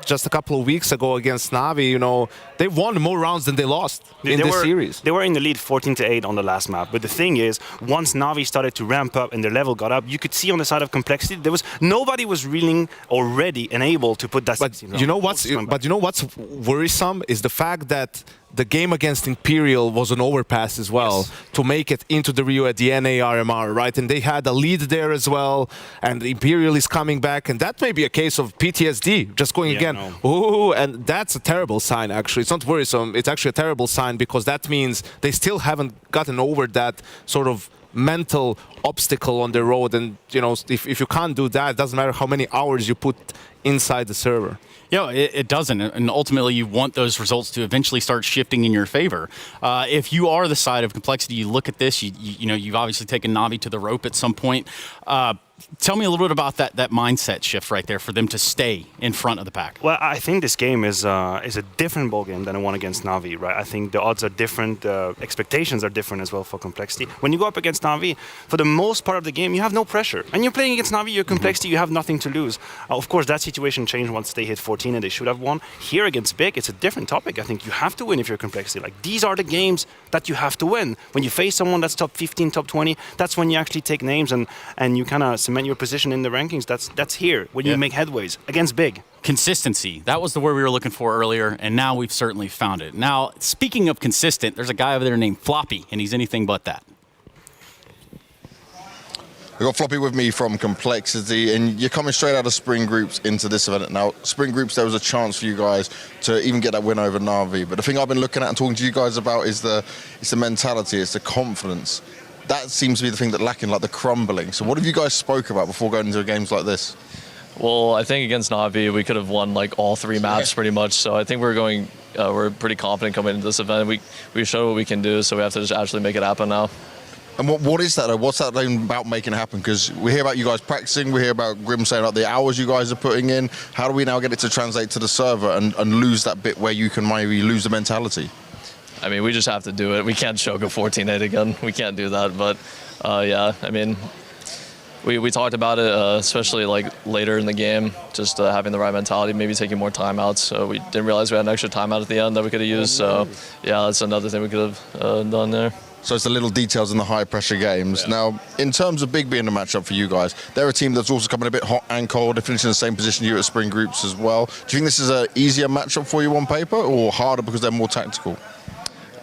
Speaker 14: just a couple of weeks ago against Navi. They won more rounds than they lost in this series.
Speaker 13: They were in the lead 14-8 on the last map. But the thing is, once Navi started to ramp up and their level got up, you could see on the side of Complexity nobody was willing or ready and able to put that.
Speaker 14: But you know what's worrisome is the fact that the game against Imperial was an overpass as well to make it into the Rio at the NARMR, right? And they had a lead there as well, and Imperial is coming back, and that may be a case of PTSD, just going again. Ooh, and that's a terrible sign, actually. It's not worrisome, it's actually a terrible sign, because that means they still haven't gotten over that sort of mental obstacle on the road. And, if you can't do that, it doesn't matter how many hours you put inside the server.
Speaker 22: It doesn't, and ultimately you want those results to eventually start shifting in your favor. If you are the side of Complexity, you look at this, you've obviously taken Navi to the rope at some point. Tell me a little bit about that mindset shift right there for them to stay in front of the pack.
Speaker 13: Well, I think this game is a different ballgame than the one against Navi, right? I think the odds are different, expectations are different as well for Complexity. When you go up against Navi, for the most part of the game, you have no pressure. And you're playing against Navi, you're Complexity, you have nothing to lose. Of course, that situation changed once they hit 14 and they should have won. Here against Big, it's a different topic. I think you have to win if you're Complexity. Like, these are the games that you have to win. When you face someone that's top 15, top 20, that's when you actually take names and you kind of cement your position in the rankings. That's here when you make headways against Big.
Speaker 22: Consistency. That was the word we were looking for earlier, and now we've certainly found it. Now, speaking of consistent, there's a guy over there named Floppy, and he's anything but that.
Speaker 1: We've got Floppy with me from Complexity, and you're coming straight out of Spring Groups into this event. Now, Spring Groups, there was a chance for you guys to even get that win over Navi, but the thing I've been looking at and talking to you guys about is the mentality, it's the confidence. That seems to be the thing that's lacking, like the crumbling. So what have you guys spoke about before going into games like this?
Speaker 18: Well, I think against Navi, we could have won like all three maps pretty much. So I think we're pretty confident coming into this event. We showed what we can do, so we have to just actually make it happen now.
Speaker 1: And what is that, though? What's that about making it happen? Because we hear about you guys practicing, we hear about Grim saying about the hours you guys are putting in. How do we now get it to translate to the server and lose that bit where you can maybe lose the mentality?
Speaker 18: I mean, we just have to do it. We can't choke a 14-8 again. We can't do that. But, yeah, I mean, we talked about it, especially like later in the game, just having the right mentality, maybe taking more timeouts. So we didn't realize we had an extra timeout at the end that we could have used. So, yeah, that's another thing we could have done there.
Speaker 1: So it's the little details in the high-pressure games. Yeah. Now, in terms of Big being a matchup for you guys, they're a team that's also coming a bit hot and cold. They're finishing in the same position you at Spring Groups as well. Do you think this is an easier matchup for you on paper or harder because they're more tactical?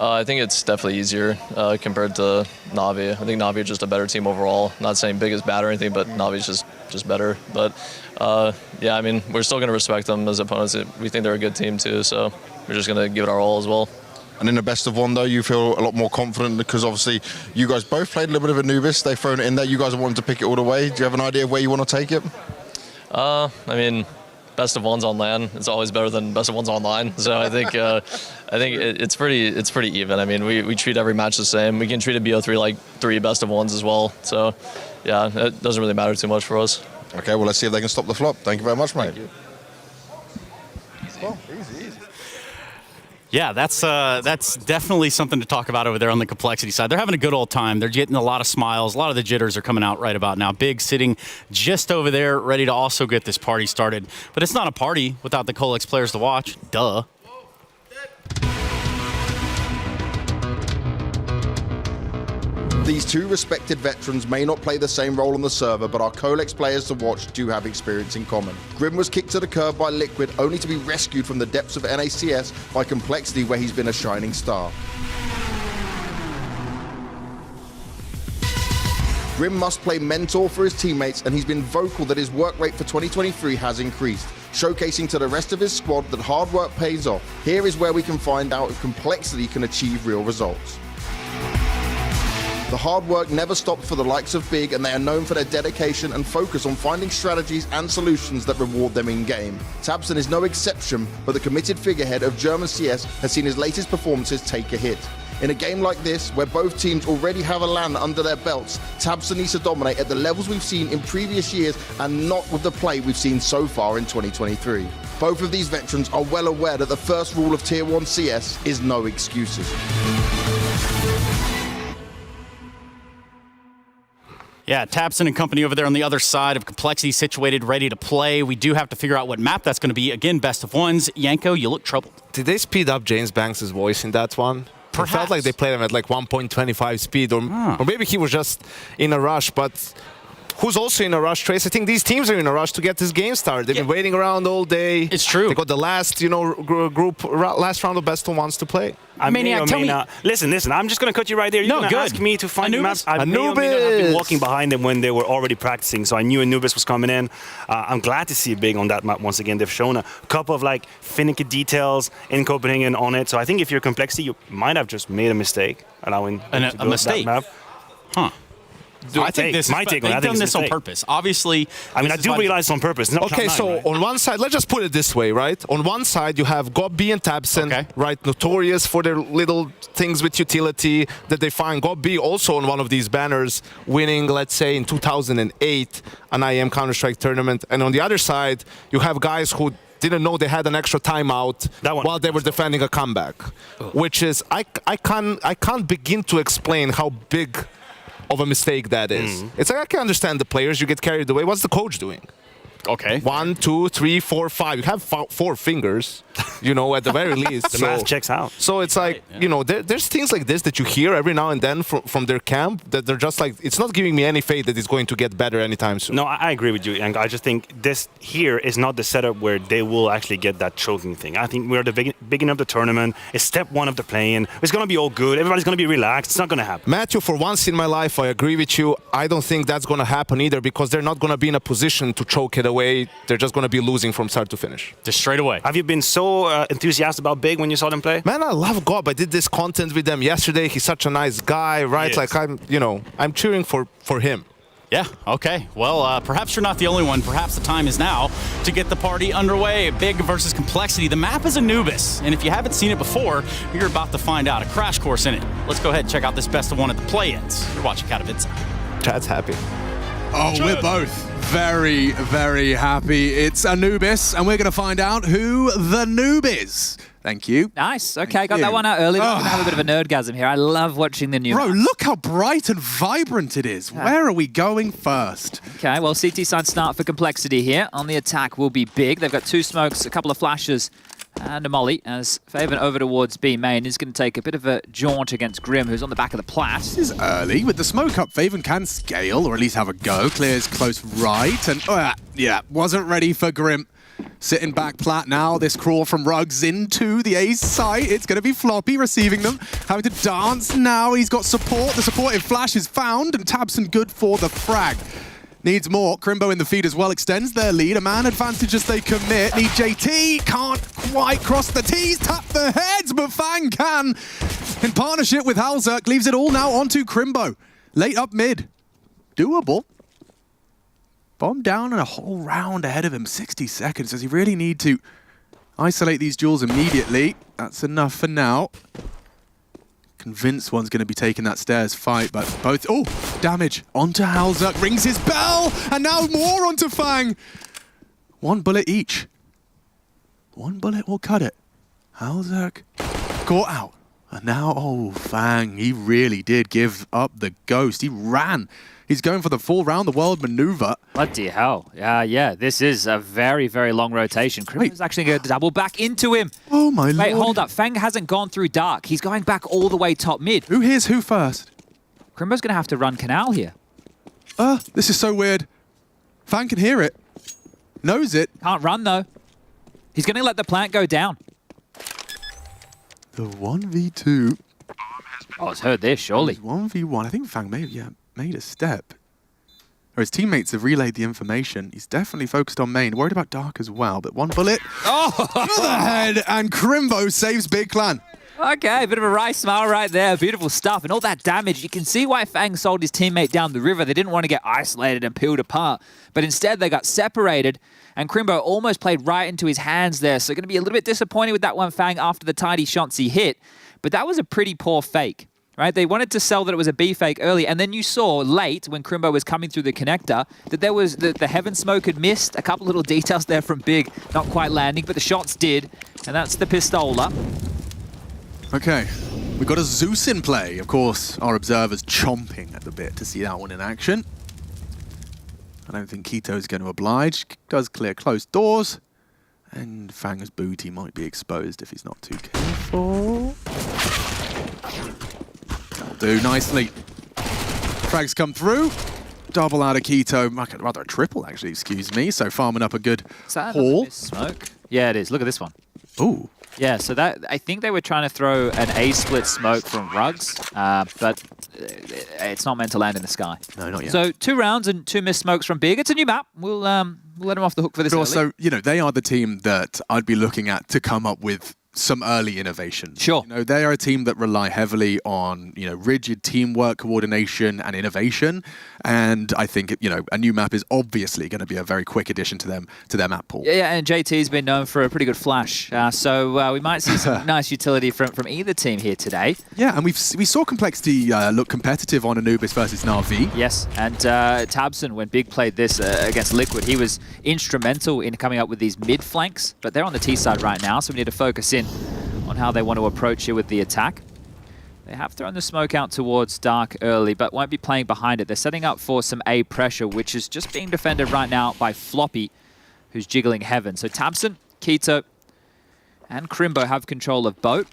Speaker 18: I think it's definitely easier compared to Na'Vi. I think Na'Vi are just a better team overall. Not saying Big is bad or anything, but Na'Vi's just better. But yeah, I mean, we're still going to respect them as opponents. We think they're a good team too, so we're just going to give it our all as well.
Speaker 1: And in the best of one, though, you feel a lot more confident because obviously you guys both played a little bit of Anubis. They've thrown it in there. You guys wanted to pick it all the way. Do you have an idea of where you want to take it?
Speaker 18: I mean, best of ones on LAN is always better than best of ones online. So I think it's pretty even. I mean, we treat every match the same. We can treat a BO3 like 3 best of ones as well. So yeah, it doesn't really matter too much for us.
Speaker 1: Okay, well, let's see if they can stop the flop. Thank you very much, mate.
Speaker 16: Easy.
Speaker 22: Yeah, that's definitely something to talk about over there on the Complexity side. They're having a good old time. They're getting a lot of smiles. A lot of the jitters are coming out right about now. Big sitting just over there, ready to also get this party started. But it's not a party without the Colex players to watch. Duh.
Speaker 1: These two respected veterans may not play the same role on the server, but our Colex players to watch do have experience in common. Grim was kicked to the curb by Liquid, only to be rescued from the depths of NACS by Complexity, where he's been a shining star. Grim must play mentor for his teammates, and he's been vocal that his work rate for 2023 has increased, showcasing to the rest of his squad that hard work pays off. Here is where we can find out if Complexity can achieve real results. The hard work never stopped for the likes of Big, and they are known for their dedication and focus on finding strategies and solutions that reward them in-game. Tabson is no exception, but the committed figurehead of German CS has seen his latest performances take a hit. In a game like this, where both teams already have a LAN under their belts, Tabson needs to dominate at the levels we've seen in previous years and not with the play we've seen so far in 2023. Both of these veterans are well aware that the first rule of Tier 1 CS is no excuses.
Speaker 22: Yeah, Tabson and company over there on the other side of Complexity, situated, ready to play. We do have to figure out what map that's going to be. Again, best of ones. Yanko, you look troubled.
Speaker 14: Did they speed up James Banks' voice in that one?
Speaker 22: Perhaps.
Speaker 14: It felt like they played him at like 1.25 speed, or maybe he was just in a rush, but who's also in a rush, Trace? I think these teams are in a rush to get this game started. They've been waiting around all day.
Speaker 22: It's true.
Speaker 14: They got the last, last round of best of ones to play.
Speaker 13: I may or may not. Listen, I'm just going to cut you right there. You're going to ask me to find the maps. I may or may not have been walking behind them when they were already practicing, so I knew Anubis was coming in. I'm glad to see Big on that map once again. They've shown a couple of like finicky details in Copenhagen on it, so I think if you're Complexity, you might have just made a mistake allowing them to go
Speaker 22: mistake?
Speaker 13: that map.
Speaker 22: Huh. I think this they've done this on purpose. Obviously,
Speaker 13: I mean, I do realize it's on purpose.
Speaker 14: Okay, so on one side, let's just put it this way, right? On one side, you have GOB and Tabson, right? Notorious for their little things with utility that they find. GOB also on one of these banners, winning, let's say, in 2008, an IEM Counter-Strike tournament. And on the other side, you have guys who didn't know they had an extra timeout while they were defending a comeback, which is I can't begin to explain how big of a mistake that is. It's like, I can understand the players, you get carried away. What's the coach doing?
Speaker 22: Okay.
Speaker 14: 1, 2, 3, 4, 5. You have 4 fingers, at the very least.
Speaker 13: The math checks out.
Speaker 14: So it's like, there's things like this that you hear every now and then from their camp that they're just like, it's not giving me any faith that it's going to get better anytime soon.
Speaker 13: No, I agree with you, and I just think this here is not the setup where they will actually get that choking thing. I think we're at the beginning of the tournament. It's step 1 of the play-in. It's going to be all good. Everybody's going to be relaxed. It's not going to happen.
Speaker 14: Matthew, for once in my life, I agree with you. I don't think that's going to happen either, because they're not going to be in a position to choke it away. They're just going to be losing from start to finish.
Speaker 22: Just straight away.
Speaker 13: Have you been so enthusiastic about Big when you saw them play?
Speaker 14: Man, I love Gob. I did this content with them yesterday. He's such a nice guy, right? Like I'm cheering for him.
Speaker 22: Yeah, okay. Well, perhaps you're not the only one. Perhaps the time is now to get the party underway. Big versus Complexity. The map is Anubis, and if you haven't seen it before, you're about to find out. A crash course in it. Let's go ahead and check out this best of one at the play-ins. You're watching Katowice.
Speaker 14: Chad's happy.
Speaker 5: Oh, we're both very, very happy. It's Anubis, and we're going to find out who the noob is. Thank you.
Speaker 7: Nice. Okay, got that one out early. We're going to have a bit of a nerdgasm here. I love watching the new
Speaker 5: Bro, look how bright and vibrant it is. Where are we going first?
Speaker 7: Okay, well, CT sign start for Complexity here. On the attack will be Big. They've got 2 smokes, a couple of flashes, and a molly as Faven over towards B main is going to take a bit of a jaunt against Grim, who's on the back of the plat.
Speaker 5: This is early. With the smoke up, Faven can scale, or at least have a go. Clears close right, and wasn't ready for Grim. Sitting back plat now, this crawl from Ruggs into the A's site. It's going to be Floppy receiving them. Having to dance now. He's got support. The supportive flash is found, and Tabson good for the frag. Needs more. Crimbo in the feed as well extends their lead. A man advantage as they commit. Need JT. Can't quite cross the T's. Tap the heads, but Fang can. In partnership with Halzerk, leaves it all now onto Crimbo. Late up mid. Doable. Bomb down and a whole round ahead of him. 60 seconds. Does he really need to isolate these duels immediately? That's enough for now. Convinced one's going to be taking that stairs fight, but both... Oh, damage onto Halzerk. Rings his bell, and now more onto Fang. One bullet each. One bullet will cut it. Halzerk caught out. And now, oh, Fang, he really did give up the ghost. He ran. He's going for the full round the world maneuver.
Speaker 7: Bloody hell. Yeah, this is a very, very long rotation. Crimbo's actually going to double back into him.
Speaker 5: Oh, my lord.
Speaker 7: Wait, hold up. Fang hasn't gone through dark. He's going back all the way top mid.
Speaker 5: Who hears who first?
Speaker 7: Crimbo's going to have to run canal here.
Speaker 5: This is so weird. Fang can hear it. Knows it.
Speaker 7: Can't run, though. He's going to let the plant go down.
Speaker 5: The 1v2.
Speaker 7: Oh, it's heard this, surely.
Speaker 5: 1v1. I think Fang may have, made a step. Or his teammates have relayed the information. He's definitely focused on main. Worried about dark as well, but one bullet.
Speaker 7: Oh!
Speaker 5: To the head, and Crimbo saves Big Clan.
Speaker 7: Okay, a bit of a wry smile right there. Beautiful stuff. And all that damage, you can see why Fang sold his teammate down the river. They didn't want to get isolated and peeled apart. But instead, they got separated. And Crimbo almost played right into his hands there. So going to be a little bit disappointed with that one, Fang, after the tidy shots he hit. But that was a pretty poor fake, right? They wanted to sell that it was a B fake early. And then you saw late, when Crimbo was coming through the connector, that there was the heaven smoke had missed. A couple little details there from Big, not quite landing, but the shots did. And that's the Pistola.
Speaker 5: Okay, we've got a Zeus in play. Of course, our observer's chomping at the bit to see that one in action. I don't think Keto's going to oblige. Does clear closed doors. And Fang's booty might be exposed if he's not too careful. That'll do nicely. Frags come through. Double out of Keto. Rather a triple, actually, excuse me. So farming up a good haul.
Speaker 7: Smoke? Yeah, it is. Look at this one.
Speaker 5: Ooh.
Speaker 7: Yeah, so that I think they were trying to throw an A-split smoke from Ruggs, but it's not meant to land in the sky.
Speaker 5: No, not yet.
Speaker 7: So 2 rounds and 2 missed smokes from Big. It's a new map. We'll let them off the hook for this.
Speaker 5: But also, you know, they are the team that I'd be looking at to come up with some early innovation.
Speaker 7: Sure.
Speaker 5: You know, they are a team that rely heavily on, you know, rigid teamwork, coordination, and innovation. And I think, you know, a new map is obviously going to be a very quick addition to their map pool.
Speaker 7: Yeah, and JT's been known for a pretty good flash. So we might see some nice utility from either team here today.
Speaker 5: Yeah, and we saw Complexity look competitive on Anubis versus Na'Vi.
Speaker 7: Yes, and Tabson, when Big played this against Liquid, he was instrumental in coming up with these mid flanks, but they're on the T side right now, so we need to focus in on how they want to approach here with the attack. They have thrown the smoke out towards Dark early, but won't be playing behind it. They're setting up for some A pressure, which is just being defended right now by Floppy, who's jiggling Heaven. So Tabson, Keto, and Crimbo have control of boat.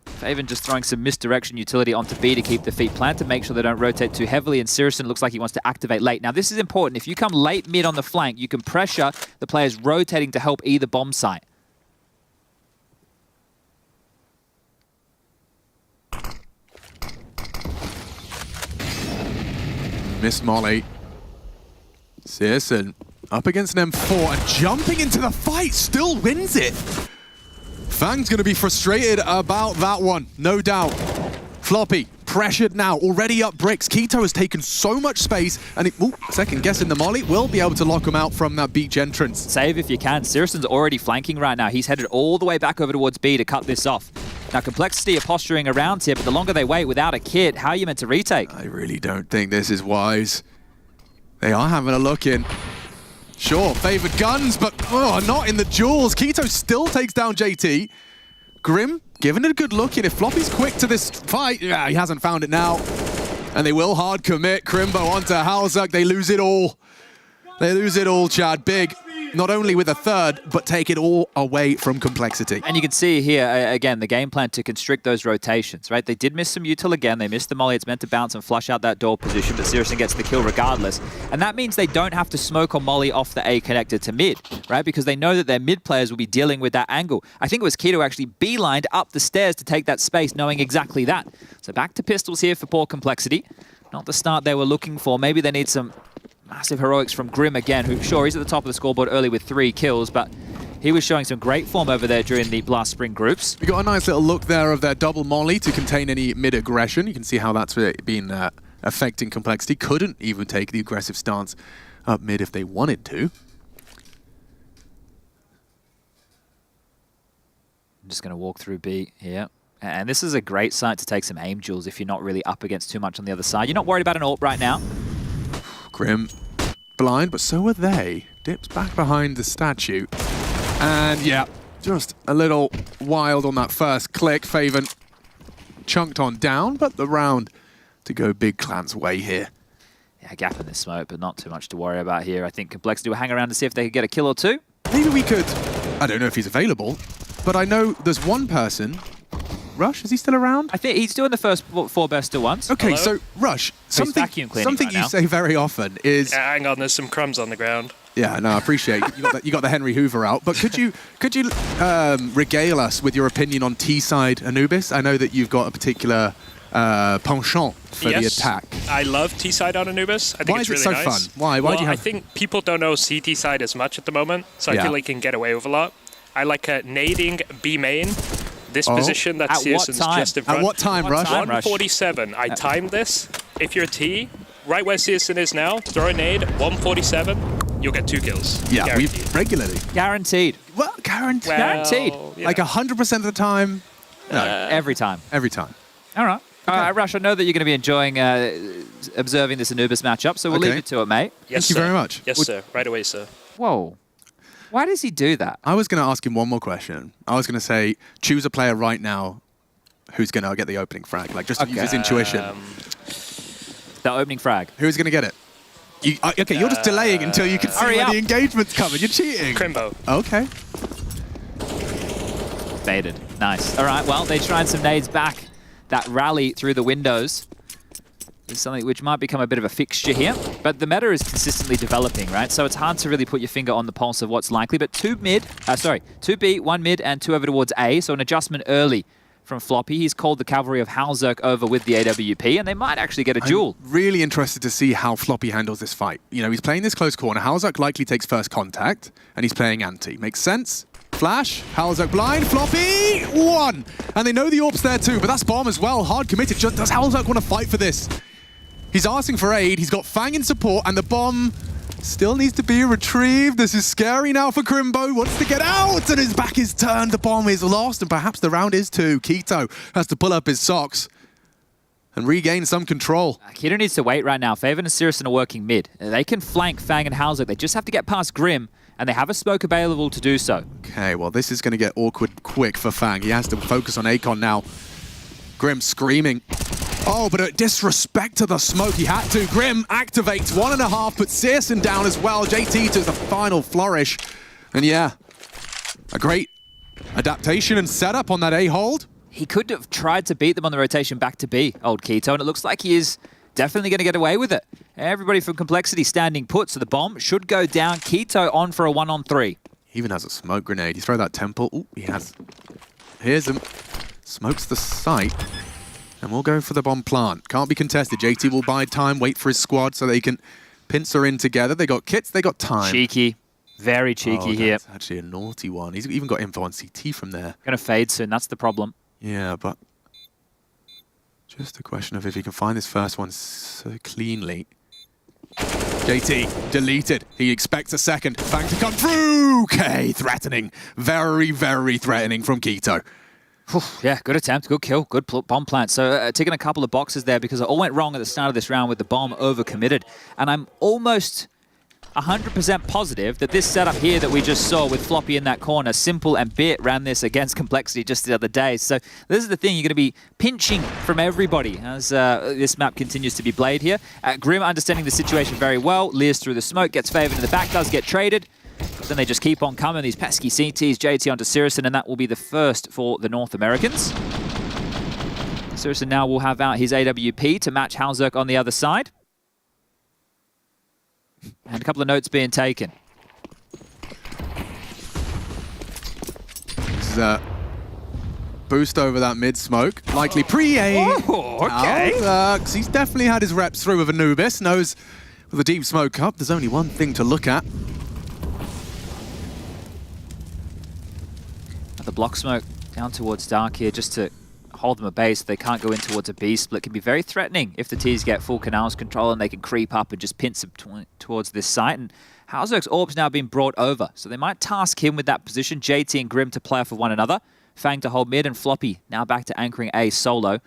Speaker 7: Faven just throwing some misdirection utility onto B to keep the feet planted, make sure they don't rotate too heavily, and Sirison looks like he wants to activate late. Now this is important. If you come late mid on the flank, you can pressure the players rotating to help either bomb site.
Speaker 5: Miss Molly. Sirison up against an M4 and jumping into the fight, still wins it. Fang's going to be frustrated about that one, no doubt. Floppy, pressured now, already up bricks. Keto has taken so much space, and second guessing the molly will be able to lock him out from that beach entrance.
Speaker 7: Save if you can. Sirison's already flanking right now. He's headed all the way back over towards B to cut this off. Now, Complexity are posturing around here, but the longer they wait without a kit, how are you meant to retake?
Speaker 5: I really don't think this is wise. They are having a look in. Sure, favored guns, but not in the duels. Keto still takes down JT. Grim giving it a good look in. If Floppy's quick to this fight, yeah, he hasn't found it now. And they will hard commit. Crimbo onto Halzerk. They lose it all. They lose it all, Chad. Big not only with a third, but take it all away from Complexity.
Speaker 7: And you can see here, again, the game plan to constrict those rotations, right? They did miss some util again. They missed the molly. It's meant to bounce and flush out that door position, but Syrison gets the kill regardless. And that means they don't have to smoke or molly off the A connector to mid, right? Because they know that their mid players will be dealing with that angle. I think it was Keto actually beelined up the stairs to take that space, knowing exactly that. So back to pistols here for poor Complexity. Not the start they were looking for. Maybe they need some massive heroics from Grim again, who, sure, he's at the top of the scoreboard early with 3 kills, but he was showing some great form over there during the last spring groups.
Speaker 5: We got a nice little look there of their double molly to contain any mid-aggression. You can see how that's been affecting Complexity. Couldn't even take the aggressive stance up mid if they wanted to.
Speaker 7: I'm just going to walk through B here. And this is a great site to take some aim duels if you're not really up against too much on the other side. You're not worried about an AWP right now.
Speaker 5: Grim blind, but so are they. Dips back behind the statue. And yeah, just a little wild on that first click. Faven chunked on down, but the round to go Big Clan's way here.
Speaker 7: Yeah, gap in this smoke, but not too much to worry about here. I think Complexity will hang around to see if they could get a kill or two.
Speaker 5: Maybe we could, I don't know if he's available, but I know there's one person. Rush, is he still around?
Speaker 7: I think he's doing the first 4 best still once.
Speaker 5: Okay,
Speaker 7: Hello?
Speaker 5: so Rush, something
Speaker 7: right
Speaker 5: you say very often is...
Speaker 3: hang on, there's some crumbs on the ground.
Speaker 5: Yeah, no, I appreciate you got the Henry Hoover out, but could you regale us with your opinion on T-side Anubis? I know that you've got a particular penchant for the attack.
Speaker 3: I love T-side on Anubis. I think
Speaker 5: Why
Speaker 3: it's
Speaker 5: is
Speaker 3: really
Speaker 5: it so
Speaker 3: nice.
Speaker 5: fun? Why do you have...
Speaker 3: I think people don't know CT side as much at the moment, so I feel like you can get away with a lot. I like nading B main. This position that Searson's just in front.
Speaker 5: At what time, Rush?
Speaker 3: 147. I timed this. If you're T, right where Searson is now, throw a nade, 147, you'll get 2 kills.
Speaker 5: Yeah, we regularly.
Speaker 7: Guaranteed.
Speaker 5: Well, guaranteed.
Speaker 3: Well,
Speaker 7: guaranteed.
Speaker 3: yeah.
Speaker 5: Like 100% of the time? No.
Speaker 7: Every time.
Speaker 5: Every time.
Speaker 7: All right.
Speaker 5: Okay.
Speaker 7: Rush, I know that you're going to be enjoying observing this Anubis matchup, so we'll leave it to it, mate.
Speaker 3: Yes,
Speaker 5: Thank you very much.
Speaker 3: Yes, sir. Right away, sir.
Speaker 7: Whoa. Why does he do that?
Speaker 5: I was going to ask him one more question. I was going to say, choose a player right now who's going to get the opening frag, like just to use his intuition.
Speaker 7: The opening frag.
Speaker 5: Who's going to get it? Okay, you're just delaying until you can see where the engagement's coming. You're cheating.
Speaker 3: Crimbo.
Speaker 5: Okay.
Speaker 7: Baited. Nice. All right, well, they tried some nades back. That rally through the windows is something which might become a bit of a fixture here. But the meta is consistently developing, right? So it's hard to really put your finger on the pulse of what's likely. But 2 B, 1 mid, and 2 over towards A. So an adjustment early from Floppy. He's called the cavalry of Halzerk over with the AWP, and they might actually get a duel.
Speaker 5: I'm really interested to see how Floppy handles this fight. You know, he's playing this close corner. Halzerk likely takes first contact, and he's playing anti. Makes sense? Flash, Halzerk blind, Floppy, 1! And they know the AWP's there too, but that's bomb as well. Hard committed. Does Halzerk want to fight for this? He's asking for aid, he's got Fang in support, and the bomb still needs to be retrieved. This is scary now for Crimbo. Wants to get out, and his back is turned. The bomb is lost, and perhaps the round is too. Keto has to pull up his socks and regain some control.
Speaker 7: Keto needs to wait right now. Faven and Syrison are working mid. They can flank Fang and Halzerk. They just have to get past Grim, and they have a smoke available to do so.
Speaker 5: Okay, well, this is going to get awkward quick for Fang. He has to focus on Akon now. Grim screaming. Oh, but a disrespect to the smoke. He had to. Grim activates 1.5, puts Syrson down as well. JT to the final flourish. And yeah, a great adaptation and setup on that A-hold.
Speaker 7: He could have tried to beat them on the rotation back to B, old Keto, and it looks like he is definitely going to get away with it. Everybody from Complexity standing put, so the bomb should go down. Keto on for a 1-on-3.
Speaker 5: He even has a smoke grenade. You throw that temple. Ooh, he has. Here's him. Smokes the site. And we'll go for the bomb plant. Can't be contested. JT will bide time, wait for his squad so they can pincer in together. They got kits, they got time.
Speaker 7: Cheeky. Very cheeky here.
Speaker 5: That's actually a naughty one. He's even got info on CT from there.
Speaker 7: Going to fade soon, that's the problem.
Speaker 5: Yeah, but just a question of if he can find this first one so cleanly. JT, deleted. He expects a second. Fang to come through! Okay, threatening. Very, very threatening from Keto.
Speaker 7: Yeah, good attempt, good kill, good bomb plant. So ticking a couple of boxes there because it all went wrong at the start of this round with the bomb overcommitted. And I'm almost 100% positive that this setup here that we just saw with Floppy in that corner, Simple and Bit ran this against Complexity just the other day. So this is the thing, you're going to be pinching from everybody as this map continues to be played here. Grim understanding the situation very well, leers through the smoke, gets favored in the back, does get traded. then they just keep on coming. These pesky CTs, JT onto Sirison, and that will be the first for the North Americans. Sirison now will have out his AWP to match Halzerk on the other side. And a couple of notes being taken.
Speaker 5: This is a boost over that mid smoke. Likely pre-aim.
Speaker 7: Oh, okay.
Speaker 5: Halzerk, he's definitely had his reps through with Anubis. Knows with the deep smoke up, there's only one thing to look at.
Speaker 7: The block smoke down towards Dark here just to hold them at base. They can't go in towards a B split. Can be very threatening if the T's get full Canals control and they can creep up and just pinch them towards this site. And Halzerk's orb's now been brought over, so they might task him with that position. JT and Grim to play off of one another. Fang to hold mid, and Floppy now back to anchoring A solo.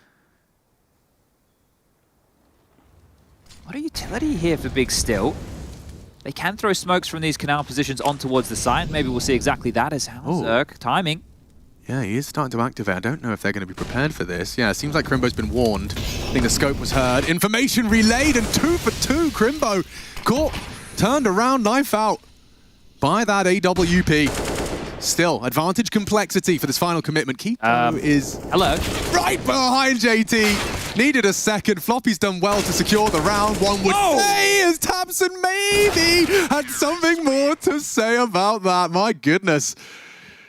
Speaker 7: What a utility here for Big still. They can throw smokes from these canal positions on towards the site. Maybe we'll see exactly that as Halzerk. Timing.
Speaker 5: Yeah, he is starting to activate. I don't know if they're going to be prepared for this. Yeah, it seems like Crimbo's been warned. I think the scope was heard. Information relayed, and 2 for 2. Crimbo caught, turned around, knife out by that AWP. Still, advantage complexity for this final commitment. Keto is right behind JT. Needed a second. Floppy's done well to secure the round. One would say as Tamsin maybe had something more to say about that. My goodness.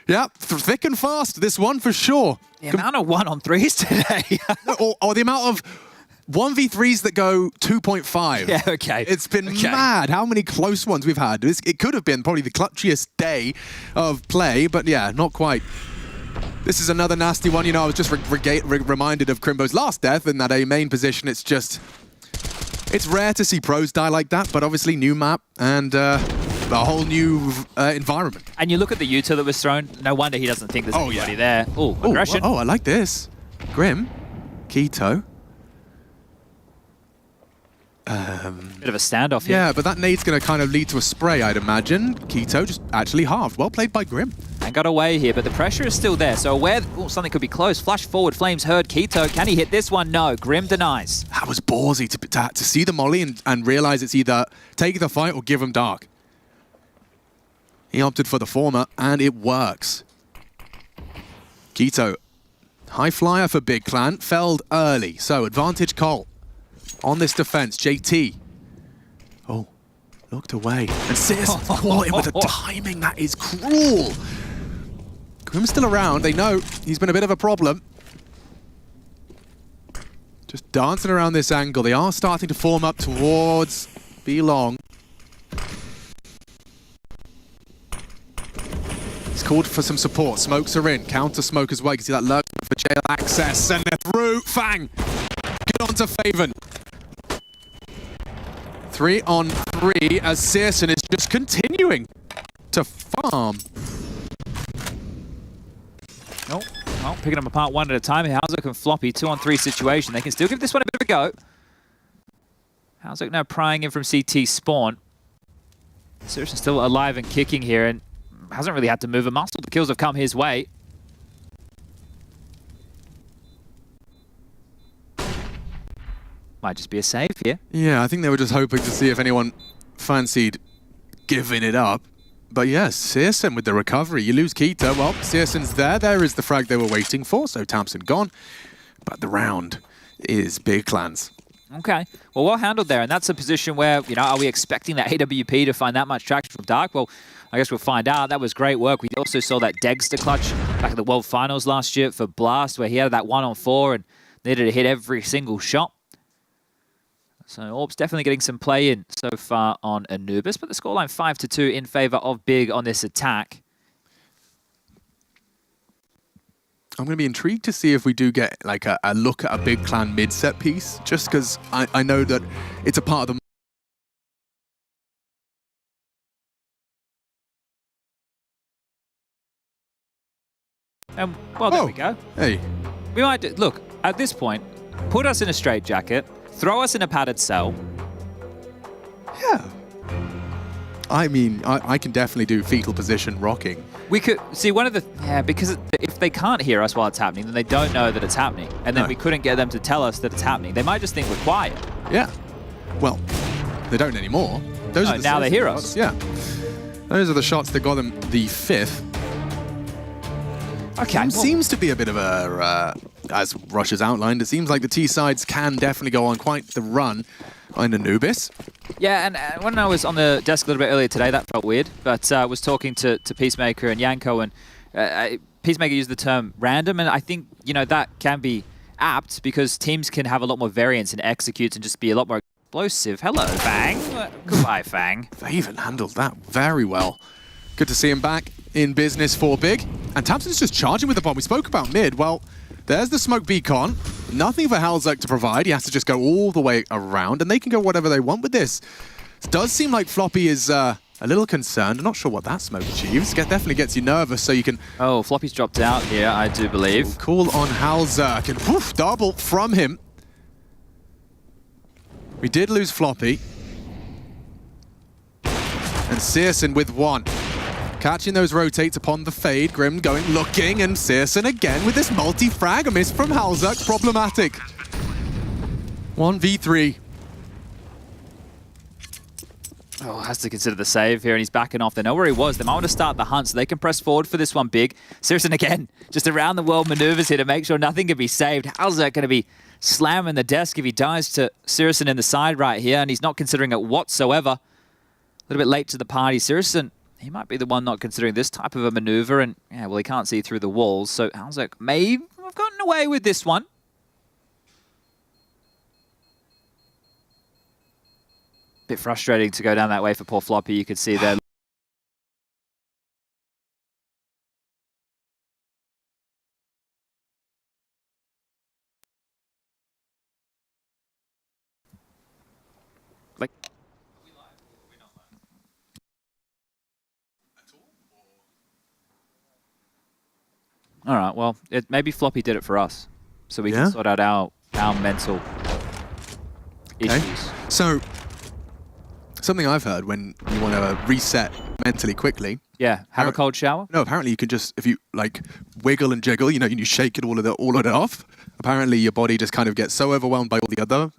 Speaker 5: Yeah, thick and fast, this one for sure.
Speaker 7: The amount of 1-on-3s today.
Speaker 5: or the amount of 1v3s that go 2.5.
Speaker 7: Yeah, okay.
Speaker 5: It's been mad how many close ones we've had. It could have been probably the clutchiest day of play, but yeah, not quite. This is another nasty one. You know, I was just reminded of Crimbo's last death in that A main position. It's just, it's rare to see pros die like that, but obviously new map and a whole new environment.
Speaker 7: And you look at the Utah that was thrown, no wonder he doesn't think there's anybody there. Oh, aggression.
Speaker 5: Oh, I like this. Grim, Keto.
Speaker 7: Bit of a standoff here.
Speaker 5: Yeah, but that nade's going to kind of lead to a spray, I'd imagine. Keto just actually halved. Well played by Grim.
Speaker 7: And got away here, but the pressure is still there. So aware something could be close. Flash forward, Flames heard Keto. Can he hit this one? No. Grim denies.
Speaker 5: That was ballsy to see the molly and realize it's either take the fight or give him dark. He opted for the former, and it works. Keto, high flyer for Big Clan, felled early. So advantage Cole. On this defense, JT. Oh, looked away. And Citizen caught him with a timing that is cruel. Grim's still around. They know he's been a bit of a problem. Just dancing around this angle. They are starting to form up towards B long. He's called for some support. Smokes are in. Counter smoke as well. You can see that lurk for jail access. And they're through. Fang. Get on to Faven. 3-on-3 as Searson is just continuing to farm.
Speaker 7: Nope. Well, picking them apart one at a time. Halzerk and Floppy, 2-on-3 situation. They can still give this one a bit of a go. Halzerk now prying in from CT spawn. Searson still alive and kicking here and hasn't really had to move a muscle. The kills have come his way. Might just be a save here.
Speaker 5: Yeah, I think they were just hoping to see if anyone fancied giving it up. But yes, Searson with the recovery. You lose Keto. Well, Searson's there. There is the frag they were waiting for. So Tamsin gone. But the round is Big Clan's.
Speaker 7: Okay. Well handled there. And that's a position where, you know, are we expecting that AWP to find that much traction from Dark? Well, I guess we'll find out. That was great work. We also saw that Degster clutch back at the World Finals last year for Blast, where he had that 1-on-4 and needed to hit every single shot. So Orb's definitely getting some play in so far on Anubis, but the scoreline 5-2 in favor of Big on this attack.
Speaker 5: I'm going to be intrigued to see if we do get like a look at a Big Clan mid-set piece, just because I know that it's a part of the...
Speaker 7: Well, there we go.
Speaker 5: Hey.
Speaker 7: We might do, look, at this point, put us in a straitjacket, throw us in a padded cell.
Speaker 5: Yeah. I mean, I can definitely do fetal position rocking.
Speaker 7: We could see one of the... Yeah, because if they can't hear us while it's happening, then they don't know that it's happening. And then we couldn't get them to tell us that it's happening. They might just think we're quiet.
Speaker 5: Yeah. Well, they don't anymore. Those are
Speaker 7: now they hear us.
Speaker 5: Yeah. Those are the shots that got them the 5th.
Speaker 7: Okay.
Speaker 5: Well, seems to be a bit of a, as Rush has outlined, it seems like the T-sides can definitely go on quite the run in Anubis.
Speaker 7: Yeah, and when I was on the desk a little bit earlier today, that felt weird, but I was talking to Peacemaker and Yanko, and Peacemaker used the term random, and I think, you know, that can be apt because teams can have a lot more variance in executes and just be a lot more explosive. Hello, Fang. Goodbye, Fang.
Speaker 5: They even handled that very well. Good to see him back in business for Big. And Tamsin's just charging with the bomb. We spoke about mid. Well, there's the smoke beacon. Nothing for Halzek to provide. He has to just go all the way around, and they can go whatever they want with this. It does seem like Floppy is a little concerned. I'm not sure what that smoke achieves. Definitely gets you nervous, so you can...
Speaker 7: Oh, Floppy's dropped out here, I do believe.
Speaker 5: Call on Halzek, and woof, double from him. We did lose Floppy. And Searson with 1. Catching those rotates upon the fade. Grim going, looking, and Searson again with this multi-frag. A miss from Halzek. Problematic. 1v3.
Speaker 7: Oh, has to consider the save here, and he's backing off. They know where he was. They might want to start the hunt, so they can press forward for this one big. Searson again, just around the world maneuvers here to make sure nothing can be saved. How's that going to be slamming the desk if he dies to Searson in the side right here, and he's not considering it whatsoever. A little bit late to the party. Searson, he might be the one not considering this type of a maneuver, and yeah, well, he can't see through the walls, so Halzek may have gotten away with this one. Bit frustrating to go down that way for poor Floppy. You could see there. Like. All right. Well, maybe Floppy did it for us, so we can sort out our mental issues.
Speaker 5: So. Something I've heard when you want to reset mentally quickly.
Speaker 7: Yeah, have a cold shower?
Speaker 5: No, apparently you can just, if you like wiggle and jiggle, you know, you shake it all of it off. Apparently your body just kind of gets so overwhelmed by all the other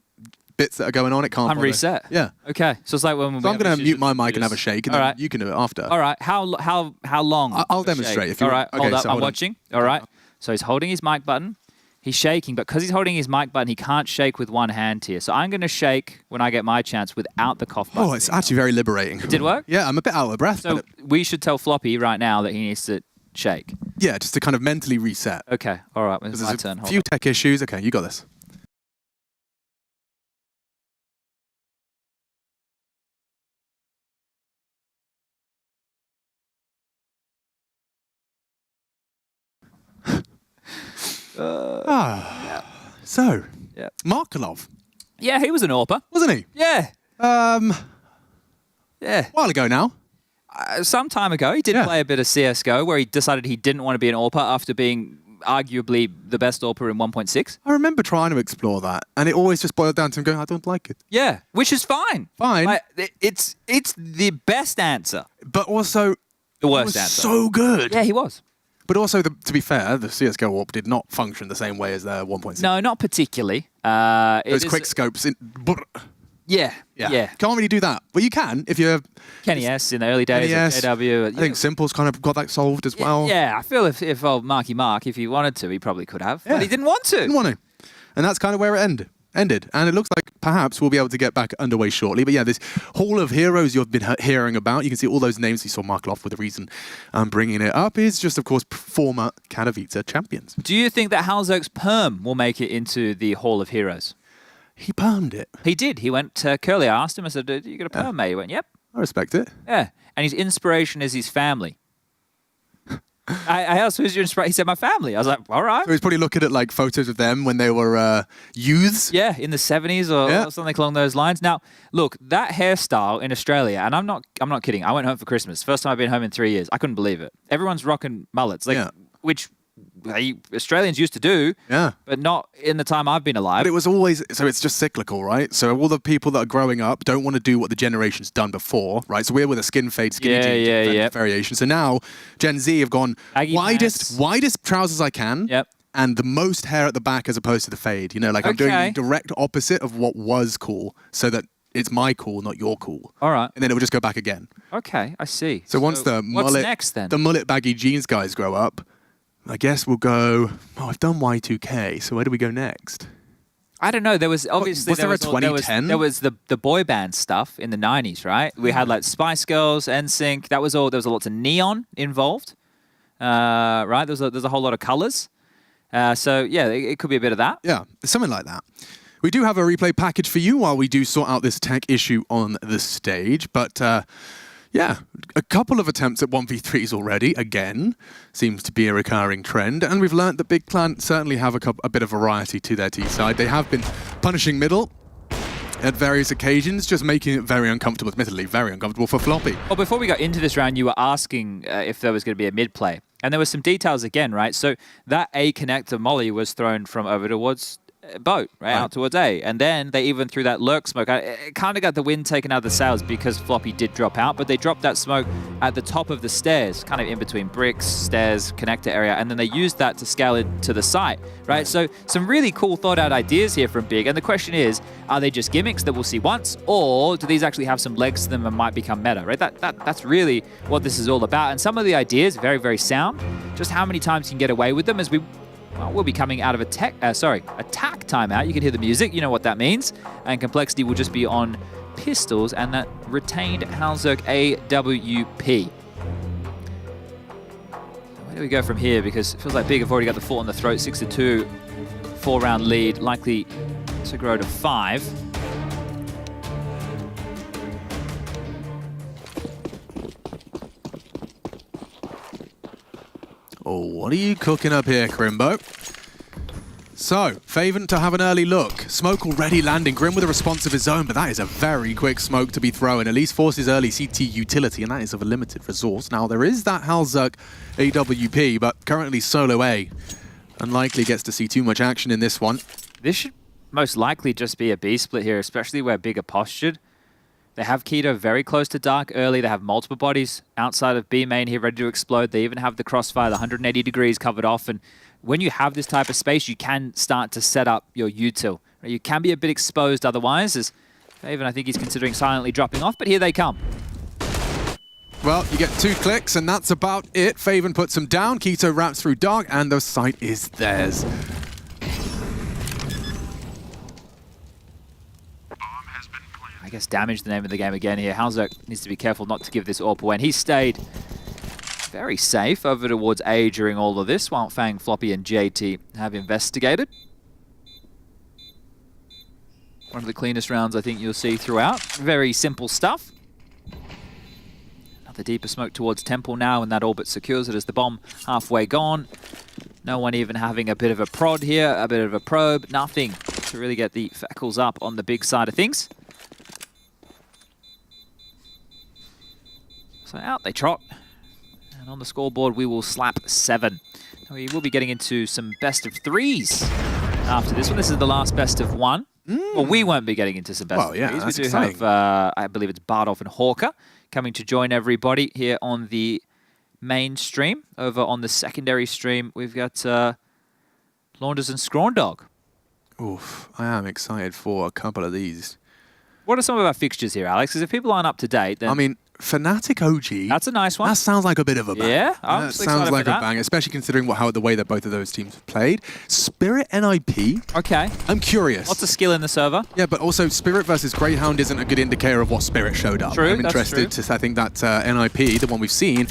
Speaker 5: bits that are going on, it can't
Speaker 7: reset.
Speaker 5: Yeah.
Speaker 7: Okay. So it's like when
Speaker 5: so I'm going to mute my mic and have a shake, and then you can do it after.
Speaker 7: All right. How long?
Speaker 5: I'll demonstrate. If you
Speaker 7: all right.
Speaker 5: Okay,
Speaker 7: hold up.
Speaker 5: so
Speaker 7: I'm watching. All right. So he's holding his mic button. He's shaking, but because he's holding his mic button, he can't shake with one hand here. So I'm going to shake when I get my chance without the cough button.
Speaker 5: Oh, it's actually very liberating.
Speaker 7: It did work?
Speaker 5: Yeah, I'm a bit out of breath.
Speaker 7: So we should tell Floppy right now that he needs to shake.
Speaker 5: Yeah, just to kind of mentally reset.
Speaker 7: Okay, all right, it's my turn.
Speaker 5: A few tech issues. Okay, you got this. So, Markelov.
Speaker 7: Yeah, he was an AWPer.
Speaker 5: Wasn't he?
Speaker 7: Yeah.
Speaker 5: Yeah. A while ago now.
Speaker 7: Some time ago, he did play a bit of CSGO where he decided he didn't want to be an AWPer after being arguably the best AWPer in 1.6.
Speaker 5: I remember trying to explore that, and it always just boiled down to him going, I don't like it.
Speaker 7: Yeah, which is fine.
Speaker 5: Fine.
Speaker 7: Like, it's the best answer.
Speaker 5: But also,
Speaker 7: the worst answer.
Speaker 5: So good.
Speaker 7: Yeah, he was.
Speaker 5: But also, to be fair, the CSGO AWP did not function the same way as their 1.6.
Speaker 7: No, not particularly.
Speaker 5: Those quick scopes.
Speaker 7: Yeah.
Speaker 5: Can't really do that. But you can if you're...
Speaker 7: Kenny S in the early days of KW.
Speaker 5: I think Simple's kind of got that solved as well.
Speaker 7: Yeah, I feel if old Marky Mark, if he wanted to, he probably could have. But he didn't want to.
Speaker 5: Didn't want to. And that's kind of where it ended. And it looks like perhaps we'll be able to get back underway shortly. But yeah, this Hall of Heroes you've been hearing about, you can see all those names. You saw Markelov with the reason I'm bringing it up is just, of course, former Katowice champions.
Speaker 7: Do you think that Halzek's perm will make it into the Hall of Heroes?
Speaker 5: He permed it.
Speaker 7: He did. He went to Curly. I asked him, I said, you got a perm, mate? He went, yep.
Speaker 5: I respect it.
Speaker 7: Yeah. And his inspiration is his family. I asked, who's your inspiration? He said, my family. I was like, all right.
Speaker 5: So he's probably looking at like photos of them when they were youths.
Speaker 7: Yeah, in the 70s or something along those lines. Now, look, that hairstyle in Australia, and I'm not kidding. I went home for Christmas. First time I've been home in 3 years. I couldn't believe it. Everyone's rocking mullets, which Australians used to do, but not in the time I've been alive.
Speaker 5: But it was always, so it's just cyclical, right? So all the people that are growing up don't want to do what the generation's done before, right? So we're with a skin fade, skinny jeans variation. So now Gen Z have gone widest trousers I can, and the most hair at the back as opposed to the fade. You know, like I'm doing the direct opposite of what was cool, so that it's my call, not your call.
Speaker 7: All right.
Speaker 5: And then it will just go back again.
Speaker 7: Okay, I see.
Speaker 5: So once the
Speaker 7: what's
Speaker 5: mullet,
Speaker 7: next then?
Speaker 5: the mullet baggy jeans guys grow up, I guess we'll go. Oh, I've done Y2K. So where do we go next?
Speaker 7: I don't know. There was obviously
Speaker 5: was there a 2010?
Speaker 7: There was the boy band stuff in the 90s, right? We had like Spice Girls, NSYNC. That was all. There was lots of neon involved, right? There's a whole lot of colors. So yeah, it could be a bit of that.
Speaker 5: Yeah, something like that. We do have a replay package for you while we do sort out this tech issue on the stage, but yeah, a couple of attempts at 1v3s already, again, seems to be a recurring trend, and we've learnt that Big Plant certainly have a bit of variety to their T side. They have been punishing middle at various occasions, just making it very uncomfortable, admittedly, very uncomfortable for Floppy.
Speaker 7: Well, before we got into this round, you were asking if there was going to be a mid play, and there were some details again, right? So that A connector molly was thrown from over towards boat, right, out towards A. And then they even threw that lurk smoke. It kind of got the wind taken out of the sails because Floppy did drop out, but they dropped that smoke at the top of the stairs, kind of in between bricks, stairs, connector area, and then they used that to scale it to the site, right? So some really cool thought out ideas here from Big. And the question is, are they just gimmicks that we'll see once, or do these actually have some legs to them and might become meta, right? That's really what this is all about. And some of the ideas, very, very sound. Just how many times you can get away with them as we'll be coming out of attack timeout. You can hear the music, you know what that means. And Complexity will just be on pistols and that retained Halzerk AWP. Where do we go from here? Because it feels like Big have already got the foot on the throat. 6-2, 4-round lead, likely to grow to 5.
Speaker 5: Oh, what are you cooking up here, Crimbo? So, Faven to have an early look. Smoke already landing. Grim with a response of his own, but that is a very quick smoke to be thrown. At least forces early CT utility, and that is of a limited resource. Now, there is that Halzerk AWP, but currently solo A. Unlikely gets to see too much action in this one.
Speaker 7: This should most likely just be a B split here, especially where Big are postured. They have Keto very close to Dark early. They have multiple bodies outside of B main here ready to explode. They even have the crossfire, the 180 degrees covered off. And when you have this type of space, you can start to set up your util. You can be a bit exposed otherwise, as Faven, I think he's considering silently dropping off, but here they come.
Speaker 5: Well, you get 2 clicks, and that's about it. Faven puts him down. Keto wraps through Dark, and the site is theirs.
Speaker 7: I guess damage the name of the game again here. Halzerk needs to be careful not to give this AWP away, and he stayed very safe over towards A during all of this, while Fang, Floppy, and JT have investigated. One of the cleanest rounds I think you'll see throughout. Very simple stuff. Another deeper smoke towards Temple now, and that all but secures it as the bomb halfway gone. No one even having a bit of a prod here, a bit of a probe, nothing to really get the Feckles up on the Big side of things. So out they trot, and on the scoreboard we will slap 7. We will be getting into some best of 3s after this one. This is the last best of 1. Well, we won't be getting into some best of 3s. We do
Speaker 5: exciting.
Speaker 7: have, I believe it's Bardolph and Hawker coming to join everybody here on the main stream. Over on the secondary stream, we've got Launders and Scrawndog.
Speaker 5: Oof, I am excited for a couple of these.
Speaker 7: What are some of our fixtures here, Alex? Because if people aren't up to date, then...
Speaker 5: I mean, Fnatic OG.
Speaker 7: That's a nice one.
Speaker 5: That sounds like a bit of a bang.
Speaker 7: Yeah,
Speaker 5: that sounds like a bang, especially considering the way that both of those teams have played. Spirit NIP.
Speaker 7: Okay.
Speaker 5: I'm curious.
Speaker 7: Lots of skill in the server.
Speaker 5: Yeah, but also Spirit versus Greyhound isn't a good indicator of what Spirit showed up.
Speaker 7: True,
Speaker 5: I'm interested to. I think that NIP, the one we've seen,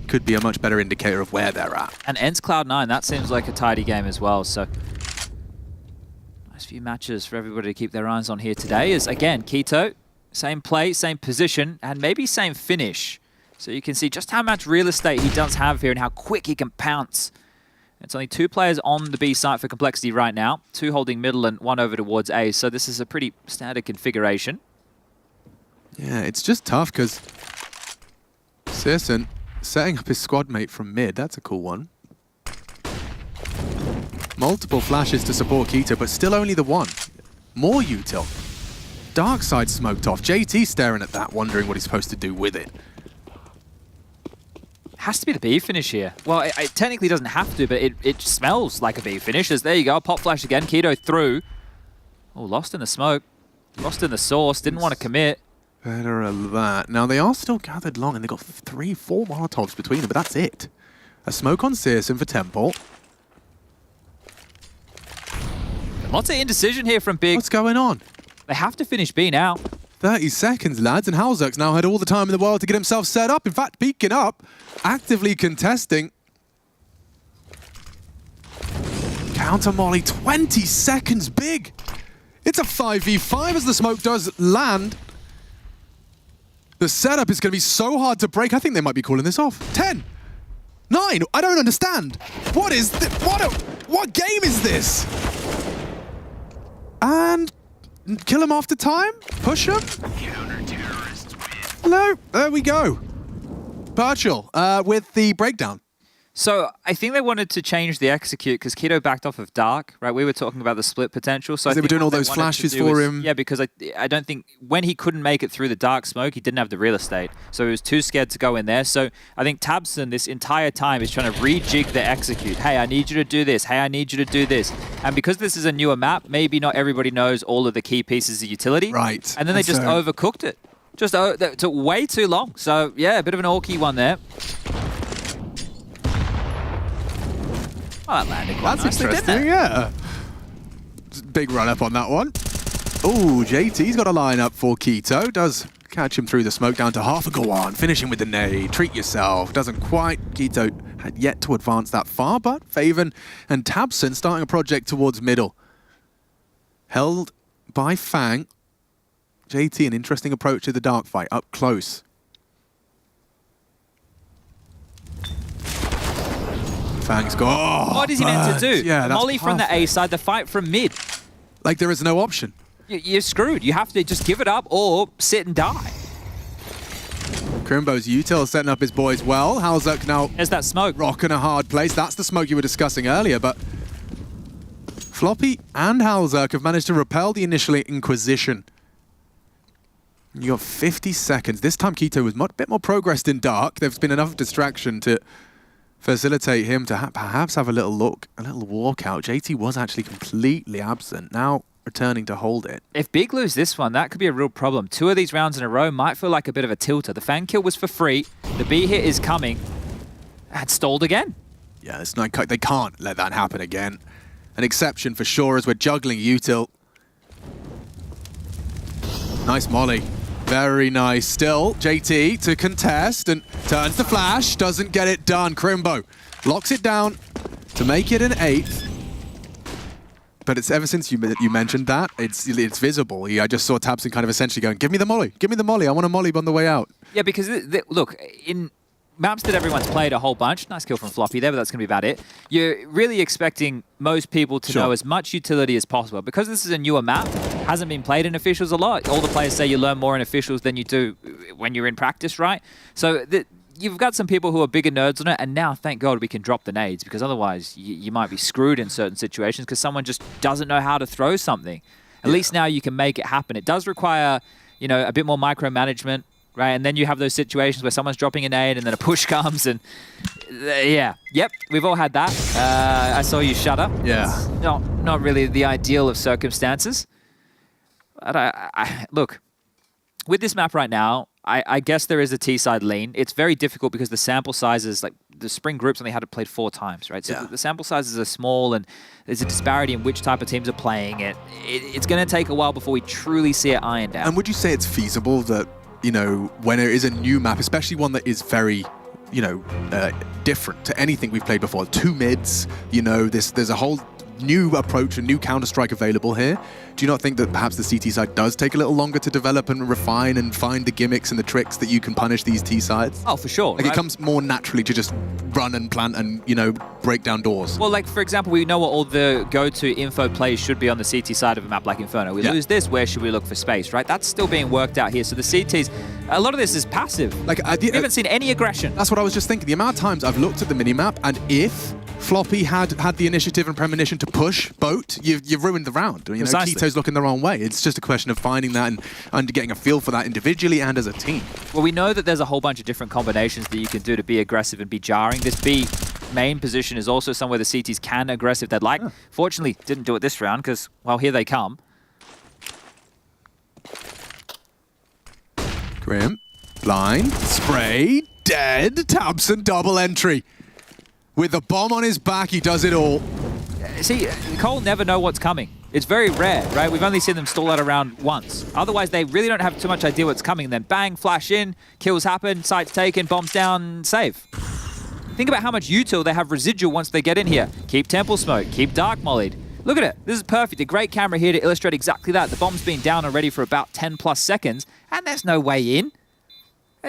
Speaker 5: could be a much better indicator of where they're at.
Speaker 7: And ENCE Cloud9, that seems like a tidy game as well. So nice few matches for everybody to keep their eyes on here today. Is again Keto. Same play, same position, and maybe same finish. So you can see just how much real estate he does have here and how quick he can pounce. It's only 2 players on the B site for Complexity right now. 2 holding middle and 1 over towards A. So this is a pretty standard configuration.
Speaker 5: Yeah, it's just tough because Searson setting up his squad mate from mid. That's a cool one. Multiple flashes to support Keto, but still only the 1. More util. Dark side smoked off. JT staring at that, wondering what he's supposed to do with it.
Speaker 7: Has to be the B finish here. Well, it technically doesn't have to, but it smells like a B finish. There you go, pop flash again. Keto through. Oh, lost in the smoke. Lost in the source, didn't want to commit.
Speaker 5: Better of that. Now, they are still gathered long, and they've got 3, 4 Molotovs between them, but that's it. A smoke on Searson for Temple.
Speaker 7: Lots of indecision here from Big.
Speaker 5: What's going on?
Speaker 7: They have to finish B now.
Speaker 5: 30 seconds, lads, and Halzerk's now had all the time in the world to get himself set up. In fact, peeking up, actively contesting. Counter molly, 20 seconds, Big. It's a 5v5 as the smoke does land. The setup is going to be so hard to break. I think they might be calling this off. 10, 9, I don't understand. What is this? What game is this? And kill him after time? Push him? Hello, there we go. Virtual with the breakdown.
Speaker 7: So I think they wanted to change the execute because Keto backed off of Dark, right? We were talking about the split potential. So
Speaker 5: they were doing all those flashes for him.
Speaker 7: Yeah, because I don't think when he couldn't make it through the dark smoke, he didn't have the real estate. So he was too scared to go in there. So I think Tabson this entire time is trying to rejig the execute. Hey, I need you to do this. Hey, I need you to do this. And because this is a newer map, maybe not everybody knows all of the key pieces of utility.
Speaker 5: Right.
Speaker 7: And then they just overcooked it. That took way too long. So yeah, a bit of an all-key one there. Oh, that landed quite
Speaker 5: That's
Speaker 7: nice,
Speaker 5: interesting, yeah. Big run up on that one. Oh, JT's got a lineup for Keto. Does catch him through the smoke down to half a go on. Finishing with the nade. Treat yourself. Doesn't quite. Keto had yet to advance that far, but Faven and Tabson starting a project towards middle. Held by Fang. JT, an interesting approach to the dark fight. Up close. Fang's got.
Speaker 7: What is he meant to do?
Speaker 5: Yeah,
Speaker 7: the molly from the A side, the fight from mid.
Speaker 5: Like there is no option.
Speaker 7: You're screwed. You have to just give it up or sit and die.
Speaker 5: Crimbo's util setting up his boys well. Halzerk now.
Speaker 7: There's that smoke.
Speaker 5: Rocking a hard place. That's the smoke you were discussing earlier, but Floppy and Halzerk have managed to repel the initial Inquisition. You got 50 seconds. This time Keto was a bit more progressed in dark. There's been enough distraction to facilitate him to perhaps have a little look, a little walkout. JT was actually completely absent. Now returning to hold it.
Speaker 7: If Big lose this one, that could be a real problem. 2 of these rounds in a row might feel like a bit of a tilter. The Fang kill was for free. The B hit is coming. And stalled again.
Speaker 5: Yeah, it's not, they can't let that happen again. An exception for sure as we're juggling util. Nice molly. Very nice. Still, JT to contest and turns the flash. Doesn't get it done. Crimbo locks it down to make it an 8th. But it's ever since you mentioned that, it's visible. I just saw Tabson kind of essentially going, give me the molly. Give me the molly. I want a molly on the way out.
Speaker 7: Yeah, because, look, in maps that everyone's played a whole bunch, nice kill from Floppy there, but that's going to be about it. You're really expecting most people to know as much utility as possible. Because this is a newer map, hasn't been played in officials a lot. All the players say you learn more in officials than you do when you're in practice, right? So you've got some people who are bigger nerds on it, and now, thank God, we can drop the nades, because otherwise you might be screwed in certain situations because someone just doesn't know how to throw something. At least now you can make it happen. It does require, a bit more micromanagement, right? And then you have those situations where someone's dropping a nade and then a push comes and yep, we've all had that. I saw you shudder.
Speaker 5: Yeah.
Speaker 7: It's not really the ideal of circumstances. But look, with this map right now, I guess there is a T-side lean. It's very difficult because the sample sizes, like the spring groups only had it played 4 times, right? So the sample sizes are small and there's a disparity in which type of teams are playing it. It's going to take a while before we truly see it ironed out.
Speaker 5: And would you say it's feasible that, when there is a new map, especially one that is very, different to anything we've played before, 2 mids, there's a whole new approach, a new Counter-Strike available here. Do you not think that perhaps the CT side does take a little longer to develop and refine and find the gimmicks and the tricks that you can punish these T sides?
Speaker 7: Oh, for sure.
Speaker 5: Like, it comes more naturally to just run and plant and, break down doors.
Speaker 7: Well, like, for example, we know what all the go-to info plays should be on the CT side of a map like Inferno. We lose this, where should we look for space, right? That's still being worked out here. So the CTs, a lot of this is passive. Like, we haven't seen any aggression.
Speaker 5: That's what I was just thinking. The amount of times I've looked at the minimap, and if Floppy had the initiative and premonition to push boat, you've ruined the round. Keto's looking the wrong way. It's just a question of finding that and getting a feel for that individually and as a team.
Speaker 7: Well, we know that there's a whole bunch of different combinations that you can do to be aggressive and be jarring. This B main position is also somewhere the CTs can aggressive they'd like. Fortunately, didn't do it this round because, well, here they come.
Speaker 5: Grim, blind, spray, dead. Tabson double entry. With the bomb on his back, he does it all.
Speaker 7: See, Cole never know what's coming. It's very rare, right? We've only seen them stall out around once. Otherwise, they really don't have too much idea what's coming. Then bang, flash in, kills happen, sights taken, bombs down, save. Think about how much util they have residual once they get in here. Keep temple smoke, keep dark mollied. Look at it. This is perfect. A great camera here to illustrate exactly that. The bomb's been down already for about 10 plus seconds, and there's no way in.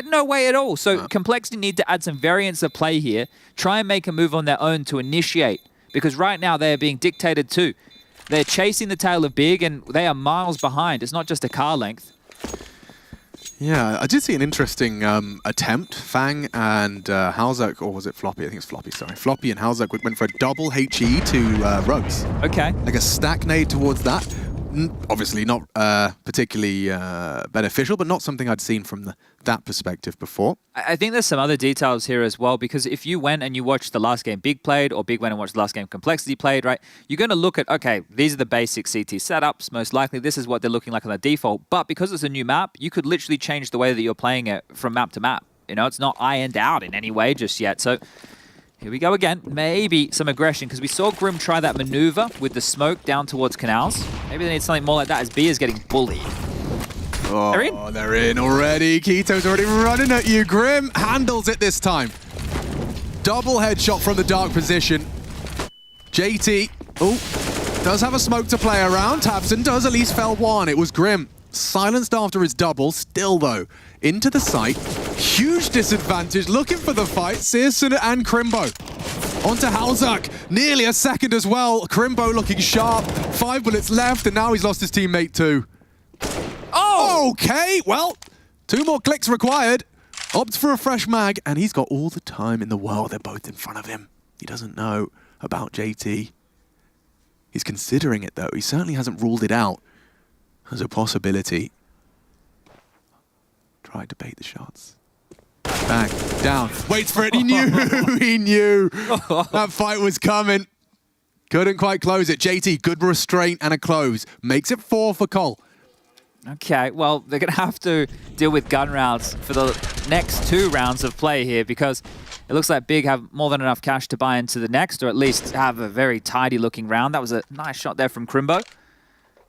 Speaker 7: No way at all. So Complexity need to add some variance of play here. Try and make a move on their own to initiate. Because right now they are being dictated to. They're chasing the tail of Big, and they are miles behind. It's not just a car length.
Speaker 5: Yeah, I did see an interesting attempt. Fang and Halzak, or was it Floppy? I think it's Floppy, sorry. Floppy and Halzak went for a double HE to Rogues.
Speaker 7: Okay.
Speaker 5: Like a stack nade towards that. Obviously not particularly beneficial, but not something I'd seen from that perspective before.
Speaker 7: I think there's some other details here as well, because if you went and you watched the last game Big played, or Big went and watched the last game Complexity played, right, you're going to look at, okay, these are the basic CT setups, most likely this is what they're looking like on the default, but because it's a new map, you could literally change the way that you're playing it from map to map. You know, it's not ironed out in any way just yet, so here we go again. Maybe some aggression, because we saw Grim try that maneuver with the smoke down towards canals. Maybe they need something more like that as B is getting bullied.
Speaker 5: Oh, they're in already. Keto's already running at you. Grim handles it this time. Double headshot from the dark position. JT, does have a smoke to play around. Tabson does at least fell one. It was Grim. Silenced after his double. Still, though, into the site. Huge disadvantage. Looking for the fight. Searson and Crimbo. Onto Halzak. Nearly a second as well. Crimbo looking sharp. 5 bullets left, and now he's lost his teammate too. Oh! Okay, well, 2 more clicks required. Opts for a fresh mag, and he's got all the time in the world. They're both in front of him. He doesn't know about JT. He's considering it, though. He certainly hasn't ruled it out as a possibility. Tried to bait the shots. Bang, down, waits for it, he knew, he knew. That fight was coming. Couldn't quite close it. JT, good restraint and a close. Makes it 4 for Cole.
Speaker 7: Okay, well, they're going to have to deal with gun rounds for the next 2 rounds of play here, because it looks like Big have more than enough cash to buy into the next, or at least have a very tidy-looking round. That was a nice shot there from Crimbo,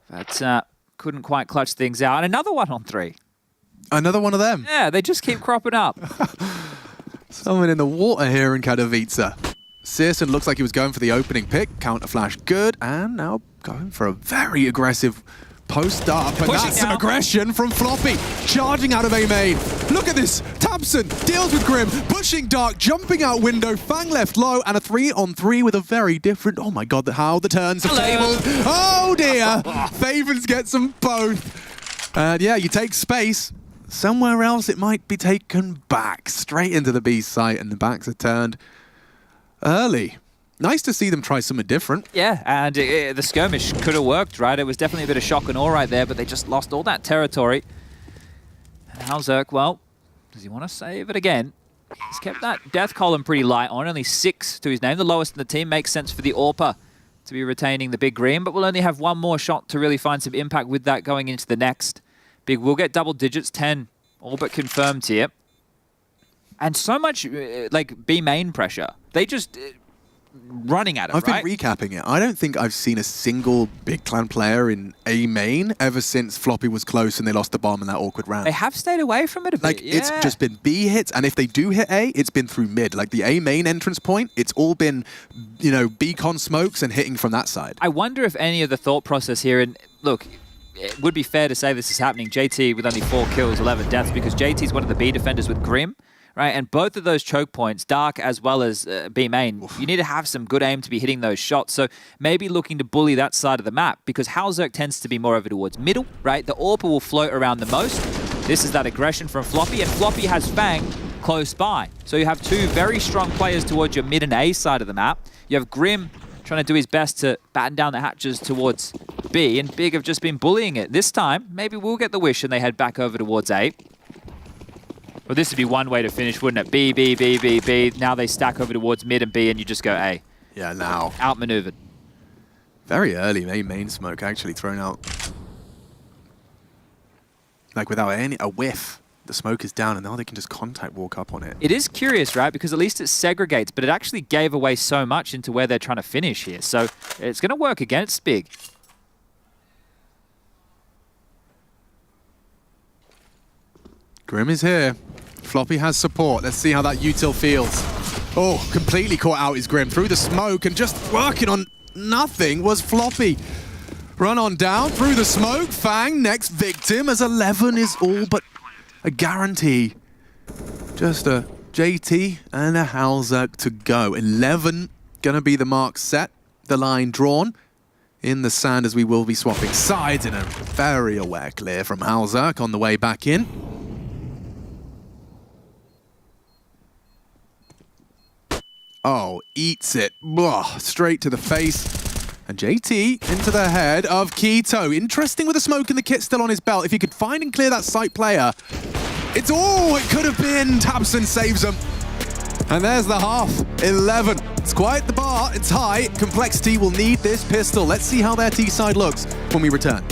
Speaker 7: but couldn't quite clutch things out. And another one on 3.
Speaker 5: Another one of them?
Speaker 7: Yeah, they just keep cropping up.
Speaker 5: Someone in the water here in Katowice. Searson looks like he was going for the opening pick. Counter flash good, and now going for a very aggressive post up, and that's some aggression from Floppy, charging out of A main. Look at this, Tabson deals with Grim, pushing dark, jumping out window, Fang left low, and a 3-on-3 with a very different, oh my god, how the turns have tabled. Oh dear, Favens gets them both. And yeah, you take space, somewhere else it might be taken back, straight into the B site, and the backs are turned early. Nice to see them try something different.
Speaker 7: Yeah, and the skirmish could have worked, right? It was definitely a bit of shock and awe right there, but they just lost all that territory. And Halzak, well, does he want to save it again? He's kept that death column pretty light on, only 6 to his name. The lowest in the team. Makes sense for the AWPer to be retaining the Big Green, but we'll only have 1 more shot to really find some impact with that going into the next. Big will get double digits, 10, all but confirmed here. And so much, like, B main pressure. They just... running at it,
Speaker 5: I've been recapping it. I don't think I've seen a single Big Clan player in A main ever since Floppy was close and they lost the bomb in that awkward round.
Speaker 7: They have stayed away from it a bit,
Speaker 5: like, it's just been B hits, and if they do hit A, it's been through mid. Like, the A main entrance point, it's all been, you know, beacon smokes and hitting from that side.
Speaker 7: I wonder if any of the thought process here, and look, it would be fair to say this is happening. JT with only 4 kills, 11 deaths, because JT's one of the B defenders with Grim. Right, and both of those choke points, Dark as well as B main, you need to have some good aim to be hitting those shots. So maybe looking to bully that side of the map, because Halzak tends to be more over towards middle, right? The AWPer will float around the most. This is that aggression from Floppy, and Floppy has Fang close by. So you have 2 very strong players towards your mid and A side of the map. You have Grim trying to do his best to batten down the hatches towards B, and Big have just been bullying it. This time, maybe we'll get the wish and they head back over towards A. Well, this would be one way to finish, wouldn't it? B, B, B, B, B. Now they stack over towards mid and B, and you just go A.
Speaker 5: Yeah, now.
Speaker 7: Outmaneuvered.
Speaker 5: Very early, main smoke actually thrown out. Like, without a whiff. The smoke is down, and now they can just contact walk up on it.
Speaker 7: It is curious, right? Because at least it segregates, but it actually gave away so much into where they're trying to finish here. So it's going to work against Big.
Speaker 5: Grim is here. Floppy has support. Let's see how that util feels. Oh, completely caught out is Grim. Through the smoke and just working on nothing was Floppy. Run on down through the smoke. Fang, next victim, as 11 is all but a guarantee. Just a JT and a Halzerk to go. 11 gonna be the mark set. The line drawn in the sand as we will be swapping sides in a very aware clear from Halzerk on the way back in. Oh, eats it. Blah, straight to the face. And JT into the head of Keto. Interesting with the smoke and the kit still on his belt. If he could find and clear that site player, it's all it could have been. Tabson saves him. And there's the half. 11. It's quite the bar. It's high. Complexity will need this pistol. Let's see how their T side looks when we return.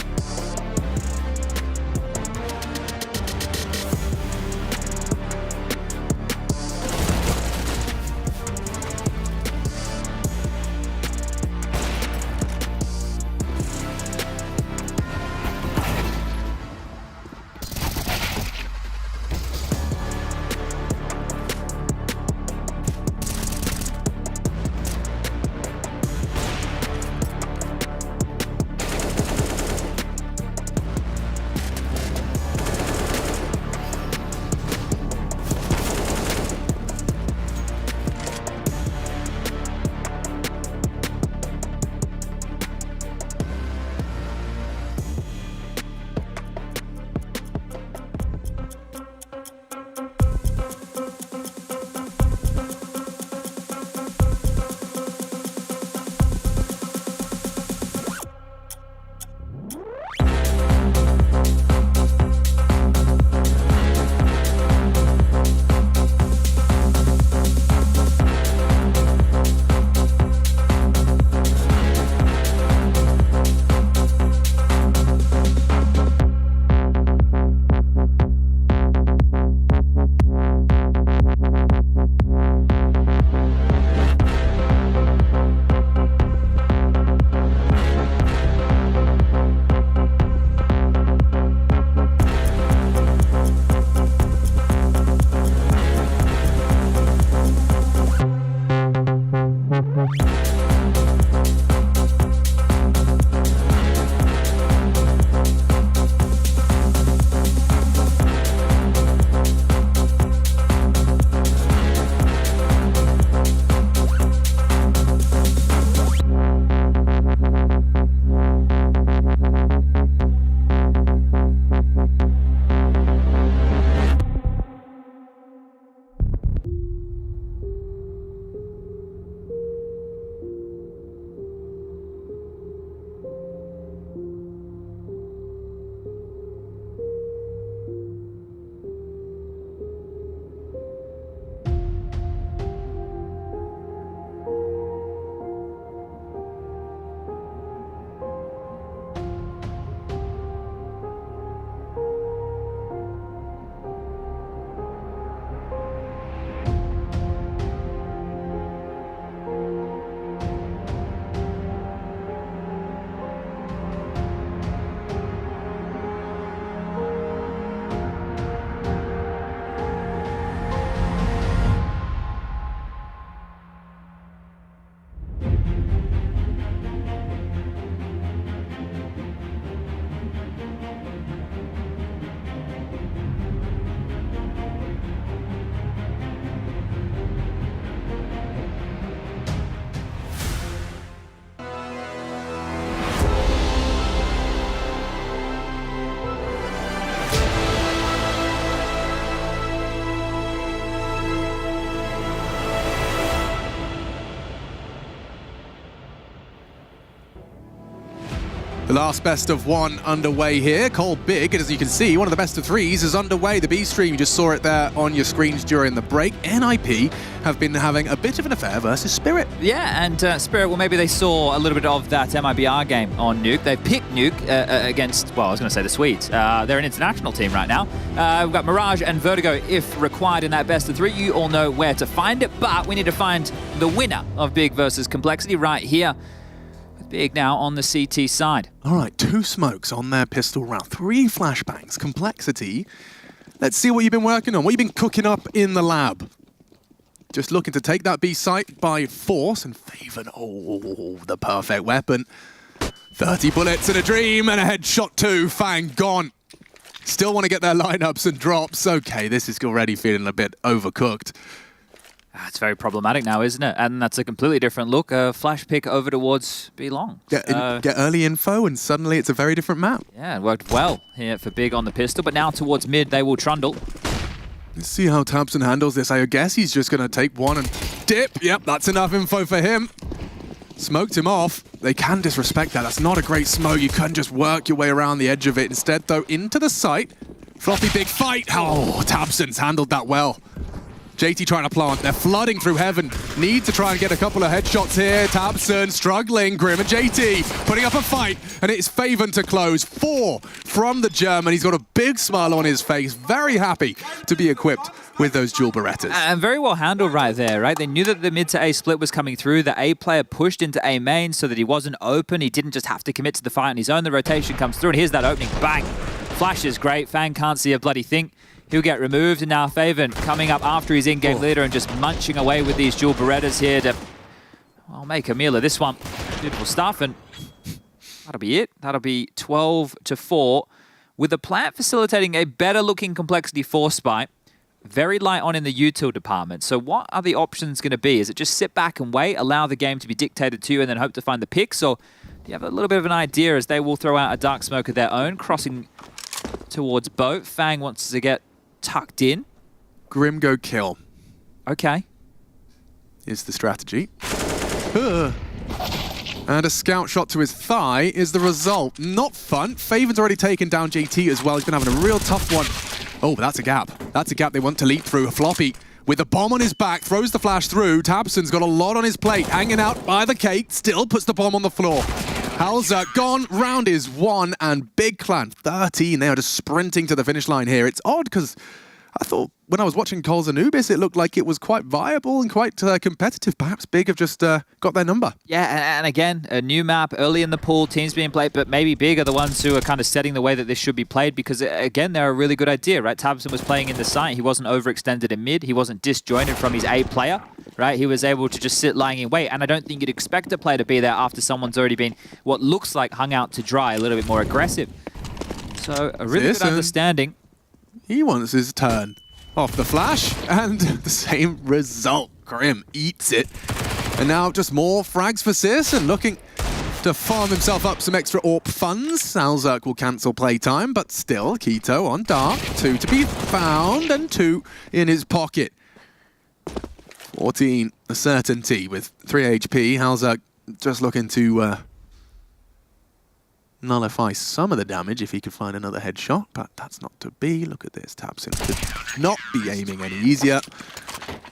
Speaker 5: The last best of one underway here. Cole Big, and as you can see, one of the best of threes is underway. The B stream, you just saw it there on your screens during the break. NIP have been having a bit of an affair versus Spirit.
Speaker 7: Yeah, and Spirit, well, maybe they saw a little bit of that MIBR game on Nuke. They picked Nuke against, well, I was going to say the Swedes. They're an international team right now. We've got Mirage and Vertigo, if required in that best of three. You all know where to find it, but we need to find the winner of Big versus Complexity right here. Big now on the CT side.
Speaker 5: All right, 2 smokes on their pistol round, 3 flashbangs. Complexity. Let's see what you've been working on, what you've been cooking up in the lab. Just looking to take that B site by force, and Faven, oh, the perfect weapon. 30 bullets in a dream and a headshot too. Fang gone. Still want to get their lineups and drops. Okay, this is already feeling a bit overcooked.
Speaker 7: It's very problematic now, isn't it? And that's a completely different look. Flash pick over towards B long.
Speaker 5: Get early info and suddenly it's a very different map.
Speaker 7: Yeah, it worked well here for Big on the pistol, but now towards mid they will trundle.
Speaker 5: Let's see how Tabson handles this. I guess he's just going to take one and dip. Yep, that's enough info for him. Smoked him off. They can disrespect that. That's not a great smoke. You couldn't just work your way around the edge of it. Instead, though, into the site. Floppy big fight. Oh, Tabson's handled that well. JT trying to plant. They're flooding through heaven. Need to try and get a couple of headshots here. Tabson struggling. Grim and JT putting up a fight. And it's Faven to close. 4 from the German. He's got a big smile on his face. Very happy to be equipped with those dual Berettas.
Speaker 7: And very well handled right there, right? They knew that the mid to A split was coming through. The A player pushed into A main so that he wasn't open. He didn't just have to commit to the fight on his own. The rotation comes through. And here's that opening. Bang. Flash is great. Fang can't see a bloody thing. He'll get removed, and now Faven coming up after his in-game leader and just munching away with these dual Berettas here to, well, make a meal of this one. Beautiful stuff, and that'll be it. That'll be 12-4, with the plant facilitating a better-looking Complexity 4 spy. Very light on in the util department. So what are the options going to be? Is it just sit back and wait, allow the game to be dictated to you, and then hope to find the picks? Or do you have a little bit of an idea as they will throw out a dark smoke of their own, crossing towards boat? Fang wants to get tucked in.
Speaker 5: Grim go kill.
Speaker 7: Okay.
Speaker 5: Is the strategy. And a scout shot to his thigh is the result. Not fun. Faven's already taken down JT as well. He's been having a real tough one. Oh, but that's a gap. That's a gap they want to leap through. Floppy with a bomb on his back, throws the flash through. Tabson's got a lot on his plate, hanging out by the cake, still puts the bomb on the floor. Halza gone, round is 1, and Big Clan 13. They are just sprinting to the finish line here. It's odd because I thought when I was watching Coles Anubis, it looked like it was quite viable and quite competitive. Perhaps Big have just got their number.
Speaker 7: Yeah, and again, a new map early in the pool, teams being played, but maybe Big are the ones who are kind of setting the way that this should be played because, again, they're a really good idea, right? Tabson was playing in the site. He wasn't overextended in mid. He wasn't disjointed from his A player, right? He was able to just sit lying in wait, and I don't think you'd expect a player to be there after someone's already been what looks like hung out to dry, a little bit more aggressive. So a really good understanding.
Speaker 5: He wants his turn. Off the flash, and the same result. Grim eats it. And now just more frags for Searson, looking to farm himself up some extra AWP funds. Salzerk will cancel playtime, but still, Keto on dark. 2 to be found, and 2 in his pocket. 14, a certainty with 3 HP. Halzerk just looking to nullify some of the damage if he could find another headshot, but that's not to be. Look at this. Tabson could not be aiming any easier.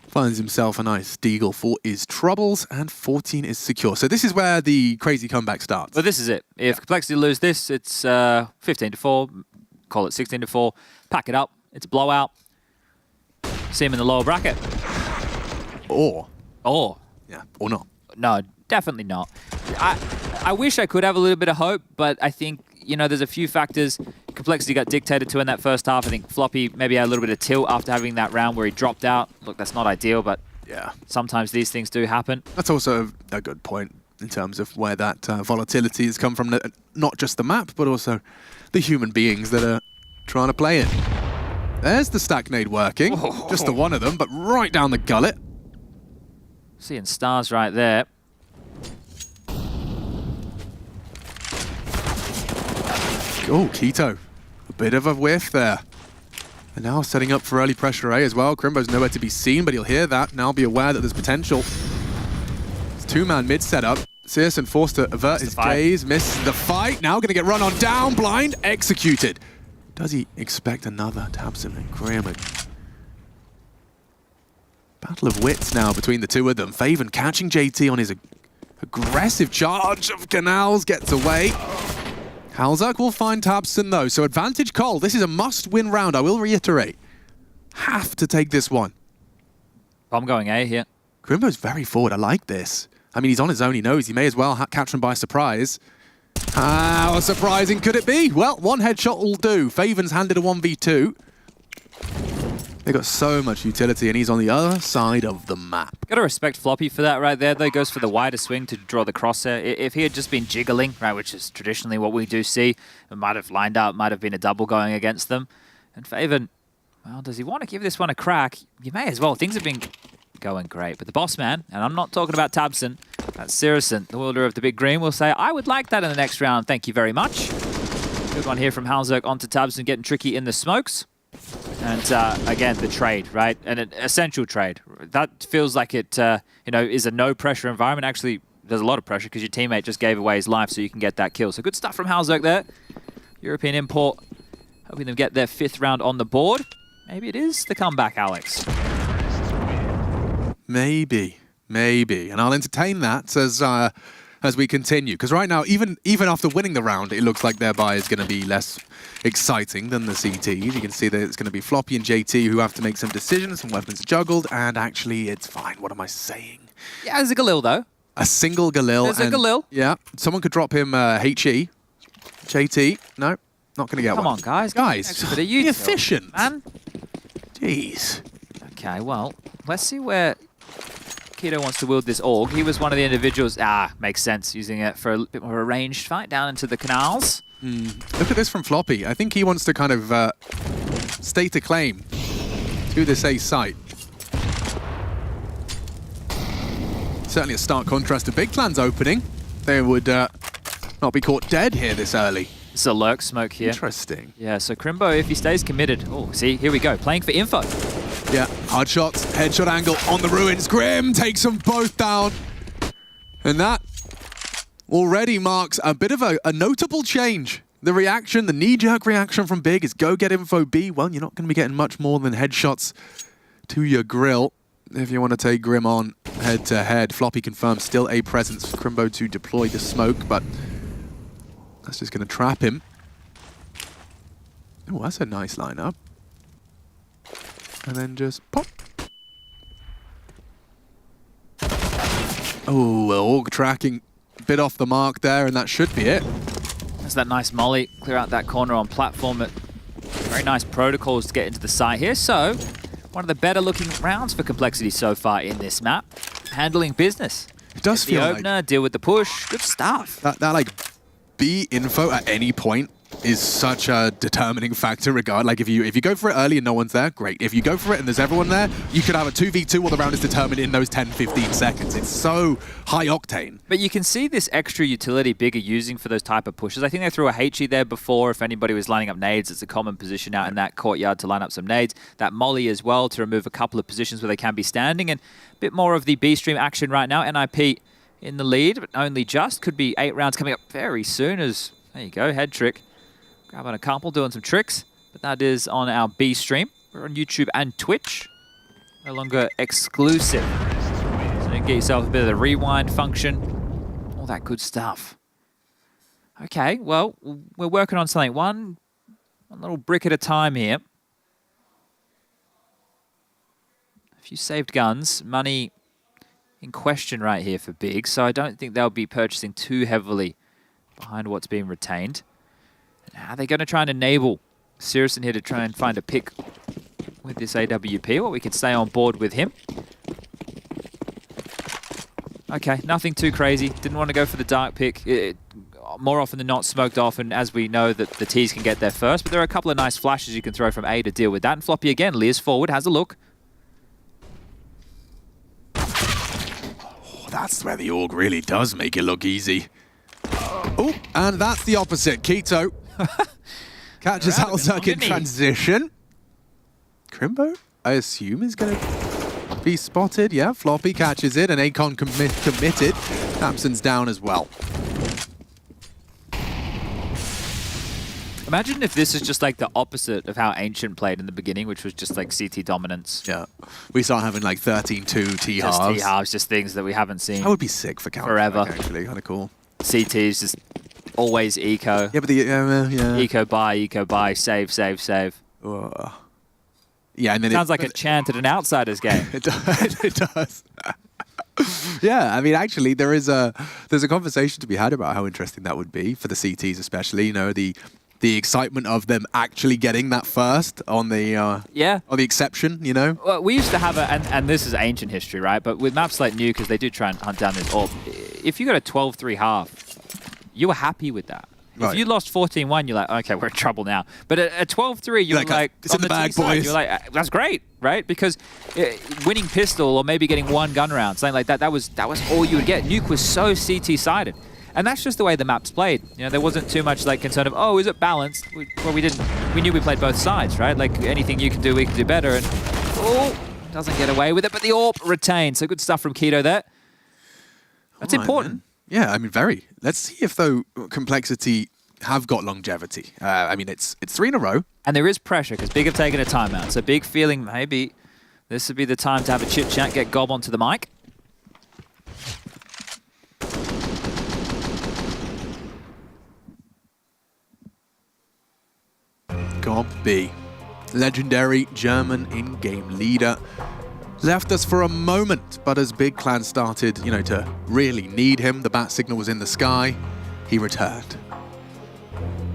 Speaker 5: Finds himself a nice deagle for his troubles, and 14 is secure. So this is where the crazy comeback starts.
Speaker 7: But this is it. If Complexity lose this, it's 15-4, call it 16-4, pack it up, it's a blowout. See him in the lower bracket.
Speaker 5: Or.
Speaker 7: Yeah,
Speaker 5: or not.
Speaker 7: No, definitely not. I wish I could have a little bit of hope, but I think, you know, there's a few factors. Complexity got dictated to in that first half. I think Floppy maybe had a little bit of tilt after having that round where he dropped out. Look, that's not ideal, but
Speaker 5: yeah,
Speaker 7: sometimes these things do happen.
Speaker 5: That's also a good point in terms of where that volatility has come from. Not just the map, but also the human beings that are trying to play it. There's the stack nade working. Oh. Just the one of them, but right down the gullet.
Speaker 7: Seeing stars right there.
Speaker 5: Oh, Keto. A bit of a whiff there. And now setting up for early pressure A as well. Crimbo's nowhere to be seen, but he'll hear that. Now be aware that there's potential. It's 2-man mid setup. Searson forced to avert his gaze, misses the fight. Now going to get run on down, blind, executed. Does he expect another? Tabson and Graham. Battle of wits now between the two of them. Faven catching JT on his aggressive charge of Canals, gets away. Halzak will find Tabson though, so advantage Cole. This is a must-win round, I will reiterate. Have to take this one.
Speaker 7: I'm going A here.
Speaker 5: Grimbo's very forward, I like this. I mean, he's on his own, he knows. He may as well catch him by surprise. How surprising could it be? Well, one headshot will do. Faven's handed a 1v2. They got so much utility, and he's on the other side of the map.
Speaker 7: Gotta respect Floppy for that right there, though. Goes for the wider swing to draw the crosshair. If he had just been jiggling, right, which is traditionally what we do see, it might have lined up, might have been a double going against them. And Faven, well, does he want to give this one a crack? You may as well. Things have been going great. But the boss man, and I'm not talking about Tabson, that's Searson, the wielder of the big green, will say, I would like that in the next round. Thank you very much. Good one here from Halzak onto Tabson, getting tricky in the smokes. And again, the trade, right? And an essential trade. That feels like it, is a no-pressure environment. Actually, there's a lot of pressure because your teammate just gave away his life so you can get that kill. So good stuff from Halzak there. European import, hoping them get their 5th round on the board. Maybe it is the comeback, Alex.
Speaker 5: Maybe. And I'll entertain that as we continue. Because right now, even after winning the round, it looks like their buy is going to be less exciting than the CTs. You can see that it's going to be Floppy and JT who have to make some decisions, some weapons juggled, and actually it's fine. What am I saying?
Speaker 7: Yeah, there's a Galil though.
Speaker 5: A single Galil.
Speaker 7: There's a Galil.
Speaker 5: Yeah, someone could drop him HE. JT, no, not going to get one.
Speaker 7: Come on, guys.
Speaker 5: Be efficient.
Speaker 7: Man.
Speaker 5: Jeez.
Speaker 7: Okay, well, let's see where Keto wants to wield this AUG. He was one of the individuals, makes sense, using it for a bit more of a ranged fight down into the canals.
Speaker 5: Look at this from Floppy. I think he wants to kind of state a claim to this A site. Certainly a stark contrast to Big Clan's opening. They would not be caught dead here this early.
Speaker 7: It's a lurk smoke here.
Speaker 5: Interesting.
Speaker 7: Yeah, so Crimbo, if he stays committed... Oh, see, here we go. Playing for info.
Speaker 5: Yeah, hard shots, headshot angle on the ruins. Grim takes them both down. And that already marks a bit of a notable change. The reaction, the knee-jerk reaction from Big is go get info B. Well, you're not going to be getting much more than headshots to your grill if you want to take Grim on head-to-head. Floppy confirms still a presence for Crimbo to deploy the smoke, but that's just going to trap him. Oh, that's a nice lineup. And then just pop. Oh, AUG tracking a bit off the mark there, and that should be it.
Speaker 7: There's that nice molly. Clear out that corner on platform. Very nice protocols to get into the site here. So, one of the better looking rounds for Complexity so far in this map. Handling business.
Speaker 5: It does feel
Speaker 7: like... The opener, deal with the push. Good stuff.
Speaker 5: That like, B info at any point is such a determining factor like if you go for it early and no one's there, great. If you go for it and there's everyone there, you could have a 2v2 or the round is determined in those 10-15 seconds. It's so high octane.
Speaker 7: But you can see this extra utility Big are using for those type of pushes. I think they threw a HE there before. If anybody was lining up nades, it's a common position out in that courtyard to line up some nades. That molly as well to remove a couple of positions where they can be standing, and a bit more of the B stream action right now. NIP in the lead, but only just. Could be 8 rounds coming up very soon as, there you go, head trick. Grabbing a couple, doing some tricks, but that is on our B stream. We're on YouTube and Twitch. No longer exclusive. So you can get yourself a bit of the rewind function. All that good stuff. Okay, well, we're working on something. One little brick at a time here. A few saved guns. Money in question right here for Big, so I don't think they'll be purchasing too heavily behind what's being retained. Are they going to try and enable Searson here to try and find a pick with this AWP? Well, we can stay on board with him. Okay, nothing too crazy. Didn't want to go for the dark pick. More often than not, smoked off, and as we know that the T's can get there first, but there are a couple of nice flashes you can throw from A to deal with that. And Floppy again, leers forward, has a look.
Speaker 5: Oh, that's where the AUG really does make it look easy. Oh, and that's the opposite. Keto catches Halzak in transition. Crimbo, I assume, is going to be spotted. Yeah, Floppy catches it, and Akon committed. Tamsin's down as well.
Speaker 7: Imagine if this is just like the opposite of how Ancient played in the beginning, which was just like CT dominance.
Speaker 5: Yeah. We start having like 13-2 T-halves.
Speaker 7: Just T-halves, just things that we haven't seen.
Speaker 5: That would be sick for Counter.
Speaker 7: Forever.
Speaker 5: Actually, kind of cool.
Speaker 7: CT's just always eco.
Speaker 5: Yeah, but the yeah.
Speaker 7: Eco buy, save.
Speaker 5: Yeah, and then
Speaker 7: sounds like a chant at an Outsiders game.
Speaker 5: It does. Yeah, I mean, actually, there's a conversation to be had about how interesting that would be for the CTs, especially. You know, the excitement of them actually getting that first on the on the exception. You know.
Speaker 7: Well, we used to have and this is ancient history, right? But with maps like New, because they do try and hunt down this orb. If you got a 12-3 half, you were happy with that. Right. If you lost 14-1, you're like, okay, we're in trouble now. But at 12-3, you're like
Speaker 5: it's in the bag, boys.
Speaker 7: You're like, that's great, right? Because winning pistol or maybe getting one gun round, something like that, that was all you would get. Nuke was so CT-sided. And that's just the way the map's played. You know, there wasn't too much like concern of, oh, is it balanced? We knew we played both sides, right? Like anything you can do, we can do better. And doesn't get away with it, but the AWP retained. So good stuff from Keto there. That's important.
Speaker 5: Man. Yeah, I mean, very. Let's see if, though, Complexity have got longevity. I mean, it's 3 in a row.
Speaker 7: And there is pressure, because Big have taken a timeout. So Big feeling maybe this would be the time to have a chit-chat, get Gob onto the mic.
Speaker 5: Gob B. Legendary German in-game leader. Left us for a moment, but as Big Clan started, you know, to really need him, the bat signal was in the sky, he returned.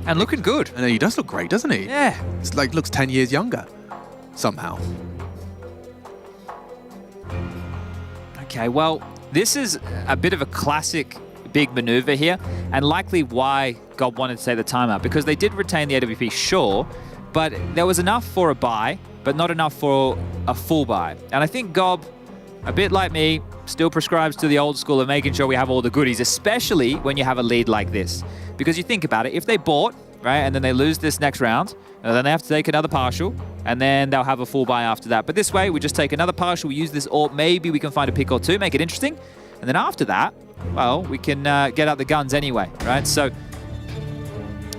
Speaker 7: And looking good.
Speaker 5: And he does look great, doesn't he?
Speaker 7: Yeah.
Speaker 5: It's like looks 10 years younger, somehow.
Speaker 7: Okay, well, this is a bit of a classic Big maneuver here, and likely why Gob wanted to take the timeout, because they did retain the AWP, sure, but there was enough for a buy, but not enough for a full buy. And I think Gob, a bit like me, still prescribes to the old school of making sure we have all the goodies, especially when you have a lead like this. Because you think about it, if they bought, right, and then they lose this next round, and then they have to take another partial, and then they'll have a full buy after that. But this way, we just take another partial, we use this AWP, maybe we can find a pick or two, make it interesting, and then after that, well, we can get out the guns anyway, right? So,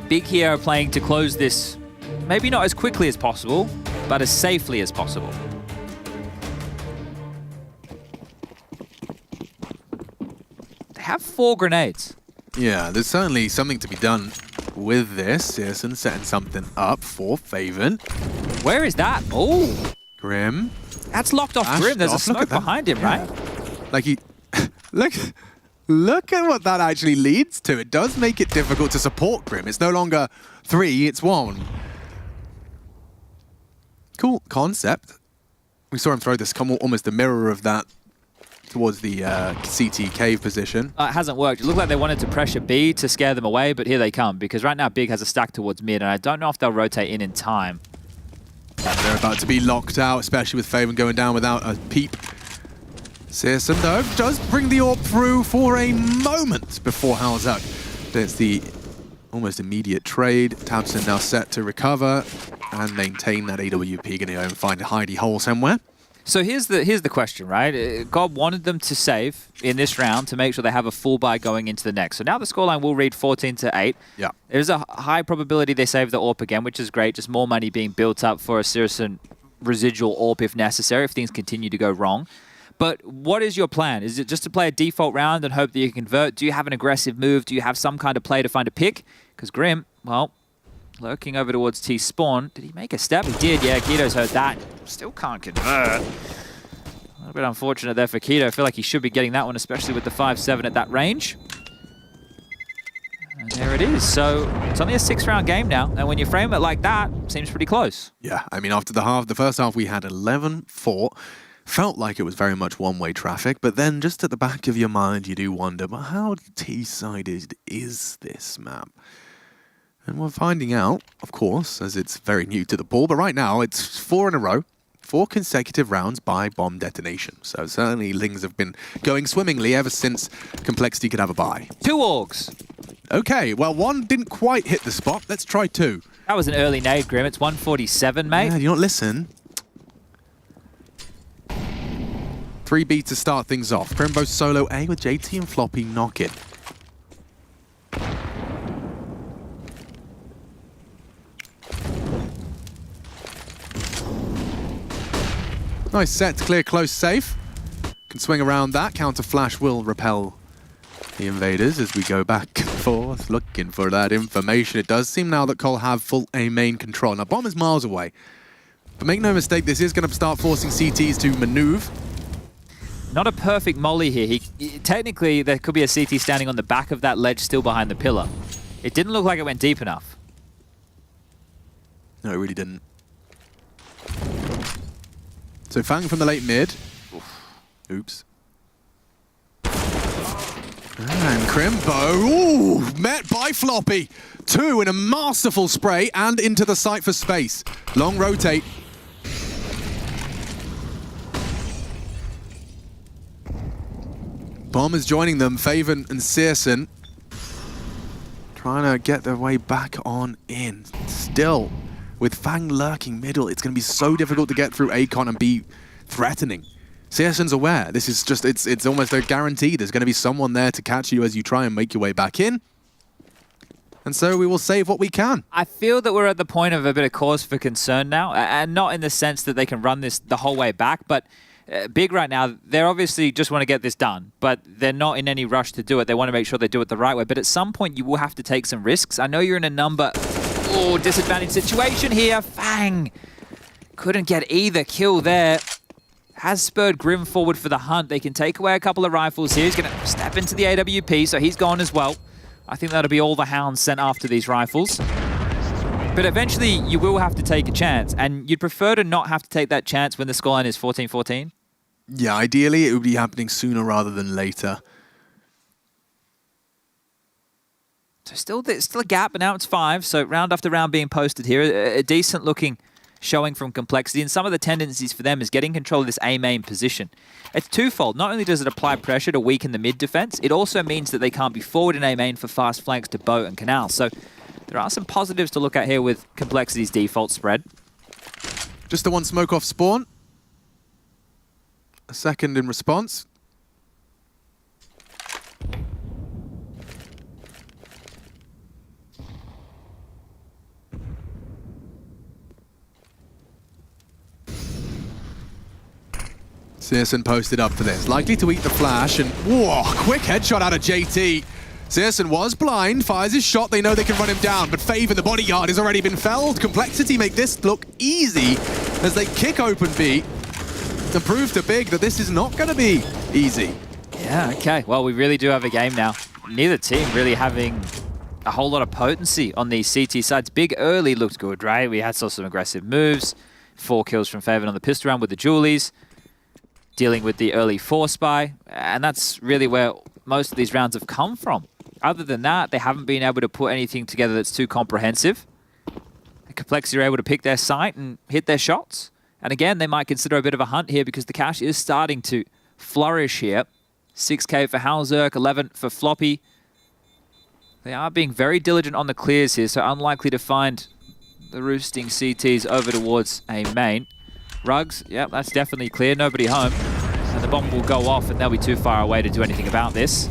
Speaker 7: Big here are playing to close this, maybe not as quickly as possible, but as safely as possible. They have 4 grenades.
Speaker 5: Yeah, there's certainly something to be done with this. Searson setting something up for Faven.
Speaker 7: Where is that? Oh!
Speaker 5: Grim.
Speaker 7: That's locked off Grim. There's a smoke behind him, right?
Speaker 5: Like he... Look at what that actually leads to. It does make it difficult to support Grim. It's no longer 3, it's 1. Cool concept. We saw him throw this, almost a mirror of that towards the CT cave position.
Speaker 7: It hasn't worked. It looked like they wanted to pressure B to scare them away, but here they come, because right now Big has a stack towards mid, and I don't know if they'll rotate in time.
Speaker 5: They're about to be locked out, especially with Faven going down without a peep. Searson, though, does bring the AWP through for a moment before Halzak. There's the almost immediate trade. Tabson now set to recover and maintain that AWP, going to go and find a hidey hole somewhere.
Speaker 7: So here's the question, right? Gob wanted them to save in this round to make sure they have a full buy going into the next. So now the scoreline will read 14-8.
Speaker 5: Yeah.
Speaker 7: There's a high probability they save the AWP again, which is great. Just more money being built up for a Searson residual AWP if necessary, if things continue to go wrong. But what is your plan? Is it just to play a default round and hope that you convert? Do you have an aggressive move? Do you have some kind of play to find a pick? Because Grim, well, lurking over towards T-spawn. Did he make a step? He did, yeah. Keto's heard that. Still can't convert. A little bit unfortunate there for Keto. I feel like he should be getting that one, especially with the 5-7 at that range. And there it is. So it's only a 6-round game now. And when you frame it like that, it seems pretty close.
Speaker 5: Yeah, I mean, after the first half, we had 11-4. Felt like it was very much one-way traffic, but then just at the back of your mind, you do wonder, well, how T-sided is this map? And we're finding out, of course, as it's very new to the pool, but right now it's 4 in a row, 4 consecutive rounds by bomb detonation. So certainly things have been going swimmingly ever since Complexity could have a buy.
Speaker 7: 2 orgs.
Speaker 5: Okay, well, 1 didn't quite hit the spot. Let's try 2.
Speaker 7: That was an early nade, Grim. It's 147, mate.
Speaker 5: Yeah, you don't listen. 3B to start things off. Crimbo solo A with JT and Floppy knocking. Nice set to clear close safe. Can swing around that. Counter flash will repel the invaders as we go back and forth looking for that information. It does seem now that Cole have full A main control. Now bomb is miles away. But make no mistake, this is going to start forcing CTs to maneuver.
Speaker 7: Not a perfect molly here. Technically, there could be a CT standing on the back of that ledge still behind the pillar. It didn't look like it went deep enough.
Speaker 5: No, it really didn't. So Fang from the late mid. Oops. And Crimbo, ooh, met by Floppy. 2 in a masterful spray and into the site for space. Long rotate. Bomb is joining them, Faven and Searson. Trying to get their way back on in. Still, with Fang lurking middle, it's going to be so difficult to get through Akon and be threatening. Searson's aware. This is just, it's almost a guarantee. There's going to be someone there to catch you as you try and make your way back in. And so we will save what we can.
Speaker 7: I feel that we're at the point of a bit of cause for concern now, and not in the sense that they can run this the whole way back, but Big right now, they obviously just want to get this done, but they're not in any rush to do it. They want to make sure they do it the right way, but at some point you will have to take some risks. I know you're in a disadvantaged situation here. Fang couldn't get either kill there. Has spurred Grim forward for the hunt. They can take away a couple of rifles here. He's going to step into the AWP, so he's gone as well. I think that'll be all the hounds sent after these rifles. But eventually, you will have to take a chance, and you'd prefer to not have to take that chance when the scoreline is 14-14?
Speaker 5: Yeah, ideally, it would be happening sooner rather than later.
Speaker 7: So still a gap, but now it's 5, so round after round being posted here. A decent-looking showing from Complexity, and some of the tendencies for them is getting control of this A-main position. It's twofold. Not only does it apply pressure to weaken the mid defense, it also means that they can't be forward in A-main for fast flanks to Boat and Canal. So there are some positives to look at here with Complexity's default spread.
Speaker 5: Just the one smoke off spawn. A second in response. Searson posted up for this. Likely to eat the flash, and whoa, quick headshot out of JT. Searson was blind, fires his shot, they know they can run him down, but Faven, the bodyguard, has already been felled. Complexity make this look easy as they kick open B and prove to Big that this is not going to be easy.
Speaker 7: Yeah, okay. Well, we really do have a game now. Neither team really having a whole lot of potency on these CT sides. Big early looked good, right? We saw some aggressive moves. 4 kills from Faven on the pistol round with the Julies. Dealing with the early force buy, and that's really where most of these rounds have come from. Other than that, they haven't been able to put anything together that's too comprehensive. The Complexity are able to pick their sight and hit their shots. And again, they might consider a bit of a hunt here because the cash is starting to flourish here. 6k for Halzerk, 11 for Floppy. They are being very diligent on the clears here, so unlikely to find the roosting CTs over towards a main. Rugs, yep, that's definitely clear. Nobody home. And the bomb will go off, and they'll be too far away to do anything about this.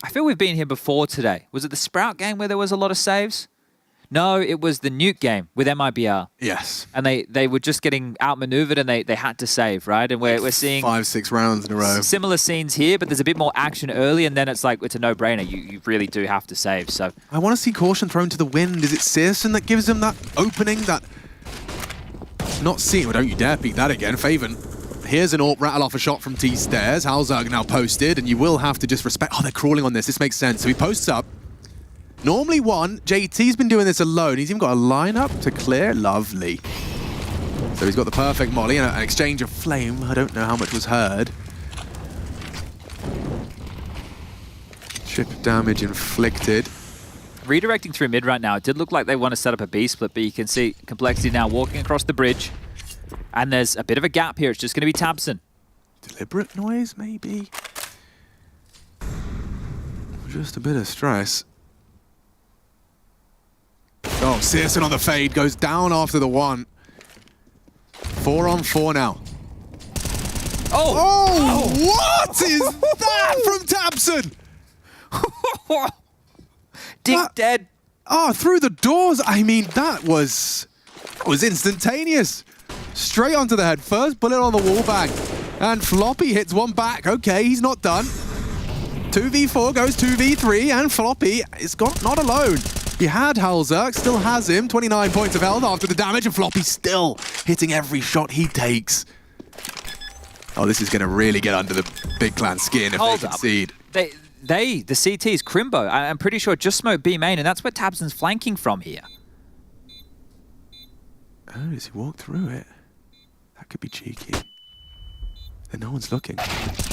Speaker 7: I feel we've been here before today. Was it the Sprout game where there was a lot of saves? No, it was the Nuke game with MIBR.
Speaker 5: Yes.
Speaker 7: And they were just getting outmaneuvered and they had to save, right? And we're seeing
Speaker 5: 5-6 rounds in a row.
Speaker 7: Similar scenes here, but there's a bit more action early, and then it's like, it's a no-brainer. You really do have to save, so.
Speaker 5: I want to see caution thrown to the wind. Is it Searson that gives them that opening, that... Not seeing... Well, don't you dare peek that again. Faven. Here's an AWP rattle off a shot from T-Stairs. Halzerg now posted, and you will have to just respect... Oh, they're crawling on this. This makes sense. So he posts up. Normally one, JT's been doing this alone. He's even got a lineup to clear. Lovely. So he's got the perfect molly and an exchange of flame. I don't know how much was heard. Chip damage inflicted.
Speaker 7: Redirecting through mid right now. It did look like they want to set up a B split, but you can see Complexity now walking across the bridge. And there's a bit of a gap here. It's just going to be Tabson.
Speaker 5: Deliberate noise, maybe? Just a bit of stress. Oh, Searson on the fade, goes down after the one. 4 on 4 now. Oh, what is that from Tabson?
Speaker 7: Dick dead.
Speaker 5: Oh, through the doors. I mean, that was instantaneous. Straight onto the head. First bullet on the wall bang. And Floppy hits one back. Okay, he's not done. 2v4 goes 2v3, and Floppy is not alone. He had Halzerk, still has him. 29 points of health after the damage, and Floppy still hitting every shot he takes. Oh, this is going to really get under the Big Clan skin if they concede.
Speaker 7: The CTs, Crimbo, I'm pretty sure just smoked B main, and that's where Tabson's flanking from here.
Speaker 5: Oh, does he walk through it? That could be cheeky. And no one's looking.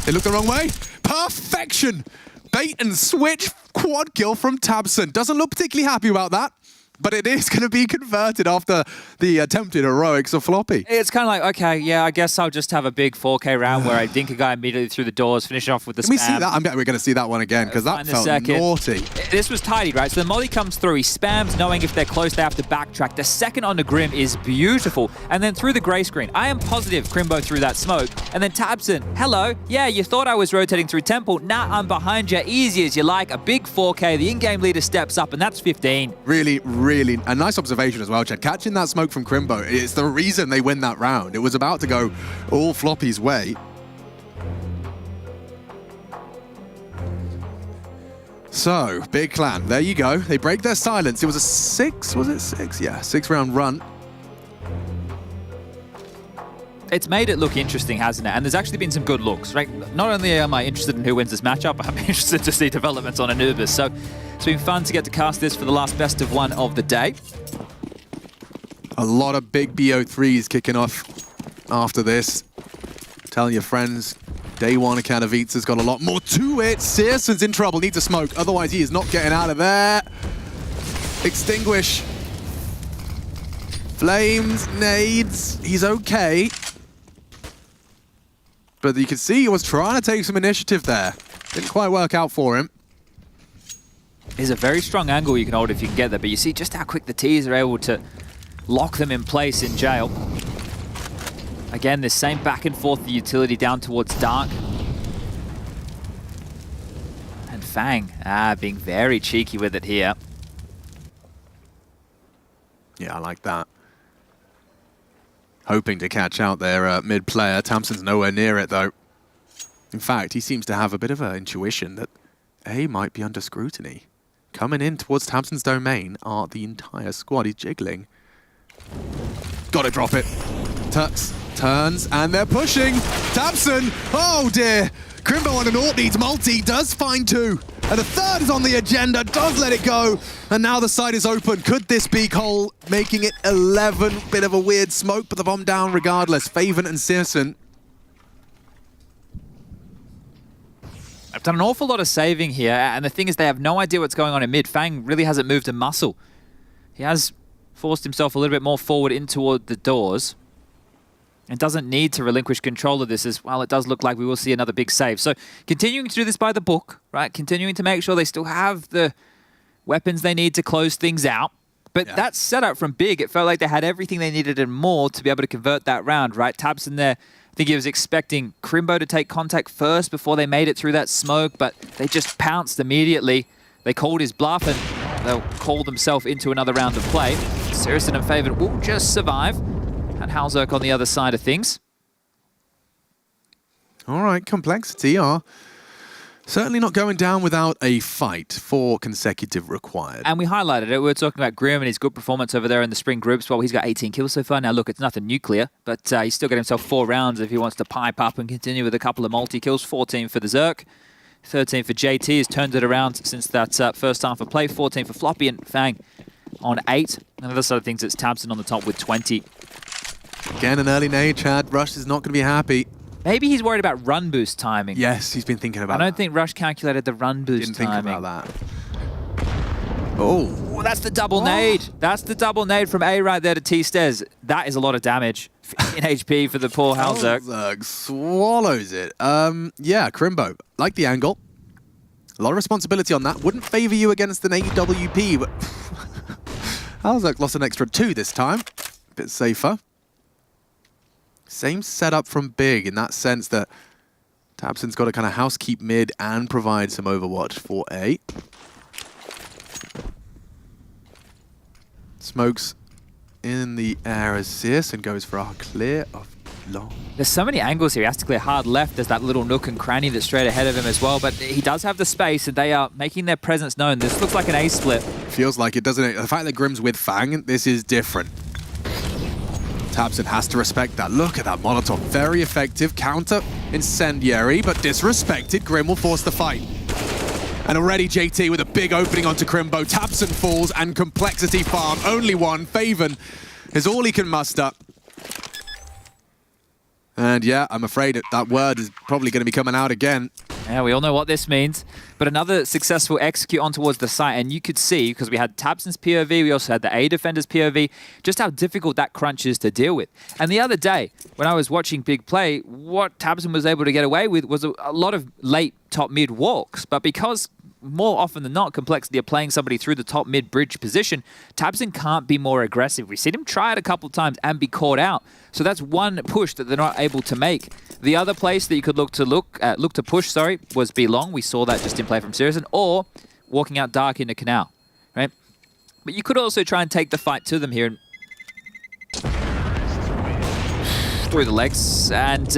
Speaker 5: They look the wrong way. Perfection! Bait and switch quad kill from Tabson. Doesn't look particularly happy about that, but it is going to be converted after the attempted heroics of Floppy.
Speaker 7: It's kind of like, okay, yeah, I guess I'll just have a big 4K round where I dink a guy immediately through the doors, finish off with the spam.
Speaker 5: Can we see that? I bet we're going to see that one again, because that felt naughty.
Speaker 7: This was tidy, right? So the molly comes through, he spams, knowing if they're close, they have to backtrack. The second on the Grim is beautiful. And then through the grey screen, I am positive Crimbo threw that smoke. And then Tabson, hello, yeah, you thought I was rotating through Temple. Nah, I'm behind you, easy as you like. A big 4K, the in-game leader steps up, and that's 15.
Speaker 5: Really, really, a nice observation as well, Chad. Catching that smoke from Crimbo, it's the reason they win that round. It was about to go all Floppy's way. So, Big Clan, there you go. They break their silence. It was a 6, was it 6? Yeah, 6-round run.
Speaker 7: It's made it look interesting, hasn't it? And there's actually been some good looks, right? Not only am I interested in who wins this matchup, I'm interested to see developments on Anubis. So it's been fun to get to cast this for the last best of one of the day.
Speaker 5: A lot of big BO3s kicking off after this. Tell your friends, day one of Katowice's got a lot more to it. Searson's in trouble, needs a smoke, otherwise he is not getting out of there. Extinguish. Flames, nades, he's okay. But you can see he was trying to take some initiative there. Didn't quite work out for him.
Speaker 7: There's a very strong angle you can hold if you can get there, but you see just how quick the T's are able to lock them in place in jail. Again, this same back and forth, the utility down towards Dark. And Fang, being very cheeky with it here.
Speaker 5: Yeah, I like that. Hoping to catch out their mid player. Tamsin's nowhere near it, though. In fact, he seems to have a bit of an intuition that A might be under scrutiny. Coming in towards Tamsin's domain are the entire squad. He's jiggling. Gotta drop it. Tux turns, and they're pushing. Tamsin! Oh, dear! Crimbo on an AWP needs multi, does find 2. And a third is on the agenda, does let it go. And now the side is open. Could this be Cole making it 11? Bit of a weird smoke, but the bomb down regardless. Faven and Searson.
Speaker 7: I've done an awful lot of saving here, and the thing is they have no idea what's going on in mid. Fang really hasn't moved a muscle. He has forced himself a little bit more forward in toward the doors. And doesn't need to relinquish control of this as well. It does look like we will see another big save. So continuing to do this by the book, right? Continuing to make sure they still have the weapons they need to close things out. But that setup from Big, it felt like they had everything they needed and more to be able to convert that round, right? Tabson there, I think he was expecting Crimbo to take contact first before they made it through that smoke, but they just pounced immediately. They called his bluff and they'll call themselves into another round of play. Searson and Faven will just survive. And Halzerk on the other side of things.
Speaker 5: All right, Complexity are certainly not going down without a fight. 4 consecutive required.
Speaker 7: And we highlighted it. We were talking about Grim and his good performance over there in the spring groups. Well, he's got 18 kills so far. Now, look, it's nothing nuclear, but he's still got himself 4 rounds if he wants to pipe up and continue with a couple of multi-kills. 14 for the Zerk. 13 for JT. Has turned it around since that first half of play. 14 for Floppy and Fang on 8. And the other side of things, it's Tabson on the top with 20.
Speaker 5: Again, an early nade, Chad. Rush is not going to be happy.
Speaker 7: Maybe he's worried about run boost timing.
Speaker 5: Yes, he's been thinking about that.
Speaker 7: I don't think Rush calculated the run boost timing.
Speaker 5: Didn't think about that. Oh.
Speaker 7: That's the double nade. That's the double nade from A right there to T-Stairs. That is a lot of damage in HP for the poor Halzerk.
Speaker 5: Halzerk swallows it. Yeah, Crimbo, like the angle. A lot of responsibility on that. Wouldn't favor you against an AWP, but Halzak lost an extra 2 this time. A bit safer. Same setup from Big in that sense that tabseN's got to kind of housekeep mid and provide some overwatch for A. Smokes in the air as CSGO goes for a clear of long.
Speaker 7: There's so many angles here. He has to clear hard left. There's that little nook and cranny that's straight ahead of him as well. But he does have the space, and they are making their presence known. This looks like an A split.
Speaker 5: Feels like it, doesn't it? The fact that Grim's with Fang, this is different. tabseN has to respect that. Look at that Molotov. Very effective. Counter incendiary, but disrespected. Grim will force the fight. And already JT with a big opening onto Crimbo. tabseN falls and Complexity farm. Only one. Faven is all he can muster. And yeah, I'm afraid that word is probably going to be coming out again.
Speaker 7: Yeah, we all know what this means. But another successful execute on towards the site. And you could see, because we had tabseN's POV, we also had the A defender's POV, just how difficult that crunch is to deal with. And the other day, when I was watching Big play, what tabseN was able to get away with was a lot of late top-mid walks. But because more often than not, Complexity are playing somebody through the top mid-bridge position, tabseN can't be more aggressive. We've seen him try it a couple of times and be caught out. So that's one push that they're not able to make. The other place that you could look to push, was B long. We saw that just in play from CET, or walking out dark into Canal, right? But you could also try and take the fight to them here and through the legs, and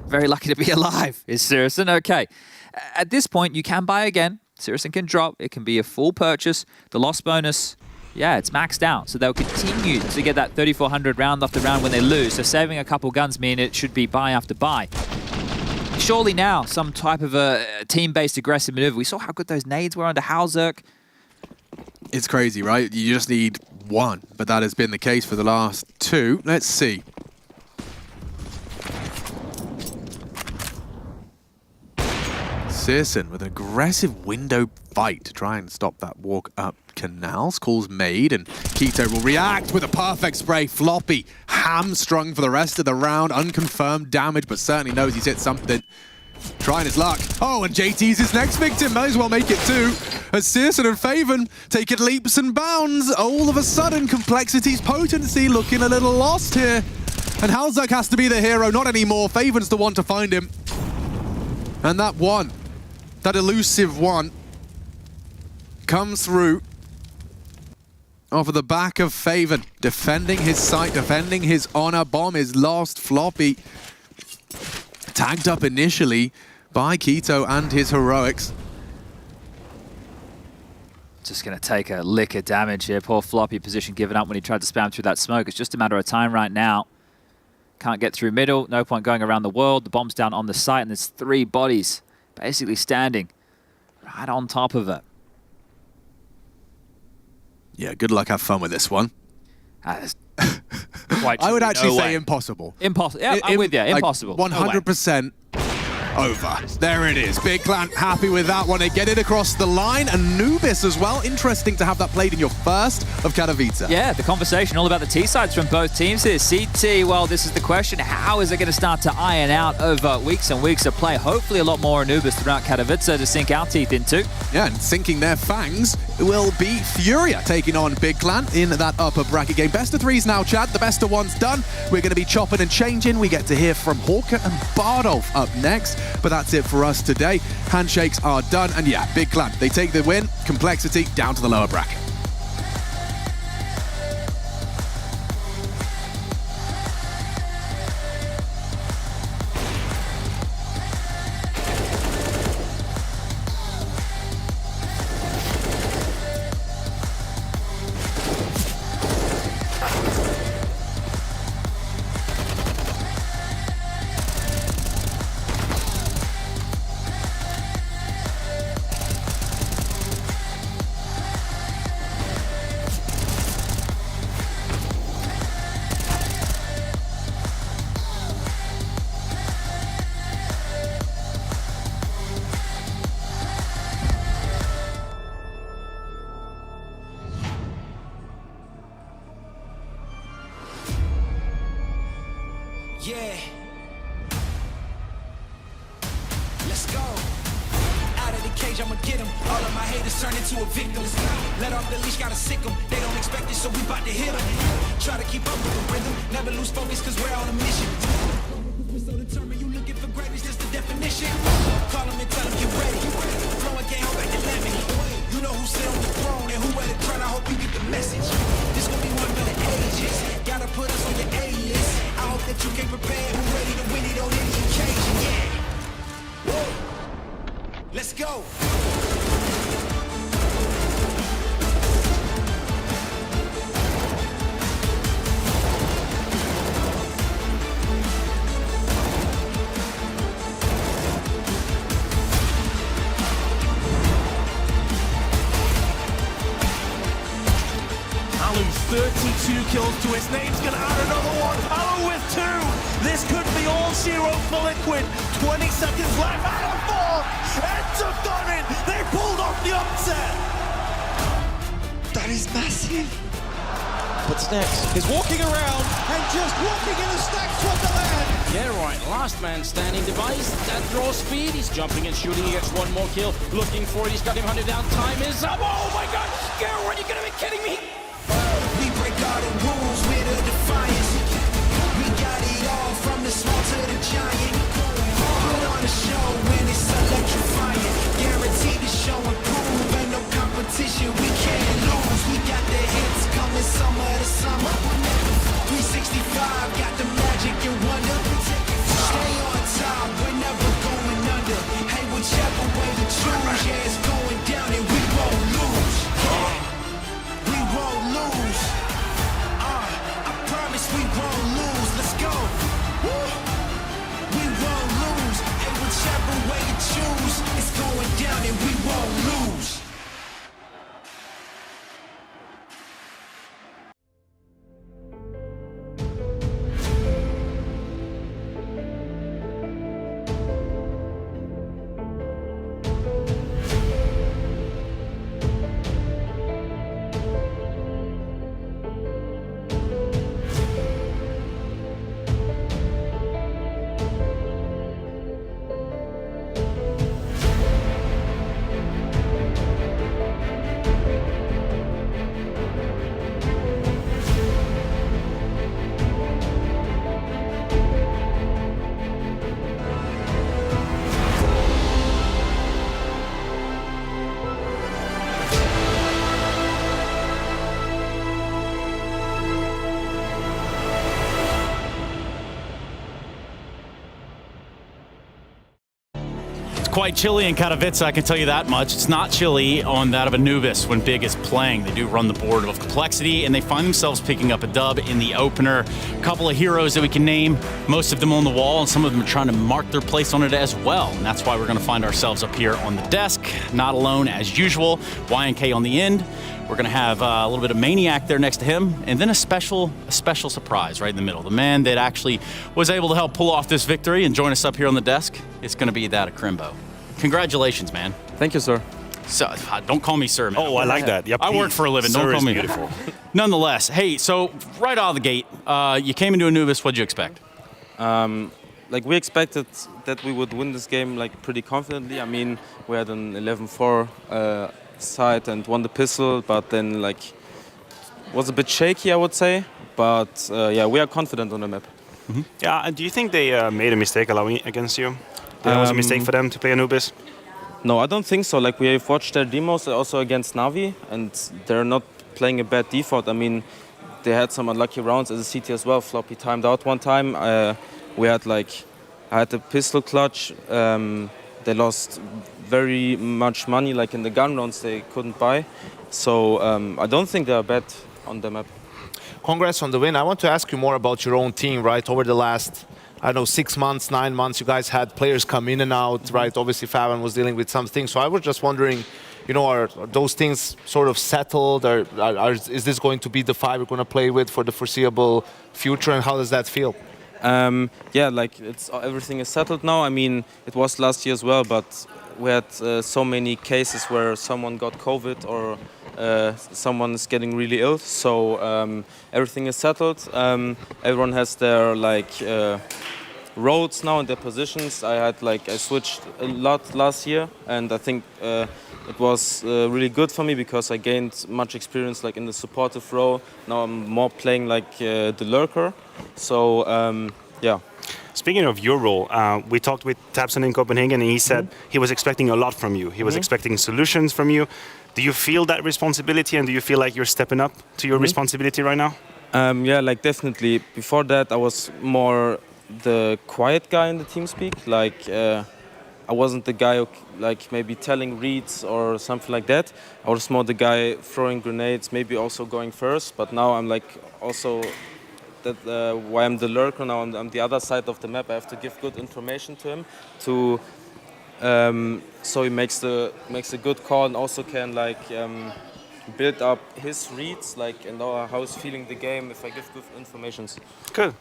Speaker 7: very lucky to be alive is CET. Okay. At this point, you can buy again. CET can drop. It can be a full purchase. The loss bonus, yeah, it's maxed out. So they'll continue to get that 3,400 round after round when they lose. So saving a couple guns mean it should be buy after buy. Surely now, some type of a team-based aggressive maneuver. We saw how good those nades were under Halzerk.
Speaker 5: It's crazy, right? You just need one, but that has been the case for the last 2. Let's see. CET with an aggressive window fight to try and stop that walk up Canals. Calls made, and Keto will react with a perfect spray. Floppy hamstrung for the rest of the round. Unconfirmed damage, but certainly knows he's hit something. Trying his luck. Oh, and JT's his next victim. Might as well make it 2. As CET and Faven take it leaps and bounds. All of a sudden, Complexity's potency looking a little lost here. And Halzerk has to be the hero, not anymore. Faven's the one to find him. And that one, that elusive one, comes through off of the back of Faven, defending his site, defending his honor. Bomb is lost. Floppy tagged up initially by Keto and his heroics.
Speaker 7: Just going to take a lick of damage here. Poor Floppy, position given up when he tried to spam through that smoke. It's just a matter of time right now. Can't get through middle. No point going around the world. The bomb's down on the site, and there's 3 bodies basically standing right on top of it.
Speaker 5: Yeah, good luck. Have fun with this one.
Speaker 7: I
Speaker 5: would actually say impossible.
Speaker 7: Impossible. Yeah, I'm with you. Impossible.
Speaker 5: 100% over. There it is. Big Clan happy with that one. They get it across the line. And Nubis as well. Interesting to have that played in your first of Katowice.
Speaker 7: Yeah, the conversation all about the T-sides from both teams here. CT, well, this is the question. How is it going to start to iron out over weeks and weeks of play? Hopefully a lot more Anubis throughout Katowice to sink our teeth into.
Speaker 5: Yeah, and sinking their fangs will be Furia taking on Big Clan in that upper bracket game. Best of 3s now, Chad. The best of 1's done. We're going to be chopping and changing. We get to hear from Hawker and Bardolph up next. But that's it for us today. Handshakes are done. And yeah, Big Clan, they take the win. Complexity down to the lower bracket.
Speaker 11: Yeah. Let's go. Out of the cage, I'ma get him. All of my haters turn into a victim. Let off the leash, gotta sick them. They don't expect it, so we bout to hit them. Try to keep up with the rhythm. Never lose focus, cause we're on a mission. We're so determined, you looking for greatness, that's the definition. Call them and tell them get ready. Flowing can't hold back the lemon. You know who sit on the throne and who at the crown. I hope you get the message. This gonna be one for the ages. Gotta put us on your A-list. I hope that you came prepared. Who ready to win it on any occasion? Yeah. Woo. Let's go.
Speaker 26: Alu's 32 kills to his name's gonna add another one. Alu with 2. This could be all 0 for Liquid. 20 seconds left. Alu 4. ENCE have done it. They pulled off the upset.
Speaker 11: That is massive. What's next? He's walking around and just walking in the stacks wonderland.
Speaker 26: Yeah, right. Last man standing device. That draws speed. He's jumping and shooting. He gets one more kill. Looking for it. He's got him hunted down. Time is up. Oh my God. Scarrow, are you gonna be kidding me?
Speaker 11: We break all the rules with a defiance. We got it all from the small to the giant. Put on a show when it's electrifying. Guaranteed to show and prove. Ain't no competition, we can't lose. We got the hits coming summer to summer. 365 got the magic and wonder. Stay on top, we're never going under. Hey, whichever way you choose, yeah, it's going down and we won't lose. We won't lose. I promise we won't lose. Let's go. Woo. We won't lose. Hey, whichever way you choose, it's going down and we won't lose.
Speaker 22: Quite chilly in Katowice, I can tell you that much. It's not chilly on that of Anubis when Big is playing. They do run the board of complexity, and they find themselves picking up a dub in the opener. A couple of heroes that we can name, most of them on the wall, and some of them are trying to mark their place on it as well. And that's why we're going to find ourselves up here on the desk, not alone as usual. YNK on the end. We're going to have a little bit of Maniac there next to him, and then a special surprise right in the middle. The man that actually was able to help pull off this victory and join us up here on the desk, it's going to be that of Crimbo. Congratulations, man.
Speaker 12: Thank you, sir.
Speaker 22: So, don't call me sir, man.
Speaker 13: Oh, I like that. Yep,
Speaker 22: I work for a living.
Speaker 13: Sir
Speaker 22: Don't call
Speaker 13: is
Speaker 22: me.
Speaker 13: beautiful.
Speaker 22: Nonetheless, hey, so right out of the gate, you came into Anubis. What'd you expect?
Speaker 12: Like we expected that we would win this game like pretty confidently. I mean, we had an 11-4 side and won the pistol, but then like was a bit shaky, I would say. But yeah, we are confident on the map.
Speaker 13: Mm-hmm. Yeah, and do you think they made a mistake allowing against you? That was a mistake for them to play Anubis?
Speaker 12: No, I don't think so. Like, we've watched their demos also against Na'Vi, and they're not playing a bad default. I mean, they had some unlucky rounds as a CT as well. Floppy timed out one time. We had I had the pistol clutch. They lost very much money, like in the gun rounds they couldn't buy. So I don't think they're bad on the map.
Speaker 14: Congrats on the win. I want to ask you more about your own team, right? Over the last, I don't know, 6 months, 9 months, you guys had players come in and out, right? Obviously, Fabian was dealing with some things. So I was just wondering, you know, are those things sort of settled? Is this going to be the five we're going to play with for the foreseeable future? And how does that feel?
Speaker 12: Yeah, like everything is settled now. I mean, it was last year as well, but we had so many cases where someone got COVID or someone is getting really ill. So everything is settled. Everyone has their roles now in their positions. I switched a lot last year, and I think it was really good for me because I gained much experience like in the supportive role. Now I'm more playing like the lurker. So yeah.
Speaker 13: Speaking of your role, we talked with Tabson in Copenhagen, and he said he was expecting a lot from you. He was expecting solutions from you. Do you feel that responsibility, and do you feel like you're stepping up to your responsibility right now?
Speaker 12: Yeah, like definitely. Before that, I was more the quiet guy in the team speak. Like I wasn't the guy who, like maybe telling reads or something like that. I was more the guy throwing grenades, maybe also going first. But now I'm like also that why I'm the lurker now. I'm the other side of the map. I have to give good information to him to so he makes a good call and also can like build up his reads like and how he's feeling the game if I give good information.
Speaker 13: Good.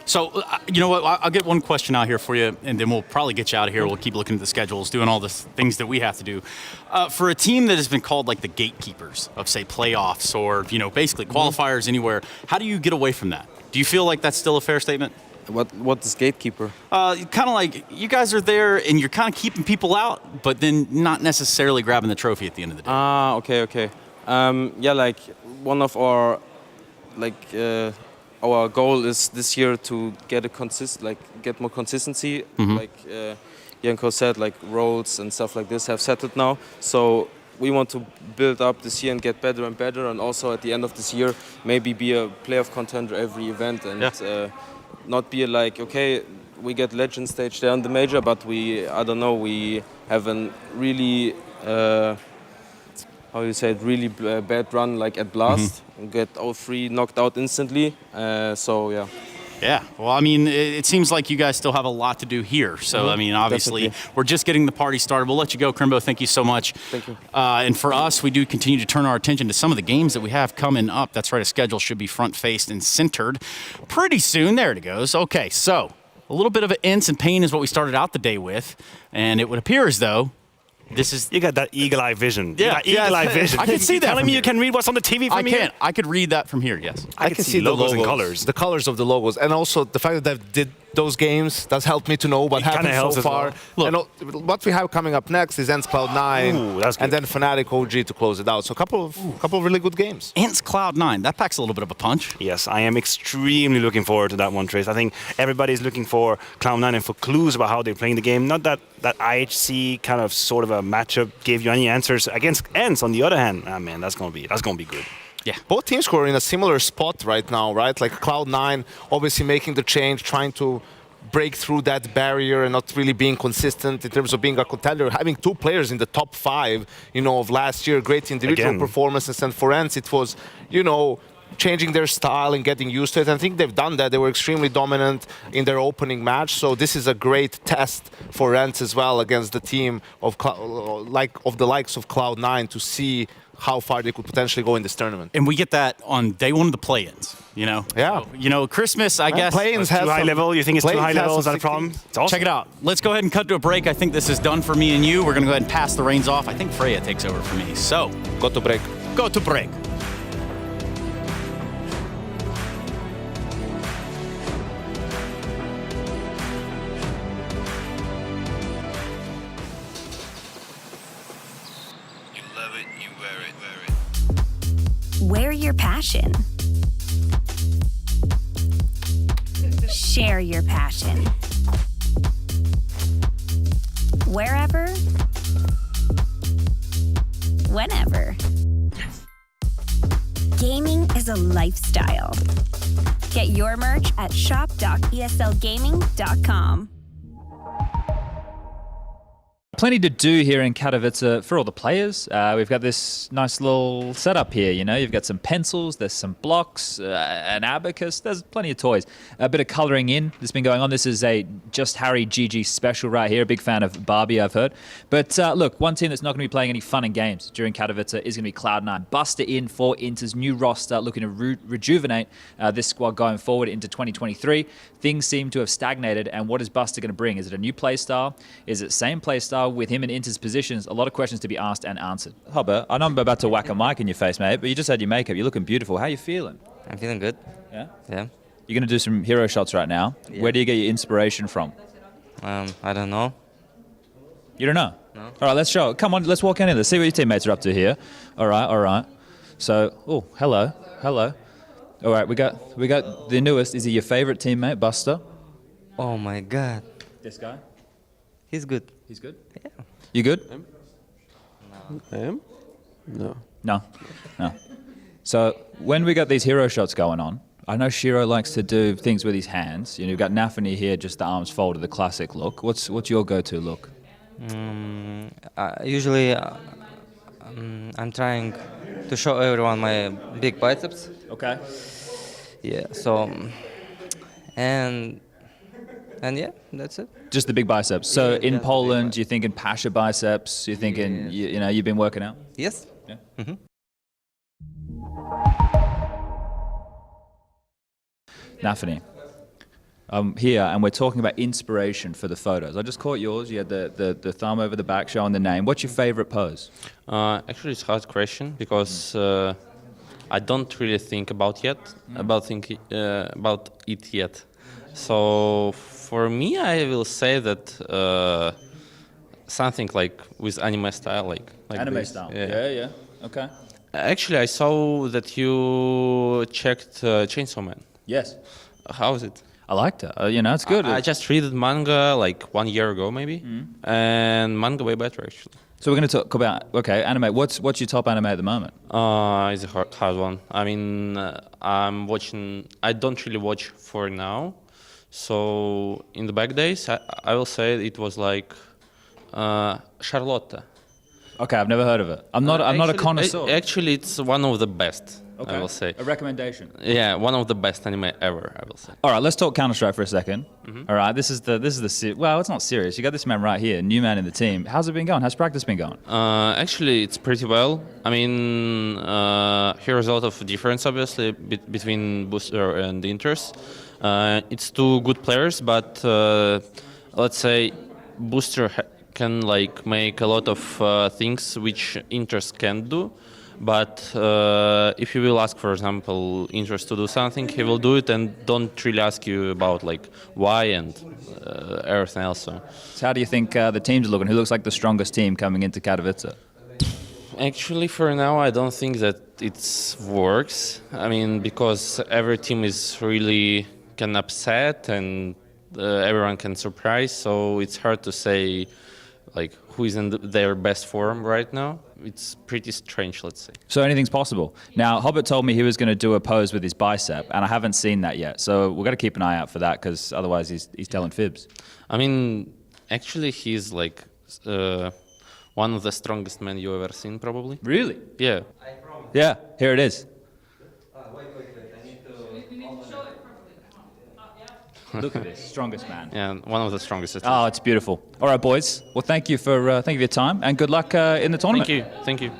Speaker 22: So, you know what, I'll get one question out here for you, and then we'll probably get you out of here. We'll keep looking at the schedules, doing all the things that we have to do. For a team that has been called like the gatekeepers of, say, playoffs or, you know, basically qualifiers anywhere, how do you get away from that? Do you feel like that's still a fair statement?
Speaker 12: What is gatekeeper?
Speaker 22: Kind of like you guys are there and you're kind of keeping people out, but then not necessarily grabbing the trophy at the end of the day.
Speaker 12: Ah, okay. Yeah, like one of our our goal is this year to get get more consistency. Like Janko said, like roles and stuff like this have settled now. So we want to build up this year and get better and better, and also at the end of this year maybe be a playoff contender every event and not be like we get legend stage there on the major, but we haven't really. How you say it, really bad run like at Blast, and get all three knocked out instantly. So yeah.
Speaker 22: Yeah, well, I mean, it seems like you guys still have a lot to do here. So, I mean, obviously, we're just getting the party started. We'll let you go, Crimbo. Thank you so much.
Speaker 12: Thank you.
Speaker 22: And for us, we do continue to turn our attention to some of the games that we have coming up. That's right, a schedule should be front-faced and centered pretty soon. There it goes. Okay, so a little bit of an ENCE and pain is what we started out the day with. And it would appear as though
Speaker 13: you got that eagle-eye vision.
Speaker 22: Yeah,
Speaker 13: eagle-eye vision.
Speaker 22: I can see that.
Speaker 13: Telling me you can read what's on the TV from here?
Speaker 22: I could read that from here. Yes,
Speaker 14: I can see the logos and colors, the colors of the logos, and also the fact that they did those games does help me to know what happened so far. Well. And what we have coming up next is ENCE Cloud9, and then Fnatic OG to close it out. So a couple of really good games.
Speaker 22: ENCE Cloud9, that packs a little bit of a punch.
Speaker 13: Yes, I am extremely looking forward to that one, Trace. I think everybody's looking for Cloud9 and for clues about how they're playing the game. Not that IHC kind of sort of a matchup gave you any answers against ENCE. On the other hand, man, that's gonna be good.
Speaker 14: Yeah, both teams were in a similar spot right now, right? Like Cloud9 obviously making the change, trying to break through that barrier and not really being consistent in terms of being a contender. Having two players in the top 5, of last year, great individual performances, and for ENCE it was, changing their style and getting used to it. I think they've done that. They were extremely dominant in their opening match, so this is a great test for ENCE as well against the team of the likes of Cloud9 to see how far they could potentially go in this tournament.
Speaker 22: And we get that on day one of the play-ins, Yeah. So, Christmas, I guess.
Speaker 13: Play-ins have too high level. You think it's too high level? Is that a problem? It's awesome.
Speaker 22: Check it out. Let's go ahead and cut to a break. I think this is done for me and you. We're going to go ahead and pass the reins off. I think Freya takes over for me. So,
Speaker 14: go to break.
Speaker 22: Go to break.
Speaker 20: Wear your passion. Share your passion. Wherever, whenever. Gaming is a lifestyle. Get your merch at shop.eslgaming.com.
Speaker 7: Plenty to do here in Katowice for all the players. We've got this nice little setup here, You've got some pencils, there's some blocks, an abacus, there's plenty of toys. A bit of colouring in that's been going on. This is a Just Harry GG special right here. A big fan of Barbie, I've heard. But look, one team that's not going to be playing any fun and games during Katowice is going to be Cloud9. Buster in for Inter's new roster, looking to rejuvenate this squad going forward into 2023. Things seem to have stagnated, and what is Buster going to bring? Is it a new play style? Is it same play style with him in Inter's positions? A lot of questions to be asked and answered. Hubba, I know I'm about to whack a mic in your face, mate, but you just had your makeup. You're looking beautiful. How are you feeling?
Speaker 2: I'm feeling good.
Speaker 7: Yeah?
Speaker 2: Yeah.
Speaker 7: You're going to do some hero shots right now.
Speaker 2: Yeah.
Speaker 7: Where do you get your inspiration from?
Speaker 2: I don't know.
Speaker 7: You don't know?
Speaker 2: No.
Speaker 7: All right, let's show. Come on, let's walk in here. Let's see what your teammates are up to here. All right. So, oh, hello. All right, we got the newest. Is he your favorite teammate, Buster?
Speaker 2: Oh my God.
Speaker 7: This guy?
Speaker 2: He's good.
Speaker 7: He's good?
Speaker 2: Yeah.
Speaker 7: You good?
Speaker 19: I am? No.
Speaker 7: No. So when we got these hero shots going on, I know Shiro likes to do things with his hands. You know, you've got Nafany here, just the arms folded, the classic look. What's your go-to look?
Speaker 2: Usually, I'm trying to show everyone my big biceps.
Speaker 7: Okay.
Speaker 2: Yeah. So, and yeah, that's it.
Speaker 7: Just the big biceps. So
Speaker 2: Yeah,
Speaker 7: in
Speaker 2: just
Speaker 7: Poland, you're thinking Pasha biceps. You're thinking, you know, you've been working out.
Speaker 2: Yes.
Speaker 7: Yeah.
Speaker 2: Mm-hmm.
Speaker 7: Nafany, I'm here and we're talking about inspiration for the photos. I just caught yours. You had the thumb over the back showing the name. What's your favorite pose?
Speaker 12: Actually, it's a hard question because I don't really think about it yet. So for me, I will say that something like with anime style, like
Speaker 7: Anime
Speaker 12: this.
Speaker 7: style. Yeah. Okay.
Speaker 12: Actually, I saw that you checked Chainsaw Man.
Speaker 7: Yes.
Speaker 12: How is it?
Speaker 7: I liked it. You know, it's good.
Speaker 12: I just read manga like 1 year ago, maybe, and manga way better actually.
Speaker 7: So we're going to talk about anime. What's your top anime at the moment?
Speaker 12: It's a hard one. I mean, I'm watching. I don't really watch for now. So in the back days, I will say it was like Charlotte.
Speaker 7: Okay, I've never heard of it. I'm not a connoisseur.
Speaker 12: Actually, it's one of the best.
Speaker 7: Okay.
Speaker 12: I will say.
Speaker 7: A recommendation.
Speaker 12: Yeah, one of the best anime ever. I will say.
Speaker 7: All right, let's talk Counter-Strike for a second. All right, this is the well, it's not serious. You got this man right here, new man in the team. How's it been going? How's practice been going?
Speaker 12: Actually, it's pretty well. I mean, here's a lot of difference, obviously, between Booster and Inters. It's two good players, but let's say Booster can like make a lot of things which Inters can't do. But if you will ask, for example, Inters to do something, he will do it and don't really ask you about like why and everything else. So
Speaker 7: how do you think the teams are looking? Who looks like the strongest team coming into Katowice?
Speaker 12: Actually, for now, I don't think that it works. I mean, because every team is really can upset and everyone can surprise. So it's hard to say like who is in their best form right now. It's pretty strange, let's say.
Speaker 7: So anything's possible. Now, Hobbit told me he was going to do a pose with his bicep, and I haven't seen that yet. So we've got to keep an eye out for that, because otherwise he's telling fibs.
Speaker 12: I mean, actually, he's like one of the strongest men you ever seen, probably.
Speaker 7: Really?
Speaker 12: Yeah.
Speaker 7: Yeah, here it is. Look at this, strongest man.
Speaker 12: Yeah, one of the strongest.
Speaker 7: Oh, it's beautiful. All right, boys. Well, thank you for your time, and good luck in the tournament.
Speaker 12: Thank you.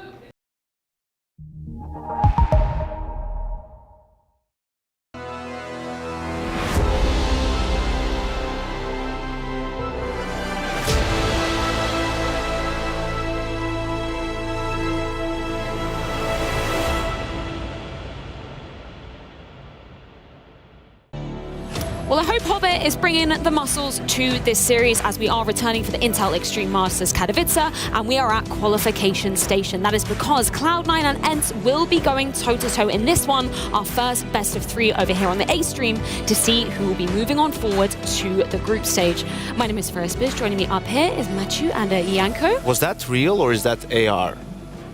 Speaker 21: Well, I hope Hobbit is bringing the muscles to this series as we are returning for the Intel Extreme Masters Katowice, and we are at qualification station. That is because Cloud9 and ENCE will be going toe-to-toe in this one, our first best of 3 over here on the A stream, to see who will be moving on forward to the group stage. My name is Ferris Biz. Joining me up here is Matthew and Ianco.
Speaker 14: Was that real or is that AR?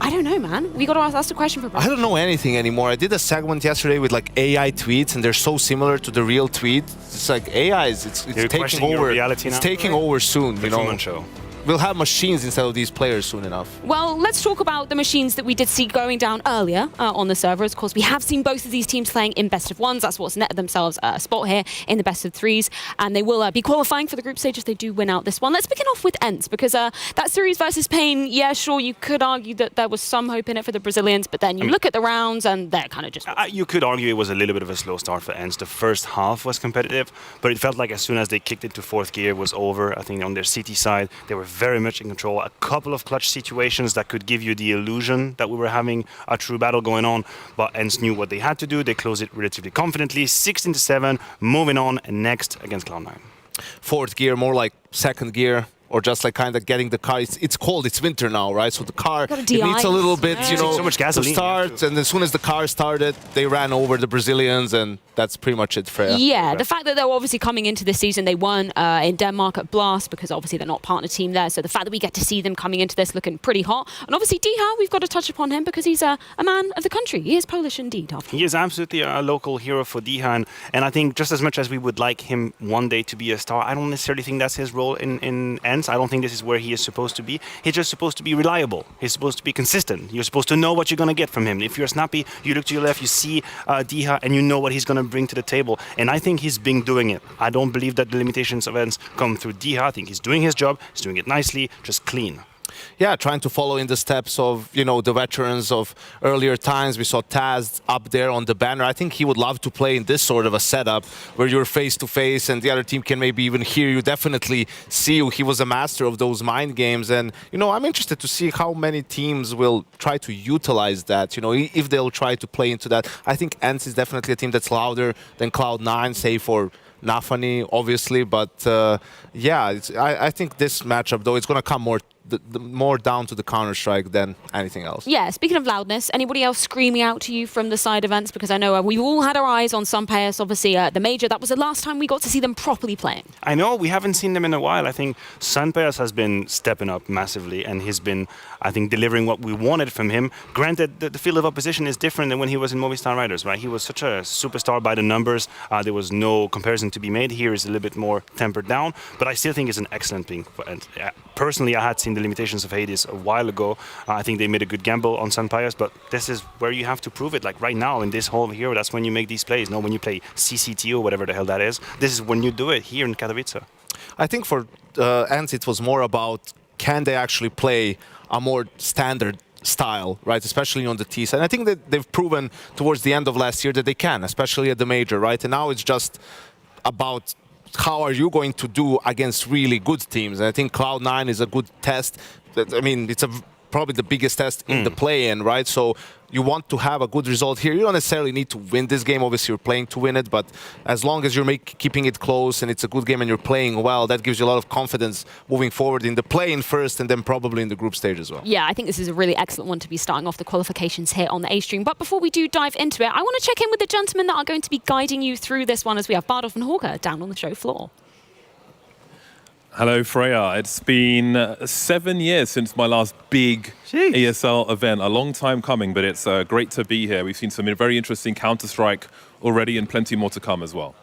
Speaker 21: I don't know, man. We got to ask that's the question for.
Speaker 14: I don't know anything anymore. I did a segment yesterday with like AI tweets, and they're so similar to the real tweet. It's like AI is it's taking over. It's taking over soon. You know.
Speaker 13: Show.
Speaker 14: We'll have machines instead of these players soon enough.
Speaker 21: Well, let's talk about the machines that we did see going down earlier on the server. Of course, we have seen both of these teams playing in best of 1s. That's what's netted themselves a spot here in the best of 3s. And they will be qualifying for the group stage if they do win out this one. Let's begin off with ENCE, because that series versus Pain, yeah, sure, you could argue that there was some hope in it for the Brazilians, but then you look at the rounds and they're kind of just...
Speaker 13: You could argue it was a little bit of a slow start for ENCE. The first half was competitive, but it felt like as soon as they kicked into 4th gear, it was over. I think on their CT side, they were very much in control. A couple of clutch situations that could give you the illusion that we were having a true battle going on, but ENCE knew what they had to do. They closed it relatively confidently, 16-7, moving on next against Cloud9.
Speaker 14: Fourth gear, more like second gear, or just like kind of getting the car. It's cold, it's winter now, right? So the car, it needs a little bit, you know,
Speaker 13: so much gasoline
Speaker 14: to start. And as soon as the car started, they ran over the Brazilians, and that's pretty much it, Freya.
Speaker 21: Yeah, the fact that they were obviously coming into this season, they weren't in Denmark at Blast because obviously they're not partner team there. So the fact that we get to see them coming into this looking pretty hot. And obviously Diha, we've got to touch upon him because he's a man of the country. He is Polish indeed.
Speaker 13: He is absolutely a local hero for Diha. And I think just as much as we would like him one day to be a star, I don't necessarily think that's his role in ENCE. I don't think this is where he is supposed to be. He's just supposed to be reliable. He's supposed to be consistent. You're supposed to know what you're going to get from him. If you're snappy, you look to your left, you see Diha, and you know what he's going to bring to the table. And I think he's been doing it. I don't believe that the limitations of ENCE come through Diha. I think he's doing his job. He's doing it nicely, just clean.
Speaker 14: Yeah, trying to follow in the steps of, you know, the veterans of earlier times. We saw Taz up there on the banner. I think he would love to play in this sort of a setup where you're face to face and the other team can maybe even hear you, definitely see you. He was a master of those mind games. And, you know, I'm interested to see how many teams will try to utilize that, you know, if they'll try to play into that. I think ENCE is definitely a team that's louder than Cloud9, say for Nafani, obviously. But, yeah, I think this matchup, though, it's going to come more down to the Counter-Strike than anything else.
Speaker 21: Yeah, speaking of loudness, anybody else screaming out to you from the side of ENCE? Because I know we've all had our eyes on some players, obviously the Major. That was the last time we got to see them properly playing.
Speaker 13: I know, we haven't seen them in a while. I think Sunpayas has been stepping up massively, and he's been, I think, delivering what we wanted from him. Granted, the field of opposition is different than when he was in Movistar Riders, right? He was such a superstar by the numbers. There was no comparison to be made. Here is a little bit more tempered down, but I still think it's an excellent thing. And personally, I had seen the limitations of Hades a while ago. I think they made a good gamble on Sunpayas, but this is where you have to prove it. Like right now in this hole here, that's when you make these plays. No, when you play CCT or whatever the hell that is, this is when you do it here in Katowice.
Speaker 14: I think for ENCE it was more about can they actually play a more standard style, right? Especially on the T side. And I think that they've proven towards the end of last year that they can, especially at the Major, right? And now it's just about how are you going to do against really good teams? And I think Cloud9 is a good test. I mean, it's probably the biggest test in the play-in, right? So you want to have a good result here. You don't necessarily need to win this game. Obviously, you're playing to win it, but as long as you're keeping it close and it's a good game and you're playing well, that gives you a lot of confidence moving forward in the play-in first and then probably in the group stage as well.
Speaker 21: Yeah, I think this is a really excellent one to be starting off the qualifications here on the A stream. But before we do dive into it, I want to check in with the gentlemen that are going to be guiding you through this one as we have Bardolph and Hawker down on the show floor.
Speaker 4: Hello, Freya. It's been 7 years since my last big ESL event. A long time coming, but it's great to be here. We've seen some very interesting Counter-Strike already and plenty more to come as well.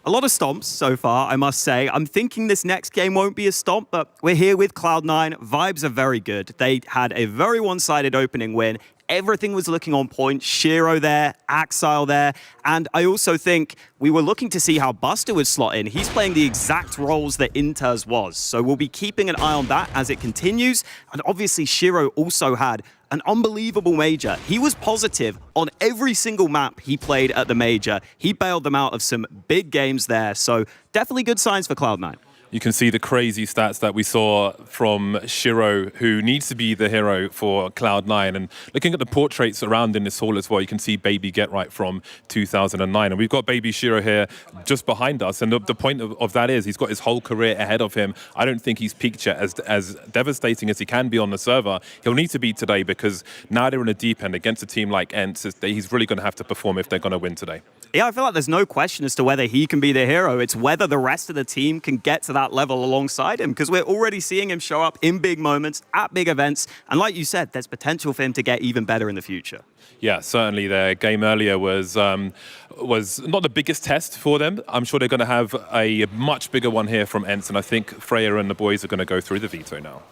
Speaker 8: A lot of stomps so far, I must say. I'm thinking this next game won't be a stomp, but we're here with Cloud9. Vibes are very good. They had a very one-sided opening win. Everything was looking on point. Shiro there, Axile there. And I also think we were looking to see how Buster would slot in. He's playing the exact roles that Inters was. So we'll be keeping an eye on that as it continues. And obviously Shiro also had an unbelievable Major. He was positive on every single map he played at the Major. He bailed them out of some big games there. So definitely good signs for Cloud9.
Speaker 4: You can see the crazy stats that we saw from Shiro, who needs to be the hero for Cloud9. And looking at the portraits around in this hall as well, you can see Baby Get Right from 2009. And we've got Baby Shiro here just behind us. And the point of that is he's got his whole career ahead of him. I don't think he's peaked yet. As devastating as he can be on the server, he'll need to be today because now they're in a deep end against a team like ENCE. He's really going to have to perform if they're going to win today.
Speaker 8: Yeah, I feel like there's no question as to whether he can be the hero. It's whether the rest of the team can get to that level alongside him, because we're already seeing him show up in big moments, at big events. And like you said, there's potential for him to get even better in the future.
Speaker 4: Yeah, certainly their game earlier was not the biggest test for them. I'm sure they're going to have a much bigger one here from ENCE, and I think Freya and the boys are going to go through the veto now.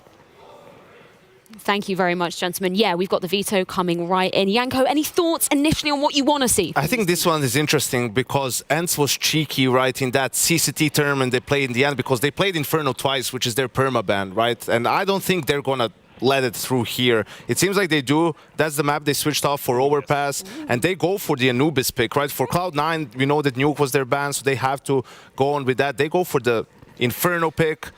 Speaker 21: Thank you very much, gentlemen. Yeah, we've got the veto coming right in. Yanko, any thoughts initially on what you want to see?
Speaker 14: I think this one is interesting because ENCE was cheeky, right, in that CCT tournament they played in the end because they played Inferno twice, which is their permaban, right? And I don't think they're going to let it through here. It seems like they do. That's the map they switched off for Overpass, and they go for the Anubis pick, right? For Cloud9, we know that Nuke was their ban, so they have to go on with that. They go for the Inferno pick.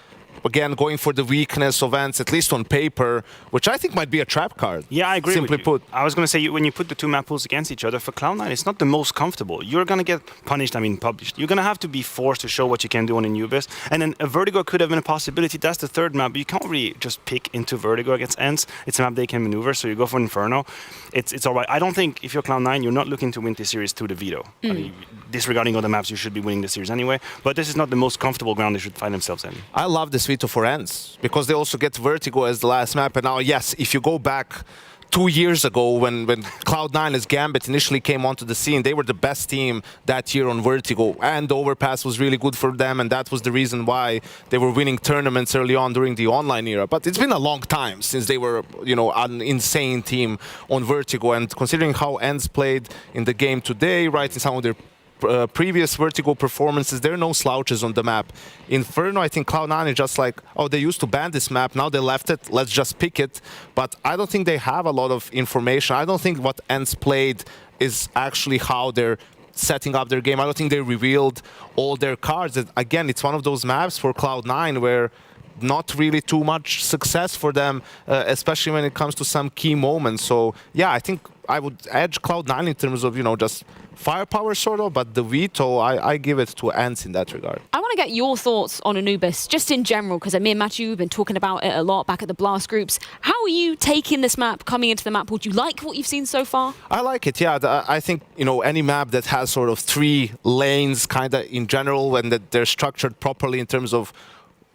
Speaker 14: again, going for the weakness of ENCE, at least on paper, which I think might be a trap card.
Speaker 13: Yeah, I agree
Speaker 14: Simply
Speaker 13: with you.
Speaker 14: put.
Speaker 13: I was going to say, when you put the two map pools against each other, for Cloud9, it's not the most comfortable. You're going to get punished, published. You're going to have to be forced to show what you can do on Anubis. And then a Vertigo could have been a possibility. That's the third map, but you can't really just pick into Vertigo against ENCE. It's a map they can maneuver, so you go for Inferno. It's all right. I don't think if you're Cloud9, you're not looking to win this series through the veto. I mean, disregarding other maps, you should be winning the series anyway. But this is not the most comfortable ground they should find themselves in.
Speaker 14: I love this veto for ENCE because they also get Vertigo as the last map. And now, yes, if you go back 2 years ago when Cloud9 as Gambit initially came onto the scene, they were the best team that year on Vertigo, and the overpass was really good for them, and that was the reason why they were winning tournaments early on during the online era. But it's been a long time since they were, you know, an insane team on Vertigo, and considering how ENCE played in the game today, right, in some of their previous Vertigo performances, there are no slouches on the map. Inferno, I think Cloud9 is just like, oh, they used to ban this map, now they left it, let's just pick it. But I don't think they have a lot of information. I don't think what ENCE played is actually how they're setting up their game. I don't think they revealed all their cards. Again, it's one of those maps for Cloud9 where not really too much success for them, especially when it comes to some key moments. So yeah, I think I would edge Cloud9 in terms of, you know, just firepower sort of, but the veto, I give it to ENCE in that regard.
Speaker 21: I want to get your thoughts on Anubis, just in general, because me and Matthew have been talking about it a lot back at the Blast groups. How are you taking this map, coming into the map pool? Do you like what you've seen so far?
Speaker 14: I like it, yeah. I think, you know, any map that has sort of 3 lanes kind of in general, and that they're structured properly in terms of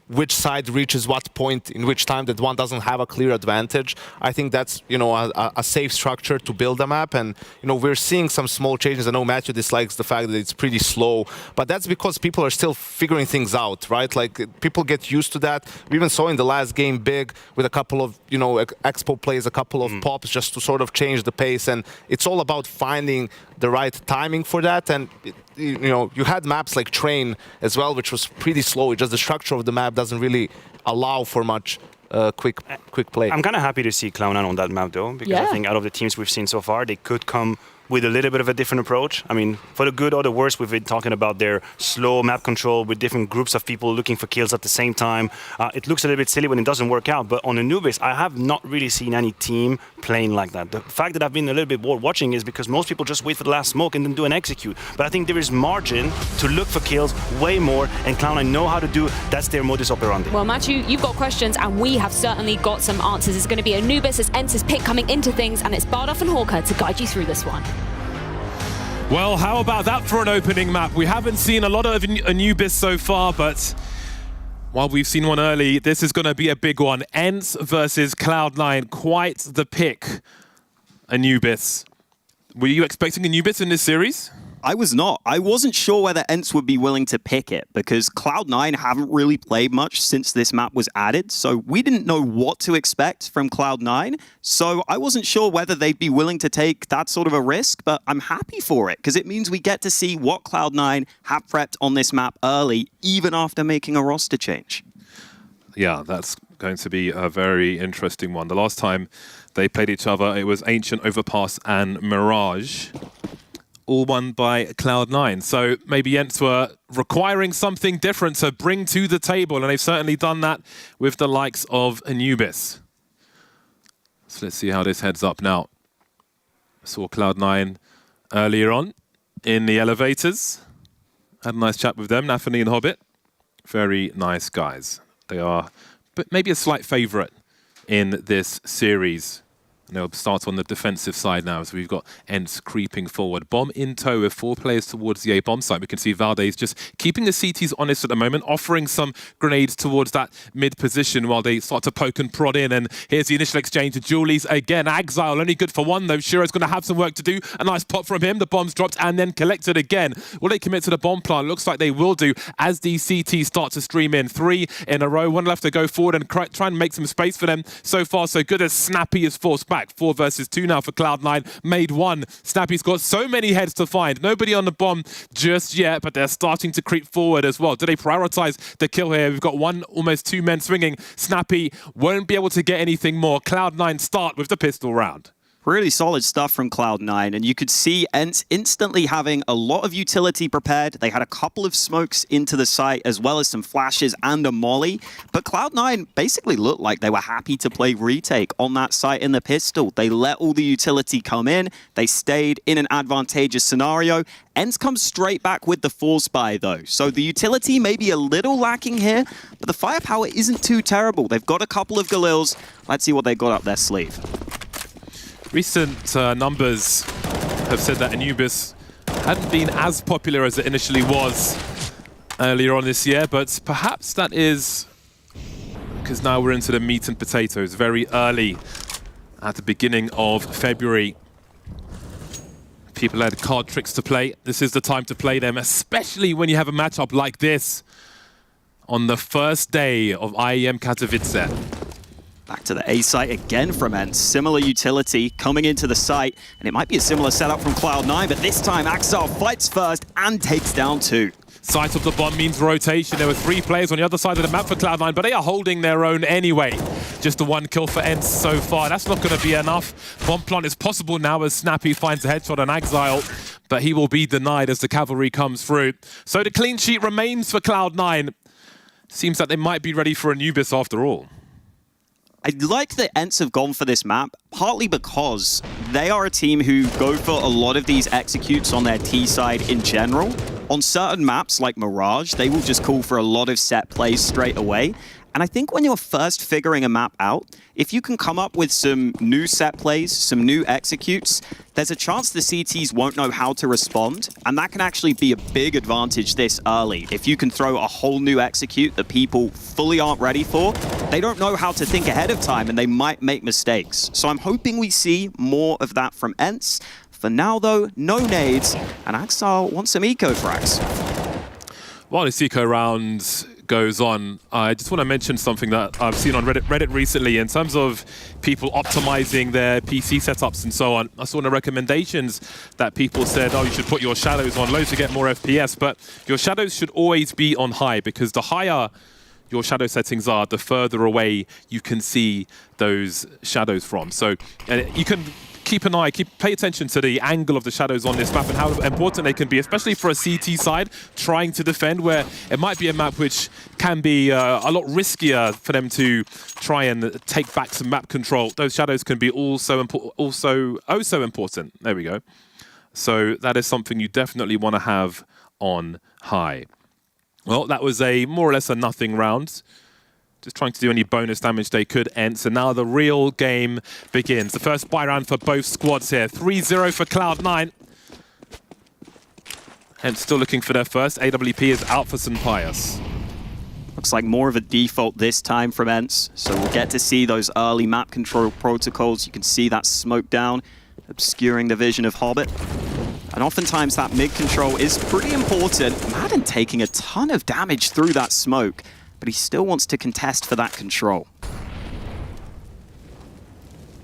Speaker 14: which side reaches what point in which time, that one doesn't have a clear advantage. I think that's, you know, a safe structure to build a map. And, you know, we're seeing some small changes. I know Matthew dislikes the fact that it's pretty slow, but that's because people are still figuring things out, right? Like, people get used to that. We even saw in the last game Big with a couple of, you know, Expo plays, a couple of pops just to sort of change the pace. And it's all about finding the right timing for that. And you know, you had maps like Train as well, which was pretty slow. It's just the structure of the map doesn't really allow for much quick play.
Speaker 13: I'm kind of happy to see Cloud9 on that map, though, because I think out of the teams we've seen so far, they could come with a little bit of a different approach. I mean, for the good or the worse, we've been talking about their slow map control with different groups of people looking for kills at the same time. It looks a little bit silly when it doesn't work out, but on Anubis, I have not really seen any team playing like that. The fact that I've been a little bit bored watching is because most people just wait for the last smoke and then do an execute. But I think there is margin to look for kills way more, and Cloud9 know how to do. That's their modus operandi.
Speaker 21: Well, Matthew, you've got questions, and we have certainly got some answers. It's going to be Anubis as ENCE's pick coming into things, and it's Bardoff and Hawker to guide you through this one.
Speaker 4: Well, how about that for an opening map? We haven't seen a lot of Anubis so far, but while we've seen one early, this is going to be a big one. ENCE versus Cloud9, quite the pick. Anubis. Were you expecting Anubis in this series?
Speaker 8: I was not. I wasn't sure whether ENCE would be willing to pick it because Cloud9 haven't really played much since this map was added, so we didn't know what to expect from Cloud9, so I wasn't sure whether they'd be willing to take that sort of a risk, but I'm happy for it because it means we get to see what Cloud9 have prepped on this map early, even after making a roster change.
Speaker 4: Yeah, that's going to be a very interesting one. The last time they played each other, it was Ancient, Overpass, and Mirage. All won by Cloud9. So maybe ENCE were requiring something different to bring to the table, and they've certainly done that with the likes of Anubis. So let's see how this heads up now. Saw Cloud9 earlier on in the elevators. Had a nice chat with them, Nathani and Hobbit. Very nice guys. They are but maybe a slight favorite in this series. And they'll start on the defensive side now, so we've got ENCE creeping forward. Bomb in tow with 4 players towards the A-bomb site. We can see Valdez just keeping the CTs honest at the moment, offering some grenades towards that mid position while they start to poke and prod in. And here's the initial exchange with Julies again. Exile only good for 1 though. Shiro's going to have some work to do. A nice pop from him. The bomb's dropped and then collected again. Will they commit to the bomb plant? Looks like they will do as these CTs start to stream in. 3 in a row. 1 left to go forward and try and make some space for them. So far so good as Snappy is forced back. 4 versus 2 now for Cloud9. Made 1. Snappy's got so many heads to find. Nobody on the bomb just yet, but they're starting to creep forward as well. Do they prioritize the kill here? We've got 1, almost 2 men swinging. Snappy won't be able to get anything more. Cloud9 start with the pistol round.
Speaker 8: Really solid stuff from Cloud9, and you could see ENCE instantly having a lot of utility prepared. They had a couple of smokes into the site, as well as some flashes and a molly. But Cloud9 basically looked like they were happy to play retake on that site in the pistol. They let all the utility come in. They stayed in an advantageous scenario. ENCE comes straight back with the force buy, though. So the utility may be a little lacking here, but the firepower isn't too terrible. They've got a couple of Galils. Let's see what they got up their sleeve.
Speaker 4: Recent numbers have said that Anubis hadn't been as popular as it initially was earlier on this year, but perhaps that is because now we're into the meat and potatoes very early at the beginning of February. People had card tricks to play. This is the time to play them, especially when you have a matchup like this on the first day of IEM Katowice.
Speaker 8: Back to the A site again from ENCE. Similar utility coming into the site, and it might be a similar setup from Cloud9, but this time Axel fights first and takes down 2.
Speaker 4: Sight of the bomb means rotation. There were 3 players on the other side of the map for Cloud9, but they are holding their own anyway. Just the 1 kill for ENCE so far. That's not going to be enough. Bomb plant is possible now as Snappy finds a headshot on Exile, but he will be denied as the cavalry comes through. So the clean sheet remains for Cloud9. Seems like they might be ready for Anubis after all.
Speaker 8: I like that ENCE have gone for this map, partly because they are a team who go for a lot of these executes on their T side in general. On certain maps like Mirage, they will just call for a lot of set plays straight away. And I think when you're first figuring a map out, if you can come up with some new set plays, some new executes, there's a chance the CTs won't know how to respond, and that can actually be a big advantage this early. If you can throw a whole new execute that people fully aren't ready for, they don't know how to think ahead of time, and they might make mistakes. So I'm hoping we see more of that from ENCE. For now, though, no nades, and Axel wants some eco-frags.
Speaker 4: While this eco round goes on, I just want to mention something that I've seen on Reddit recently in terms of people optimizing their PC setups and so on. I saw in the recommendations that people said, oh, you should put your shadows on low to get more FPS, but your shadows should always be on high, because the higher your shadow settings are, the further away you can see those shadows from. So you can keep an eye, pay attention to the angle of the shadows on this map and how important they can be, especially for a CT side trying to defend, where it might be a map which can be a lot riskier for them to try and take back some map control. Those shadows can be also important. There we go. So that is something you definitely want to have on high. Well, that was a more or less a nothing round. Just trying to do any bonus damage they could end. So now the real game begins. The first buy round for both squads here. 3-0 for Cloud9. And still looking for their first. AWP is out for Pyjamas.
Speaker 8: Looks like more of a default this time from ENCE. So we'll get to see those early map control protocols. You can see that smoke down, obscuring the vision of Hobbit. And oftentimes that mid control is pretty important. Madden taking a ton of damage through that smoke, but he still wants to contest for that control.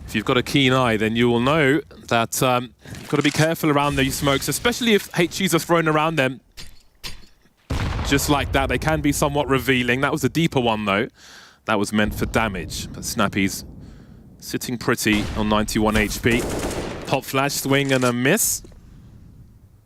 Speaker 4: If you've got a keen eye, then you will know that you've got to be careful around these smokes, especially if HGs are thrown around them. Just like that, they can be somewhat revealing. That was a deeper one, though. That was meant for damage. But Snappy's sitting pretty on 91 HP. Pop flash, swing, and a miss.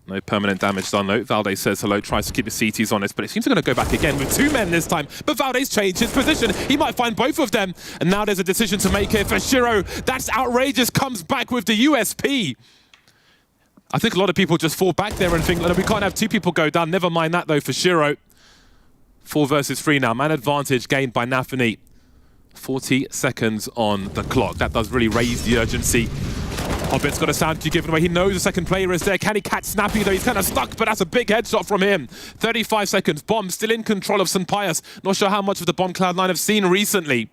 Speaker 4: No permanent damage done, though. Valde says hello, tries to keep the CTs honest, but it seems they're going to go back again with 2 men this time. But Valde's changed his position. He might find both of them. And now there's a decision to make here for Shiro. That's outrageous. Comes back with the USP. I think a lot of people just fall back there and think, we can't have 2 people go down. Never mind that, though, for Shiro. 4 versus 3 now. Man advantage gained by Nafany. 40 seconds on the clock. That does really raise the urgency. Hobbit's got a sound cue given away. He knows the second player is there. Can he catch Snappy, though? He's kind of stuck, but that's a big headshot from him. 35 seconds. Bomb still in control of Pyjamas. Not sure how much of the bomb Cloud9 have seen recently.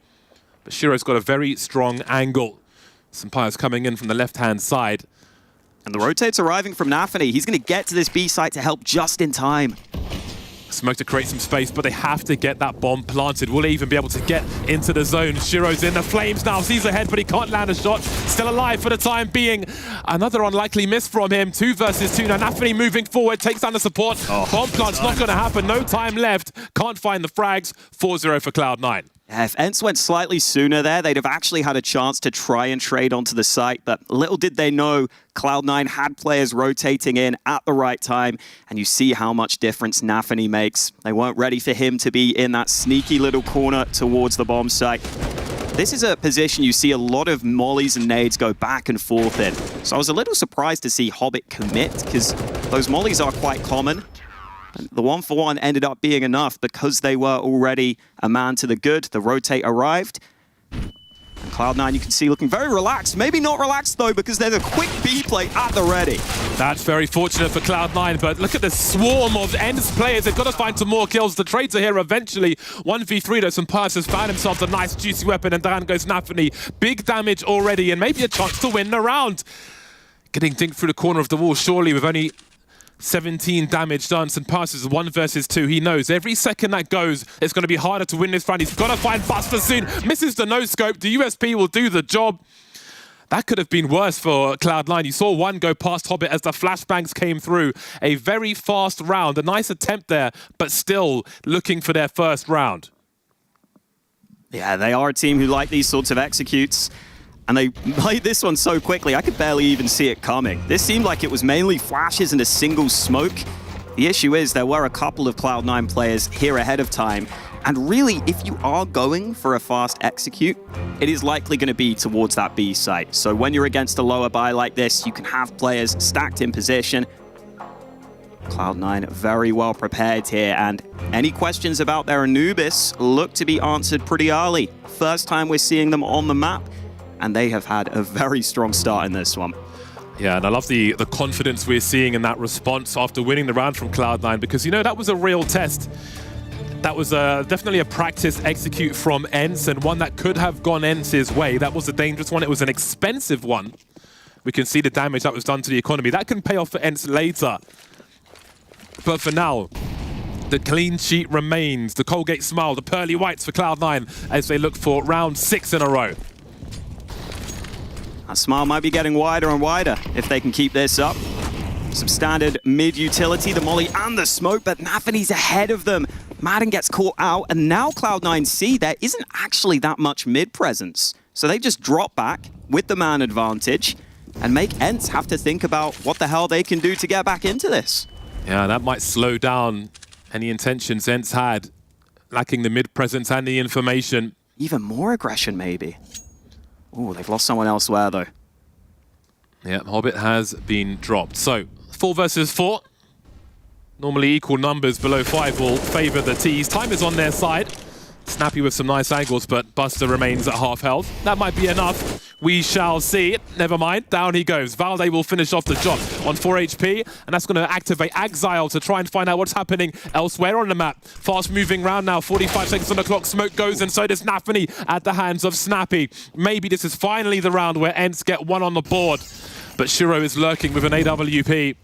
Speaker 4: But Shiro's got a very strong angle. Pyjamas coming in from the left-hand side.
Speaker 8: And the rotate's arriving from Nafany. He's going to get to this B site to help just in time.
Speaker 4: Smoke to create some space, but they have to get that bomb planted. Will he even be able to get into the zone? Shiro's in the flames now, sees ahead, but he can't land a shot. Still alive for the time being. Another unlikely miss from him. 2 versus 2 now. Nafany moving forward, takes down the support. Bomb plant's not going to happen. No time left. Can't find the frags. 4-0 for Cloud9.
Speaker 8: Yeah, if ENCE went slightly sooner there, they'd have actually had a chance to try and trade onto the site, but little did they know Cloud9 had players rotating in at the right time, and you see how much difference Nafany makes. They weren't ready for him to be in that sneaky little corner towards the bomb site. This is a position you see a lot of mollies and nades go back and forth in, so I was a little surprised to see Hobbit commit, because those mollies are quite common. The 1-for-1 ended up being enough because they were already a man to the good. The rotate arrived. And Cloud9, you can see, looking very relaxed. Maybe not relaxed, though, because there's a quick B play at the ready.
Speaker 4: That's very fortunate for Cloud9, but look at the swarm of ENCE players. They've got to find some more kills. The trades are here eventually. 1v3, though, Pyjamas has found himself a nice, juicy weapon, and down goes Nafany. Big damage already, and maybe a chance to win the round. Getting dinked through the corner of the wall, surely, with only 17 damage done. Pyjamas is 1 versus 2. He knows every second that goes, it's going to be harder to win this round. He's got to find Buster soon. Misses the no-scope. The USP will do the job. That could have been worse for Cloud9. You saw one go past Hobbit as the flashbangs came through. A very fast round. A nice attempt there, but still looking for their first round.
Speaker 8: Yeah, they are a team who like these sorts of executes. And they played this one so quickly, I could barely even see it coming. This seemed like it was mainly flashes and a single smoke. The issue is there were a couple of Cloud9 players here ahead of time. And really, if you are going for a fast execute, it is likely going to be towards that B site. So when you're against a lower buy like this, you can have players stacked in position. Cloud9 very well prepared here, and any questions about their Anubis look to be answered pretty early. First time we're seeing them on the map, and they have had a very strong start in this one.
Speaker 4: Yeah, and I love the confidence we're seeing in that response after winning the round from Cloud9, because, you know, that was a real test. That was definitely a practice execute from ENCE, and one that could have gone ENCE's way. That was a dangerous one. It was an expensive one. We can see the damage that was done to the economy. That can pay off for ENCE later. But for now, the clean sheet remains. The Colgate smile, the pearly whites for Cloud9 as they look for round 6 in a row.
Speaker 8: That smile might be getting wider and wider if they can keep this up. Some standard mid-utility, the molly and the smoke, but Nafany's ahead of them. Madden gets caught out, and now Cloud9 see there isn't actually that much mid-presence. So they just drop back with the man advantage and make ENCE have to think about what the hell they can do to get back into this.
Speaker 4: Yeah, that might slow down any intentions ENCE had, lacking the mid-presence and the information.
Speaker 8: Even more aggression, maybe. Oh, they've lost someone elsewhere, though.
Speaker 4: Yeah, Hobbit has been dropped. So, 4 versus 4. Normally equal numbers below 5 will favor the T's. Time is on their side. Snappy with some nice angles, but Buster remains at half health. That might be enough. We shall see. Never mind. Down he goes. Valde will finish off the job on 4 HP, and that's going to activate Exile to try and find out what's happening elsewhere on the map. Fast moving round now. 45 seconds on the clock. Smoke goes, and so does Nafany at the hands of Snappy. Maybe this is finally the round where ENCE get one on the board. But Shiro is lurking with an AWP.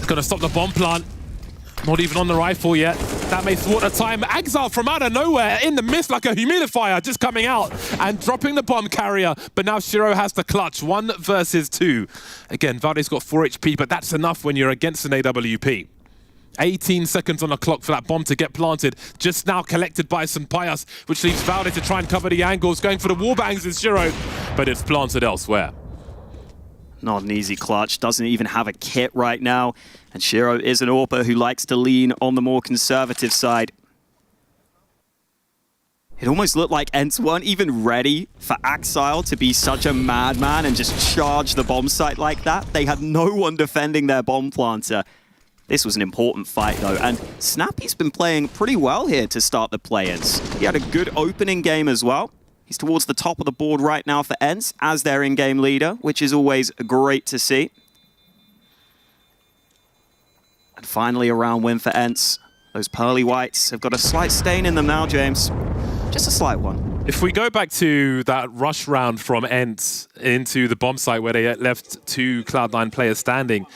Speaker 4: Going to stop the bomb plant. Not even on the rifle yet. That may thwart the time. Exile from out of nowhere in the mist like a humidifier just coming out and dropping the bomb carrier. But now Shiro has the clutch. 1 versus 2. Again, Valde's got 4 HP, but that's enough when you're against an AWP. 18 seconds on the clock for that bomb to get planted. Just now collected by Pyjamas, which leaves Valde to try and cover the angles. Going for the wallbangs is Shiro, but it's planted elsewhere.
Speaker 8: Not an easy clutch, doesn't even have a kit right now. And Shiro is an AWPer who likes to lean on the more conservative side. It almost looked like ENCE weren't even ready for Exile to be such a madman and just charge the bomb site like that. They had no one defending their bomb planter. This was an important fight, though, and Snappy's been playing pretty well here to start the play-ins. He had a good opening game as well. He's towards the top of the board right now for ENCE as their in-game leader, which is always great to see. And finally, a round win for ENCE. Those pearly whites have got a slight stain in them now, James. Just a slight one.
Speaker 4: If we go back to that rush round from ENCE into the bomb site where they left 2 Cloud9 players standing,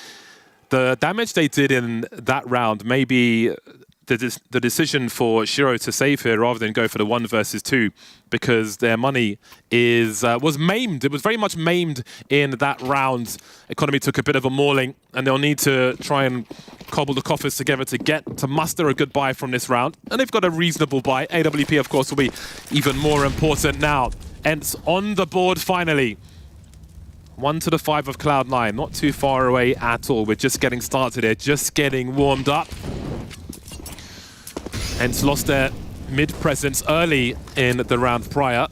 Speaker 4: the damage they did in that round may be the decision for Shiro to save here rather than go for the 1 versus 2, because their money was maimed. It was very much maimed in that round. Economy took a bit of a mauling, and they'll need to try and cobble the coffers together to muster a good buy from this round. And they've got a reasonable buy. AWP, of course, will be even more important now. ENCE on the board finally. 1 to the 5 of Cloud9, not too far away at all. We're just getting started here, just getting warmed up. ENCE lost their mid presence early in the round prior.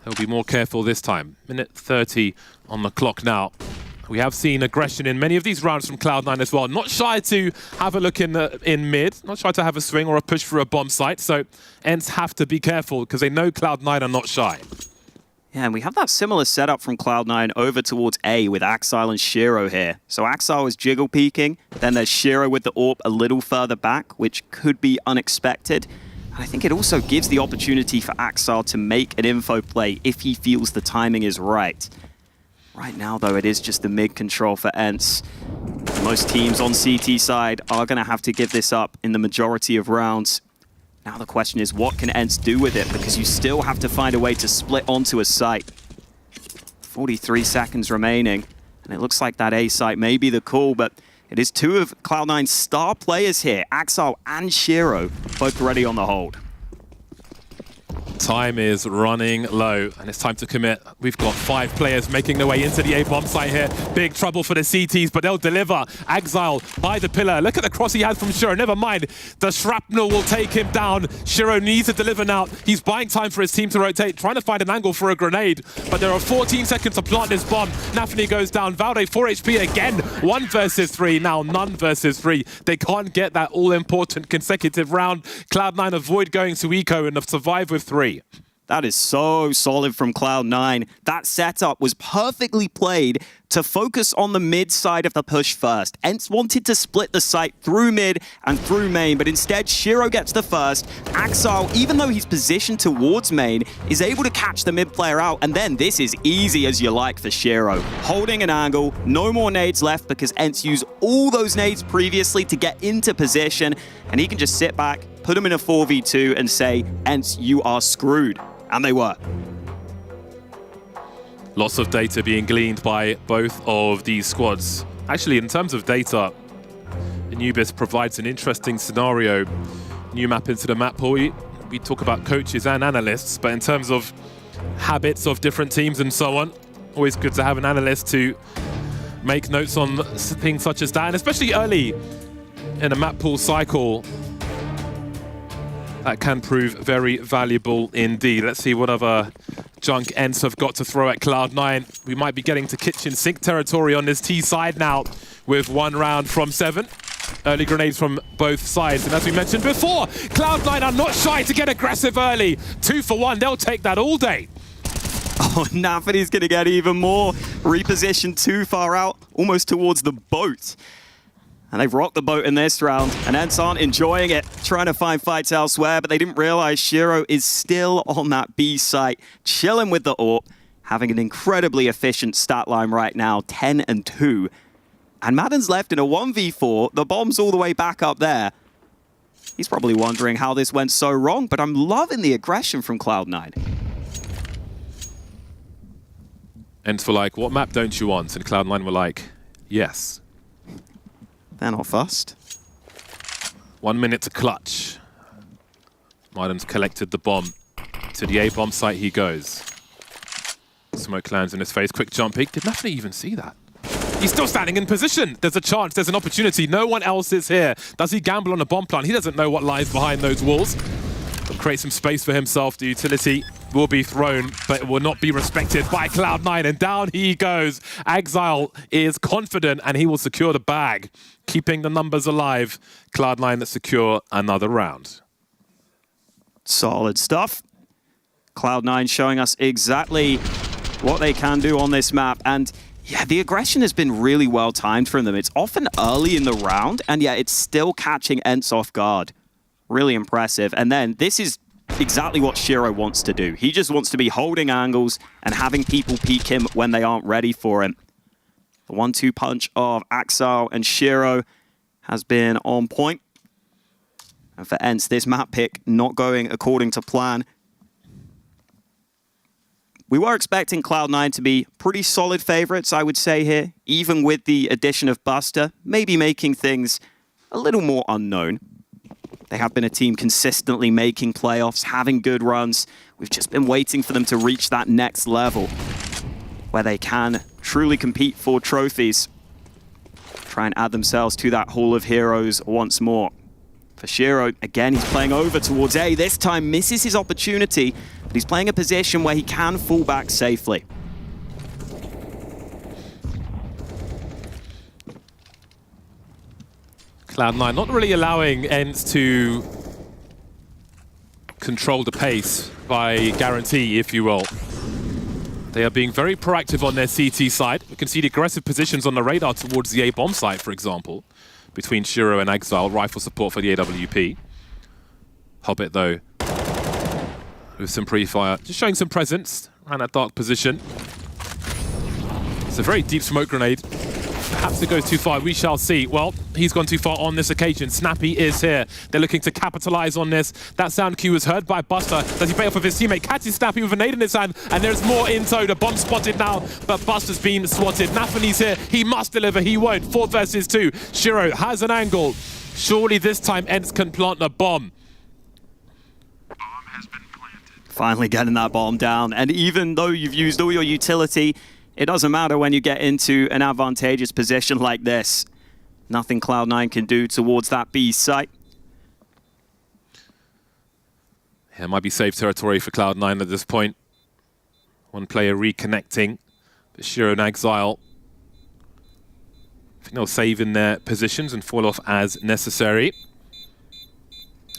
Speaker 4: They'll be more careful this time. Minute 30 on the clock now. We have seen aggression in many of these rounds from Cloud9 as well. Not shy to have a look in mid, not shy to have a swing or a push for a bomb site. So ENCE have to be careful because they know Cloud9 are not shy.
Speaker 8: Yeah, and we have that similar setup from Cloud9 over towards A with Axile and Shiro here. So Axile is jiggle peeking, then there's Shiro with the AWP a little further back, which could be unexpected. And I think it also gives the opportunity for Axile to make an info play if he feels the timing is right. Right now, though, it is just the mid control for ENCE. Most teams on CT side are going to have to give this up in the majority of rounds. Now the question is, what can ENCE do with it? Because you still have to find a way to split onto a site. 43 seconds remaining, and it looks like that A site may be the call, but it is 2 of Cloud9's star players here, Axile and Shiro, both ready on the hold.
Speaker 4: Time is running low, and it's time to commit. We've got 5 players making their way into the A-bomb site here. Big trouble for the CTs, but they'll deliver. Axile by the pillar. Look at the cross he has from Shiro. Never mind. The shrapnel will take him down. Shiro needs to deliver now. He's buying time for his team to rotate, trying to find an angle for a grenade, but there are 14 seconds to plant this bomb. Nafany goes down. Valde 4 HP again. 1 versus 3. Now none versus 3. They can't get that all-important consecutive round. Cloud9 avoid going to eco and have survived with 3.
Speaker 8: That is so solid from Cloud9. That setup was perfectly played to focus on the mid side of the push first. ENCE wanted to split the site through mid and through main, but instead Shiro gets the first. Axile, even though he's positioned towards main, is able to catch the mid player out, and then this is easy as you like for Shiro. Holding an angle, no more nades left because ENCE used all those nades previously to get into position, and he can just sit back, put him in a 4v2 and say, ENCE, you are screwed. And they were.
Speaker 4: Lots of data being gleaned by both of these squads. Actually, in terms of data, Anubis provides an interesting scenario. New map into the map pool. We talk about coaches and analysts, but in terms of habits of different teams and so on, always good to have an analyst to make notes on things such as that, and especially early in a map pool cycle. That can prove very valuable indeed. Let's see what other junk ENCE have got to throw at Cloud9. We might be getting to kitchen sink territory on this T side now with 1 round from 7. Early grenades from both sides. And as we mentioned before, Cloud9 are not shy to get aggressive early. 2 for 1, they'll take that all day.
Speaker 8: Oh, Nafany's going to get even more. Repositioned too far out, almost towards the boat. And they've rocked the boat in this round, and ENCE aren't enjoying it, trying to find fights elsewhere, but they didn't realize Shiro is still on that B site, chilling with the AWP, having an incredibly efficient stat line right now, 10 and 2. And Madden's left in a 1v4, the bomb's all the way back up there. He's probably wondering how this went so wrong, but I'm loving the aggression from Cloud9.
Speaker 4: ENCE were like, what map don't you want? And Cloud9 were like, yes.
Speaker 8: They're not fussed.
Speaker 4: 1 minute to clutch. Marden's collected the bomb. To the A-bomb site he goes. Smoke lands in his face. Quick jump peek. Did Nafany even see that? He's still standing in position. There's a chance. There's an opportunity. No one else is here. Does he gamble on a bomb plant? He doesn't know what lies behind those walls. He'll create some space for himself. The utility will be thrown, but it will not be respected by Cloud9. And down he goes. Axile is confident, and he will secure the bag. Keeping the numbers alive. Cloud9 that secure another round.
Speaker 8: Solid stuff. Cloud9 showing us exactly what they can do on this map. And yeah, the aggression has been really well timed from them. It's often early in the round, and yet it's still catching ENCE off guard. Really impressive. And then this is exactly what Shiro wants to do. He just wants to be holding angles and having people peek him when they aren't ready for him. The 1-2 punch of Axile and Shiro. has been on point. And for ENCE, this map pick not going according to plan. We were expecting Cloud9 to be pretty solid favorites, I would say here, even with the addition of Buster, maybe making things a little more unknown. They have been a team consistently making playoffs, having good runs. We've just been waiting for them to reach that next level where they can truly compete for trophies. Try and add themselves to that Hall of Heroes once more. For Shiro, again, he's playing over towards A. This time misses his opportunity, but he's playing a position where he can fall back safely.
Speaker 4: Cloud9 not really allowing ENCE to control the pace by guarantee, if you will. They are being very proactive on their CT side. We can see the aggressive positions on the radar towards the A bomb site, for example, between Shiro and Exile, rifle support for the AWP. Hobbit, though, with some pre-fire, just showing some presence around that dark position. It's a very deep smoke grenade. Perhaps it goes too far, we shall see. Well, he's gone too far on this occasion. Snappy is here. They're looking to capitalize on this. That sound cue was heard by Buster. Does he pay off of his teammate? Catches Snappy with a nade in his hand, and there's more in tow. The bomb spotted now, but Buster's been swatted. Nafany's here. He must deliver. He won't. 4 versus 2. Shiro has an angle. Surely this time ENCE can plant the bomb.
Speaker 8: Finally getting that bomb down, and even though you've used all your utility, it doesn't matter when you get into an advantageous position like this. Nothing Cloud9 can do towards that B site.
Speaker 4: Yeah, it might be safe territory for Cloud9 at this point. One player reconnecting, but Shiro and Exile, I think they'll save in their positions and fall off as necessary.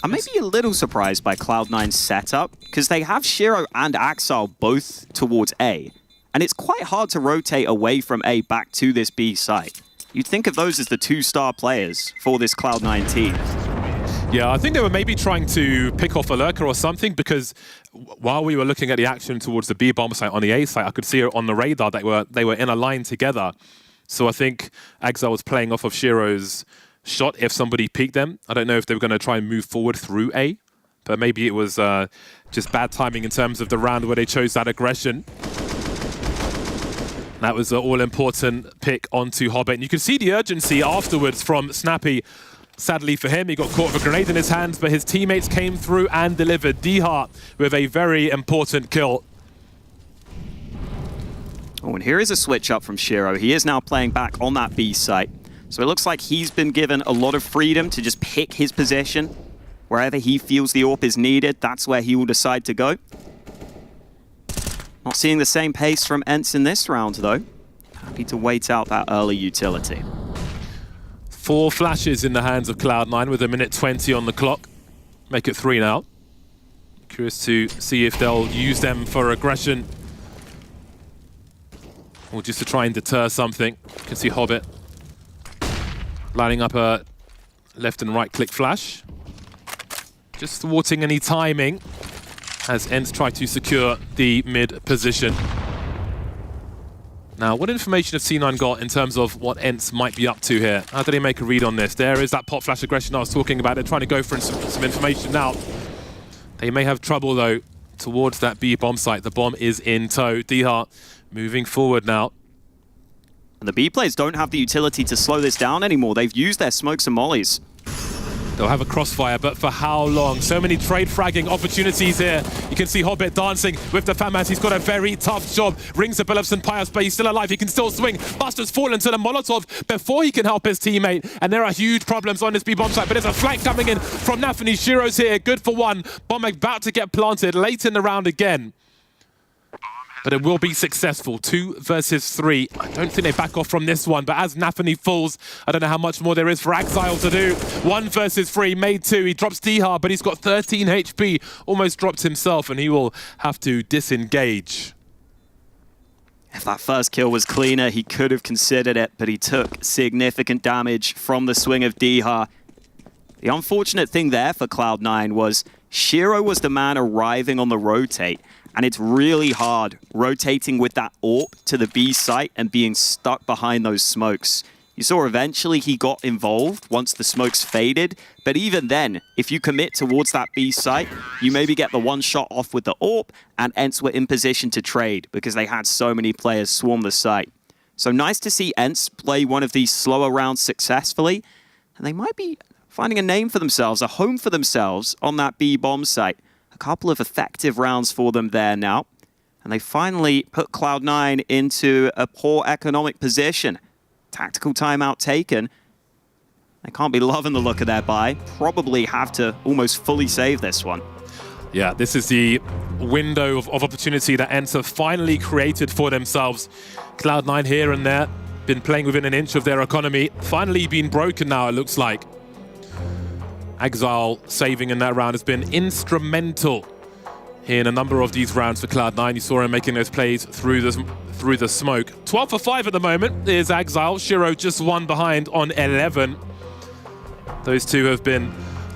Speaker 8: I'm maybe a little surprised by Cloud9's setup, because they have Shiro and Exile both towards A. And it's quite hard to rotate away from A back to this B site. You'd think of those as the 2-star players for this Cloud9 team.
Speaker 4: Yeah, I think they were maybe trying to pick off a lurker or something, because while we were looking at the action towards the B bomb site on the A site, I could see on the radar that they were in a line together. So I think Exile was playing off of Shiro's shot if somebody peeked them. I don't know if they were going to try and move forward through A, but maybe it was just bad timing in terms of the round where they chose that aggression. That was an all-important pick onto Hobbit. And you can see the urgency afterwards from Snappy. Sadly for him, he got caught with a grenade in his hands, but his teammates came through and delivered. D-Heart with a very important kill.
Speaker 8: Oh, and here is a switch up from Shiro. He is now playing back on that B site. So it looks like he's been given a lot of freedom to just pick his position. Wherever he feels the AWP is needed, that's where he will decide to go. Not seeing the same pace from ENCE in this round, though. Happy to wait out that early utility.
Speaker 4: 4 flashes in the hands of Cloud9 with 1:20 on the clock. Make it 3 now. Curious to see if they'll use them for aggression or just to try and deter something. You can see Hobbit lining up a left and right click flash. Just thwarting any timing as ENCE try to secure the mid position. Now, what information have C9 got in terms of what ENCE might be up to here? How do they make a read on this? There is that pop flash aggression I was talking about. They're trying to go for some information now. They may have trouble, though, towards that B bomb site. The bomb is in tow. D-Heart moving forward now.
Speaker 8: And the B players don't have the utility to slow this down anymore. They've used their smokes and mollies.
Speaker 4: They'll have a crossfire, but for how long? So many trade fragging opportunities here. You can see Hobbit dancing with the Pyjamas. He's got a very tough job. Rings the bell of St. Pius, but he's still alive. He can still swing. Buster's fallen to the Molotov before he can help his teammate. And there are huge problems on this B bomb site, but there's a flank coming in from Nafany. Shiro's here, good for 1. Bomb about to get planted late in the round again. But it will be successful. 2 versus 3. I don't think they back off from this one, but as Nafany falls, I don't know how much more there is for Exile to do. 1 versus 3, made 2. He drops D-Hard, but he's got 13 HP. Almost dropped himself, and he will have to disengage.
Speaker 8: If that first kill was cleaner, he could have considered it, but he took significant damage from the swing of D-Hard. The unfortunate thing there for Cloud9 was Shiro was the man arriving on the rotate, and it's really hard rotating with that AWP to the B site and being stuck behind those smokes. You saw eventually he got involved once the smokes faded, but even then, if you commit towards that B site, you maybe get the one shot off with the AWP, and ENCE were in position to trade because they had so many players swarm the site. So nice to see ENCE play one of these slower rounds successfully, and they might be finding a name for themselves, a home for themselves on that B bomb site. A couple of effective rounds for them there now, and they finally put Cloud9 into a poor economic position. Tactical timeout taken. They can't be loving the look of their buy. Probably have to almost fully save this one.
Speaker 4: Yeah, this is the window of opportunity that ENCE have finally created for themselves. Cloud9 here and there, been playing within an inch of their economy. Finally been broken now, it looks like. Exile saving in that round has been instrumental in a number of these rounds for Cloud9. You saw him making those plays through the smoke. 12 for 5 at the moment is Exile. Shiro just one behind on 11. Those two have been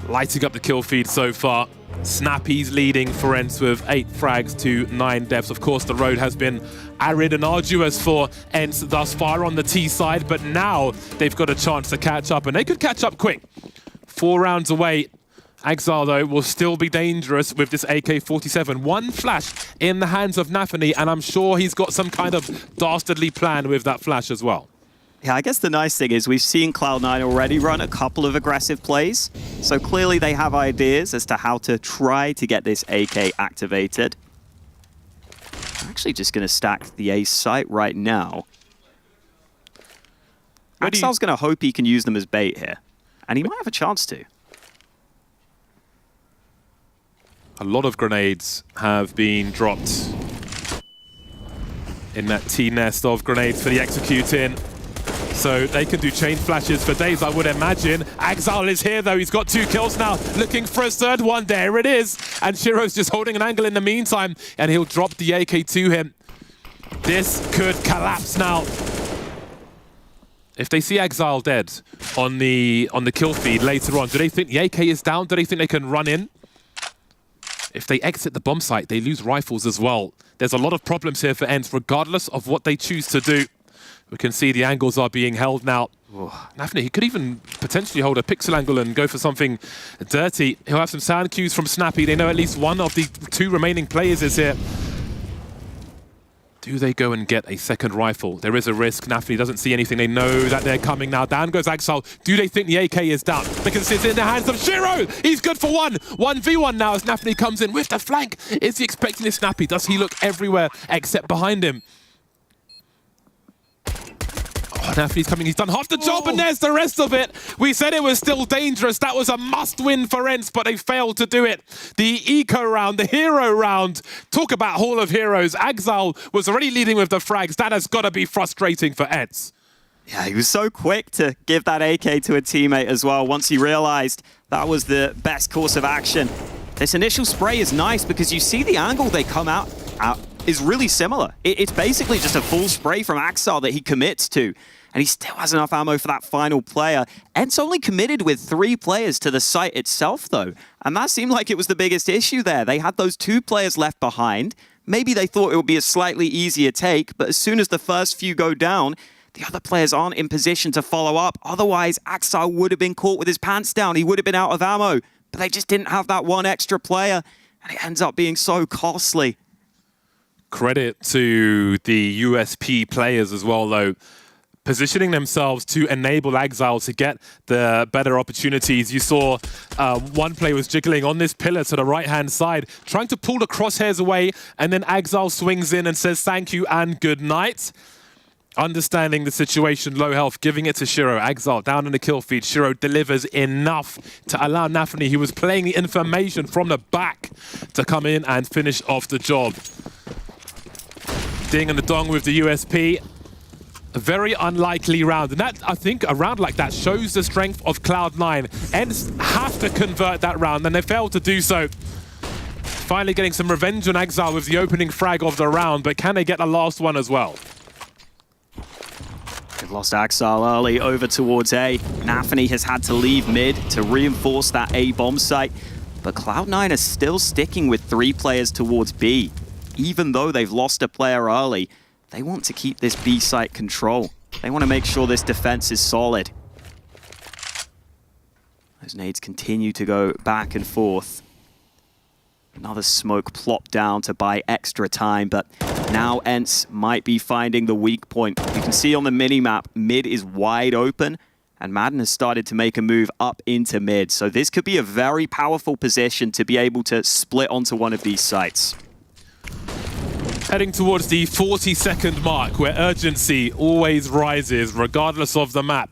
Speaker 4: lighting up the kill feed so far. Snappy's leading for ENCE with 8 frags to 9 deaths. Of course, the road has been arid and arduous for ENCE thus far on the T side, but now they've got a chance to catch up, and they could catch up quick. 4 rounds away. Exile, though, will still be dangerous with this AK-47. One flash in the hands of Nafany, and I'm sure he's got some kind of dastardly plan with that flash as well.
Speaker 8: Yeah, I guess the nice thing is we've seen Cloud9 already run a couple of aggressive plays, so clearly they have ideas as to how to try to get this AK activated. I'm actually just going to stack the A site right now. Exile's going to hope he can use them as bait here, and he might have a chance to.
Speaker 4: A lot of grenades have been dropped in that T-nest of grenades for the executing. So they can do chain flashes for days, I would imagine. Exile is here, though. He's got 2 kills now, looking for a third one. There it is. And Shiro's just holding an angle in the meantime, and he'll drop the AK to him. This could collapse now. If they see Exile dead on the kill feed later on, do they think the AK is down? Do they think they can run in? If they exit the bomb site, they lose rifles as well. There's a lot of problems here for ENCE, regardless of what they choose to do. We can see the angles are being held now. Nafany, he could even potentially hold a pixel angle and go for something dirty. He'll have some sound cues from Snappy. They know at least one of the 2 remaining players is here. Do they go and get a second rifle? There is a risk. Nafany doesn't see anything. They know that they're coming now. Down goes Exile. Do they think the AK is down? Because it's in the hands of Shiro. He's good for 1v1 now as Nafany comes in with the flank. Is he expecting this Snappy? Does he look everywhere except behind him? Oh, Nafany's coming. He's done half the job, and there's the rest of it. We said it was still dangerous. That was a must-win for ENCE, but they failed to do it. The eco round, the hero round. Talk about Hall of Heroes. Exile was already leading with the frags. That has got to be frustrating for ENCE.
Speaker 8: Yeah, he was so quick to give that AK to a teammate as well once he realized that was the best course of action. This initial spray is nice because you see the angle they come out is really similar. It's basically just a full spray from Exile that he commits to, and he still has enough ammo for that final player. ENCE only committed with 3 players to the site itself, though, and that seemed like it was the biggest issue there. They had those 2 players left behind. Maybe they thought it would be a slightly easier take, but as soon as the first few go down, the other players aren't in position to follow up. Otherwise, Exile would have been caught with his pants down. He would have been out of ammo, but they just didn't have that one extra player, and it ends up being so costly.
Speaker 4: Credit to the USP players as well, though. Positioning themselves to enable Exile to get the better opportunities. You saw one player was jiggling on this pillar to the right-hand side, trying to pull the crosshairs away, and then Exile swings in and says thank you and good night. Understanding the situation, low health, giving it to Shiro. Exile down in the kill feed. Shiro delivers enough to allow Nafany, who was playing the information from the back, to come in and finish off the job. Ding and the dong with the USP. A very unlikely round. And that, I think, a round like that shows the strength of Cloud9. ENCE have to convert that round, and they failed to do so. Finally getting some revenge on Exile with the opening frag of the round, but can they get the last one as well?
Speaker 8: They've lost Exile early over towards A. Nafany has had to leave mid to reinforce that A bomb site, but Cloud9 are still sticking with 3 players towards B. Even though they've lost a player early, they want to keep this B site control. They want to make sure this defense is solid. Those nades continue to go back and forth. Another smoke plopped down to buy extra time, but now ENCE might be finding the weak point. You can see on the mini-map, mid is wide open, and Madden has started to make a move up into mid. So this could be a very powerful position to be able to split onto one of these sites.
Speaker 4: Heading towards the 40-second mark, where urgency always rises, regardless of the map.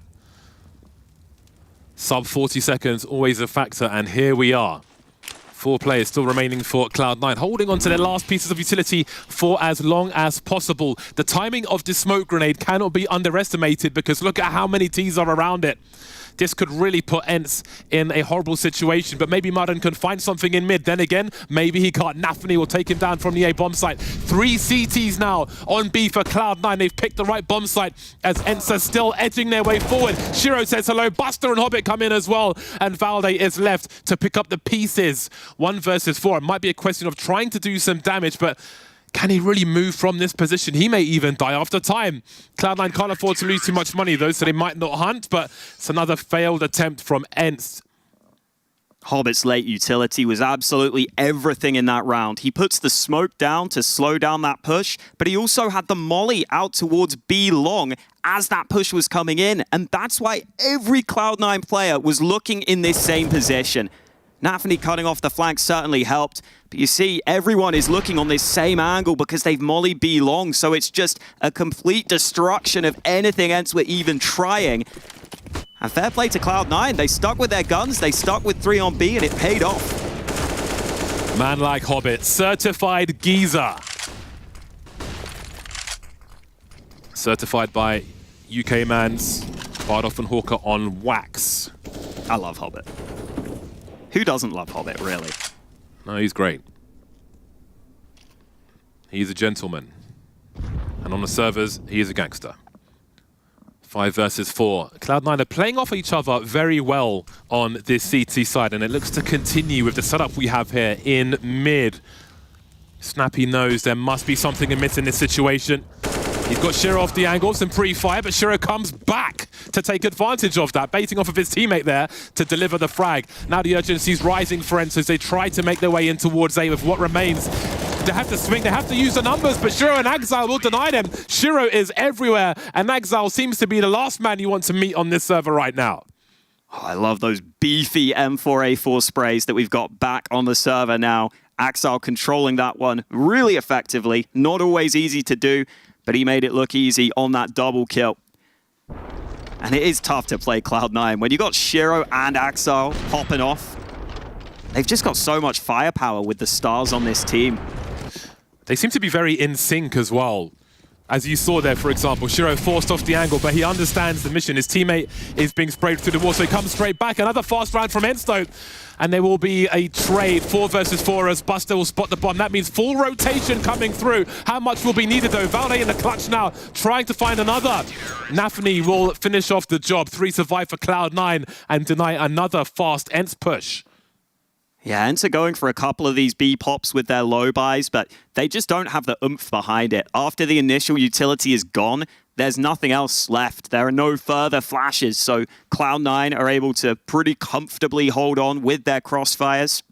Speaker 4: Sub 40 seconds, always a factor, and here we are. 4 players still remaining for Cloud9, holding on to their last pieces of utility for as long as possible. The timing of this smoke grenade cannot be underestimated because look at how many T's are around it. This could really put ENCE in a horrible situation, but maybe Madden can find something in mid. Then again, maybe he can't. Nafany will take him down from the A bomb site. 3 CTs now on B for Cloud9. They've picked the right bomb site as ENCE are still edging their way forward. Shiro says hello. Buster and Hobbit come in as well, and Valde is left to pick up the pieces. 1 versus 4. It might be a question of trying to do some damage, but can he really move from this position? He may even die after time. Cloud9 can't afford to lose too much money though, so they might not hunt, but it's another failed attempt from ENCE.
Speaker 8: Hobbit's late utility was absolutely everything in that round. He puts the smoke down to slow down that push, but he also had the molly out towards B long as that push was coming in, and that's why every Cloud9 player was looking in this same position. Nafany cutting off the flank certainly helped, but you see everyone is looking on this same angle because they've molly B long, so it's just a complete destruction of anything ENCE were even trying. And fair play to Cloud9, they stuck with their guns, they stuck with 3 on B, and it paid off.
Speaker 4: Man like Hobbit, certified geezer. Certified by UK Mans, Bardoff and Hawker on wax.
Speaker 8: I love Hobbit. Who doesn't love Hobbit, really?
Speaker 4: No, he's great. He's a gentleman. And on the servers, he is a gangster. 5 versus 4. Cloud9 are playing off each other very well on this CT side, and it looks to continue with the setup we have here in mid. Snappy knows there must be something amiss in this situation. He's got Shiro off the angle, some pre-fire, but Shiro comes back to take advantage of that, baiting off of his teammate there to deliver the frag. Now the urgency's rising for ENCE as they try to make their way in towards A with what remains. They have to swing, they have to use the numbers, but Shiro and Axile will deny them. Shiro is everywhere, and Axile seems to be the last man you want to meet on this server right now.
Speaker 8: Oh, I love those beefy M4A4 sprays that we've got back on the server now. Axile controlling that one really effectively. Not always easy to do, but he made it look easy on that double kill. And it is tough to play Cloud9 when you got Shiro and Axile popping off. They've just got so much firepower with the stars on this team.
Speaker 4: They seem to be very in sync as well. As you saw there, for example, Shiro forced off the angle, but he understands the mission. His teammate is being sprayed through the wall, so he comes straight back. Another fast round from ENCE, and there will be a trade, 4 versus 4, as Buster will spot the bomb. That means full rotation coming through. How much will be needed, though? Valde in the clutch now, trying to find another. Nafany will finish off the job. 3 survive for Cloud9 and deny another fast ENCE push.
Speaker 8: Yeah, ENCE are going for a couple of these B pops with their low buys, but they just don't have the oomph behind it. After the initial utility is gone, there's nothing else left. There are no further flashes, so Cloud9 are able to pretty comfortably hold on with their crossfires.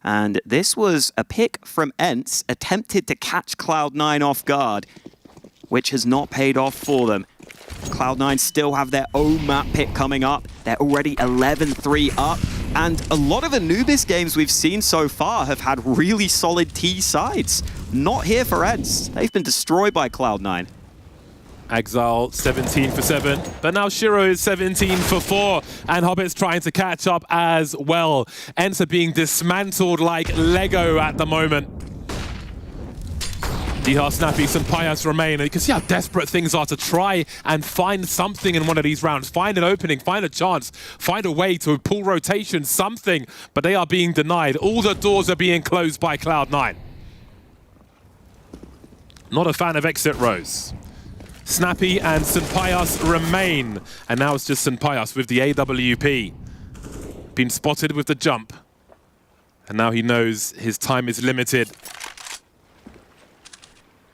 Speaker 8: And this was a pick from ENCE, attempted to catch Cloud9 off guard, which has not paid off for them. Cloud9 still have their own map pick coming up. They're already 11-3 up. And a lot of Anubis games we've seen so far have had really solid T sides. Not here for ENCE. They've been destroyed by Cloud9.
Speaker 4: Axile 17 for 7, but now Shiro is 17 for 4, and Hobbit's trying to catch up as well. ENCE are being dismantled like Lego at the moment. Diha, Snappy, and Pyjamas remain, and you can see how desperate things are to try and find something in one of these rounds. Find an opening, find a chance, find a way to pull rotation, something, but they are being denied. All the doors are being closed by Cloud9. Not a fan of exit rows. Snappy and Pyjamas remain, and now it's just Pyjamas with the AWP. Been spotted with the jump, and now he knows his time is limited.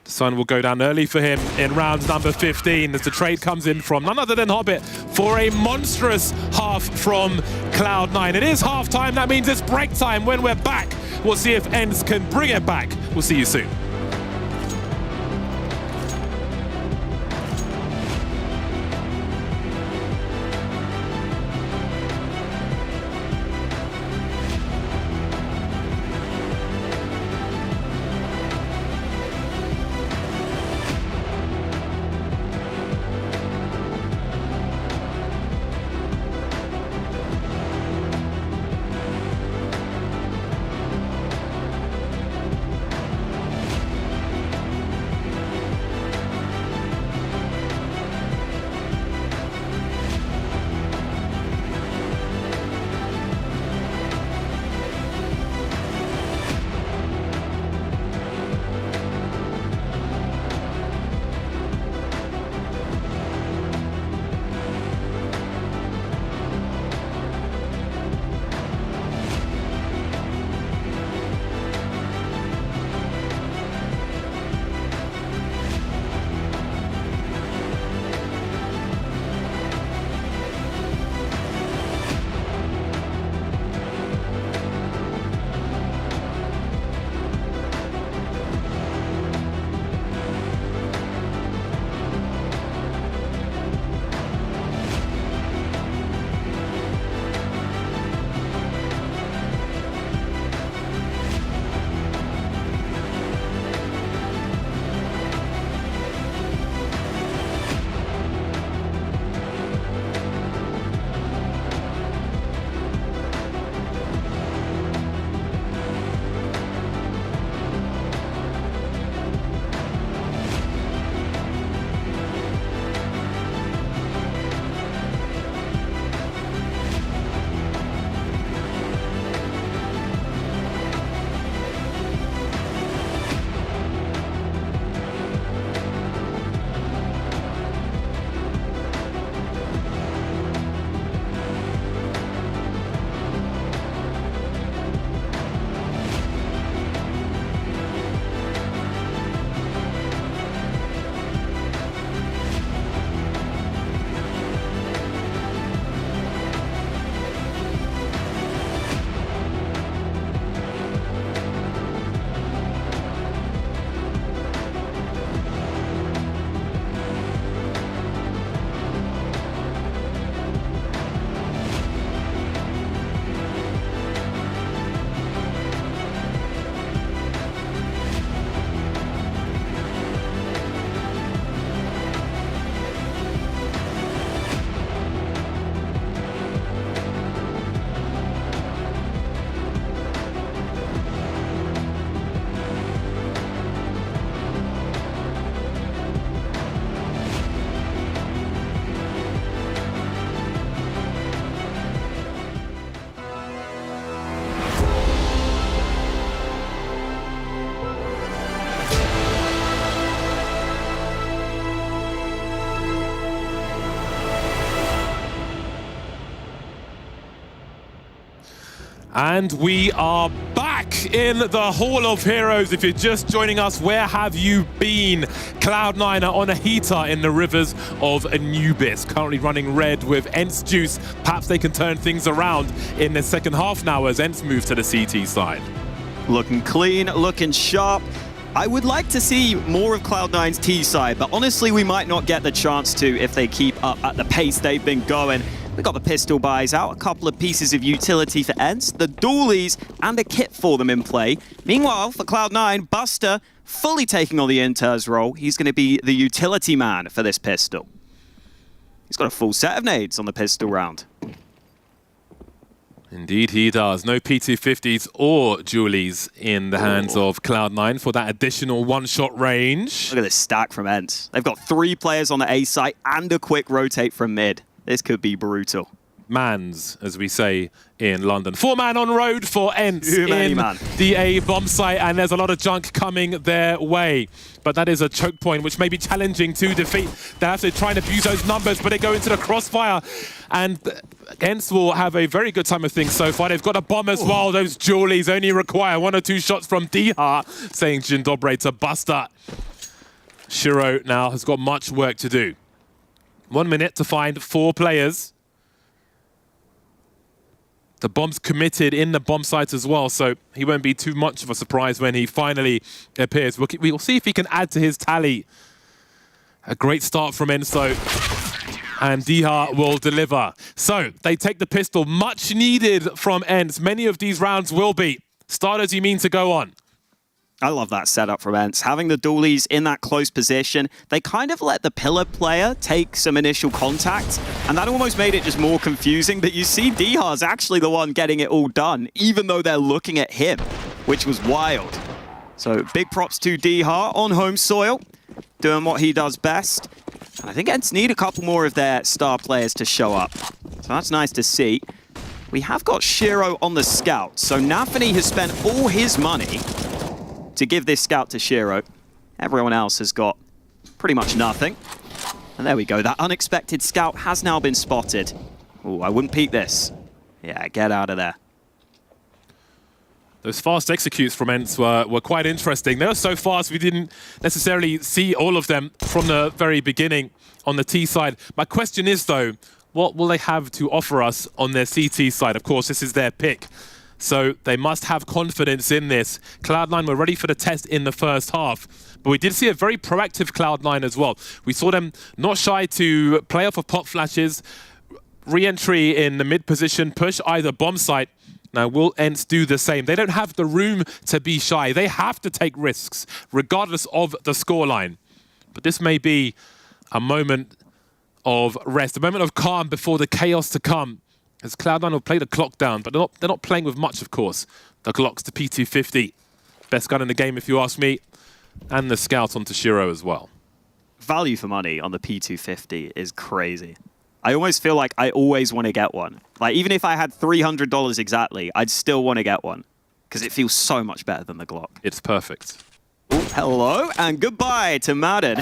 Speaker 4: The sun will go down early for him in round number 15 as the trade comes in from none other than Hobbit for a monstrous half from Cloud9. It is half time, that means it's break time. When we're back, we'll see if ENCE can bring it back. We'll see you soon. And we are back in the Hall of Heroes. If you're just joining us, where have you been? Cloud9 are on a heater in the rivers of Anubis, currently running red with ENCE juice. Perhaps they can turn things around in the second half now as ENCE move to the CT side.
Speaker 8: Looking clean, looking sharp. I would like to see more of Cloud9's T side, but honestly, we might not get the chance to if they keep up at the pace they've been going. We got the pistol buys out, a couple of pieces of utility for ENCE, the dualies, and a kit for them in play. Meanwhile, for Cloud9, Buster fully taking on the Inter's role. He's going to be the utility man for this pistol. He's got a full set of nades on the pistol round.
Speaker 4: Indeed he does. No P250s or dualies in the hands of Cloud9 for that additional one-shot range.
Speaker 8: Look at this stack from ENCE. They've got 3 players on the A site and a quick rotate from mid. This could be brutal.
Speaker 4: Mans, as we say in London. 4-man on road for ENCE in
Speaker 8: man.
Speaker 4: the A bomb site, and there's a lot of junk coming their way. But that is a choke point, which may be challenging to defeat. They have to try and abuse those numbers, but they go into the crossfire. And ENCE will have a very good time of things so far. They've got a bomb as well. Those dualies only require 1 or 2 shots from D-Heart, saying Jindobre to Buster. Shiro now has got much work to do. 1 minute to find 4 players. The bomb's committed in the bomb site as well, so he won't be too much of a surprise when he finally appears. We'll see if he can add to his tally. A great start from Enzo, and Diha will deliver. So they take the pistol, much needed from ENCE. Many of these rounds will be. Starters, you mean to go on?
Speaker 8: I love that setup from ENCE. Having the dualies in that close position, they kind of let the pillar player take some initial contact, and that almost made it just more confusing. But you see Diha's actually the one getting it all done, even though they're looking at him, which was wild. So big props to Diha on home soil, doing what he does best. And I think ENCE need a couple more of their star players to show up. So that's nice to see. We have got Shiro on the scout, so Nafany has spent all his money to give this scout to Shiro. Everyone else has got pretty much nothing. And there we go, that unexpected scout has now been spotted. Oh, I wouldn't peek this. Yeah, get out of there.
Speaker 4: Those fast executes from ENCE were quite interesting. They were so fast we didn't necessarily see all of them from the very beginning on the T side. My question is though, what will they have to offer us on their CT side? Of course, this is their pick. So they must have confidence in this. Cloud9 were ready for the test in the first half, but we did see a very proactive Cloud9 as well. We saw them not shy to play off of pop flashes, re-entry in the mid position, push either bomb site. Now, will ENCE do the same? They don't have the room to be shy. They have to take risks, regardless of the scoreline. But this may be a moment of rest, a moment of calm before the chaos to come. As Cloud9 will play the clock down, but they're not playing with much, of course. The Glocks to P250. Best gun in the game, if you ask me. And the Scout onto Shiro as well.
Speaker 8: Value for money on the P250 is crazy. I almost feel like I always want to get one. Like, even if I had $300 exactly, I'd still want to get one. Because it feels so much better than the Glock.
Speaker 4: It's perfect.
Speaker 8: Ooh, hello, and goodbye to Madden.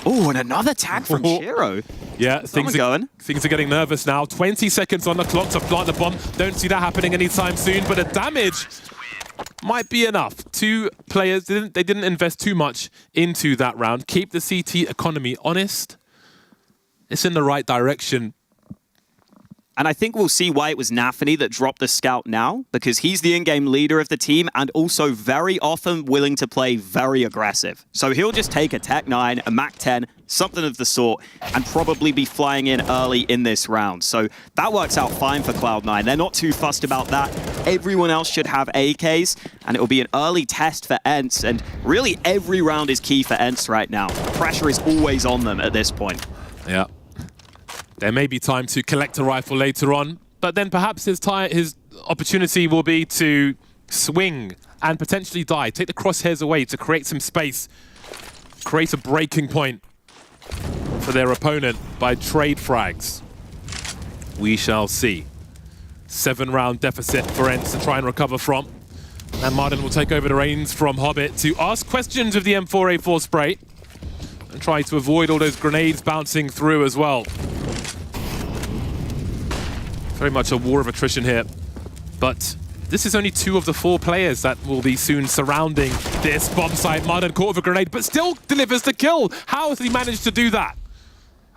Speaker 8: Oh, and another tag from Shiro.
Speaker 4: Yeah, things are getting nervous now. 20 seconds on the clock to plant the bomb. Don't see that happening anytime soon, but the damage might be enough. 2 players, they didn't invest too much into that round. Keep the CT economy honest. It's in the right direction.
Speaker 8: And I think we'll see why it was Nafany that dropped the scout now, because he's the in-game leader of the team and also very often willing to play very aggressive. So he'll just take a Tech 9, a Mac 10, something of the sort, and probably be flying in early in this round. So that works out fine for Cloud9. They're not too fussed about that. Everyone else should have AKs, and it will be an early test for ENCE. And really, every round is key for ENCE right now. The pressure is always on them at this point.
Speaker 4: Yeah. There may be time to collect a rifle later on, but then perhaps his opportunity will be to swing and potentially die. Take the crosshairs away to create some space, create a breaking point for their opponent by trade frags. We shall see. 7-round deficit for ENCE to try and recover from. And Martin will take over the reins from Hobbit to ask questions of the M4A4 spray and try to avoid all those grenades bouncing through as well. Very much a war of attrition here. But this is only 2 of the 4 players that will be soon surrounding this bomb site. Martin caught with a grenade, but still delivers the kill. How has he managed to do that?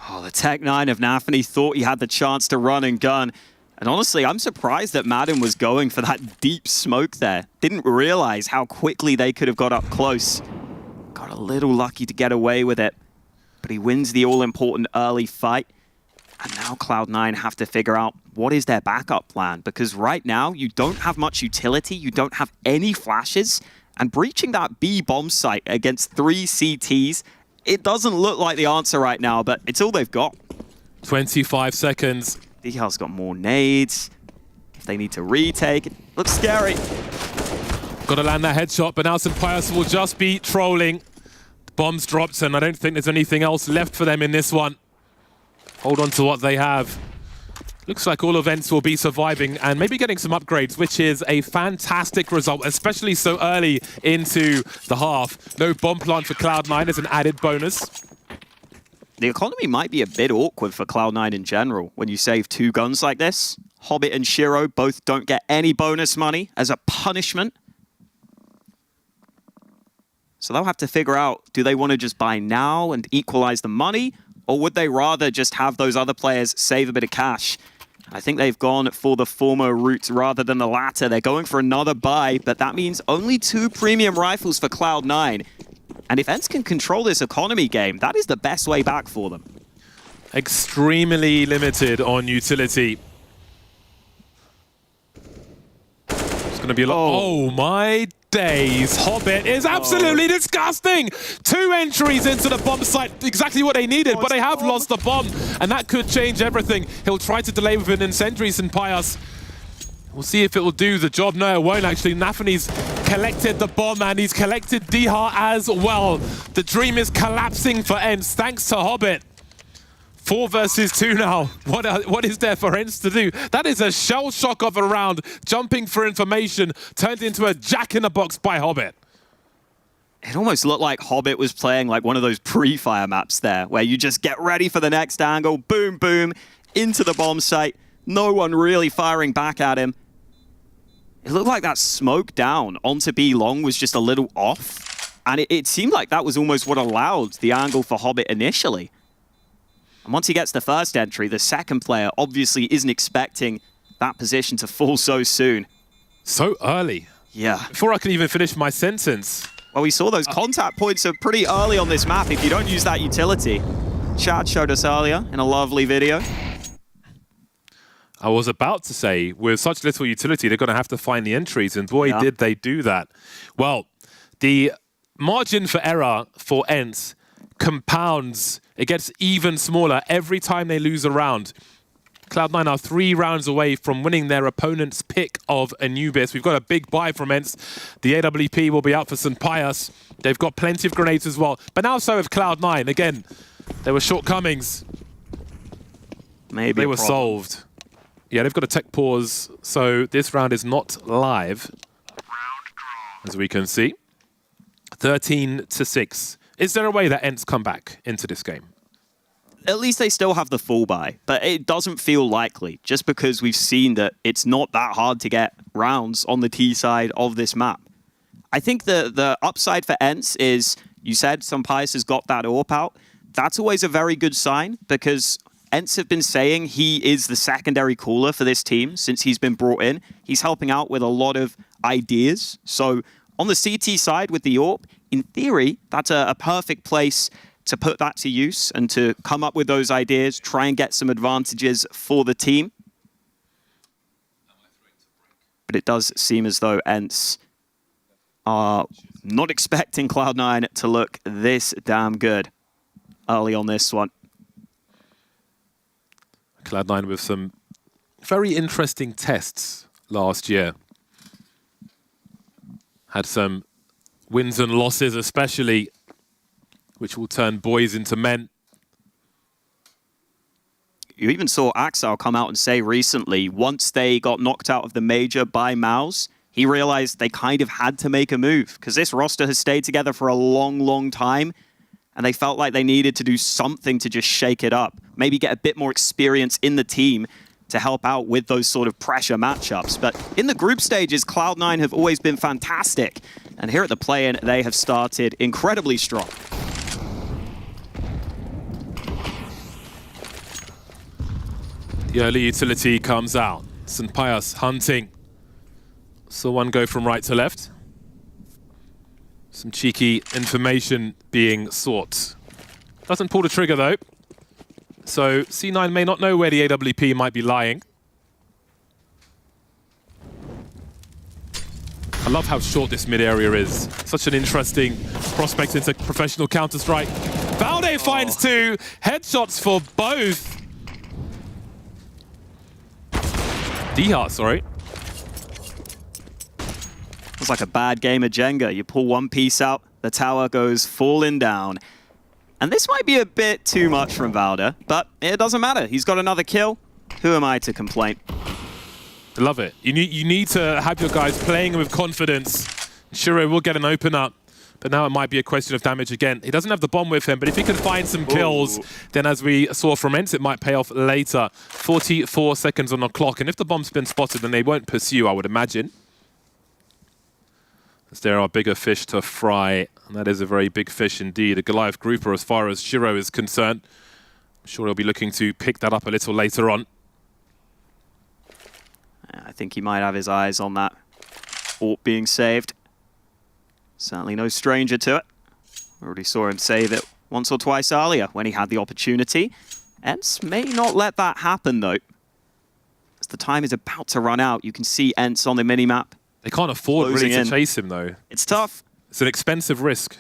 Speaker 8: Oh, the Tech 9 of Nafany thought he had the chance to run and gun. And honestly, I'm surprised that Madden was going for that deep smoke there. Didn't realize how quickly they could have got up close. Got a little lucky to get away with it. But he wins the all-important early fight. And now Cloud9 have to figure out what is their backup plan, because right now you don't have much utility, you don't have any flashes, and breaching that B bomb site against 3 CTs, it doesn't look like the answer right now, but it's all they've got.
Speaker 4: 25 seconds.
Speaker 8: Diha's got more nades. If they need to retake, it looks scary.
Speaker 4: Got to land that headshot, but now some Pyjamas will just be trolling. Bombs dropped, and I don't think there's anything else left for them in this one. Hold on to what they have. Looks like all events will be surviving and maybe getting some upgrades, which is a fantastic result, especially so early into the half. No bomb plant for Cloud9 as an added bonus.
Speaker 8: The economy might be a bit awkward for Cloud9 in general when you save 2 guns like this. Hobbit and Shiro both don't get any bonus money as a punishment. So they'll have to figure out, do they want to just buy now and equalize the money? Or would they rather just have those other players save a bit of cash? I think they've gone for the former route rather than the latter. They're going for another buy, but that means only 2 premium rifles for Cloud9. And if ENCE can control this economy game, that is the best way back for them.
Speaker 4: Extremely limited on utility. It's going to be a lot. Oh my days. Hobbit is absolutely disgusting. 2 entries into the bomb site. Exactly what they needed, but they have lost the bomb. And that could change everything. He'll try to delay with an incendiaries and Pyjamas. We'll see if it will do the job. No, it won't actually. Nathani's collected the bomb and he's collected Dihar as well. The dream is collapsing for ENCE thanks to Hobbit. 4 versus 2 now. What is there for ENCE to do? That is a shell shock of a round. Jumping for information turned into a jack-in-the-box by Hobbit.
Speaker 8: It almost looked like Hobbit was playing like one of those pre-fire maps there, where you just get ready for the next angle, boom, boom, into the bomb site. No one really firing back at him. It looked like that smoke down onto B long was just a little off. And it seemed like that was almost what allowed the angle for Hobbit initially. And once he gets the first entry, the second player obviously isn't expecting that position to fall so soon.
Speaker 4: So early.
Speaker 8: Yeah.
Speaker 4: Before I could even finish my sentence.
Speaker 8: Well, we saw those contact points are pretty early on this map if you don't use that utility. Chad showed us earlier in a lovely video.
Speaker 4: I was about to say, with such little utility, they're going to have to find the entries, and boy, did they do that. Well, the margin for error for ENCE compounds. It gets even smaller every time they lose a round. Cloud9 are 3 rounds away from winning their opponent's pick of Anubis. We've got a big buy from ENCE. The AWP will be out for St. Pius. They've got plenty of grenades as well. But now so have Cloud9. Again, there were shortcomings.
Speaker 8: Maybe
Speaker 4: they were solved. Yeah, they've got a tech pause, so this round is not live, as we can see. 13-6. Is there a way that ENCE come back into this game?
Speaker 8: At least they still have the full buy, but it doesn't feel likely, just because we've seen that it's not that hard to get rounds on the T side of this map. I think the upside for ENCE is, you said St. Pius has got that AWP out. That's always a very good sign, because ENCE have been saying he is the secondary caller for this team since he's been brought in. He's helping out with a lot of ideas. So on the CT side with the AWP, in theory, that's a perfect place to put that to use and to come up with those ideas, try and get some advantages for the team. But it does seem as though ENCE are not expecting Cloud9 to look this damn good early on this one.
Speaker 4: Cloud9 with some very interesting tests last year. Had some wins and losses especially, which will turn boys into men.
Speaker 8: You even saw Axel come out and say recently, once they got knocked out of the major by Mouse, he realized they kind of had to make a move, because this roster has stayed together for a long, long time, and they felt like they needed to do something to just shake it up, maybe get a bit more experience in the team to help out with those sort of pressure matchups. But in the group stages, Cloud9 have always been fantastic. And here at the play-in, they have started incredibly strong.
Speaker 4: The early utility comes out. St. Pius hunting. Saw one go from right to left. Some cheeky information being sought. Doesn't pull the trigger though. So C9 may not know where the AWP might be lying. I love how short this mid area is. Such an interesting prospect into professional Counter-Strike. Valde finds 2 headshots for both. Dihar, sorry.
Speaker 8: It's like a bad game of Jenga. You pull one piece out, the tower goes falling down. And this might be a bit too much from Valde, but it doesn't matter. He's got another kill. Who am I to complain?
Speaker 4: I love it. You need to have your guys playing with confidence. Shiro will get an open up, but now it might be a question of damage again. He doesn't have the bomb with him, but if he can find some kills, then as we saw from ENCE, it might pay off later. 44 seconds on the clock, and if the bomb's been spotted, then they won't pursue, I would imagine. as there are bigger fish to fry, and that is a very big fish indeed. A Goliath grouper as far as Shiro is concerned. I'm sure he'll be looking to pick that up a little later on.
Speaker 8: I think he might have his eyes on that AWP being saved. Certainly no stranger to it. Already saw him save it once or twice earlier when he had the opportunity. ENCE may not let that happen though. As the time is about to run out, you can see ENCE on the minimap.
Speaker 4: They can't afford really to chase him though.
Speaker 8: It's tough.
Speaker 4: It's an expensive risk.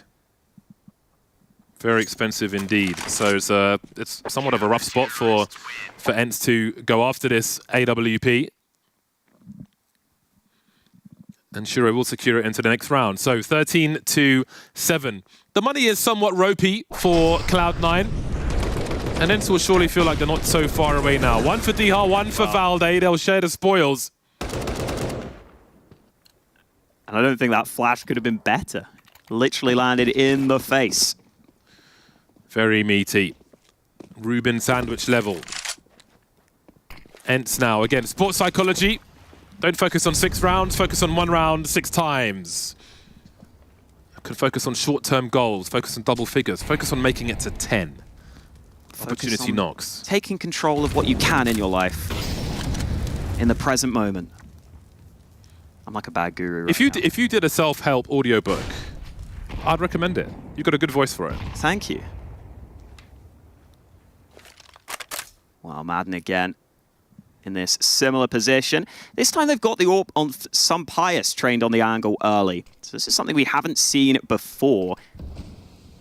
Speaker 4: Very expensive indeed. So it's somewhat of a rough spot for ENCE to go after this AWP. And Shiro will secure it into the next round. So 13-7. The money is somewhat ropey for Cloud9. And ENCE will surely feel like they're not so far away now. One for Dihar, one for Valde. They'll share the spoils.
Speaker 8: And I don't think that flash could have been better. Literally landed in the face.
Speaker 4: Very meaty. Reuben sandwich level. ENCE now. Again, sports psychology. Don't focus on 6 rounds, focus on 1 round 6 times. Could focus on short-term goals, focus on double figures, focus on making it to 10. Opportunity knocks.
Speaker 8: Taking control of what you can in your life. In the present moment. I'm like a bad guru right now.
Speaker 4: If you did a self-help audiobook, I'd recommend it. You've got a good voice for it.
Speaker 8: Thank you. Wow, Madden again. In this similar position. This time they've got the AWP on some Pius trained on the angle early. So this is something we haven't seen before.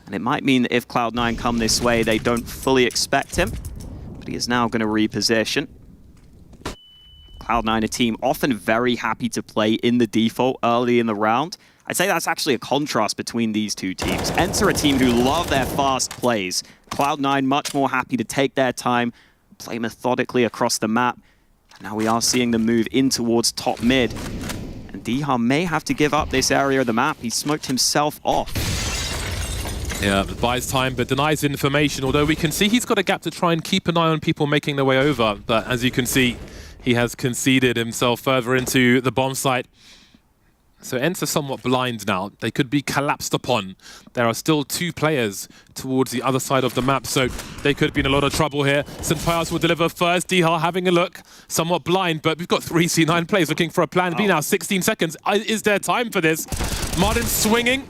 Speaker 8: And it might mean that if Cloud9 come this way, they don't fully expect him. But he is now going to reposition. Cloud9, a team often very happy to play in the default early in the round. I'd say that's actually a contrast between these two teams. ENCE are a team who love their fast plays. Cloud9 much more happy to take their time, play methodically across the map. Now we are seeing them move in towards top mid. And Dihar may have to give up this area of the map. He smoked himself off.
Speaker 4: Yeah, buys time but denies information, although we can see he's got a gap to try and keep an eye on people making their way over. But as you can see, he has conceded himself further into the bomb site. So ENCE are somewhat blind now. They could be collapsed upon. There are still 2 players towards the other side of the map, so they could be in a lot of trouble here. Pyjamas will deliver first. Dihar having a look. Somewhat blind, but we've got 3 C9 players looking for a plan B now. 16 seconds. Is there time for this? Martin swinging.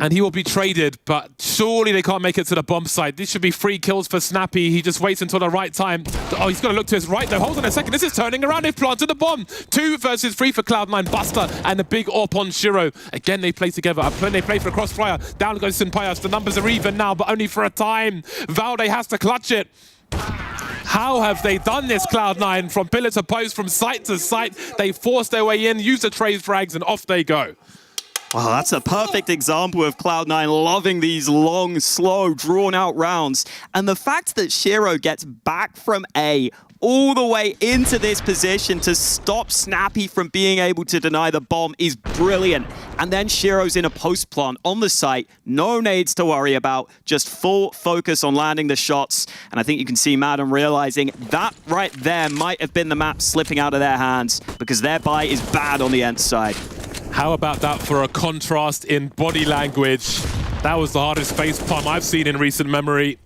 Speaker 4: And he will be traded, but surely they can't make it to the bomb site. This should be 3 kills for Snappy. He just waits until the right time. Oh, he's got to look to his right, though. Hold on a second. This is turning around. They've planted the bomb. 2 versus 3 for Cloud9. Buster and a big AWP on Shiro. Again, they play together. They play for a crossfire. Down goes Pyjamas. The numbers are even now, but only for a time. Valde has to clutch it. How have they done this, Cloud9? From pillar to post, from site to site. They force their way in, use the trade frags, and off they go.
Speaker 8: Wow, that's a perfect example of Cloud9 loving these long, slow, drawn-out rounds. And the fact that Shiro gets back from A all the way into this position to stop Snappy from being able to deny the bomb is brilliant. And then Shiro's in a post plant on the site, no nades to worry about, just full focus on landing the shots. And I think you can see Madden realizing that right there might have been the map slipping out of their hands because their buy is bad on the ENCE side.
Speaker 4: How about that for a contrast in body language? That was the hardest face palm I've seen in recent memory.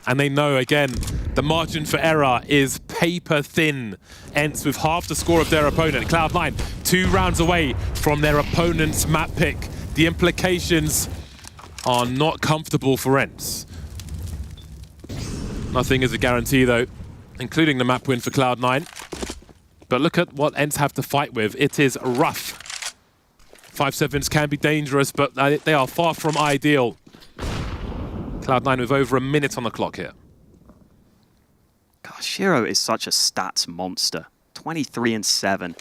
Speaker 4: And they know, again, the margin for error is paper thin. ENCE with half the score of their opponent. Cloud9, 2 rounds away from their opponent's map pick. The implications are not comfortable for ENCE. Nothing is a guarantee, though, including the map win for Cloud9. But look at what ENCE have to fight with. It is rough. 5-7s can be dangerous, but they are far from ideal. Cloud9 with over a minute on the clock here.
Speaker 8: God, Shiro is such a stats monster. 23-7.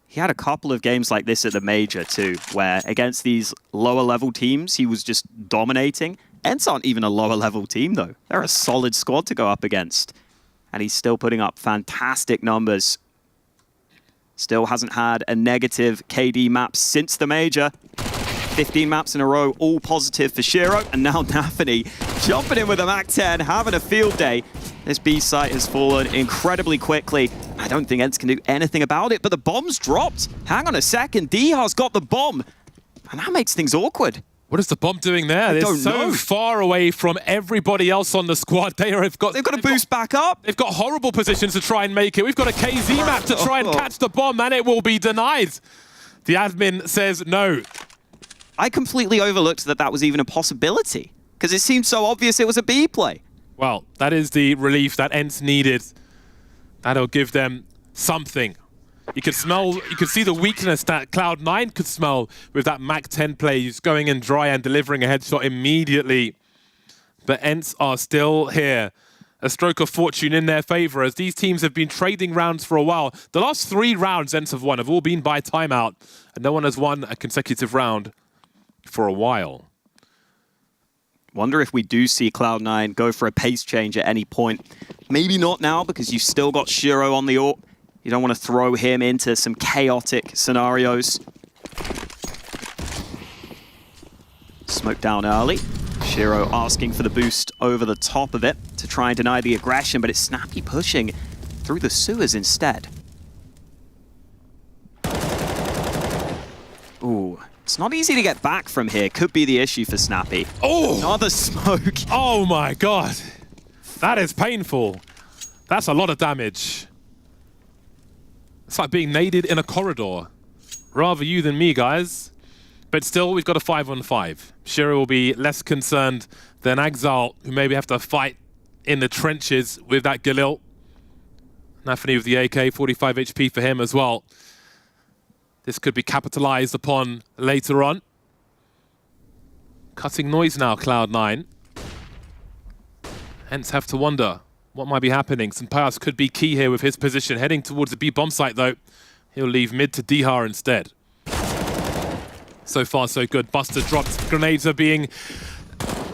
Speaker 8: He had a couple of games like this at the Major too, where against these lower level teams, he was just dominating. ENCE aren't even a lower level team though. They're a solid squad to go up against. And he's still putting up fantastic numbers. Still hasn't had a negative KD map since the Major. 15 maps in a row, all positive for Shiro. And now Nafany jumping in with a Mac 10, having a field day. This B site has fallen incredibly quickly. I don't think ENCE can do anything about it, but the bomb's dropped. Hang on a second, Diha's got the bomb. And that makes things awkward.
Speaker 4: What is the bomb doing there? They're so far away from everybody else on the squad. They've got
Speaker 8: to boost back up.
Speaker 4: They've got horrible positions to try and make it. We've got a KZ map to try and catch the bomb, and it will be denied. The admin says no.
Speaker 8: I completely overlooked that that was even a possibility, because it seemed so obvious it was a B play.
Speaker 4: Well, that is the relief that ENCE needed. That'll give them something. You could see the weakness that Cloud9 could smell with that Mac 10 play. He's going in dry and delivering a headshot immediately. But ENCE are still here. A stroke of fortune in their favor as these teams have been trading rounds for a while. The last 3 rounds ENCE have won have all been by timeout, and no one has won a consecutive round for a while.
Speaker 8: Wonder if we do see Cloud9 go for a pace change at any point. Maybe not now because you've still got Shiro on the AWP. You don't want to throw him into some chaotic scenarios. Smoke down early. Shiro asking for the boost over the top of it to try and deny the aggression, but it's Snappy pushing through the sewers instead. Ooh, it's not easy to get back from here. Could be the issue for Snappy.
Speaker 4: Oh!
Speaker 8: Another smoke.
Speaker 4: Oh my god. That is painful. That's a lot of damage. It's like being naded in a corridor. Rather you than me, guys. But still, we've got a 5-on-5. Shiro will be less concerned than Axal, who maybe have to fight in the trenches with that Galil. Nafany with the AK, 45 HP for him as well. This could be capitalized upon later on. Cutting noise now, Cloud9. Hence have to wonder what might be happening. Pyjamas could be key here with his position. Heading towards the B bomb site, though. He'll leave mid to Diha instead. So far, so good. Buster dropped. Grenades are being...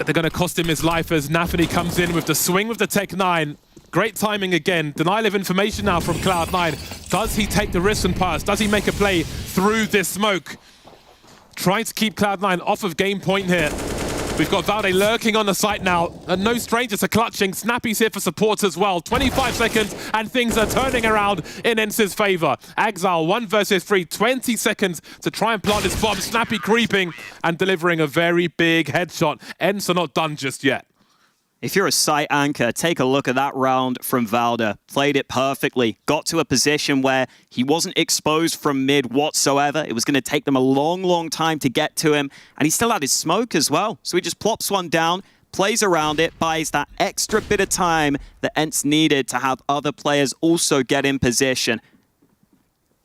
Speaker 4: They're going to cost him his life as Nafany comes in with the swing with the Tech 9. Great timing again. Denial of information now from Cloud9. Does he take the risk and pass? Does he make a play through this smoke? Trying to keep Cloud9 off of game point here. We've got Valde lurking on the site now, and no stranger to clutching. Snappy's here for support as well. 25 seconds, and things are turning around in ENCE's favor. Axal, 1 versus 3, 20 seconds to try and plant this bomb. Snappy creeping and delivering a very big headshot. ENCE are not done just yet.
Speaker 8: If you're a site anchor, take a look at that round from Valde. Played it perfectly. Got to a position where he wasn't exposed from mid whatsoever. It was going to take them a long, long time to get to him. And he still had his smoke as well. So he just plops one down, plays around it, buys that extra bit of time that ENCE needed to have other players also get in position.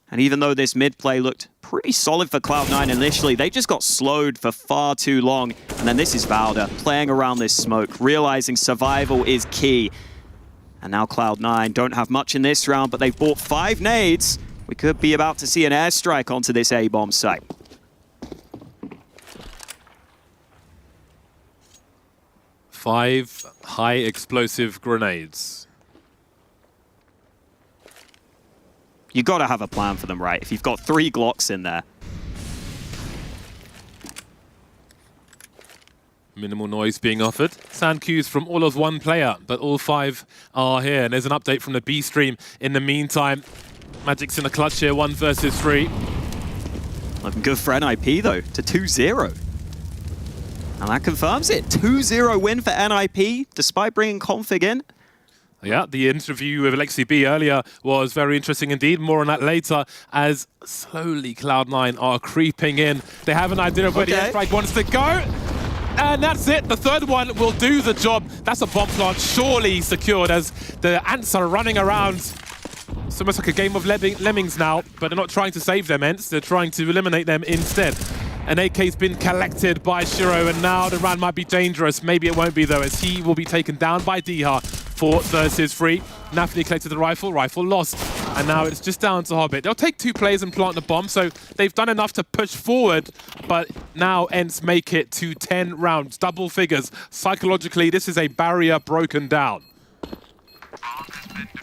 Speaker 8: And even though this mid play looked pretty solid for Cloud9 initially, they just got slowed for far too long. And then this is Valde playing around this smoke, realizing survival is key. And now Cloud9 don't have much in this round, but they've bought 5 nades. We could be about to see an airstrike onto this A-bomb site.
Speaker 4: Five high explosive grenades.
Speaker 8: You got to have a plan for them, right? If you've got 3 Glocks in there.
Speaker 4: Minimal noise being offered. Sand cues from all of one player, but all 5 are here. And there's an update from the B stream in the meantime. Magic's in the clutch here, 1 versus 3.
Speaker 8: Looking good for NIP, though, to 2-0. And that confirms it. 2-0 win for NIP, despite bringing Config in.
Speaker 4: Yeah, the interview with Alexi B earlier was very interesting indeed. More on that later as slowly Cloud9 are creeping in. They have an idea of where the airstrike wants to go. And that's it. The third one will do the job. That's a bomb plant surely secured as the ants are running around. It's almost like a game of lemmings now, but they're not trying to save them, ants. They're trying to eliminate them instead. An AK's been collected by Shiro, and now the round might be dangerous. Maybe it won't be, though, as he will be taken down by Diha. 4 versus 3. Nafany collected the rifle. Rifle lost. And now it's just down to Hobbit. They'll take 2 players and plant the bomb, so they've done enough to push forward. But now ENCE make it to 10 rounds. Double figures. Psychologically, this is a barrier broken down.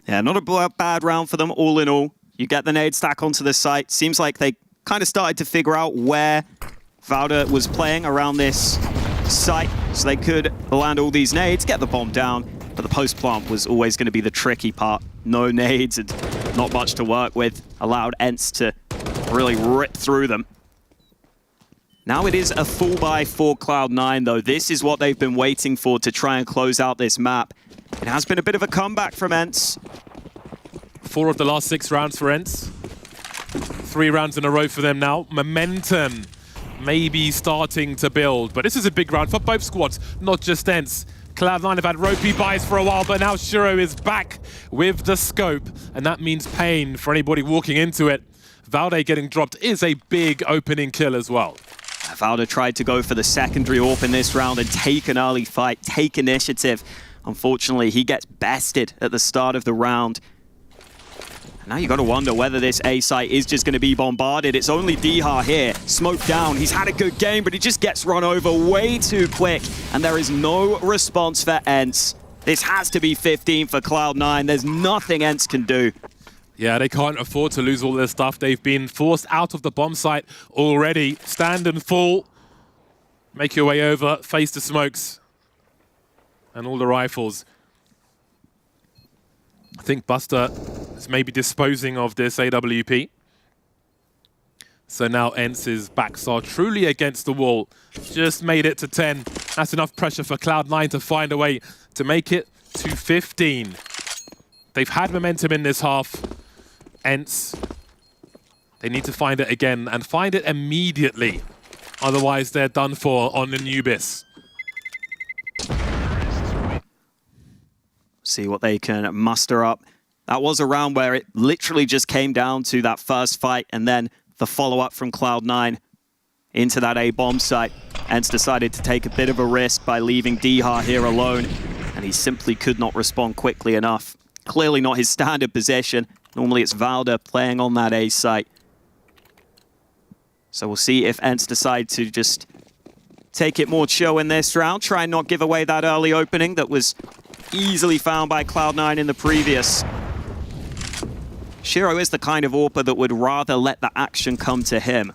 Speaker 8: Yeah, not a bad round for them all in all. You get the nade stack onto the site. Seems like they kind of started to figure out where Valde was playing around this site, so they could land all these nades, get the bomb down, but the post plant was always going to be the tricky part. No nades and not much to work with, allowed ENCE to really rip through them. Now it is a full buy for Cloud9 though. This is what they've been waiting for to try and close out this map. It has been a bit of a comeback from ENCE.
Speaker 4: 4 of the last 6 rounds for ENCE. 3 rounds in a row for them now. Momentum maybe starting to build, but this is a big round for both squads, not just ENCE. Cloud9 have had ropey buys for a while, but now Shiro is back with the scope, and that means pain for anybody walking into it. Valde getting dropped is a big opening kill as well.
Speaker 8: Valde tried to go for the secondary AWP in this round and take an early fight, take initiative. Unfortunately, he gets bested at the start of the round. And now you got to wonder whether this A site is just going to be bombarded. It's only Diha here, smoked down. He's had a good game, but he just gets run over way too quick. And there is no response for ENCE. This has to be 15 for Cloud9. There's nothing ENCE can do.
Speaker 4: Yeah, they can't afford to lose all their stuff. They've been forced out of the bomb site already. Stand and fall. Make your way over, face the smokes. And all the rifles. I think Buster is maybe disposing of this AWP. So now ENCE's backs are truly against the wall. Just made it to 10. That's enough pressure for Cloud9 to find a way to make it to 15. They've had momentum in this half. ENCE, they need to find it again and find it immediately. Otherwise, they're done for on Anubis.
Speaker 8: See what they can muster up. That was a round where it literally just came down to that first fight and then the follow-up from Cloud9 into that A bomb site. ENCE decided to take a bit of a risk by leaving Diha here alone, and he simply could not respond quickly enough. Clearly not his standard position. Normally it's Valde playing on that A site. So we'll see if ENCE decide to just take it more chill in this round, try and not give away that early opening that was easily found by Cloud9 in the previous. Shiro is the kind of AWPer that would rather let the action come to him.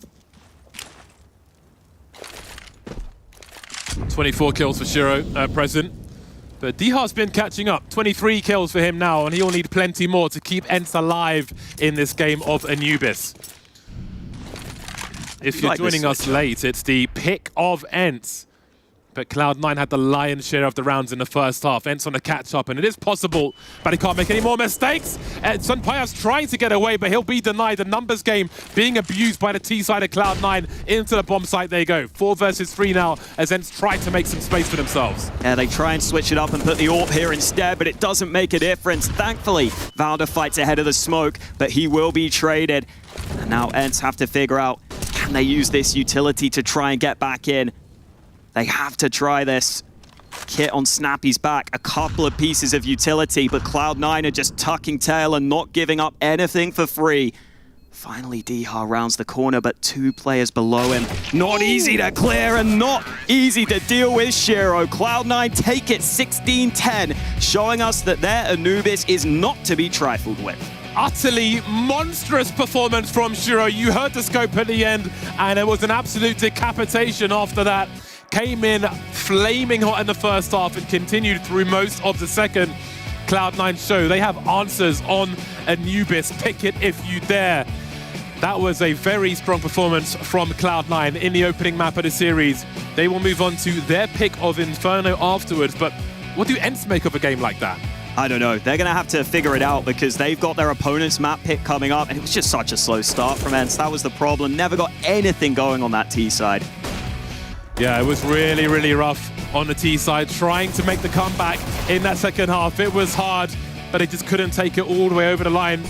Speaker 4: 24 kills for Shiro at present. But Diha's been catching up. 23 kills for him now, and he'll need plenty more to keep ENCE alive in this game of Anubis. If you're joining us late, it's the pick of ENCE. But Cloud9 had the lion's share of the rounds in the first half. ENCE on a catch-up, and it is possible, but he can't make any more mistakes. Sunpaya's trying to get away, but he'll be denied. The numbers game being abused by the T side of Cloud9 into the bomb site. They go. 4 versus 3 now, as ENCE try to make some space for themselves.
Speaker 8: Yeah, they try and switch it up and put the AWP here instead, but it doesn't make a difference. Thankfully, Valde fights ahead of the smoke, but he will be traded. And now ENCE have to figure out, can they use this utility to try and get back in? They have to try this. Kit on Snappy's back, a couple of pieces of utility, but Cloud9 are just tucking tail and not giving up anything for free. Finally, Diha rounds the corner, but 2 players below him. Not easy to clear and not easy to deal with Shiro. Cloud9 take it 16-10, showing us that their Anubis is not to be trifled with.
Speaker 4: Utterly monstrous performance from Shiro. You heard the scope at the end, and it was an absolute decapitation after that. Came in flaming hot in the first half and continued through most of the second. Cloud9 show they have answers on Anubis. Pick it if you dare. That was a very strong performance from Cloud9 in the opening map of the series. They will move on to their pick of Inferno afterwards, but what do ENCE make of a game like that?
Speaker 8: I don't know. They're going to have to figure it out because they've got their opponent's map pick coming up, and it was just such a slow start from ENCE. That was the problem. Never got anything going on that T side.
Speaker 4: Yeah, it was really, really rough on the T side, trying to make the comeback in that second half. It was hard, but they just couldn't take it all the way over the line.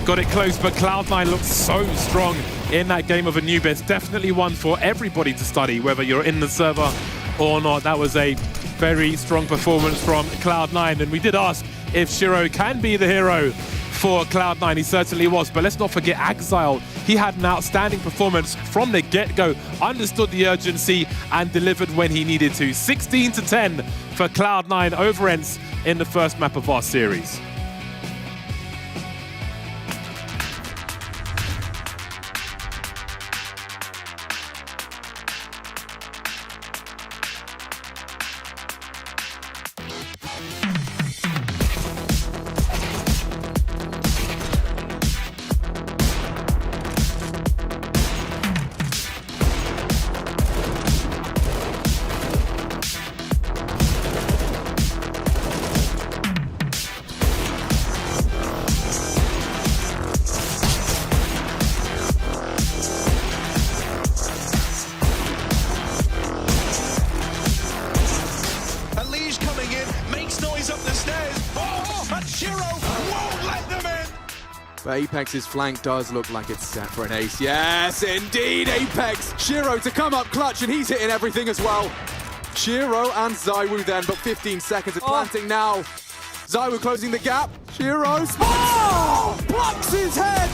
Speaker 4: Got it close, but Cloud9 looked so strong in that game of Anubis. Definitely one for everybody to study, whether you're in the server or not. That was a very strong performance from Cloud9, and we did ask if Shiro can be the hero for Cloud9. He certainly was, but let's not forget Exile. He had an outstanding performance from the get-go, understood the urgency and delivered when he needed to. 16-10 for Cloud9 over ENCE in the first map of our series.
Speaker 5: But Apex's flank does look like it's set for an ace. Yes, indeed, Apex! Shiro to come up clutch, and he's hitting everything as well. Shiro and Zywoo then, but 15 seconds of planting now. Zywoo closing the gap. Shiro, plucks his head!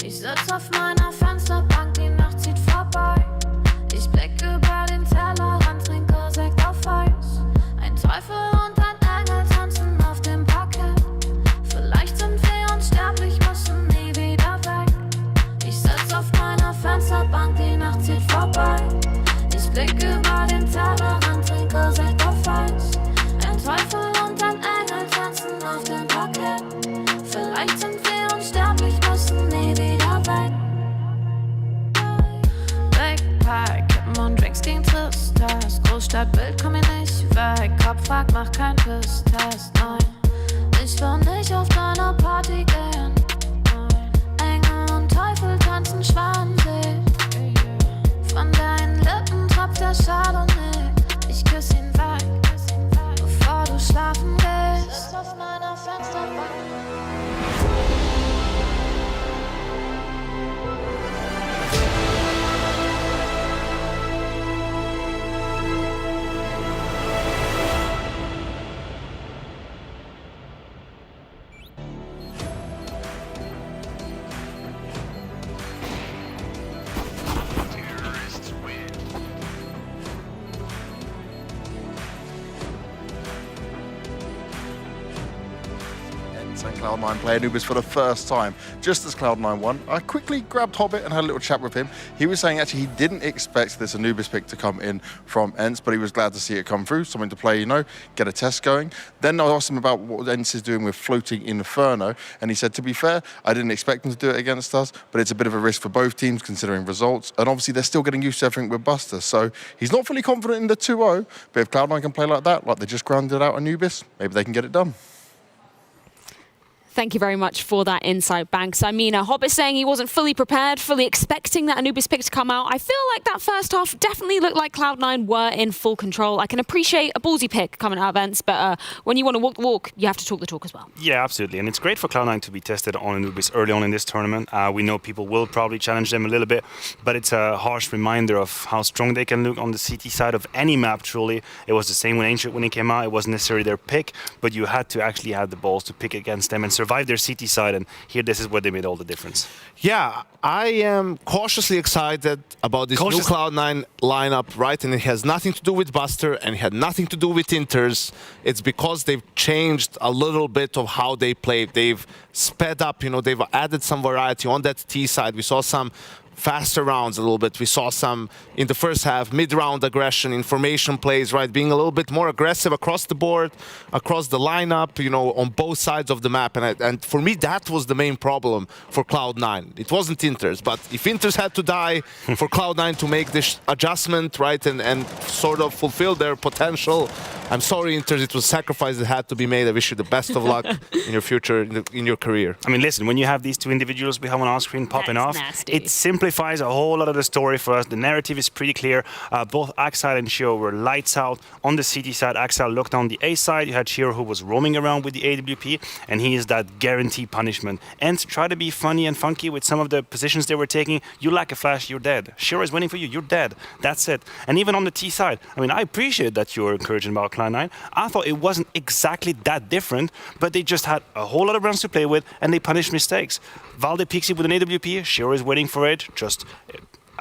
Speaker 9: Ich sitz auf meiner Fensterbank, die Nacht zieht vorbei. Ich blick über den Tellerrand, trinke Sekt auf Eis. Ein Teufel und ein Engel tanzen auf dem Parkett. Vielleicht sind wir unsterblich, müssen nie wieder weg. Ich sitz auf meiner Fensterbank, die Nacht zieht vorbei. Ich blick über den Tellerrand, trinke Sekt auf Eis. Ein Teufel und ein Engel tanzen auf dem Parkett. Vielleicht sind wir unsterblich, müssen nie wieder weg. Backpack, Kippen und Drinks gegen Tristess. Großstadtbild, komm mir nicht weg. Kopfwag, mach kein Pisstest, nein. Ich will nicht auf deine Party gehen, nein. Engel und Teufel tanzen Schwansee. Von deinen Lippen tropft der Chardonnay. Ich küss ihn weg, bevor du schlafen gehst. Sitz auf meiner Fensterbank.
Speaker 1: And Cloud9 play Anubis for the first time. Just as Cloud9 won, I quickly grabbed Hobbit and had a little chat with him. He was saying actually he didn't expect this Anubis pick to come in from ENCE, but he was glad to see it come through, something to play, you know, get a test going. Then I asked him about what ENCE is doing with Floating Inferno, and he said, to be fair, I didn't expect him to do it against us, but it's a bit of a risk for both teams considering results, and obviously they're still getting used to everything with Buster, so he's not fully confident in the 2-0, but if Cloud9 can play like that, like they just grounded out Anubis, maybe they can get it done.
Speaker 21: Thank you very much for that insight, Banks. I mean, Hobbit saying he wasn't fully prepared, fully expecting that Anubis pick to come out. I feel like that first half definitely looked like Cloud9 were in full control. I can appreciate a ballsy pick coming out of ENCE, but when you want to walk the walk, you have to talk the talk as well.
Speaker 13: Yeah, absolutely. And it's great for Cloud9 to be tested on Anubis early on in this tournament. We know people will probably challenge them a little bit, but it's a harsh reminder of how strong they can look on the CT side of any map, truly. It was the same when Ancient when it came out. It wasn't necessarily their pick, but you had to actually have the balls to pick against them and survive their CT side. And here, this is where they made all the difference.
Speaker 14: Yeah, I am cautiously excited about this new Cloud9 lineup, right? And it has nothing to do with Buster and it had nothing to do with Inters. It's because they've changed a little bit of how they play. They've sped up, you know, they've added some variety on that T side. We saw some faster rounds a little bit. We saw some in the first half, mid-round aggression, information plays, right? Being a little bit more aggressive across the board, across the lineup, you know, on both sides of the map. And for me, that was the main problem for Cloud9. It wasn't Inters, but if Inters had to die for Cloud9 to make this adjustment, right, and sort of fulfill their potential, I'm sorry, Inters, it was a sacrifice that had to be made. I wish you the best of luck in your future, in your career.
Speaker 13: I mean, listen, when you have these two individuals we have on our screen popping off, it simplifies a whole lot of the story for us. The narrative is pretty clear. Both Axile and Shiro were lights out on the CT side. Axile looked on the A side. You had Shiro who was roaming around with the AWP, and he is that guaranteed punishment. And to try to be funny and funky with some of the positions they were taking, you lack a flash, you're dead. Shiro is winning for you, you're dead. That's it. And even on the T side, I mean, I appreciate that you're encouraging about Cloud9. I thought it wasn't exactly that different, but they just had a whole lot of rounds to play with, and they punished mistakes. Valde peeks it with an AWP, Shiro is waiting for it, just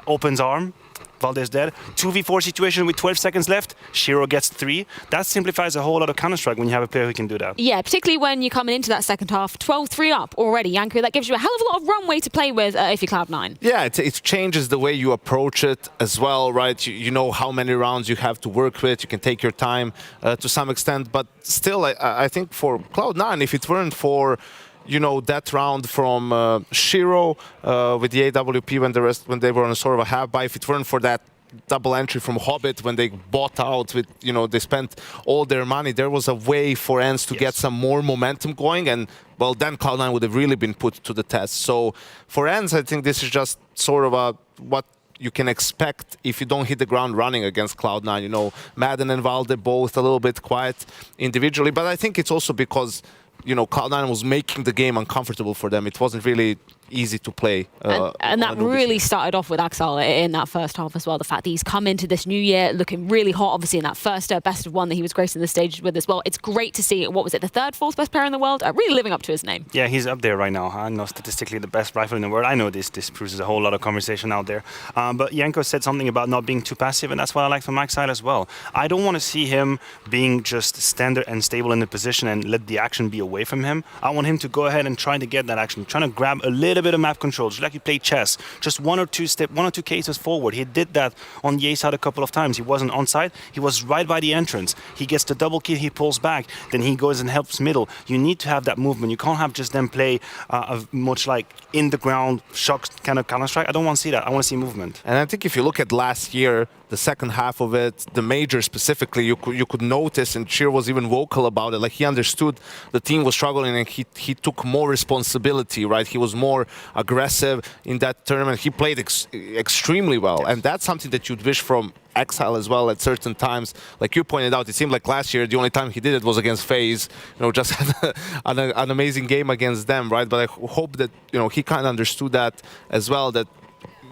Speaker 13: opens arm. Valde's dead. 2v4 situation with 12 seconds left. Shiro gets 3. That simplifies a whole lot of Counter-Strike when you have a player who can do that.
Speaker 21: Yeah, particularly when you're coming into that second half, 12-3 up already, Janko. That gives you a hell of a lot of runway to play with if you're Cloud9.
Speaker 14: Yeah, it changes the way you approach it as well, right? You know how many rounds you have to work with. You can take your time to some extent. But still, I think for Cloud9, if it weren't for that round from Shiro with the AWP when they were on a sort of a half buy. If it weren't for that double entry from Hobbit when they bought out with, they spent all their money, there was a way for ENCE to get some more momentum going, and well, then Cloud9 would have really been put to the test. So for ENCE, I think this is just sort of what you can expect if you don't hit the ground running against Cloud9. Madden and Valde both a little bit quiet individually, but I think it's also because Cloud9 was making the game uncomfortable for them. It wasn't really easy to play.
Speaker 21: And that really started off with Axel in that first half as well. The fact that he's come into this new year looking really hot, obviously in that first best of one that he was gracing the stage with as well. It's great to see, what was it, the third, fourth best player in the world? Really living up to his name.
Speaker 13: Yeah, he's up there right now. I know statistically the best rifle in the world. I know this proves a whole lot of conversation out there. But Janko said something about not being too passive, and that's what I like from Axel as well. I don't want to see him being just standard and stable in the position and let the action be away from him. I want him to go ahead and try to get that action, trying to grab a little bit of map control, just like you play chess, just one or two cases forward. He did that on the A side a couple of times. He wasn't on side, he was right by the entrance. He gets the double kill, he pulls back, then he goes and helps middle. You need to have that movement. You can't have just them play much like in the ground shock kind of Counter-Strike. I don't want to see that. I want to see movement.
Speaker 14: And I think if you look at last year, the second half of it, the major specifically, you could notice, and Shiro was even vocal about it, like he understood the team was struggling and he took more responsibility, right? He was more aggressive in that tournament. He played extremely well, yes. And that's something that you'd wish from Exile as well at certain times. Like you pointed out, it seemed like last year the only time he did it was against FaZe. Just had an amazing game against them, right? But I hope that he kind of understood that as well, that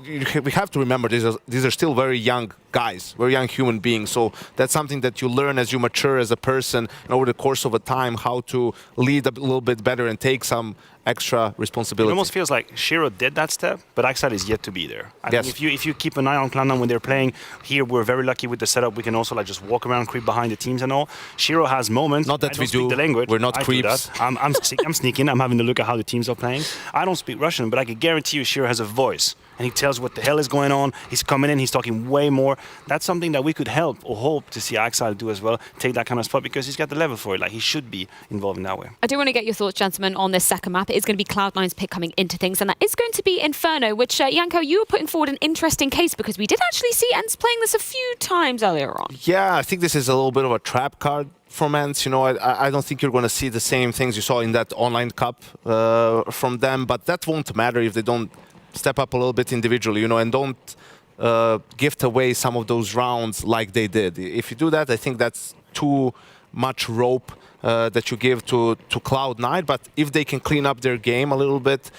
Speaker 14: we have to remember these are still very young guys, very young human beings. So that's something that you learn as you mature as a person and over the course of a time, how to lead a little bit better and take some extra responsibility.
Speaker 13: It almost feels like Shiro did that step, but Axel is yet to be there. I think if you keep an eye on Cloud9 when they're playing, here we're very lucky with the setup. We can also just walk around, creep behind the teams and all. Shiro has moments.
Speaker 14: Not that we do.
Speaker 13: The language.
Speaker 14: We're not creeps.
Speaker 13: I'm sneaking. I'm having a look at how the teams are playing. I don't speak Russian, but I can guarantee you Shiro has a voice. And he tells what the hell is going on. He's coming in, he's talking way more. That's something that we could help or hope to see Axel do as well, take that kind of spot, because he's got the level for it. Like, he should be involved in that way.
Speaker 21: I do want to get your thoughts, gentlemen, on this second map. It is going to be Cloud9's pick coming into things, and that is going to be Inferno, which, Janko, you were putting forward an interesting case, because we did actually see ENCE playing this a few times earlier on.
Speaker 14: Yeah, I think this is a little bit of a trap card from ENCE. I don't think you're going to see the same things you saw in that online cup from them, but that won't matter if they don't step up a little bit individually, and don't gift away some of those rounds like they did. If you do that, I think that's too much rope that you give to Cloud9. But if they can clean up their game a little bit,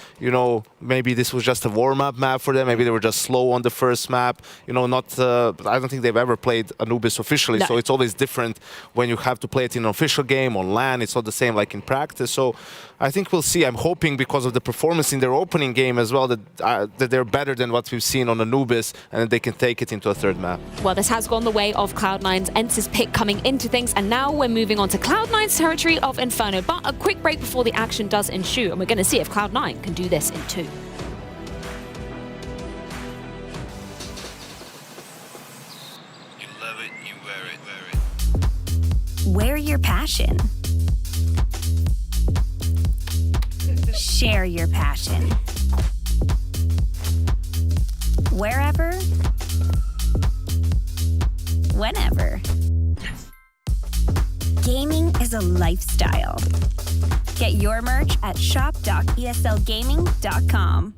Speaker 14: maybe this was just a warm-up map for them. Maybe they were just slow on the first map. I don't think they've ever played Anubis officially, no. So it's always different when you have to play it in an official game on LAN. It's not the same like in practice. So I think we'll see. I'm hoping because of the performance in their opening game as well that they're better than what we've seen on Anubis, and that they can take it into a third map.
Speaker 21: Well, this has gone the way of Cloud9's ENCE's pick coming into things, and now we're moving on to Cloud9's territory of Inferno. But a quick break before the action does ensue, and we're going to see if Cloud9 can do this in 2.
Speaker 20: Wear your passion. Share your passion. Wherever, whenever. Gaming is a lifestyle. Get your merch at shop.eslgaming.com.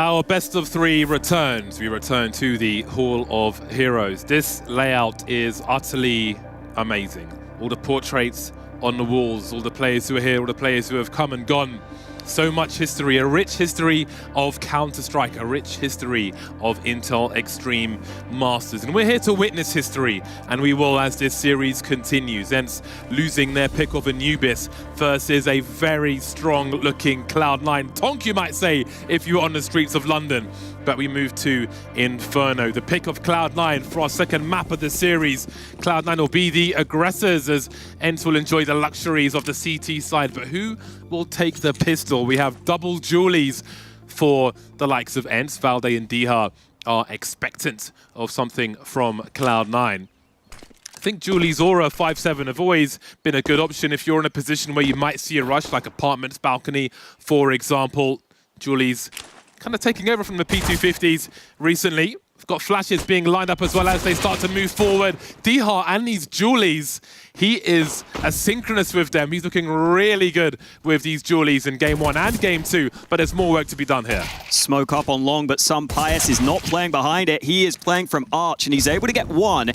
Speaker 4: Our best of 3 returns. We return to the Hall of Heroes. This layout is utterly amazing. All the portraits on the walls, all the players who are here, all the players who have come and gone. So much history, a rich history of Counter-Strike, a rich history of Intel Extreme Masters. And we're here to witness history, and we will as this series continues. ENCE losing their pick of Anubis versus a very strong-looking Cloud9. Tonk, you might say, if you were on the streets of London. But we move to Inferno, the pick of Cloud9 for our second map of the series. Cloud9 will be the aggressors as ENCE will enjoy the luxuries of the CT side. But who will take the pistol? We have double Julies for the likes of ENCE. Valde and Diha are expectant of something from Cloud9. I think Julie's Aura 5-7 have always been a good option if you're in a position where you might see a rush, like Apartments Balcony, for example. Julie's kind of taking over from the P250s recently. We've got flashes being lined up as well as they start to move forward. Diha and these Julies, he is asynchronous with them. He's looking really good with these Julies in Game 1 and Game 2, but there's more work to be done here.
Speaker 8: Smoke up on long, but Pijamas is not playing behind it. He is playing from Arch, and he's able to get one.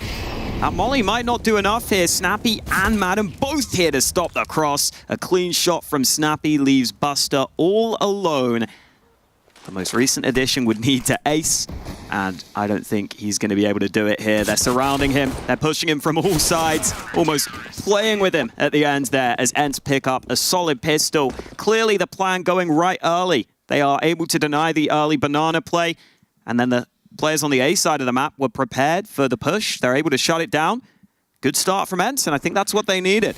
Speaker 8: Molly might not do enough here. Snappy and Madden both here to stop the cross. A clean shot from Snappy leaves Buster all alone. The most recent addition would need to ace, and I don't think he's going to be able to do it here. They're surrounding him. They're pushing him from all sides, almost playing with him at the end there as ENCE pick up a solid pistol. Clearly the plan going right early. They are able to deny the early banana play, and then the players on the A side of the map were prepared for the push. They're able to shut it down. Good start from ENCE, and I think that's what they needed.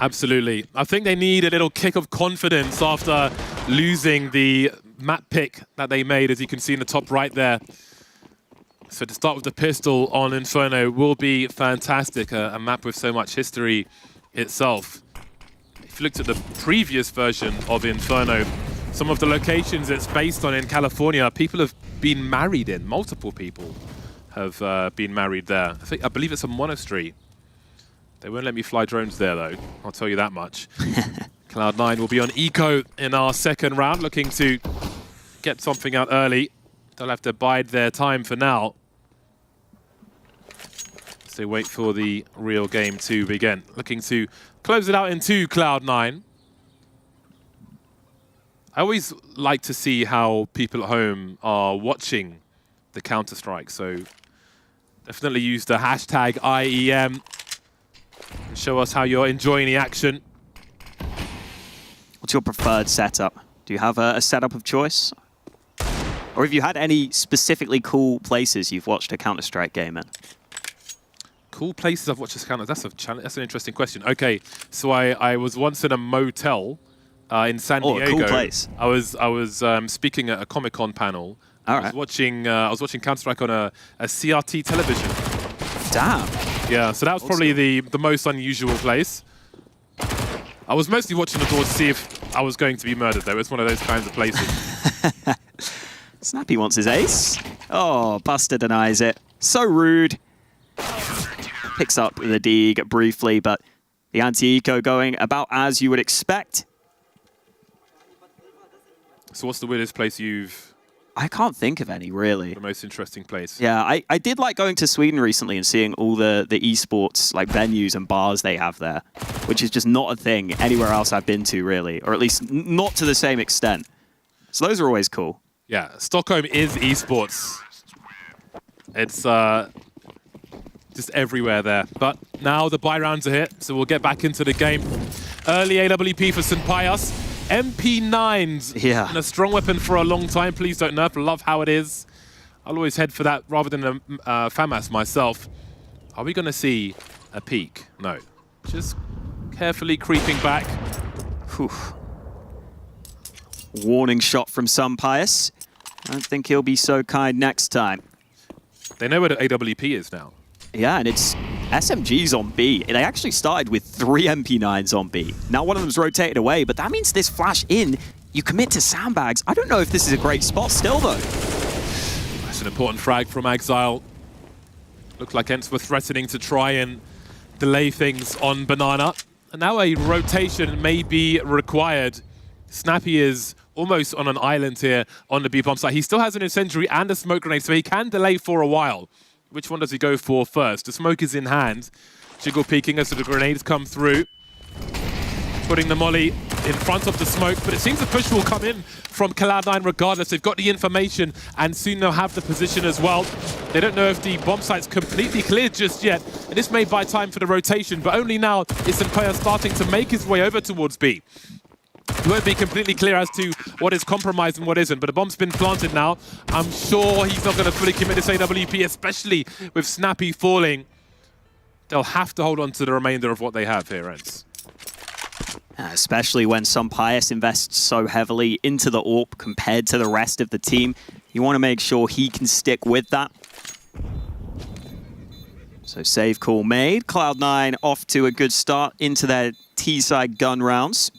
Speaker 4: Absolutely. I think they need a little kick of confidence after losing the map pick that they made, as you can see in the top right there. So to start with the pistol on Inferno will be fantastic, a map with so much history itself. If you looked at the previous version of Inferno, some of the locations it's based on in California, people have been married in. Multiple people have been married there. I believe it's a monastery. They won't let me fly drones there, though. I'll tell you that much. Cloud9 will be on Eco in our second round, looking to get something out early. They'll have to bide their time for now. So wait for the real game to begin. Looking to close it out into Cloud9. I always like to see how people at home are watching the Counter-Strike. So definitely use the hashtag IEM. And show us how you're enjoying the action.
Speaker 8: What's your preferred setup? Do you have a setup of choice? Or have you had any specifically cool places you've watched a Counter-Strike game in?
Speaker 4: Cool places I've watched a Counter. That's a challenge. That's an interesting question. Okay, so I was once in a motel in San Diego.
Speaker 8: Oh, a cool place.
Speaker 4: I was speaking at a Comic-Con panel.
Speaker 8: All right.
Speaker 4: I was watching Counter-Strike on a CRT television.
Speaker 8: Damn.
Speaker 4: Yeah, so that was probably the most unusual place. I was mostly watching the door to see if I was going to be murdered, though. It's one of those kinds of places.
Speaker 8: Snappy wants his ace. Oh, Buster denies it. So rude. Picks up the dig briefly, but the anti-eco going about as you would expect.
Speaker 4: So what's the weirdest place you've...
Speaker 8: I can't think of any, really.
Speaker 4: The most interesting place.
Speaker 8: Yeah, I did like going to Sweden recently and seeing all the esports like venues and bars they have there, which is just not a thing anywhere else I've been to, really, or at least not to the same extent. So those are always cool.
Speaker 4: Yeah, Stockholm is esports. It's just everywhere there. But now the buy rounds are here, so we'll get back into the game. Early AWP for St. Pius. MP9's been a strong weapon for a long time. Please don't nerf. Love how it is. I'll always head for that rather than a FAMAS myself. Are we going to see a peek? No. Just carefully creeping back.
Speaker 8: Whew. Warning shot from Pijamas. I don't think he'll be so kind next time.
Speaker 4: They know where the AWP is now.
Speaker 8: Yeah, and it's SMGs on B. They actually started with 3 MP9s on B. Now one of them's rotated away, but that means this flash in, you commit to sandbags. I don't know if this is a great spot still, though.
Speaker 4: That's an important frag from Exile. Looked like ENCE were threatening to try and delay things on Banana. And now a rotation may be required Snappy is almost on an island here on the B bomb site. He still has an incendiary and a smoke grenade, so he can delay for a while. Which one does he go for first? The smoke is in hand. Jiggle peeking as the grenades come through. Putting the molly in front of the smoke, but it seems the push will come in from Cloud9 regardless. They've got the information and soon they'll have the position as well. They don't know if the bomb site's completely cleared just yet, and this may buy time for the rotation, but only now is Senpai starting to make his way over towards B. It won't be completely clear as to what is compromised and what isn't, but a bomb's been planted now. I'm sure he's not going to fully commit this AWP, especially with Snappy falling. They'll have to hold on to the remainder of what they have here, Ents.
Speaker 8: Especially when Pyjamas invests so heavily into the AWP compared to the rest of the team. You want to make sure he can stick with that. So save call made. Cloud9 off to a good start into their T-side gun rounds.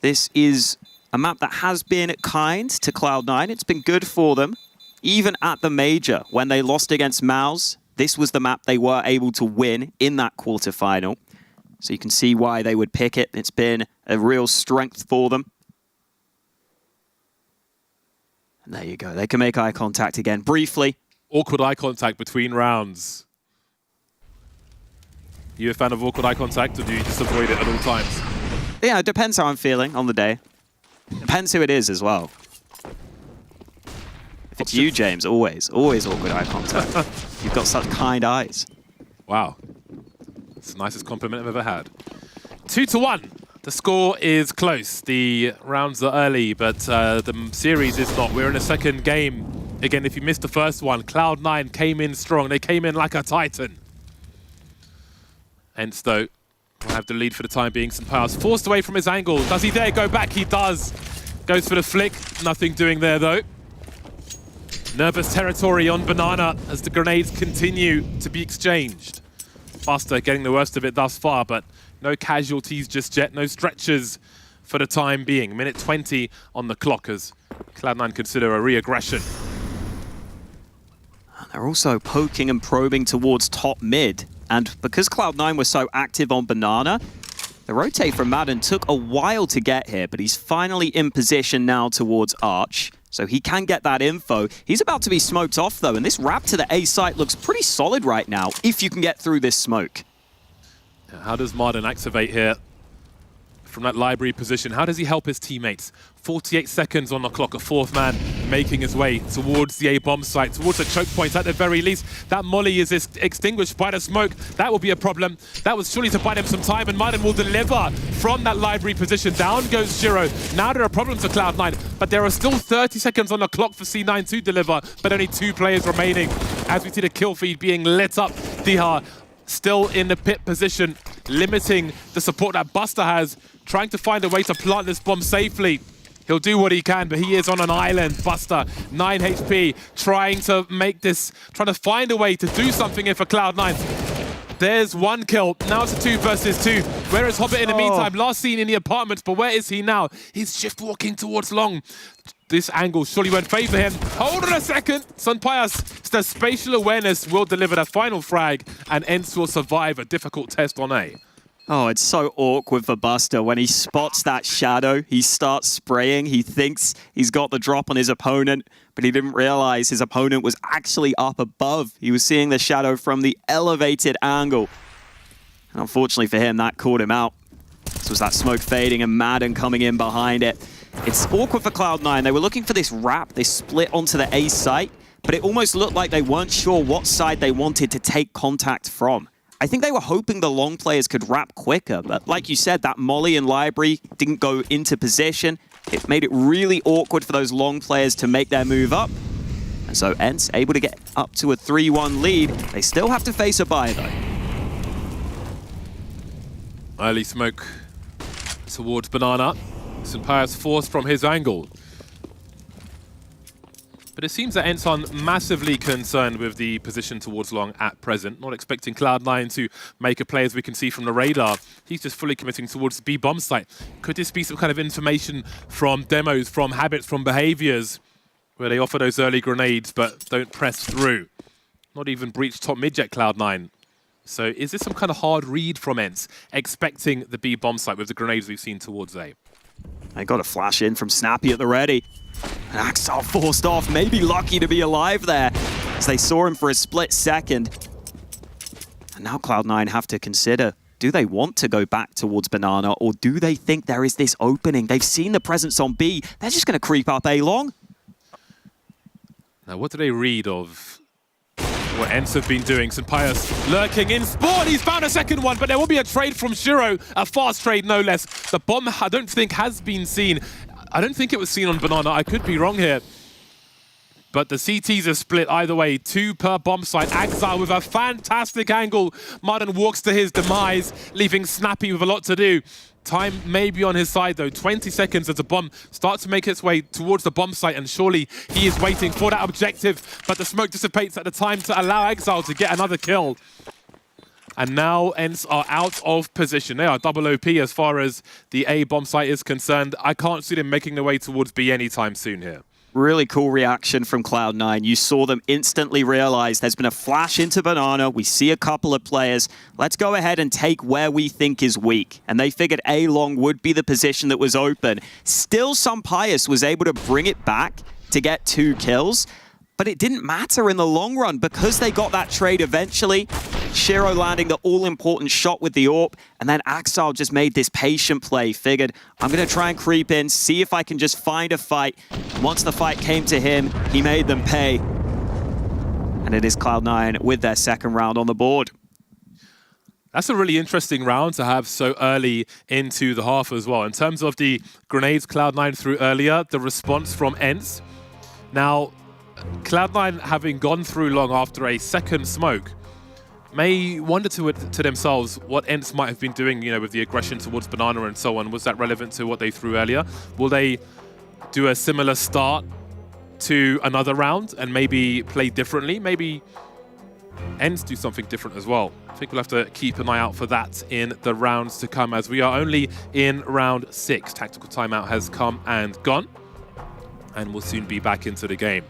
Speaker 8: This is a map that has been kind to Cloud9. It's been good for them. Even at the major, when they lost against Mouse, this was the map they were able to win in that quarterfinal. So you can see why they would pick it. It's been a real strength for them. And there you go. They can make eye contact again briefly.
Speaker 4: Awkward eye contact between rounds. You a fan of awkward eye contact, or do you just avoid it at all times?
Speaker 8: Yeah, it depends how I'm feeling on the day. Depends who it is as well. If it's you, James, always awkward eye contact. You've got such kind eyes.
Speaker 4: Wow. It's the nicest compliment I've ever had. 2-1. The score is close. The rounds are early, but the series is not. We're in a second game. Again, if you missed the first one, Cloud9 came in strong. They came in like a titan. Ents, though, will have the lead for the time being. Senpai forced away from his angle. Does he dare go back? He does. Goes for the flick. Nothing doing there, though. Nervous territory on Banana as the grenades continue to be exchanged. Buster getting the worst of it thus far, but no casualties just yet. No stretchers for the time being. Minute 20 on the clock as Cloud9 consider a re-aggression.
Speaker 8: They're also poking and probing towards top mid. And because Cloud9 was so active on Banana, the rotate from Madden took a while to get here, but he's finally in position now towards Arch. So he can get that info. He's about to be smoked off, though, and this wrap to the A site looks pretty solid right now, if you can get through this smoke.
Speaker 4: How does Marden activate here from that library position? How does he help his teammates? 48 seconds on the clock, a fourth man making his way towards the A bomb site, towards the choke point at the very least. That molly is extinguished by the smoke. That will be a problem. That was surely to buy them some time, and Marden will deliver from that library position. Down goes Shiro. Now there are problems for Cloud9, but there are still 30 seconds on the clock for C9 to deliver, but only 2 players remaining. As we see the kill feed being lit up, Dihar still in the pit position, limiting the support that Buster has, trying to find a way to plant this bomb safely. He'll do what he can, but he is on an island. Buster, 9 HP, trying to find a way to do something here for Cloud9. There's 1 kill. Now it's a 2 versus 2. Where is Hobbit in the meantime? Last seen in the apartments, but where is he now? He's shift walking towards Long. This angle surely won't favor him. Hold on a second. Pyjamas, the spatial awareness will deliver that final frag, and Ents will survive a difficult test on A.
Speaker 8: Oh, it's so awkward for Buster. When he spots that shadow, he starts spraying. He thinks he's got the drop on his opponent, but he didn't realize his opponent was actually up above. He was seeing the shadow from the elevated angle. And unfortunately for him, that caught him out. This was that smoke fading and Madden coming in behind it. It's awkward for Cloud9. They were looking for this wrap. They split onto the A site, but it almost looked like they weren't sure what side they wanted to take contact from. I think they were hoping the long players could wrap quicker, but like you said, that molly and library didn't go into position. It made it really awkward for those long players to make their move up. And so Ents able to get up to a 3-1 lead. They still have to face a buy, though.
Speaker 4: Early smoke towards Banana. Senpai forced from his angle. But it seems that Ents are massively concerned with the position towards Long at present. Not expecting Cloud9 to make a play, as we can see from the radar. He's just fully committing towards the B bomb site. Could this be some kind of information from demos, from habits, from behaviors, where they offer those early grenades but don't press through? Not even breach top mid yet, Cloud9. So is this some kind of hard read from Ents, expecting the B bomb site with the grenades we've seen towards A?
Speaker 8: They got a flash in from Snappy at the ready. And Axel forced off, maybe lucky to be alive there, as they saw him for a split second. And now Cloud9 have to consider, do they want to go back towards Banana, or do they think there is this opening? They've seen the presence on B. They're just going to creep up A long.
Speaker 4: Now, what do they read of what ENCE have been doing? St. Pius lurking in spawn. He's found a second one, but there will be a trade from Shiro. A fast trade, no less. The bomb, I don't think, has been seen. I don't think it was seen on Banana. I could be wrong here. But the CTs are split either way. 2 per bomb site. Exile with a fantastic angle. Martin walks to his demise, leaving Snappy with a lot to do. Time may be on his side, though. 20 seconds as the bomb starts to make its way towards the bomb site, and surely he is waiting for that objective. But the smoke dissipates at the time to allow Exile to get another kill. And now ENCE are out of position. They are double OP as far as the A bomb site is concerned. I can't see them making their way towards B anytime soon here.
Speaker 8: Really cool reaction from Cloud9. You saw them instantly realize there's been a flash into Banana. We see a couple of players. Let's go ahead and take where we think is weak. And they figured A long would be the position that was open. Still, St. Pius was able to bring it back to get 2 kills. But it didn't matter in the long run because they got that trade eventually. Shiro landing the all-important shot with the AWP, and then Axel just made this patient play. Figured, I'm going to try and creep in, see if I can just find a fight. Once the fight came to him, he made them pay. And it is Cloud9 with their second round on the board.
Speaker 4: That's a really interesting round to have so early into the half as well. In terms of the grenades Cloud9 threw earlier, the response from ENCE. Now, Cloud9 having gone through long after a second smoke may wonder to themselves what ENCE might have been doing, you know, with the aggression towards Banana and so on. Was that relevant to what they threw earlier? Will they do a similar start to another round and maybe play differently? Maybe ENCE do something different as well. I think we'll have to keep an eye out for that in the rounds to come, as we are only in round 6. Tactical timeout has come and gone, and we'll soon be back into the game.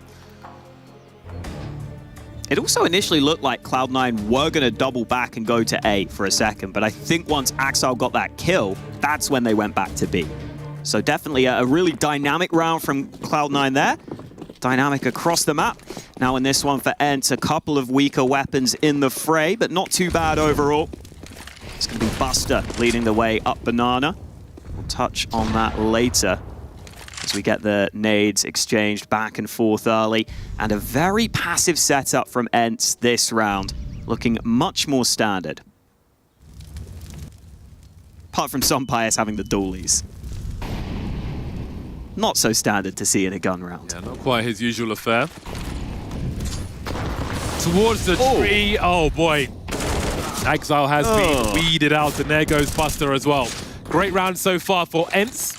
Speaker 8: It also initially looked like Cloud9 were going to double back and go to A for a second, but I think once Axel got that kill, that's when they went back to B. So definitely a really dynamic round from Cloud9 there. Dynamic across the map. Now in this one for ENCE, a couple of weaker weapons in the fray, but not too bad overall. It's going to be Buster leading the way up Banana. We'll touch on that later, as we get the nades exchanged back and forth early. And a very passive setup from ENCE this round, looking much more standard. Apart from St. Pius having the dualies. Not so standard to see in a gun round.
Speaker 4: Yeah, not quite his usual affair. Towards the tree, oh boy. Exile has been weeded out, and there goes Buster as well. Great round so far for ENCE.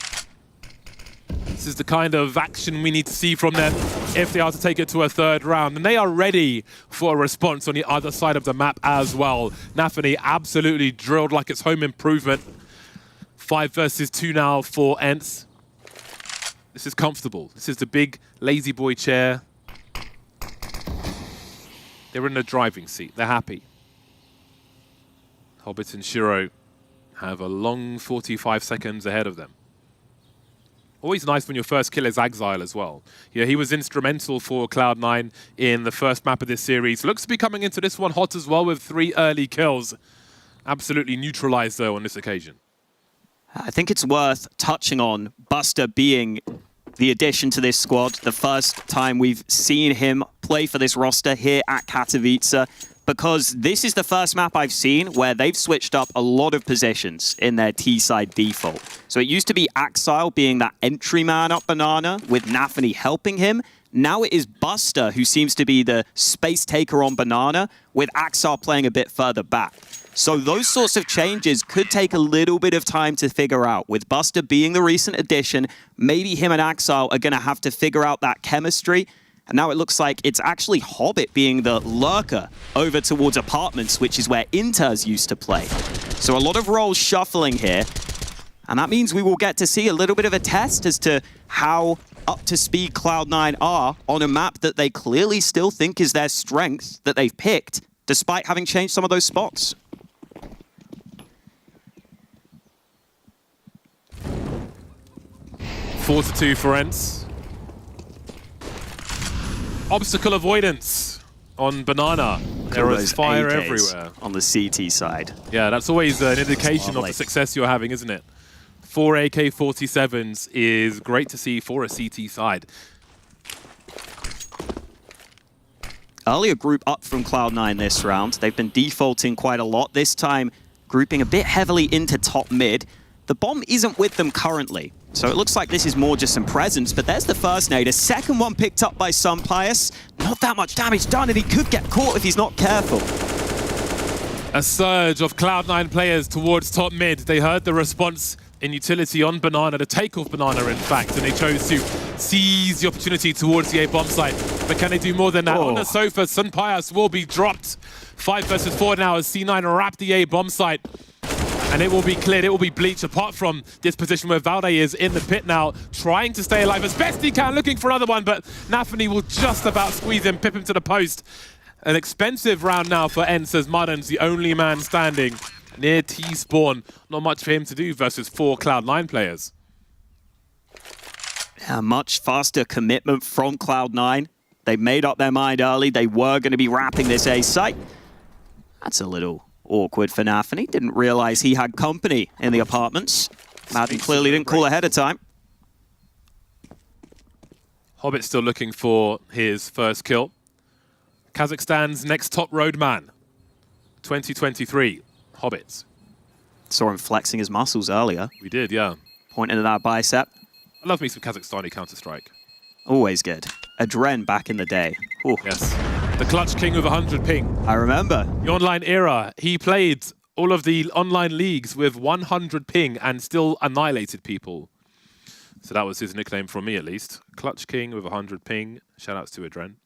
Speaker 4: This is the kind of action we need to see from them if they are to take it to a third round. And they are ready for a response on the other side of the map as well. Nafany absolutely drilled like it's home improvement. 5 versus 2 now for ENCE. This is comfortable. This is the big lazy boy chair. They're in the driving seat. They're happy. Hobbit and Shiro have a long 45 seconds ahead of them. Always nice when your first kill is Exile as well. Yeah, he was instrumental for Cloud9 in the first map of this series. Looks to be coming into this one hot as well with 3 early kills. Absolutely neutralized though on this occasion.
Speaker 8: I think it's worth touching on Buster being the addition to this squad. The first time we've seen him play for this roster here at Katowice, because this is the first map I've seen where they've switched up a lot of positions in their T-side default. So it used to be Axile being that entry man up Banana with Nafany helping him. Now it is Buster who seems to be the space taker on Banana, with Axile playing a bit further back. So those sorts of changes could take a little bit of time to figure out. With Buster being the recent addition, maybe him and Axile are going to have to figure out that chemistry. And now it looks like it's actually Hobbit being the lurker over towards apartments, which is where Inters used to play. So a lot of roles shuffling here. And that means we will get to see a little bit of a test as to how up to speed Cloud9 are on a map that they clearly still think is their strength that they've picked, despite having changed some of those spots.
Speaker 4: 4-2 for ENCE. Obstacle avoidance on Banana. There is fire everywhere.
Speaker 8: On the CT side.
Speaker 4: Yeah, that's always an indication of the success you're having, isn't it? 4 AK-47s is great to see for a CT side.
Speaker 8: Earlier group up from Cloud9 this round. They've been defaulting quite a lot. This time, grouping a bit heavily into top mid. The bomb isn't with them currently, so it looks like this is more just some presence, but there's the first nade. A second one picked up by Pijamas. Not that much damage done, and he could get caught if he's not careful.
Speaker 4: A surge of Cloud9 players towards top mid. They heard the response in utility on Banana, the takeoff Banana in fact, and they chose to seize the opportunity towards the A bomb site. But can they do more than that? On the sofa, Pijamas will be dropped. 5 versus 4 now as C9 wrap the A bomb site. And it will be cleared, it will be bleached, apart from this position where Valde is in the pit now, trying to stay alive as best he can, looking for another one, but Nafany will just about squeeze him, pip him to the post. An expensive round now for ENCE as Mudden's the only man standing near T-spawn. Not much for him to do versus 4 Cloud9 players.
Speaker 8: Yeah, much faster commitment from Cloud9. They made up their mind early. They were going to be wrapping this A site. That's a little awkward for Nafany. Didn't realize he had company in the apartments. Madden clearly didn't call ahead of time.
Speaker 4: Hobbit still looking for his first kill. Kazakhstan's next top roadman, 2023, Hobbit.
Speaker 8: Saw him flexing his muscles earlier.
Speaker 4: We did, yeah.
Speaker 8: Pointing at that bicep.
Speaker 4: I love me some Kazakhstani Counter-Strike.
Speaker 8: Always good. Adren back in the day. Ooh.
Speaker 4: Yes. The Clutch King with 100 ping.
Speaker 8: I remember.
Speaker 4: The online era, he played all of the online leagues with 100 ping and still annihilated people. So that was his nickname from me, at least. Clutch King with 100 ping. Shoutouts to Adren.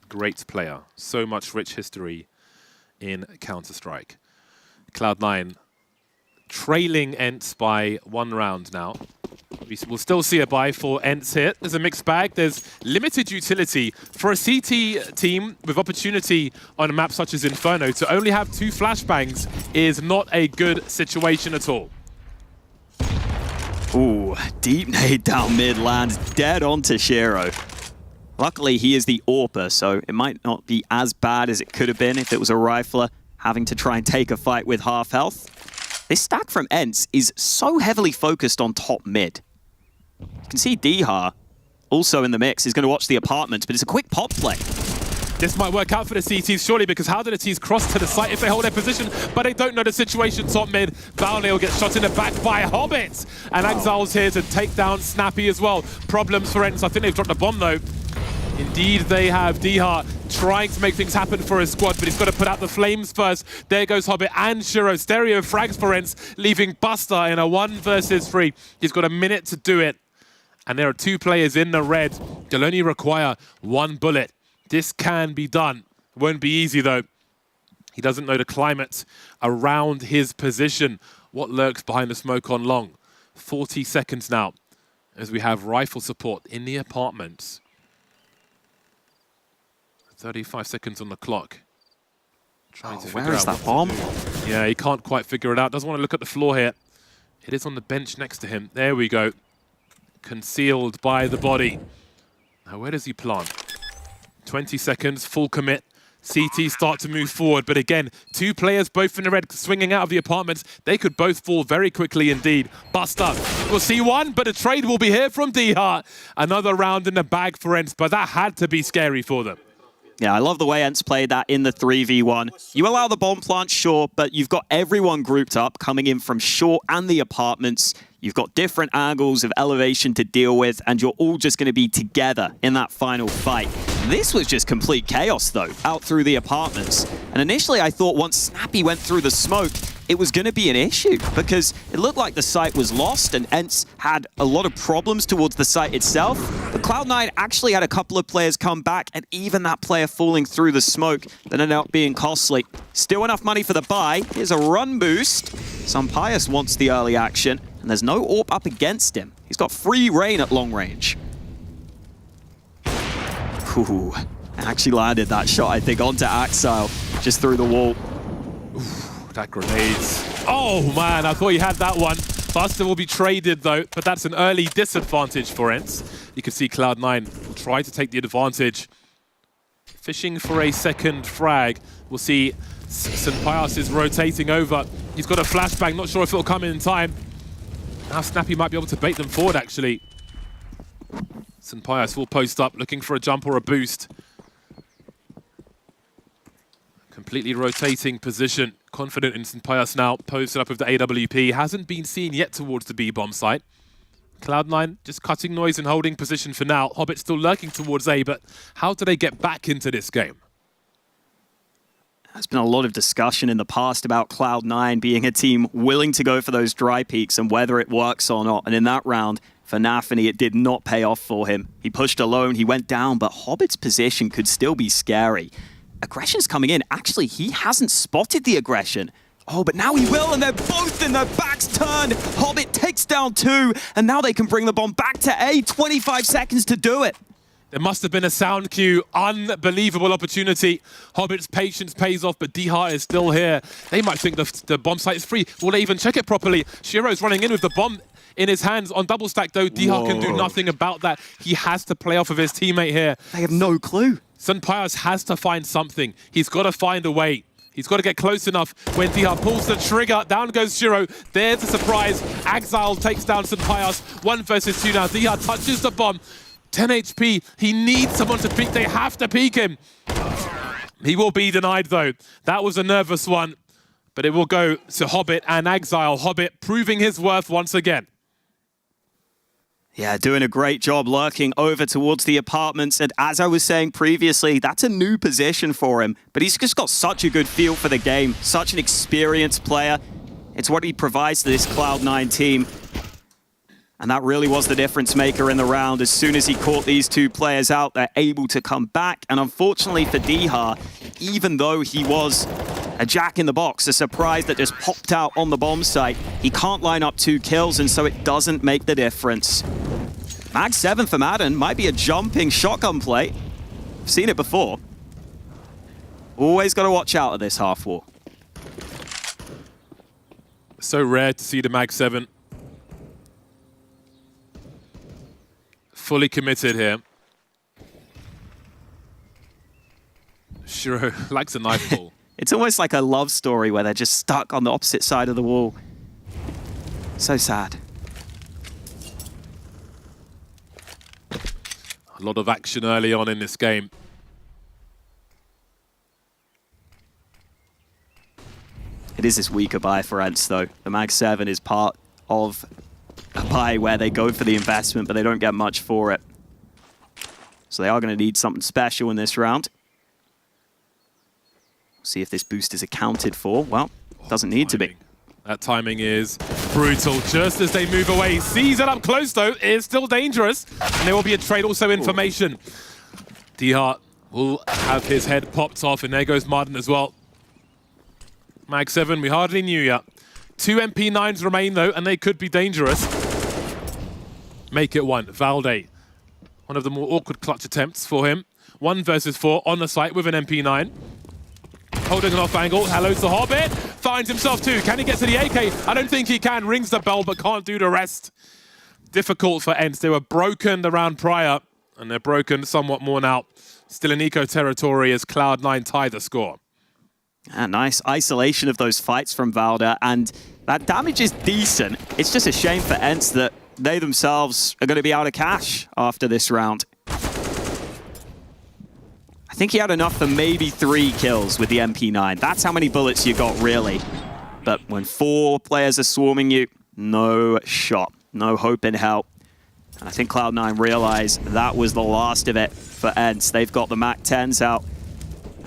Speaker 4: Great player. So much rich history in Counter-Strike. Cloud9 trailing ENCE by 1 round now. We'll still see a buy for ENCE here. There's a mixed bag. There's limited utility. For a CT team with opportunity on a map such as Inferno, to only have 2 flashbangs is not a good situation at all.
Speaker 8: Ooh, deep nade down mid, lands dead onto Shiro. Luckily, he is the AWPer, so it might not be as bad as it could have been if it was a rifler having to try and take a fight with half health. This stack from ENCE is so heavily focused on top mid. You can see Dihar, also in the mix, is going to watch the apartments, but it's a quick pop play.
Speaker 4: This might work out for the CTs, surely, because how do the Ts cross to the site if they hold their position, but they don't know the situation top mid? Valde will get shot in the back by Hobbit, and Exile's here to take down Snappy as well. Problems for ENCE. I think they've dropped a bomb, though. Indeed, they have Dihar trying to make things happen for his squad, but he's got to put out the flames first. There goes Hobbit and Shiro. Stereo frags for ENCE, leaving Buster in a 1 versus 3. He's got a minute to do it. And there are 2 players in the red. They'll only require 1 bullet. This can be done. Won't be easy, though. He doesn't know the climate around his position. What lurks behind the smoke on long? 40 seconds now as we have rifle support in the apartments. 35 seconds on the clock. Trying to figure
Speaker 8: where is
Speaker 4: out
Speaker 8: that bomb?
Speaker 4: Yeah, he can't quite figure it out. Doesn't want to look at the floor here. It is on the bench next to him. There we go. Concealed by the body. Now, where does he plant? 20 seconds, full commit. CT start to move forward, but again, 2 players both in the red swinging out of the apartments. They could both fall very quickly indeed. Buster will see 1, but a trade will be here from Dihar. Another round in the bag for ENCE, but that had to be scary for them.
Speaker 8: Yeah, I love the way ENCE played that in the 3v1. You allow the bomb plant, sure, but you've got everyone grouped up, coming in from short and the apartments. You've got different angles of elevation to deal with, and you're all just going to be together in that final fight. This was just complete chaos, though, out through the apartments. And initially, I thought once Snappy went through the smoke, it was going to be an issue, because it looked like the site was lost, and ENCE had a lot of problems towards the site itself. But Cloud9 actually had a couple of players come back, and even that player falling through the smoke that ended up being costly. Still enough money for the buy. Here's a run boost. Pijamas wants the early action, and there's no AWP up against him. He's got free reign at long range. Ooh, actually landed that shot, I think, onto Axile, just through the wall.
Speaker 4: Ooh, that grenade. Oh, man, I thought he had that one. Buster will be traded though, but that's an early disadvantage for ENCE. You can see Cloud9 will try to take the advantage. Fishing for a second frag. We'll see St. Pyjamas is rotating over. He's got a flashbang, not sure if it'll come in time. Now Snappy might be able to bait them forward actually. St. Pyjamas will post up, looking for a jump or a boost. Completely rotating position. Confident in St. Pyjamas now, posted up with the AWP. Hasn't been seen yet towards the B-bomb site. Cloud9 just cutting noise and holding position for now. Hobbit still lurking towards A, but how do they get back into this game?
Speaker 8: There's been a lot of discussion in the past about Cloud9 being a team willing to go for those dry peaks and whether it works or not. And in that round, for Nafany, it did not pay off for him. He pushed alone, he went down, but Hobbit's position could still be scary. Aggression's coming in. Actually, he hasn't spotted the aggression. Oh, but now he will, and they're both in their backs turned. Hobbit takes down 2, and now they can bring the bomb back to A. 25 seconds to do it.
Speaker 4: There must have been a sound cue. Unbelievable opportunity. Hobbit's patience pays off, but D-Heart is still here. They might think the bomb site is free. Will they even check it properly? Shiro's running in with the bomb in his hands on double stack, though. D-Heart can do nothing about that. He has to play off of his teammate here.
Speaker 8: They have no clue.
Speaker 4: St. Pyjamas has to find something. He's got to find a way. He's got to get close enough. When D-Heart pulls the trigger, down goes Shiro. There's a surprise. Exile takes down St. Pyjamas. 1 versus 2 now. D-Heart touches the bomb. 10 HP. He needs someone to peek. They have to peek him. He will be denied, though. That was a nervous one. But it will go to Hobbit and Exile. Hobbit proving his worth once again.
Speaker 8: Yeah, doing a great job lurking over towards the apartments. And as I was saying previously, that's a new position for him. But he's just got such a good feel for the game, such an experienced player. It's what he provides to this Cloud9 team. And that really was the difference maker in the round. As soon as he caught these 2 players out, they're able to come back. And unfortunately for D-Heart, even though he was a jack in the box, a surprise that just popped out on the bomb site, he can't line up 2 kills, and so it doesn't make the difference. Mag 7 for Madden might be a jumping shotgun play. I've seen it before. Always got to watch out of this half wall.
Speaker 4: So rare to see the Mag 7. Fully committed here. Shiro likes a knife ball.
Speaker 8: It's almost like a love story where they're just stuck on the opposite side of the wall. So sad.
Speaker 4: A lot of action early on in this game.
Speaker 8: It is this weaker buy for ENCE, though. The Mag 7 is part of a buy where they go for the investment, but they don't get much for it. So they are going to need something special in this round. See if this boost is accounted for. Well, doesn't need to be.
Speaker 4: That timing is brutal. Just as they move away, he sees it up close though. It is still dangerous. And there will be a trade, also information. D-Heart will have his head popped off, and there goes Martin as well. Mag 7, we hardly knew yet. 2 MP9s remain though, and they could be dangerous. Make it 1. Valde, one of the more awkward clutch attempts for him. 1 versus 4 on the site with an MP9. Holding an off angle, hello to Hobbit. Finds himself 2. Can he get to the AK? I don't think he can. Rings the bell, but can't do the rest. Difficult for ENCE. They were broken the round prior, and they're broken somewhat more now. Still in eco territory as Cloud9 tie the score.
Speaker 8: A nice isolation of those fights from Valda, and that damage is decent. It's just a shame for ENCE that they themselves are going to be out of cash after this round. I think he had enough for maybe 3 kills with the MP9. That's how many bullets you got, really. But when 4 players are swarming you, no shot, no hope in hell. And I think Cloud9 realized that was the last of it for ENCE. They've got the Mac 10s out.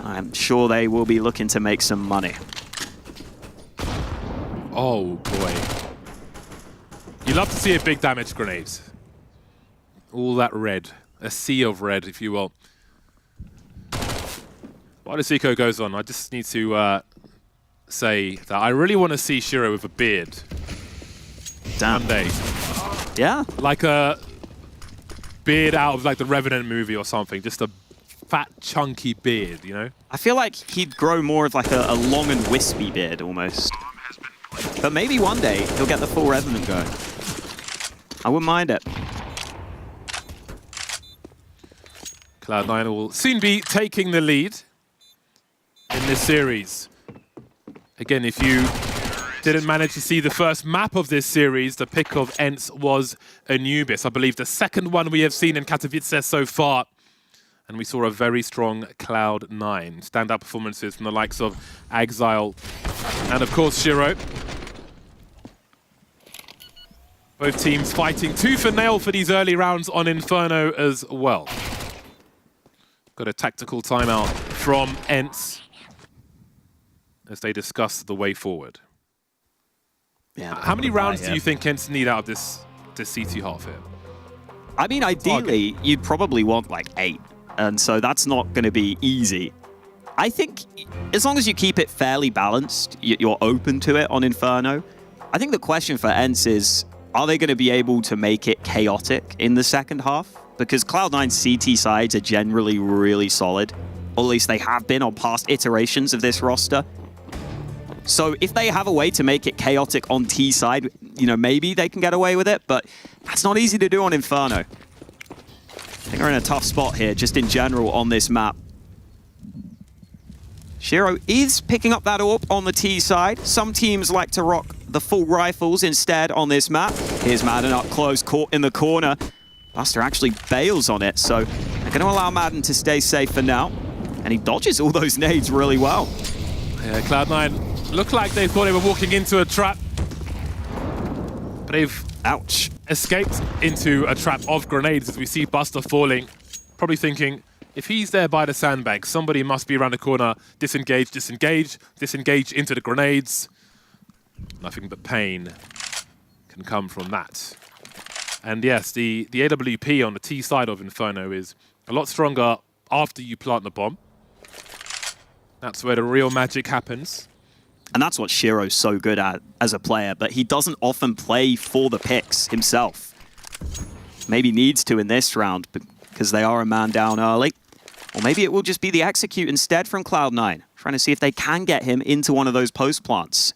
Speaker 8: I'm sure they will be looking to make some money.
Speaker 4: Oh, boy. You love to see a big damage grenade. All that red. A sea of red, if you will. While this eco goes on, I just need to say that I really want to see Shiro with a beard.
Speaker 8: Damn.
Speaker 4: One day.
Speaker 8: Yeah.
Speaker 4: Like a beard out of like the Revenant movie or something. Just a fat, chunky beard, you know?
Speaker 8: I feel like he'd grow more of like a long and wispy beard, almost. But maybe one day he'll get the full resonant going. I wouldn't mind it.
Speaker 4: Cloud9 will soon be taking the lead in this series. Again, if you didn't manage to see the first map of this series, the pick of ENCE was Anubis. I believe the second one we have seen in Katowice so far. And we saw a very strong Cloud9. Standout performances from the likes of Exile and, of course, Shiro. Both teams fighting tooth and nail for these early rounds on Inferno as well. Got a tactical timeout from ENCE as they discuss the way forward.
Speaker 8: Yeah,
Speaker 4: how many rounds do you think ENCE need out of this CT half here?
Speaker 8: I mean, ideally, you'd probably want like 8. And so that's not going to be easy. I think as long as you keep it fairly balanced, you're open to it on Inferno. I think the question for ENCE is, are they going to be able to make it chaotic in the second half? Because Cloud9's CT sides are generally really solid. Or at least they have been on past iterations of this roster. So if they have a way to make it chaotic on T side, you know, maybe they can get away with it. But that's not easy to do on Inferno. I think we're in a tough spot here, just in general, on this map. Shiro is picking up that AWP on the T side. Some teams like to rock the full rifles instead on this map. Here's Madden up close, caught in the corner. Buster actually bails on it, so they're going to allow Madden to stay safe for now. And he dodges all those nades really well.
Speaker 4: Yeah, Cloud9 looked like they thought they were walking into a trap. But they've escaped into a trap of grenades as we see Buster falling. Probably thinking, if he's there by the sandbag, somebody must be around the corner. Disengage, disengage, disengage into the grenades. Nothing but pain can come from that. And yes, the AWP on the T side of Inferno is a lot stronger after you plant the bomb. That's where the real magic happens.
Speaker 8: And that's what Shiro's so good at as a player, but he doesn't often play for the picks himself. Maybe needs to in this round because they are a man down early. Or maybe it will just be the execute instead from Cloud9, trying to see if they can get him into one of those post plants.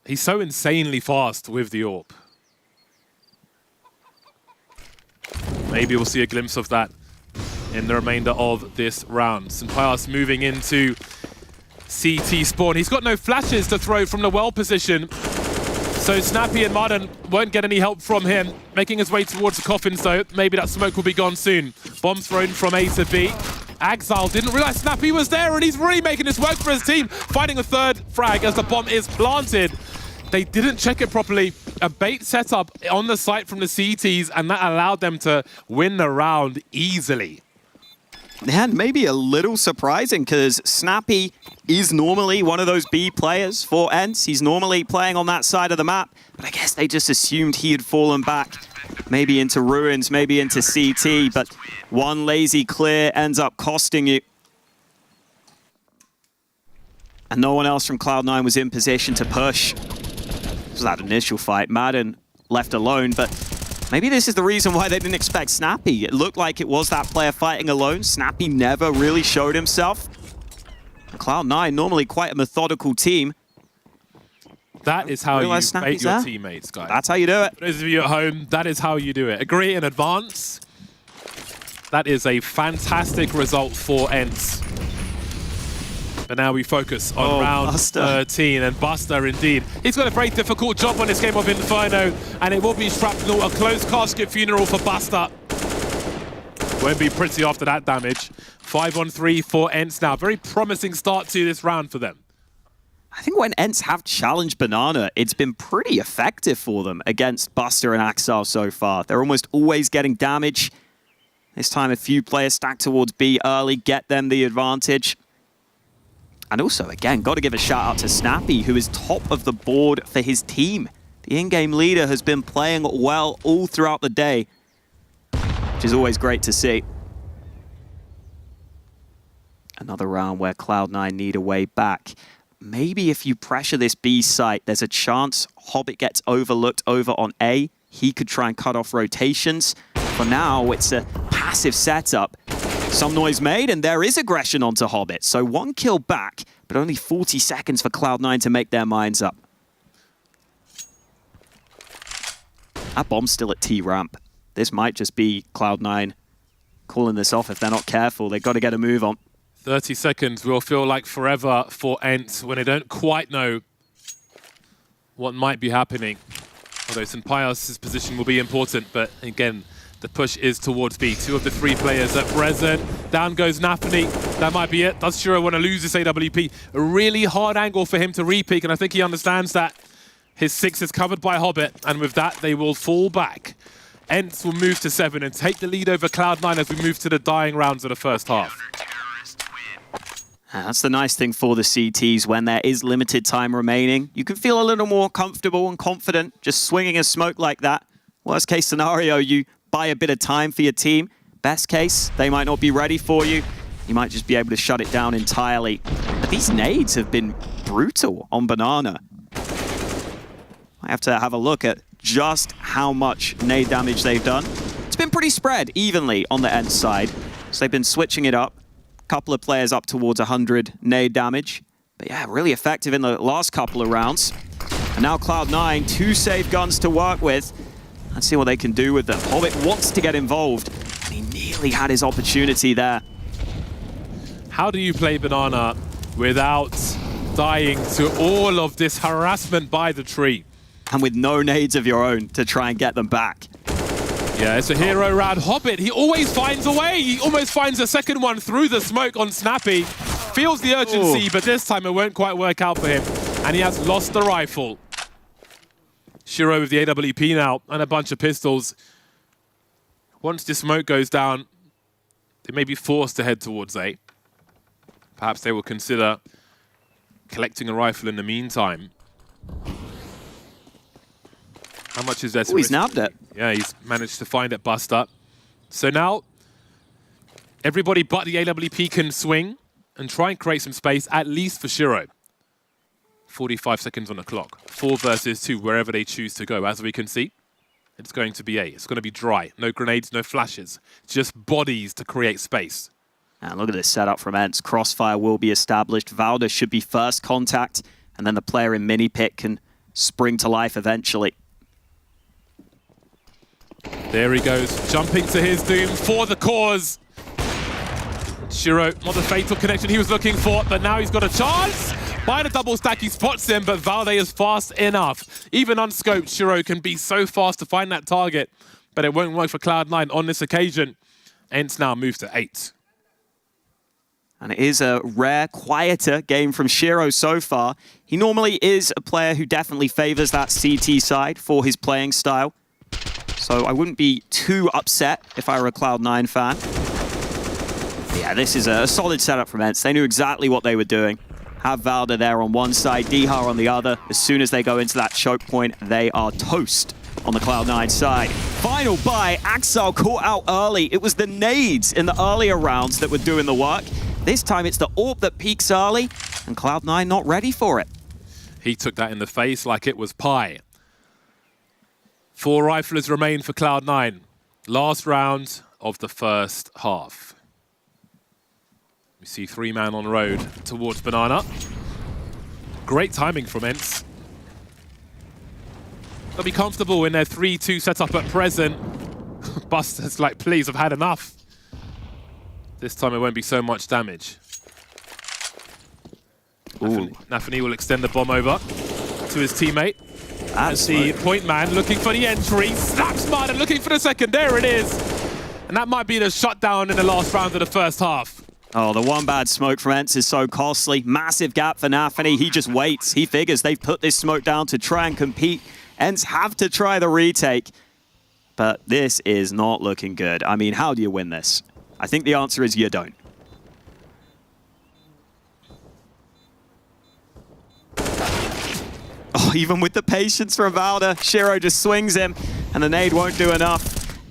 Speaker 4: He's so insanely fast with the AWP. Maybe we'll see a glimpse of that in the remainder of this round. Pyjamas moving into CT spawn. He's got no flashes to throw from the well position. So Snappy and Martin won't get any help from him. Making his way towards the coffin, so maybe that smoke will be gone soon. Bomb thrown from A to B. Exile didn't realize Snappy was there, and he's really making this work for his team. Finding a third frag as the bomb is planted. They didn't check it properly. A bait setup on the site from the CTs, and that allowed them to win the round easily.
Speaker 8: And maybe a little surprising because Snappy is normally one of those B players for ENCE. He's normally playing on that side of the map, but I guess they just assumed he had fallen back, maybe into Ruins, maybe into CT, but one lazy clear ends up costing you. And no one else from Cloud9 was in position to push. It was that initial fight. Madden left alone, but maybe this is the reason why they didn't expect Snappy. It looked like it was that player fighting alone. Snappy never really showed himself. Cloud9, normally quite a methodical team.
Speaker 4: That is how you bait your teammates, guys.
Speaker 8: That's how you do it.
Speaker 4: For those of you at home, that is how you do it. Agree in advance. That is a fantastic result for ENCE. But now we focus on round
Speaker 8: Buster.
Speaker 4: 13, and Buster indeed. He's got a very difficult job on this game of Inferno, and it will be shrapnel, a closed casket funeral for Buster. Won't be pretty after that damage. 5-on-3 for ENCE now. Very promising start to this round for them.
Speaker 8: I think when ENCE have challenged Banana, it's been pretty effective for them against Buster and Axel so far. They're almost always getting damage. This time a few players stacked towards B early, get them the advantage. And also, again, got to give a shout out to Snappy, who is top of the board for his team. The in-game leader has been playing well all throughout the day, which is always great to see. Another round where Cloud9 need a way back. Maybe if you pressure this B site, there's a chance Hobbit gets overlooked over on A. He could try and cut off rotations. For now, it's a passive setup. Some noise made, and there is aggression onto Hobbit. So one kill back, but only 40 seconds for Cloud9 to make their minds up. That bomb's still at T-ramp. This might just be Cloud9 calling this off if they're not careful. They've got to get a move on.
Speaker 4: 30 seconds will feel like forever for ENCE when they don't quite know what might be happening. Although St. Pyjamas' position will be important, but again, the push is towards B. 2 of the 3 players at present. Down goes Nafany. That might be it. Does Shiro want to lose this AWP? A really hard angle for him to re-peek, and I think he understands that. His 6 is covered by Hobbit, and with that, they will fall back. ENCE will move to 7 and take the lead over Cloud9 as we move to the dying rounds of the first half.
Speaker 8: That's the nice thing for the CTs when there is limited time remaining. You can feel a little more comfortable and confident just swinging a smoke like that. Worst case scenario, you buy a bit of time for your team. Best case, they might not be ready for you. You might just be able to shut it down entirely. But these nades have been brutal on Banana. I have to have a look at just how much nade damage they've done. It's been pretty spread evenly on the ENCE side. So they've been switching it up. A couple of players up towards 100 nade damage. But yeah, really effective in the last couple of rounds. And now Cloud9, 2 safe guns to work with. Let's see what they can do with them. Hobbit wants to get involved. And he nearly had his opportunity there.
Speaker 4: How do you play Banana without dying to all of this harassment by the tree?
Speaker 8: And with no nades of your own to try and get them back.
Speaker 4: Yeah, it's a hero round. Hobbit, he always finds a way. He almost finds a second one through the smoke on Snappy. Feels the urgency, but this time it won't quite work out for him. And he has lost the rifle. Shiro with the AWP now and a bunch of pistols. Once the smoke goes down, they may be forced to head towards A. Perhaps they will consider collecting a rifle in the meantime. How much is there to
Speaker 8: risk? He's nabbed it.
Speaker 4: Yeah, he's managed to find it, bust up. So now, everybody but the AWP can swing and try and create some space, at least for Shiro. 45 seconds on the clock. 4 versus 2, wherever they choose to go. As we can see, it's going to be A. It's going to be dry. No grenades, no flashes. Just bodies to create space.
Speaker 8: And look at this setup from ENCE. Crossfire will be established. Valda should be first contact, and then the player in mini pit can spring to life eventually.
Speaker 4: There he goes, jumping to his doom for the cause. Shiro, not the fatal connection he was looking for, but now he's got a chance. By the double stack, he spots him, but Valde is fast enough. Even unscoped, Shiro can be so fast to find that target, but it won't work for Cloud9 on this occasion. ENCE now moves to 8.
Speaker 8: And it is a rare, quieter game from Shiro so far. He normally is a player who definitely favors that CT side for his playing style. So I wouldn't be too upset if I were a Cloud9 fan. But yeah, this is a solid setup from ENCE. They knew exactly what they were doing. Have Valda there on one side, Dihar on the other. As soon as they go into that choke point, they are toast on the Cloud9 side. Final buy, Axel caught out early. It was the nades in the earlier rounds that were doing the work. This time it's the AWP that peaks early, and Cloud9 not ready for it.
Speaker 4: He took that in the face like it was pie. 4 riflers remain for Cloud9. Last round of the first half. We see 3-man on road towards Banana. Great timing from ENCE. They'll be comfortable in their 3-2 setup at present. Buster's like, please, I've had enough. This time it won't be so much damage. Nafany will extend the bomb over to his teammate. As the point man looking for the entry. Snap smart and looking for the second. There it is. And that might be the shutdown in the last round of the first half.
Speaker 8: Oh, the one bad smoke from ENCE is so costly. Massive gap for Nafany. He just waits. He figures they've put this smoke down to try and compete. ENCE have to try the retake. But this is not looking good. I mean, how do you win this? I think the answer is you don't. Oh, even with the patience from Valda, Shiro just swings him, and the nade won't do enough.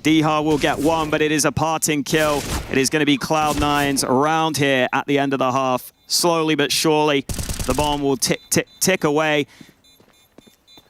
Speaker 8: Dihar will get one, but it is a parting kill. It is going to be Cloud9's around here at the end of the half. Slowly but surely, the bomb will tick, tick, tick away.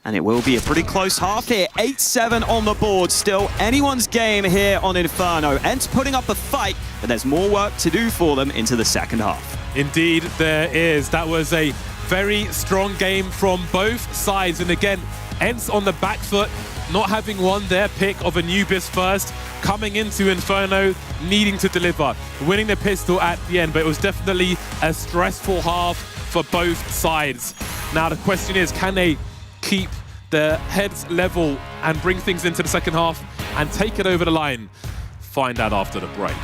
Speaker 8: And it will be a pretty close half here. 8-7 on the board. Still anyone's game here on Inferno. ENCE putting up a fight, but there's more work to do for them into the second half.
Speaker 4: Indeed, there is. That was a very strong game from both sides. And again, ENCE on the back foot, not having won their pick of Anubis first, coming into Inferno, needing to deliver, winning the pistol at the end, but it was definitely a stressful half for both sides. Now the question is, can they keep their heads level and bring things into the second half and take it over the line? Find out after the break.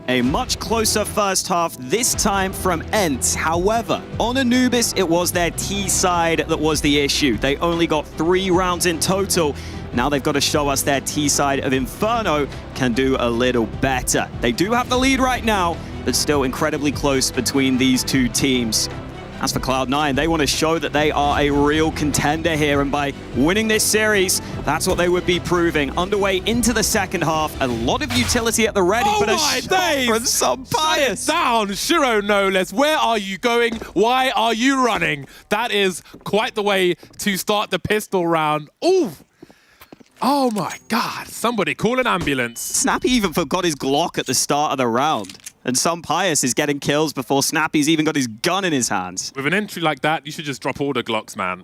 Speaker 8: A much closer first half, this time from ENCE. However, on Anubis, it was their T side that was the issue. They only got 3 rounds in total. Now they've got to show us their T side of Inferno can do a little better. They do have the lead right now, but still incredibly close between these two teams. As for Cloud9, they want to show that they are a real contender here, and by winning this series, that's what they would be proving. Underway into the second half, a lot of utility at the ready, but a shot from some bias.
Speaker 4: Shut it down, Shiro no less. Where are you going? Why are you running? That is quite the way to start the pistol round. Ooh. Oh my God, somebody call an ambulance.
Speaker 8: Snappy even forgot his Glock at the start of the round. And some Pius is getting kills before Snappy's even got his gun in his hands.
Speaker 4: With an entry like that, you should just drop all the Glocks, man.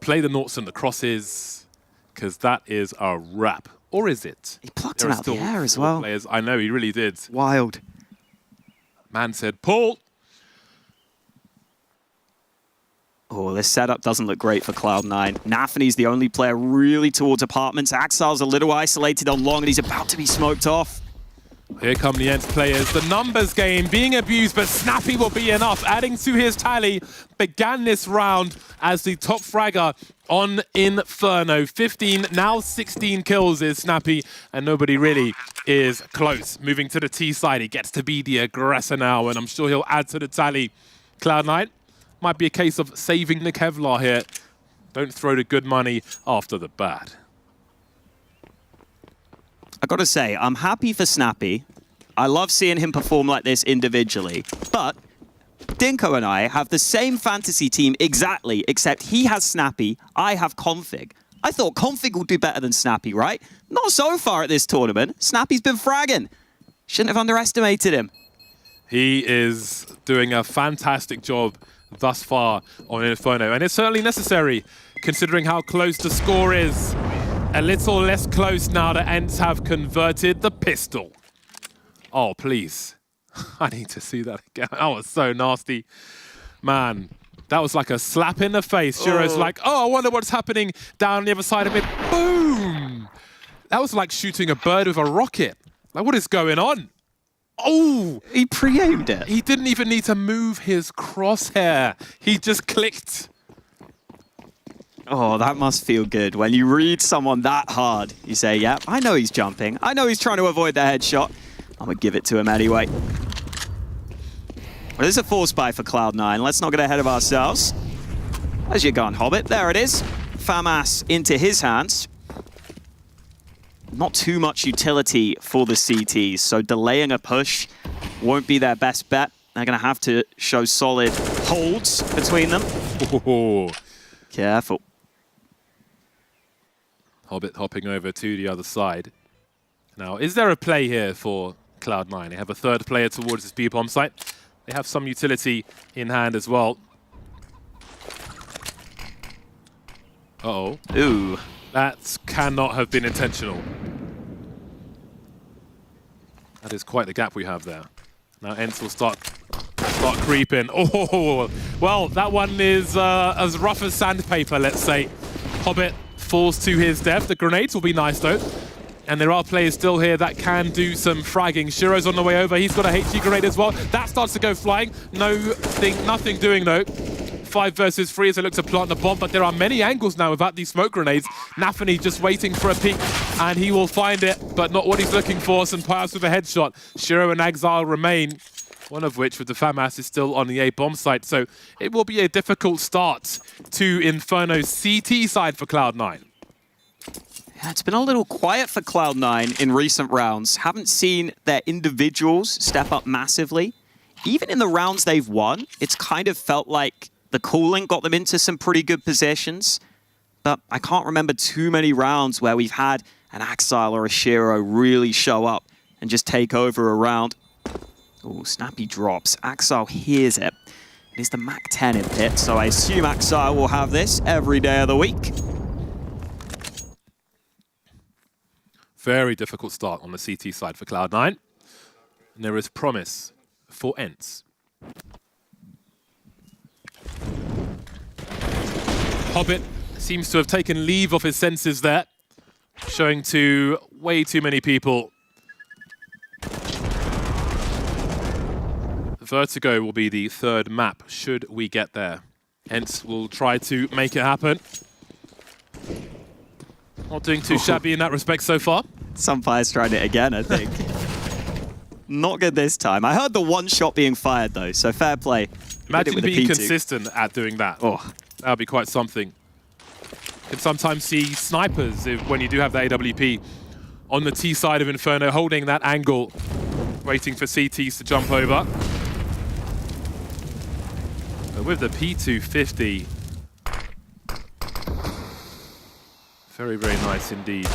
Speaker 4: Play the noughts and the crosses, because that is a wrap. Or is it?
Speaker 8: He plucked him out of the air as well.
Speaker 4: Players. I know, he really did.
Speaker 8: Wild.
Speaker 4: Man said, pull.
Speaker 8: Oh, this setup doesn't look great for Cloud9. Nafany's the only player really towards apartments. Axal's a little isolated on long, and he's about to be smoked off.
Speaker 4: Here come the ENCE players. The numbers game being abused, but Snappy will be enough. Adding to his tally, began this round as the top fragger on Inferno. 15, now 16 kills is Snappy, and nobody really is close. Moving to the T side, he gets to be the aggressor now, and I'm sure he'll add to the tally. Cloud9, might be a case of saving the Kevlar here. Don't throw the good money after the bad.
Speaker 8: I gotta say, I'm happy for Snappy. I love seeing him perform like this individually, but Dinko and I have the same fantasy team exactly, except he has Snappy, I have Config. I thought Config would do better than Snappy, right? Not so far at this tournament. Snappy's been fragging. Shouldn't have underestimated him.
Speaker 4: He is doing a fantastic job thus far on Inferno, and it's certainly necessary considering how close the score is. A little less close now that ENCE have converted the pistol. Oh, please. I need to see that again. That was so nasty. Man, that was like a slap in the face. Shiro's like, oh, I wonder what's happening down the other side of it. Boom! That was like shooting a bird with a rocket. Like, what is going on? Oh!
Speaker 8: He pre-aimed it.
Speaker 4: He didn't even need to move his crosshair. He just clicked.
Speaker 8: Oh, that must feel good. When you read someone that hard, you say, yeah, I know he's jumping. I know he's trying to avoid the headshot. I'm going to give it to him anyway. Well, there's a force buy for Cloud9. Let's not get ahead of ourselves. There's your gun, Hobbit. There it is. FAMAS into his hands. Not too much utility for the CTs, so delaying a push won't be their best bet. They're going to have to show solid holds between them.
Speaker 4: Oh.
Speaker 8: Careful.
Speaker 4: Hobbit hopping over to the other side. Now, is there a play here for Cloud9? They have a third player towards this B-bomb site. They have some utility in hand as well. Uh-oh.
Speaker 8: Ooh.
Speaker 4: That cannot have been intentional. That is quite the gap we have there. Now ENCE will start creeping. Oh, well, that one is as rough as sandpaper, let's say. Hobbit falls to his death. The grenades will be nice, though. And there are players still here that can do some fragging. Shiro's on the way over. He's got a HG grenade as well. That starts to go flying. Nothing doing, though. 5 versus 3 as they look to plant the bomb, but there are many angles now without these smoke grenades. Nafany just waiting for a peek, and he will find it, but not what he's looking for. Some Pyjamas with a headshot. Shiro and Exile remain, one of which with the FAMAS is still on the A bomb site, so it will be a difficult start to Inferno's CT side for Cloud9.
Speaker 8: Yeah, it's been a little quiet for Cloud9 in recent rounds. Haven't seen their individuals step up massively. Even in the rounds they've won, it's kind of felt like the cooling got them into some pretty good positions, but I can't remember too many rounds where we've had an Axile or a Shiro really show up and just take over a round. Oh, Snappy drops. Axile hears it. It is the MAC-10 in pit, so I assume Axile will have this every day of the week.
Speaker 4: Very difficult start on the CT side for Cloud9. And there is promise for ENCE. Hobbit seems to have taken leave of his senses there, showing to way too many people. Vertigo will be the third map, should we get there. ENCE will try to make it happen. Not doing too shabby in that respect so far.
Speaker 8: Sunfire's tried it again, I think. Not good this time. I heard the one shot being fired, though, so fair play.
Speaker 4: Imagine being consistent at doing that.
Speaker 8: Oh.
Speaker 4: That would be quite something. You can sometimes see snipers when you do have the AWP on the T side of Inferno, holding that angle, waiting for CTs to jump over. But with the P250, very, very nice indeed.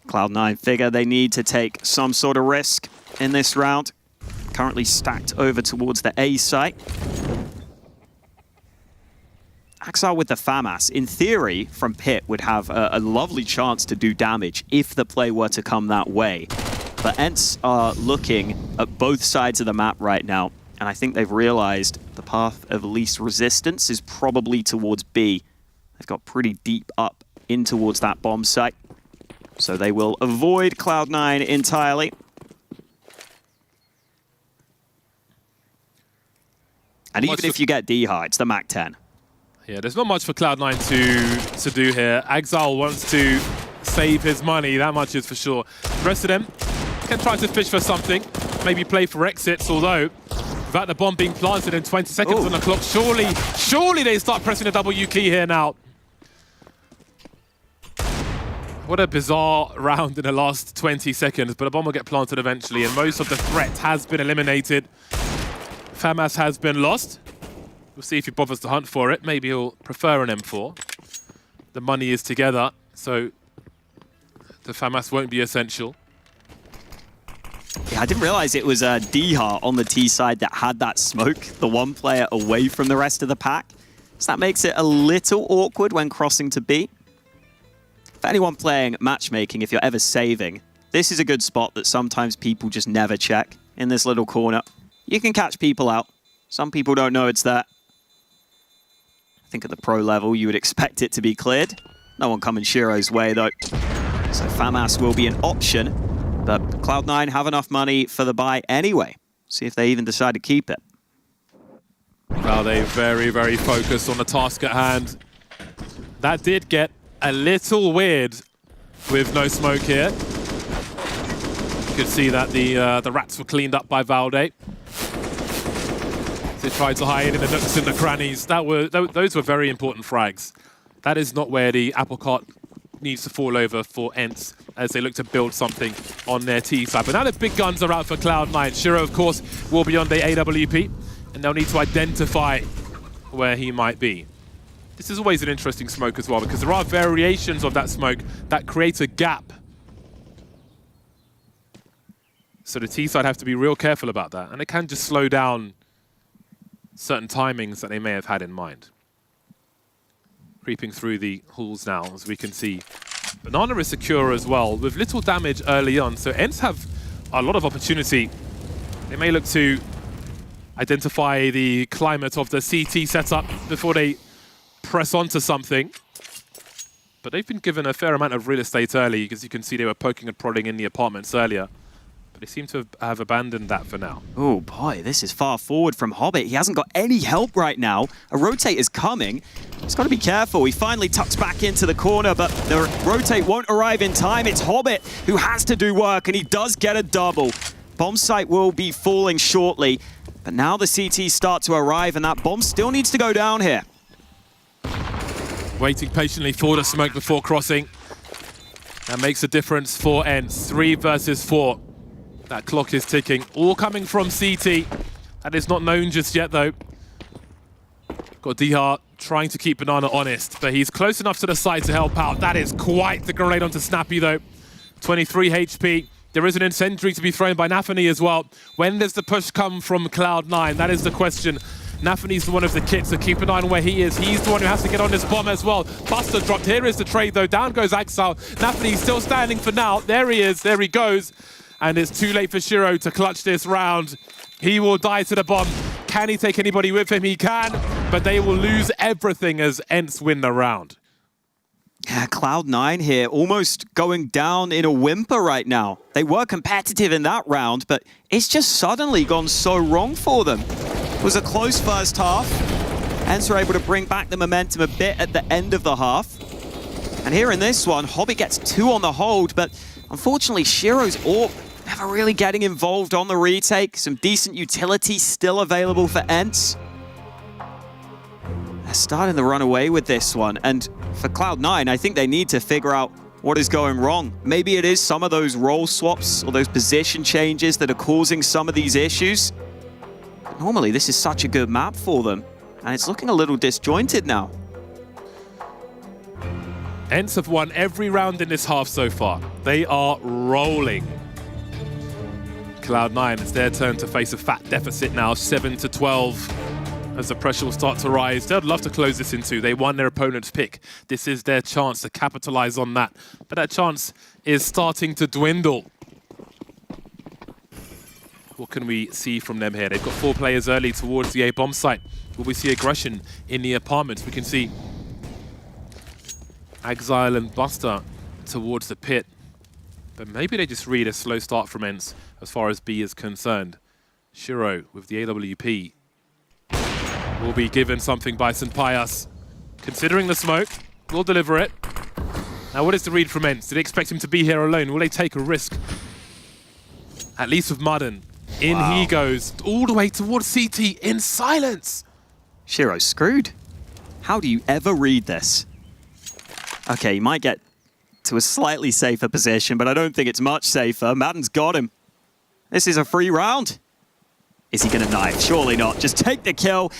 Speaker 8: Cloud9 figure they need to take some sort of risk in this round. Currently stacked over towards the A site. Axile with the FAMAS, in theory, from pit, would have a lovely chance to do damage if the play were to come that way. But ENCE are looking at both sides of the map right now, and I think they've realized the path of least resistance is probably towards B. They've got pretty deep up in towards that bomb site, so they will avoid Cloud9 entirely. And even if you get D-High, it's the MAC-10.
Speaker 4: Yeah, there's not much for Cloud9 to do here. Exile wants to save his money, that much is for sure. The rest of them can try to fish for something, maybe play for exits, although without the bomb being planted in 20 seconds on the clock, surely they start pressing the W key here now. What a bizarre round in the last 20 seconds, but a bomb will get planted eventually, and most of the threat has been eliminated. FAMAS has been lost. We'll see if he bothers to hunt for it. Maybe he'll prefer an M4. The money is together, so the FAMAS won't be essential.
Speaker 8: Yeah, I didn't realize it was Dihar on the T side that had that smoke, the one player away from the rest of the pack. So that makes it a little awkward when crossing to B. For anyone playing matchmaking, if you're ever saving, this is a good spot that sometimes people just never check in this little corner. You can catch people out. Some people don't know it's there. I think at the pro level, you would expect it to be cleared. No one coming Shiro's way, though. So FAMAS will be an option, but Cloud9 have enough money for the buy anyway. See if they even decide to keep it.
Speaker 4: Well, they very, very focused on the task at hand. That did get a little weird with no smoke here. You could see that the rats were cleaned up by Valde. They tried to hide in the nooks and the crannies. Those were very important frags. That is not where the apple cart needs to fall over for ENCE as they look to build something on their T side. But now the big guns are out for Cloud9. Shiro, of course, will be on the AWP, and they'll need to identify where he might be. This is always an interesting smoke as well, because there are variations of that smoke that create a gap. So the T side have to be real careful about that, and it can just slow down certain timings that they may have had in mind. Creeping through the halls now, as we can see. Banana is secure as well, with little damage early on, so ENCE have a lot of opportunity. They may look to identify the climate of the CT setup before they press onto something. But they've been given a fair amount of real estate early, because you can see they were poking and prodding in the apartments earlier. They seem to have abandoned that for now.
Speaker 8: Oh boy, this is far forward from Hobbit. He hasn't got any help right now. A rotate is coming. He's got to be careful. He finally tucks back into the corner, but the rotate won't arrive in time. It's Hobbit who has to do work, and he does get a double. Bomb site will be falling shortly, but now the CTs start to arrive, and that bomb still needs to go down here.
Speaker 4: Waiting patiently for the smoke before crossing. That makes a difference for ENCE. 3 versus 4. That clock is ticking, all coming from CT. That is not known just yet, though. Got Dihar trying to keep Banana honest, but he's close enough to the side to help out. That is quite the grenade onto Snappy, though. 23 HP. There is an incendiary to be thrown by Nafany as well. When does the push come from Cloud9? That is the question. Nafany's one of the kits, so keep an eye on where he is. He's the one who has to get on this bomb as well. Buster dropped. Here is the trade, though. Down goes Axel. Nafany's still standing for now. There he is. There he goes. And it's too late for Shiro to clutch this round. He will die to the bomb. Can he take anybody with him? He can, but they will lose everything as ENCE win the round.
Speaker 8: Yeah, Cloud9 here, almost going down in a whimper right now. They were competitive in that round, but it's just suddenly gone so wrong for them. It was a close first half. ENCE were able to bring back the momentum a bit at the end of the half. And here in this one, Hobby gets 2 on the hold, but unfortunately, Shiro's AWP never really getting involved on the retake. Some decent utility still available for ENCE. They're starting to run away with this one. And for Cloud9, I think they need to figure out what is going wrong. Maybe it is some of those role swaps or those position changes that are causing some of these issues. But normally, this is such a good map for them. And it's looking a little disjointed now.
Speaker 4: ENCE have won every round in this half so far. They are rolling. Cloud9, it's their turn to face a fat deficit now, 7-12. As the pressure will start to rise, they'd love to close this in 2. They won their opponent's pick. This is their chance to capitalize on that. But that chance is starting to dwindle. What can we see from them here? They've got 4 players early towards the A bomb site. Will we see aggression in the apartments? We can see Exile and Buster towards the pit. But maybe they just read a slow start from ENCE as far as B is concerned. Shiro with the AWP will be given something by St. Pyjamas. Considering the smoke, will deliver it. Now what is the read from ENCE? Did they expect him to be here alone? Will they take a risk? At least with Mudden. In he goes, all the way towards CT in silence.
Speaker 8: Shiro's screwed. How do you ever read this? Okay, he might get to a slightly safer position, but I don't think it's much safer. Madden's got him. This is a free round. Is he going to knife? Surely not. Just take the kill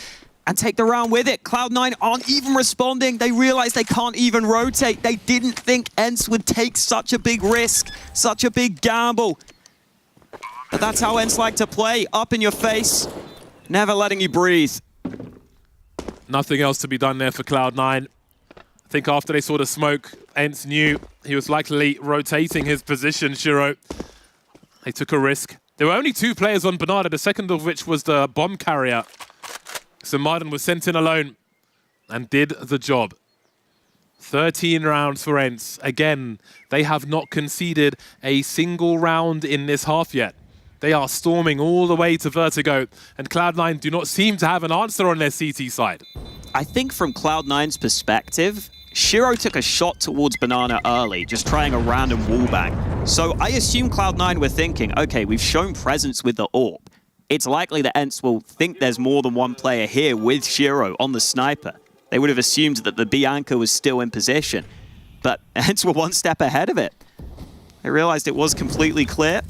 Speaker 8: and take the round with it. Cloud9 aren't even responding. They realize they can't even rotate. They didn't think ENCE would take such a big risk, such a big gamble. But that's how ENCE like to play. Up in your face, never letting you breathe.
Speaker 4: Nothing else to be done there for Cloud9. I think after they saw the smoke, ENCE knew he was likely rotating his position, Shiro. They took a risk. There were only 2 players on Banana, the second of which was the bomb carrier. So Martin was sent in alone and did the job. 13 rounds for ENCE. Again, they have not conceded a single round in this half yet. They are storming all the way to Vertigo, and Cloud9 do not seem to have an answer on their CT side.
Speaker 8: I think from Cloud9's perspective, Shiro took a shot towards Banana early, just trying a random wallbang. So I assume Cloud9 were thinking, okay, we've shown presence with the AWP. It's likely that ENCE will think there's more than one player here with Shiro on the sniper. They would have assumed that the B anchor was still in position, but ENCE were one step ahead of it. They realized it was completely clear.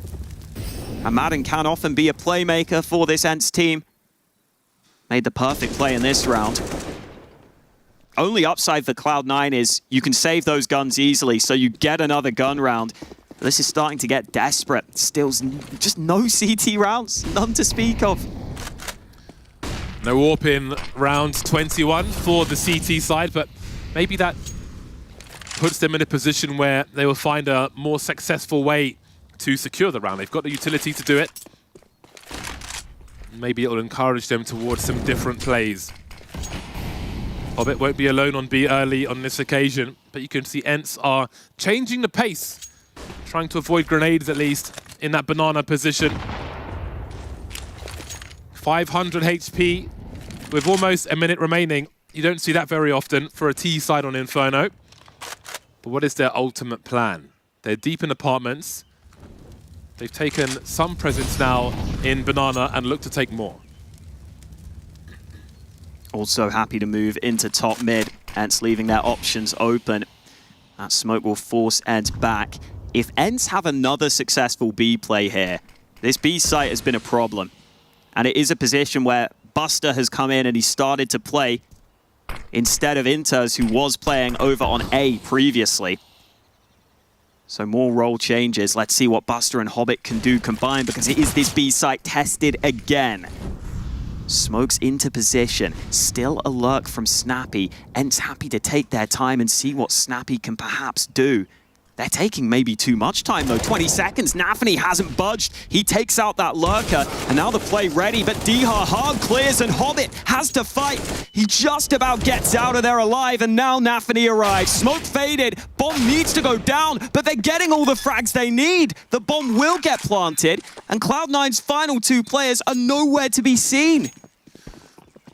Speaker 8: And Madden can often be a playmaker for this ENCE team. Made the perfect play in this round. Only upside for Cloud9 is you can save those guns easily, so you get another gun round. But this is starting to get desperate. Still just no CT rounds, none to speak of.
Speaker 4: No AWP in round 21 for the CT side, but maybe that puts them in a position where they will find a more successful way to secure the round. They've got the utility to do it. Maybe it will encourage them towards some different plays. Hobbit won't be alone on B early on this occasion, but you can see ENCE are changing the pace, trying to avoid grenades at least in that banana position. 500 HP with almost a minute remaining. You don't see that very often for a T side on Inferno. But what is their ultimate plan? They're deep in apartments. They've taken some presence now in Banana and look to take more.
Speaker 8: Also happy to move into top mid. ENCE leaving their options open. That smoke will force ENCE back. If ENCE have another successful B play here, this B site has been a problem. And it is a position where Buster has come in and he started to play instead of Inters, who was playing over on A previously. So more role changes. Let's see what Buster and Hobbit can do combined, because it is this B site tested again. Smokes into position. Still a lurk from Snappy. ENCE happy to take their time and see what Snappy can perhaps do. They're taking maybe too much time though. 20 seconds, Nafany hasn't budged. He takes out that lurker, and now the play ready, but Diha hard clears and Hobbit has to fight. He just about gets out of there alive, and now Nafany arrives. Smoke faded, bomb needs to go down, but they're getting all the frags they need. The bomb will get planted, and Cloud9's final 2 players are nowhere to be seen.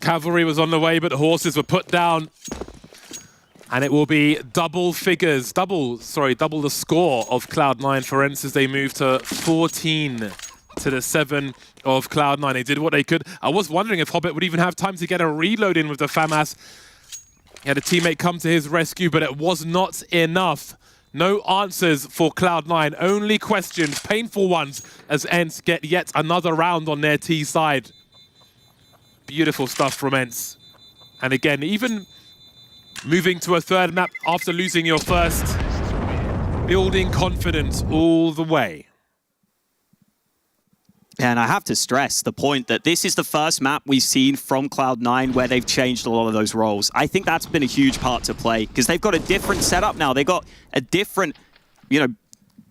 Speaker 4: Cavalry was on the way, but the horses were put down. And it will be double figures, double the score of Cloud9 for ENCE as they move to 14 to the 7 of Cloud9. They did what they could. I was wondering if Hobbit would even have time to get a reload in with the FAMAS. He had a teammate come to his rescue, but it was not enough. No answers for Cloud9, only questions, painful ones, as ENCE get yet another round on their T side. Beautiful stuff from ENCE. And again, even moving to a third map after losing your first, building confidence all the way.
Speaker 8: And I have to stress the point that this is the first map we've seen from Cloud9 where they've changed a lot of those roles. I think that's been a huge part to play, because they've got a different setup now. They've got a different,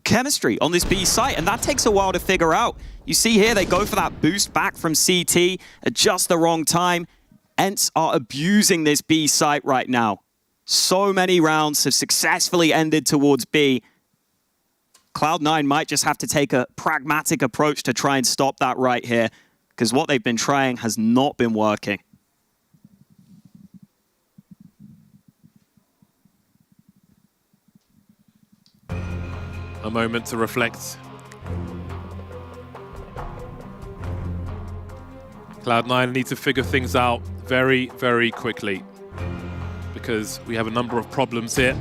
Speaker 8: chemistry on this B site, and that takes a while to figure out. You see here, they go for that boost back from CT at just the wrong time. ENCE are abusing this B site right now. So many rounds have successfully ended towards B. Cloud9 might just have to take a pragmatic approach to try and stop that right here, because what they've been trying has not been working.
Speaker 4: A moment to reflect. Cloud9 need to figure things out very, very quickly, because we have a number of problems here.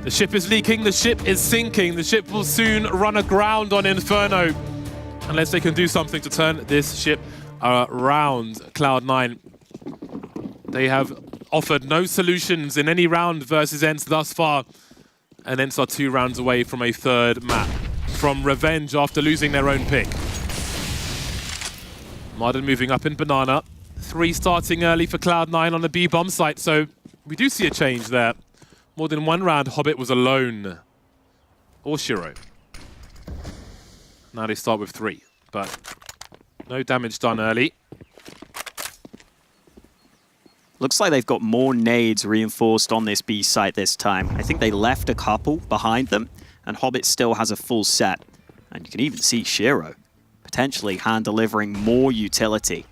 Speaker 4: The ship is leaking, the ship is sinking, the ship will soon run aground on Inferno. unless they can do something to turn this ship around. Cloud9, they have offered no solutions in any round versus ENCE thus far, and ENCE are 2 rounds away from a 3rd map, from revenge after losing their own pick. Modern moving up in Banana. 3 starting early for Cloud9 on the B bomb site, so we do see a change there. More than 1 round, Hobbit was alone. Or Shiro. Now they start with 3, but no damage done early.
Speaker 8: Looks like they've got more nades reinforced on this B site this time. I think they left a couple behind them, and Hobbit still has a full set. And you can even see Shiro potentially hand-delivering more utility.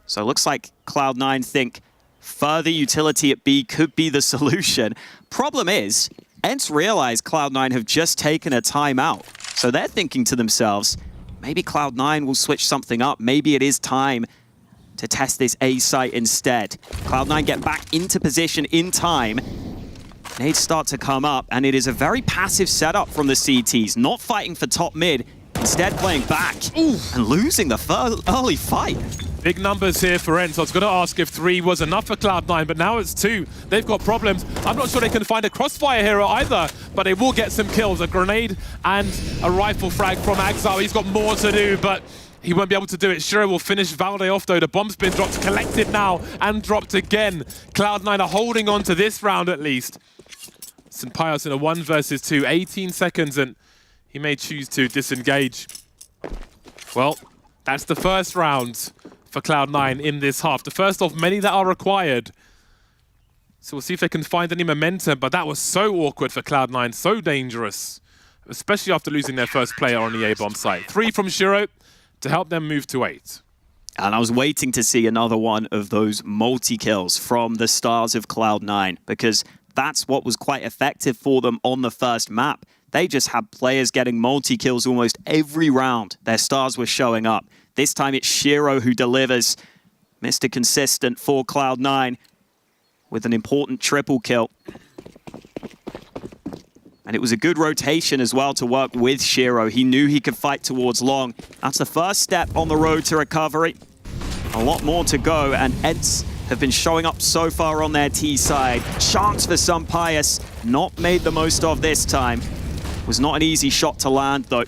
Speaker 8: So it looks like Cloud9 think further utility at B could be the solution. Problem is, ENCE realize Cloud9 have just taken a timeout. So they're thinking to themselves, maybe Cloud9 will switch something up. Maybe it is time to test this A site instead. Cloud9 get back into position in time. Nades start to come up, and it is a very passive setup from the CTs, not fighting for top mid, instead playing back and losing the early fight.
Speaker 4: Big numbers here for ENCE. I was going to ask if 3 was enough for Cloud9, but now it's 2. They've got problems. I'm not sure they can find a crossfire hero either, but they will get some kills. A grenade and a rifle frag from Exile. He's got more to do, but he won't be able to do it. Shiro will finish Valde off though. The bomb's been dropped, collected now, and dropped again. Cloud9 are holding on to this round at least. St. Pyjamas in a 1 versus 2, 18 seconds, and he may choose to disengage. Well, that's the first round for Cloud9 in this half. The first of many that are required. So we'll see if they can find any momentum, but that was so awkward for Cloud9, so dangerous, especially after losing their first player on the A-bomb site. 3 from Shiro to help them move to 8.
Speaker 8: And I was waiting to see another one of those multi-kills from the stars of Cloud9, because that's what was quite effective for them on the first map. They just had players getting multi-kills almost every round. Their stars were showing up. This time it's Shiro who delivers. Mr. Consistent for Cloud9 with an important triple kill. And it was a good rotation as well to work with Shiro. He knew he could fight towards long. That's the first step on the road to recovery. A lot more to go, and ENCE have been showing up so far on their T side. Chance for some Pyjamas, not made the most of this time. Was not an easy shot to land though.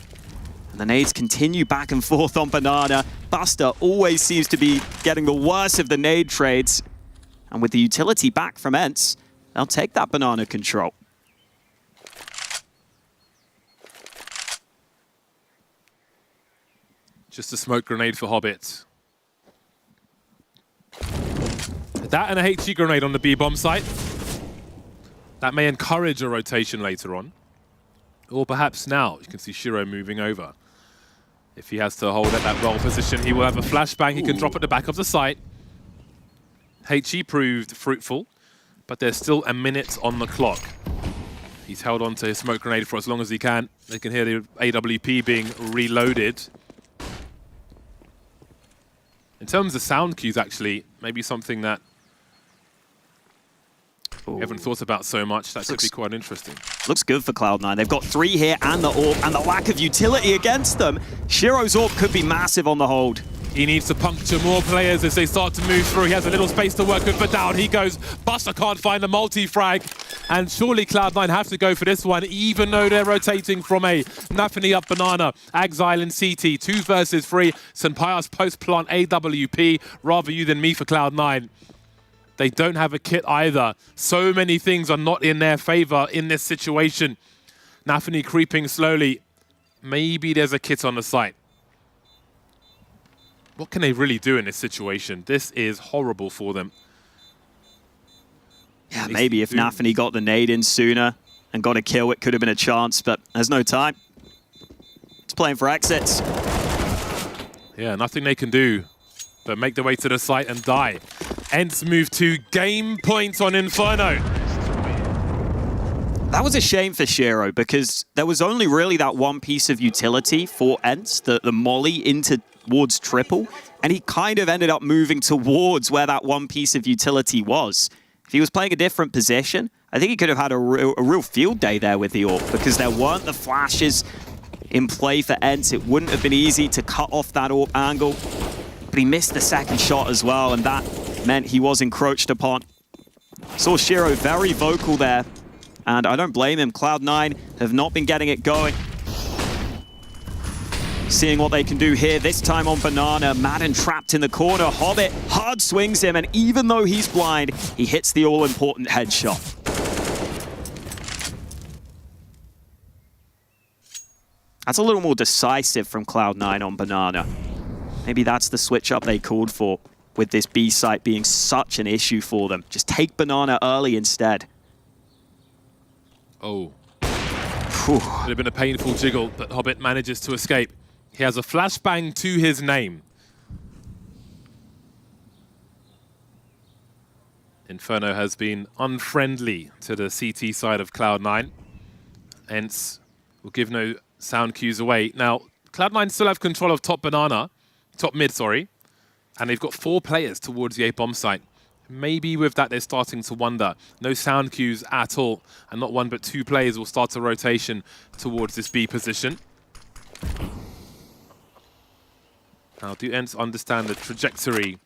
Speaker 8: And the nades continue back and forth on Banana. Buster always seems to be getting the worst of the nade trades. And with the utility back from ENCE, they'll take that Banana control.
Speaker 4: Just a smoke grenade for Hobbit. That and a HE grenade on the B-bomb site. That may encourage a rotation later on. Or perhaps now. You can see Shiro moving over. If he has to hold at that roll position, he will have a flashbang. He can drop at the back of the site. HE proved fruitful, but there's still a minute on the clock. He's held on to his smoke grenade for as long as he can. They can hear the AWP being reloaded. In terms of sound cues, actually, maybe something that we haven't thought about so much. That could be quite interesting.
Speaker 8: Looks good for Cloud9. They've got 3 here and the AWP, and the lack of utility against them. Shiro's AWP could be massive on the hold.
Speaker 4: He needs to puncture more players as they start to move through. He has a little space to work with, but down he goes. Buster can't find the multi-frag. And surely Cloud9 have to go for this one, even though they're rotating from A. Nafany up Banana, Exile and CT, 2 versus 3. St. Pyjamas post-plant AWP, rather you than me for Cloud9. They don't have a kit either. So many things are not in their favor in this situation. Nafany creeping slowly. Maybe there's a kit on the site. What can they really do in this situation? This is horrible for them.
Speaker 8: Yeah, maybe if Nafany got the nade in sooner and got a kill, it could have been a chance, but there's no time. It's playing for exits.
Speaker 4: Yeah, nothing they can do but make their way to the site and die. ENCE move to game points on Inferno.
Speaker 8: That was a shame for Shiro because there was only really that one piece of utility for ENCE, the molly towards triple, and he kind of ended up moving towards where that one piece of utility was. If he was playing a different position, I think he could have had a real field day there with the AWP because there weren't the flashes in play for ENCE. It wouldn't have been easy to cut off that AWP angle, but he missed the second shot as well, and that meant he was encroached upon. Saw Shiro very vocal there, and I don't blame him. Cloud9 have not been getting it going. Seeing what they can do here, this time on Banana. Madden trapped in the corner. Hobbit hard swings him, and even though he's blind, he hits the all-important headshot. That's a little more decisive from Cloud9 on Banana. Maybe that's the switch up they called for, with this B site being such an issue for them. Just take Banana early instead.
Speaker 4: Oh. Would have been a painful jiggle, but Hobbit manages to escape. He has a flashbang to his name. Inferno has been unfriendly to the CT side of Cloud9. ENCE will give no sound cues away. Now, Cloud9 still have control of top mid, sorry. And they've got 4 players towards the A bomb site. Maybe with that, they're starting to wonder. No sound cues at all. And not 1 but 2 players will start a rotation towards this B position. Now, do ENCE understand the trajectory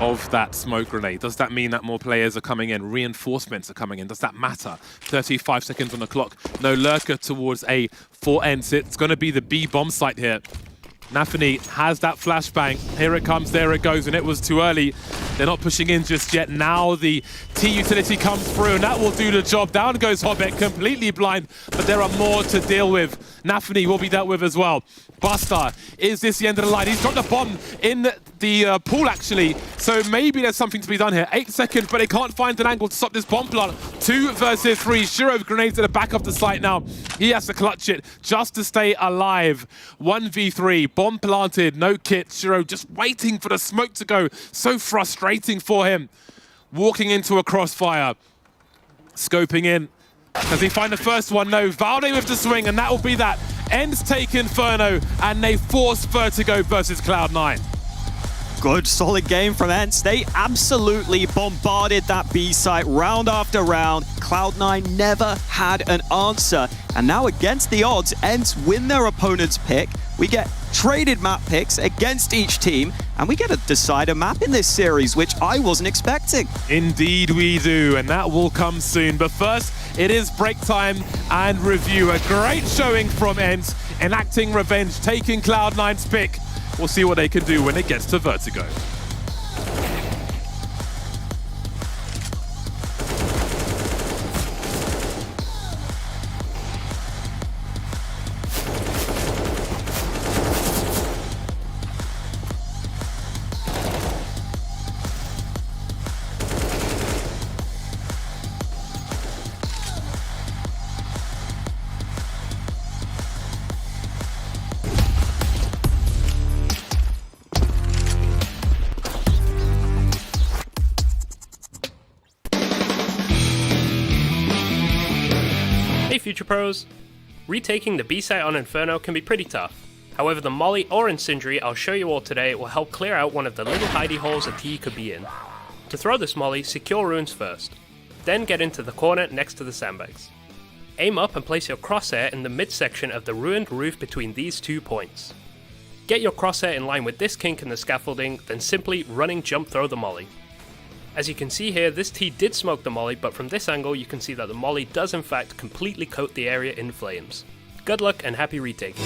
Speaker 4: of that smoke grenade? Does that mean that more players are coming in? Reinforcements are coming in. Does that matter? 35 seconds on the clock. No lurker towards A for ENCE. It's going to be the B bomb site here. Nafany has that flashbang. Here it comes, there it goes, and it was too early. They're not pushing in just yet. Now the T utility comes through, and that will do the job. Down goes Hobbit, completely blind, but there are more to deal with. Nafany will be dealt with as well. Buster, is this the end of the line? He's dropped a bomb in the pool, actually, so maybe there's something to be done here. 8 seconds, but they can't find an angle to stop this bomb plant. 2 versus 3. Shiro grenades at the back of the site now. He has to clutch it just to stay alive. 1v3, bomb planted, no kit. Shiro just waiting for the smoke to go. So frustrating for him. Walking into a crossfire. Scoping in. Does he find the first one? No. Valde with the swing, and that will be that. ENCE take Inferno, and they force Vertigo versus Cloud9.
Speaker 8: Good, solid game from ENCE. They absolutely bombarded that B site round after round. Cloud9 never had an answer. And now against the odds, ENCE win their opponent's pick. We get traded map picks against each team, and we get to decide a map in this series, which I wasn't expecting.
Speaker 4: Indeed we do, and that will come soon. But first, it is break time and review. A great showing from ENCE, enacting revenge, taking Cloud9's pick. We'll see what they can do when it gets to Vertigo.
Speaker 3: Future Pros. Retaking the B site on Inferno can be pretty tough. However, the molly or incendiary I'll show you all today will help clear out one of the little hidey holes a T could be in. To throw this molly, secure runes first. Then get into the corner next to the sandbags. Aim up and place your crosshair in the midsection of the ruined roof between these 2 points. Get your crosshair in line with this kink in the scaffolding, then simply running jump throw the molly. As you can see here, this T did smoke the molly, but from this angle you can see that the molly does in fact completely coat the area in flames. Good luck and happy retaking.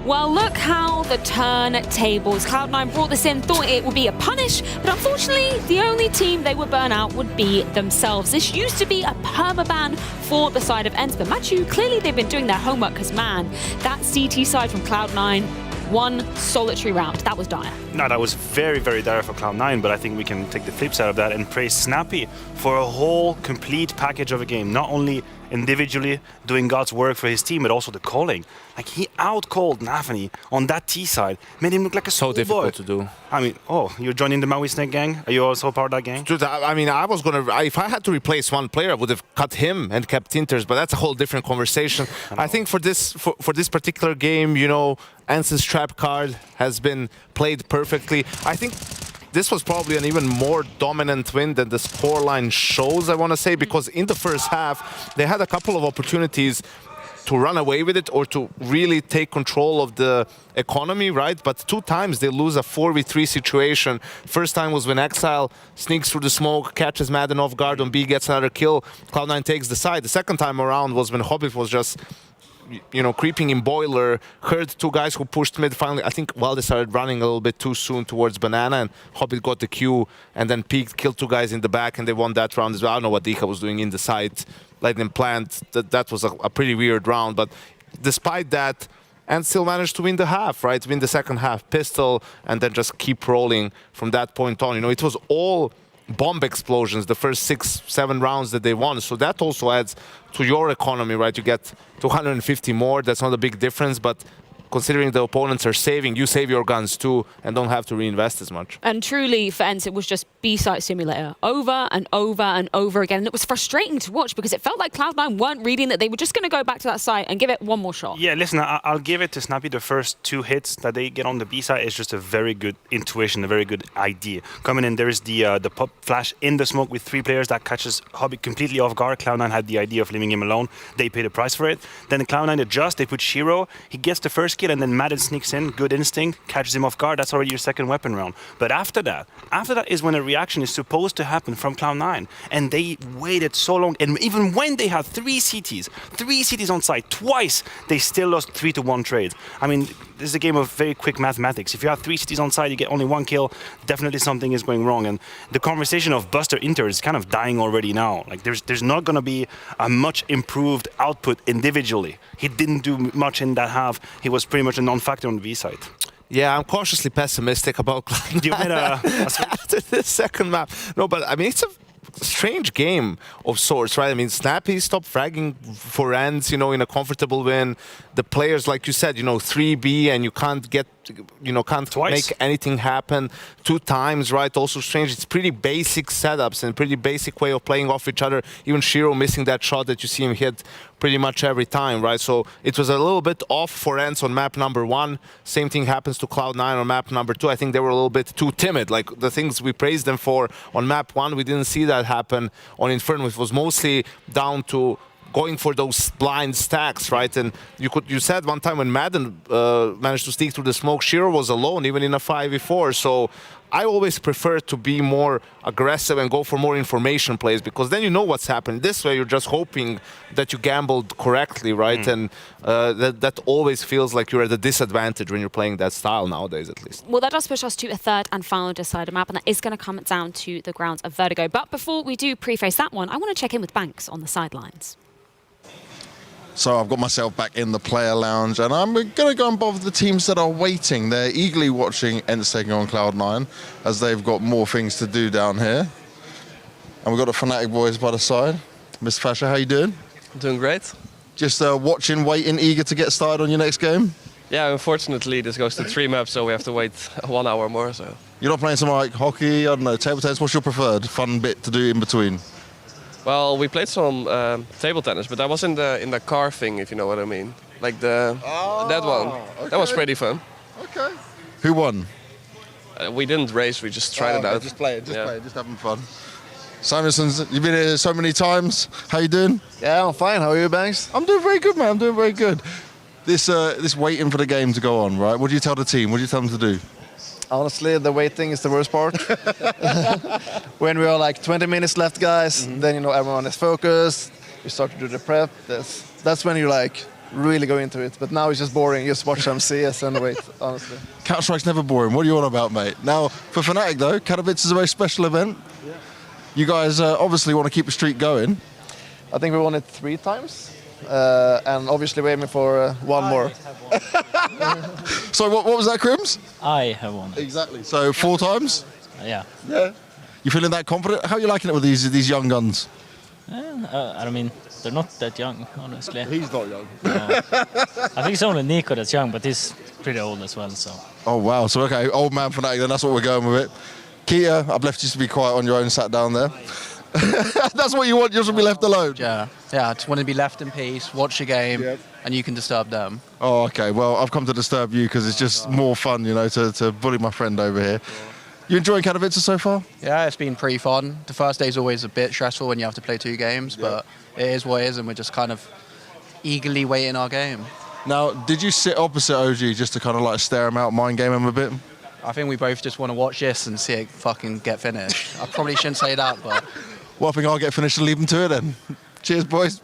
Speaker 21: Well, look how the turntables. Cloud9 brought this in, thought it would be a punish, but unfortunately, the only team they would burn out would be themselves. This used to be a permaban for the side of ENCE, but Matthew, clearly they've been doing their homework, because man, that CT side from Cloud9, one solitary round. That was dire.
Speaker 13: No, that was very, very dire for Cloud9, but I think we can take the flip side of that and praise Snappy for a whole complete package of a game. Not only individually doing God's work for his team, but also the calling. Like, he out-called Nafany on that T side, made him look like a
Speaker 14: so difficult to do.
Speaker 13: I mean, oh, you're joining the Maui Snake gang? Are you also part of that gang?
Speaker 14: Dude, I mean, I was gonna, if I had to replace one player, I would have cut him and kept Tinters, but that's a whole different conversation. I think for this particular game, you know, ENCE's trap card has been played perfectly. I think this was probably an even more dominant win than the scoreline shows, I want to say, because in the first half, they had a couple of opportunities to run away with it or to really take control of the economy, right? But 2 times they lose a 4v3 situation. First time was when Exile sneaks through the smoke, catches Madden off guard on B, gets another kill. Cloud9 takes the side. The second time around was when Hobbit was just, you know, creeping in boiler, heard 2 guys who pushed mid. Finally, I think while they started running a little bit too soon towards Banana, and Hobbit got the Q and then peeked, killed 2 guys in the back, and they won that round as well. I don't know what Dika was doing in the side, letting them plant. That was a pretty weird round, but despite that, and still managed to win the half, right? Win the second half, pistol, and then just keep rolling from that point on. You know, it was all bomb explosions the first 6-7 rounds that they won, so that also adds to your economy, right? You get 250 more. That's not a big difference, but considering the opponents are saving, you save your guns too and don't have to reinvest as much.
Speaker 21: And truly, for ENCE, it was just B-site simulator over and over and over again. And it was frustrating to watch because it felt like Cloud9 weren't reading that they were just going to go back to that site and give it one more shot.
Speaker 13: Yeah, listen, I'll give it to Snappy. The first 2 hits that they get on the B side is just a very good intuition, a very good idea. Coming in, there is the pop flash in the smoke with 3 players that catches Hobby completely off guard. Cloud9 had the idea of leaving him alone. They pay the price for it. Then Cloud9 adjust. They put Shiro. He gets the first kill, and then Madden sneaks in. Good instinct, catches him off guard. That's already your second weapon round. But after that is when a reaction is supposed to happen from Cloud9, and they waited so long. And even when they had 3 CTs on site twice, they still lost 3-1 trades. I mean, this is a game of very quick mathematics. If you have 3 CTs on site, you get only 1 kill. Definitely something is going wrong. And the conversation of Buster Inter is kind of dying already now. Like there's not going to be a much improved output individually. He didn't do much in that half. He was pretty much a non-factor on the V side.
Speaker 14: Yeah, I'm cautiously pessimistic about Cloud9 after the second map. No, but I mean, it's a strange game of sorts, right? I mean, Snappy stopped fragging for ENCE, you know, in a comfortable win. The players, like you said, you know, 3B, and you can't get, you know, can't
Speaker 13: twice
Speaker 14: make anything happen 2 times, right? Also strange. It's pretty basic setups and pretty basic way of playing off each other. Even Shiro missing that shot that you see him hit pretty much every time, right? So it was a little bit off for ENCE on map number 1. Same thing happens to Cloud9 on map number 2. I think they were a little bit too timid. Like the things we praised them for on map 1, we didn't see that happen on Inferno. It was mostly down to going for those blind stacks, right? And you said one time when Madden managed to sneak through the smoke, Shiro was alone even in a 5v4. So I always prefer to be more aggressive and go for more information plays, because then you know what's happening. This way you're just hoping that you gambled correctly, right? And that always feels like you're at a disadvantage when you're playing that style nowadays, at least.
Speaker 21: Well, that does push us to a third and final decider map, and that is going to come down to the grounds of Vertigo. But before we do preface that one, I want to check in with Banks on the sidelines.
Speaker 1: So I've got myself back in the player lounge, and I'm going to go and bother the teams that are waiting. They're eagerly watching ENCE taking on Cloud9, as they've got more things to do down here. And we've got the Fnatic boys by the side. Mr. Fasher, how you doing?
Speaker 6: Doing great.
Speaker 1: Just watching, waiting, eager to get started on your next game?
Speaker 6: Yeah, unfortunately this goes to 3 maps, so we have to wait 1 hour more. So
Speaker 1: You're not playing some like hockey, I don't know, table tennis? What's your preferred fun bit to do in between?
Speaker 6: well, we played some table tennis, but I was in the car thing, if you know what I mean. Like that one.
Speaker 1: Okay.
Speaker 6: That was pretty fun.
Speaker 1: Okay. Who won?
Speaker 6: We didn't race, we just tried it out.
Speaker 1: Just play it, just having fun. Simonsons, you've been here so many times. How you doing?
Speaker 10: Yeah, I'm fine. How are you, Banks?
Speaker 1: I'm doing very good, man. I'm doing very good. This waiting for the game to go on, right? What do you tell the team? What do you tell them to do?
Speaker 10: Honestly, the waiting is the worst part. When we are like 20 minutes left, guys, then you know everyone is focused. You start to do the prep. That's when you're like really go into it. But now it's just boring. Just watch some CS and wait, honestly.
Speaker 1: Counter-Strike's never boring. What are you on about, mate? Now, for Fnatic, though, Katowice is a very special event. Yeah. You guys obviously want to keep the streak going.
Speaker 10: I think we won it 3 times. And obviously we're aiming for one more.
Speaker 1: So what was that, Crims?
Speaker 15: I have won.
Speaker 1: Exactly. So 4 times?
Speaker 15: Yeah.
Speaker 1: Yeah. You feeling that confident? How are you liking it with these young guns?
Speaker 15: I mean, they're not that young, honestly.
Speaker 1: He's not young.
Speaker 15: No. I think it's only Nico that's young, but he's pretty old as well, so.
Speaker 1: Oh, wow. So, okay, old man Fnatic, then that's what we're going with it. Kia, I've left you to be quiet on your own, sat down there. That's what you want, you just to be left alone?
Speaker 17: Yeah, I just want to be left in peace, watch a game, and you can disturb them.
Speaker 1: Oh, okay. Well, I've come to disturb you because it's just more fun, you know, to bully my friend over here. You enjoying Katowice so far?
Speaker 17: Yeah, it's been pretty fun. The first day's always a bit stressful when you have to play 2 games, but it is what it is, and we're just kind of eagerly waiting our game.
Speaker 1: Now, did you sit opposite OG just to kind of like stare him out, mind game him a bit?
Speaker 17: I think we both just want to watch this and see it fucking get finished. I probably shouldn't say that, but...
Speaker 1: Well, I think I'll get finished and leave him to it then. Cheers, boys.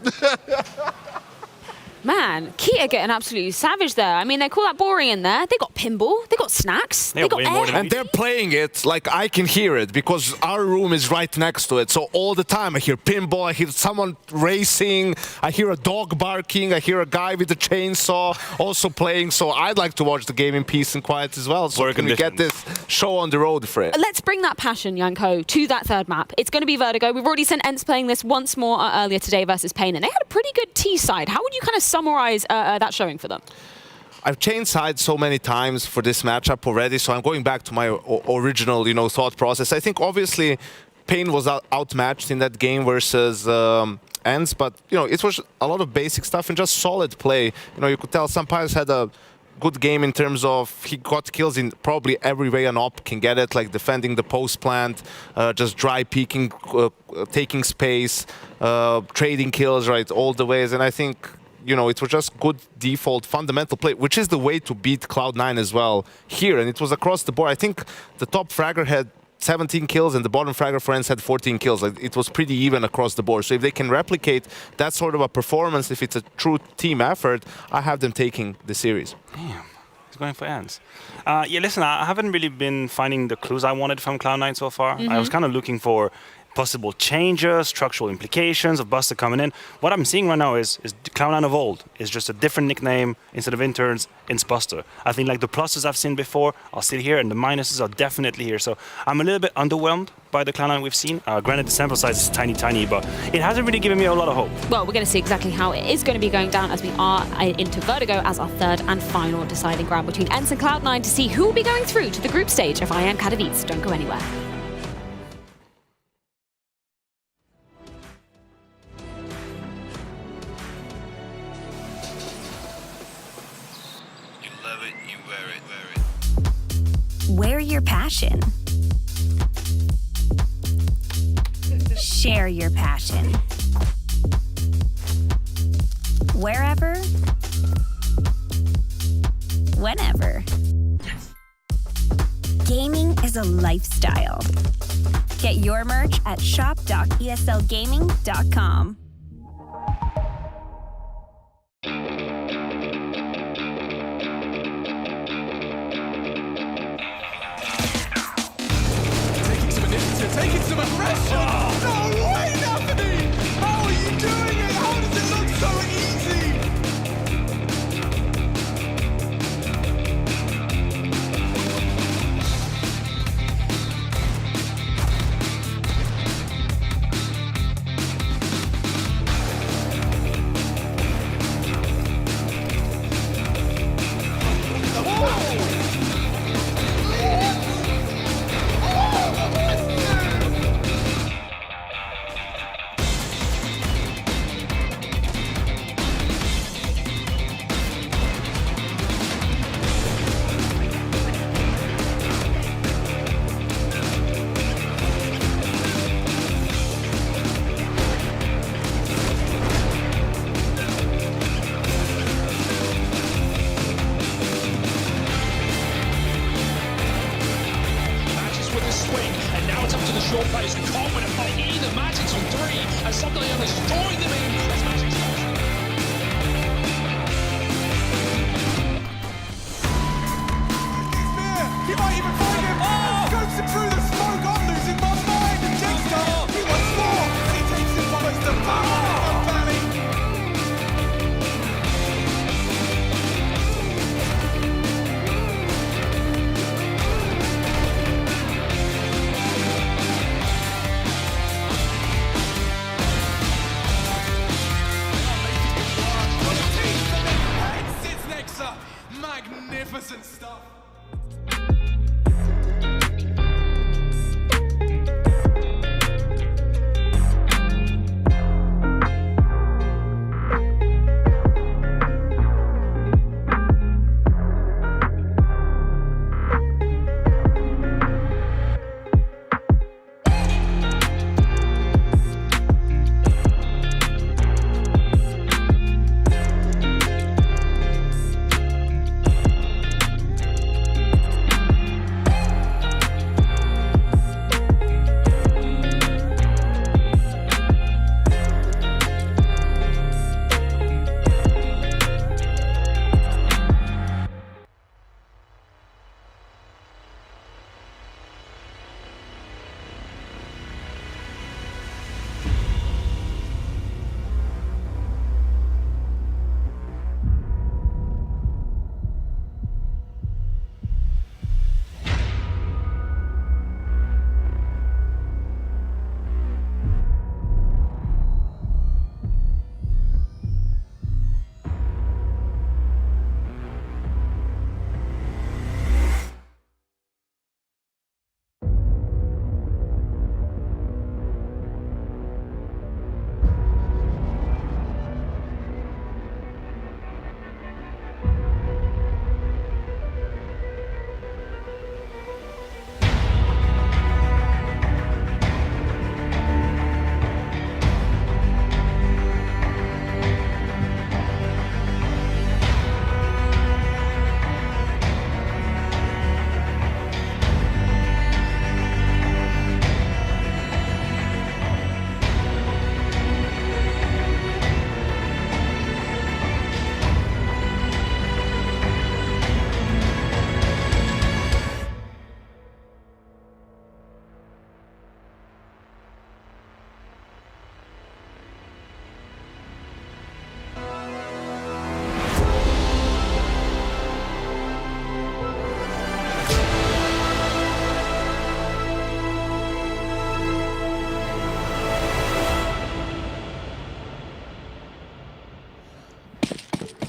Speaker 21: Man, Kia getting absolutely savage there. I mean, they call that boring in there. They got pinball, they got snacks, they got air.
Speaker 14: And they're playing it like I can hear it because our room is right next to it. So all the time I hear pinball, I hear someone racing, I hear a dog barking, I hear a guy with a chainsaw also playing. So I'd like to watch the game in peace and quiet as well. So can we get this show on the road, Fred?
Speaker 21: Let's bring that passion, Janko, to that 3rd map. It's going to be Vertigo. We've already seen ENCE playing this once more earlier today versus Pain, and they had a pretty good T side. How would you kind of summarize that showing for them?
Speaker 14: I've changed sides so many times for this matchup already, so I'm going back to my original, thought process. I think obviously Pain was outmatched in that game versus ENCE, but it was a lot of basic stuff and just solid play. You could tell some players had a good game in terms of he got kills in probably every way an op can get it, like defending the post plant, just dry peeking, taking space, trading kills, right, all the ways. And I think it was just good default fundamental play, which is the way to beat Cloud9 as well here. And it was across the board. I think the top fragger had 17 kills and the bottom fragger for ENCE had 14 kills. Like, it was pretty even across the board. So if they can replicate that sort of a performance, if it's a true team effort, I have them taking the series.
Speaker 13: Damn. He's going for ENCE. Yeah, listen, I haven't really been finding the clues I wanted from Cloud9 so far. I was kind of looking for possible changes, structural implications of Buster coming in. What I'm seeing right now is Cloud9 of old. It's just a different nickname. Instead of interns, it's Buster. I think like the pluses I've seen before are still here and the minuses are definitely here. So I'm a little bit underwhelmed by the Cloud9 we've seen. Granted, the sample size is tiny, but it hasn't really given me a lot of hope.
Speaker 21: Well, we're going to see exactly how it is going to be going down as we are into Vertigo as our 3rd and final deciding ground between ENCE and Cloud9 to see who will be going through to the group stage of IEM Katowice. Don't go anywhere.
Speaker 20: Wear your passion. Share your passion. Wherever, whenever. Gaming is a lifestyle. Get your merch at shop.eslgaming.com.
Speaker 11: Taking some aggression! No way, Anthony! How are you doing it? How does it look so easy?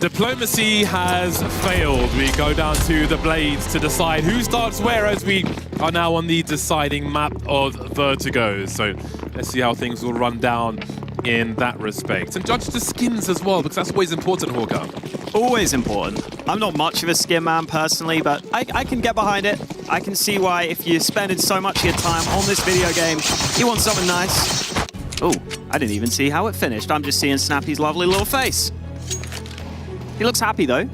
Speaker 4: Diplomacy has failed. We go down to the blades to decide who starts where as we are now on the deciding map of Vertigo. So let's see how things will run down in that respect. And judge the skins as well, because that's always important, Hawker.
Speaker 8: Always important. I'm not much of a skin man personally, but I can get behind it. I can see why if you're spending so much of your time on this video game, you want something nice. Oh, I didn't even see how it finished. I'm just seeing Snappy's lovely little face. He looks happy though.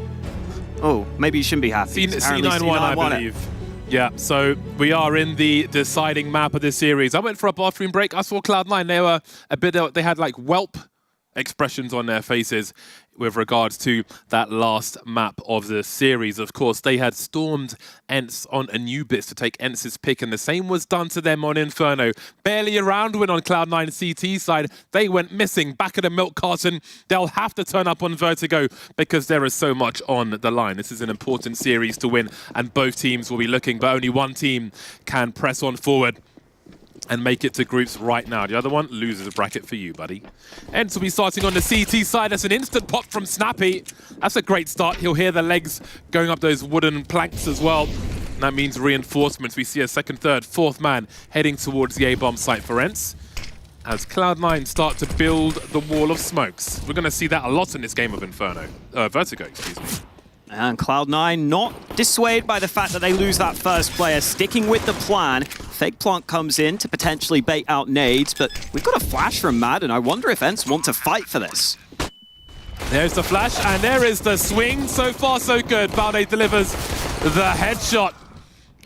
Speaker 8: Oh, maybe he shouldn't be happy.
Speaker 4: C91, I believe. Yeah, so we are in the deciding map of this series. I went for a bathroom break. I saw Cloud9. They were they had like whelp expressions on their faces with regards to that last map of the series. Of course, they had stormed ENCE on Anubis to take ENCE's pick, and the same was done to them on Inferno. Barely a round win on Cloud9 CT side. They went missing back at the milk carton. They'll have to turn up on Vertigo because there is so much on the line. This is an important series to win, and both teams will be looking, but only one team can press on forward and make it to groups right now. The other one, losers bracket for you, buddy. ENCE will be starting on the CT side. That's an instant pop from Snappy. That's a great start. He'll hear the legs going up those wooden planks as well. And that means reinforcements. We see a second, third, fourth man heading towards the A-bomb site for ENCE as Cloud9 start to build the wall of smokes. We're going to see that a lot in this game of Vertigo, excuse me.
Speaker 8: And Cloud9 not dissuaded by the fact that they lose that first player, sticking with the plan. Fake Plant comes in to potentially bait out nades, but we've got a flash from Madden. I wonder if ENCE want to fight for this.
Speaker 4: There's the flash, and there is the swing. So far, so good. Balde delivers the headshot,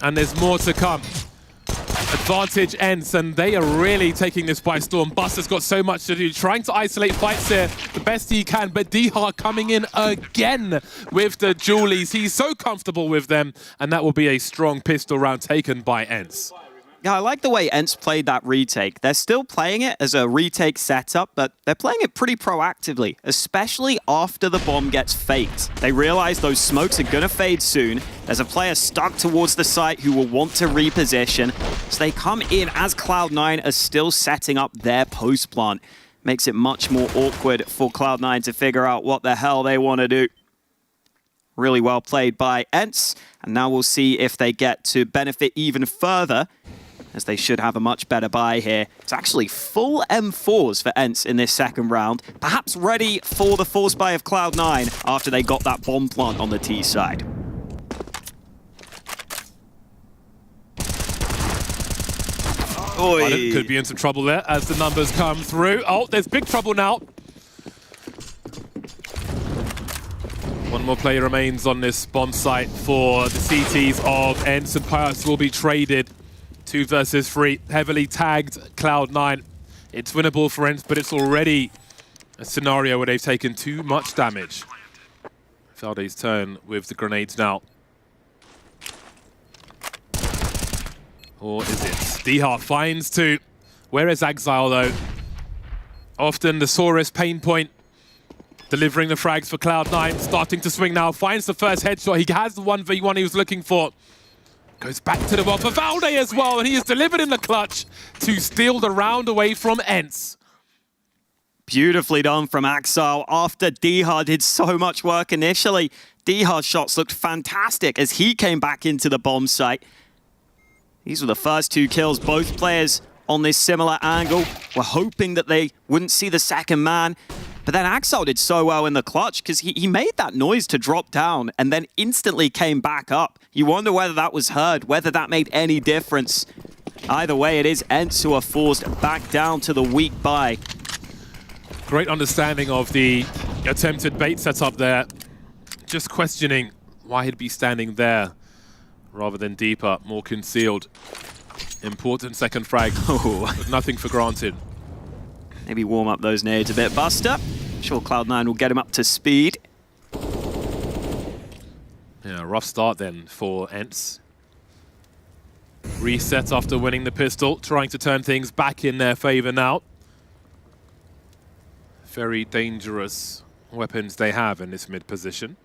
Speaker 4: and there's more to come. Advantage ENCE, and they are really taking this by storm. Buster's got so much to do, trying to isolate fights here the best he can, but Dihar coming in again with the Julies. He's so comfortable with them, and that will be a strong pistol round taken by ENCE.
Speaker 8: Yeah, I like the way ENCE played that retake. They're still playing it as a retake setup, but they're playing it pretty proactively, especially after the bomb gets faked. They realize those smokes are going to fade soon. There's a player stuck towards the site who will want to reposition, so they come in as Cloud9 are still setting up their post plant. Makes it much more awkward for Cloud9 to figure out what the hell they want to do. Really well played by ENCE, and now we'll see if they get to benefit even further, as they should have a much better buy here. It's actually full M4s for ENCE in this second round, perhaps ready for the force buy of Cloud9 after they got that bomb plant on the T side.
Speaker 4: Oi. Could be in some trouble there as the numbers come through. Oh, there's big trouble now. One more player remains on this bomb site for the CTs of ENCE, and Pyjamas will be traded. 2 versus 3, heavily tagged Cloud9. It's winnable for ENCE, but it's already a scenario where they've taken too much damage. Valde's turn with the grenades now. Or is it? Dihar finds 2. Where is Exile though? Often the sorest pain point. Delivering the frags for Cloud9, starting to swing now. Finds the first headshot. He has the 1v1 he was looking for. Goes back to the wall for Valde as well, and he is delivered in the clutch to steal the round away from ENCE.
Speaker 8: Beautifully done from Exile after Dihar did so much work initially. Dihar's shots looked fantastic as he came back into the bomb site. These were the first 2 kills. Both players on this similar angle were hoping that they wouldn't see the second man. But then Exile did so well in the clutch because he made that noise to drop down and then instantly came back up. You wonder whether that was heard, whether that made any difference. Either way, it is ENCE who are forced back down to the weak buy.
Speaker 4: Great understanding of the attempted bait setup there. Just questioning why he'd be standing there rather than deeper, more concealed. Important second frag with nothing for granted.
Speaker 8: Maybe warm up those nades a bit. Buster, sure Cloud9 will get him up to speed.
Speaker 4: Yeah, rough start then for ENCE. Reset after winning the pistol, trying to turn things back in their favor now. Very dangerous weapons they have in this mid position.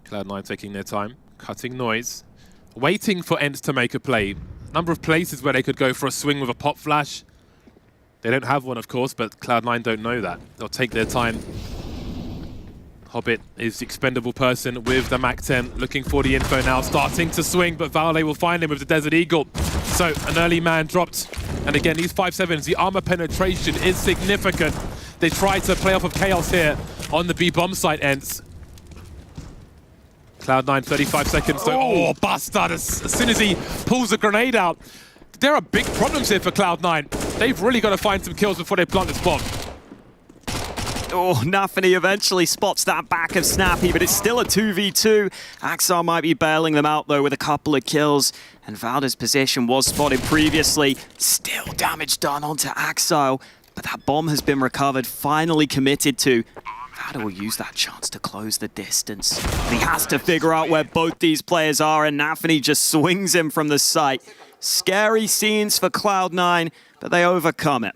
Speaker 4: Cloud9 taking their time, cutting noise, waiting for ENCE to make a play. Number of places where they could go for a swing with a pop flash. They don't have one, of course, but Cloud9 don't know that. They'll take their time. Hobbit is the expendable person with the MAC-10, looking for the info now, starting to swing, but Valde will find him with the Desert Eagle. So an early man dropped. And again, these 5-7s, the armor penetration is significant. They try to play off of Chaos here on the B bomb site ends. Cloud9, 35 seconds. So, oh, Bastard, as soon as he pulls a grenade out. There are big problems here for Cloud9. They've really got to find some kills before they plant this bomb.
Speaker 8: Oh, Nafany eventually spots that back of Snappy, but it's still a 2v2. Axar might be bailing them out, though, with a couple of kills. And Valda's position was spotted previously. Still damage done onto Axar, but that bomb has been recovered, finally committed to. Valda will use that chance to close the distance. He has to figure out where both these players are, and Nafany just swings him from the site. Scary scenes for Cloud9, but they overcome it.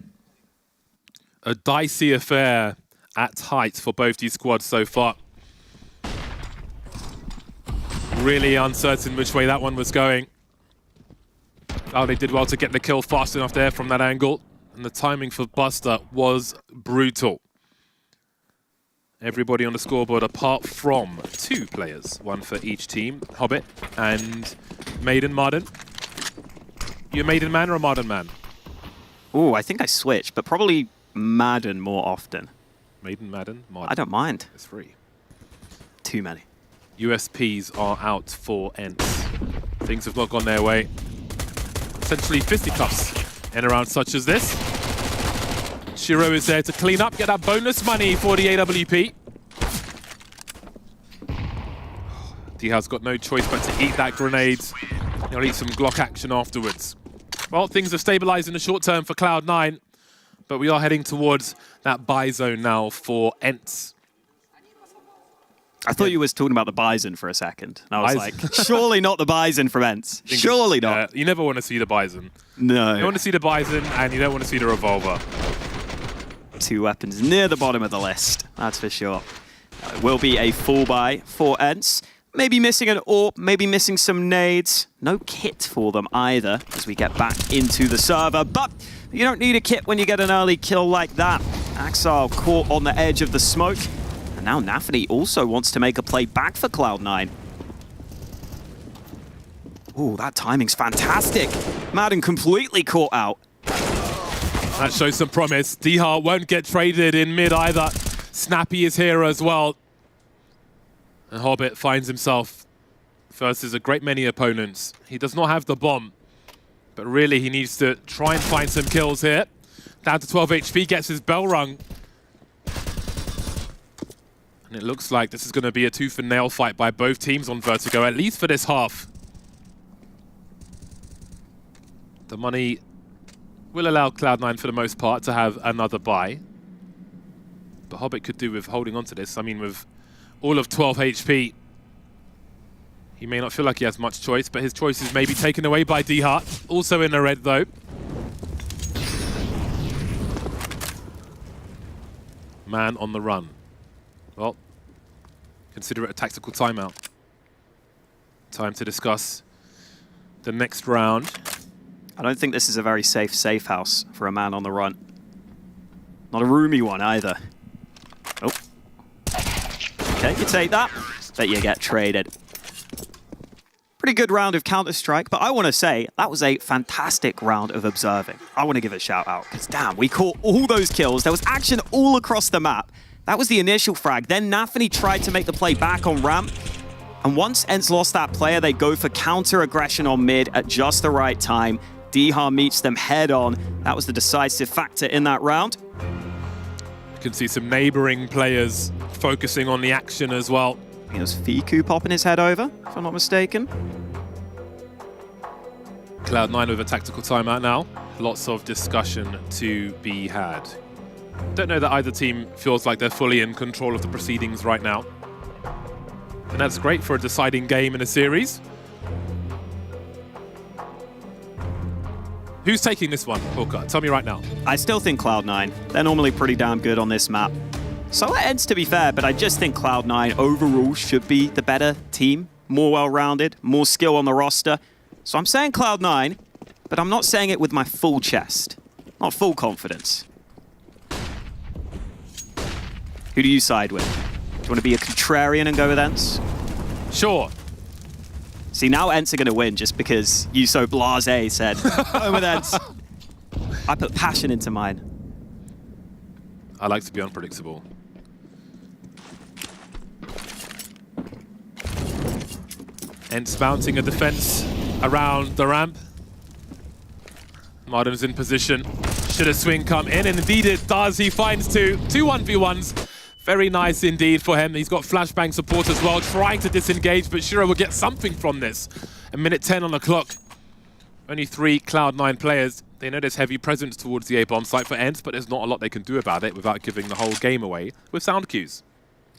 Speaker 4: A dicey affair at height for both these squads so far. Really uncertain which way that one was going. Oh, they did well to get the kill fast enough there from that angle. And the timing for Buster was brutal. Everybody on the scoreboard apart from 2 players. One for each team. Hobbit and Maiden Marden. You a Maiden man or a Marden man?
Speaker 8: Oh, I think I switched, but probably Madden more often.
Speaker 4: Maiden, Madden, Marden.
Speaker 8: I don't mind.
Speaker 4: It's free.
Speaker 8: Too many.
Speaker 4: USPs are out for ENCE. Things have not gone their way. Essentially fisticuffs in a round such as this. Shiro is there to clean up, get that bonus money for the AWP. D-House got no choice but to eat that grenade. He'll eat some Glock action afterwards. Well, things have stabilized in the short term for Cloud9, but we are heading towards that buy zone now for ENCE.
Speaker 8: I thought you was talking about the Bison for a second. And I was
Speaker 4: Bison.
Speaker 8: like, surely not the Bison from ENCE. Surely not.
Speaker 4: You never want to see the Bison.
Speaker 8: No.
Speaker 4: You don't want to see the Bison, and you don't want to see the revolver.
Speaker 8: 2 weapons near the bottom of the list, that's for sure. It will be a full buy for ENCE. Maybe missing an AWP, maybe missing some nades. No kit for them either as we get back into the server. But you don't need a kit when you get an early kill like that. Axar caught on the edge of the smoke. And now Nafany also wants to make a play back for Cloud9. Ooh, that timing's fantastic. Madden completely caught out.
Speaker 4: That shows some promise. D-Heart won't get traded in mid either. Snappy is here as well. And Hobbit finds himself versus a great many opponents. He does not have the bomb, but really he needs to try and find some kills here. Down to 12 HP, gets his bell rung. And it looks like this is going to be a tooth and nail fight by both teams on Vertigo, at least for this half. The money will allow Cloud9 for the most part to have another buy. But Hobbit could do with holding on to this. I mean, with all of 12 HP, he may not feel like he has much choice, but his choice is maybe taken away by D-Heart. Also in the red, though. Man on the run. Well, consider it a tactical timeout. Time to discuss the next round.
Speaker 8: I don't think this is a very safe house for a man on the run. Not a roomy one either. Oh. Okay, you take that, but you get traded. Pretty good round of Counter-Strike, but I want to say that was a fantastic round of observing. I want to give it a shout out, because damn, we caught all those kills. There was action all across the map. That was the initial frag. Then Nafany tried to make the play back on ramp. And once ENCE lost that player, they go for counter-aggression on mid at just the right time. D-Har meets them head on. That was the decisive factor in that round.
Speaker 4: You can see some neighboring players focusing on the action as well.
Speaker 8: It was Fiku popping his head over, if I'm not mistaken.
Speaker 4: Cloud9 with a tactical timeout now. Lots of discussion to be had. Don't know that either team feels like they're fully in control of the proceedings right now. And that's great for a deciding game in a series. Who's taking this one, Hawker? Tell me right now.
Speaker 8: I still think Cloud9. They're normally pretty damn good on this map. So it ends to be fair, but I just think Cloud9 overall should be the better team. More well-rounded, more skill on the roster. So I'm saying Cloud9, but I'm not saying it with my full chest. not full confidence. Who do you side with? Do you want to be a contrarian and go with ENCE?
Speaker 4: Sure.
Speaker 8: See, now ENCE are going to win just because you so blasé said, go with ENCE. I put passion into mine.
Speaker 4: I like to be unpredictable. ENCE mounting a defense around the ramp. Marden's in position. Should a swing come in? And indeed it does. He finds two 1v1s. Very nice indeed for him. He's got flashbang support as well, trying to disengage, but Shiro will get something from this. A minute 10 on the clock. Only 3 Cloud9 players. They know there's heavy presence towards the A-bomb site for ENCE, but there's not a lot they can do about it without giving the whole game away with sound cues.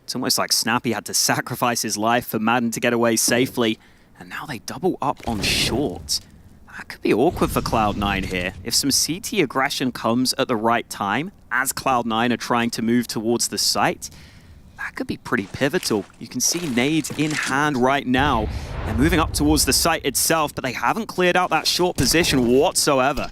Speaker 8: It's almost like Snappy had to sacrifice his life for Madden to get away safely, and now they double up on short. That could be awkward for Cloud9 here. If some CT aggression comes at the right time, as Cloud9 are trying to move towards the site, that could be pretty pivotal. You can see nades in hand right now. They're moving up towards the site itself, but they haven't cleared out that short position whatsoever.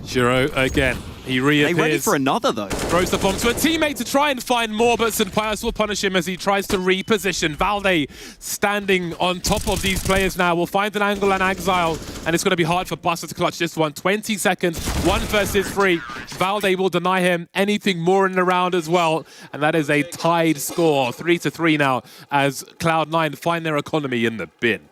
Speaker 4: Shiro again. He reappears.
Speaker 8: They ready for another, though.
Speaker 4: Throws the bomb to a teammate to try and find more, but Pyjamas will punish him as he tries to reposition. Valde standing on top of these players now. Will find an angle and exile, and it's going to be hard for Buster to clutch this one. 20 seconds, 1 versus 3. Valde will deny him anything more in the round as well, and that is a tied score. 3-3 now as Cloud9 find their economy in the bin.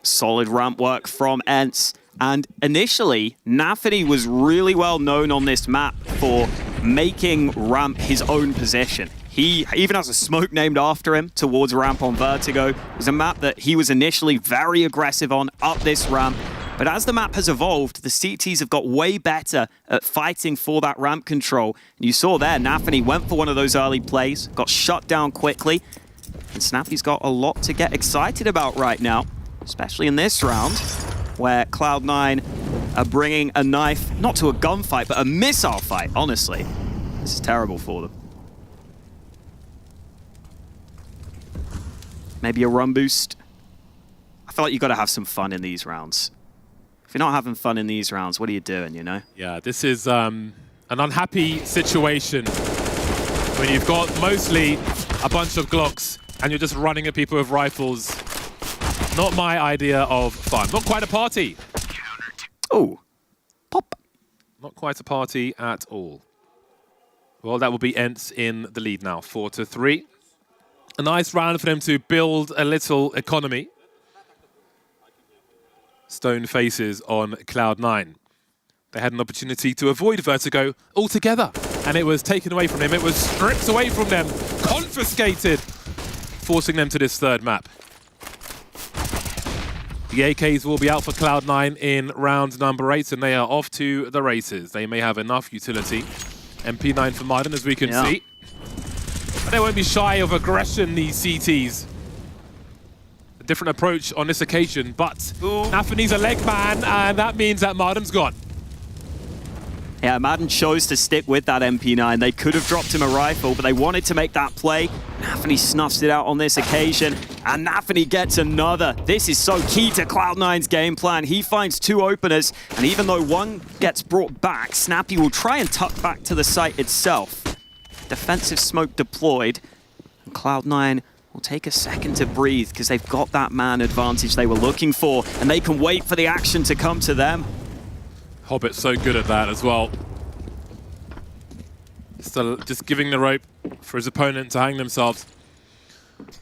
Speaker 8: Solid ramp work from ENCE. And initially, Nafany was really well known on this map for making ramp his own position. He even has a smoke named after him towards ramp on Vertigo. It was a map that he was initially very aggressive on up this ramp. But as the map has evolved, the CTs have got way better at fighting for that ramp control. And you saw there, Nafany went for one of those early plays, got shut down quickly. And Snappy's got a lot to get excited about right now, especially in this round, where Cloud9 are bringing a knife, not to a gunfight, but a missile fight, honestly. This is terrible for them. Maybe a run boost. I feel like you've got to have some fun in these rounds. If you're not having fun in these rounds, what are you doing, you know?
Speaker 4: Yeah, this is an unhappy situation when you've got mostly a bunch of Glocks and you're just running at people with rifles. Not my idea of fun. Not quite a party.
Speaker 8: Oh, pop.
Speaker 4: Not quite a party at all. Well, that will be ENCE in the lead now, 4-3. A nice round for them to build a little economy. Stone faces on Cloud9. They had an opportunity to avoid Vertigo altogether, and it was taken away from them. It was stripped away from them, confiscated, forcing them to this third map. The AKs will be out for Cloud9 in round number 8, and they are off to the races. They may have enough utility. MP9 for Marden, as we can see. But they won't be shy of aggression, these CTs. A different approach on this occasion, but Nafany's a leg man, and that means that Marden's gone.
Speaker 8: Yeah, Madden chose to stick with that MP9. They could have dropped him a rifle, but they wanted to make that play. Nafany snuffs it out on this occasion, and Nafany gets another. This is so key to Cloud9's game plan. He finds 2 openers, and even though one gets brought back, Snappy will try and tuck back to the site itself. Defensive smoke deployed, and Cloud9 will take a second to breathe because they've got that man advantage they were looking for, and they can wait for the action to come to them.
Speaker 4: Hobbit's so good at that as well. Still just giving the rope for his opponent to hang themselves.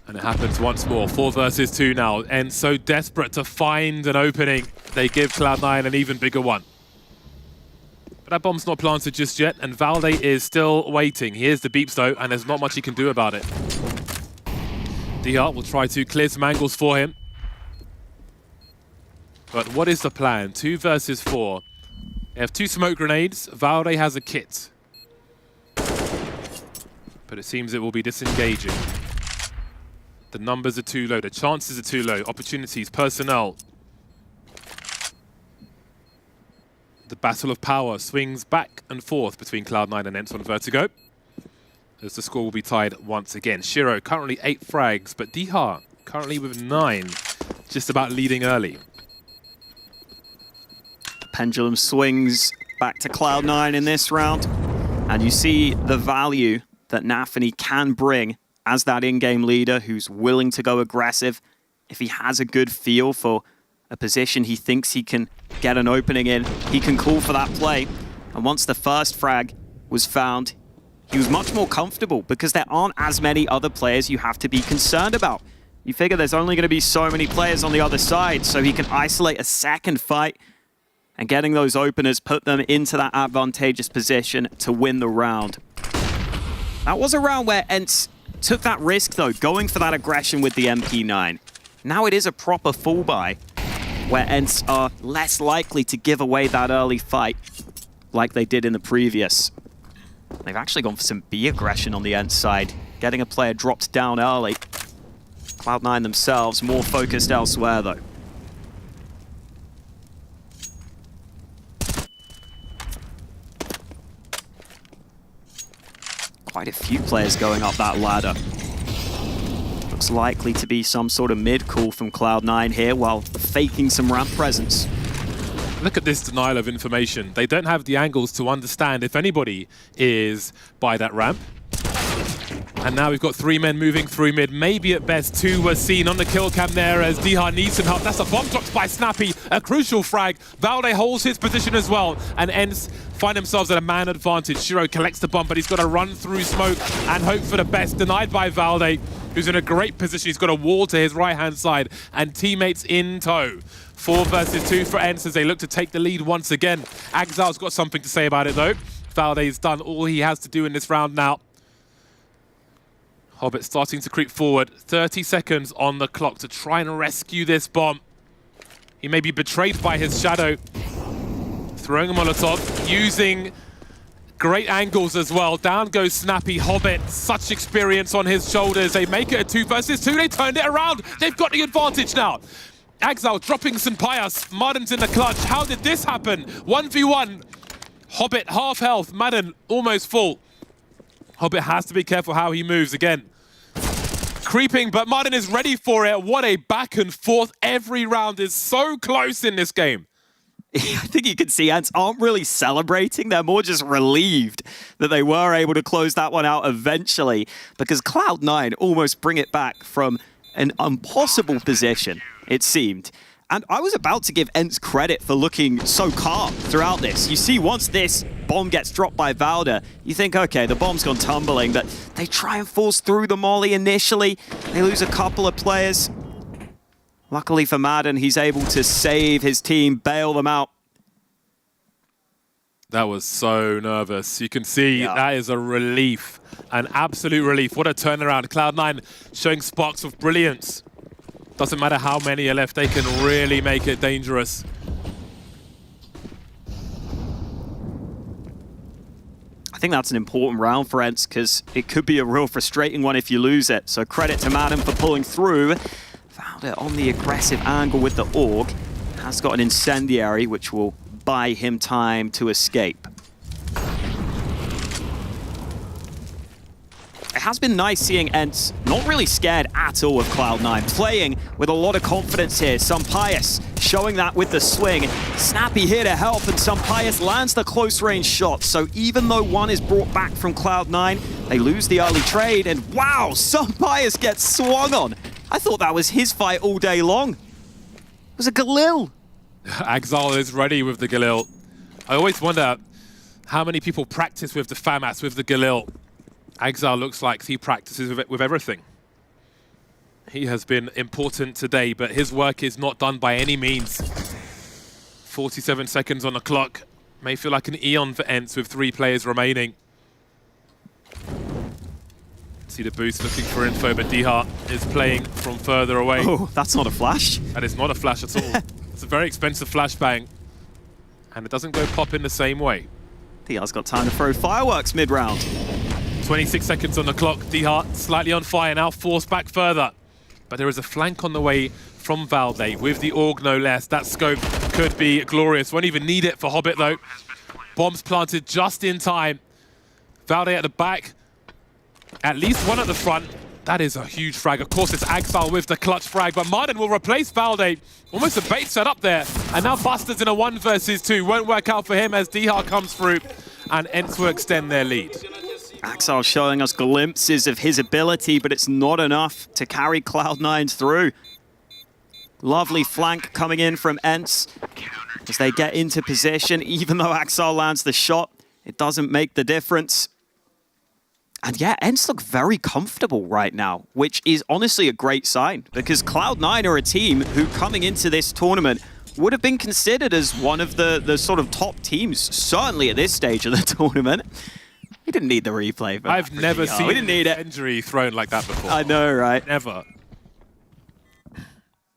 Speaker 4: And it happens once more. 4 versus 2 now. And so desperate to find an opening, they give Cloud9 an even bigger one. But that bomb's not planted just yet, and Valde is still waiting. Here's the beeps though, and there's not much he can do about it. DR will try to clear some angles for him. But what is the plan? 2 versus 4. They have 2 smoke grenades. Valde has a kit. But it seems it will be disengaging. The numbers are too low. The chances are too low. Opportunities, personnel. The battle of power swings back and forth between Cloud9 and ENCE on Vertigo, as the score will be tied once again. Shiro currently 8 frags, but Dihar currently with 9, just about leading early.
Speaker 8: pendulum swings back to Cloud9 in this round. And you see the value that Nafany can bring as that in-game leader who's willing to go aggressive. If he has a good feel for a position he thinks he can get an opening in, he can call for that play. And once the first frag was found, he was much more comfortable because there aren't as many other players you have to be concerned about. You figure there's only going to be so many players on the other side, so he can isolate a second fight, and getting those openers put them into that advantageous position to win the round. That was a round where ENCE took that risk though, going for that aggression with the MP9. Now it is a proper full buy, where ENCE are less likely to give away that early fight like they did in the previous. They've actually gone for some B aggression on the ENCE side, getting a player dropped down early. Cloud9 themselves more focused elsewhere though. Quite a few players going up that ladder. Looks likely to be some sort of mid-call from Cloud9 here while faking some ramp presence.
Speaker 4: Look at this denial of information. They don't have the angles to understand if anybody is by that ramp. And now we've got 3 men moving through mid. Maybe at best 2 were seen on the kill cam there as Dihar needs some help. That's a bomb dropped by Snappy. A crucial frag. Valde holds his position as well. And ENCE find themselves at a man advantage. Shiro collects the bomb, but he's got to run through smoke and hope for the best. Denied by Valde, who's in a great position. He's got a wall to his right-hand side and teammates in tow. 4 versus 2 for ENCE as they look to take the lead once again. Agzal's got something to say about it though. Valde's done all he has to do in this round now. Hobbit starting to creep forward. 30 seconds on the clock to try and rescue this bomb. He may be betrayed by his shadow. Throwing a Molotov, using great angles as well. Down goes Snappy. Hobbit, such experience on his shoulders. They make it a 2 versus 2. They turned it around. They've got the advantage now. Agzal dropping some Pyjamas. Madden's in the clutch. How did this happen? 1v1. Hobbit half health. Madden almost full. Hobbit has to be careful how he moves again. Creeping, but Madden is ready for it. What a back and forth. Every round is so close in this game.
Speaker 8: I think you can see ENCE aren't really celebrating. They're more just relieved that they were able to close that one out eventually, because Cloud9 almost bring it back from an impossible position, it seemed. And I was about to give ENCE credit for looking so calm throughout this. You see, once this bomb gets dropped by Valde, you think, okay, the bomb's gone tumbling, but they try and force through the molly initially. They lose a couple of players. Luckily for Madden, he's able to save his team, bail them out.
Speaker 4: That was so nervous. You can see that is a relief, an absolute relief. What a turnaround. Cloud9 showing sparks of brilliance. Doesn't matter how many are left, they can really make it dangerous.
Speaker 8: I think that's an important round for ENCE because it could be a real frustrating one if you lose it. So credit to Madden for pulling through. Valde on the aggressive angle with the AUG. Has got an incendiary which will buy him time to escape. It has been nice seeing ENCE not really scared at all of Cloud9, playing with a lot of confidence here. Pyjamas showing that with the swing. Snappy here to help, and Pyjamas lands the close range shot. So even though one is brought back from Cloud9, they lose the early trade, and wow, Pyjamas gets swung on. I thought that was his fight all day long. It was a Galil.
Speaker 4: Agzal is ready with the Galil. I always wonder how many people practice with the FAMAS, with the Galil. Agzal looks like he practices with everything. He has been important today, but his work is not done by any means. 47 seconds on the clock. May feel like an eon for ENCE with 3 players remaining. See the boost looking for info, but Dihar is playing from further away.
Speaker 8: Oh, that's not a flash.
Speaker 4: That is not a flash at all. It's a very expensive flashbang, and it doesn't go pop in the same way.
Speaker 8: Dihar's got time to throw fireworks mid-round.
Speaker 4: 26 seconds on the clock. Dihar slightly on fire now, forced back further. But there is a flank on the way from Valde with the AUG no less. That scope could be glorious. Won't even need it for Hobbit though. Bombs planted just in time. Valde at the back. At least one at the front. That is a huge frag. Of course, it's Axal with the clutch frag, but Martin will replace Valde. Almost a bait set up there. And now Buster's in a 1 versus 2. Won't work out for him as Dihar comes through and ENCE will extend their lead.
Speaker 8: Axal showing us glimpses of his ability, but it's not enough to carry Cloud9 through. Lovely flank coming in from ENCE as they get into position. Even though Axal lands the shot, it doesn't make the difference. And yeah, ENCE look very comfortable right now, which is honestly a great sign because Cloud9 are a team who coming into this tournament would have been considered as one of the sort of top teams, certainly at this stage of the tournament. We didn't need the replay. But
Speaker 4: I've never seen injury thrown like that before.
Speaker 8: I know, right?
Speaker 4: Never.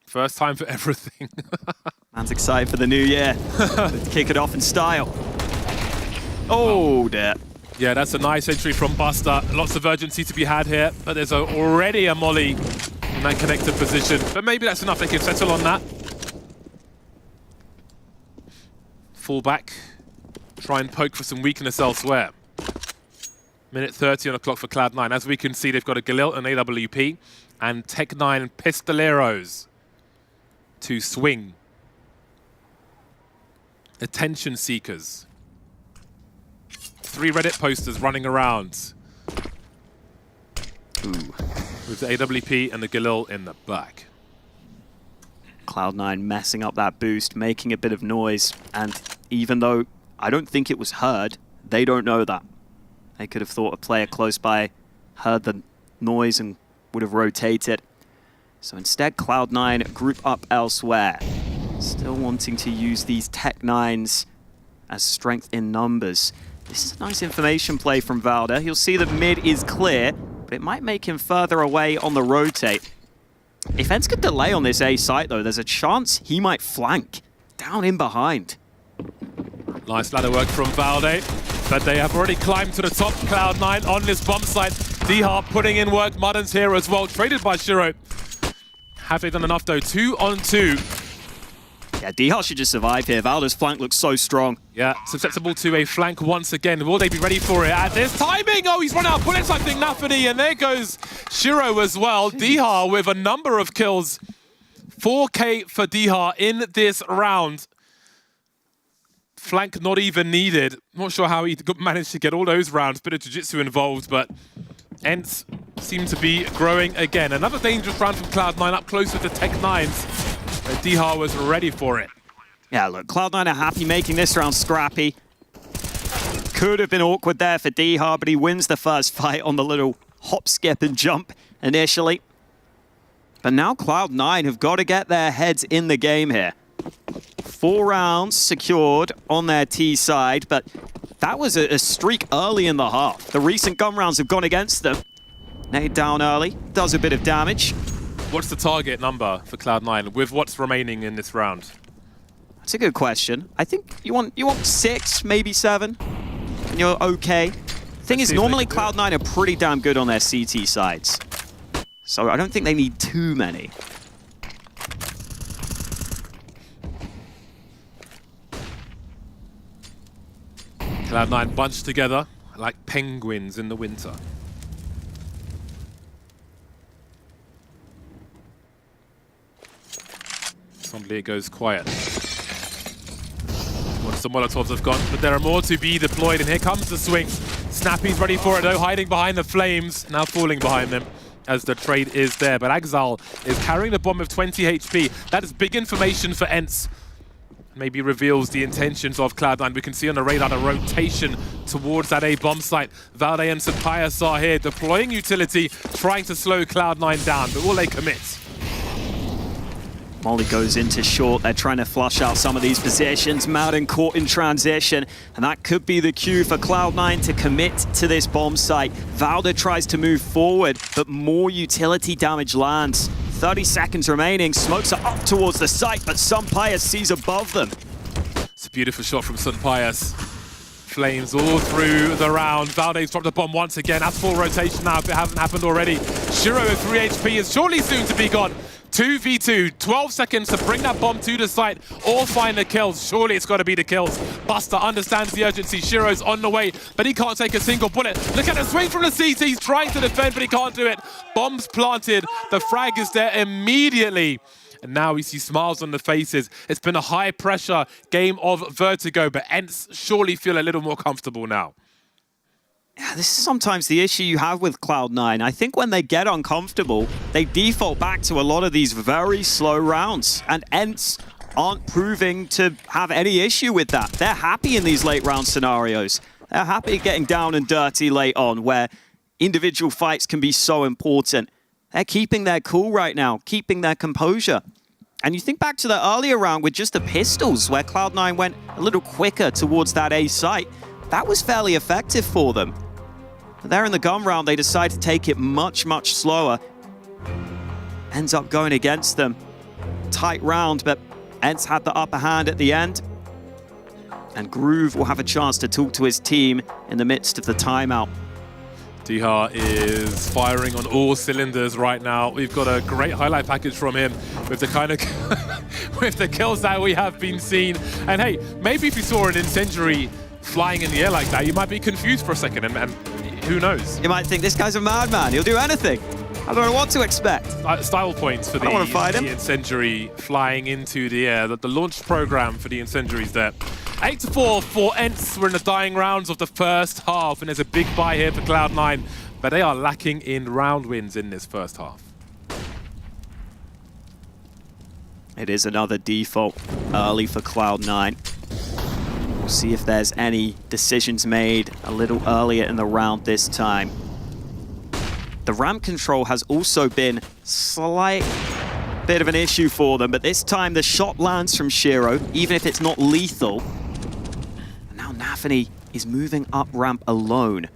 Speaker 4: First time for everything.
Speaker 8: Man's excited for the new year. Let's kick it off in style. Oh, dear.
Speaker 4: Yeah, that's a nice entry from Buster. Lots of urgency to be had here, but there's already a molly in that connected position. But maybe that's enough. They can settle on that. Fall back. Try and poke for some weakness elsewhere. Minute 30 on the clock for Cloud9. As we can see, they've got a Galil, an AWP, and Tech9 Pistoleros to swing. Attention seekers. 3 Reddit posters running around.
Speaker 8: Ooh.
Speaker 4: With the AWP and the Galil in the back.
Speaker 8: Cloud9 messing up that boost, making a bit of noise, and even though I don't think it was heard, they don't know that. They could have thought a player close by heard the noise and would have rotated. So instead, Cloud9 group up elsewhere. Still wanting to use these Tech9s as strength in numbers. This is a nice information play from Valde. He'll see that mid is clear, but it might make him further away on the rotate. If ENCE could delay on this A site, though, there's a chance he might flank down in behind.
Speaker 4: Nice ladder work from Valde, but they have already climbed to the top. Cloud9 on this bomb site. Dihar putting in work. Martin's here as well, traded by Shiro. Have they done enough, though? 2 on 2.
Speaker 8: Yeah, Dihar should just survive here. Valde's flank looks so strong.
Speaker 4: Yeah, susceptible to a flank once again. Will they be ready for it at this timing? Oh, he's run out of bullets, I think, Nafany, and there goes Shiro as well. Dihar with a number of kills. 4K for Dihar in this round. Flank not even needed. Not sure how he managed to get all those rounds. Bit of jiu-jitsu involved, but ENCE seem to be growing again. Another dangerous round from Cloud9 up close with the Tech9s. Dihar was ready for it.
Speaker 8: Yeah, look, Cloud9 are happy making this round scrappy. Could have been awkward there for Dihar, but he wins the first fight on the little hop, skip, and jump initially. But now Cloud9 have got to get their heads in the game here. 4 rounds secured on their T side, but that was a streak early in the half. The recent gun rounds have gone against them. Nade down early, does a bit of damage.
Speaker 4: What's the target number for Cloud9 with what's remaining in this round?
Speaker 8: That's a good question. I think you want 6, maybe 7, and you're okay. Thing is, normally Cloud9 are pretty damn good on their CT sides. So I don't think they need too many.
Speaker 4: Cloud9 bunched together like penguins in the winter. Suddenly it goes quiet. Once the Molotovs have gone, but there are more to be deployed, and here comes the swing. Snappy's ready for it though, hiding behind the flames, now falling behind them as the trade is there. But Axal is carrying the bomb with 20 HP. That is big information for ENCE. Maybe reveals the intentions of Cloud9. We can see on the radar the rotation towards that A bomb site. Valde and Pyjamas are here, deploying utility, trying to slow Cloud9 down, but will they commit?
Speaker 8: Molly goes into short. They're trying to flush out some of these positions. Mountain caught in transition, and that could be the cue for Cloud9 to commit to this bomb site. Valde tries to move forward, but more utility damage lands. 30 seconds remaining. Smokes are up towards the site, but Pyjamas sees above them.
Speaker 4: It's a beautiful shot from Pyjamas. Flames all through the round. Valde's dropped a bomb once again. That's full rotation now if it hasn't happened already. Shiro with 3 HP is surely soon to be gone. 2v2, 12 seconds to bring that bomb to the site or find the kills. Surely it's got to be the kills. Buster understands the urgency. Shiro's on the way, but he can't take a single bullet. Look at the swing from the CT. He's trying to defend, but he can't do it. Bombs planted. The frag is there immediately. And now we see smiles on the faces. It's been a high-pressure game of vertigo, but ENCE surely feel a little more comfortable now.
Speaker 8: Yeah, this is sometimes the issue you have with Cloud9. I think when they get uncomfortable, they default back to a lot of these very slow rounds. And ENCE aren't proving to have any issue with that. They're happy in these late round scenarios. They're happy getting down and dirty late on, where individual fights can be so important. They're keeping their cool right now, keeping their composure. And you think back to the earlier round with just the pistols, where Cloud9 went a little quicker towards that A site. That was fairly effective for them. But there in the gun round, they decide to take it much, much slower. Ends up going against them. Tight round, but ENCE had the upper hand at the end. And Groove will have a chance to talk to his team in the midst of the timeout.
Speaker 4: Diha is firing on all cylinders right now. We've got a great highlight package from him with the kind of with the kills that we have been seeing. And hey, maybe if you saw an incendiary flying in the air like that, you might be confused for a second, and who knows?
Speaker 8: You might think this guy's a madman. He'll do anything. I don't know what to expect.
Speaker 4: Style points for the incendiary flying into the air. The launch program for the incendiaries there. 8-4 for ENCE. We're in the dying rounds of the first half, and there's a big buy here for Cloud9, but they are lacking in round wins in this first half.
Speaker 8: It is another default early for Cloud9. We'll see if there's any decisions made a little earlier in the round this time. The ramp control has also been slight bit of an issue for them, but this time the shot lands from Shiro, even if it's not lethal. Now Nafany is moving up ramp alone.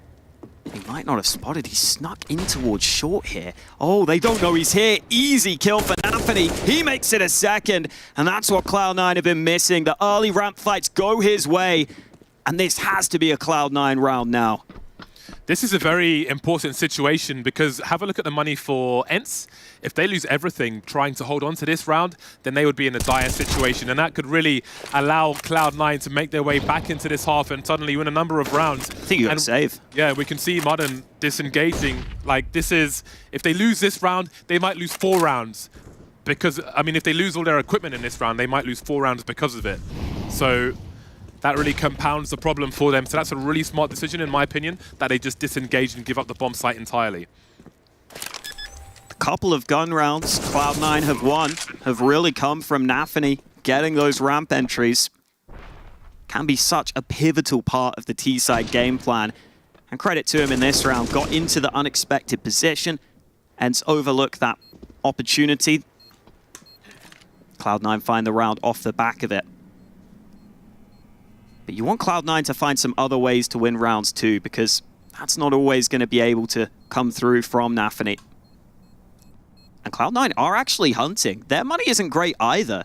Speaker 8: He might not have spotted. He snuck in towards short here. Oh, they don't know he's here. Easy kill for Nafany. He makes it a second, and that's what Cloud9 have been missing. The early ramp fights go his way, and this has to be a Cloud9 round now.
Speaker 4: This is a very important situation because have a look at the money for ENCE. If they lose everything trying to hold on to this round, then they would be in a dire situation, and that could really allow Cloud9 to make their way back into this half and suddenly win a number of rounds.
Speaker 8: I think you got to save.
Speaker 4: Yeah, we can see Modern disengaging. Like, this is, if they lose this round, they might lose 4 rounds. Because, I mean, if they lose all their equipment in this round, they might lose 4 rounds because of it. So that really compounds the problem for them. So that's a really smart decision, in my opinion, that they just disengage and give up the bomb site entirely.
Speaker 8: A couple of gun rounds Cloud9 have won, have really come from Nafany getting those ramp entries. Can be such a pivotal part of the T-side game plan. And credit to him in this round, got into the unexpected position and overlooked that opportunity. Cloud9 find the round off the back of it. But you want Cloud9 to find some other ways to win rounds too, because that's not always going to be able to come through from Nafany. And Cloud9 are actually hunting. Their money isn't great either,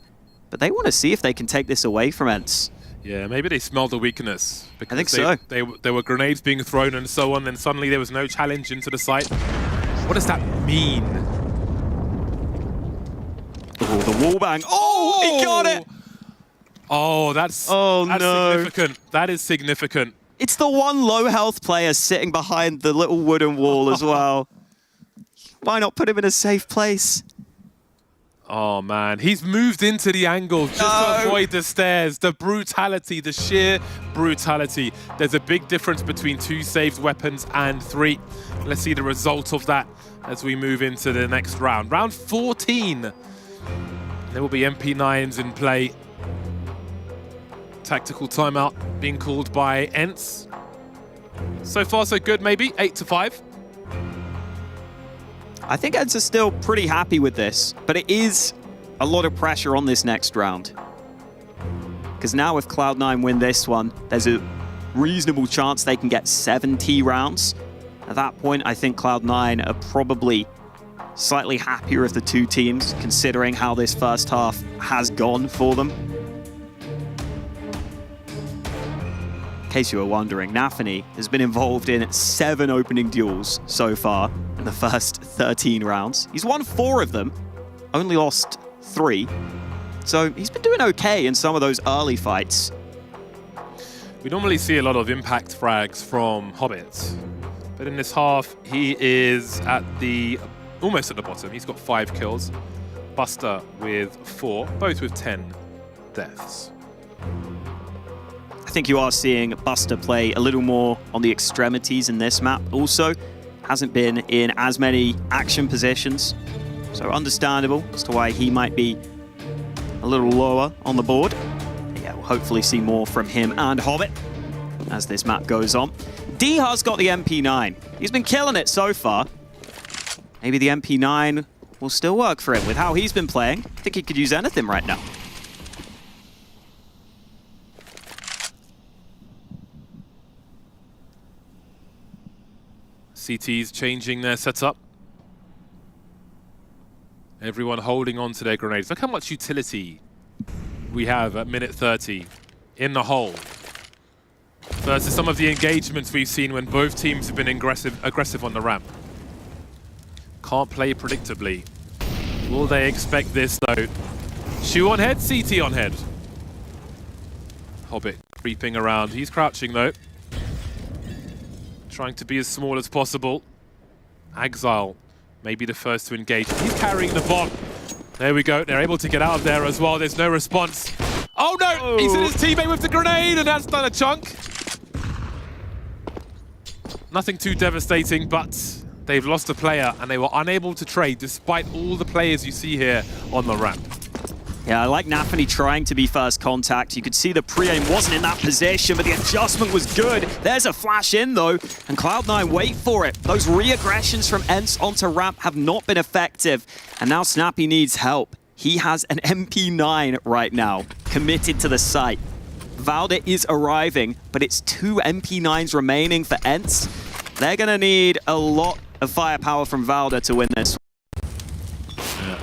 Speaker 8: but they want to see if they can take this away from ENCE.
Speaker 4: Yeah, maybe they smelled the weakness.
Speaker 8: I think so.
Speaker 4: There were grenades being thrown and so on, and suddenly there was no challenge into the site. What does that mean?
Speaker 8: Oh, the wallbang. Oh, he got it!
Speaker 4: Oh, that's significant. That is significant.
Speaker 8: It's the one low health player sitting behind the little wooden wall as well. Why not put him in a safe place?
Speaker 4: Oh, man. He's moved into the angle just to avoid the stairs. The brutality, the sheer brutality. There's a big difference between 2 saved weapons and 3. Let's see the result of that as we move into the next round. Round 14. There will be MP9s in play. Tactical timeout being called by ENCE. So far, so good, maybe. 8-5.
Speaker 8: I think ENCE are still pretty happy with this, but it is a lot of pressure on this next round. Because now if Cloud9 win this one, there's a reasonable chance they can get 70 rounds. At that point, I think Cloud9 are probably slightly happier of the 2 teams, considering how this first half has gone for them. In case you were wondering, Nafany has been involved in 7 opening duels so far in the first 13 rounds. He's won 4 of them, only lost 3. So he's been doing okay in some of those early fights.
Speaker 4: We normally see a lot of impact frags from Hobbits, but in this half, he is almost at the bottom. He's got 5 kills. Buster with 4, both with 10 deaths.
Speaker 8: I think you are seeing Buster play a little more on the extremities in this map. Also, hasn't been in as many action positions, so understandable as to why he might be a little lower on the board. Yeah, we'll hopefully see more from him and Hobbit as this map goes on. Diha's got the MP9. He's been killing it so far. Maybe the MP9 will still work for him with how he's been playing. I think he could use anything right now.
Speaker 4: CT's changing their setup. Everyone holding on to their grenades. Look how much utility we have at minute 30 in the hole versus some of the engagements we've seen when both teams have been aggressive on the ramp. Can't play predictably. Will they expect this though? Shu on head, CT on head. Hobbit creeping around. He's crouching though. Trying to be as small as possible. Exile maybe the first to engage. He's carrying the bomb. There we go. They're able to get out of there as well. There's no response. Oh no! Oh. He's hit his teammate with the grenade and that's done a chunk. Nothing too devastating, but they've lost a player and they were unable to trade despite all the players you see here on the ramp.
Speaker 8: Yeah, I like Nafany trying to be first contact. You could see the pre-aim wasn't in that position, but the adjustment was good. There's a flash in, though, and Cloud9 wait for it. Those re-aggressions from ENCE onto ramp have not been effective, and now Snappy needs help. He has an MP9 right now, committed to the site. Valda is arriving, but it's 2 MP9s remaining for ENCE. They're going to need a lot of firepower from Valda to win this.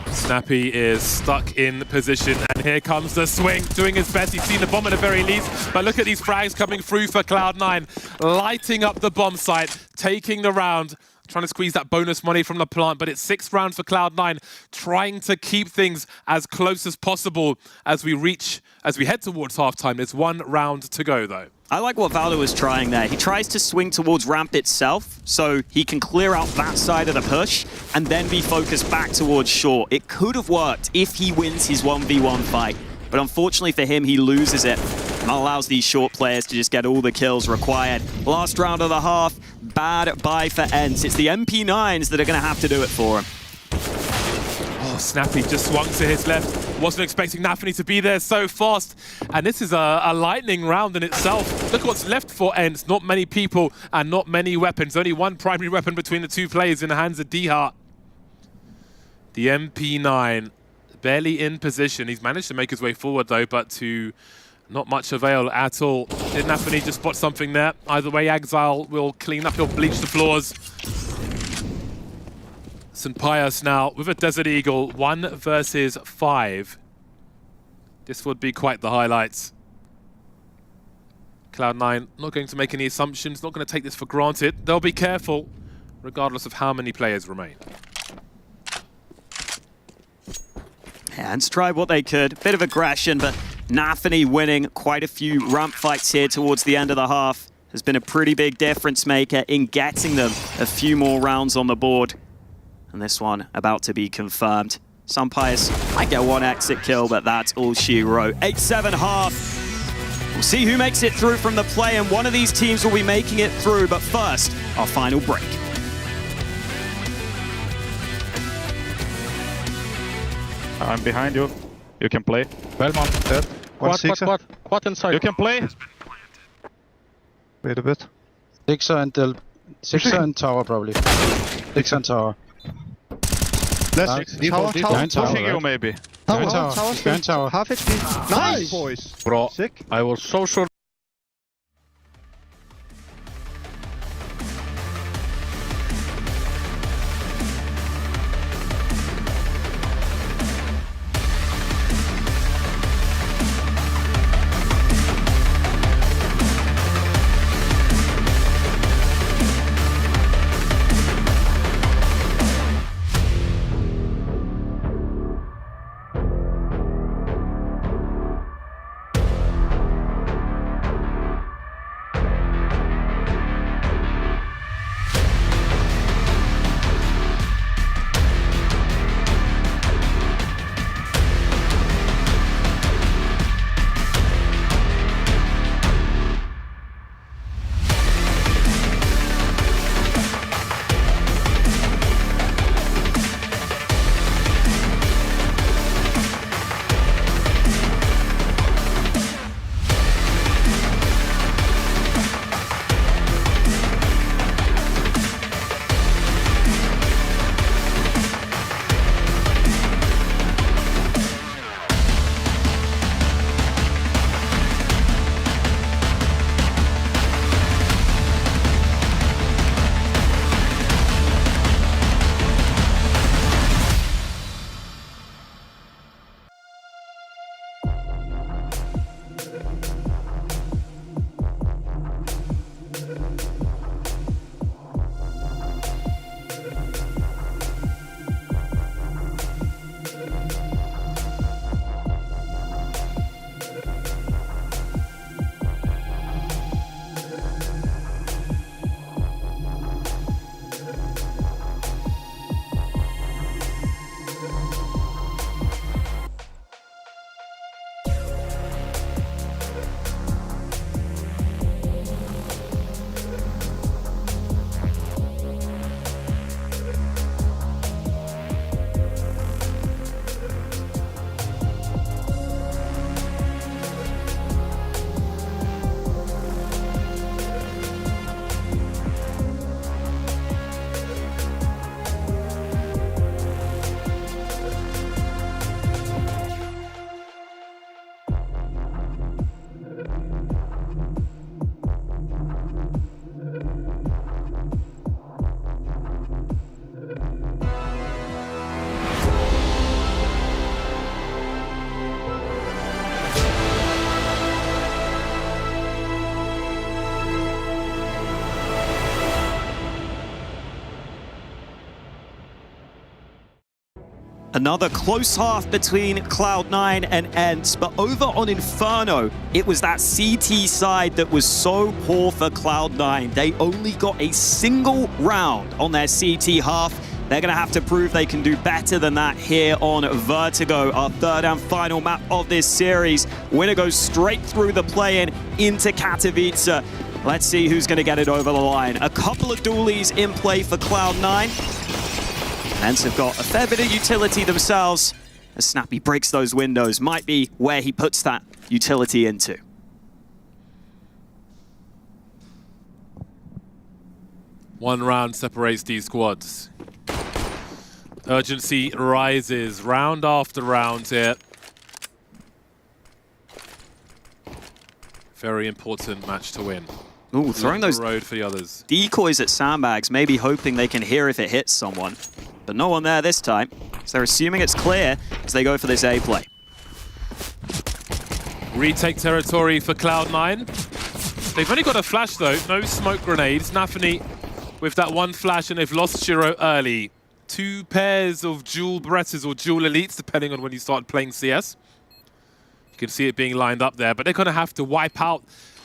Speaker 4: Snappy is stuck in position, and here comes the swing, doing his best. He's seen the bomb at the very least, but look at these frags coming through for Cloud9, lighting up the bomb site, taking the round, trying to squeeze that bonus money from the plant, but it's 6 rounds for Cloud9, trying to keep things as close as possible as we head towards halftime. There's 1 round to go, though.
Speaker 8: I like what Valdo was trying there. He tries to swing towards ramp itself so he can clear out that side of the push and then be focused back towards short. It could have worked if he wins his 1v1 fight, but unfortunately for him, he loses it. And that allows these short players to just get all the kills required. Last round of the half, bad buy for ENCE. It's the MP9s that are going to have to do it for him.
Speaker 4: Oh, Snappy just swung to his left. Wasn't expecting Nafany to be there so fast. And this is a lightning round in itself. Look what's left for ENCE. Not many people and not many weapons. Only 1 primary weapon between the 2 players in the hands of Diha. The MP9 barely in position. He's managed to make his way forward though, but to not much avail at all. Did Nafany just spot something there? Either way, Exile will clean up, he'll bleach the floors. St. Pius now with a Desert Eagle, 1 versus 5. This would be quite the highlights. Cloud9 not going to make any assumptions, not going to take this for granted. They'll be careful, regardless of how many players remain.
Speaker 8: And tried what they could. Bit of aggression, but Nafany winning quite a few ramp fights here towards the end of the half has been a pretty big difference maker in getting them a few more rounds on the board. And this one about to be confirmed. Sunpius might get 1 exit kill, but that's all she wrote. 8-7 half. We'll see who makes it through from the play, and one of these teams will be making it through. But first, our final break.
Speaker 16: I'm behind you. You can play.
Speaker 18: Belmont dead.
Speaker 16: Quad inside. You can play.
Speaker 18: Wait a bit. Sixer and tower probably. Sixer and tower.
Speaker 16: Tower, pushing you maybe.
Speaker 18: Tower.
Speaker 16: Half HP. Nice, boys. Bro, sick. I was so sure.
Speaker 8: Another close half between Cloud9 and ENCE, but over on Inferno, it was that CT side that was so poor for Cloud9. They only got a single round on their CT half. They're going to have to prove they can do better than that here on Vertigo, our third and final map of this series. Winner goes straight through the play-in into Katowice. Let's see who's going to get it over the line. A couple of dualies in play for Cloud9. ENCE have got a fair bit of utility themselves. As Snappy breaks those windows, might be where he puts that utility into.
Speaker 4: One round separates these squads. Urgency rises round after round here. Very important match to win.
Speaker 8: Ooh, throwing those
Speaker 4: road for the others.
Speaker 8: Decoys at sandbags, maybe hoping they can hear if it hits someone. But no one there this time, so they're assuming it's clear as they go for this A play.
Speaker 4: Retake territory for Cloud9. They've only got a flash though, no smoke grenades. Nafany with that one flash, and they've lost Shiro early. Two pairs of dual Berettas or dual elites, depending on when you start playing CS. You can see it being lined up there, but they're going to have to wipe out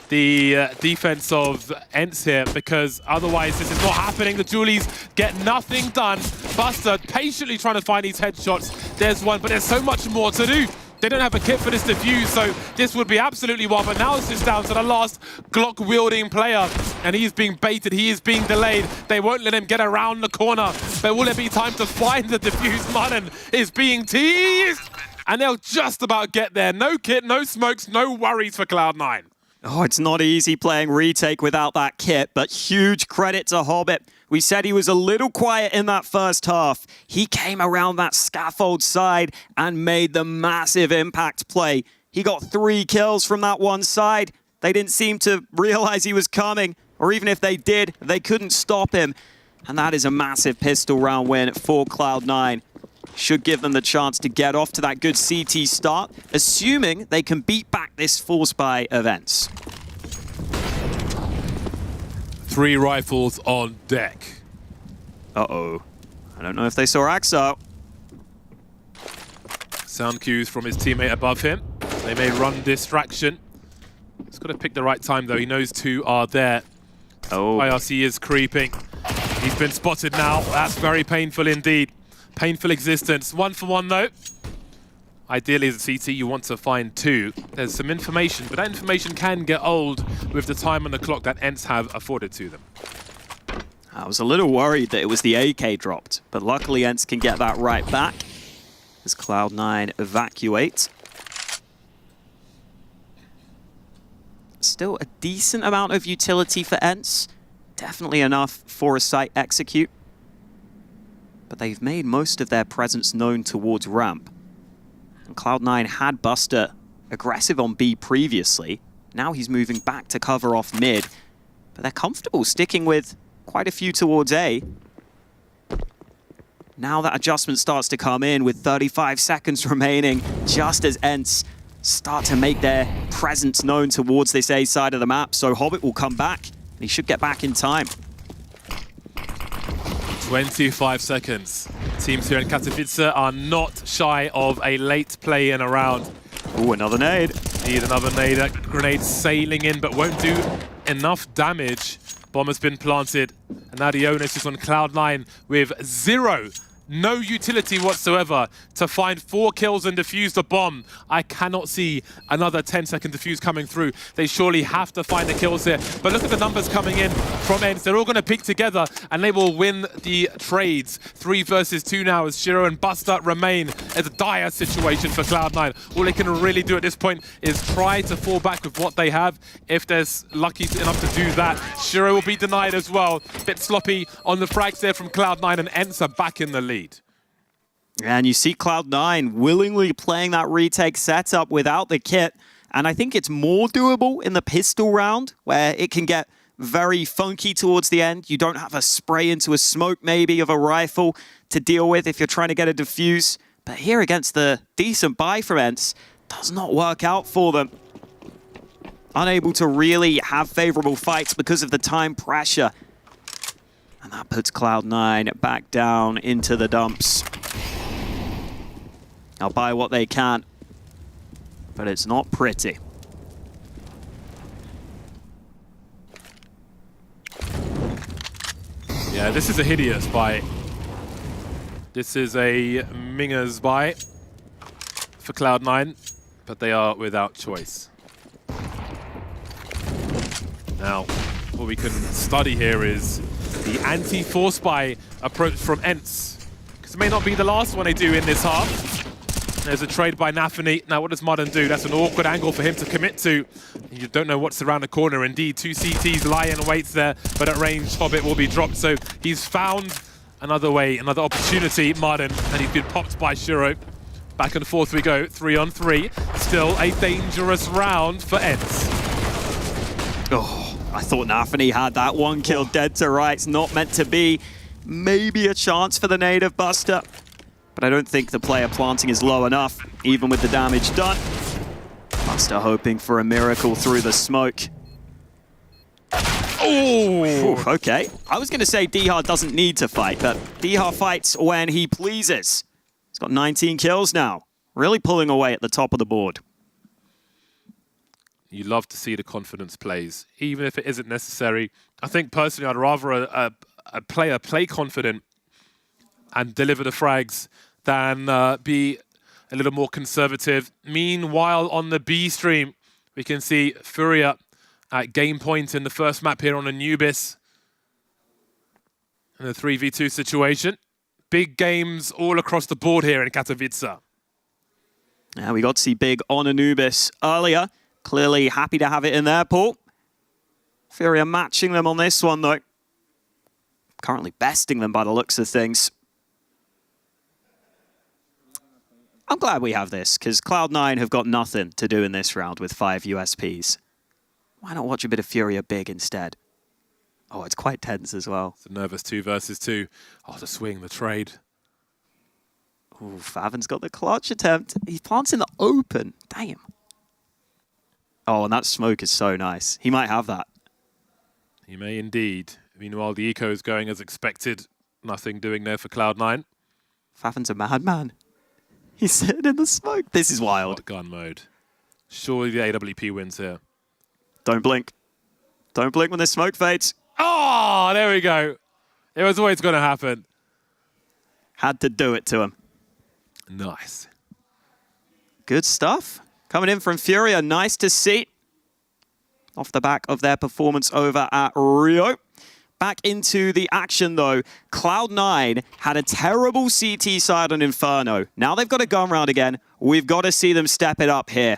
Speaker 4: the defense of ENCE here, because otherwise this is not happening. The dualies get nothing done. Buster patiently trying to find these headshots. There's one, but there's so much more to do. They don't have a kit for this defuse, so this would be absolutely wild. But now it's just down to the last Glock-wielding player, and he's being baited, he is being delayed. They won't let him get around the corner, but will there be time to find the defuse? Mullen is being teased, and they'll just about get there. No kit, no smokes, no worries for Cloud9.
Speaker 8: Oh, it's not easy playing Retake without that kit, but huge credit to Hobbit. We said he was a little quiet in that first half. He came around that scaffold side and made the massive impact play. He got 3 kills from that one side. They didn't seem to realize he was coming, or even if they did, they couldn't stop him. And that is a massive pistol round win for Cloud9. Should give them the chance to get off to that good CT start, assuming they can beat back this force buy of ENCE.
Speaker 4: 3 rifles on deck.
Speaker 8: Uh-oh. I don't know if they saw Axo.
Speaker 4: Sound cues from his teammate above him. They may run distraction. He's got to pick the right time, though. He knows 2 are there.
Speaker 8: Oh.
Speaker 4: IRC is creeping. He's been spotted now. That's very painful indeed. Painful existence. 1 for 1, though. Ideally, as a CT, you want to find 2. There's some information, but that information can get old with the time on the clock that ENCE have afforded to them.
Speaker 8: I was a little worried that it was the AK dropped, but luckily ENCE can get that right back as Cloud9 evacuate. Still a decent amount of utility for ENCE. Definitely enough for a site execute. But they've made most of their presence known towards ramp. And Cloud9 had Buster aggressive on B previously. Now he's moving back to cover off mid. But they're comfortable sticking with quite a few towards A. Now that adjustment starts to come in with 35 seconds remaining, just as ENCE start to make their presence known towards this A side of the map. So Hobbit will come back, and he should get back in time.
Speaker 4: 25 seconds. Teams here in Katowice are not shy of a late play in a round.
Speaker 8: Ooh, another nade.
Speaker 4: Need another nade. That grenade sailing in, but won't do enough damage. Bomb has been planted, and now the onus is on Cloud9 with 0. No utility whatsoever to find 4 kills and defuse the bomb. I cannot see another 10-second defuse coming through. They surely have to find the kills here. But look at the numbers coming in from ENCE. They're all going to pick together, and they will win the trades. 3 versus 2 now as Shiro and Buster remain. It's a dire situation for Cloud9. All they can really do at this point is try to fall back with what they have. If they're lucky enough to do that, Shiro will be denied as well. Bit sloppy on the frags there from Cloud9, and ENCE are back in the lead.
Speaker 8: And you see Cloud9 willingly playing that retake setup without the kit. And I think it's more doable in the pistol round, where it can get very funky towards the end. You don't have a spray into a smoke, maybe, of a rifle to deal with if you're trying to get a defuse. But here against the decent buy from ENCE, does not work out for them. Unable to really have favorable fights because of the time pressure. And that puts Cloud9 back down into the dumps. I'll buy what they can, but it's not pretty.
Speaker 4: Yeah, this is a hideous buy. This is a Mingers buy for Cloud9, but they are without choice. Now, what we can study here is the anti-force buy approach from ENCE, because it may not be the last one they do in this half. There's a trade by Nafany. Now, what does Modern do? That's an awkward angle for him to commit to. You don't know what's around the corner. Indeed, 2 CTs lie in waits there, but at range, Hobbit will be dropped. So he's found another way, another opportunity, Modern, and he's been popped by Shiro. Back and forth we go, 3-on-3. Still a dangerous round for ENCE.
Speaker 8: Oh, I thought Nafany had that one kill dead to rights. Not meant to be. Maybe a chance for the native Buster. But I don't think the player planting is low enough, even with the damage done. Buster hoping for a miracle through the smoke. Oh! Okay. I was going to say Dihar doesn't need to fight, but Dihar fights when he pleases. He's got 19 kills now. Really pulling away at the top of the board.
Speaker 4: You love to see the confidence plays, even if it isn't necessary. I think personally I'd rather a player play confident and deliver the frags than be a little more conservative. Meanwhile, on the B stream, we can see Furia at game point in the first map here on Anubis. In a 3v2 situation. Big games all across the board here in Katowice.
Speaker 8: Yeah, we got to see Big on Anubis earlier. Clearly happy to have it in there, Paul. Furia matching them on this one, though. Currently besting them by the looks of things. I'm glad we have this, because Cloud9 have got nothing to do in this round with 5 USPs. Why not watch a bit of Furia Big instead? Oh, it's quite tense as well.
Speaker 4: It's a nervous 2 versus 2. Oh, the swing, the trade.
Speaker 8: Ooh, Favin's got the clutch attempt. He plants in the open. Damn. Oh, and that smoke is so nice. He might have that.
Speaker 4: He may indeed. Meanwhile, the eco is going as expected. Nothing doing there for Cloud9.
Speaker 8: Favin's a madman. He's sitting in the smoke. This is wild.
Speaker 4: Gun mode. Surely the AWP wins here.
Speaker 8: Don't blink. Don't blink when the smoke fades.
Speaker 4: Oh, there we go. It was always going to happen.
Speaker 8: Had to do it to him.
Speaker 4: Nice.
Speaker 8: Good stuff. Coming in from Furia. Nice to see. Off the back of their performance over at Rio. Back into the action, though. Cloud9 had a terrible CT side on Inferno. Now they've got a gun round again. We've got to see them step it up here.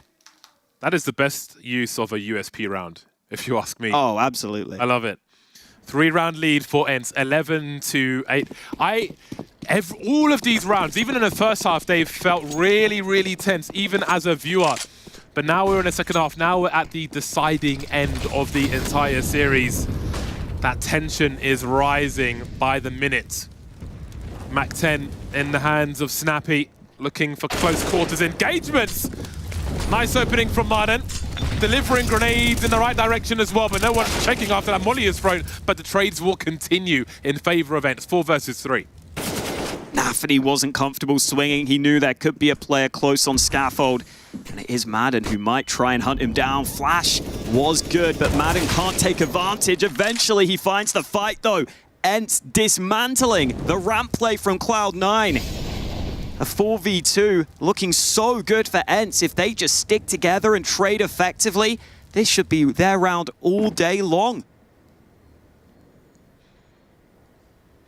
Speaker 4: That is the best use of a USP round, if you ask me.
Speaker 8: Oh, absolutely.
Speaker 4: I love it. 3-round lead for ENCE, 11-8. All of these rounds, even in the first half, they've felt really, really tense, even as a viewer. But now we're in the second half. Now we're at the deciding end of the entire series. That tension is rising by the minute. Mac 10 in the hands of Snappy, looking for close quarters engagements. Nice opening from Marden, delivering grenades in the right direction as well, but no one's checking after that molly is thrown. But the trades will continue in favor of ENCE, 4 versus 3.
Speaker 8: Nafany wasn't comfortable swinging. He knew there could be a player close on scaffold. And it is Madden who might try and hunt him down. Flash was good, but Madden can't take advantage. Eventually, he finds the fight, though. ENCE dismantling the ramp play from Cloud9. A 4v2 looking so good for ENCE. If they just stick together and trade effectively, this should be their round all day long.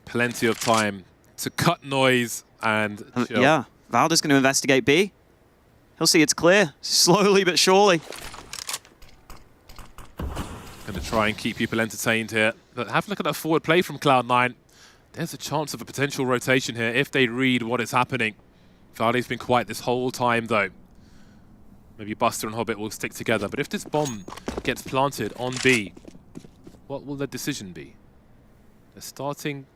Speaker 4: Plenty of time to cut noise and chill.
Speaker 8: Yeah, Valda's going to investigate B. He'll see it's clear, slowly but surely.
Speaker 4: Going to try and keep people entertained here. But have a look at that forward play from Cloud9. There's a chance of a potential rotation here if they read what is happening. Valde's been quiet this whole time, though. Maybe Buster and Hobbit will stick together. But if this bomb gets planted on B, what will their decision be? They're starting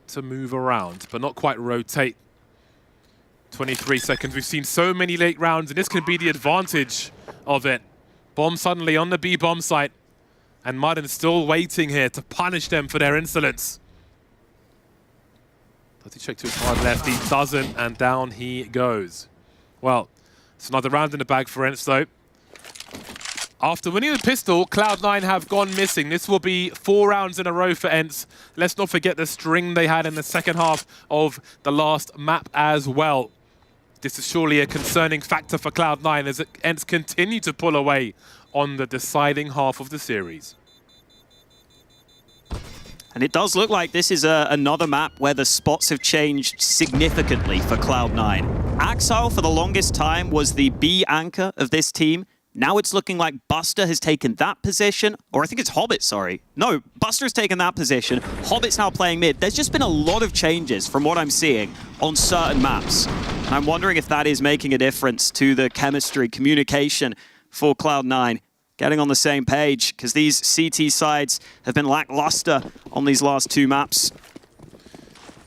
Speaker 4: to move around, but not quite rotate. 23 seconds. We've seen so many late rounds, and this can be the advantage of it. Bomb suddenly on the B bomb site, and Madden still waiting here to punish them for their insolence. Does he check to his hard left? He doesn't, and down he goes. Well, it's another round in the bag for ENCE, though. After winning the pistol, Cloud9 have gone missing. This will be 4 rounds in a row for ENCE. Let's not forget the string they had in the second half of the last map as well. This is surely a concerning factor for Cloud9 as ENCE continue to pull away on the deciding half of the series.
Speaker 8: And it does look like this is another map where the spots have changed significantly for Cloud9. Axile, for the longest time, was the B anchor of this team. Now it's looking like Buster has taken that position, or I think it's Hobbit, sorry. No, Buster has taken that position. Hobbit's now playing mid. There's just been a lot of changes from what I'm seeing on certain maps. And I'm wondering if that is making a difference to the chemistry, communication for Cloud9. Getting on the same page, because these CT sides have been lackluster on these last 2 maps.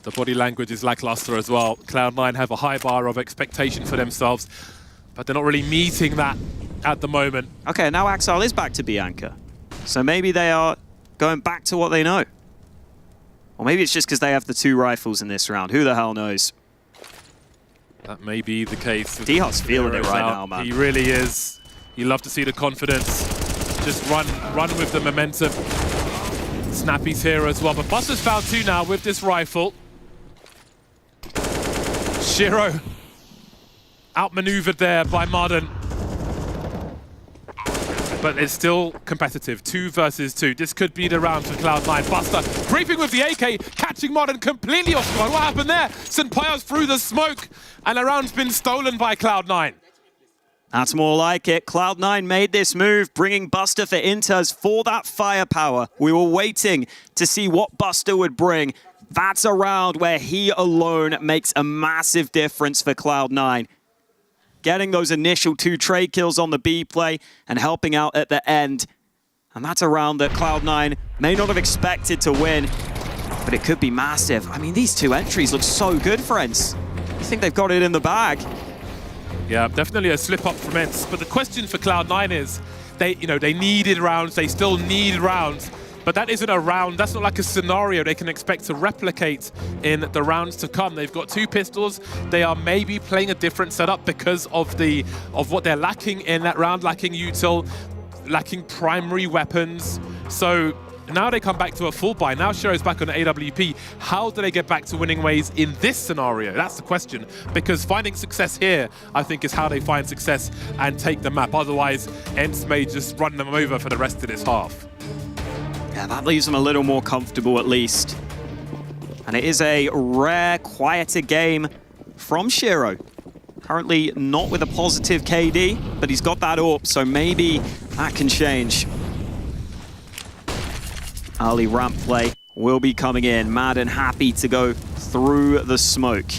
Speaker 4: The body language is lackluster as well. Cloud9 have a high bar of expectation for themselves, but they're not really meeting that at the moment.
Speaker 8: Okay, now Axile is back to B anchor. So maybe they are going back to what they know. Or maybe it's just because they have the 2 rifles in this round. Who the hell knows?
Speaker 4: That may be the case.
Speaker 8: D-Hot's feeling it right now, man.
Speaker 4: He really is. You love to see the confidence. Just run with the momentum. Snappy's here as well, but Buster's found 2 now with this rifle. Shiro outmaneuvered there by Marden. But it's still competitive, 2 versus 2. This could be the round for Cloud9. Buster creeping with the AK, catching Marden completely off guard. What happened there? St. Pyjamas through the smoke, and a round's been stolen by Cloud9.
Speaker 8: That's more like it. Cloud9 made this move, bringing Buster for Inters for that firepower. We were waiting to see what Buster would bring. That's a round where he alone makes a massive difference for Cloud9. Getting those initial 2 trade kills on the B play and helping out at the end. And that's a round that Cloud9 may not have expected to win, but it could be massive. I mean, these 2 entries look so good for ENCE. I think they've got it in the bag.
Speaker 4: Yeah, definitely a slip up from ENCE. But the question for Cloud9 is, they needed rounds, they still need rounds. But that isn't a round, that's not like a scenario they can expect to replicate in the rounds to come. They've got 2 pistols. They are maybe playing a different setup because of what they're lacking in that round, lacking util, lacking primary weapons. So now they come back to a full buy. Now Shiro's back on the AWP. How do they get back to winning ways in this scenario? That's the question. Because finding success here, I think, is how they find success and take the map. Otherwise, ENCE may just run them over for the rest of this half.
Speaker 8: Yeah, that leaves them a little more comfortable at least. And it is a rare, quieter game from Shiro. Currently not with a positive KD, but he's got that AWP, so maybe that can change. Early ramp play will be coming in. Madden happy to go through the smoke.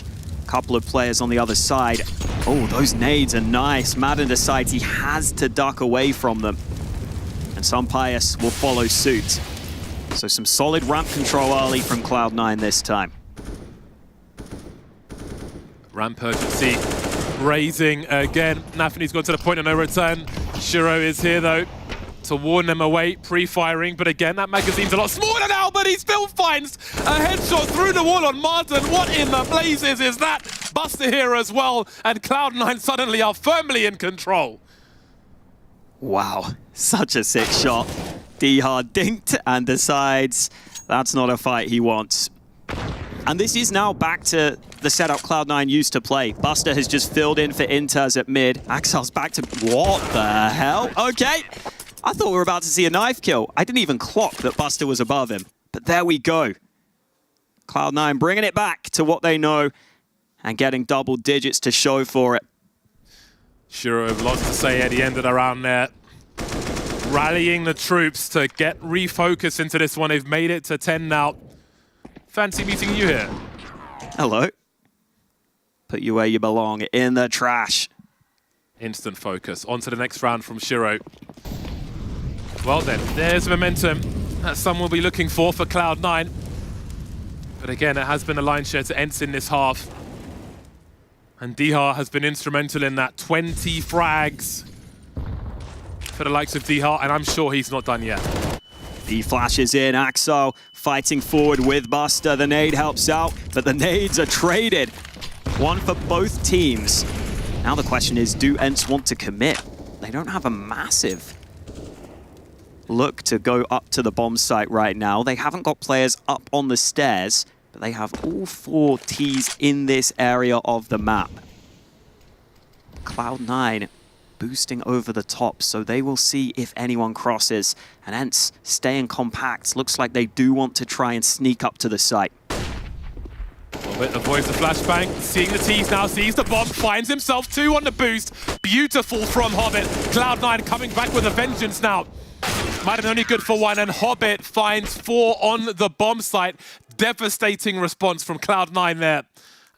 Speaker 8: Couple of players on the other side. Oh, those nades are nice. Madden decides he has to duck away from them. And some Pyjamas will follow suit. So some solid ramp control early from Cloud9 this time.
Speaker 4: Ramp urgency raising again. Nafany's gone to the point of no return. Shiro is here though to warn them away, pre-firing. But again, that magazine's a lot smaller now, but he still finds a headshot through the wall on Martin. What in the blazes is that? Buster here as well, and Cloud9 suddenly are firmly in control.
Speaker 8: Wow, such a sick shot. D-Hard dinked and decides that's not a fight he wants. And this is now back to the setup Cloud9 used to play. Buster has just filled in for Inters at mid. Axile's back to... What the hell? Okay. I thought we were about to see a knife kill. I didn't even clock that Buster was above him. But there we go. Cloud9 bringing it back to what they know and getting double digits to show for it.
Speaker 4: Shiro have lots to say at the end of the round there. Rallying the troops to get refocus into this one. They've made it to 10 now. Fancy meeting you here.
Speaker 8: Hello. Put you where you belong, in the trash.
Speaker 4: Instant focus. On to the next round from Shiro. Well then, there's momentum that some will be looking for Cloud9. But again, it has been a line share to ENCE in this half. And Dihar has been instrumental in that. 20 frags for the likes of Dihar, and I'm sure he's not done yet.
Speaker 8: He flashes in, Axel fighting forward with Buster. The nade helps out, but the nades are traded. One for both teams. Now the question is, do ENCE want to commit? They don't have a massive look to go up to the bomb site right now. They haven't got players up on the stairs, but they have all 4 Ts in this area of the map. Cloud9 boosting over the top, so they will see if anyone crosses. And ENCE staying compact. Looks like they do want to try and sneak up to the site.
Speaker 4: Hobbit avoids the flashbang, seeing the T's now, sees the bomb, finds himself 2 on the boost. Beautiful from Hobbit. Cloud9 coming back with a vengeance now. Might have been only good for 1, and Hobbit finds 4 on the bomb site. Devastating response from Cloud9 there.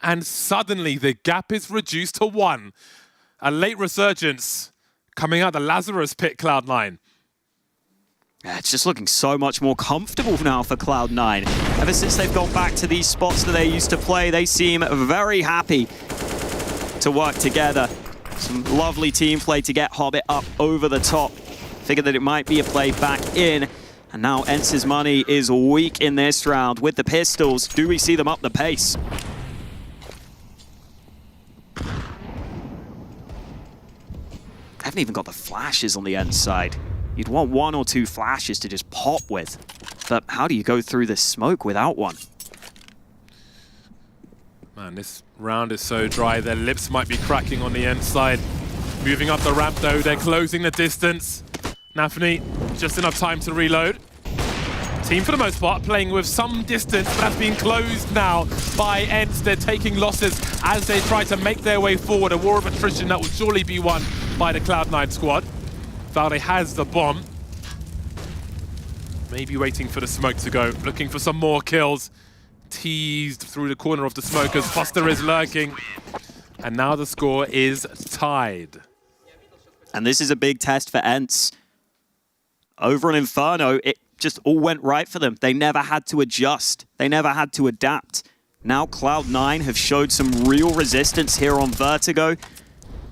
Speaker 4: And suddenly the gap is reduced to 1. A late resurgence coming out the Lazarus pit, Cloud9.
Speaker 8: Yeah, it's just looking so much more comfortable now for Cloud9. Ever since they've gone back to these spots that they used to play, they seem very happy to work together. Some lovely team play to get Hobbit up over the top. Figured that it might be a play back in. And now ENCE's money is weak in this round. With the pistols, do we see them up the pace? Haven't even got the flashes on the ENCE side. You'd want 1 or 2 flashes to just pop with. But how do you go through this smoke without one?
Speaker 4: Man, this round is so dry. Their lips might be cracking on the ENCE side. Moving up the ramp though, they're closing the distance. Nafni, just enough time to reload. Team for the most part playing with some distance, but that's being closed now by ENCE. They're taking losses as they try to make their way forward. A war of attrition that will surely be won by the Cloud9 squad. Valde has the bomb. Maybe waiting for the smoke to go, looking for some more kills. Teased through the corner of the smokers. Foster is lurking. And now the score is tied.
Speaker 8: And this is a big test for ENCE. Over on Inferno, it just all went right for them. They never had to adjust. They never had to adapt. Now Cloud9 have showed some real resistance here on Vertigo.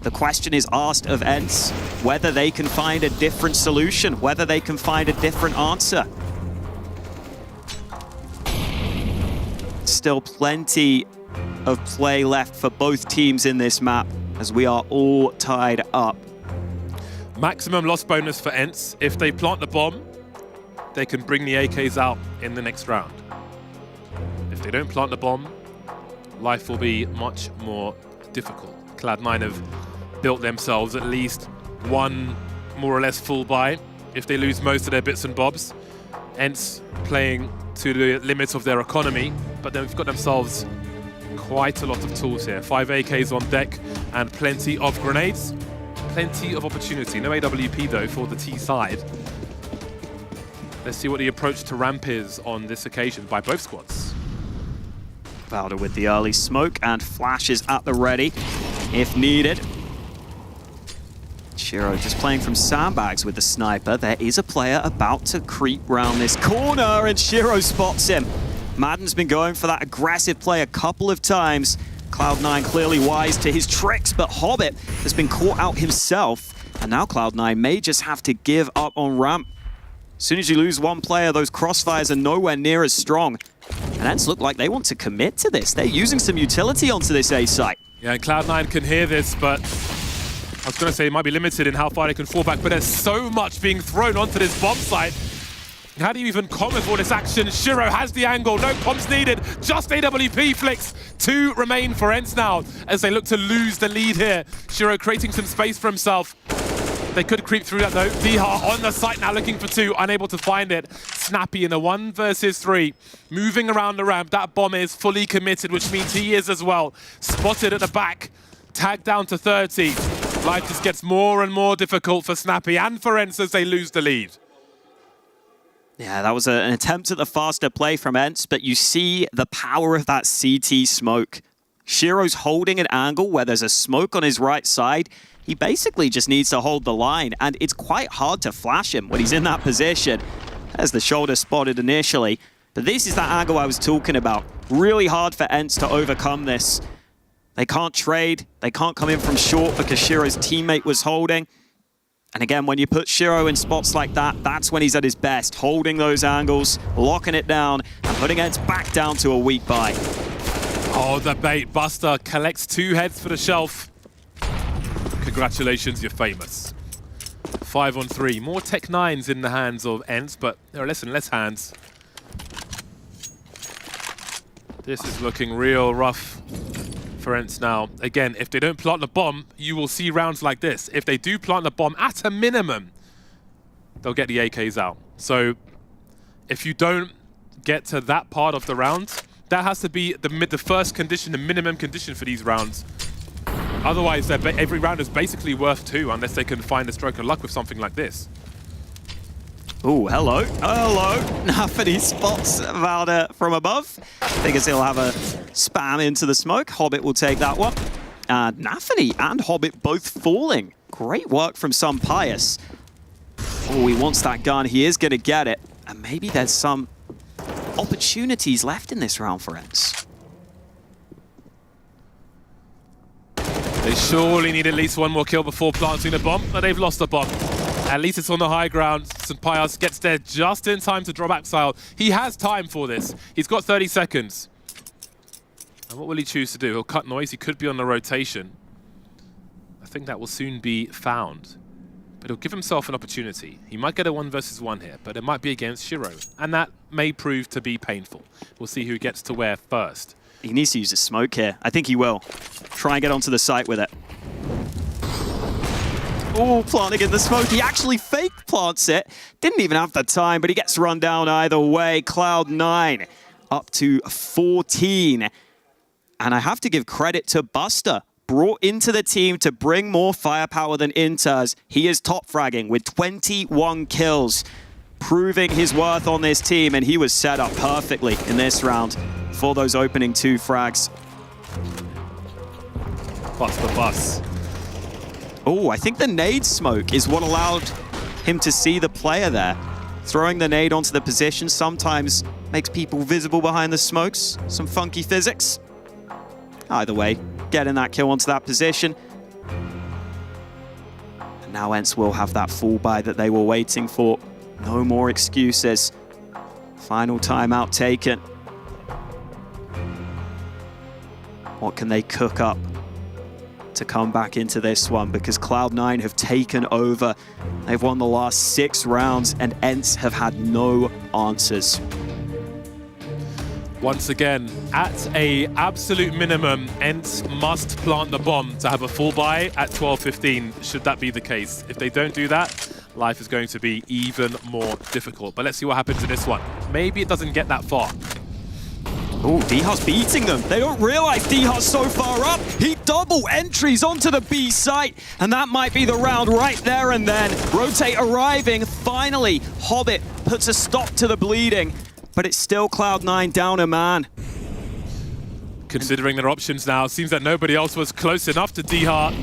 Speaker 8: The question is asked of ENCE whether they can find a different solution, whether they can find a different answer. Still plenty of play left for both teams in this map as we are all tied up.
Speaker 4: Maximum loss bonus for ENCE. If they plant the bomb, they can bring the AKs out in the next round. If they don't plant the bomb, life will be much more difficult. Cloud9 have built themselves at least 1 more or less full buy if they lose most of their bits and bobs. ENCE playing to the limits of their economy, but they've got themselves quite a lot of tools here. 5 AKs on deck and plenty of grenades. Plenty of opportunity. No AWP though for the T side. Let's see what the approach to ramp is on this occasion by both squads.
Speaker 8: Valde with the early smoke and flashes at the ready if needed. Shiro just playing from sandbags with the sniper. There is a player about to creep round this corner and Shiro spots him. Madden's been going for that aggressive play a couple of times. Cloud9 clearly wise to his tricks, but Hobbit has been caught out himself. And now Cloud9 may just have to give up on ramp. As soon as you lose 1 player, those crossfires are nowhere near as strong. And ENCE look like they want to commit to this. They're using some utility onto this A site.
Speaker 4: Yeah, and Cloud9 can hear this, but I was going to say it might be limited in how far they can fall back, but there's so much being thrown onto this bomb site. How do you even comment for this action? Shiro has the angle, no comms needed, just AWP flicks. 2 remain for ENCE now as they look to lose the lead here. Shiro creating some space for himself. They could creep through that though. Diha on the site now looking for 2, unable to find it. Snappy in a 1 versus 3. Moving around the ramp, that bomb is fully committed, which means he is as well. Spotted at the back, tagged down to 30. Life just gets more and more difficult for Snappy and for ENCE as they lose the lead.
Speaker 8: Yeah, that was an attempt at the faster play from ENCE, but you see the power of that CT smoke. Shiro's holding an angle where there's a smoke on his right side. He basically just needs to hold the line, and it's quite hard to flash him when he's in that position. There's the shoulder spotted initially, but this is that angle I was talking about. Really hard for ENCE to overcome this. They can't trade, they can't come in from short because Shiro's teammate was holding. And again, when you put Shiro in spots like that, that's when he's at his best, holding those angles, locking it down, and putting ENCE back down to a weak buy.
Speaker 4: Oh, the bait. Buster collects 2 heads for the shelf. congratulations, you're famous. 5 on 3. More Tech 9s in the hands of ENCE, but there are less and less hands. This is looking real rough for ENCE now. Again, if they don't plant the bomb, you will see rounds like this. If they do plant the bomb, at a minimum, they'll get the AKs out. So if you don't get to that part of the round, that has to be the first condition, the minimum condition for these rounds. Otherwise, every round is basically worth 2 unless they can find a stroke of luck with something like this.
Speaker 8: Oh, hello. Hello. Nafany spots Valda from above. Figures he'll have a spam into the smoke. Hobbit will take that one. Nafany and Hobbit both falling. Great work from some Pius. Oh, he wants that gun. He is going to get it. And maybe there's some opportunities left in this round for ENCE.
Speaker 4: They surely need at least one more kill before planting the bomb, but they've lost the bomb. At least it's on the high ground. St. Pius gets there just in time to drop Axile. He has time for this. He's got 30 seconds. And what will he choose to do? He'll cut noise. He could be on the rotation. I think that will soon be found. But he'll give himself an opportunity. He might get a 1 versus 1 here, but it might be against Shiro. And that may prove to be painful. We'll see who gets to where first.
Speaker 8: He needs to use a smoke here. I think he will. Try and get onto the site with it. Oh, planting in the smoke. He actually fake plants it. Didn't even have the time, but he gets run down either way. Cloud9 up to 14. And I have to give credit to Buster. Brought into the team to bring more firepower than Inters. He is top fragging with 21 kills, proving his worth on this team, and he was set up perfectly in this round for those opening 2 frags.
Speaker 4: Bust the bus.
Speaker 8: Oh, I think the nade smoke is what allowed him to see the player there. Throwing the nade onto the position sometimes makes people visible behind the smokes. Some funky physics. Either way, getting that kill onto that position. And now ENCE will have that full buy that they were waiting for. No more excuses. Final timeout taken. What can they cook up to come back into this one? Because Cloud9 have taken over. They've won the last 6 rounds, and ENCE have had no answers.
Speaker 4: Once again, at a absolute minimum, ENCE must plant the bomb to have a full buy at 12:15, should that be the case. If they don't do that, life is going to be even more difficult. But let's see what happens in this one. Maybe it doesn't get that far.
Speaker 8: Oh, Diha's beating them. They don't realize Diha's so far up. He double entries onto the B site, and that might be the round right there and then. Rotate arriving. Finally, Hobbit puts a stop to the bleeding, but it's still Cloud9 down a man.
Speaker 4: Considering their options now, seems that nobody else was close enough to Diha.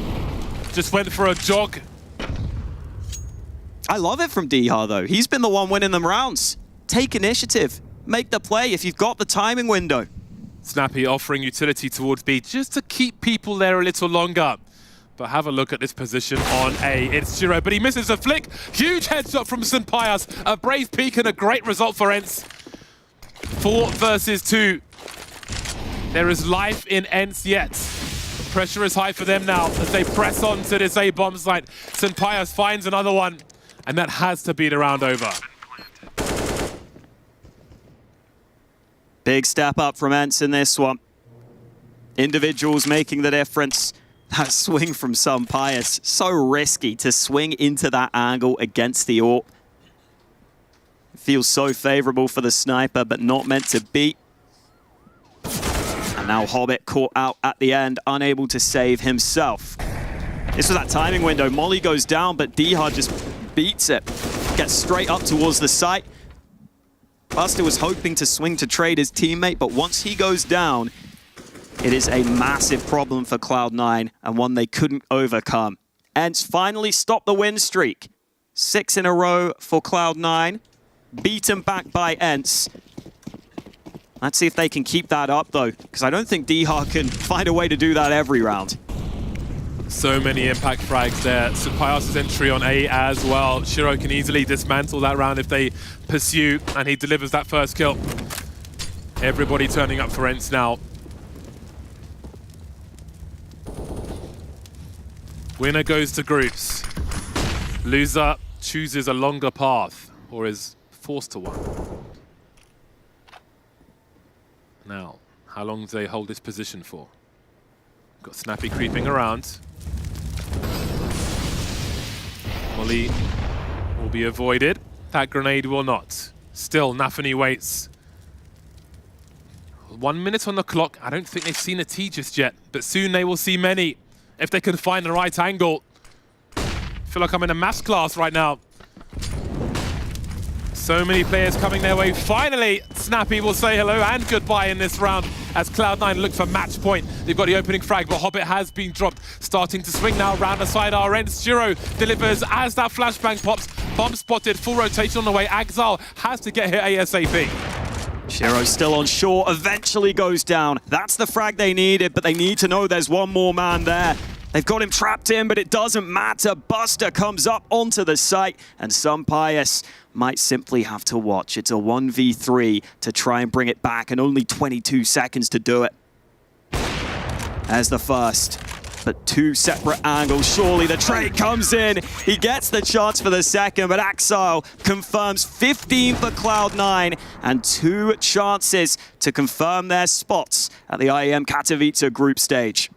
Speaker 4: Just went for a jog.
Speaker 8: I love it from Diha, though. He's been the one winning them rounds. Take initiative. Make the play if you've got the timing window.
Speaker 4: Snappy offering utility towards B just to keep people there a little longer. But have a look at this position on A. It's Shiro, but he misses a flick. Huge headshot from St. Pius. A brave peek and a great result for ENCE. 4 versus 2. There is life in ENCE yet. Pressure is high for them now as they press on to this A bomb site. St. Pius finds another one, and that has to be the round over.
Speaker 8: Big step up from ENCE in this one. Individuals making the difference. That swing from some Pius, so risky to swing into that angle against the AWP. Feels so favorable for the sniper, but not meant to beat. And now Hobbit caught out at the end, unable to save himself. This was that timing window. Molly goes down, but Diha just beats it. Gets straight up towards the site. Buster was hoping to swing to trade his teammate, but once he goes down, it is a massive problem for Cloud9 and one they couldn't overcome. ENCE finally stopped the win streak. 6 in a row for Cloud9, beaten back by ENCE. Let's see if they can keep that up though, because I don't think Diha can find a way to do that every round.
Speaker 4: So many impact frags there. St. Pius' entry on A as well. Shiro can easily dismantle that round if they pursue, and he delivers that first kill. Everybody turning up for ENCE now. Winner goes to groups. Loser chooses a longer path or is forced to one. Now, how long do they hold this position for? Got Snappy creeping around. Molly will be avoided. That grenade will not. Still, Nafany waits. 1 minute on the clock. I don't think they've seen a T just yet, but soon they will see many if they can find the right angle. I feel like I'm in a maths class right now. So many players coming their way. Finally, Snappy will say hello and goodbye in this round as Cloud9 look for match point. They've got the opening frag, but Hobbit has been dropped. Starting to swing now around the side our end. Shiro delivers as that flashbang pops. Bomb spotted, full rotation on the way. Axal has to get here ASAP.
Speaker 8: Shiro still on shore, eventually goes down. That's the frag they needed, but they need to know there's one more man there. They've got him trapped in, but it doesn't matter. Buster comes up onto the site, and Pijamas might simply have to watch. It's a 1v3 to try and bring it back, and only 22 seconds to do it. There's the first, but two separate angles. Surely the trade comes in. He gets the chance for the second, but Axile confirms 15 for Cloud9, and 2 chances to confirm their spots at the IEM Katowice group stage.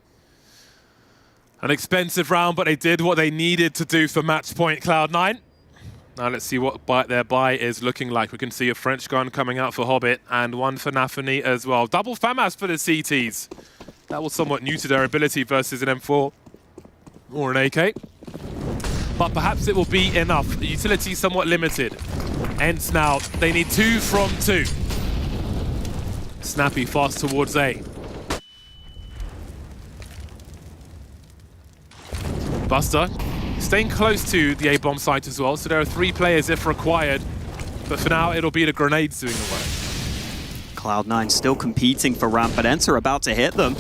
Speaker 4: An expensive round, but they did what they needed to do for match point, Cloud9. Now let's see what their buy is looking like. We can see a French gun coming out for Hobbit and one for Nafany as well. Double FAMAS for the CTs. That was somewhat new to their ability versus an M4 or an AK. But perhaps it will be enough. The utility somewhat limited. ENCE now, they need 2 from 2. Snappy fast towards A. Buster staying close to the A-bomb site as well, so there are 3 players if required. But for now, it'll be the grenades doing the work.
Speaker 8: Cloud9 still competing for ramp, but ENCE are about to hit them.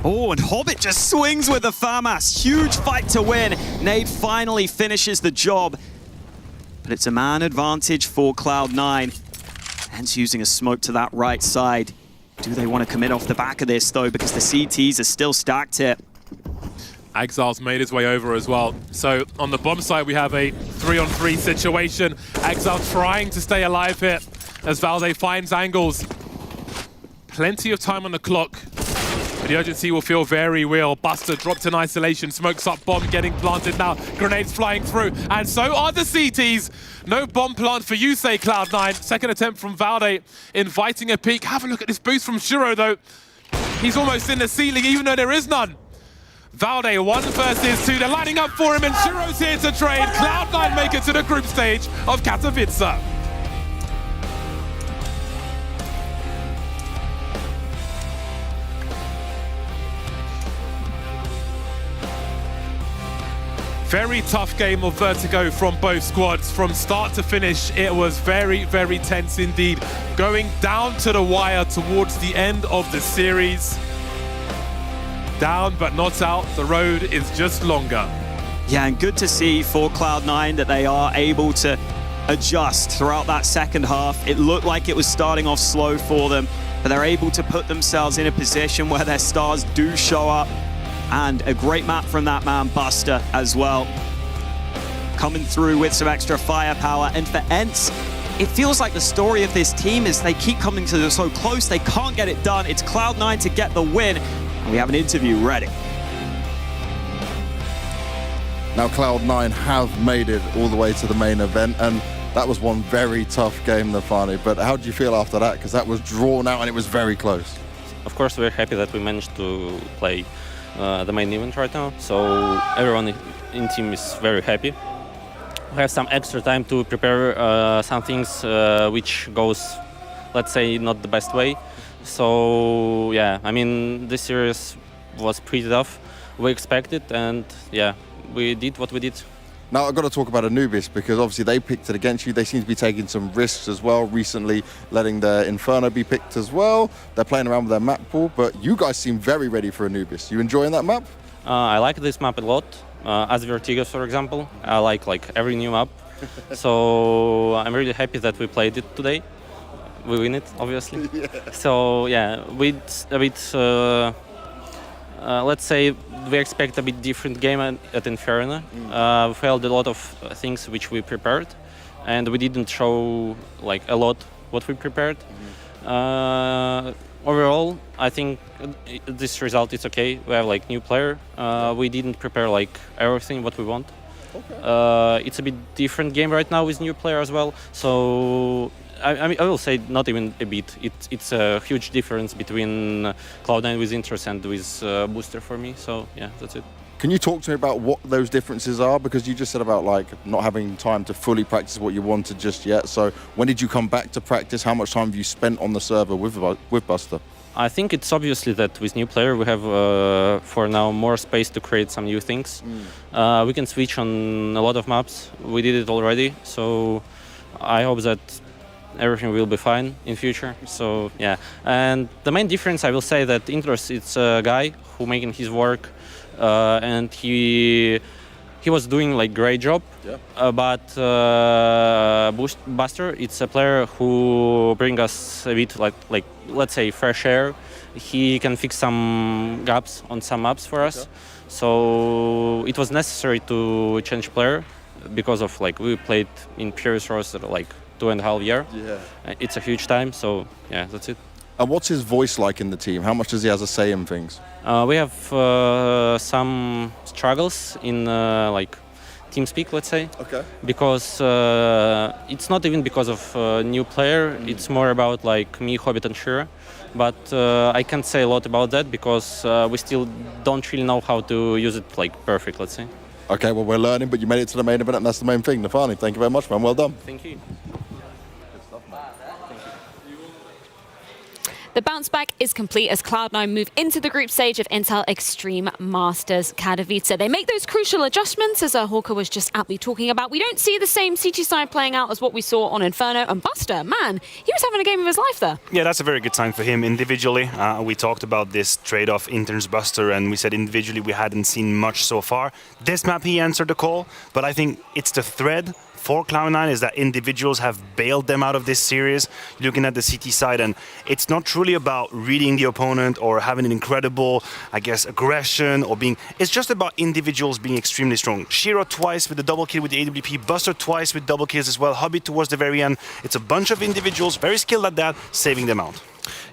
Speaker 8: Oh, and Hobbit just swings with the FAMAS. Huge fight to win. Nade finally finishes the job. But it's a man advantage for Cloud9. ENCE using a smoke to that right side. Do they want to commit off the back of this, though, because the CTs are still stacked here?
Speaker 4: Exile's made his way over as well. So on the bomb side, we have a 3-on-3 situation. Exile trying to stay alive here as Valde finds angles. Plenty of time on the clock, but the urgency will feel very real. Buster dropped in isolation, smokes up bomb getting planted now. Grenades flying through, and so are the CTs. No bomb plant for you, say Cloud9. Second attempt from Valde, inviting a peek. Have a look at this boost from Shiro, though. He's almost in the ceiling, even though there is none. Valde 1 versus 2. They're lining up for him, and Shiro's here to trade. Cloud9 make it to the group stage of Katowice. Very tough game of Vertigo from both squads. From start to finish, it was very, very tense indeed. Going down to the wire towards the end of the series. Down but not out, the road is just longer.
Speaker 8: Yeah, and good to see for Cloud9 that they are able to adjust throughout that second half. It looked like it was starting off slow for them, but they're able to put themselves in a position where their stars do show up. And a great map from that man, Buster, as well. Coming through with some extra firepower. And for ENCE, it feels like the story of this team is they keep coming to so close, they can't get it done. It's Cloud9 to get the win. And we have an interview ready.
Speaker 1: Now Cloud9 have made it all the way to the main event, and that was one very tough game, Nafany. But how did you feel after that? Because that was drawn out and it was very close.
Speaker 19: Of course, we're happy that we managed to play the main event right now. So everyone in team is very happy. We have some extra time to prepare some things which goes, let's say, not the best way. So yeah, I mean, this series was pretty tough. We expected, and yeah, we did what we did.
Speaker 1: Now I've got to talk about Anubis, because obviously they picked it against you. They seem to be taking some risks as well, recently letting the Inferno be picked as well. They're playing around with their map pool, but you guys seem very ready for Anubis. You enjoying that map?
Speaker 19: I like this map a lot. As Vertigo, for example, I like every new map. So I'm really happy that we played it today. We win it, obviously. Yeah. So yeah, with a bit let's say we expect a bit different game at Inferno. We failed a lot of things which we prepared, and we didn't show like a lot what we prepared. Overall, I think this result is okay. We have like new player. We didn't prepare like everything what we want. Okay. It's a bit different game right now with new player as well. So I mean, I will say not even a bit. It's a huge difference between Cloud9 with Interest and with Booster for me. So yeah, that's it.
Speaker 1: Can you talk to me about what those differences are? Because you just said about like not having time to fully practice what you wanted just yet. So when did you come back to practice? How much time have you spent on the server with Buster?
Speaker 19: I think it's obviously that with new player we have for now more space to create some new things. We can switch on a lot of maps. We did it already. So I hope that everything will be fine in future. So yeah, and the main difference I will say that Interest, it's a guy who making his work. And he was doing like great job, but Buster, it's a player who bring us a bit like let's say fresh air. He can fix some gaps on some maps for us, so it was necessary to change player because of like we played in previous roster like 2.5 years. Yeah, it's a huge time. So yeah, that's it.
Speaker 1: And what's his voice like in the team? How much does he have a say in things?
Speaker 19: We have some struggles in like TeamSpeak, let's say. Okay. Because it's not even because of new player. It's more about like me, Hobbit, and Shira. But I can't say a lot about that because we still don't really know how to use it like perfect, let's say.
Speaker 1: Okay, well we're learning, but you made it to the main event, and that's the main thing. Nafani, thank you very much, man. Well done.
Speaker 19: Thank you.
Speaker 21: The bounce back is complete as Cloud9 move into the group stage of Intel Extreme Masters Katowice. They make those crucial adjustments, as Hawker was just aptly talking about. We don't see the same CT side playing out as what we saw on Inferno. And Buster, man, he was having a game of his life there.
Speaker 13: Yeah, that's a very good sign for him individually. We talked about this trade-off Interns Buster, and we said individually we hadn't seen much so far. This map he answered the call, but I think it's the thread for Cloud9 is that individuals have bailed them out of this series, looking at the CT side, and it's not truly about reading the opponent or having an incredible, I guess, aggression or being, it's just about individuals being extremely strong. Shiro twice with the double kill with the AWP, Buster twice with double kills as well, Hobby towards the very end. It's a bunch of individuals, very skilled at that, saving them out.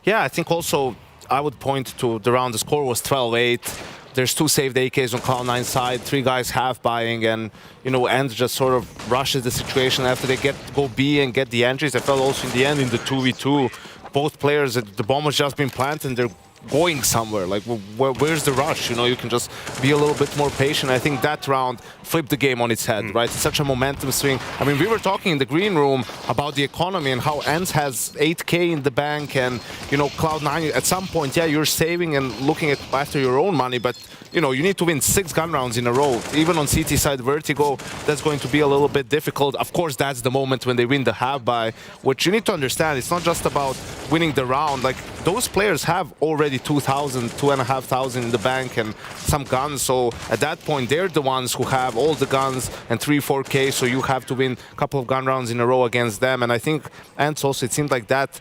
Speaker 14: Yeah, I think also I would point to the round, the score was 12-8. There's 2 saved AKs on Cloud9 side, 3 guys half buying, and you know, End just sort of rushes the situation after they go B and get the entries. I felt also in the end in the 2v2, both players, the bomb has just been planted and they're going somewhere. Like, where's the rush? You know, you can just be a little bit more patient. I think that round flipped the game on its head, right? It's such a momentum swing. I mean, we were talking in the green room about the economy and how ENCE has 8K in the bank, and, you know, Cloud9, at some point, yeah, you're saving and looking at after your own money, but, you know, you need to win 6 gun rounds in a row. Even on CT side Vertigo, that's going to be a little bit difficult. Of course, that's the moment when they win the half buy. What you need to understand, it's not just about winning the round. Like, those players have already 2,000, 2,500 in the bank and some guns. So at that point, they're the ones who have all the guns and 3-4K. So you have to win a couple of gun rounds in a row against them. And I think ENCE also, it seemed like that,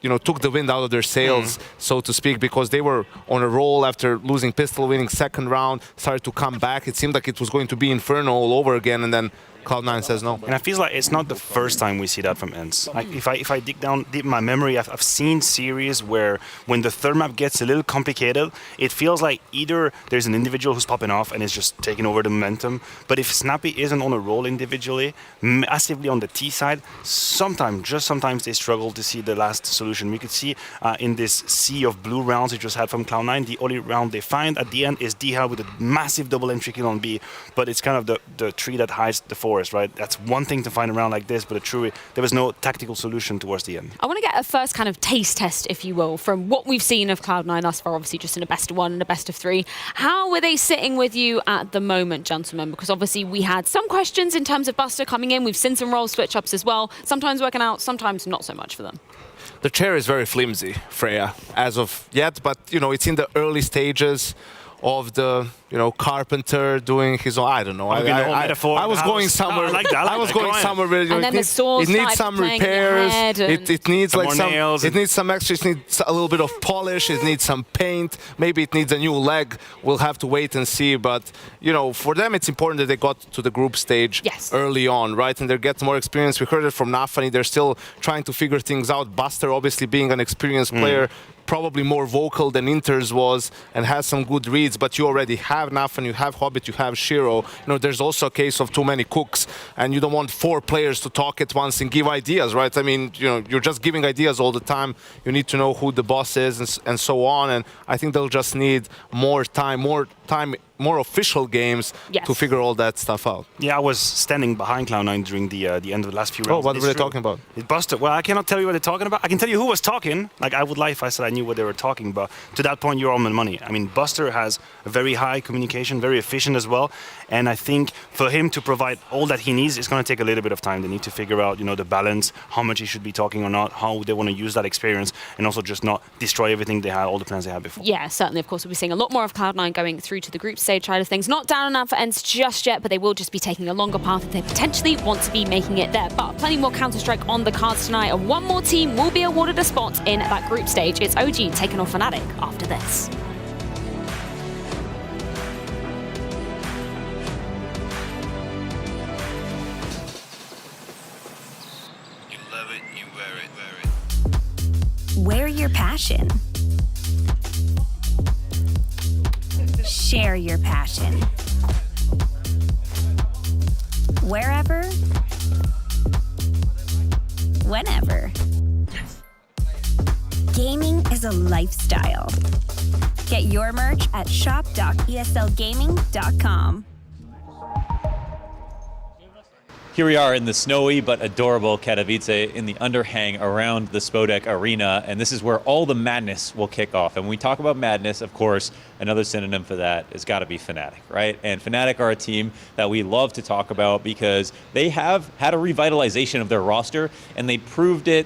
Speaker 14: you know, took the wind out of their sails, so to speak, because they were on a roll after losing pistol, winning second round, started to come back. It seemed like it was going to be Inferno all over again, and then Cloud9 says no.
Speaker 13: And I feel like it's not the first time we see that from ENCE. Like, if I dig down deep in my memory, I've seen series where when the third map gets a little complicated, it feels like either there's an individual who's popping off and is just taking over the momentum, but if Snappy isn't on a roll individually, massively on the T side, sometimes, just sometimes they struggle to see the last solution. We could see in this sea of blue rounds we just had from Cloud9, the only round they find at the end is D-Hell with a massive double entry kill on B, but it's kind of the tree that hides the forest. Right, that's one thing to find around like this, but truly there was no tactical solution towards the end.
Speaker 21: I want to get a first kind of taste test, if you will, from what we've seen of Cloud9 thus far, obviously just in a best of 1 and a best of 3. How were they sitting with you at the moment, gentlemen? Because obviously we had some questions in terms of Buster coming in. We've seen some role switch-ups as well, sometimes working out, sometimes not so much for them.
Speaker 14: The chair is very flimsy, Freya, as of yet, but, you know, it's in the early stages. of the carpenter doing his own. I don't know. I was going somewhere.
Speaker 13: I like that.
Speaker 14: I was going somewhere. Where,
Speaker 21: And then the saws
Speaker 14: it needs
Speaker 21: started
Speaker 14: some
Speaker 21: playing in your
Speaker 14: repairs.
Speaker 21: head and-
Speaker 14: It needs
Speaker 13: Some
Speaker 14: like
Speaker 13: more
Speaker 14: some.
Speaker 13: nails
Speaker 14: It needs some extra. It needs a little bit of polish. It needs some paint. Maybe it needs a new leg. We'll have to wait and see. But for them, it's important that they got to the group stage early on, right? And they get more experience. We heard it from Nafani. They're still trying to figure things out. Buster, obviously being an experienced player, probably more vocal than Inters was and has some good reads, but you already have Nafan, you have Hobbit, you have Shiro. There's also a case of too many cooks, and you don't want 4 players to talk at once and give ideas, right? I mean, you're just giving ideas all the time. You need to know who the boss is and so on, and I think they'll just need more time, more official games to figure all that stuff out.
Speaker 13: Yeah, I was standing behind Cloud9 during the end of the last few rounds.
Speaker 14: Oh, what were they talking about?
Speaker 13: Buster. Well, I cannot tell you what they're talking about. I can tell you who was talking. Like, I would lie if I said I knew what they were talking about. To that point, you're on money. I mean, Buster has a very high communication, very efficient as well. And I think for him to provide all that he needs, it's going to take a little bit of time. They need to figure out, the balance, how much he should be talking or not, how they want to use that experience, and also just not destroy everything they had, all the plans they had before.
Speaker 21: Yeah, certainly. Of course, we'll be seeing a lot more of Cloud9 going through to the group stage side of things. Not down and out for ENCE just yet, but they will just be taking a longer path if they potentially want to be making it there. But plenty more Counter-Strike on the cards tonight, and one more team will be awarded a spot in that group stage. It's OG taking on Fnatic after this.
Speaker 20: Wear your passion. Share your passion. Wherever, whenever. Gaming is a lifestyle. Get your merch at shop.eslgaming.com.
Speaker 2: Here we are in the snowy but adorable Katowice in the underhang around the Spodek Arena, and this is where all the madness will kick off. And when we talk about madness, of course, another synonym for that has got to be Fnatic, right? And Fnatic are a team that we love to talk about because they have had a revitalization of their roster, and they proved it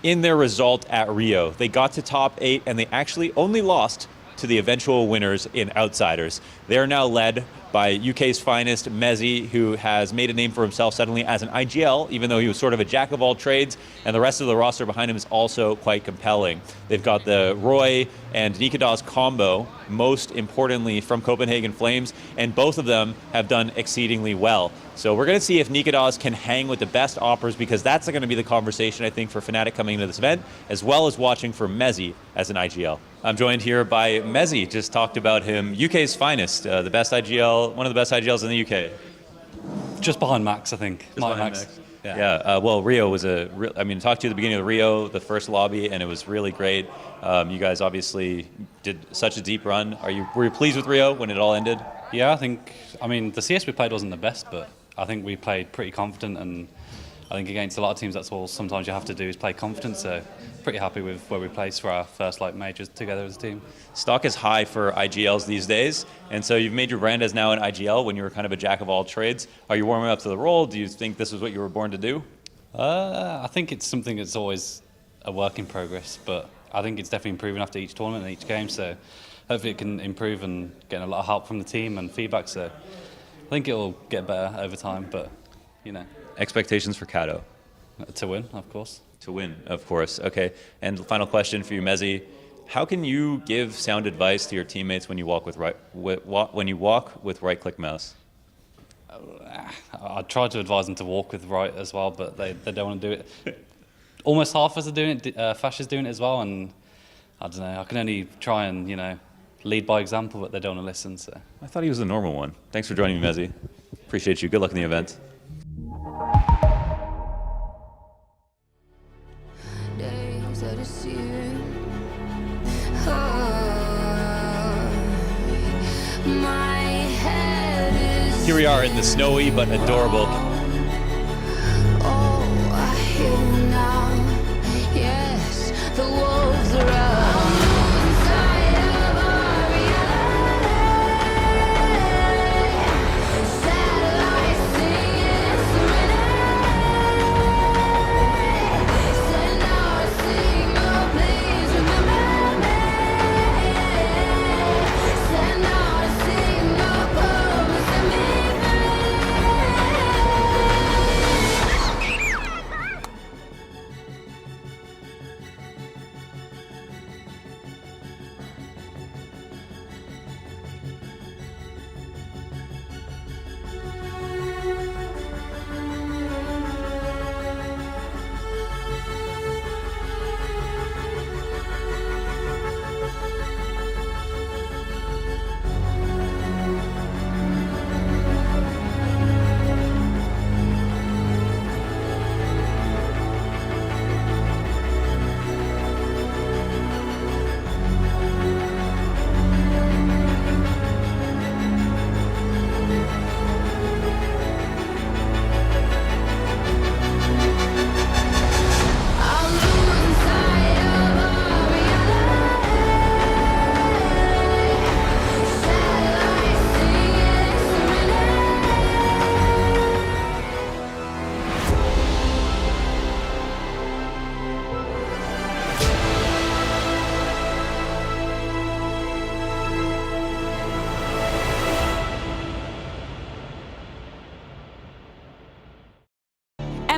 Speaker 2: in their result at Rio. They got to top 8, and they actually only lost to the eventual winners in Outsiders. They are now led by UK's finest, Mezzi, who has made a name for himself suddenly as an IGL, even though he was sort of a jack of all trades, and the rest of the roster behind him is also quite compelling. They've got the Roy and Nikadas combo, most importantly from Copenhagen Flames, and both of them have done exceedingly well. So we're going to see if Nikadas can hang with the best operas, because that's going to be the conversation, I think, for Fnatic coming into this event, as well as watching for Mezzi as an IGL. I'm joined here by Mezzi, just talked about him, UK's finest, the best IGL, one of the best IGLs in the UK.
Speaker 22: Just behind Max, I think. Max.
Speaker 2: Yeah. Well, Rio was I talked to you at the beginning of Rio, the first lobby, and it was really great. You guys obviously did such a deep run. Were you pleased with Rio when it all ended?
Speaker 22: Yeah, I think, the CS we played wasn't the best, but I think we played pretty confident, and I think against a lot of teams, that's all sometimes you have to do is play confident. So pretty happy with where we placed for our first majors together as a team.
Speaker 2: Stock is high for IGLs these days, and so you've made your brand as now an IGL when you were kind of a jack of all trades. Are you warming up to the role? Do you think this is what you were born to do?
Speaker 22: I think it's something that's always a work in progress, but I think it's definitely improving after each tournament and each game. So hopefully it can improve, and getting a lot of help from the team and feedback. So I think it'll get better over time, but
Speaker 2: Expectations for Kato?
Speaker 22: To win, of course.
Speaker 2: To win, of course. Okay. And final question for you, Mezzi. How can you give sound advice to your teammates when you walk with right-click mouse?
Speaker 22: I try to advise them to walk with right as well, but they don't want to do it. Almost half of us are doing it. Fash is doing it as well, and I don't know. I can only try and lead by example, but they don't want to listen. So
Speaker 2: I thought he was the normal one. Thanks for joining me, Mezzi. Appreciate you. Good luck in the event. Here we are in the snowy but adorable.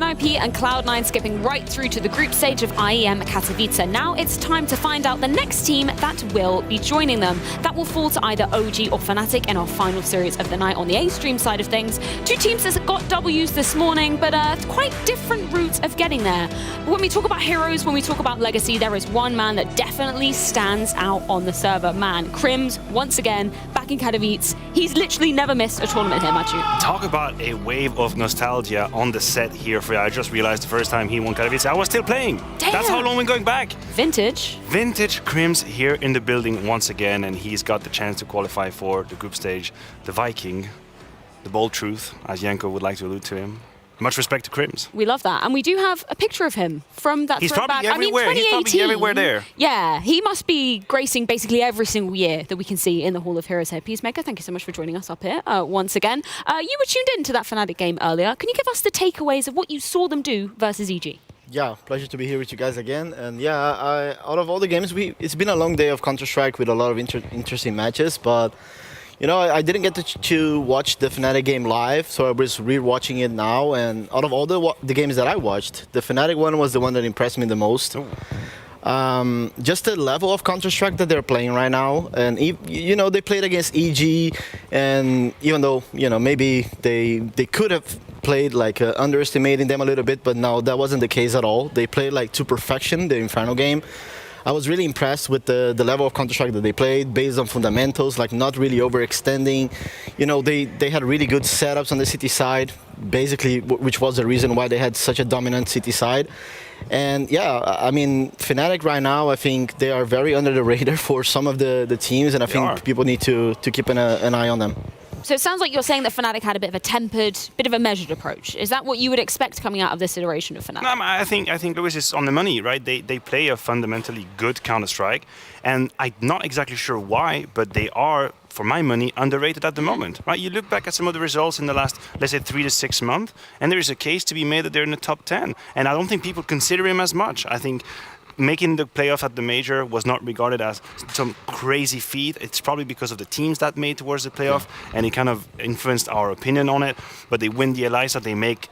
Speaker 21: NIP and Cloud9 skipping right through to the group stage of IEM Katowice. Now it's time to find out the next team that will be joining them. That will fall to either OG or Fnatic in our final series of the night on the A-Stream side of things. Two teams that got W's this morning, but quite different routes of getting there. But when we talk about heroes, when we talk about legacy, there is one man that definitely stands out on the server. Man, Crims, once again, back in Katowice. He's literally never missed a tournament here, Matthew.
Speaker 13: Talk about a wave of nostalgia on the set here for you. I just realized the first time he won Katowice, I was still playing.
Speaker 21: Damn.
Speaker 13: That's how long we're going back.
Speaker 21: Vintage.
Speaker 13: Vintage Crims here in the building once again, and he's got the chance to qualify for the group stage. The Viking, the bold truth, as Janko would like to allude to him. Much respect to Crims.
Speaker 21: We love that. And we do have a picture of him from that
Speaker 13: He's
Speaker 21: throwback.
Speaker 13: probably everywhere.
Speaker 21: I mean, 2018.
Speaker 13: He's probably everywhere there.
Speaker 21: Yeah, he must be gracing basically every single year that we can see in the Hall of Heroes here. Peacemaker, thank you so much for joining us up here once again. You were tuned in to that Fnatic game earlier. Can you give us the takeaways of what you saw them do versus EG?
Speaker 7: Yeah, pleasure to be here with you guys again. And yeah, out of all the games, it's been a long day of Counter-Strike with a lot of interesting matches, but you know, I didn't get to watch the Fnatic game live, so I was re-watching it now. And out of all the games that I watched, the Fnatic one was the one that impressed me the most. Just the level of Counter-Strike that they're playing right now, and you know, they played against EG, and even though, you know, maybe they could have played like underestimating them a little bit, but no, that wasn't the case at all. They played like to perfection the Inferno game. I was really impressed with the level of Counter-Strike that they played, based on fundamentals, like not really overextending. You know, they had really good setups on the CT side, basically, which was the reason why they had such a dominant CT side. And yeah, I mean, Fnatic right now, I think they are very under the radar for some of the teams, and I think people need to keep an eye on them.
Speaker 21: So it sounds like you're saying that Fnatic had a bit of a tempered, bit of a measured approach. Is that what you would expect coming out of this iteration of Fnatic?
Speaker 13: No, I think Lewis is on the money, right? They play a fundamentally good Counter-Strike, and I'm not exactly sure why, but they are, for my money, underrated at the moment, right? You look back at some of the results in the last, let's say, 3 to 6 months, and there is a case to be made that they're in the top 10, and I don't think people consider him as much. I think making the playoff at the major was not regarded as some crazy feat. It's probably because of the teams that made towards the playoff, and it kind of influenced our opinion on it. But they win the ELISA, they make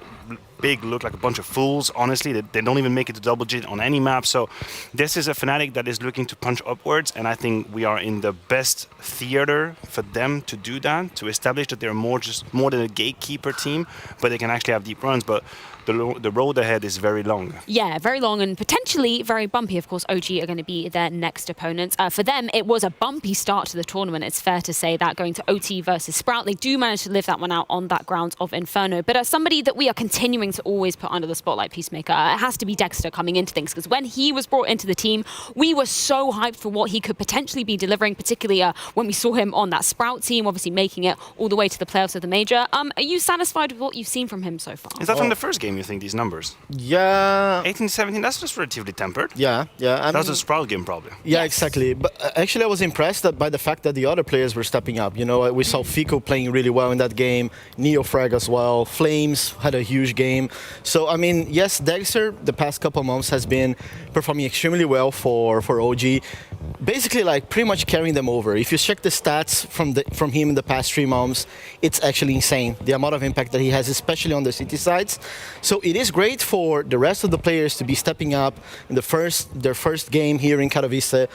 Speaker 13: Big look like a bunch of fools, honestly. They don't even make it to double digit on any map. So this is a Fnatic that is looking to punch upwards, and I think we are in the best theater for them to do that, to establish that they're more than a gatekeeper team, but they can actually have deep runs. But the road ahead is very long.
Speaker 21: Yeah, very long and potentially very bumpy. Of course, OG are going to be their next opponents. For them, it was a bumpy start to the tournament. It's fair to say that, going to OT versus Sprout. They do manage to live that one out on that ground of Inferno. But as somebody that we are continuing to always put under the spotlight, Peacemaker, it has to be Dexter coming into things, because when he was brought into the team, we were so hyped for what he could potentially be delivering, particularly when we saw him on that Sprout team, obviously making it all the way to the playoffs of the major. Are you satisfied with what you've seen from him so far?
Speaker 13: Is that from the first game, you think, these numbers?
Speaker 7: Yeah.
Speaker 13: 18, 17, that's just relatively tempered.
Speaker 7: Yeah.
Speaker 13: That was a Sprout game, probably.
Speaker 7: Yeah, exactly. But actually, I was impressed by the fact that the other players were stepping up. You know, we saw Fico playing really well in that game, Neofrag as well, Flames had a huge game. So, I mean, yes, Dexter, the past couple months, has been performing extremely well for OG. Basically, like, pretty much carrying them over. If you check the stats from him in the past 3 months, it's actually insane, the amount of impact that he has, especially on the city sides. So it is great for the rest of the players to be stepping up in their first game here in Katowice.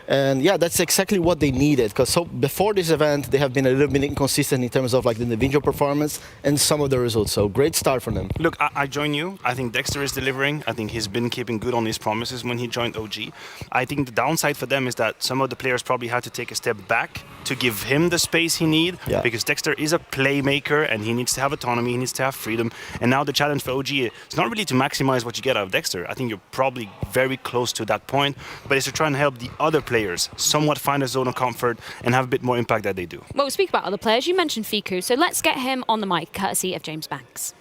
Speaker 7: And yeah, that's exactly what they needed, because so before this event, they have been a little bit inconsistent in terms of like the individual performance and some of the results. So great start from them.
Speaker 13: Look, I join you. I think Dexter is delivering. I think he's been keeping good on his promises when he joined OG. I think the downside for them is that some of the players probably had to take a step back to give him the space he needs, because Dexter is a playmaker and he needs to have autonomy, he needs to have freedom. And now the challenge for OG is not really to maximize what you get out of Dexter. I think you're probably very close to that point, but it's to try and help the other players somewhat find a zone of comfort and have a bit more impact that they do.
Speaker 21: Well, we'll speak about other players. You mentioned Fiku, so let's get him on the mic, courtesy of James Banks.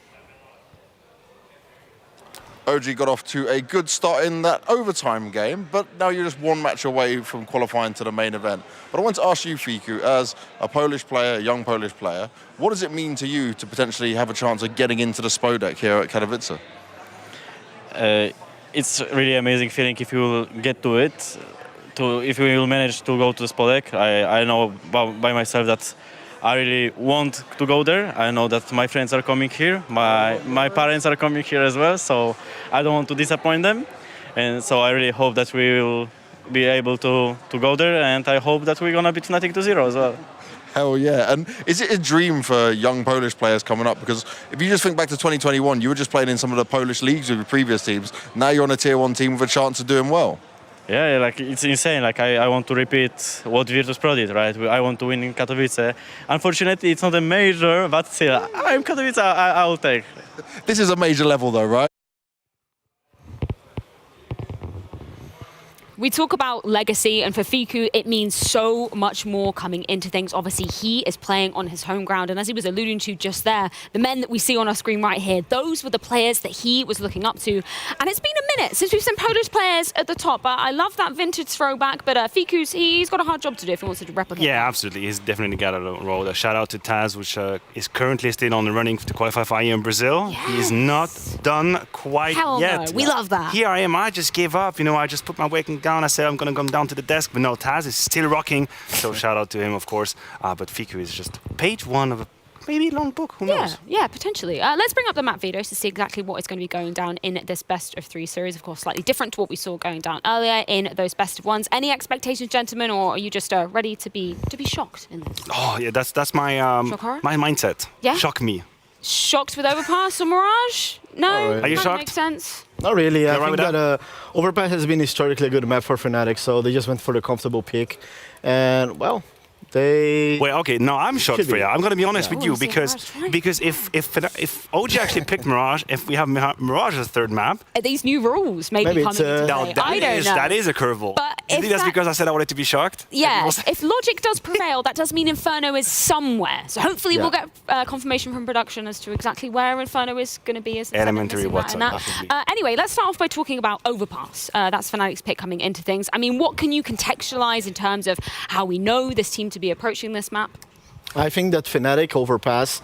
Speaker 1: OG got off to a good start in that overtime game, but now you're just one match away from qualifying to the main event. But I want to ask you, Fiku, as a Polish player, a young Polish player, what does it mean to you to potentially have a chance of getting into the Spodek here at Katowice?
Speaker 12: It's really amazing feeling if you will get to it. If we will manage to go to the Spodek. I know by myself that I really want to go there. I know that my friends are coming here, my parents are coming here as well, so I don't want to disappoint them. And so I really hope that we will be able to go there, and I hope that we're gonna beat Fnatic 2-0 as well.
Speaker 1: Hell yeah. And is it a dream for young Polish players coming up? Because if you just think back to 2021, you were just playing in some of the Polish leagues with your previous teams. Now you're on a tier 1 team with a chance of doing well.
Speaker 12: Yeah, like it's insane. Like I want to repeat what Virtus Pro did, right? I want to win in Katowice. Unfortunately, it's not a major, but still, I'm Katowice, I will take.
Speaker 1: This is a major level though, right?
Speaker 21: We talk about legacy, and for Fiku, it means so much more coming into things. Obviously, he is playing on his home ground, and as he was alluding to just there, the men that we see on our screen right here, those were the players that he was looking up to. And it's been a minute since we've seen Polish players at the top. I love that vintage throwback, but Fiku's, he's got a hard job to do if he wants to replicate.
Speaker 13: Yeah, absolutely. He's definitely got a role. A shout out to Taz, which is currently still on the running to qualify for IEM Brazil.
Speaker 21: Yes.
Speaker 13: He is not done quite
Speaker 21: Hell
Speaker 13: yet.
Speaker 21: no. We love that.
Speaker 13: Here I am. I just gave up. You know, I just put my weight down. I said I'm going to come down to the desk, but no, Taz is still rocking. So shout out to him, of course. But Fiku is just page 1 of a maybe long book. Who knows?
Speaker 21: Yeah, potentially. Let's bring up the map videos to see exactly what is going to be going down in this best of 3 series. Of course, slightly different to what we saw going down earlier in those best of 1s. Any expectations, gentlemen, or are you just ready to be shocked in this?
Speaker 13: Oh yeah, that's my my mindset.
Speaker 21: Yeah?
Speaker 13: Shock me.
Speaker 21: Shocked with Overpass or Mirage? No?
Speaker 7: Are
Speaker 13: you
Speaker 21: That
Speaker 13: shocked?
Speaker 21: makes sense.
Speaker 7: Not really. I
Speaker 13: right
Speaker 7: think
Speaker 13: with
Speaker 7: that Overpass has been historically a good map for Fnatic, so they just went for the comfortable pick. And, well, they...
Speaker 13: Wait, okay, no, I'm shocked
Speaker 7: Should
Speaker 13: for
Speaker 7: be.
Speaker 13: you. I'm going to be honest
Speaker 21: Yeah.
Speaker 13: with you
Speaker 21: Oh, so
Speaker 13: because
Speaker 21: Mirage, right.
Speaker 13: because if OG actually picked Mirage, if we have Mirage as third map,
Speaker 21: Are these new rules maybe
Speaker 7: Maybe
Speaker 21: coming
Speaker 7: it's,
Speaker 21: into
Speaker 13: now
Speaker 21: play? I don't know.
Speaker 13: that is a curveball.
Speaker 21: But
Speaker 13: You
Speaker 21: if
Speaker 13: think that's
Speaker 21: that-
Speaker 13: because I said I wanted to be shocked?
Speaker 21: Yeah, if logic does prevail, that does mean Inferno is somewhere. So hopefully we'll get confirmation from production as to exactly where Inferno is going to be. As
Speaker 13: Elementary
Speaker 21: what's
Speaker 13: WhatsApp,
Speaker 21: Anyway, let's start off by talking about Overpass. That's Fnatic's pick coming into things. I mean, what can you contextualize in terms of how we know this team to be approaching this map?
Speaker 7: I think that Fnatic Overpass,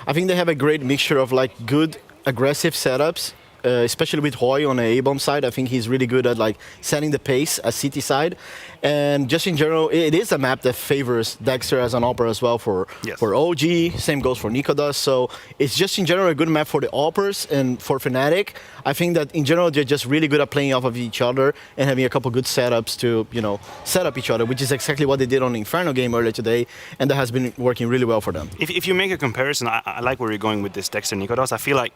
Speaker 7: I think they have a great mixture of like good aggressive setups, especially with Roy on the A-bomb side. I think he's really good at like setting the pace at CT side. And just in general, it is a map that favors Dexter as an AWPer as well for OG. Same goes for Nikodas. So it's just in general a good map for the AWPers and for Fnatic. I think that in general they're just really good at playing off of each other and having a couple good setups to, you know, set up each other, which is exactly what they did on the Inferno game earlier today, and that has been working really well for them.
Speaker 13: If you make a comparison, I like where you're going with this Dexter Nikodas. I feel like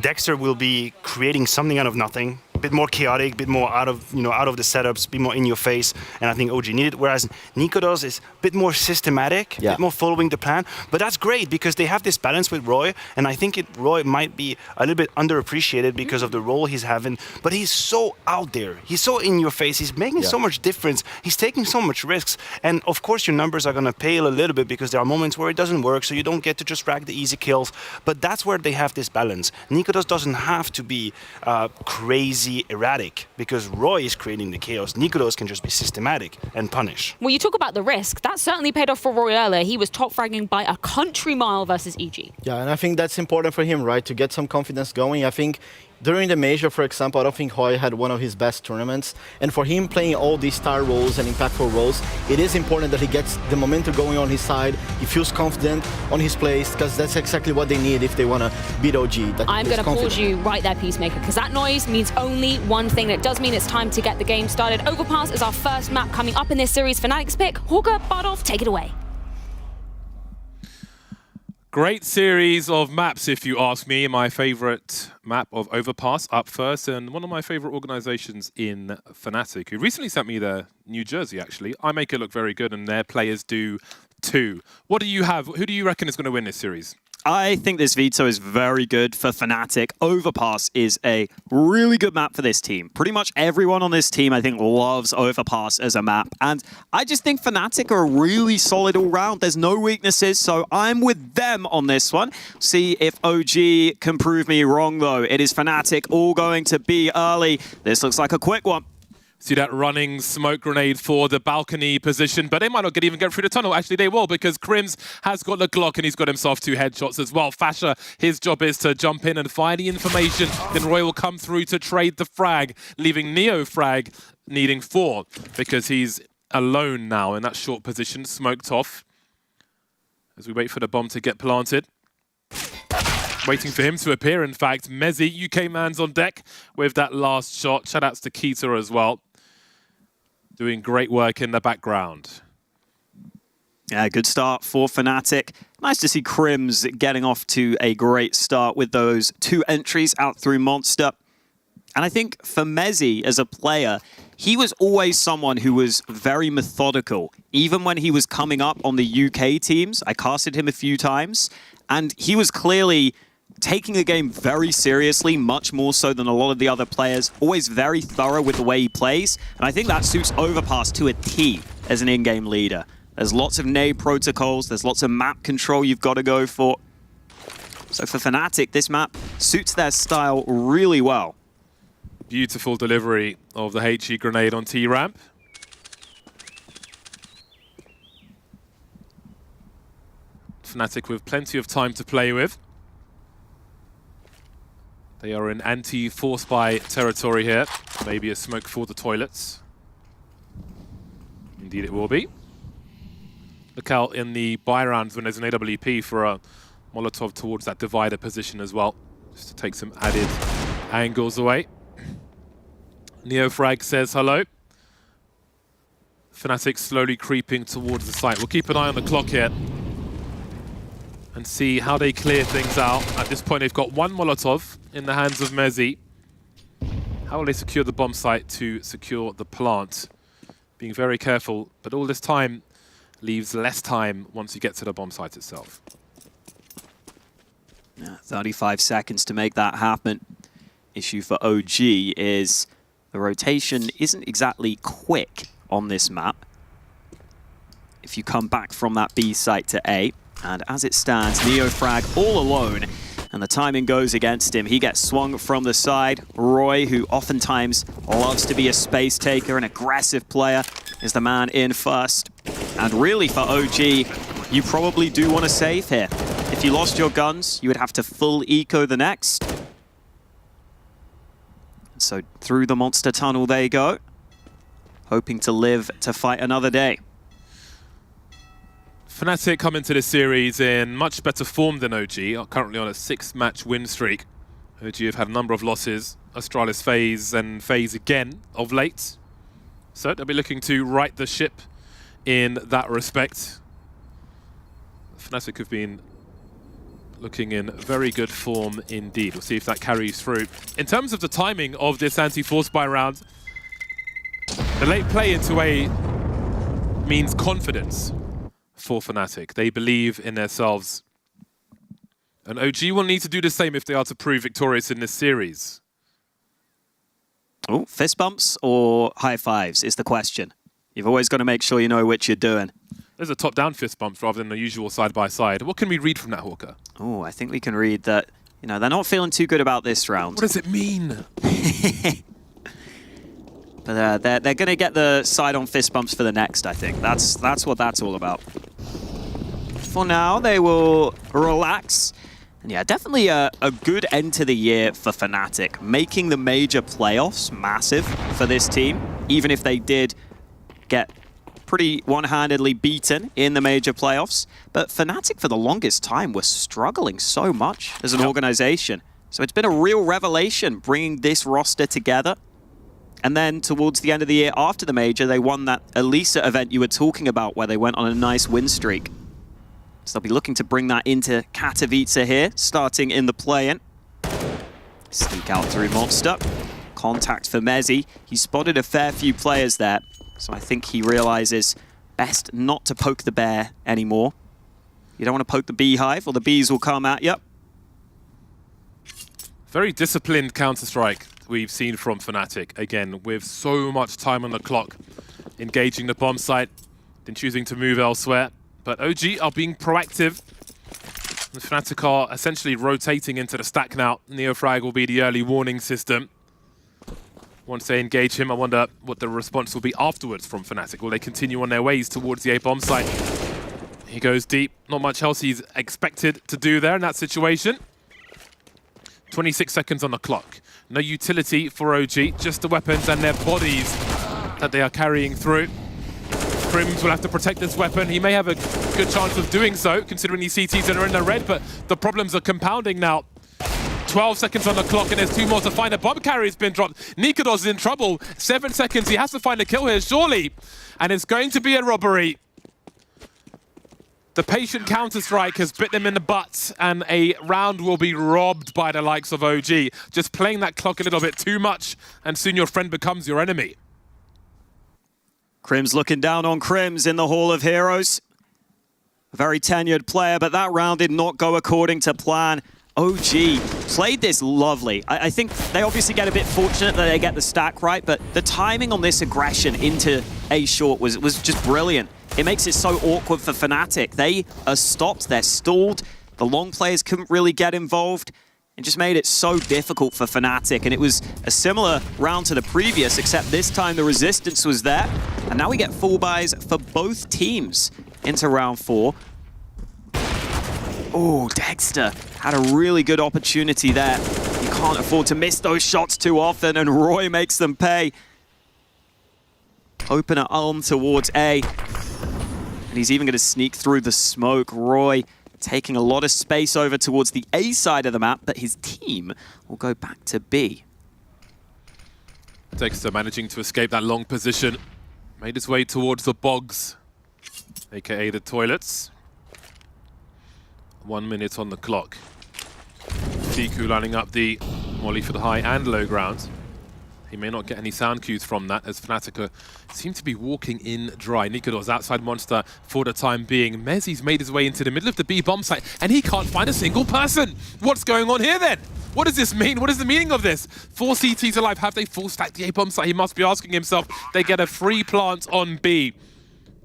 Speaker 13: Dexter will be creating something out of nothing, a bit more chaotic, a bit more out of the setups, a bit more in your face, and I think OG needed. Whereas Nikodas is a bit more systematic, a bit more following the plan. But that's great because they have this balance with Roy, and I think Roy might be a little bit underappreciated because of the role he's having. But he's so out there, he's so in your face, he's making so much difference, he's taking so much risks, and of course your numbers are gonna pale a little bit because there are moments where it doesn't work, so you don't get to just rack the easy kills. But that's where they have this balance. Nikodas doesn't have to be crazy erratic because Roy is creating the chaos. Nikodas can just be systematic and punish.
Speaker 21: Well, you talk about the risk. That certainly paid off for Roy earlier. He was top fragging by a country mile versus EG.
Speaker 7: Yeah, and I think that's important for him, right, to get some confidence going. I think during the major, for example, I don't think Roy had one of his best tournaments. And for him playing all these star roles and impactful roles, it is important that he gets the momentum going on his side. He feels confident on his plays, because that's exactly what they need if they want to beat OG.
Speaker 21: I'm going to pause you right there, Peacemaker, because that noise means only one thing. It does mean it's time to get the game started. Overpass is our first map coming up in this series. Fnatic's pick. Hawker, Bardolph, take it away.
Speaker 4: Great series of maps, if you ask me. My favorite map of Overpass up first, and one of my favorite organizations in Fnatic, who recently sent me their New Jersey, actually. I make it look very good, and their players do too. What do you have? Who do you reckon is going to win this series?
Speaker 8: I think this veto is very good for Fnatic. Overpass is a really good map for this team. Pretty much everyone on this team, I think, loves Overpass as a map. And I just think Fnatic are really solid all round. There's no weaknesses, so I'm with them on this one. See if OG can prove me wrong, though. It is Fnatic all going to be early. This looks like a quick one.
Speaker 4: See that running smoke grenade for the balcony position, but they might not even get through the tunnel. Actually, they will, because Krims has got the Glock and he's got himself 2 headshots as well. Fasher, his job is to jump in and find the information. Then Roy will come through to trade the frag, leaving Neo frag needing 4 because he's alone now in that short position, smoked off. as we wait for the bomb to get planted. Waiting for him to appear, in fact. Mezzi, UK man's on deck with that last shot. Shoutouts to Keita as well. Doing great work in the background.
Speaker 8: Yeah, good start for Fnatic. Nice to see Crims getting off to a great start with those 2 entries out through Monster. And I think for Mezzi as a player, he was always someone who was very methodical. Even when he was coming up on the UK teams, I casted him a few times, and he was clearly taking the game very seriously, much more so than a lot of the other players. Always very thorough with the way he plays, and I think that suits Overpass to a T as an in-game leader. There's lots of nade protocols, there's lots of map control you've got to go for. So for Fnatic, this map suits their style really well.
Speaker 4: Beautiful delivery of the HE grenade on T-ramp. Fnatic with plenty of time to play with. They are in anti-force buy territory here. Maybe a smoke for the toilets. Indeed it will be. Look out in the buy rounds when there's an AWP for a Molotov towards that divider position as well, just to take some added angles away. Neofrag says hello. Fnatic slowly creeping towards the site. We'll keep an eye on the clock here and see how they clear things out. At this point, they've got 1 Molotov in the hands of Mezzi. How will they secure the bomb site to secure the plant? Being very careful, but all this time leaves less time once you get to the bomb site itself.
Speaker 8: Yeah, 35 seconds to make that happen. Issue for OG is the rotation isn't exactly quick on this map. If you come back from that B site to A, and as it stands, Neofrag all alone, and the timing goes against him. He gets swung from the side. Roy, who oftentimes loves to be a space taker, an aggressive player, is the man in first. And really for OG, you probably do want to save here. If you lost your guns, you would have to full eco the next. So through the monster tunnel they go, hoping to live to fight another day.
Speaker 4: Fnatic come into this series in much better form than OG, are currently on a 6-match win streak. OG have had a number of losses, Astralis FaZe and FaZe again of late. So they'll be looking to right the ship in that respect. Fnatic have been looking in very good form indeed. We'll see if that carries through. In terms of the timing of this anti-force buy round, the late play into A means confidence for Fnatic. They believe in themselves. And OG will need to do the same if they are to prove victorious in this series.
Speaker 8: Oh, fist bumps or high fives is the question. You've always got to make sure you know which you're doing.
Speaker 4: There's a top-down fist bumps rather than the usual side-by-side. What can we read from that, Hawker?
Speaker 8: Oh, I think we can read that, you know, they're not feeling too good about this round.
Speaker 4: What does it mean?
Speaker 8: But they're going to get the side-on fist bumps for the next, I think. That's what that's all about. For now, they will relax. And yeah, definitely a good end to the year for Fnatic. Making the major playoffs massive for this team, even if they did get pretty one-handedly beaten in the major playoffs. But Fnatic, for the longest time, were struggling so much as an organization. So it's been a real revelation bringing this roster together. And then towards the end of the year after the major, they won that Elisa event you were talking about where they went on a nice win streak. So they'll be looking to bring that into Katowice here, starting in the play-in. Sneak out through Monster. Contact for Mezzi. He spotted a fair few players there, so I think he realizes best not to poke the bear anymore. You don't want to poke the beehive or the bees will come at you.
Speaker 4: Very disciplined Counter-Strike we've seen from Fnatic. Again, with so much time on the clock, engaging the bomb site, then choosing to move elsewhere. But OG are being proactive. And Fnatic are essentially rotating into the stack now. Neofrag will be the early warning system. Once they engage him, I wonder what the response will be afterwards from Fnatic. Will they continue on their ways towards the A bomb site? He goes deep. Not much else he's expected to do there in that situation. 26 seconds on the clock. No utility for OG, just the weapons and their bodies that they are carrying through. Crims will have to protect this weapon. He may have a good chance of doing so, considering these CTs that are in the red, but the problems are compounding now. 12 seconds on the clock, and there's 2 more to find. A bomb carrier's been dropped. Nikodos is in trouble. 7 seconds. He has to find a kill here, surely. And it's going to be a robbery. The patient counter-strike has bit them in the butt, and a round will be robbed by the likes of OG. Just playing that clock a little bit too much, and soon your friend becomes your enemy.
Speaker 8: Crims looking down on Crims in the Hall of Heroes. A very tenured player, but that round did not go according to plan. OG played this lovely. I think they obviously get a bit fortunate that they get the stack right, but the timing on this aggression into A short was just brilliant. It makes it so awkward for Fnatic. They are stopped, they're stalled. The long players couldn't really get involved. It just made it so difficult for Fnatic, and it was a similar round to the previous, except this time the resistance was there. And now we get full buys for both teams into round 4. Oh, Dexter had a really good opportunity there. You can't afford to miss those shots too often, and Roy makes them pay. Opener arm towards A. And he's even going to sneak through the smoke. Roy taking a lot of space over towards the A side of the map, but his team will go back to B.
Speaker 4: Dexter managing to escape that long position. Made his way towards the bogs, aka the toilets. 1 minute on the clock. Fiku lining up the molly for the high and low ground. He may not get any sound cues from that, as Fnatic seem to be walking in dry. Nikodos outside Monster for the time being. Mezzi's made his way into the middle of the B bomb site, and he can't find a single person. What's going on here then? What does this mean? What is the meaning of this? 4 CTs alive. Have they full stacked the A bomb site? He must be asking himself. They get a free plant on B.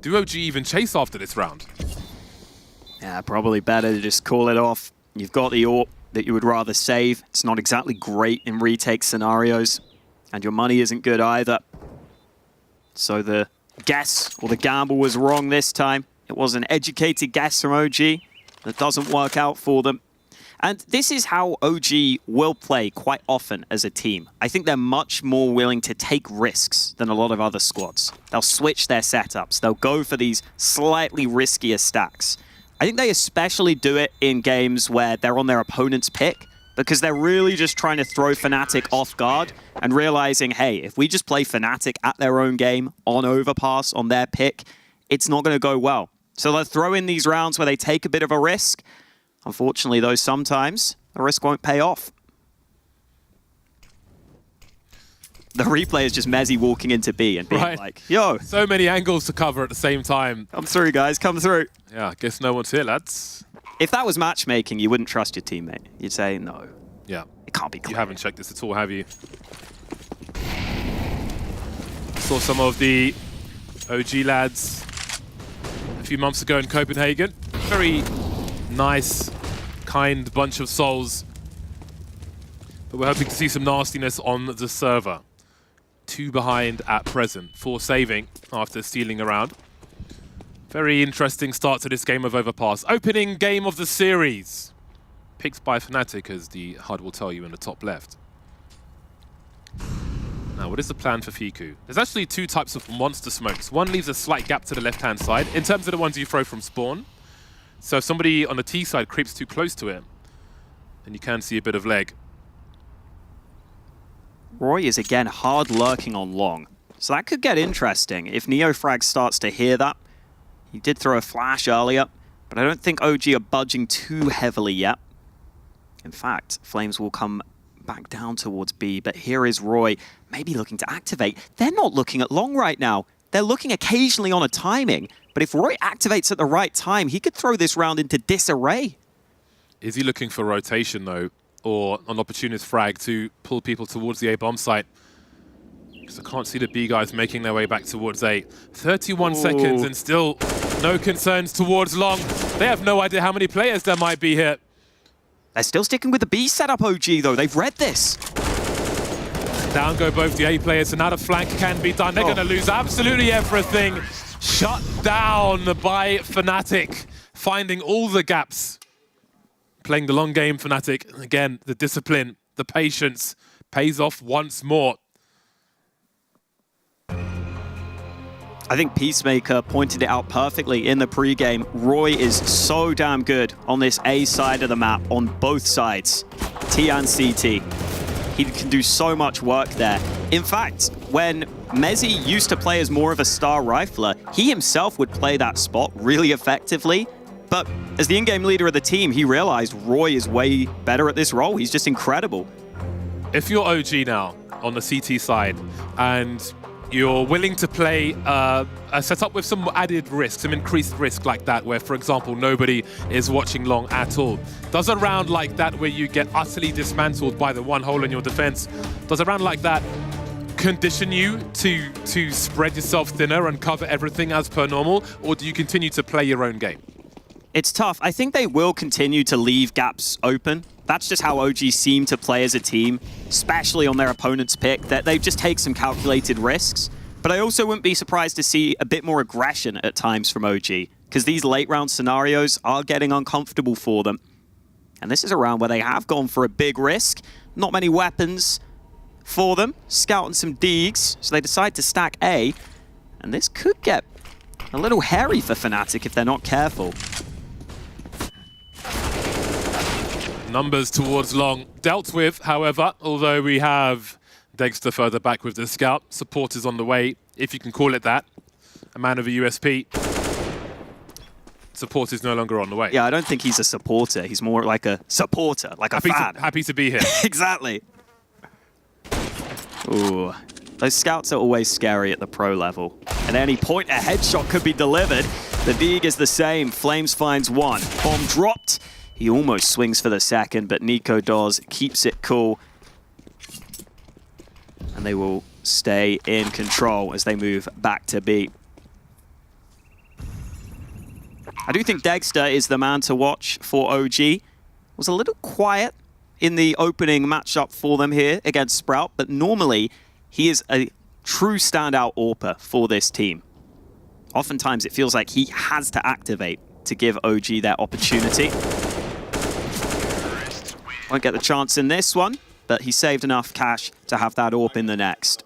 Speaker 4: Do OG even chase after this round?
Speaker 8: Yeah, probably better to just call it off. You've got the AWP that you would rather save. It's not exactly great in retake scenarios, and your money isn't good either. So the guess or the gamble was wrong this time. It was an educated guess from OG that doesn't work out for them. And this is how OG will play quite often as a team. I think they're much more willing to take risks than a lot of other squads. They'll switch their setups. They'll go for these slightly riskier stacks. I think they especially do it in games where they're on their opponent's pick, because they're really just trying to throw Fnatic off guard and realizing, hey, if we just play Fnatic at their own game, on overpass, on their pick, it's not going to go well. So they'll throw in these rounds where they take a bit of a risk. Unfortunately, though, sometimes the risk won't pay off. The replay is just Mezzi walking into B and being like, yo.
Speaker 4: So many angles to cover at the same time.
Speaker 8: Come through, guys, come through.
Speaker 4: Yeah, I guess no one's here, lads.
Speaker 8: If that was matchmaking, you wouldn't trust your teammate. You'd say, no.
Speaker 4: Yeah.
Speaker 8: It can't be clear.
Speaker 4: You haven't checked this at all, have you? Saw some of the OG lads a few months ago in Copenhagen. Very nice, kind bunch of souls. But we're hoping to see some nastiness on the server. 2 behind at present, 4 saving after stealing around. Very interesting start to this game of Overpass. Opening game of the series. Picked by Fnatic, as the HUD will tell you in the top left. Now, what is the plan for Fiku? There's actually 2 types of monster smokes. One leaves a slight gap to the left-hand side, in terms of the ones you throw from spawn. So if somebody on the T side creeps too close to it, then you can see a bit of leg.
Speaker 8: Roy is again hard lurking on long. So that could get interesting if Neofrag starts to hear that. He did throw a flash earlier, but I don't think OG are budging too heavily yet. In fact, Flames will come back down towards B, but here is Roy, maybe looking to activate. They're not looking at long right now. They're looking occasionally on a timing, but if Roy activates at the right time, he could throw this round into disarray.
Speaker 4: Is he looking for rotation, though, or an opportunist frag to pull people towards the A bomb site? Because I can't see the B guys making their way back towards A. 31 seconds and still no concerns towards long. They have no idea how many players there might be here.
Speaker 8: They're still sticking with the B setup, OG, though. They've read this.
Speaker 4: Down go both the A players, and now the flank can be done. They're going to lose absolutely everything. Shut down by Fnatic, finding all the gaps. Playing the long game, Fnatic. Again, the discipline, the patience pays off once more.
Speaker 8: I think Peacemaker pointed it out perfectly in the pregame. Roy is so damn good on this A side of the map, on both sides, T and CT. He can do so much work there. In fact, when Mezzy used to play as more of a star rifler, he himself would play that spot really effectively. But as the in-game leader of the team, he realized Roy is way better at this role. He's just incredible.
Speaker 4: If you're OG now on the CT side and you're willing to play a setup with some added risk, some increased risk like that, where, for example, nobody is watching long at all. Does a round like that, where you get utterly dismantled by the one hole in your defense, does a round like that condition you to spread yourself thinner and cover everything as per normal, or do you continue to play your own game?
Speaker 8: It's tough. I think they will continue to leave gaps open. That's just how OG seem to play as a team, especially on their opponent's pick, that they just take some calculated risks. But I also wouldn't be surprised to see a bit more aggression at times from OG, because these late round scenarios are getting uncomfortable for them. And this is a round where they have gone for a big risk. Not many weapons for them, scouting some Deegs, so they decide to stack A. And this could get a little hairy for Fnatic if they're not careful.
Speaker 4: Numbers towards long dealt with, however, although we have Dexter further back with the scout. Support is on the way, if you can call it that. A man of a USP. Support is no longer on the way.
Speaker 8: Yeah, I don't think he's a supporter. He's more like a supporter, like a fan.
Speaker 4: Happy to be here.
Speaker 8: Exactly. Ooh, those scouts are always scary at the pro level. At any point, a headshot could be delivered. The Deeg is the same. Flames finds one. Bomb dropped. He almost swings for the second, but Nico does, keeps it cool. And they will stay in control as they move back to B. I do think Dexter is the man to watch for OG. Was a little quiet in the opening matchup for them here against Sprout, but normally he is a true standout AWPer for this team. Oftentimes it feels like he has to activate to give OG that opportunity. Won't get the chance in this one, but he saved enough cash to have that AWP in the next.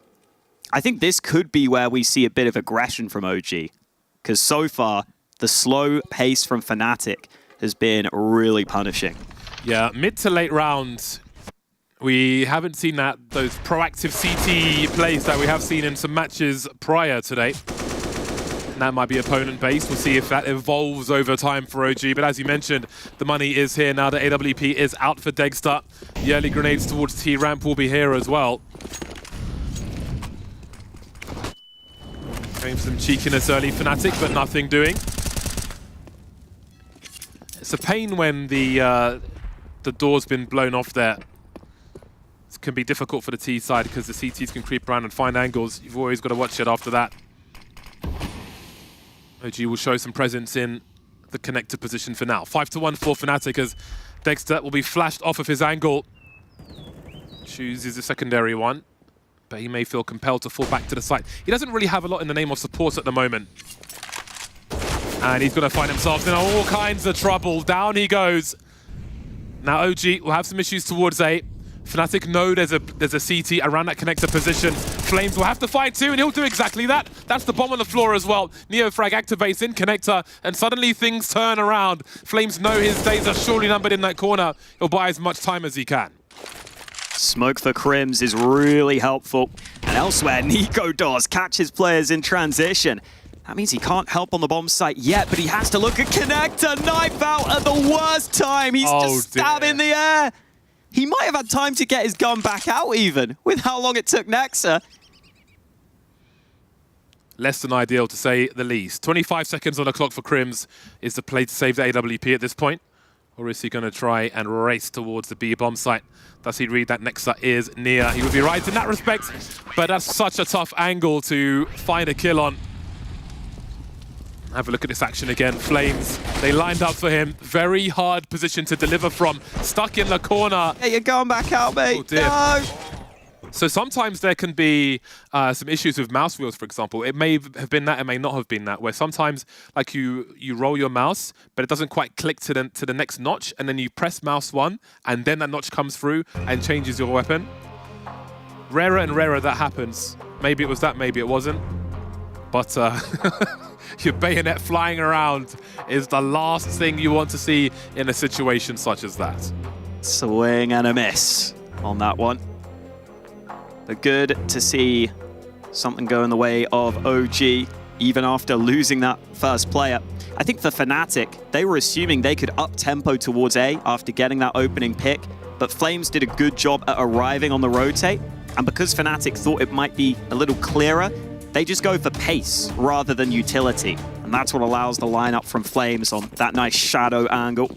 Speaker 8: I think this could be where we see a bit of aggression from OG, because so far, the slow pace from Fnatic has been really punishing.
Speaker 4: Yeah, mid to late round, we haven't seen those proactive CT plays that we have seen in some matches prior today. That might be opponent-based. We'll see if that evolves over time for OG. But as you mentioned, the money is here now. The AWP is out for Dexter. The early grenades towards T-Ramp will be here as well. Going for some cheekiness early, Fnatic, but nothing doing. It's a pain when the door's been blown off there. It can be difficult for the T side because the CTs can creep around and find angles. You've always got to watch it after that. OG will show some presence in the connector position for now. 5-1 for Fnatic as Dexter will be flashed off of his angle. Chooses a secondary one, but he may feel compelled to fall back to the side. He doesn't really have a lot in the name of support at the moment. And he's going to find himself in all kinds of trouble. Down he goes. Now OG will have some issues towards A. Fnatic know there's a CT around that connector position. Flames will have to find two, and he'll do exactly that. That's the bomb on the floor as well. Neofrag activates in connector, and suddenly things turn around. Flames know his days are surely numbered in that corner. He'll buy as much time as he can.
Speaker 8: Smoke for Crims is really helpful. And elsewhere, Nico does catch his players in transition. That means he can't help on the bomb site yet, but he has to look at connector. Knife out at the worst time. He's just stabbing the air. He might have had time to get his gun back out even, with how long it took Nexa.
Speaker 4: Less than ideal, to say the least. 25 seconds on the clock for Crims is the play to save the AWP at this point. Or is he going to try and race towards the B bomb site? Does he read that Nexa is near? He would be right in that respect, but that's such a tough angle to find a kill on. Have a look at this action again. Flames, they lined up for him. Very hard position to deliver from. Stuck in the corner.
Speaker 8: Hey, you're going back out, mate.
Speaker 4: Oh, dear.
Speaker 8: No.
Speaker 4: So sometimes there can be some issues with mouse wheels, for example. It may have been that, it may not have been that, where sometimes like you roll your mouse, but it doesn't quite click to the next notch, and then you press mouse 1, and then that notch comes through and changes your weapon. Rarer and rarer that happens. Maybe it was that, maybe it wasn't. But your bayonet flying around is the last thing you want to see in a situation such as that.
Speaker 8: Swing and a miss on that one. But good to see something go in the way of OG, even after losing that first player. I think for Fnatic, they were assuming they could up tempo towards A after getting that opening pick, but Flames did a good job at arriving on the rotate. And because Fnatic thought it might be a little clearer, they just go for pace rather than utility. And that's what allows the lineup from Flames on that nice shadow angle.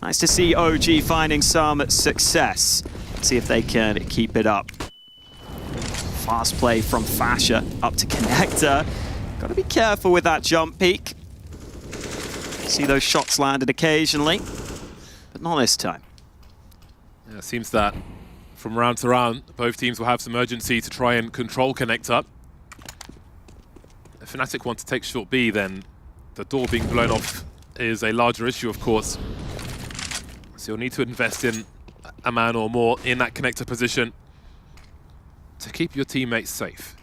Speaker 8: Nice to see OG finding some success. Let's see if they can keep it up. Fast play from Fasher up to Connector. Got to be careful with that jump peak. See those shots landed occasionally, but not this time.
Speaker 4: Yeah, it seems that from round to round, both teams will have some urgency to try and control Connector. If Fnatic want to take short B, then the door being blown off is a larger issue, of course. So you'll need to invest in a man or more in that Connector position to keep your teammates safe.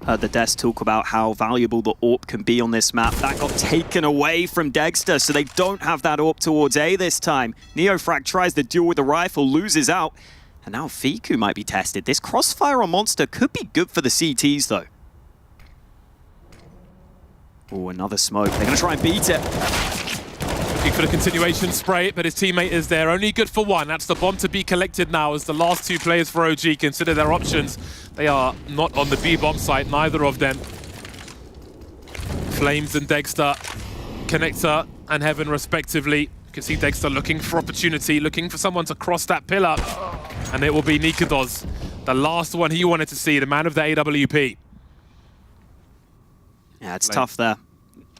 Speaker 8: Heard the Des talk about how valuable the AWP can be on this map. That got taken away from Dexter, so they don't have that AWP towards A this time. Neofrag tries the duel with the rifle, loses out, and now Fiku might be tested. This crossfire on Monster could be good for the CTs, though. Oh, another smoke. They're going to try and beat it.
Speaker 4: Looking for the continuation spray, but his teammate is there. Only good for one. That's the bomb to be collected now as the last two players for OG consider their options. They are not on the B bomb site, neither of them. Flames and Dexter, Connector and Heaven respectively. You can see Dexter looking for opportunity, looking for someone to cross that pillar. And it will be Nikodos, the last one he wanted to see, the man of the AWP.
Speaker 8: Yeah, it's tough there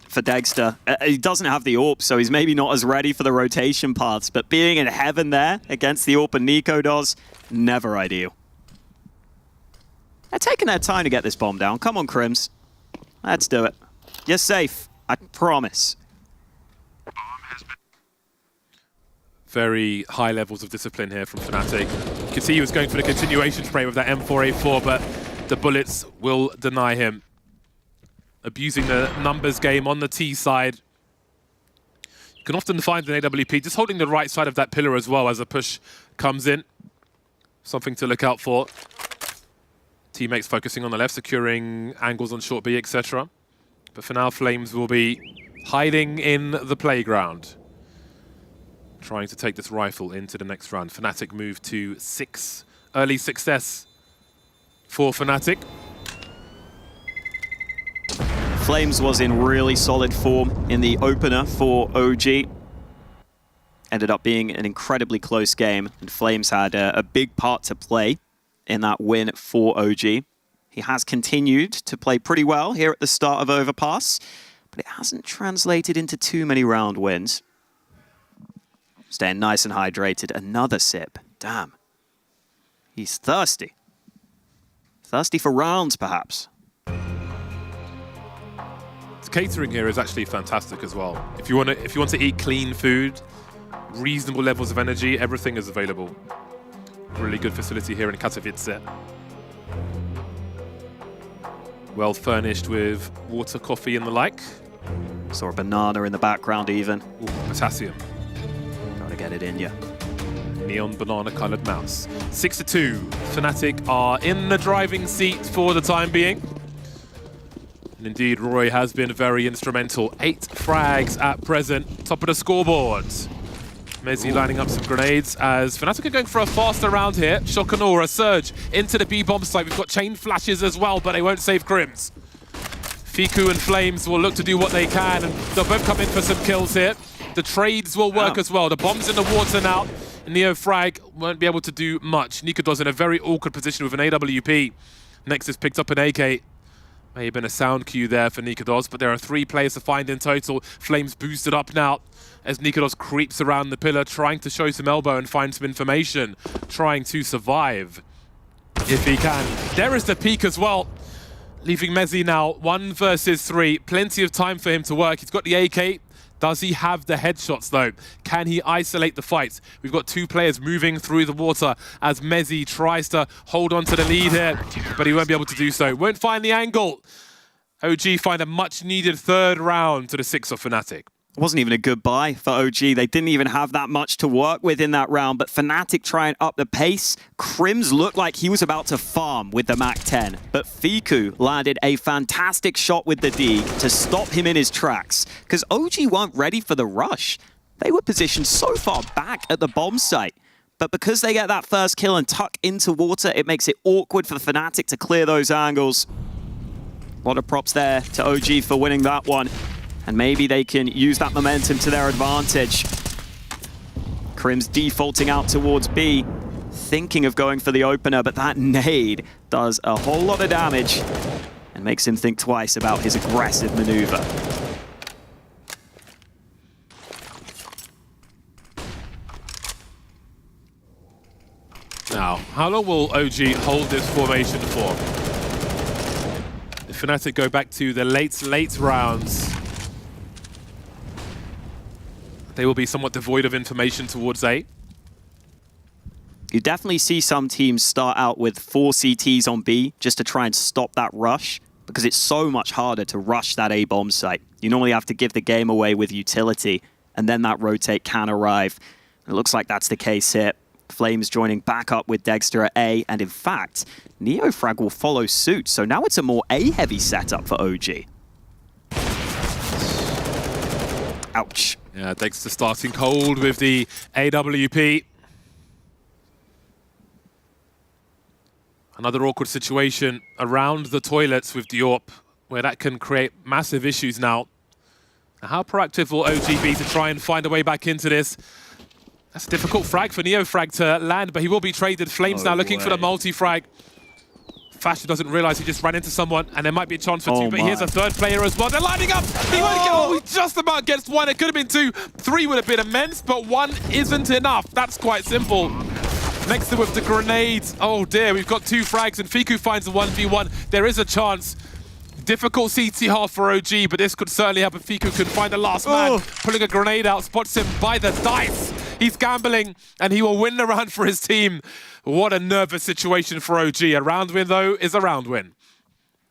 Speaker 8: for Dexter. He doesn't have the AWP, so he's maybe not as ready for the rotation paths, but being in Heaven there against the AWP and Nikodos, never ideal. They're taking their time to get this bomb down. Come on, Crims. Let's do it. You're safe, I promise.
Speaker 4: Very high levels of discipline here from Fnatic. You can see he was going for the continuation spray with that M4A4, but the bullets will deny him. Abusing the numbers game on the T side. You can often find an AWP just holding the right side of that pillar as well as a push comes in. Something to look out for. Teammates focusing on the left, securing angles on short B, etc. But for now, Flames will be hiding in the playground, trying to take this rifle into the next round. Fnatic move to 6. Early success for Fnatic.
Speaker 8: Flames was in really solid form in the opener for OG. Ended up being an incredibly close game, and Flames had a big part to play in that win for OG. He has continued to play pretty well here at the start of Overpass, but it hasn't translated into too many round wins. Staying nice and hydrated. Another sip. Damn. He's thirsty. Thirsty for rounds, perhaps.
Speaker 4: Catering here is actually fantastic as well. If you want to eat clean food, reasonable levels of energy, everything is available. Really good facility here in Katowice. Well furnished with water, coffee and the like.
Speaker 8: Saw a banana in the background even.
Speaker 4: Ooh, potassium.
Speaker 8: Gotta get it in you.
Speaker 4: Neon banana coloured mouse. 6-2. Fnatic are in the driving seat for the time being. And indeed, Roy has been very instrumental. 8 frags at present, top of the scoreboard. Mezzi lining up some grenades as Fnatic are going for a faster round here. Shokanora, Surge into the B-bomb site. We've got chain flashes as well, but they won't save Crims. Fiku and Flames will look to do what they can, and they'll both come in for some kills here. The trades will work as well. The bomb's in the water now. Neofrag won't be able to do much. Nikodos in a very awkward position with an AWP. Nexus picked up an AK. May have been a sound cue there for Nikodos, but there are 3 players to find in total. Flames boosted up now as Nikodos creeps around the pillar, trying to show some elbow and find some information, trying to survive if he can. There is the peak as well, leaving Mezzi now 1 versus 3. Plenty of time for him to work. He's got the AK. Does he have the headshots though? Can he isolate the fights? We've got two players moving through the water as Mezzi tries to hold on to the lead here, but he won't be able to do so. Won't find the angle. OG find a much needed third round to the 6 of Fnatic.
Speaker 8: It wasn't even a good buy for OG. They didn't even have that much to work with in that round, but Fnatic trying up the pace. Crims looked like he was about to farm with the MAC-10, but Fiku landed a fantastic shot with the D to stop him in his tracks, because OG weren't ready for the rush. They were positioned so far back at the bomb site, but because they get that first kill and tuck into water, it makes it awkward for Fnatic to clear those angles. A lot of props there to OG for winning that one. And maybe they can use that momentum to their advantage. Crims defaulting out towards B, thinking of going for the opener, but that nade does a whole lot of damage and makes him think twice about his aggressive maneuver.
Speaker 4: Now, how long will OG hold this formation for? If Fnatic go back to the late rounds, they will be somewhat devoid of information towards A.
Speaker 8: You definitely see some teams start out with 4 CTs on B just to try and stop that rush, because it's so much harder to rush that A bomb site. You normally have to give the game away with utility, and then that rotate can arrive. It looks like that's the case here. Flames joining back up with Dexter at A, and in fact, Neofrag will follow suit, so now it's a more A-heavy setup for OG. Ouch.
Speaker 4: Yeah, Dexter starting cold with the AWP. Another awkward situation around the toilets with Diop, where that can create massive issues now. How proactive will OG be to try and find a way back into this? That's a difficult frag for Neofrag to land, but he will be traded. Flames now looking for the multi-frag. Fasher doesn't realize he just ran into someone, and there might be a chance for 2, but here's a third player as well. They're lining up! He won't get he just about gets 1. It could have been 2. 3 would have been immense, but 1 isn't enough. That's quite simple. Next to with the grenades. Oh dear, we've got 2 frags, and Fiku finds a 1v1. There is a chance. Difficult CT half for OG, but this could certainly help if Fiku can find the last man. Pulling a grenade out, spots him by the dice. He's gambling, and he will win the round for his team. What a nervous situation for OG. A round win, though, is a round win.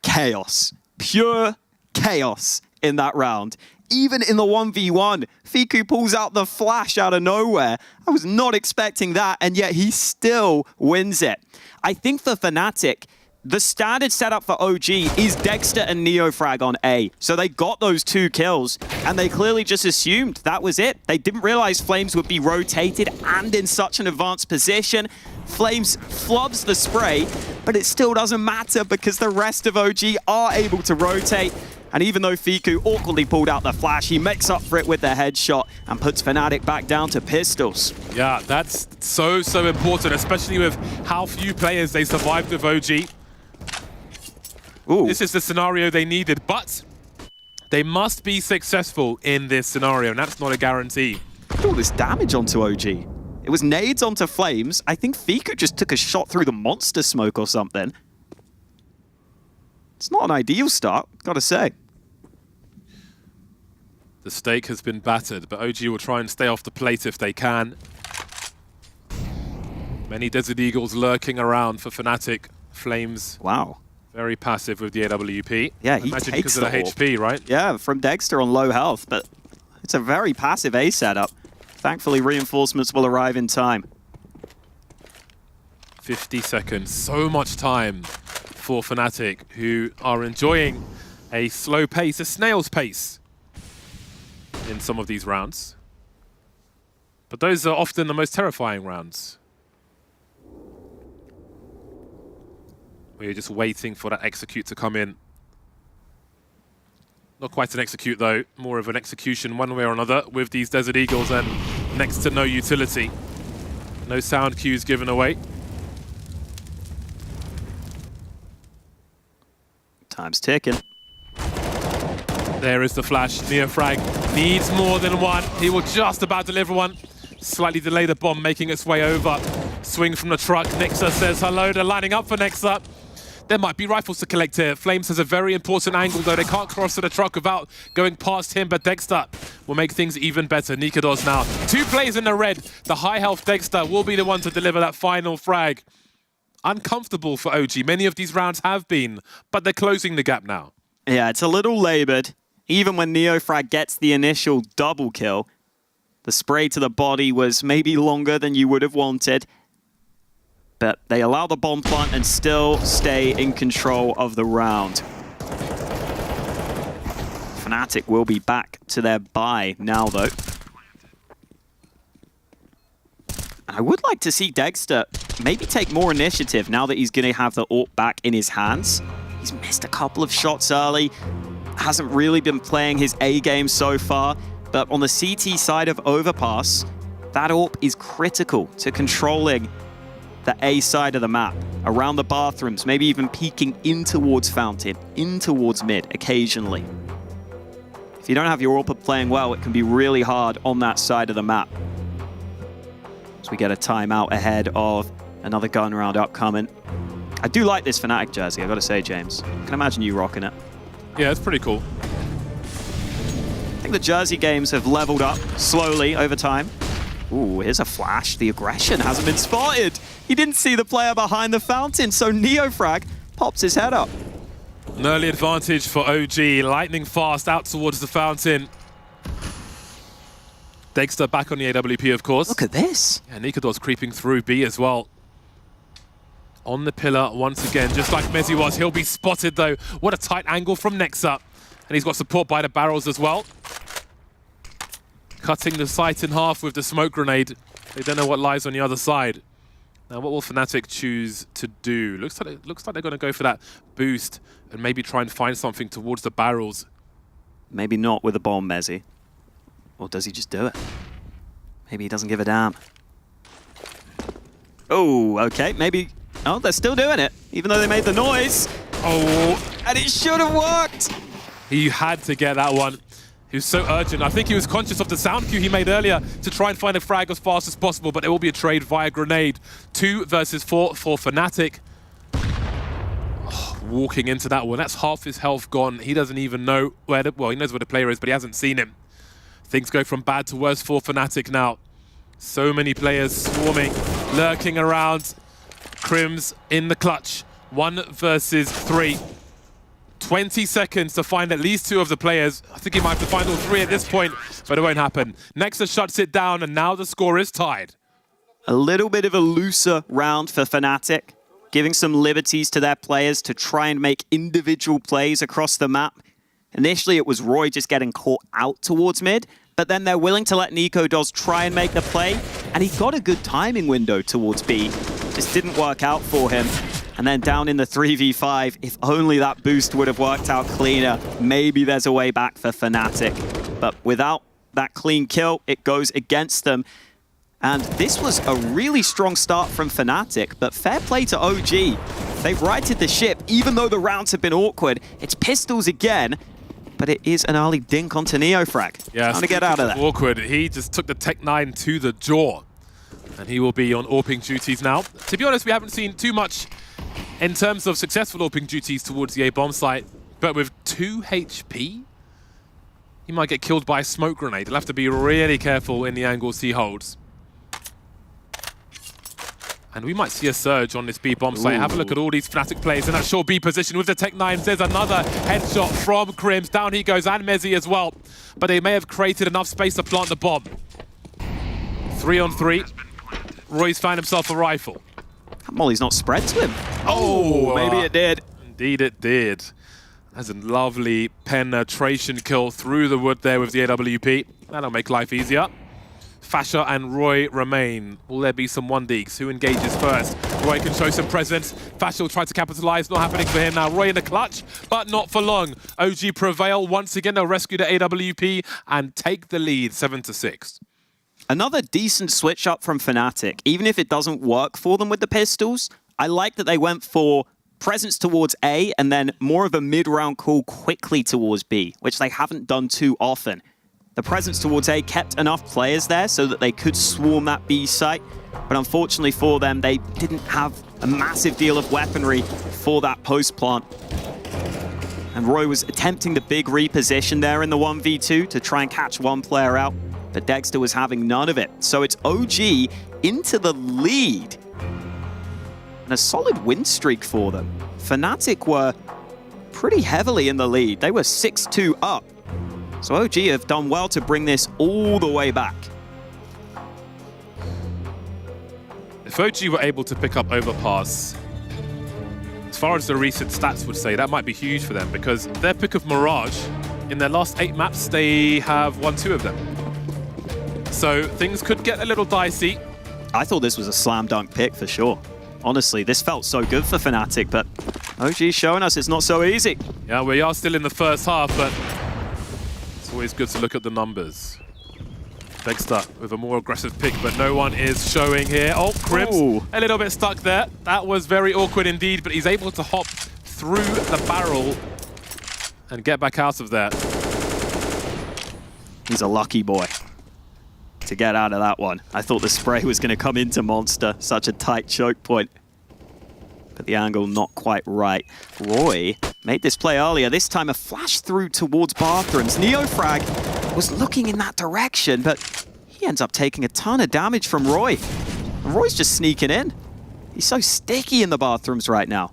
Speaker 8: Chaos. Pure chaos in that round. Even in the 1v1, Fiku pulls out the flash out of nowhere. I was not expecting that, and yet he still wins it. I think for Fnatic, the standard setup for OG is Dexter and Neofrag on A. So they got those 2 kills, and they clearly just assumed that was it. They didn't realize Flames would be rotated and in such an advanced position. Flames flubs the spray, but it still doesn't matter because the rest of OG are able to rotate. And even though Fiku awkwardly pulled out the flash, he makes up for it with the headshot and puts Fnatic back down to pistols.
Speaker 4: Yeah, that's so important, especially with how few players they survived with OG.
Speaker 8: Ooh.
Speaker 4: This is the scenario they needed, but they must be successful in this scenario, and that's not a guarantee.
Speaker 8: Look at all this damage onto OG. It was nades onto Flames. I think Fiku just took a shot through the monster smoke or something. It's not an ideal start, gotta say.
Speaker 4: The stake has been battered, but OG will try and stay off the plate if they can. Many Desert Eagles lurking around for Fnatic. Flames.
Speaker 8: Wow.
Speaker 4: Very passive with the AWP.
Speaker 8: Yeah, he
Speaker 4: imagine
Speaker 8: takes
Speaker 4: because of the HP, right?
Speaker 8: Yeah, from Dexter on low health, but it's a very passive A setup. Thankfully, reinforcements will arrive in time.
Speaker 4: 50 seconds, so much time for Fnatic, who are enjoying a slow pace, a snail's pace in some of these rounds. But those are often the most terrifying rounds, where you're just waiting for that execute to come in. Not quite an execute though, more of an execution one way or another with these Desert Eagles, and next to no utility. No sound cues given away.
Speaker 8: Time's ticking.
Speaker 4: There is the flash. Neofrag needs more than 1. He will just about deliver 1. Slightly delay the bomb, making its way over. Swing from the truck. Nexa says hello. They're lining up for Nexa. There might be rifles to collect here. Flames has a very important angle, though. They can't cross to the truck without going past him, but Dexter will make things even better. Nikados now. 2 players in the red. The high health Dexter will be the one to deliver that final frag. Uncomfortable for OG. Many of these rounds have been, but they're closing the gap now.
Speaker 8: Yeah, it's a little labored. Even when Neofrag gets the initial double kill, the spray to the body was maybe longer than you would have wanted. But they allow the bomb plant and still stay in control of the round. Fnatic will be back to their bye now, though. I would like to see Dexter maybe take more initiative now that he's going to have the AWP back in his hands. He's missed a couple of shots early. Hasn't really been playing his A game so far. But on the CT side of Overpass, that AWP is critical to controlling the A side of the map, around the bathrooms, maybe even peeking in towards Fountain, in towards mid occasionally. If you don't have your AWP playing well, it can be really hard on that side of the map. So we get a timeout ahead of another gun round upcoming. I do like this Fnatic jersey, I've got to say, James. I can imagine you rocking it.
Speaker 4: Yeah, it's pretty cool.
Speaker 8: I think the jersey games have leveled up slowly over time. Ooh, here's a flash. The aggression hasn't been spotted. He didn't see the player behind the fountain, so Neofrag pops his head up.
Speaker 4: An early advantage for OG. Lightning fast out towards the fountain. Dexter back on the AWP, of course.
Speaker 8: Look at this.
Speaker 4: Yeah, Nikador's creeping through B as well. On the pillar once again, just like Mezzi was. He'll be spotted, though. What a tight angle from Nexa. And he's got support by the barrels as well. Cutting the site in half with the smoke grenade. They don't know what lies on the other side. Now, what will Fnatic choose to do? Looks like they're going to go for that boost and maybe try and find something towards the barrels.
Speaker 8: Maybe not with a bomb, Mezzi. Or does he just do it? Maybe he doesn't give a damn. Oh, okay, maybe... Oh, they're still doing it, even though they made the noise.
Speaker 4: Oh.
Speaker 8: And it should have worked.
Speaker 4: He had to get that one. He was so urgent. I think he was conscious of the sound cue he made earlier to try and find a frag as fast as possible, but there will be a trade via grenade. 2 versus 4 for Fnatic. Oh, walking into that one, that's half his health gone. He doesn't even know where the, well, he knows where the player is, but he hasn't seen him. Things go from bad to worse for Fnatic now. So many players swarming, lurking around. Crims in the clutch. 1 versus 3. 20 seconds to find at least 2 of the players. I think he might have to find all 3 at this point, but it won't happen. Nexa shuts it down, and now the score is tied.
Speaker 8: A little bit of a looser round for Fnatic, giving some liberties to their players to try and make individual plays across the map. Initially, it was Roy just getting caught out towards mid, but then they're willing to let Nikodos try and make the play, and he got a good timing window towards B. Just didn't work out for him. And then down in the 3v5, if only that boost would have worked out cleaner, maybe there's a way back for Fnatic. But without that clean kill, it goes against them. And this was a really strong start from Fnatic, but fair play to OG. They've righted the ship, even though the rounds have been awkward. It's pistols again, but it is an early dink onto Neofrag.
Speaker 4: Yeah,
Speaker 8: trying to get out of there.
Speaker 4: Awkward. He just took the Tech 9 to the jaw. And he will be on AWPing duties now. To be honest, we haven't seen too much in terms of successful AWPing duties towards the A-bomb site. But with 2 HP, he might get killed by a smoke grenade. He'll have to be really careful in the angles he holds. And we might see a surge on this B-bomb site. Have a look at all these Fnatic players in that short B position with the Tech 9s. There's another headshot from Crims. Down he goes, and Mezzi as well. But they may have created enough space to plant the bomb. 3 on 3. Roy's found himself a rifle.
Speaker 8: That molly's not spread to him. Oh, maybe it did.
Speaker 4: Indeed it did. That's a lovely penetration kill through the wood there with the AWP. That'll make life easier. Fasher and Roy remain. Will there be some 1-deeks? Who engages first? Roy can show some presence. Fasher will try to capitalize. Not happening for him now. Roy in the clutch, but not for long. OG prevail once again. They'll rescue the AWP and take the lead 7-6.
Speaker 8: Another decent switch up from Fnatic. Even if it doesn't work for them with the pistols, I like that they went for presence towards A and then more of a mid-round call quickly towards B, which they haven't done too often. The presence towards A kept enough players there so that they could swarm that B site. But unfortunately for them, they didn't have a massive deal of weaponry for that post plant. And Roy was attempting the big reposition there in the 1v2 to try and catch one player out, but Dexter was having none of it. So it's OG into the lead. And a solid win streak for them. Fnatic were pretty heavily in the lead. They were 6-2 up. So OG have done well to bring this all the way back.
Speaker 4: If OG were able to pick up Overpass, as far as the recent stats would say, that might be huge for them because their pick of Mirage, in their last 8 maps, they have won 2 of them. So things could get a little dicey.
Speaker 8: I thought this was a slam dunk pick for sure. Honestly, this felt so good for Fnatic, but OG's showing us it's not so easy.
Speaker 4: Yeah, we are still in the first half, but it's always good to look at the numbers. Dexter with a more aggressive pick, but no one is showing here. Oh, Crims a little bit stuck there. That was very awkward indeed, but he's able to hop through the barrel and get back out of there.
Speaker 8: He's a lucky boy to get out of that one. I thought the spray was going to come into Monster, such a tight choke point. But the angle not quite right. Roy made this play earlier, this time a flash through towards bathrooms. Neofrag was looking in that direction, but he ends up taking a ton of damage from Roy. And Roy's just sneaking in. He's so sticky in the bathrooms right now.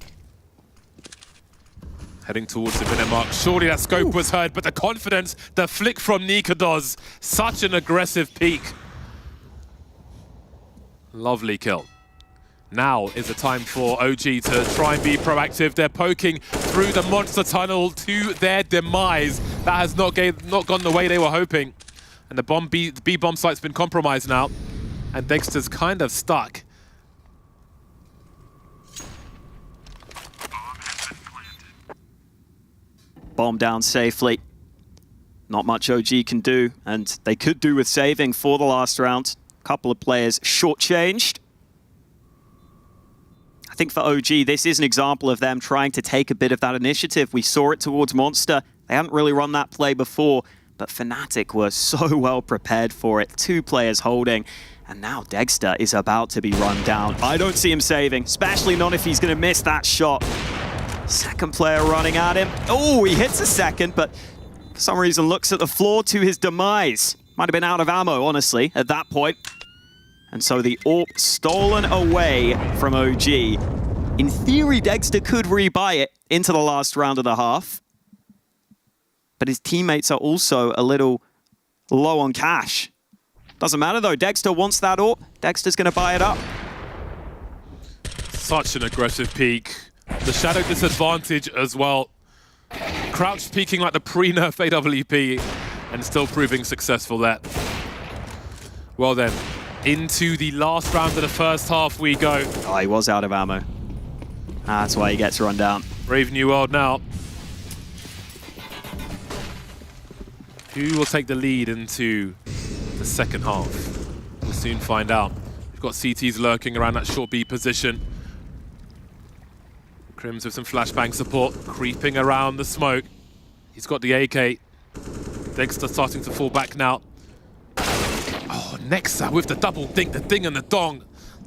Speaker 4: Heading towards the minute mark. Surely that scope was heard, but the confidence, the flick from Nikodos, such an aggressive peek. Lovely kill. Now is the time for OG to try and be proactive. They're poking through the monster tunnel to their demise. That has not gone the way they were hoping. And the B bomb site's been compromised now. And Dexter's kind of stuck.
Speaker 8: Bomb down safely. Not much OG can do, and they could do with saving for the last round. A couple of players shortchanged. I think for OG, this is an example of them trying to take a bit of that initiative. We saw it towards Monster. They hadn't really run that play before, but Fnatic were so well prepared for it. 2 players holding, and now Dexter is about to be run down. I don't see him saving, especially not if he's going to miss that shot. Second player running at him. Oh, he hits a second, but for some reason looks at the floor to his demise. Might have been out of ammo, honestly, at that point. And so the AWP stolen away from OG. In theory, Dexter could rebuy it into the last round of the half. But his teammates are also a little low on cash. Doesn't matter though, Dexter wants that AWP. Dexter's going to buy it up.
Speaker 4: Such an aggressive peek. The shadow disadvantage as well. Crouch peeking like the pre-nerf AWP and still proving successful there. Well then, into the last round of the first half we go.
Speaker 8: Oh, he was out of ammo. That's why he gets run down.
Speaker 4: Brave New World now. Who will take the lead into the second half? We'll soon find out. We've got CTs lurking around that short B position. Crims with some flashbang support, creeping around the smoke. He's got the AK. Dexter starting to fall back now. Oh, Nexa with the double ding, the ding and the dong.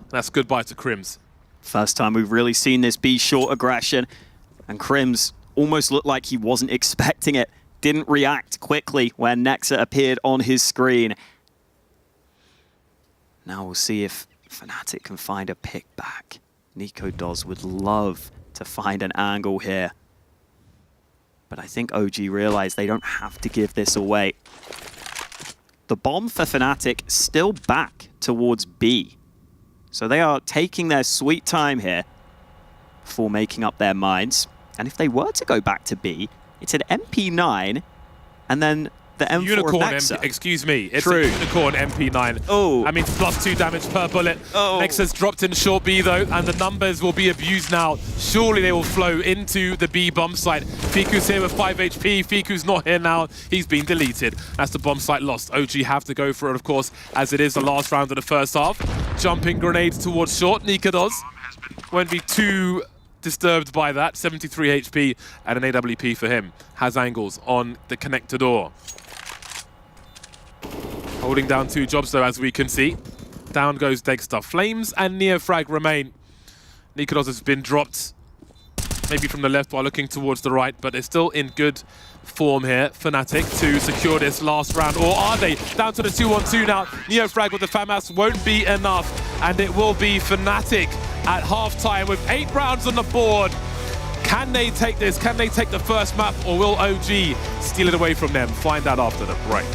Speaker 4: That's goodbye to Crims.
Speaker 8: First time we've really seen this B short aggression. And Crims almost looked like he wasn't expecting it. Didn't react quickly when Nexa appeared on his screen. Now we'll see if Fnatic can find a pick back. Nikodos would love to find an angle here. But I think OG realized they don't have to give this away. The bomb for Fnatic still back towards B. So they are taking their sweet time here before making up their minds. And if they were to go back to B, it's an MP9 and then the M4
Speaker 4: Unicorn
Speaker 8: of Nexa.
Speaker 4: excuse me, it's
Speaker 8: True.
Speaker 4: a Unicorn MP9.
Speaker 8: Oh.
Speaker 4: I mean, +2 damage per bullet.
Speaker 8: Oh.
Speaker 4: Nexa's dropped in short B though, and the numbers will be abused now. Surely they will flow into the B bomb site. Fiku's here with 5 HP. Fiku's not here now. He's been deleted. That's the bomb site lost. OG have to go for it, of course, as it is the last round of the first half. Jumping grenades towards short. Nikodos won't be too disturbed by that. 73 HP and an AWP for him. Has angles on the connector door. Holding down 2 jobs though, as we can see. Down goes Dexter. Flames and Neofrag remain. Nikolos has been dropped, maybe from the left while looking towards the right, but they're still in good form here. Fnatic to secure this last round, or are they? Down to the 2-1-2 now. Neofrag with the FAMAS won't be enough, and it will be Fnatic at halftime with 8 rounds on the board. Can they take this? Can they take the first map, or will OG steal it away from them? Find out after the break.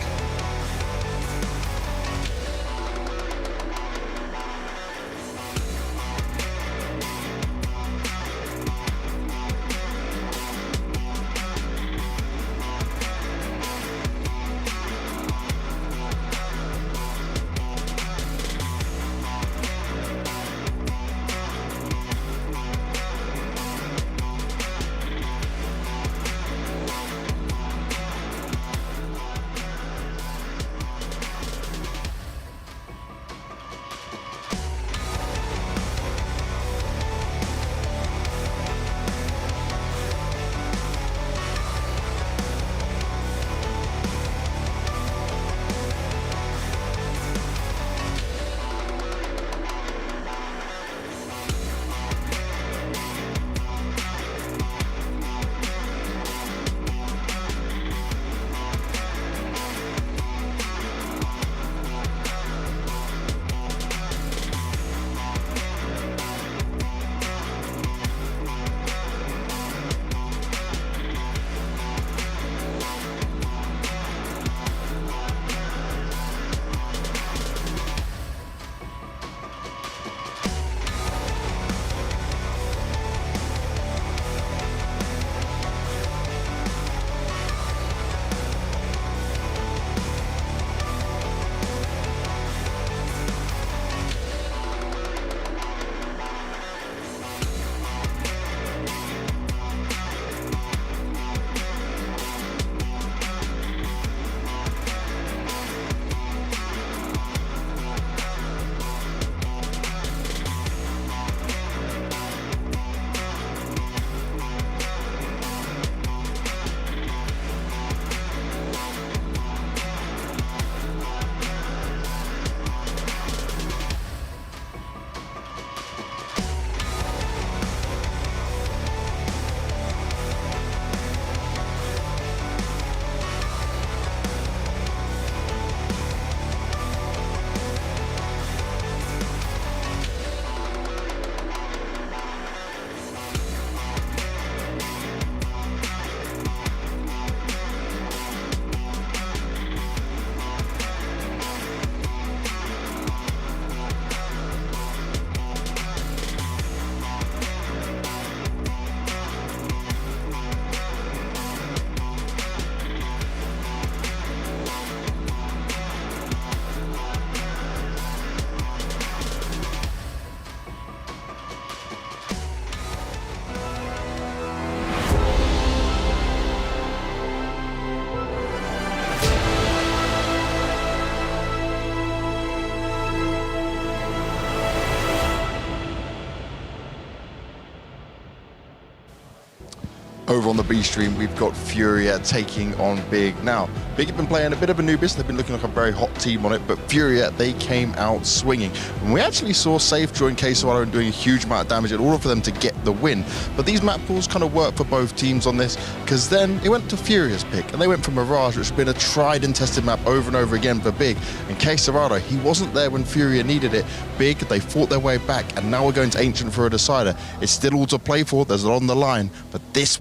Speaker 1: Over on the B stream, we've got Furia taking on Big. Now, Big have been playing a bit of Anubis. They've been looking like a very hot team on it, but Furia, they came out swinging. And we actually saw Safe join Quesawara and doing a huge amount of damage in order for them to get the win. But these map pools kind of work for both teams on this, because then it went to Furia's pick, and they went for Mirage, which has been a tried and tested map over and over again for Big. And Quesawara, he wasn't there when Furia needed it. Big, they fought their way back, and now we're going to Ancient for a decider. It's still all to play for, there's a lot on the line, but this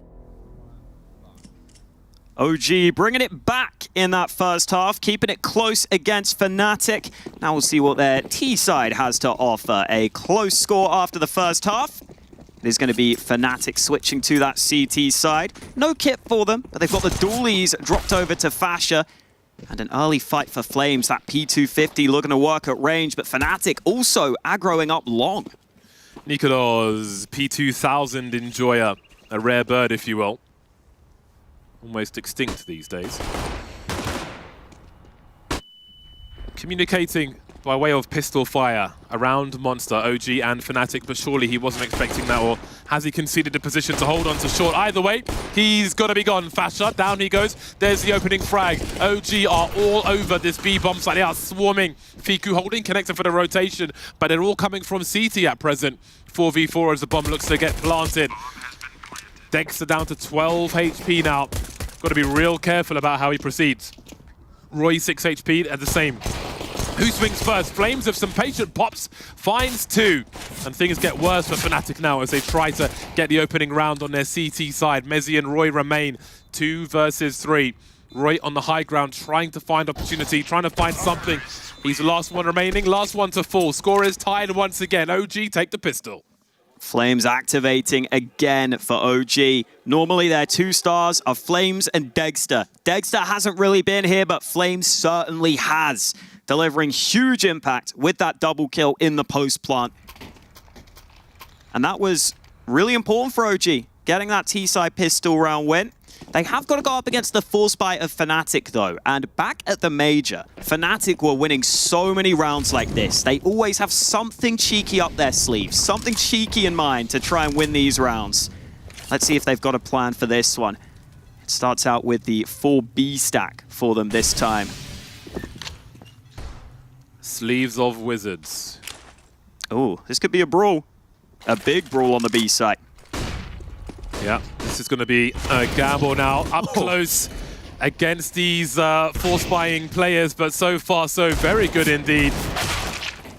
Speaker 8: OG bringing it back in that first half, keeping it close against Fnatic. Now we'll see what their T side has to offer. A close score after the first half. It is going to be Fnatic switching to that CT side. No kit for them, but they've got the dualies dropped over to Fasher. And an early fight for Flames. That P250 looking to work at range, but Fnatic also aggroing up long.
Speaker 4: Nikolos, P2000 Enjoyer, a rare bird if you will. Almost extinct these days. Communicating by way of pistol fire around Monster, OG and Fnatic, but surely he wasn't expecting that, or has he conceded the position to hold on to short? Either way, he's got to be gone. Fast shot, down he goes. There's the opening frag. OG are all over this B bomb site. They are swarming. Fiku holding connector for the rotation, but they're all coming from CT at present. 4v4 as the bomb looks to get planted. Dexter down to 12 HP now. Got to be real careful about how he proceeds. Roy 6 HP at the same. Who swings first? Flames with some patient pops, finds 2. And things get worse for Fnatic now as they try to get the opening round on their CT side. Mezzi and Roy remain 2 versus 3. Roy on the high ground trying to find opportunity, trying to find something. He's the last one remaining, last one to fall. Score is tied once again. OG take the pistol.
Speaker 8: Flames activating again for OG. Normally their 2 stars are Flames and Dexter. Dexter hasn't really been here, but Flames certainly has, delivering huge impact with that double kill in the post plant. And that was really important for OG, getting that T-side pistol round win. They have got to go up against the force buy of Fnatic though, and back at the Major, Fnatic were winning so many rounds like this. They always have something cheeky up their sleeve, something cheeky in mind to try and win these rounds. Let's see if they've got a plan for this one. It starts out with the 4B stack for them this time.
Speaker 4: Sleeves of Wizards.
Speaker 8: Oh, this could be a brawl. A big brawl on the B side.
Speaker 4: Yeah, this is going to be a gamble now, up close against these force buying players, but so far so very good indeed.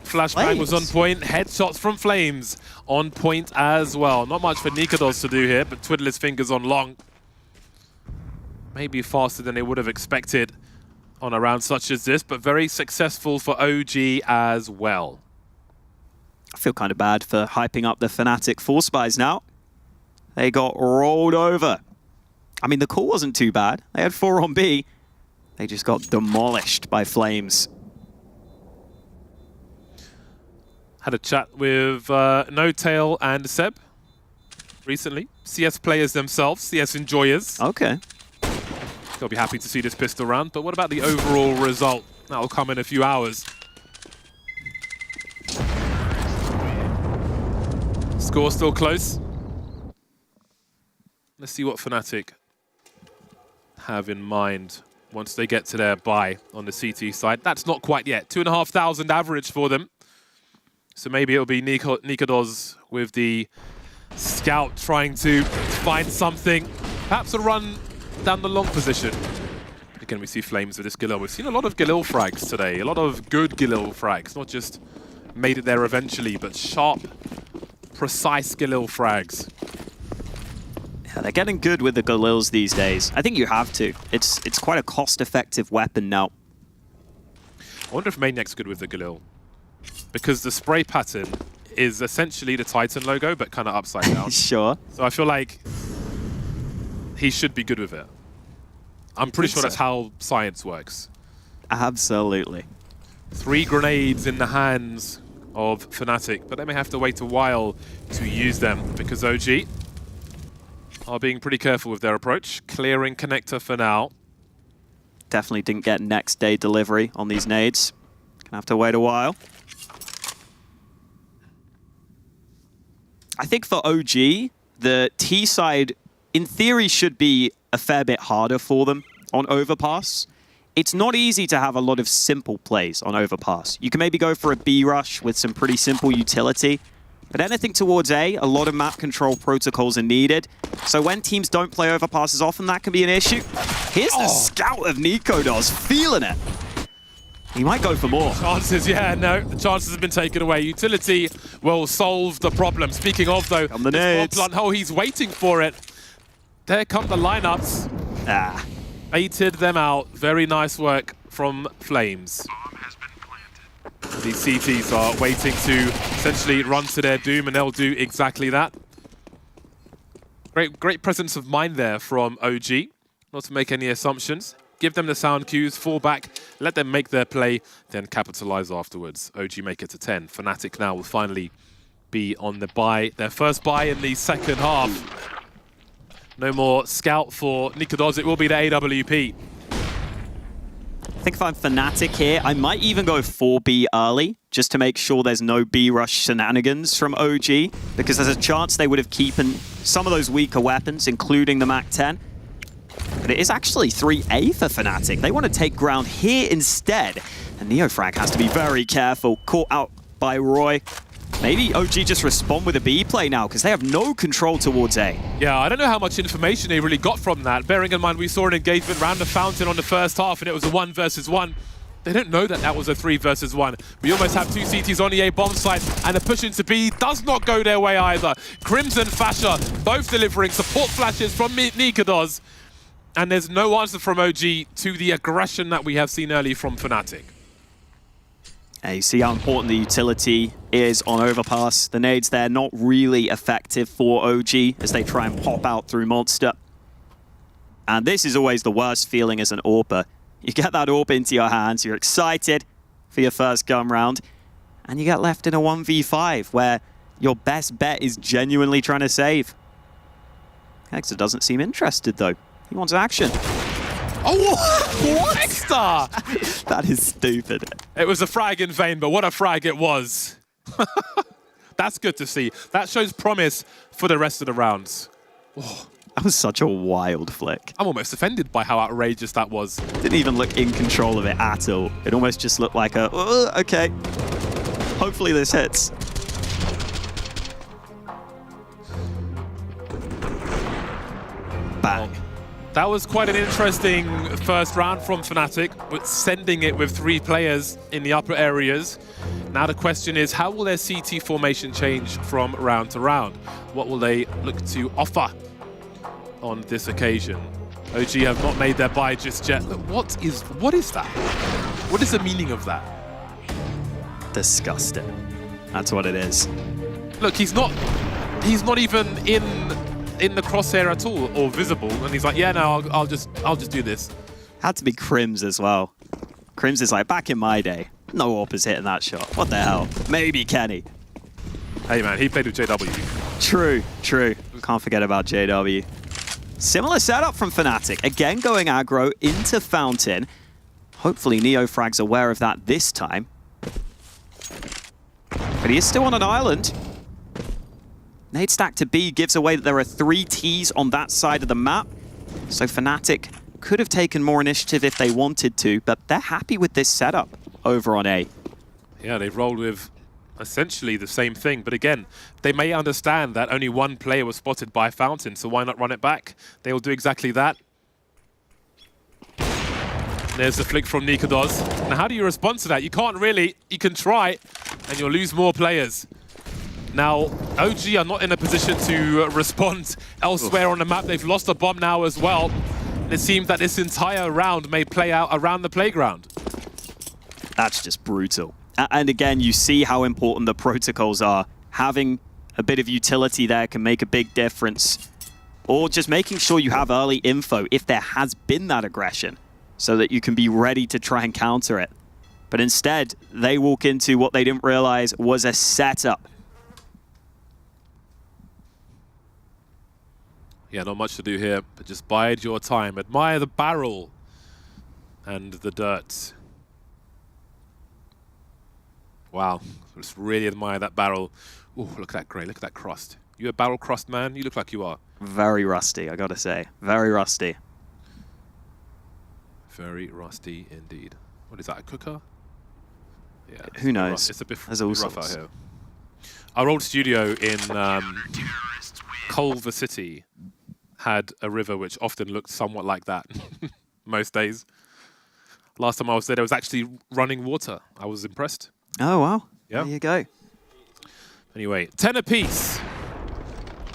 Speaker 4: Flashbang was on point, headshots from Flames on point as well. Not much for Nikados to do here, but twiddle his fingers on long. Maybe faster than they would have expected on a round such as this, but very successful for OG as well.
Speaker 8: I feel kind of bad for hyping up the Fnatic force buys now. They got rolled over. I mean, the call wasn't too bad. They had 4 on B. They just got demolished by Flames.
Speaker 4: Had a chat with No Tail and Seb recently. CS players themselves, CS enjoyers.
Speaker 8: Okay.
Speaker 4: They'll be happy to see this pistol round, but what about the overall result? That'll come in a few hours. Score still close. Let's see what Fnatic have in mind once they get to their buy on the CT side. That's not quite yet. 2,500 average for them. So maybe it'll be Nikados with the scout trying to find something. Perhaps a run down the long position. Again, we see Flames with this Galil. We've seen a lot of Galil frags today. A lot of good Galil frags. Not just made it there eventually, but sharp, precise Galil frags.
Speaker 8: Yeah, they're getting good with the Galils these days. I think you have to. It's quite a cost-effective weapon now.
Speaker 4: I wonder if Maniac's good with the Galil. Because the spray pattern is essentially the Titan logo, but kind of upside down.
Speaker 8: Sure.
Speaker 4: So I feel like he should be good with it. I'm pretty sure that's how science works.
Speaker 8: Absolutely.
Speaker 4: 3 grenades in the hands of Fnatic, but they may have to wait a while to use them because OG are being pretty careful with their approach. Clearing connector for now.
Speaker 8: Definitely didn't get next day delivery on these nades. Gonna have to wait a while. I think for OG, the T side, in theory, should be a fair bit harder for them on Overpass. It's not easy to have a lot of simple plays on Overpass. You can maybe go for a B rush with some pretty simple utility, but anything towards A, a lot of map control protocols are needed. So when teams don't play Overpasses often, that can be an issue. Here's the scout of Nikodos, feeling it. He might go for more.
Speaker 4: Chances, yeah, no. The chances have been taken away. Utility will solve the problem. Speaking of, though,
Speaker 8: the nades.
Speaker 4: Oh, he's waiting for it. There come the lineups. Baited them out. Very nice work from Flames. These CTs are waiting to essentially run to their doom, and they'll do exactly that. Great presence of mind there from OG. Not to make any assumptions. Give them the sound cues, fall back, let them make their play, then capitalize afterwards. OG make it to 10. Fnatic now will finally be on the buy, their first buy in the second half. No more scout for Nikodos, it will be the AWP.
Speaker 8: think if I'm Fnatic here, I might even go 4B early, just to make sure there's no B rush shenanigans from OG, because there's a chance they would have keeping some of those weaker weapons, including the MAC-10. But it is actually 3A for Fnatic. They want to take ground here instead. And NeoFrag has to be very careful. Caught out by Roy. Maybe OG just respond with a B play now, because they have no control towards A.
Speaker 4: Yeah, I don't know how much information they really got from that. Bearing in mind we saw an engagement round the fountain on the first half and it was a 1 versus 1. They don't know that that was a 3 versus 1. We almost have 2 CTs on the A bomb site, and the push into B does not go their way either. Crimson, Fasher, both delivering support flashes from Nikados. And there's no answer from OG to the aggression that we have seen early from Fnatic.
Speaker 8: You see how important the utility is on Overpass. The nades there not really effective for OG as they try and pop out through Monster. And this is always the worst feeling as an AWPer. You get that AWP into your hands, you're excited for your first gun round, and you get left in a 1v5 where your best bet is genuinely trying to save. Hexer doesn't seem interested though. He wants action.
Speaker 4: Oh, what? X-Star!
Speaker 8: That is stupid.
Speaker 4: It was a frag in vain, but what a frag it was. That's good to see. That shows promise for the rest of the rounds. Oh.
Speaker 8: That was such a wild flick.
Speaker 4: I'm almost offended by how outrageous that was.
Speaker 8: Didn't even look in control of it at all. It almost just looked like a, okay. Hopefully this hits. Bang.
Speaker 4: That was quite an interesting first round from Fnatic, but sending it with 3 players in the upper areas. Now the question is, how will their CT formation change from round to round? What will they look to offer on this occasion? OG have not made their buy just yet. What is that? What is the meaning of that?
Speaker 8: Disgusting. That's what it is.
Speaker 4: Look, he's not even in the crosshair at all or visible, and he's like, yeah, no, I'll just do this.
Speaker 8: Had to be Crims as well. Crims is like, back in my day, no AWPers hitting that shot. What the hell? Maybe Kenny.
Speaker 4: Hey man, he played with JW.
Speaker 8: True. Can't forget about JW. Similar setup from Fnatic. Again, going aggro into Fountain. Hopefully NeoFrag's aware of that this time. But he is still on an island. Nade stack to B gives away that there are 3 Ts on that side of the map. So Fnatic could have taken more initiative if they wanted to, but they're happy with this setup over on A.
Speaker 4: Yeah, they've rolled with essentially the same thing, but again, they may understand that only 1 player was spotted by Fountain, so why not run it back? They will do exactly that. There's the flick from Nikados. Now, how do you respond to that? You can't really. You can try, and you'll lose more players. Now, OG are not in a position to respond elsewhere on the map. They've lost a bomb now as well. And it seems that this entire round may play out around the playground.
Speaker 8: That's just brutal. And again, you see how important the protocols are. Having a bit of utility there can make a big difference. Or just making sure you have early info if there has been that aggression, so that you can be ready to try and counter it. But instead, they walk into what they didn't realize was a setup.
Speaker 4: Yeah, not much to do here, but just bide your time. Admire the barrel and the dirt. Wow, just really admire that barrel. Ooh, look at that grey, look at that crust. You a barrel crust man? You look like you are.
Speaker 8: Very rusty, I gotta say. Very rusty.
Speaker 4: Very rusty indeed. What is that, a cooker? Yeah.
Speaker 8: Who knows?
Speaker 4: It's a bit
Speaker 8: There's all
Speaker 4: rough
Speaker 8: sorts.
Speaker 4: out here. Our old studio in Culver City had a river which often looked somewhat like that most days. Last time I was there was actually running water. I was impressed.
Speaker 8: Oh, wow.
Speaker 4: Yeah.
Speaker 8: There you go.
Speaker 4: Anyway, 10 apiece.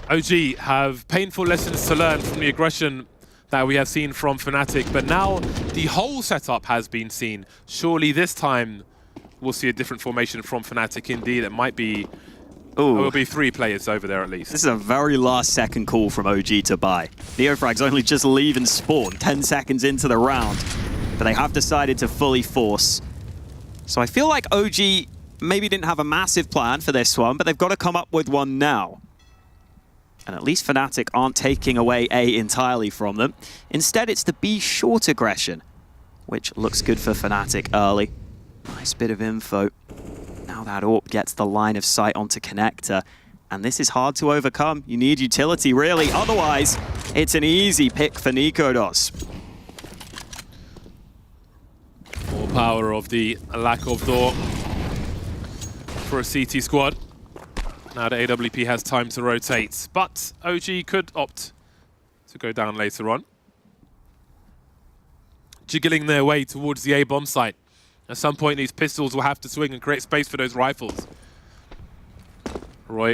Speaker 4: OG have painful lessons to learn from the aggression that we have seen from Fnatic, but now the whole setup has been seen. Surely this time we'll see a different formation from Fnatic indeed. It might be...
Speaker 8: Ooh.
Speaker 4: There will be 3 players over there at least.
Speaker 8: This is a very last second call from OG to buy. NeoFrag's only just leaving spawn 10 seconds into the round, but they have decided to fully force. So I feel like OG maybe didn't have a massive plan for this one, but they've got to come up with one now. And at least Fnatic aren't taking away A entirely from them. Instead, it's the B short aggression, which looks good for Fnatic early. Nice bit of info. Now that AWP gets the line of sight onto Connector, and this is hard to overcome. You need utility, really. Otherwise, it's an easy pick for Nikodos.
Speaker 4: More power of the lack of door for a CT squad. Now that AWP has time to rotate, but OG could opt to go down later on. Jiggling their way towards the A-bomb site. At some point, these pistols will have to swing and create space for those rifles.